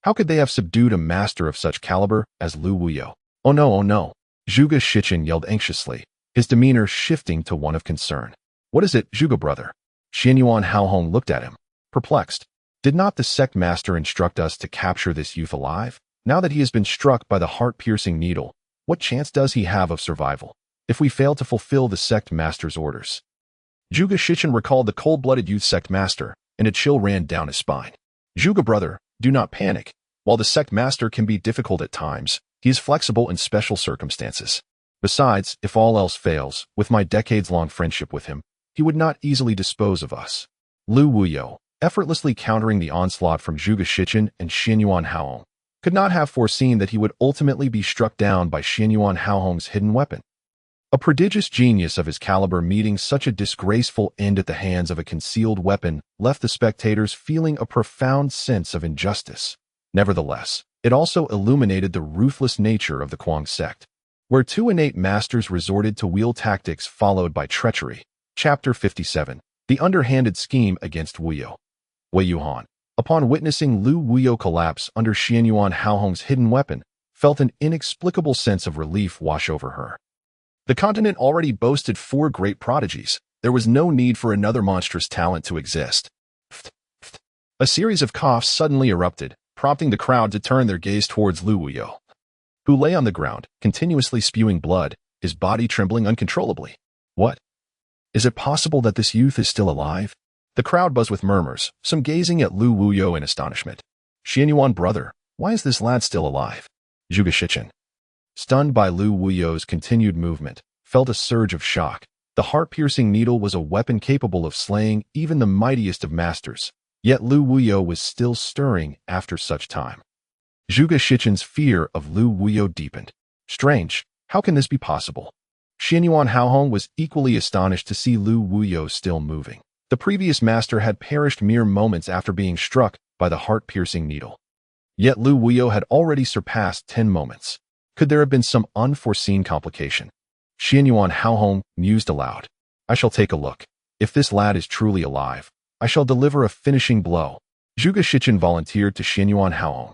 how could they have subdued a master of such caliber as Lu Wuyo? Oh no, oh no! Zhuge Shichen yelled anxiously, his demeanor shifting to one of concern. What is it, Zhuge brother? Xianyuan Haohong looked at him, perplexed. Did not the sect master instruct us to capture this youth alive? Now that he has been struck by the heart-piercing needle, what chance does he have of survival if we fail to fulfill the sect master's orders? Zhuge Shichen recalled the cold-blooded youth sect master, and a chill ran down his spine. Zhuge brother, do not panic. While the sect master can be difficult at times, he is flexible in special circumstances. Besides, if all else fails, with my decades-long friendship with him, he would not easily dispose of us. Lu Wuyo, effortlessly countering the onslaught from Zhuge Shichen and Xianyuan Haohong, could not have foreseen that he would ultimately be struck down by Xianyuan Haohong's hidden weapon. A prodigious genius of his caliber meeting such a disgraceful end at the hands of a concealed weapon left the spectators feeling a profound sense of injustice. Nevertheless, it also illuminated the ruthless nature of the Kuang sect, where two innate masters resorted to wheel tactics followed by treachery. Chapter 57. The Underhanded Scheme Against Wuyo. Wei Yuhan, upon witnessing Lu Wuyo collapse under Xianyuan Haohong's hidden weapon, felt an inexplicable sense of relief wash over her. The continent already boasted 4 great prodigies. There was no need for another monstrous talent to exist. A series of coughs suddenly erupted, prompting the crowd to turn their gaze towards Lu Wuyo, who lay on the ground, continuously spewing blood, his body trembling uncontrollably. What? Is it possible that this youth is still alive? The crowd buzzed with murmurs, some gazing at Lu Wuyo in astonishment. Xianyuan brother, why is this lad still alive? Zhuge Shichen. stunned by Lu Wuyo's continued movement, felt a surge of shock. The heart-piercing needle was a weapon capable of slaying even the mightiest of masters, yet Lu Wuyo was still stirring after such time. Zhuge Shichen's fear of Lu Wuyo deepened. Strange, how can this be possible? Xianyuan Haohong was equally astonished to see Lu Wuyo still moving. The previous master had perished mere moments after being struck by the heart-piercing needle. Yet Lu Wuyo had already surpassed 10 moments. Could there have been some unforeseen complication? Xianyuan Haohong mused aloud. I shall take a look. If this lad is truly alive, I shall deliver a finishing blow. Zhuge Shichen volunteered to Xianyuan Haohong,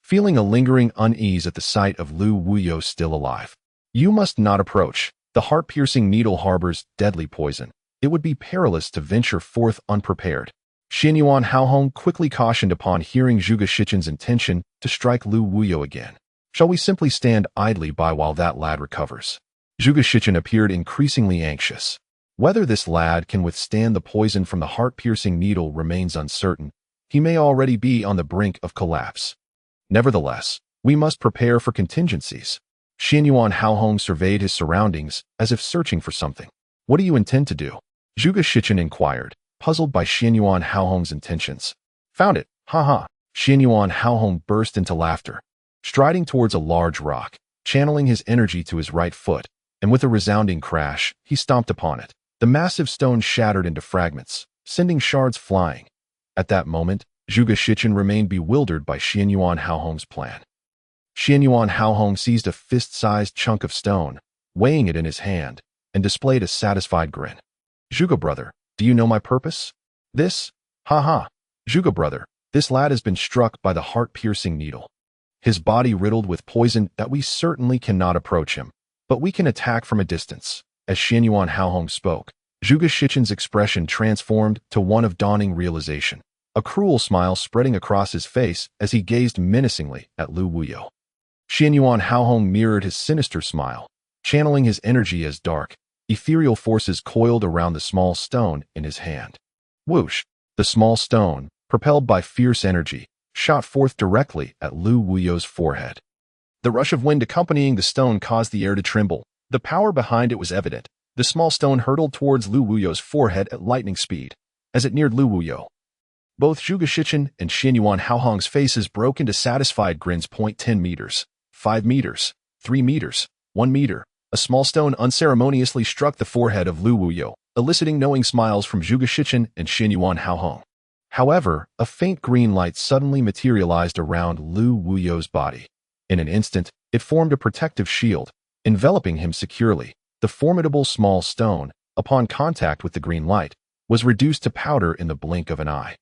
feeling a lingering unease at the sight of Lu Wuyo still alive. You must not approach. The heart-piercing needle harbors deadly poison. It would be perilous to venture forth unprepared. Xianyuan Haohong quickly cautioned upon hearing Zhuge Shichen's intention to strike Lu Wuyo again. Shall we simply stand idly by while that lad recovers? Zhuge Shichen appeared increasingly anxious. Whether this lad can withstand the poison from the heart-piercing needle remains uncertain. He may already be on the brink of collapse. Nevertheless, we must prepare for contingencies. Xianyuan Haohong surveyed his surroundings as if searching for something. What do you intend to do? Zhuge Shichen inquired, puzzled by Xianyuan Haohong's intentions. Found it, haha. Xianyuan Haohong burst into laughter, striding towards a large rock, channeling his energy to his right foot, and with a resounding crash, he stomped upon it. The massive stone shattered into fragments, sending shards flying. At that moment, Zhuge Shichen remained bewildered by Xianyuan Haohong's plan. Xianyuan Haohong seized a fist-sized chunk of stone, weighing it in his hand, and displayed a satisfied grin. Zhuge brother, do you know my purpose? This? Ha. Zhuge brother, this lad has been struck by the heart-piercing needle. His body riddled with poison that we certainly cannot approach him, but we can attack from a distance. As Xianyuan Haohong spoke, Zhuge Shichen's expression transformed to one of dawning realization, a cruel smile spreading across his face as he gazed menacingly at Lu Wuyo. Xianyuan Haohong mirrored his sinister smile, channeling his energy as dark, ethereal forces coiled around the small stone in his hand. Whoosh! The small stone, propelled by fierce energy, shot forth directly at Lu Wuyo's forehead. The rush of wind accompanying the stone caused the air to tremble. The power behind it was evident. The small stone hurtled towards Lu Wuyo's forehead at lightning speed. As it neared Lu Wuyo, both Zhuge Shichen and Xianyuan Haohong's faces broke into satisfied grins. 10 meters, 5 meters, 3 meters, 1 meter. A small stone unceremoniously struck the forehead of Lu Wuyo, eliciting knowing smiles from Zhuge Shichen and Xianyuan Haohong. However, a faint green light suddenly materialized around Lu Wuyo's body. In an instant, it formed a protective shield, enveloping him securely. The formidable small stone, upon contact with the green light, was reduced to powder in the blink of an eye.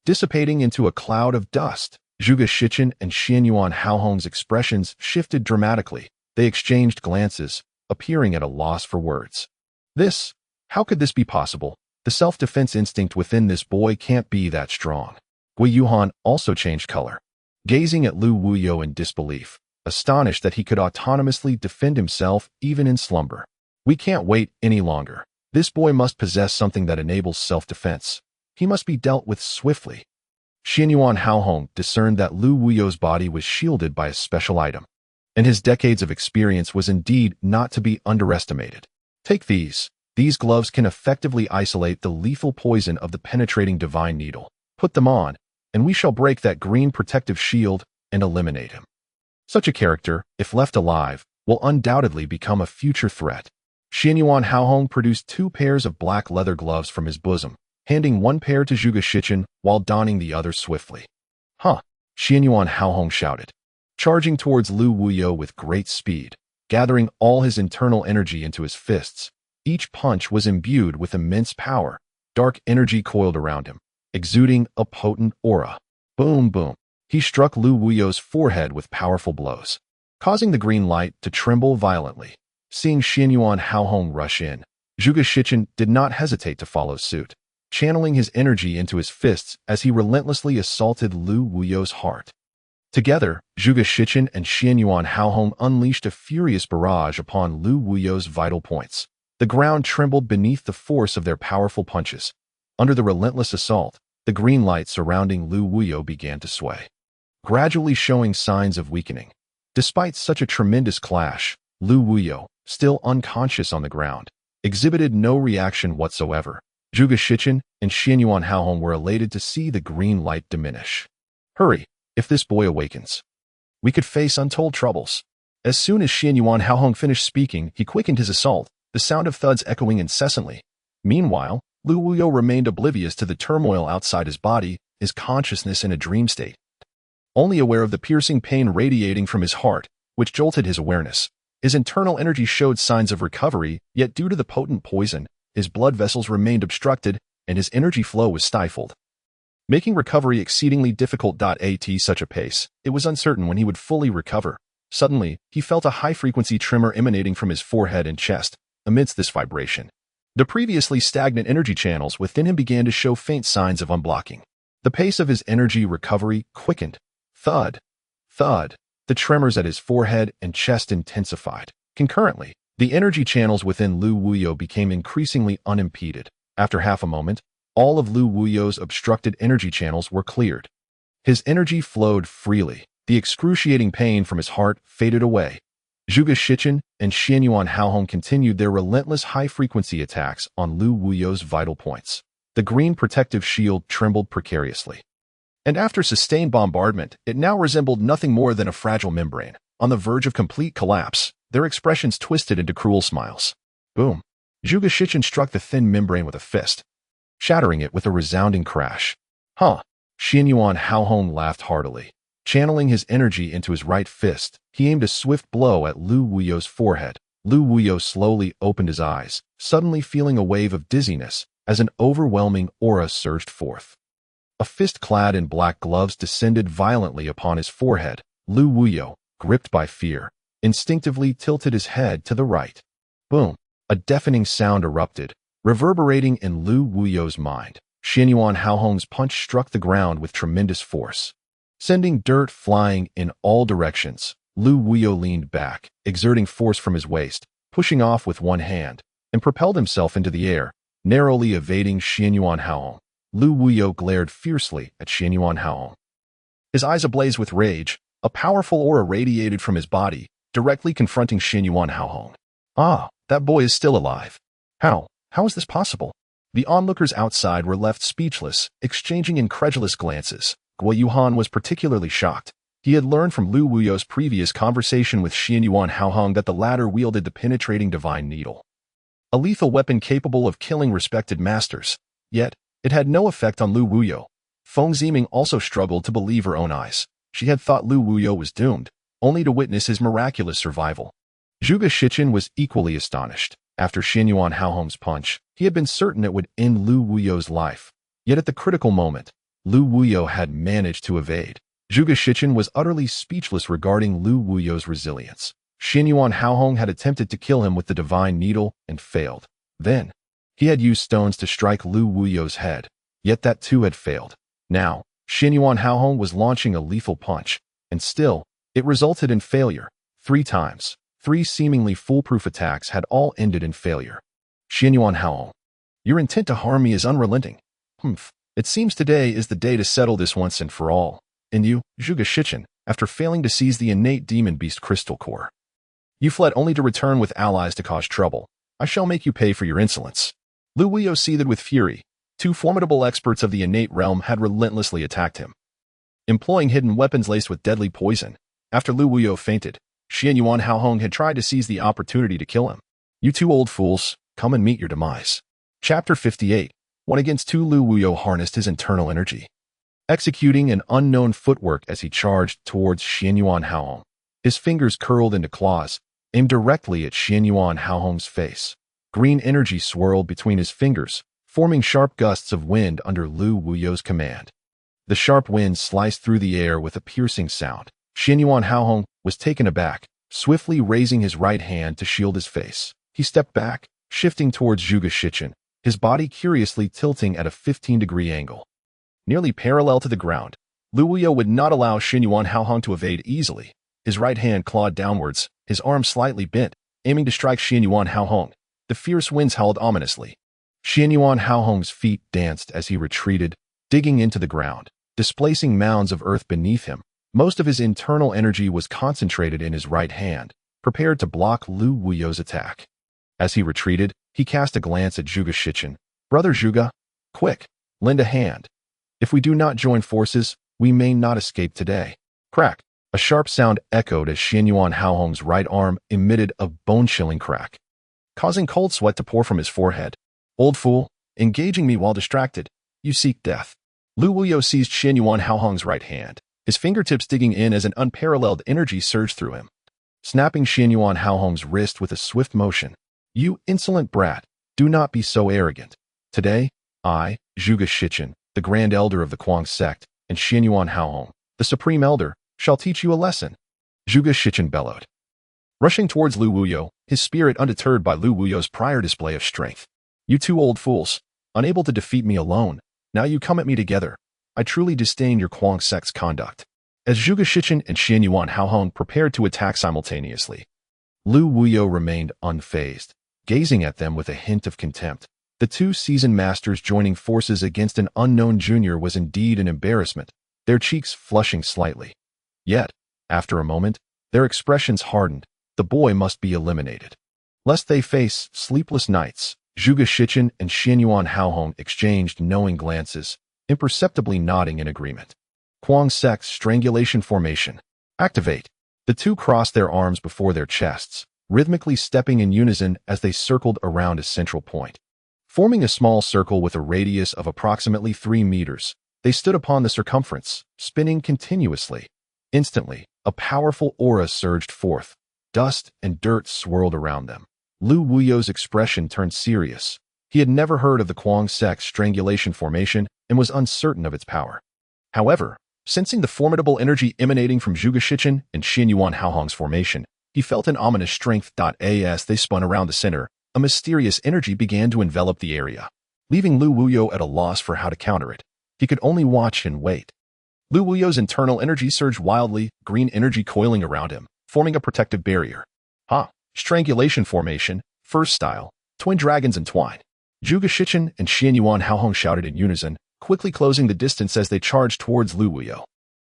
Dissipating into a cloud of dust, Zhuge Shichen and Xianyuan Haohong's expressions shifted dramatically. They exchanged glances, appearing at a loss for words. How could this be possible? The self-defense instinct within this boy can't be that strong. Gui Yuhan also changed color, gazing at Lu Wuyo in disbelief, astonished that he could autonomously defend himself even in slumber. We can't wait any longer. This boy must possess something that enables self-defense. He must be dealt with swiftly. Xianyuan Haohong discerned that Lu Wuyo's body was shielded by a special item, and his decades of experience was indeed not to be underestimated. Take these. These gloves can effectively isolate the lethal poison of the penetrating divine needle. Put them on, and we shall break that green protective shield and eliminate him. Such a character, if left alive, will undoubtedly become a future threat. Xianyuan Haohong produced 2 pairs of black leather gloves from his bosom, handing one pair to Zhuge Shichen while donning the other swiftly. Xianyuan Haohong shouted, charging towards Lu Wuyo with great speed, gathering all his internal energy into his fists. Each punch was imbued with immense power. Dark energy coiled around him, exuding a potent aura. Boom, boom. He struck Lu Wuyo's forehead with powerful blows, causing the green light to tremble violently. Seeing Xianyuan Haohong rush in, Zhuge Shichen did not hesitate to follow suit, channeling his energy into his fists as he relentlessly assaulted Lu Wuyo's heart. Together, Zhuge Shichen and Xianyuan Haohong unleashed a furious barrage upon Lu Wuyo's vital points. The ground trembled beneath the force of their powerful punches. Under the relentless assault, the green light surrounding Lu Wuyo began to sway, gradually showing signs of weakening. Despite such a tremendous clash, Lu Wuyo, still unconscious on the ground, exhibited no reaction whatsoever. Zhuge Shichen and Xianyuan Haohong were elated to see the green light diminish. Hurry, if this boy awakens, we could face untold troubles. As soon as Xianyuan Haohong finished speaking, he quickened his assault, the sound of thuds echoing incessantly. Meanwhile, Lu Wuyo remained oblivious to the turmoil outside his body, his consciousness in a dream state, only aware of the piercing pain radiating from his heart, which jolted his awareness. His internal energy showed signs of recovery, yet due to the potent poison, his blood vessels remained obstructed, and his energy flow was stifled, making recovery exceedingly difficult. At such a pace, it was uncertain when he would fully recover. Suddenly, he felt a high-frequency tremor emanating from his forehead and chest. Amidst this vibration, the previously stagnant energy channels within him began to show faint signs of unblocking. The pace of his energy recovery quickened. Thud, thud. The tremors at his forehead and chest intensified. Concurrently, the energy channels within Lu Wuyo became increasingly unimpeded. After half a moment, all of Lu Wuyo's obstructed energy channels were cleared. His energy flowed freely. The excruciating pain from his heart faded away. Zhuge Shichen and Xianyuan Haohong continued their relentless high-frequency attacks on Lu Wuyo's vital points. The green protective shield trembled precariously, and after sustained bombardment, it now resembled nothing more than a fragile membrane. On the verge of complete collapse, their expressions twisted into cruel smiles. Boom! Zhuge Shichen struck the thin membrane with a fist, shattering it with a resounding crash. Huh! Xianyuan Haohong laughed heartily. Channeling his energy into his right fist, he aimed a swift blow at Lu Wuyo's forehead. Lu Wuyo slowly opened his eyes, suddenly feeling a wave of dizziness as an overwhelming aura surged forth. A fist clad in black gloves descended violently upon his forehead. Lu Wuyo, gripped by fear, instinctively tilted his head to the right. Boom! A deafening sound erupted, reverberating in Lu Wuyo's mind. Xianyuan Haohong's punch struck the ground with tremendous force, sending dirt flying in all directions. Lu Wuyo leaned back, exerting force from his waist, pushing off with one hand, and propelled himself into the air, narrowly evading Xianyuan Haohong. Lu Wuyo glared fiercely at Xianyuan Haohong. His eyes ablaze with rage, a powerful aura radiated from his body, directly confronting Xianyuan Haohong. Ah, that boy is still alive. How is this possible? The onlookers outside were left speechless, exchanging incredulous glances. Guo Yuhan was particularly shocked. He had learned from Lu Wuyo's previous conversation with Xianyuan Haohong that the latter wielded the penetrating divine needle, a lethal weapon capable of killing respected masters. Yet, it had no effect on Lu Wuyo. Feng Ziming also struggled to believe her own eyes. She had thought Lu Wuyo was doomed, only to witness his miraculous survival. Zhuge Shichen was equally astonished. After Xianyuan Haohong's punch, he had been certain it would end Lu Wuyo's life. Yet at the critical moment, Lu Wuyo had managed to evade. Zhuge Shichen was utterly speechless regarding Lu Wuyo's resilience. Xianyuan Haohong had attempted to kill him with the divine needle and failed. Then, he had used stones to strike Lu Wuyo's head, yet that too had failed. Now, Xianyuan Haohong was launching a lethal punch, and still, it resulted in failure. 3 times. 3 seemingly foolproof attacks had all ended in failure. Xianyuan Haohong, your intent to harm me is unrelenting. It seems today is the day to settle this once and for all. And you, Zhuge Shichen, after failing to seize the innate demon beast crystal core, you fled only to return with allies to cause trouble. I shall make you pay for your insolence. Lu Wuyo seethed with fury. 2 formidable experts of the innate realm had relentlessly attacked him, employing hidden weapons laced with deadly poison. After Lu Wuyo fainted, Xianyuan Haohong had tried to seize the opportunity to kill him. You 2 old fools, come and meet your demise. Chapter 58. 1 against 2. Lu Wuyo harnessed his internal energy, executing an unknown footwork as he charged towards Xianyuan Haohong. His fingers curled into claws, aimed directly at Xianyuan Haohong's face. Green energy swirled between his fingers, forming sharp gusts of wind under Lu Wuyo's command. The sharp wind sliced through the air with a piercing sound. Xianyuan Haohong was taken aback, swiftly raising his right hand to shield his face. He stepped back, shifting towards Zhuge Shichen, his body curiously tilting at a 15-degree angle. Nearly parallel to the ground, Lu Wuyo would not allow Xianyuan Haohong to evade easily. His right hand clawed downwards, his arm slightly bent, aiming to strike Xianyuan Haohong. The fierce winds howled ominously. Xianyuan Haohong's feet danced as he retreated, digging into the ground, displacing mounds of earth beneath him. Most of his internal energy was concentrated in his right hand, prepared to block Lu Wuyo's attack. As he retreated, he cast a glance at Zhuge Shichen. "Brother Zhuge, quick, lend a hand. If we do not join forces, we may not escape today." Crack! A sharp sound echoed as Xianyuan Haohong's right arm emitted a bone-chilling crack, causing cold sweat to pour from his forehead. "Old fool, engaging me while distracted. You seek death." Lu Wuyo seized Xianyuan Haohong's right hand, his fingertips digging in as an unparalleled energy surged through him, snapping Xianyuan Haohong's wrist with a swift motion. "You insolent brat, do not be so arrogant. Today, I, Zhuge Shichen, the Grand Elder of the Kuang sect, and Xianyuan Haohong, the Supreme Elder, shall teach you a lesson." Zhuge Shichen bellowed, rushing towards Lu Wuyo, his spirit undeterred by Lu Wuyo's prior display of strength. "You two old fools, unable to defeat me alone, now you come at me together. I truly disdain your Kuang sect's conduct." As Zhuge Shichen and Xianyuan Haohong prepared to attack simultaneously, Lu Wuyo remained unfazed, gazing at them with a hint of contempt. The two seasoned masters joining forces against an unknown junior was indeed an embarrassment, their cheeks flushing slightly. Yet, after a moment, their expressions hardened. The boy must be eliminated. Lest they face sleepless nights, Zhuge Shichen and Xianyuan Haohong exchanged knowing glances, imperceptibly nodding in agreement. Kuang sect's strangulation formation. Activate. The two crossed their arms before their chests, rhythmically stepping in unison as they circled around a central point. Forming a small circle with a radius of approximately 3 meters, they stood upon the circumference, spinning continuously. Instantly, a powerful aura surged forth. Dust and dirt swirled around them. Lu Wuyo's expression turned serious. He had never heard of the Kuang sect's strangulation formation and was uncertain of its power. However, sensing the formidable energy emanating from Zhuge Shichen and Xianyuan Haohong's formation, he felt an ominous strength. As they spun around the center, a mysterious energy began to envelop the area, leaving Lu Wuyo at a loss for how to counter it. He could only watch and wait. Lu Wuyo's internal energy surged wildly, green energy coiling around him, forming a protective barrier. Strangulation formation, first style, twin dragons entwine. Zhuge Shichen and Xianyuan Haohong shouted in unison, quickly closing the distance as they charged towards Lu Wuyo.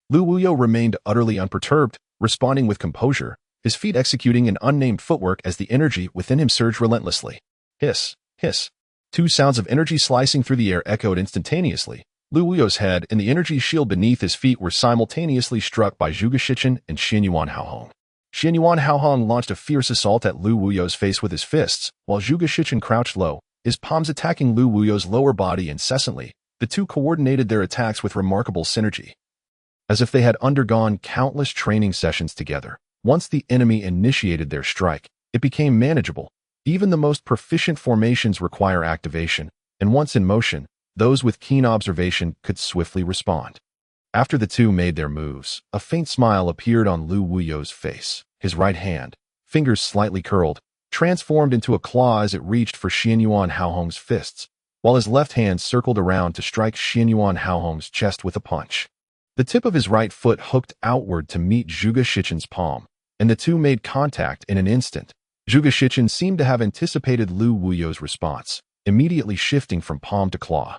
Lu Wuyo remained utterly unperturbed, responding with composure, his feet executing an unnamed footwork as the energy within him surged relentlessly. Hiss, hiss. Two sounds of energy slicing through the air echoed instantaneously. Lu Wuyo's head and the energy shield beneath his feet were simultaneously struck by Zhuge Shichen and Xianyuan Haohong. Xianyuan Haohong launched a fierce assault at Lu Wuyo's face with his fists, while Zhuge Shichen crouched low, his palms attacking Lu Wuyo's lower body incessantly. The two coordinated their attacks with remarkable synergy, as if they had undergone countless training sessions together. Once the enemy initiated their strike, it became manageable. Even the most proficient formations require activation, and once in motion, those with keen observation could swiftly respond. After the two made their moves, a faint smile appeared on Lu Wuyo's face. His right hand, fingers slightly curled, transformed into a claw as it reached for Xianyuan Haohong's fists, while his left hand circled around to strike Xianyuan Haohong's chest with a punch. The tip of his right foot hooked outward to meet Zhuge Shichen's palm, and the two made contact in an instant. Zhuge Shichen seemed to have anticipated Lu Wuyo's response, immediately shifting from palm to claw,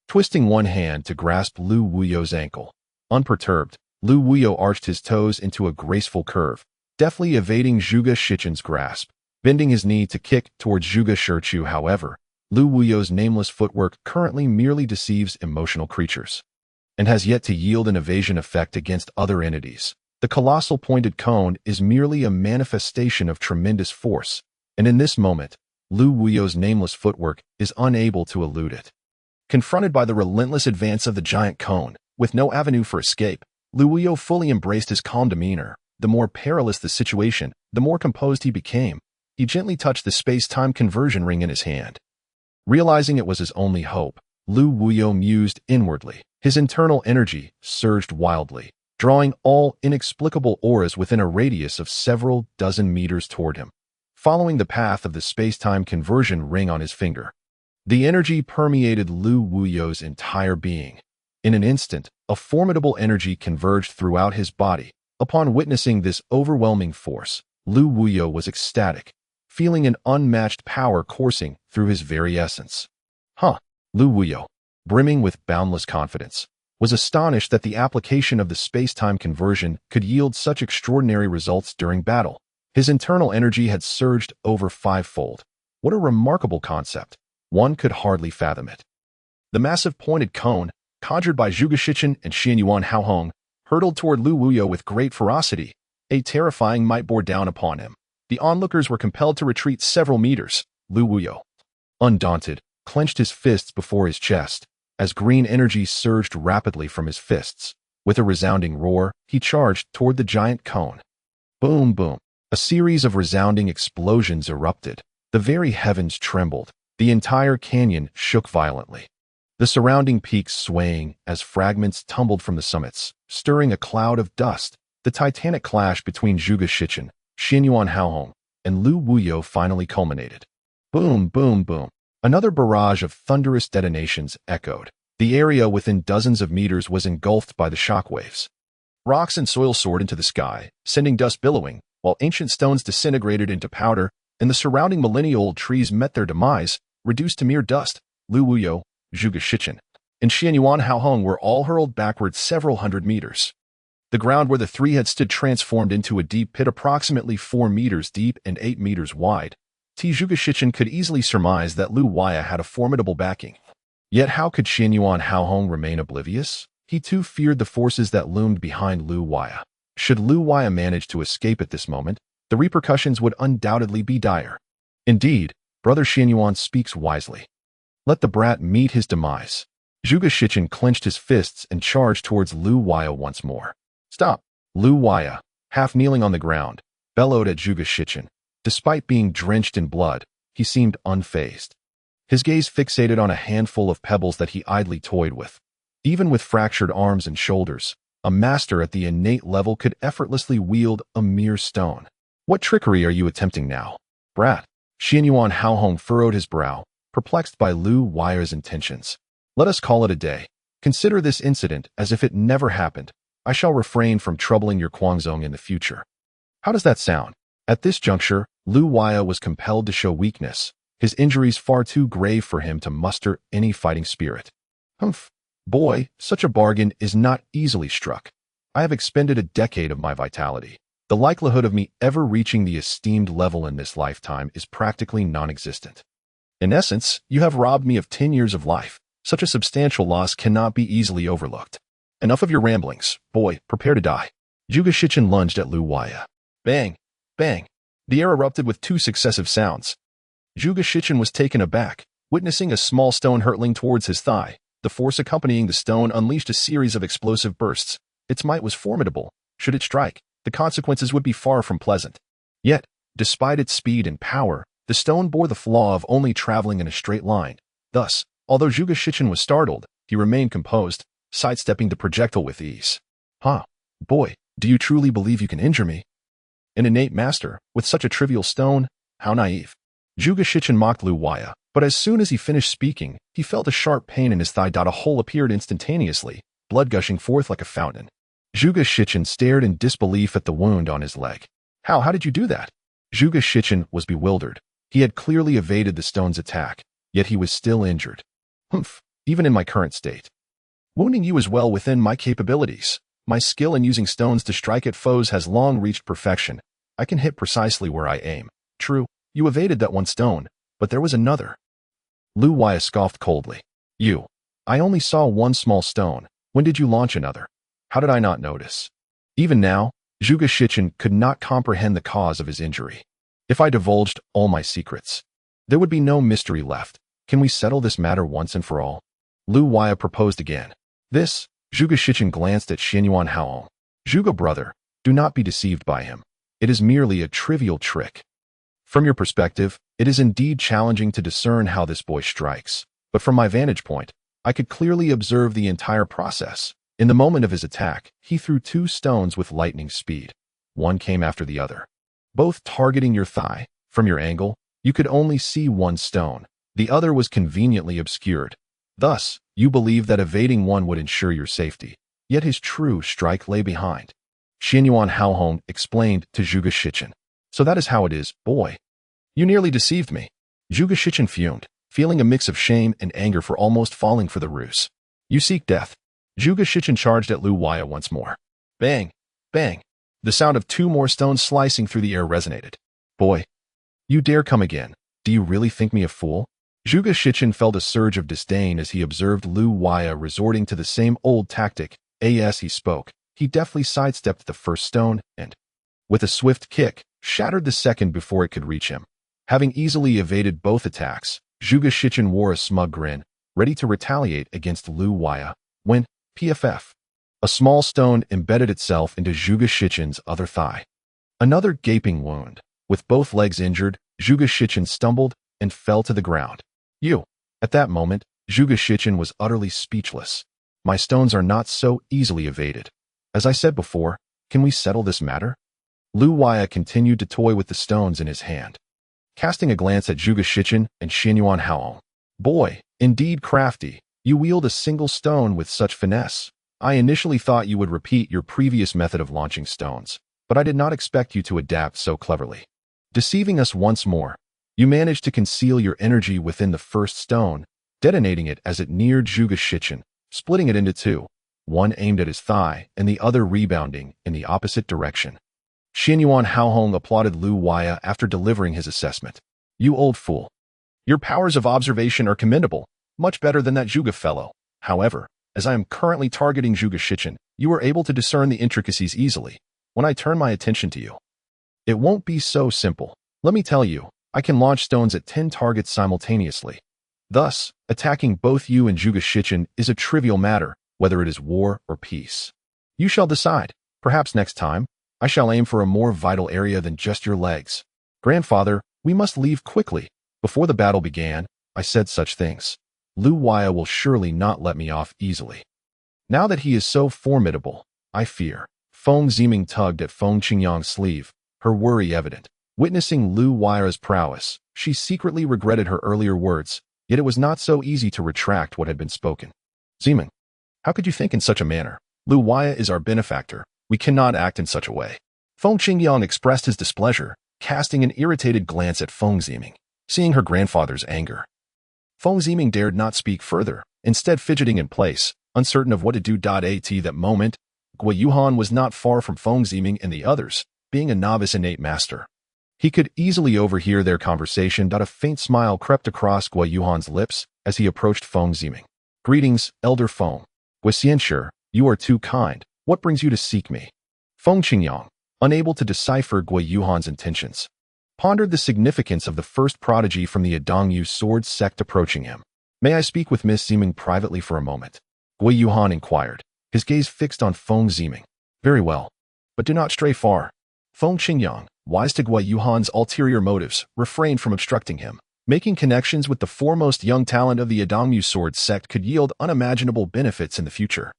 twisting one hand to grasp Lu Wuyo's ankle. Unperturbed, Lu Wuyo arched his toes into a graceful curve, deftly evading Zhuge Shichen's grasp. Bending his knee to kick towards Zhuge Shichu, however, Lu Wuyo's nameless footwork currently merely deceives emotional creatures, and has yet to yield an evasion effect against other entities. The colossal pointed cone is merely a manifestation of tremendous force, and in this moment, Lu Wuyo's nameless footwork is unable to elude it. Confronted by the relentless advance of the giant cone, with no avenue for escape, Lu Wuyo fully embraced his calm demeanor. The more perilous the situation, the more composed he became. He gently touched the space-time conversion ring in his hand. Realizing it was his only hope, Lu Wuyo mused inwardly. His internal energy surged wildly, drawing all inexplicable auras within a radius of several dozen meters toward him, following the path of the space-time conversion ring on his finger. The energy permeated Lu Wuyo's entire being. In an instant, a formidable energy converged throughout his body. Upon witnessing this overwhelming force, Lu Wuyo was ecstatic, feeling an unmatched power coursing through his very essence. Lu Wuyo, brimming with boundless confidence, was astonished that the application of the space-time conversion could yield such extraordinary results during battle. His internal energy had surged over fivefold. What a remarkable concept. One could hardly fathom it. The massive pointed cone, conjured by Zhuge Shichen and Xianyuan Haohong, hurtled toward Lu Wuyo with great ferocity. A terrifying might bore down upon him. The onlookers were compelled to retreat several meters. Lu Wuyo, undaunted, clenched his fists before his chest, as green energy surged rapidly from his fists. With a resounding roar, he charged toward the giant cone. Boom, boom. A series of resounding explosions erupted. The very heavens trembled. The entire canyon shook violently. The surrounding peaks swaying as fragments tumbled from the summits, stirring a cloud of dust. The titanic clash between Zhuge Shichen, Xianyuan Haohong, and Lu Wuyo finally culminated. Boom, boom, boom. Another barrage of thunderous detonations echoed. The area within dozens of meters was engulfed by the shockwaves. Rocks and soil soared into the sky, sending dust billowing, while ancient stones disintegrated into powder, and the surrounding millennia-old trees met their demise, reduced to mere dust. Lu Wuyo, Zhuge Shichen, and Xianyuan Haohong were all hurled backward several hundred meters. The ground where the three had stood transformed into a deep pit approximately 4 meters deep and 8 meters wide. Zhuge Shichen could easily surmise that Lu Wuyo had a formidable backing. Yet how could Xianyuan Haohong remain oblivious? He too feared the forces that loomed behind Lu Wuyo. Should Lu Wuyo manage to escape at this moment, the repercussions would undoubtedly be dire. Indeed, Brother Xianyuan speaks wisely. Let the brat meet his demise. Zhuge Shichen clenched his fists and charged towards Lu Wuyo once more. Stop! Lu Wuyo, half kneeling on the ground, bellowed at Zhuge Shichen. Despite being drenched in blood, he seemed unfazed. His gaze fixated on a handful of pebbles that he idly toyed with. Even with fractured arms and shoulders, a master at the innate level could effortlessly wield a mere stone. What trickery are you attempting now, brat? Xianyuan Haohong furrowed his brow, perplexed by Lu Wuyo's intentions. Let us call it a day. Consider this incident as if it never happened. I shall refrain from troubling your Guangzong in the future. How does that sound? At this juncture, Lu Wuyo was compelled to show weakness, his injuries far too grave for him to muster any fighting spirit. Humph, boy, such a bargain is not easily struck. I have expended a decade of my vitality. The likelihood of me ever reaching the esteemed level in this lifetime is practically non-existent. In essence, you have robbed me of 10 years of life. Such a substantial loss cannot be easily overlooked. Enough of your ramblings. Boy, prepare to die. Zhuge Shichen lunged at Lu Wuyo. Bang! Bang! The air erupted with 2 successive sounds. Zhuge Shichen was taken aback, witnessing a small stone hurtling towards his thigh. The force accompanying the stone unleashed a series of explosive bursts. Its might was formidable. Should it strike, the consequences would be far from pleasant. Yet, despite its speed and power, the stone bore the flaw of only traveling in a straight line. Thus, although Zhuge Shichen was startled, he remained composed, sidestepping the projectile with ease. Huh, boy, do you truly believe you can injure me? An innate master, with such a trivial stone? How naive. Zhuge Shichen mocked Lu Wuyo, but as soon as he finished speaking, he felt a sharp pain in his thigh. A hole appeared instantaneously, blood gushing forth like a fountain. Zhuge Shichen stared in disbelief at the wound on his leg. How did you do that? Zhuge Shichen was bewildered. He had clearly evaded the stone's attack, yet he was still injured. Humph, even in my current state. Wounding you is well within my capabilities. My skill in using stones to strike at foes has long reached perfection. I can hit precisely where I aim. True, you evaded that one stone, but there was another. Lu Wuyo scoffed coldly. I only saw one small stone. When did you launch another? How did I not notice? Even now, Zhuge Shichen could not comprehend the cause of his injury. If I divulged all my secrets, there would be no mystery left. Can we settle this matter once and for all? Lu Wuyo proposed again. This, Zhuge Shichen glanced at Xianyuan Haohong. Zhuge brother, do not be deceived by him. It is merely a trivial trick. From your perspective, it is indeed challenging to discern how this boy strikes, but from my vantage point, I could clearly observe the entire process. In the moment of his attack, he threw 2 stones with lightning speed. One came after the other, both targeting your thigh. From your angle, you could only see one stone. The other was conveniently obscured. Thus, you believe that evading one would ensure your safety, yet his true strike lay behind. Xianyuan Haohong explained to Zhuge Shichen. So that is how it is, boy. You nearly deceived me. Zhuge Shichen fumed, feeling a mix of shame and anger for almost falling for the ruse. You seek death. Zhuge Shichen charged at Lu Waya once more. Bang! Bang! The sound of 2 more stones slicing through the air resonated. Boy, you dare come again. Do you really think me a fool? Zhuge Shichen felt a surge of disdain as he observed Lu Waya resorting to the same old tactic. As he spoke, he deftly sidestepped the first stone and, with a swift kick, shattered the second before it could reach him. Having easily evaded both attacks, Zhuge Shichen wore a smug grin, ready to retaliate against Lu Waya, when, pff, a small stone embedded itself into Zhuge Shichen's other thigh. Another gaping wound. With both legs injured, Zhuge Shichen stumbled and fell to the ground. At that moment, Zhuge Shichen was utterly speechless. My stones are not so easily evaded. As I said before, can we settle this matter? Lu Waya continued to toy with the stones in his hand. Casting a glance at Zhuge Shichen and Xianyuan Haohong. Boy, indeed crafty, you wield a single stone with such finesse. I initially thought you would repeat your previous method of launching stones, but I did not expect you to adapt so cleverly. Deceiving us once more, you managed to conceal your energy within the first stone, detonating it as it neared Zhuge Shichen, splitting it into 2, one aimed at his thigh and the other rebounding in the opposite direction. Xianyuan Haohong applauded Lu Waya after delivering his assessment. You old fool. Your powers of observation are commendable, much better than that Zhuge fellow. However, as I am currently targeting Zhuge Shichen, you are able to discern the intricacies easily when I turn my attention to you. It won't be so simple. Let me tell you, I can launch stones at 10 targets simultaneously. Thus, attacking both you and Zhuge Shichen is a trivial matter, whether it is war or peace. You shall decide. Perhaps next time, I shall aim for a more vital area than just your legs. Grandfather, we must leave quickly. Before the battle began, I said such things. Lu Waya will surely not let me off easily. Now that he is so formidable, I fear. Feng Ziming tugged at Feng Qingyang's sleeve, her worry evident. Witnessing Lu Waya's prowess, she secretly regretted her earlier words, yet it was not so easy to retract what had been spoken. Ziming, how could you think in such a manner? Lu Waya is our benefactor. We cannot act in such a way. Feng Qingyang expressed his displeasure, casting an irritated glance at Feng Ziming, seeing her grandfather's anger. Feng Ziming dared not speak further, instead fidgeting in place, uncertain of what to do. At that moment, Gui Yuhan was not far from Feng Ziming and the others, being a novice innate master. He could easily overhear their conversation. A faint smile crept across Gui Yuhan's lips as he approached Feng Ziming. Greetings, Elder Feng. Gui Xianshi, you are too kind. What brings you to seek me? Feng Qingyang, unable to decipher Gui Yuhan's intentions, pondered the significance of the first prodigy from the Dongyu sword sect approaching him. May I speak with Miss Ziming privately for a moment? Gui Yuhan inquired, his gaze fixed on Feng Ziming. Very well, but do not stray far. Feng Qingyang, wise to Gui Yuhan's ulterior motives, refrained from obstructing him. Making connections with the foremost young talent of the Dongyu sword sect could yield unimaginable benefits in the future.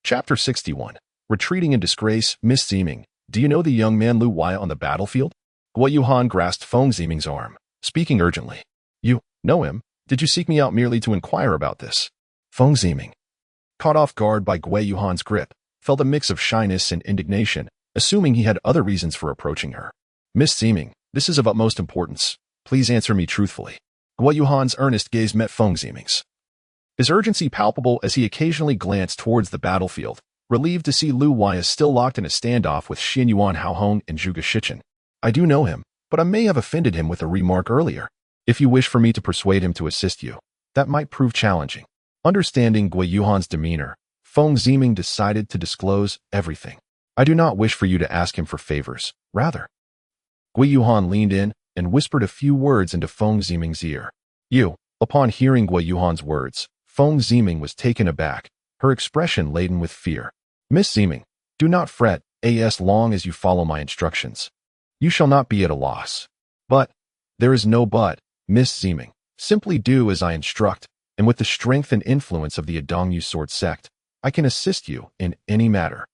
Chapter 61. Retreating in disgrace. Miss Ziming, do you know the young man Lu Waya on the battlefield? Gui Yuhan grasped Feng Ziming's arm, speaking urgently. You know him? Did you seek me out merely to inquire about this? Feng Ziming, caught off guard by Gui Yuhan's grip, felt a mix of shyness and indignation, assuming he had other reasons for approaching her. Miss Ziming, this is of utmost importance. Please answer me truthfully. Gui Yuhan's earnest gaze met Feng Ziming's. His urgency palpable as he occasionally glanced towards the battlefield, relieved to see Lu Waya still locked in a standoff with Xianyuan Haohong and Zhuge Shichen. I do know him, but I may have offended him with a remark earlier. If you wish for me to persuade him to assist you, that might prove challenging. Understanding Gui Yuhan's demeanor, Feng Ziming decided to disclose everything. I do not wish for you to ask him for favors. Rather, Gui Yuhan leaned in and whispered a few words into Feng Ziming's ear. Upon hearing Gui Yuhan's words, Feng Ziming was taken aback, her expression laden with fear. Miss Ziming, do not fret, as long as you follow my instructions. You shall not be at a loss. But, there is no but, Miss Ziming. Simply do as I instruct, and with the strength and influence of the Dongyu sword sect, I can assist you in any matter.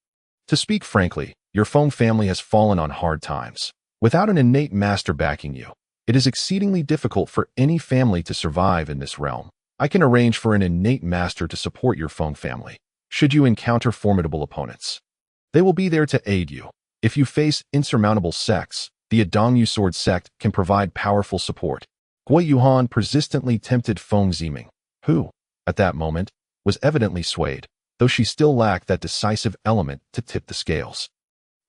To speak frankly, your Feng family has fallen on hard times. Without an innate master backing you, it is exceedingly difficult for any family to survive in this realm. I can arrange for an innate master to support your Feng family, should you encounter formidable opponents. They will be there to aid you. If you face insurmountable sects, the Dongyu sword sect can provide powerful support. Gui Yuhan persistently tempted Feng Ziming, who, at that moment, was evidently swayed. though she still lacked that decisive element to tip the scales.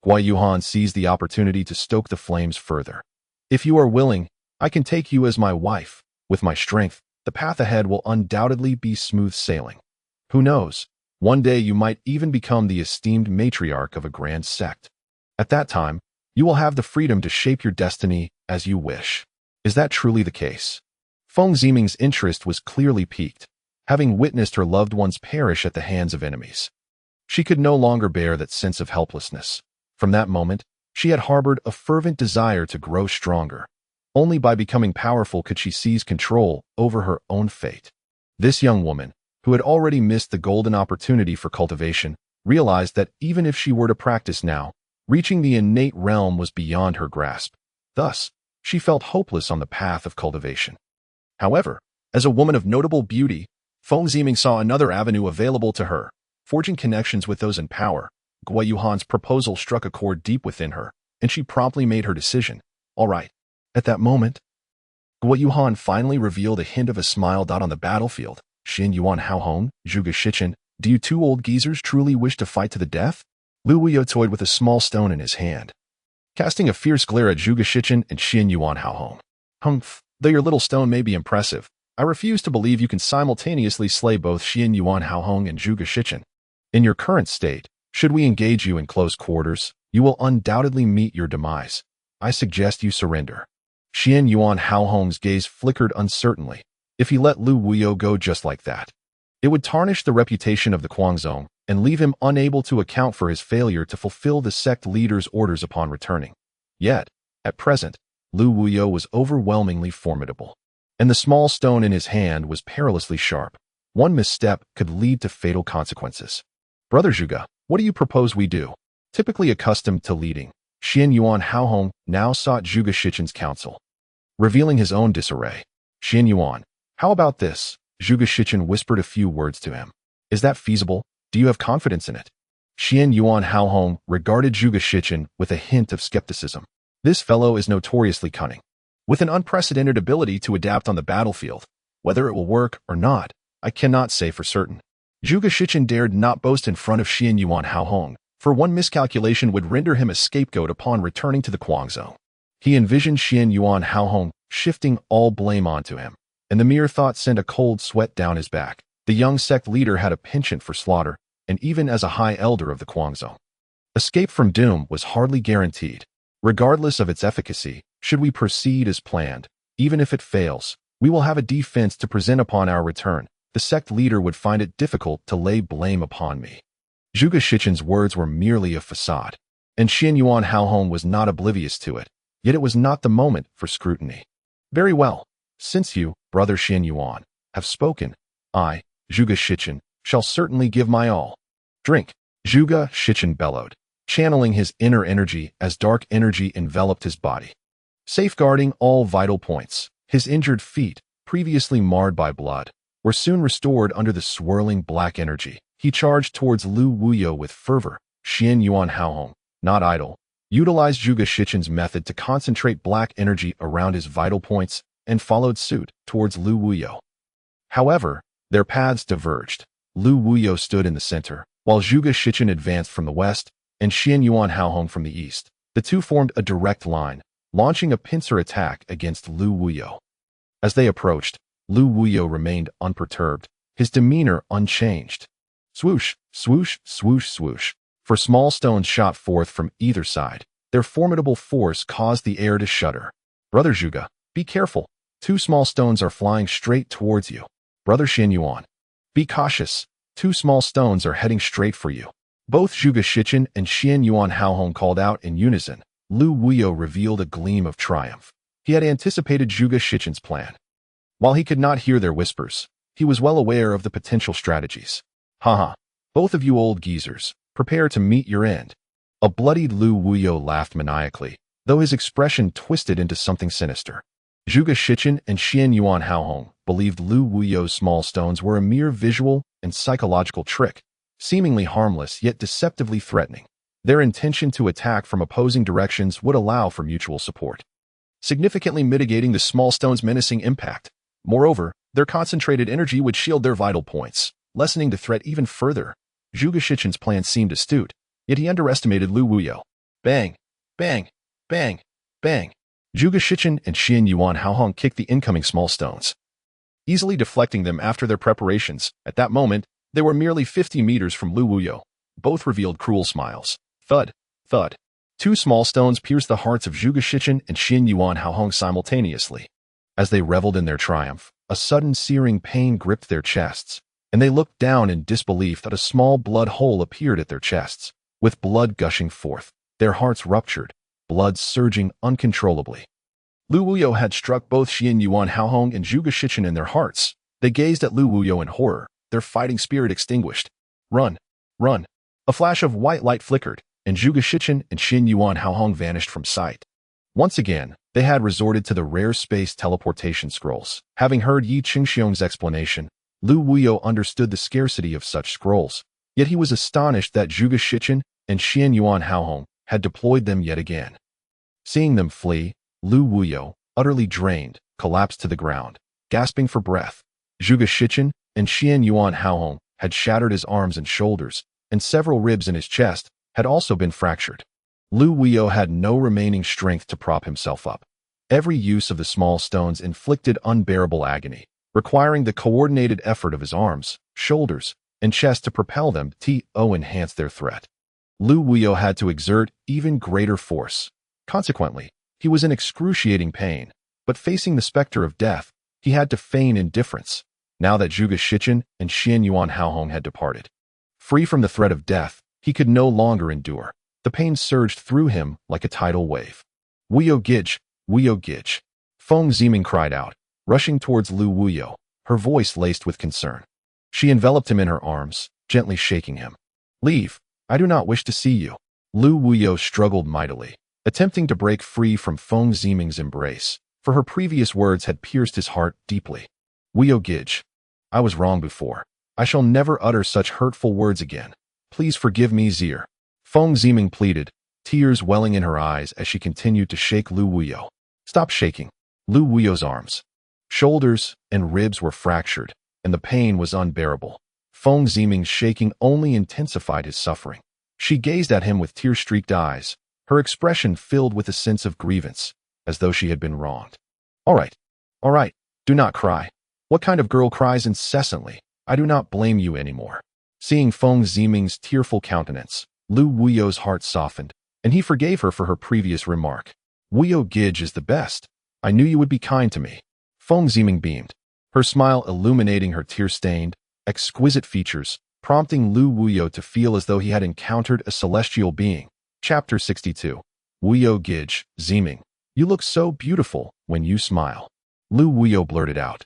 Guo Yuhan seized the opportunity to stoke the flames further. If you are willing, I can take you as my wife. With my strength, the path ahead will undoubtedly be smooth sailing. Who knows? One day you might even become the esteemed matriarch of a grand sect. At that time, you will have the freedom to shape your destiny as you wish. Is that truly the case? Feng Ziming's interest was clearly piqued, having witnessed her loved ones perish at the hands of enemies. She could no longer bear that sense of helplessness. From that moment, she had harbored a fervent desire to grow stronger. Only by becoming powerful could she seize control over her own fate. This young woman, who had already missed the golden opportunity for cultivation, realized that even if she were to practice now, reaching the innate realm was beyond her grasp. Thus, she felt hopeless on the path of cultivation. However, as a woman of notable beauty, Feng Ziming saw another avenue available to her. Forging connections with those in power, Guo Yuhan's proposal struck a chord deep within her, and she promptly made her decision. All right. At that moment, Guo Yuhan finally revealed a hint of a smile. On the battlefield, Xin Yuan Haohong, Zhuge Shichen, do you two old geezers truly wish to fight to the death? Lu Wuyo toyed with a small stone in his hand, casting a fierce glare at Zhuge Shichen and Xin Yuan Haohong. Humph, though your little stone may be impressive, I refuse to believe you can simultaneously slay both Xin Yuan Haohong and Zhuge Shichen. In your current state, should we engage you in close quarters, you will undoubtedly meet your demise. I suggest you surrender. Xin Yuan Haohong's gaze flickered uncertainly. If he let Lu Wuyo go just like that, it would tarnish the reputation of the Guangzhong and leave him unable to account for his failure to fulfill the sect leader's orders upon returning. Yet, at present, Lu Wuyo was overwhelmingly formidable, and the small stone in his hand was perilously sharp. One misstep could lead to fatal consequences. Brother Zhuge, what do you propose we do? Typically accustomed to leading, Xin Yuan Haohong now sought Zhuge Shichen's counsel. Revealing his own disarray, Xin Yuan, how about this? Zhuge Shichen whispered a few words to him. Is that feasible? Do you have confidence in it? Xin Yuan Haohong regarded Zhuge Shichen with a hint of skepticism. This fellow is notoriously cunning, with an unprecedented ability to adapt on the battlefield. Whether it will work or not, I cannot say for certain. Zhuge Shichen dared not boast in front of Xin Yuan Haohong, for one miscalculation would render him a scapegoat upon returning to the Guangzhou. He envisioned Xin Yuan Haohong shifting all blame onto him, and the mere thought sent a cold sweat down his back. The young sect leader had a penchant for slaughter, and even as a high elder of the Guangzhou, escape from doom was hardly guaranteed. Regardless of its efficacy, should we proceed as planned, even if it fails, we will have a defense to present upon our return. The sect leader would find it difficult to lay blame upon me. Zhuge Shichen's words were merely a facade, and Xin Yuan Haohong was not oblivious to it, yet it was not the moment for scrutiny. Very well. Since you, brother Xin Yuan, have spoken, I, Zhuge Shichen, shall certainly give my all. Drink. Zhuge Shichen bellowed, channeling his inner energy as dark energy enveloped his body. Safeguarding all vital points, his injured feet, previously marred by blood, were soon restored under the swirling black energy. He charged towards Lu Wuyo with fervor. Xin Yuan Haohong, not idle, utilized Zhuge Shichen's method to concentrate black energy around his vital points and followed suit towards Lu Wuyo. However, their paths diverged. Lu Wuyo stood in the center, while Zhuge Shichen advanced from the west and Xin Yuan Haohong from the east. The two formed a direct line, launching a pincer attack against Lu Wuyo. As they approached, Lu Wuyo remained unperturbed, his demeanor unchanged. Swoosh, swoosh, swoosh, swoosh. For small stones shot forth from either side, their formidable force caused the air to shudder. Brother Zhuge, be careful. 2 small stones are flying straight towards you. Brother Xin Yuan, be cautious. 2 small stones are heading straight for you. Both Zhuge Shichen and Xin Yuan Haohong called out in unison. Lu Wuyo revealed a gleam of triumph. He had anticipated Zhuge Shichen's plan. While he could not hear their whispers, he was well aware of the potential strategies. Haha, both of you old geezers, prepare to meet your end. A bloodied Lu Wuyo laughed maniacally, though his expression twisted into something sinister. Zhuge Shichen and Xin Yuan Haohong believed Lu Wuyo's small stones were a mere visual and psychological trick, seemingly harmless yet deceptively threatening. Their intention to attack from opposing directions would allow for mutual support, significantly mitigating the small stone's menacing impact. Moreover, their concentrated energy would shield their vital points, lessening the threat even further. Zhuge Shichen's plan seemed astute, yet he underestimated Lu Wuyo. Bang! Bang! Bang! Bang! Zhuge Shichen and Xian Yuan Haohong kicked the incoming small stones, easily deflecting them after their preparations. At that moment, they were merely 50 meters from Lu Wuyo. Both revealed cruel smiles. Thud! Thud! Two small stones pierced the hearts of Zhuge Shichen and Xian Yuan Haohong simultaneously. As they reveled in their triumph, a sudden searing pain gripped their chests, and they looked down in disbelief that a small blood hole appeared at their chests. With blood gushing forth, their hearts ruptured, blood surging uncontrollably. Lu Wuyo had struck both Xian Yuan Haohong and Zhuge Shichen in their hearts. They gazed at Lu Wuyo in horror, their fighting spirit extinguished. Run! Run! A flash of white light flickered, and Zhuge Shichen and Xian Yuan Haohong vanished from sight. Once again, they had resorted to the rare space teleportation scrolls. Having heard Yi Qingxiong's explanation, Lu Wuyo understood the scarcity of such scrolls, yet he was astonished that Zhuge Shichen and Xian Yuan Haohong had deployed them yet again. Seeing them flee, Lu Wuyo, utterly drained, collapsed to the ground, gasping for breath. Zhuge Shichen and Xian Yuan Haohong had shattered his arms and shoulders, and several ribs in his chest had also been fractured. Lu Wuyo had no remaining strength to prop himself up. Every use of the small stones inflicted unbearable agony, requiring the coordinated effort of his arms, shoulders, and chest to propel them to enhance their threat. Lu Wuyo had to exert even greater force. Consequently, he was in excruciating pain, but facing the specter of death, he had to feign indifference, now that Zhuge Shichen and Xian Yuan Haohong had departed. Free from the threat of death, he could no longer endure. The pain surged through him like a tidal wave. Wuyo Gij! Wuyo Gij! Feng Ziming cried out, rushing towards Lu Wuyo, her voice laced with concern. She enveloped him in her arms, gently shaking him. Leave! I do not wish to see you. Lu Wuyo struggled mightily, attempting to break free from Feng Ziming's embrace, for her previous words had pierced his heart deeply. Wuyo Gij! I was wrong before. I shall never utter such hurtful words again. Please forgive me, Zir. Feng Ziming pleaded, tears welling in her eyes as she continued to shake Lu Wuyo. Stop shaking. Lu Wuyo's arms, shoulders, and ribs were fractured, and the pain was unbearable. Feng Ziming's shaking only intensified his suffering. She gazed at him with tear-streaked eyes, her expression filled with a sense of grievance, as though she had been wronged. All right, do not cry. What kind of girl cries incessantly? I do not blame you anymore. Seeing Feng Ziming's tearful countenance, Lu Wuyo's heart softened, and he forgave her for her previous remark. Wuyo Gij is the best. I knew you would be kind to me. Feng Ziming beamed, her smile illuminating her tear-stained, exquisite features, prompting Lu Wuyo to feel as though he had encountered a celestial being. Chapter 62. Wuyo Gij, Ziming. You look so beautiful when you smile. Lu Wuyo blurted out,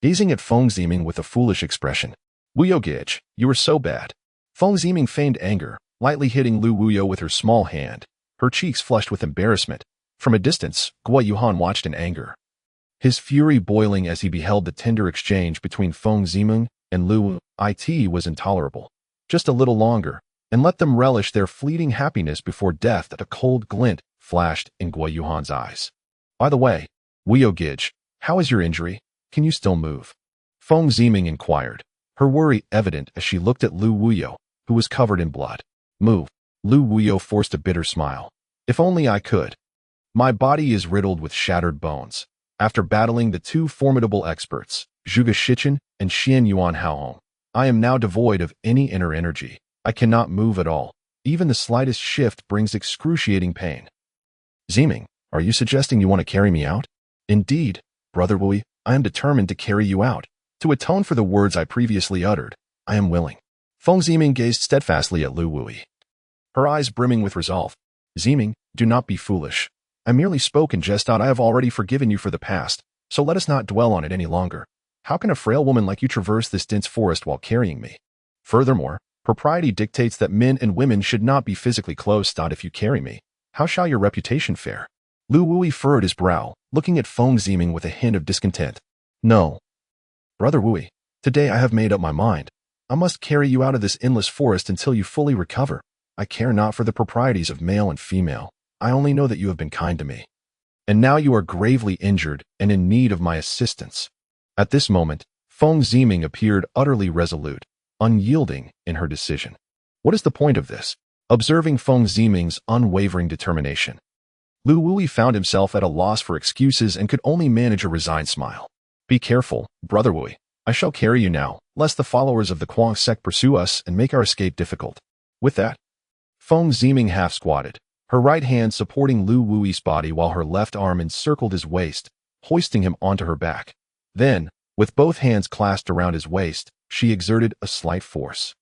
gazing at Feng Ziming with a foolish expression. Wuyo Gij, you are so bad. Feng Ziming feigned anger, lightly hitting Lu Wuyo with her small hand, her cheeks flushed with embarrassment. From a distance, Guo Yuhan watched in anger, his fury boiling as he beheld the tender exchange between Feng Ziming and Lu. It was intolerable. Just a little longer, and let them relish their fleeting happiness before death. That a cold glint flashed in Guo Yuhan's eyes. By the way, Wuyo Gij, how is your injury? Can you still move? Feng Ziming inquired, her worry evident as she looked at Lu Wuyo, who was covered in blood. Move. Lu Wuyo forced a bitter smile. If only I could. My body is riddled with shattered bones. After battling the two formidable experts, Zhuge Shichen and Xian Yuan Haohong, I am now devoid of any inner energy. I cannot move at all. Even the slightest shift brings excruciating pain. Ziming, are you suggesting you want to carry me out? Indeed, Brother Wui, I am determined to carry you out. To atone for the words I previously uttered, I am willing. Feng Ziming gazed steadfastly at Lu Wui, her eyes brimming with resolve. Ziming, do not be foolish. I merely spoke in jest. I have already forgiven you for the past, so let us not dwell on it any longer. How can a frail woman like you traverse this dense forest while carrying me? Furthermore, propriety dictates that men and women should not be physically close. If you carry me, how shall your reputation fare? Lu Wui furrowed his brow, looking at Feng Ziming with a hint of discontent. No. Brother Wui, today I have made up my mind. I must carry you out of this endless forest until you fully recover. I care not for the proprieties of male and female. I only know that you have been kind to me. And now you are gravely injured and in need of my assistance. At this moment, Feng Ziming appeared utterly resolute, unyielding in her decision. What is the point of this? Observing Feng Ziming's unwavering determination, Lu Wui found himself at a loss for excuses and could only manage a resigned smile. Be careful, brother Wui. I shall carry you now, lest the followers of the Kuang sect pursue us and make our escape difficult. With that, Feng Ziming half-squatted, her right hand supporting Lu Wui's body while her left arm encircled his waist, hoisting him onto her back. Then, with both hands clasped around his waist, she exerted a slight force,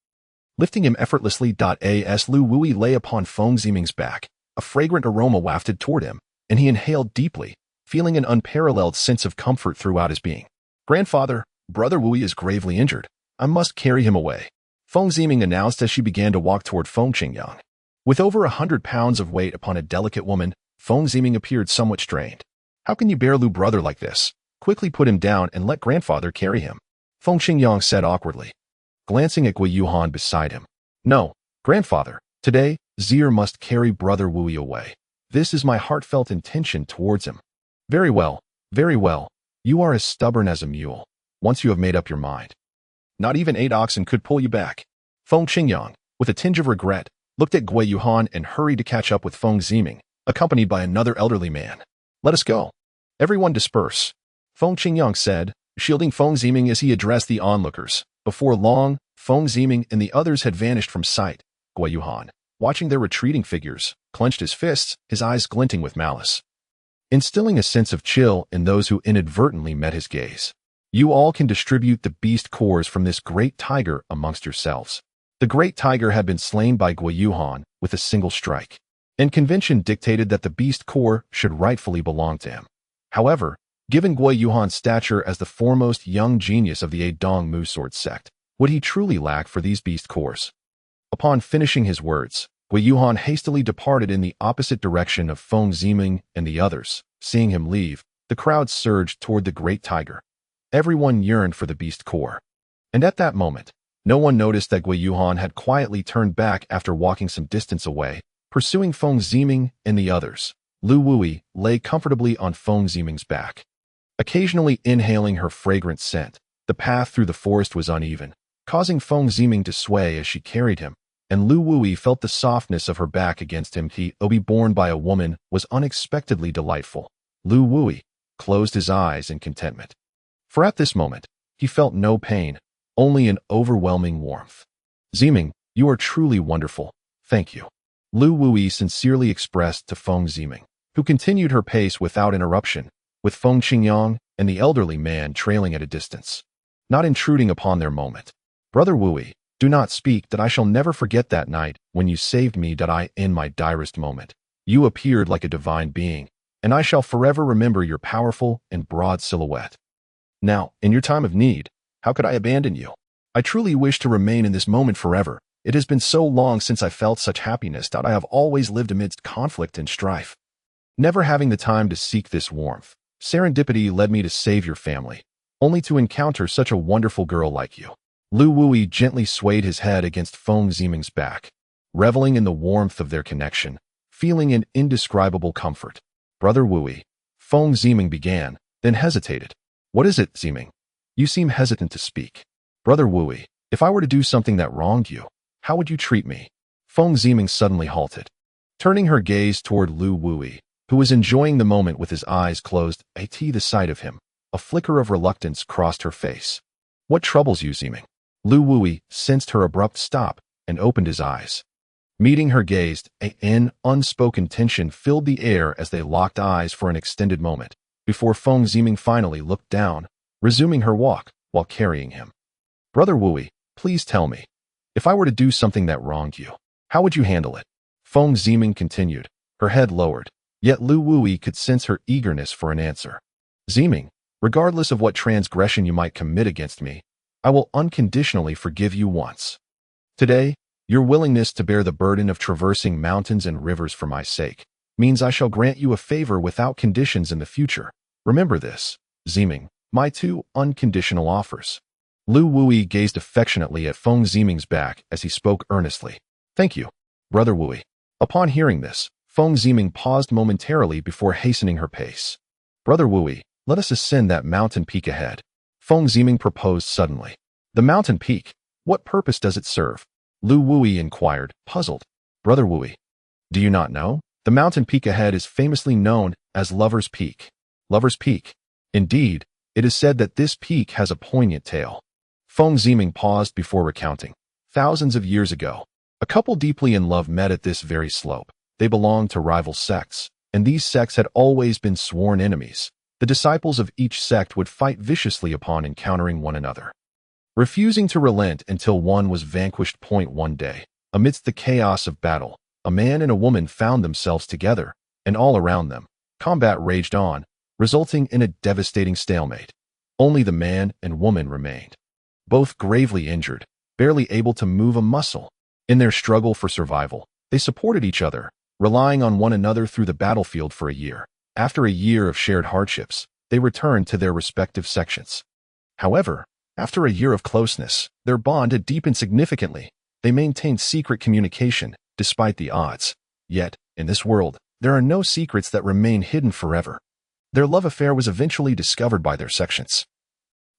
lifting him effortlessly. As Lu Wui lay upon Feng Ziming's back, a fragrant aroma wafted toward him, and he inhaled deeply, feeling an unparalleled sense of comfort throughout his being. Grandfather, brother Wui is gravely injured. I must carry him away, Feng Ziming announced as she began to walk toward Feng Qingyang. With over 100 pounds of weight upon a delicate woman, Feng Ziming appeared somewhat strained. How can you bear Lu brother like this? Quickly put him down and let grandfather carry him, Feng Qingyang said awkwardly, glancing at Gui Yuhan beside him. No, grandfather, today, Zier must carry brother Wui away. This is my heartfelt intention towards him. Very well, very well. You are as stubborn as a mule, once you have made up your mind. Not even 8 oxen could pull you back. Feng Qingyang, with a tinge of regret, looked at Gui Yuhan and hurried to catch up with Feng Ziming, accompanied by another elderly man. Let us go. Everyone disperse, Feng Qingyang said, shielding Feng Ziming as he addressed the onlookers. Before long, Feng Ziming and the others had vanished from sight. Gui Yuhan, watching their retreating figures, clenched his fists, his eyes glinting with malice, instilling a sense of chill in those who inadvertently met his gaze. You all can distribute the beast cores from this great tiger amongst yourselves. The great tiger had been slain by Gui Yuhan with a single strike, and convention dictated that the beast core should rightfully belong to him. However, given Gui Yuhan's stature as the foremost young genius of the Adong Mu sword sect, would he truly lack for these beast cores? Upon finishing his words, Gui Yuhan hastily departed in the opposite direction of Feng Ziming and the others. Seeing him leave, the crowd surged toward the great tiger. Everyone yearned for the beast core. And at that moment, no one noticed that Gui Yuhan had quietly turned back after walking some distance away, pursuing Feng Ziming and the others. Lu Wui lay comfortably on Feng Ziming's back, occasionally inhaling her fragrant scent. The path through the forest was uneven, causing Feng Ziming to sway as she carried him, and Lu Wui felt the softness of her back against him. To be borne by a woman was unexpectedly delightful. Lu Wui closed his eyes in contentment, for at this moment, he felt no pain, only an overwhelming warmth. Ziming, you are truly wonderful. Thank you, Lu Wui sincerely expressed to Feng Ziming, who continued her pace without interruption, with Feng Qingyang and the elderly man trailing at a distance, not intruding upon their moment. Brother Wui, do not speak, that I shall never forget that night when you saved me. In my direst moment, you appeared like a divine being, and I shall forever remember your powerful and broad silhouette. Now, in your time of need, how could I abandon you? I truly wish to remain in this moment forever. It has been so long since I felt such happiness that I have always lived amidst conflict and strife, never having the time to seek this warmth. Serendipity led me to save your family, only to encounter such a wonderful girl like you. Lu Wui gently swayed his head against Feng Ziming's back, reveling in the warmth of their connection, feeling an indescribable comfort. Brother Wui, Feng Ziming began, then hesitated. What is it, Ziming? You seem hesitant to speak. Brother Wui, if I were to do something that wronged you, how would you treat me? Feng Ziming suddenly halted, turning her gaze toward Lu Wui, who was enjoying the moment with his eyes closed. At the sight of him, a flicker of reluctance crossed her face. What troubles you, Ziming? Lu Wui sensed her abrupt stop and opened his eyes. Meeting her gaze, an unspoken tension filled the air as they locked eyes for an extended moment, before Feng Ziming finally looked down, resuming her walk while carrying him. Brother Wui, please tell me, if I were to do something that wronged you, how would you handle it? Feng Ziming continued, her head lowered, yet Lu Wui could sense her eagerness for an answer. Ziming, regardless of what transgression you might commit against me, I will unconditionally forgive you once. Today, your willingness to bear the burden of traversing mountains and rivers for my sake means I shall grant you a favor without conditions in the future. Remember this, Ziming, my 2 unconditional offers. Lu Wui gazed affectionately at Feng Ziming's back as he spoke earnestly. Thank you, Brother Wui. Upon hearing this, Feng Ziming paused momentarily before hastening her pace. Brother Wui, let us ascend that mountain peak ahead, Feng Ziming proposed suddenly. The mountain peak, what purpose does it serve? Lu Wui inquired, puzzled. Brother Wui, do you not know? The mountain peak ahead is famously known as Lover's Peak. Lover's Peak. Indeed, it is said that this peak has a poignant tale. Feng Ziming paused before recounting. Thousands of years ago, a couple deeply in love met at this very slope. They belonged to rival sects, and these sects had always been sworn enemies. The disciples of each sect would fight viciously upon encountering one another, refusing to relent until one was vanquished. One day, amidst the chaos of battle, a man and a woman found themselves together, and all around them, combat raged on, resulting in a devastating stalemate. Only the man and woman remained, both gravely injured, barely able to move a muscle. In their struggle for survival, they supported each other, relying on one another through the battlefield for a year. After a year of shared hardships, they returned to their respective sections. However, after a year of closeness, their bond had deepened significantly. They maintained secret communication, despite the odds. Yet, in this world, there are no secrets that remain hidden forever. Their love affair was eventually discovered by their sections.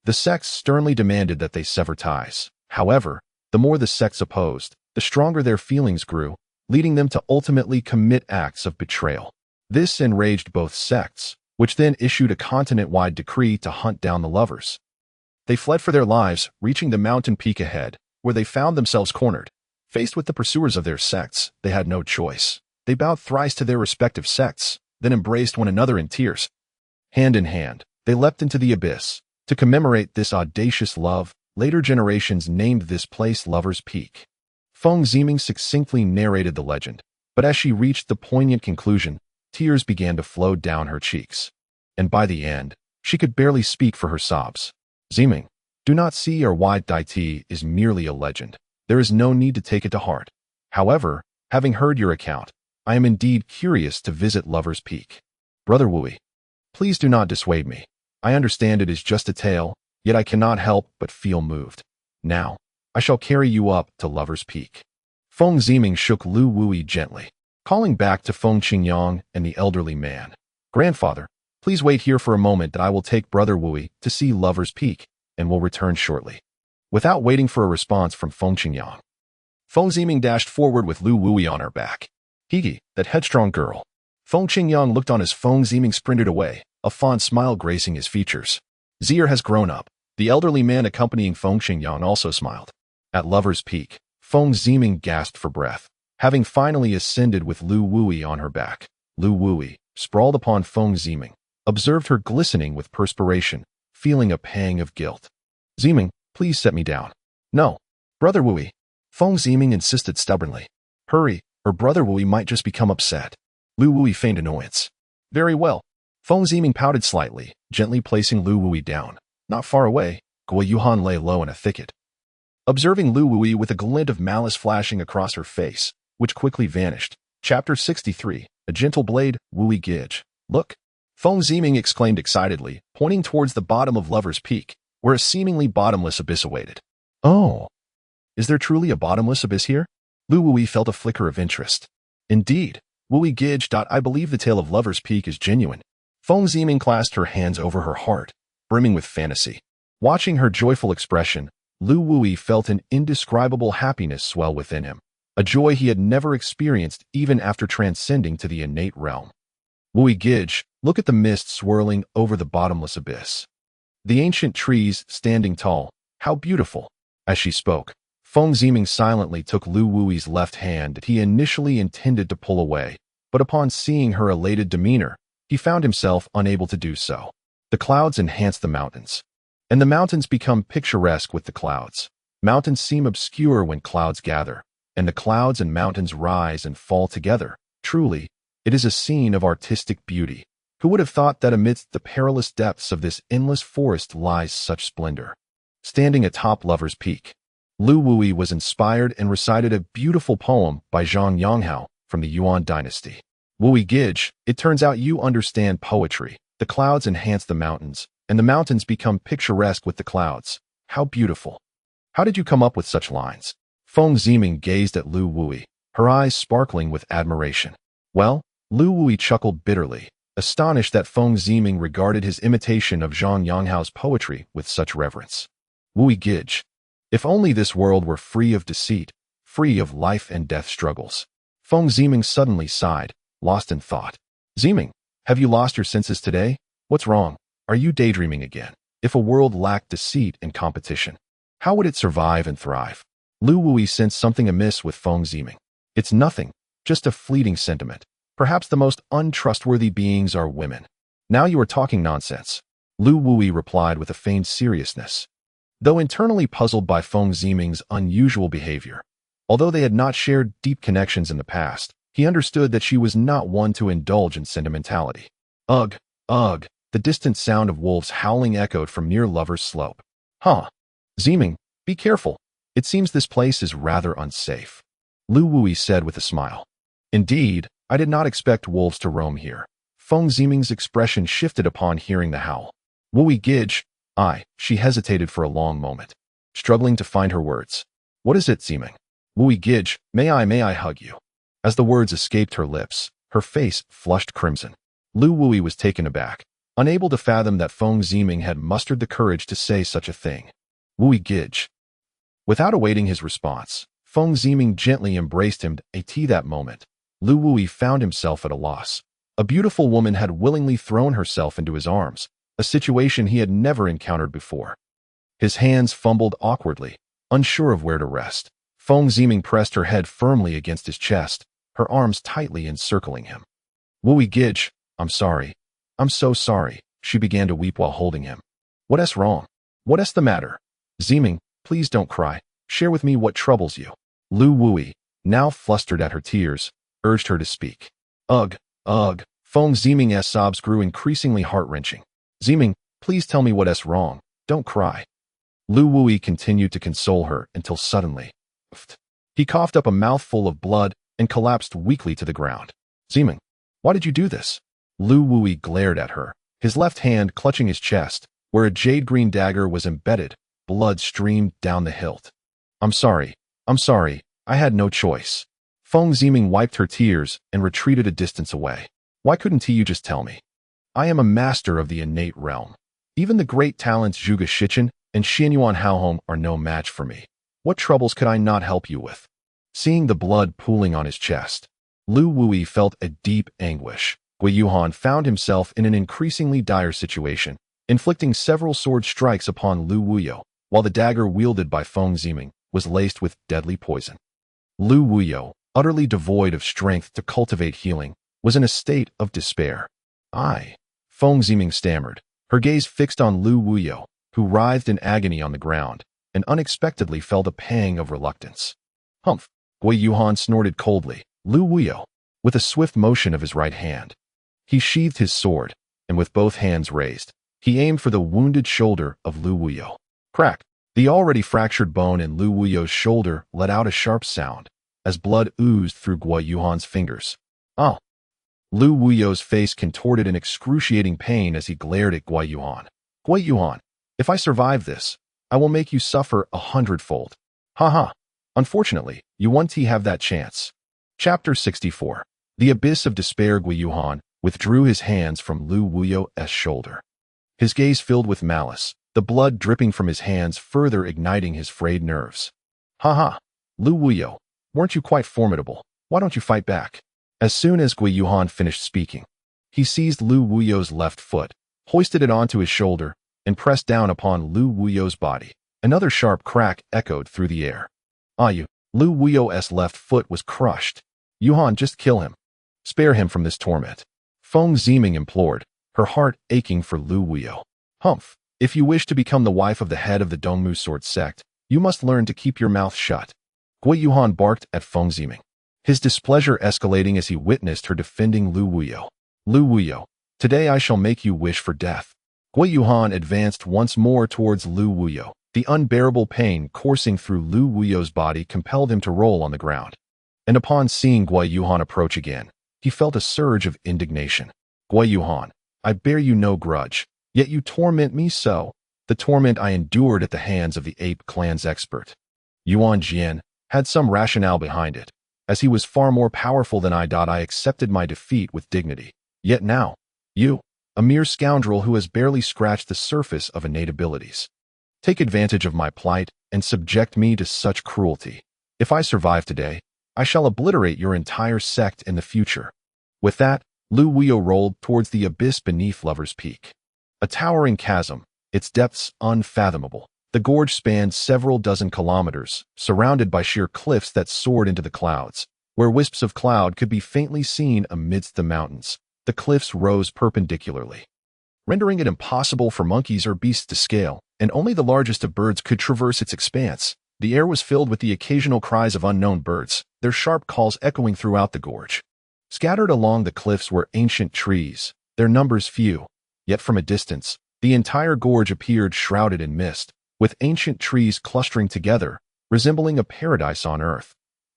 The sects sternly demanded that they sever ties. However, the more the sects opposed, the stronger their feelings grew, leading them to ultimately commit acts of betrayal. This enraged both sects, which then issued a continent-wide decree to hunt down the lovers. They fled for their lives, reaching the mountain peak ahead, where they found themselves cornered. Faced with the pursuers of their sects, they had no choice. They bowed thrice to their respective sects, then embraced one another in tears. Hand in hand, they leapt into the abyss. To commemorate this audacious love, later generations named this place Lover's Peak. Feng Ziming succinctly narrated the legend, but as she reached the poignant conclusion, tears began to flow down her cheeks. And by the end, she could barely speak for her sobs. Ziming, do not see our wide deity is merely a legend. There is no need to take it to heart. However, having heard your account, I am indeed curious to visit Lover's Peak. Brother Wui, please do not dissuade me. I understand it is just a tale, yet I cannot help but feel moved. Now, I shall carry you up to Lover's Peak. Feng Ziming shook Lu Wui gently, calling back to Feng Qingyang and the elderly man. Grandfather, please wait here for a moment that I will take Brother Wui to see Lover's Peak, and will return shortly. Without waiting for a response from Feng Qingyang, Feng Ziming dashed forward with Lu Wui on her back. Higi, that headstrong girl. Feng Qingyang looked on as Feng Ziming sprinted away, a fond smile gracing his features. Zier has grown up. The elderly man accompanying Feng Qingyang also smiled. At Lover's Peak, Feng Ziming gasped for breath. Having finally ascended with Lu Wui on her back, Lu Wui, sprawled upon Feng Ziming, observed her glistening with perspiration, feeling a pang of guilt. Ziming, please set me down. No. Brother Wui. Feng Ziming insisted stubbornly. Hurry, or Brother Wui might just become upset. Lu Wui feigned annoyance. Very well. Feng Ziming pouted slightly, gently placing Lu Wui down. Not far away, Guo Yuhan lay low in a thicket. Observing Lu Wui with a glint of malice flashing across her face, which quickly vanished. Chapter 63, A Gentle Blade, Wui Gij. Look! Feng Ziming exclaimed excitedly, pointing towards the bottom of Lover's Peak, where a seemingly bottomless abyss awaited. Oh! Is there truly a bottomless abyss here? Lu Wui felt a flicker of interest. Indeed, Wui Gij. I believe the tale of Lover's Peak is genuine. Feng Ziming clasped her hands over her heart, brimming with fantasy. Watching her joyful expression, Lu Wui felt an indescribable happiness swell within him, a joy he had never experienced even after transcending to the innate realm. Wui Gij, look at the mist swirling over the bottomless abyss. The ancient trees standing tall, how beautiful. As she spoke, Feng Ziming silently took Lu Wui's left hand that he initially intended to pull away, but upon seeing her elated demeanor, he found himself unable to do so. The clouds enhance the mountains, and the mountains become picturesque with the clouds. Mountains seem obscure when clouds gather, and the clouds and mountains rise and fall together. Truly, it is a scene of artistic beauty. Who would have thought that amidst the perilous depths of this endless forest lies such splendor? Standing atop Lover's Peak, Lu Wui was inspired and recited a beautiful poem by Zhang Yanghao from the Yuan dynasty. Wui Gij, it turns out you understand poetry. The clouds enhance the mountains, and the mountains become picturesque with the clouds. How beautiful. How did you come up with such lines? Feng Ziming gazed at Lu Wui, her eyes sparkling with admiration. Well, Lu Wui chuckled bitterly, astonished that Feng Ziming regarded his imitation of Zhang Yanghao's poetry with such reverence. Wui Gij, if only this world were free of deceit, free of life and death struggles. Feng Ziming suddenly sighed, lost in thought. Ziming, have you lost your senses today? What's wrong? Are you daydreaming again? If a world lacked deceit and competition, how would it survive and thrive? Lu Wui sensed something amiss with Feng Ziming. It's nothing, just a fleeting sentiment. Perhaps the most untrustworthy beings are women. Now you are talking nonsense. Lu Wui replied with a feigned seriousness. Though internally puzzled by Feng Ziming's unusual behavior, although they had not shared deep connections in the past, he understood that she was not one to indulge in sentimentality. Ugh, ugh, the distant sound of wolves howling echoed from near Lover's Slope. Huh. Ziming, be careful. It seems this place is rather unsafe. Lu Wui said with a smile. Indeed, I did not expect wolves to roam here. Feng Ziming's expression shifted upon hearing the howl. Wui Gidge, she hesitated for a long moment, struggling to find her words. What is it, Ziming? Wui Gidge, may I hug you? As the words escaped her lips, her face flushed crimson. Lu Wui was taken aback, unable to fathom that Feng Ziming had mustered the courage to say such a thing. Wui Gidge. Without awaiting his response, Feng Ziming gently embraced him. That moment, Lu Wui found himself at a loss. A beautiful woman had willingly thrown herself into his arms, a situation he had never encountered before. His hands fumbled awkwardly, unsure of where to rest. Feng Ziming pressed her head firmly against his chest, her arms tightly encircling him. Wui Gidge, I'm sorry. I'm so sorry, she began to weep while holding him. What's wrong? What's the matter? Ziming, please don't cry. Share with me what troubles you. Lu Wui, now flustered at her tears, urged her to speak. Ugh. Feng Ziming's sobs grew increasingly heart-wrenching. Ziming, please tell me what's wrong. Don't cry. Lu Wui continued to console her until suddenly, he coughed up a mouthful of blood and collapsed weakly to the ground. Ziming, why did you do this? Lu Wui glared at her, his left hand clutching his chest, where a jade-green dagger was embedded. Blood streamed down the hilt. I'm sorry, I had no choice. Feng Ziming wiped her tears and retreated a distance away. Why couldn't you just tell me? I am a master of the innate realm. Even the great talents Zhuge Shichen and Xianyuan Haohong are no match for me. What troubles could I not help you with? Seeing the blood pooling on his chest, Lu Wui felt a deep anguish. Gui Yuhan found himself in an increasingly dire situation, inflicting several sword strikes upon Lu Wuyo, while the dagger wielded by Feng Ziming was laced with deadly poison. Lu Wuyo, utterly devoid of strength to cultivate healing, was in a state of despair. Feng Ziming stammered, her gaze fixed on Lu Wuyo, who writhed in agony on the ground, and unexpectedly felt a pang of reluctance. Humph! Gui Yuhan snorted coldly. Lu Wuyo, with a swift motion of his right hand. He sheathed his sword, and with both hands raised, he aimed for the wounded shoulder of Lu Wuyo. Crack! The already fractured bone in Lu Wuyo's shoulder let out a sharp sound, as blood oozed through Gui Yuhan's fingers. Oh! Lu Wuyo's face contorted in excruciating pain as he glared at Gui Yuhan. Gui Yuhan, if I survive this, I will make you suffer 100-fold. Ha. Unfortunately, you won't have that chance. Chapter 64. The Abyss of Despair. Gui Yuhan withdrew his hands from Lu Wuyo's shoulder. His gaze filled with malice, the blood dripping from his hands further igniting his frayed nerves. Ha. Lu Wuyo, weren't you quite formidable? Why don't you fight back? As soon as Gui Yuhan finished speaking, he seized Lu Wuyo's left foot, hoisted it onto his shoulder, and pressed down upon Lu Wuyo's body. Another sharp crack echoed through the air. Lu Wuyo's left foot was crushed. Yuhan, just kill him. Spare him from this torment. Feng Ziming implored, her heart aching for Lu Wuyo. Humph! If you wish to become the wife of the head of the Dongmu sword sect, you must learn to keep your mouth shut. Gui Yuhan barked at Feng Ziming, his displeasure escalating as he witnessed her defending Lu Wuyo. Lu Wuyo, today I shall make you wish for death. Gui Yuhan advanced once more towards Lu Wuyo. The unbearable pain coursing through Lu Wuyo's body compelled him to roll on the ground. And upon seeing Gui Yuhan approach again, he felt a surge of indignation. Gui Yuhan, I bear you no grudge, yet you torment me so. The torment I endured at the hands of the ape clan's expert, Yuan Jian, had some rationale behind it. As he was far more powerful than I accepted my defeat with dignity. Yet now, you, a mere scoundrel who has barely scratched the surface of innate abilities, take advantage of my plight and subject me to such cruelty. If I survive today, I shall obliterate your entire sect in the future." With that, Lu Wuyo rolled towards the abyss beneath Lover's Peak. A towering chasm, its depths unfathomable. The gorge spanned several dozen kilometers, surrounded by sheer cliffs that soared into the clouds, where wisps of cloud could be faintly seen amidst the mountains. The cliffs rose perpendicularly, rendering it impossible for monkeys or beasts to scale, and only the largest of birds could traverse its expanse. The air was filled with the occasional cries of unknown birds, their sharp calls echoing throughout the gorge. Scattered along the cliffs were ancient trees, their numbers few, yet from a distance, the entire gorge appeared shrouded in mist, with ancient trees clustering together, resembling a paradise on earth.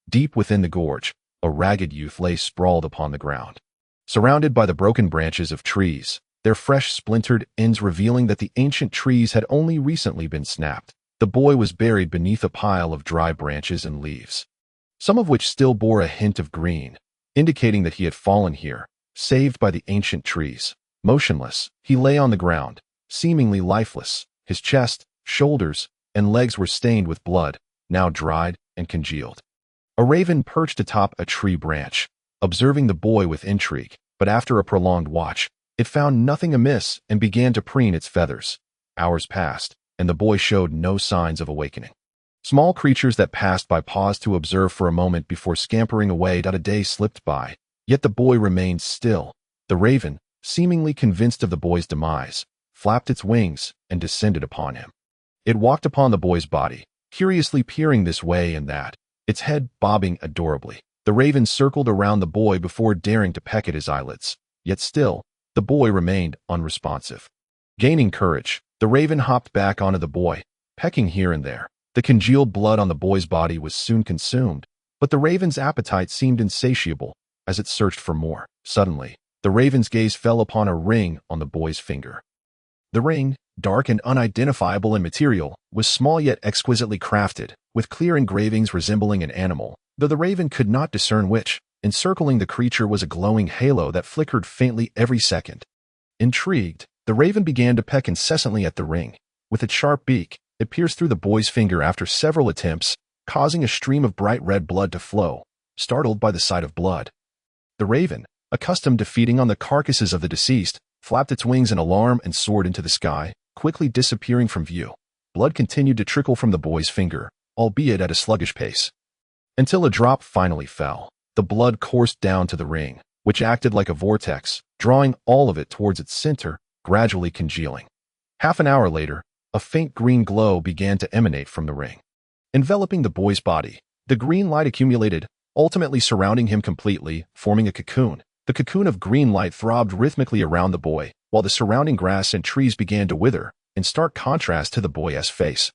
Deep within the gorge, a ragged youth lay sprawled upon the ground, surrounded by the broken branches of trees, their fresh splintered ends revealing that the ancient trees had only recently been snapped. The boy was buried beneath a pile of dry branches and leaves, some of which still bore a hint of green, indicating that he had fallen here, saved by the ancient trees. Motionless, he lay on the ground, seemingly lifeless. His chest, shoulders, and legs were stained with blood, now dried and congealed. A raven perched atop a tree branch, observing the boy with intrigue, but after a prolonged watch, it found nothing amiss and began to preen its feathers. Hours passed, and the boy showed no signs of awakening. Small creatures that passed by paused to observe for a moment before scampering away. A day slipped by, yet the boy remained still. The raven, seemingly convinced of the boy's demise, flapped its wings and descended upon him. It walked upon the boy's body, curiously peering this way and that, its head bobbing adorably. The raven circled around the boy before daring to peck at his eyelids, yet still, the boy remained unresponsive. Gaining courage, the raven hopped back onto the boy, pecking here and there. The congealed blood on the boy's body was soon consumed, but the raven's appetite seemed insatiable as it searched for more. Suddenly, the raven's gaze fell upon a ring on the boy's finger. The ring, dark and unidentifiable in material, was small yet exquisitely crafted, with clear engravings resembling an animal, though the raven could not discern which. Encircling the creature was a glowing halo that flickered faintly every second. Intrigued, the raven began to peck incessantly at the ring. With its sharp beak, it pierced through the boy's finger after several attempts, causing a stream of bright red blood to flow. Startled by the sight of blood, the raven, accustomed to feeding on the carcasses of the deceased, flapped its wings in alarm and soared into the sky, quickly disappearing from view. Blood continued to trickle from the boy's finger, albeit at a sluggish pace, until a drop finally fell. The blood coursed down to the ring, which acted like a vortex, drawing all of it towards its center, gradually congealing. Half an hour later, a faint green glow began to emanate from the ring, enveloping the boy's body. The green light accumulated, ultimately surrounding him completely, forming a cocoon. The cocoon of green light throbbed rhythmically around the boy, while the surrounding grass and trees began to wither, in stark contrast to the boy's face,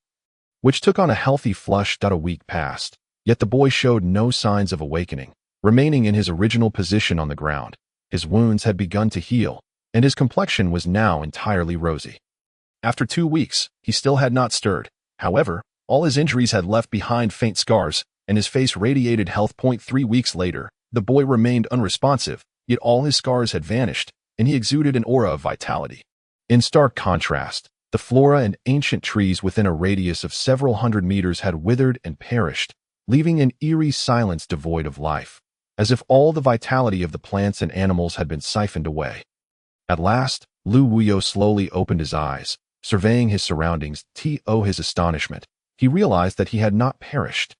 which took on a healthy flush. A week passed, yet the boy showed no signs of awakening, remaining in his original position on the ground. His wounds had begun to heal, and his complexion was now entirely rosy. After 2 weeks, he still had not stirred. However, all his injuries had left behind faint scars, and his face radiated health. 3 weeks later, the boy remained unresponsive, yet all his scars had vanished, and he exuded an aura of vitality. In stark contrast, the flora and ancient trees within a radius of several hundred meters had withered and perished, leaving an eerie silence devoid of life, as if all the vitality of the plants and animals had been siphoned away. At last, Lu Wuyo slowly opened his eyes, surveying his surroundings. To his astonishment, he realized that he had not perished.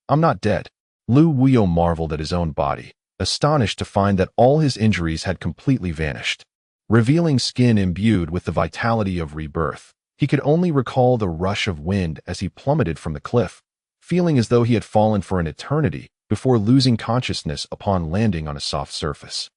I'm not dead. Lu Wuyo marveled at his own body, astonished to find that all his injuries had completely vanished, revealing skin imbued with the vitality of rebirth. He could only recall the rush of wind as he plummeted from the cliff, feeling as though he had fallen for an eternity before losing consciousness upon landing on a soft surface.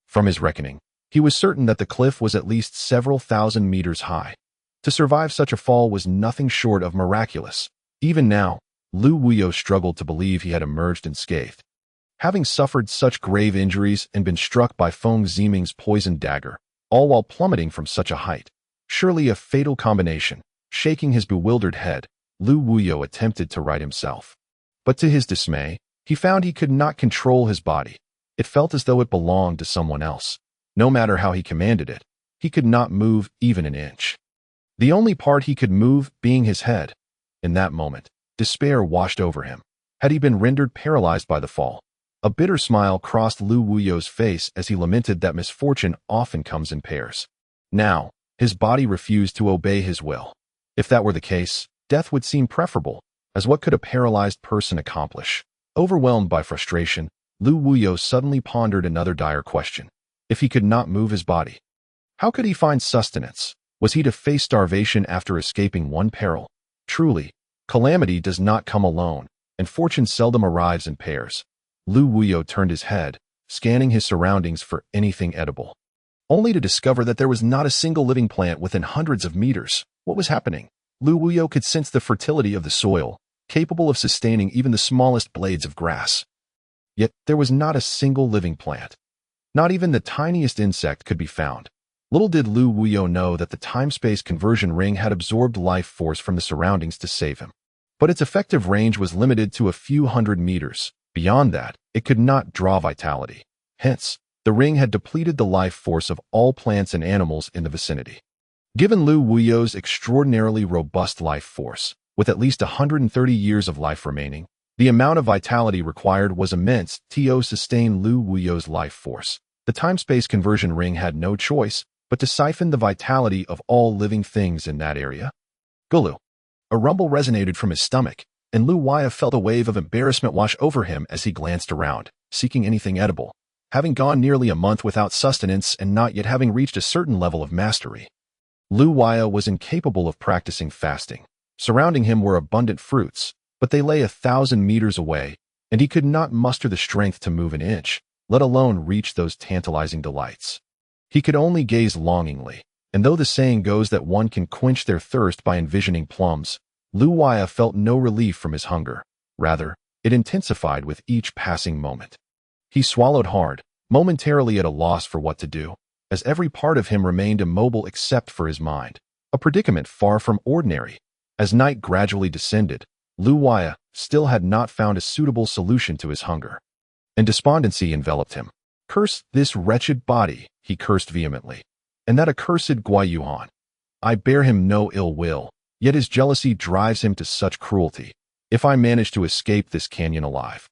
From his reckoning, he was certain that the cliff was at least several thousand meters high. To survive such a fall was nothing short of miraculous. Even now, Lu Wuyo struggled to believe he had emerged unscathed. Having suffered such grave injuries and been struck by Feng Ziming's poisoned dagger, all while plummeting from such a height. Surely a fatal combination. Shaking his bewildered head, Lu Wuyo attempted to right himself. But to his dismay, he found he could not control his body. It felt as though it belonged to someone else. No matter how he commanded it, he could not move even an inch. The only part he could move being his head. In that moment, despair washed over him. Had he been rendered paralyzed by the fall? A bitter smile crossed Lu Wuyo's face as he lamented that misfortune often comes in pairs. Now, his body refused to obey his will. If that were the case, death would seem preferable, as what could a paralyzed person accomplish? Overwhelmed by frustration, Lu Wuyo suddenly pondered another dire question. If he could not move his body, how could he find sustenance? Was he to face starvation after escaping one peril? Truly, calamity does not come alone, and fortune seldom arrives in pairs. Lu Wuyo turned his head, scanning his surroundings for anything edible, only to discover that there was not a single living plant within hundreds of meters. What was happening? Lu Wuyo could sense the fertility of the soil, capable of sustaining even the smallest blades of grass. Yet there was not a single living plant. Not even the tiniest insect could be found. Little did Lu Wuyo know that the time-space conversion ring had absorbed life force from the surroundings to save him. But its effective range was limited to a few hundred meters. Beyond that, it could not draw vitality. Hence, the ring had depleted the life force of all plants and animals in the vicinity. Given Lu Wuyo's extraordinarily robust life force, with at least 130 years of life remaining, the amount of vitality required was immense to sustain Lu Wuyo's life force. The time-space conversion ring had no choice but to siphon the vitality of all living things in that area. Gulu. A rumble resonated from his stomach, and Lu Wuyo felt a wave of embarrassment wash over him as he glanced around, seeking anything edible. Having gone nearly a month without sustenance and not yet having reached a certain level of mastery, Lu Wuyo was incapable of practicing fasting. Surrounding him were abundant fruits, but they lay 1,000 meters away, and he could not muster the strength to move an inch, let alone reach those tantalizing delights. He could only gaze longingly, and though the saying goes that one can quench their thirst by envisioning plums, Lu Wuyo felt no relief from his hunger. Rather, it intensified with each passing moment. He swallowed hard, momentarily at a loss for what to do, as every part of him remained immobile except for his mind, a predicament far from ordinary. As night gradually descended, Lu Wuyo still had not found a suitable solution to his hunger, and despondency enveloped him. Curse this wretched body, he cursed vehemently, and that accursed Guayuan. I bear him no ill will, yet his jealousy drives him to such cruelty. If I manage to escape this canyon alive.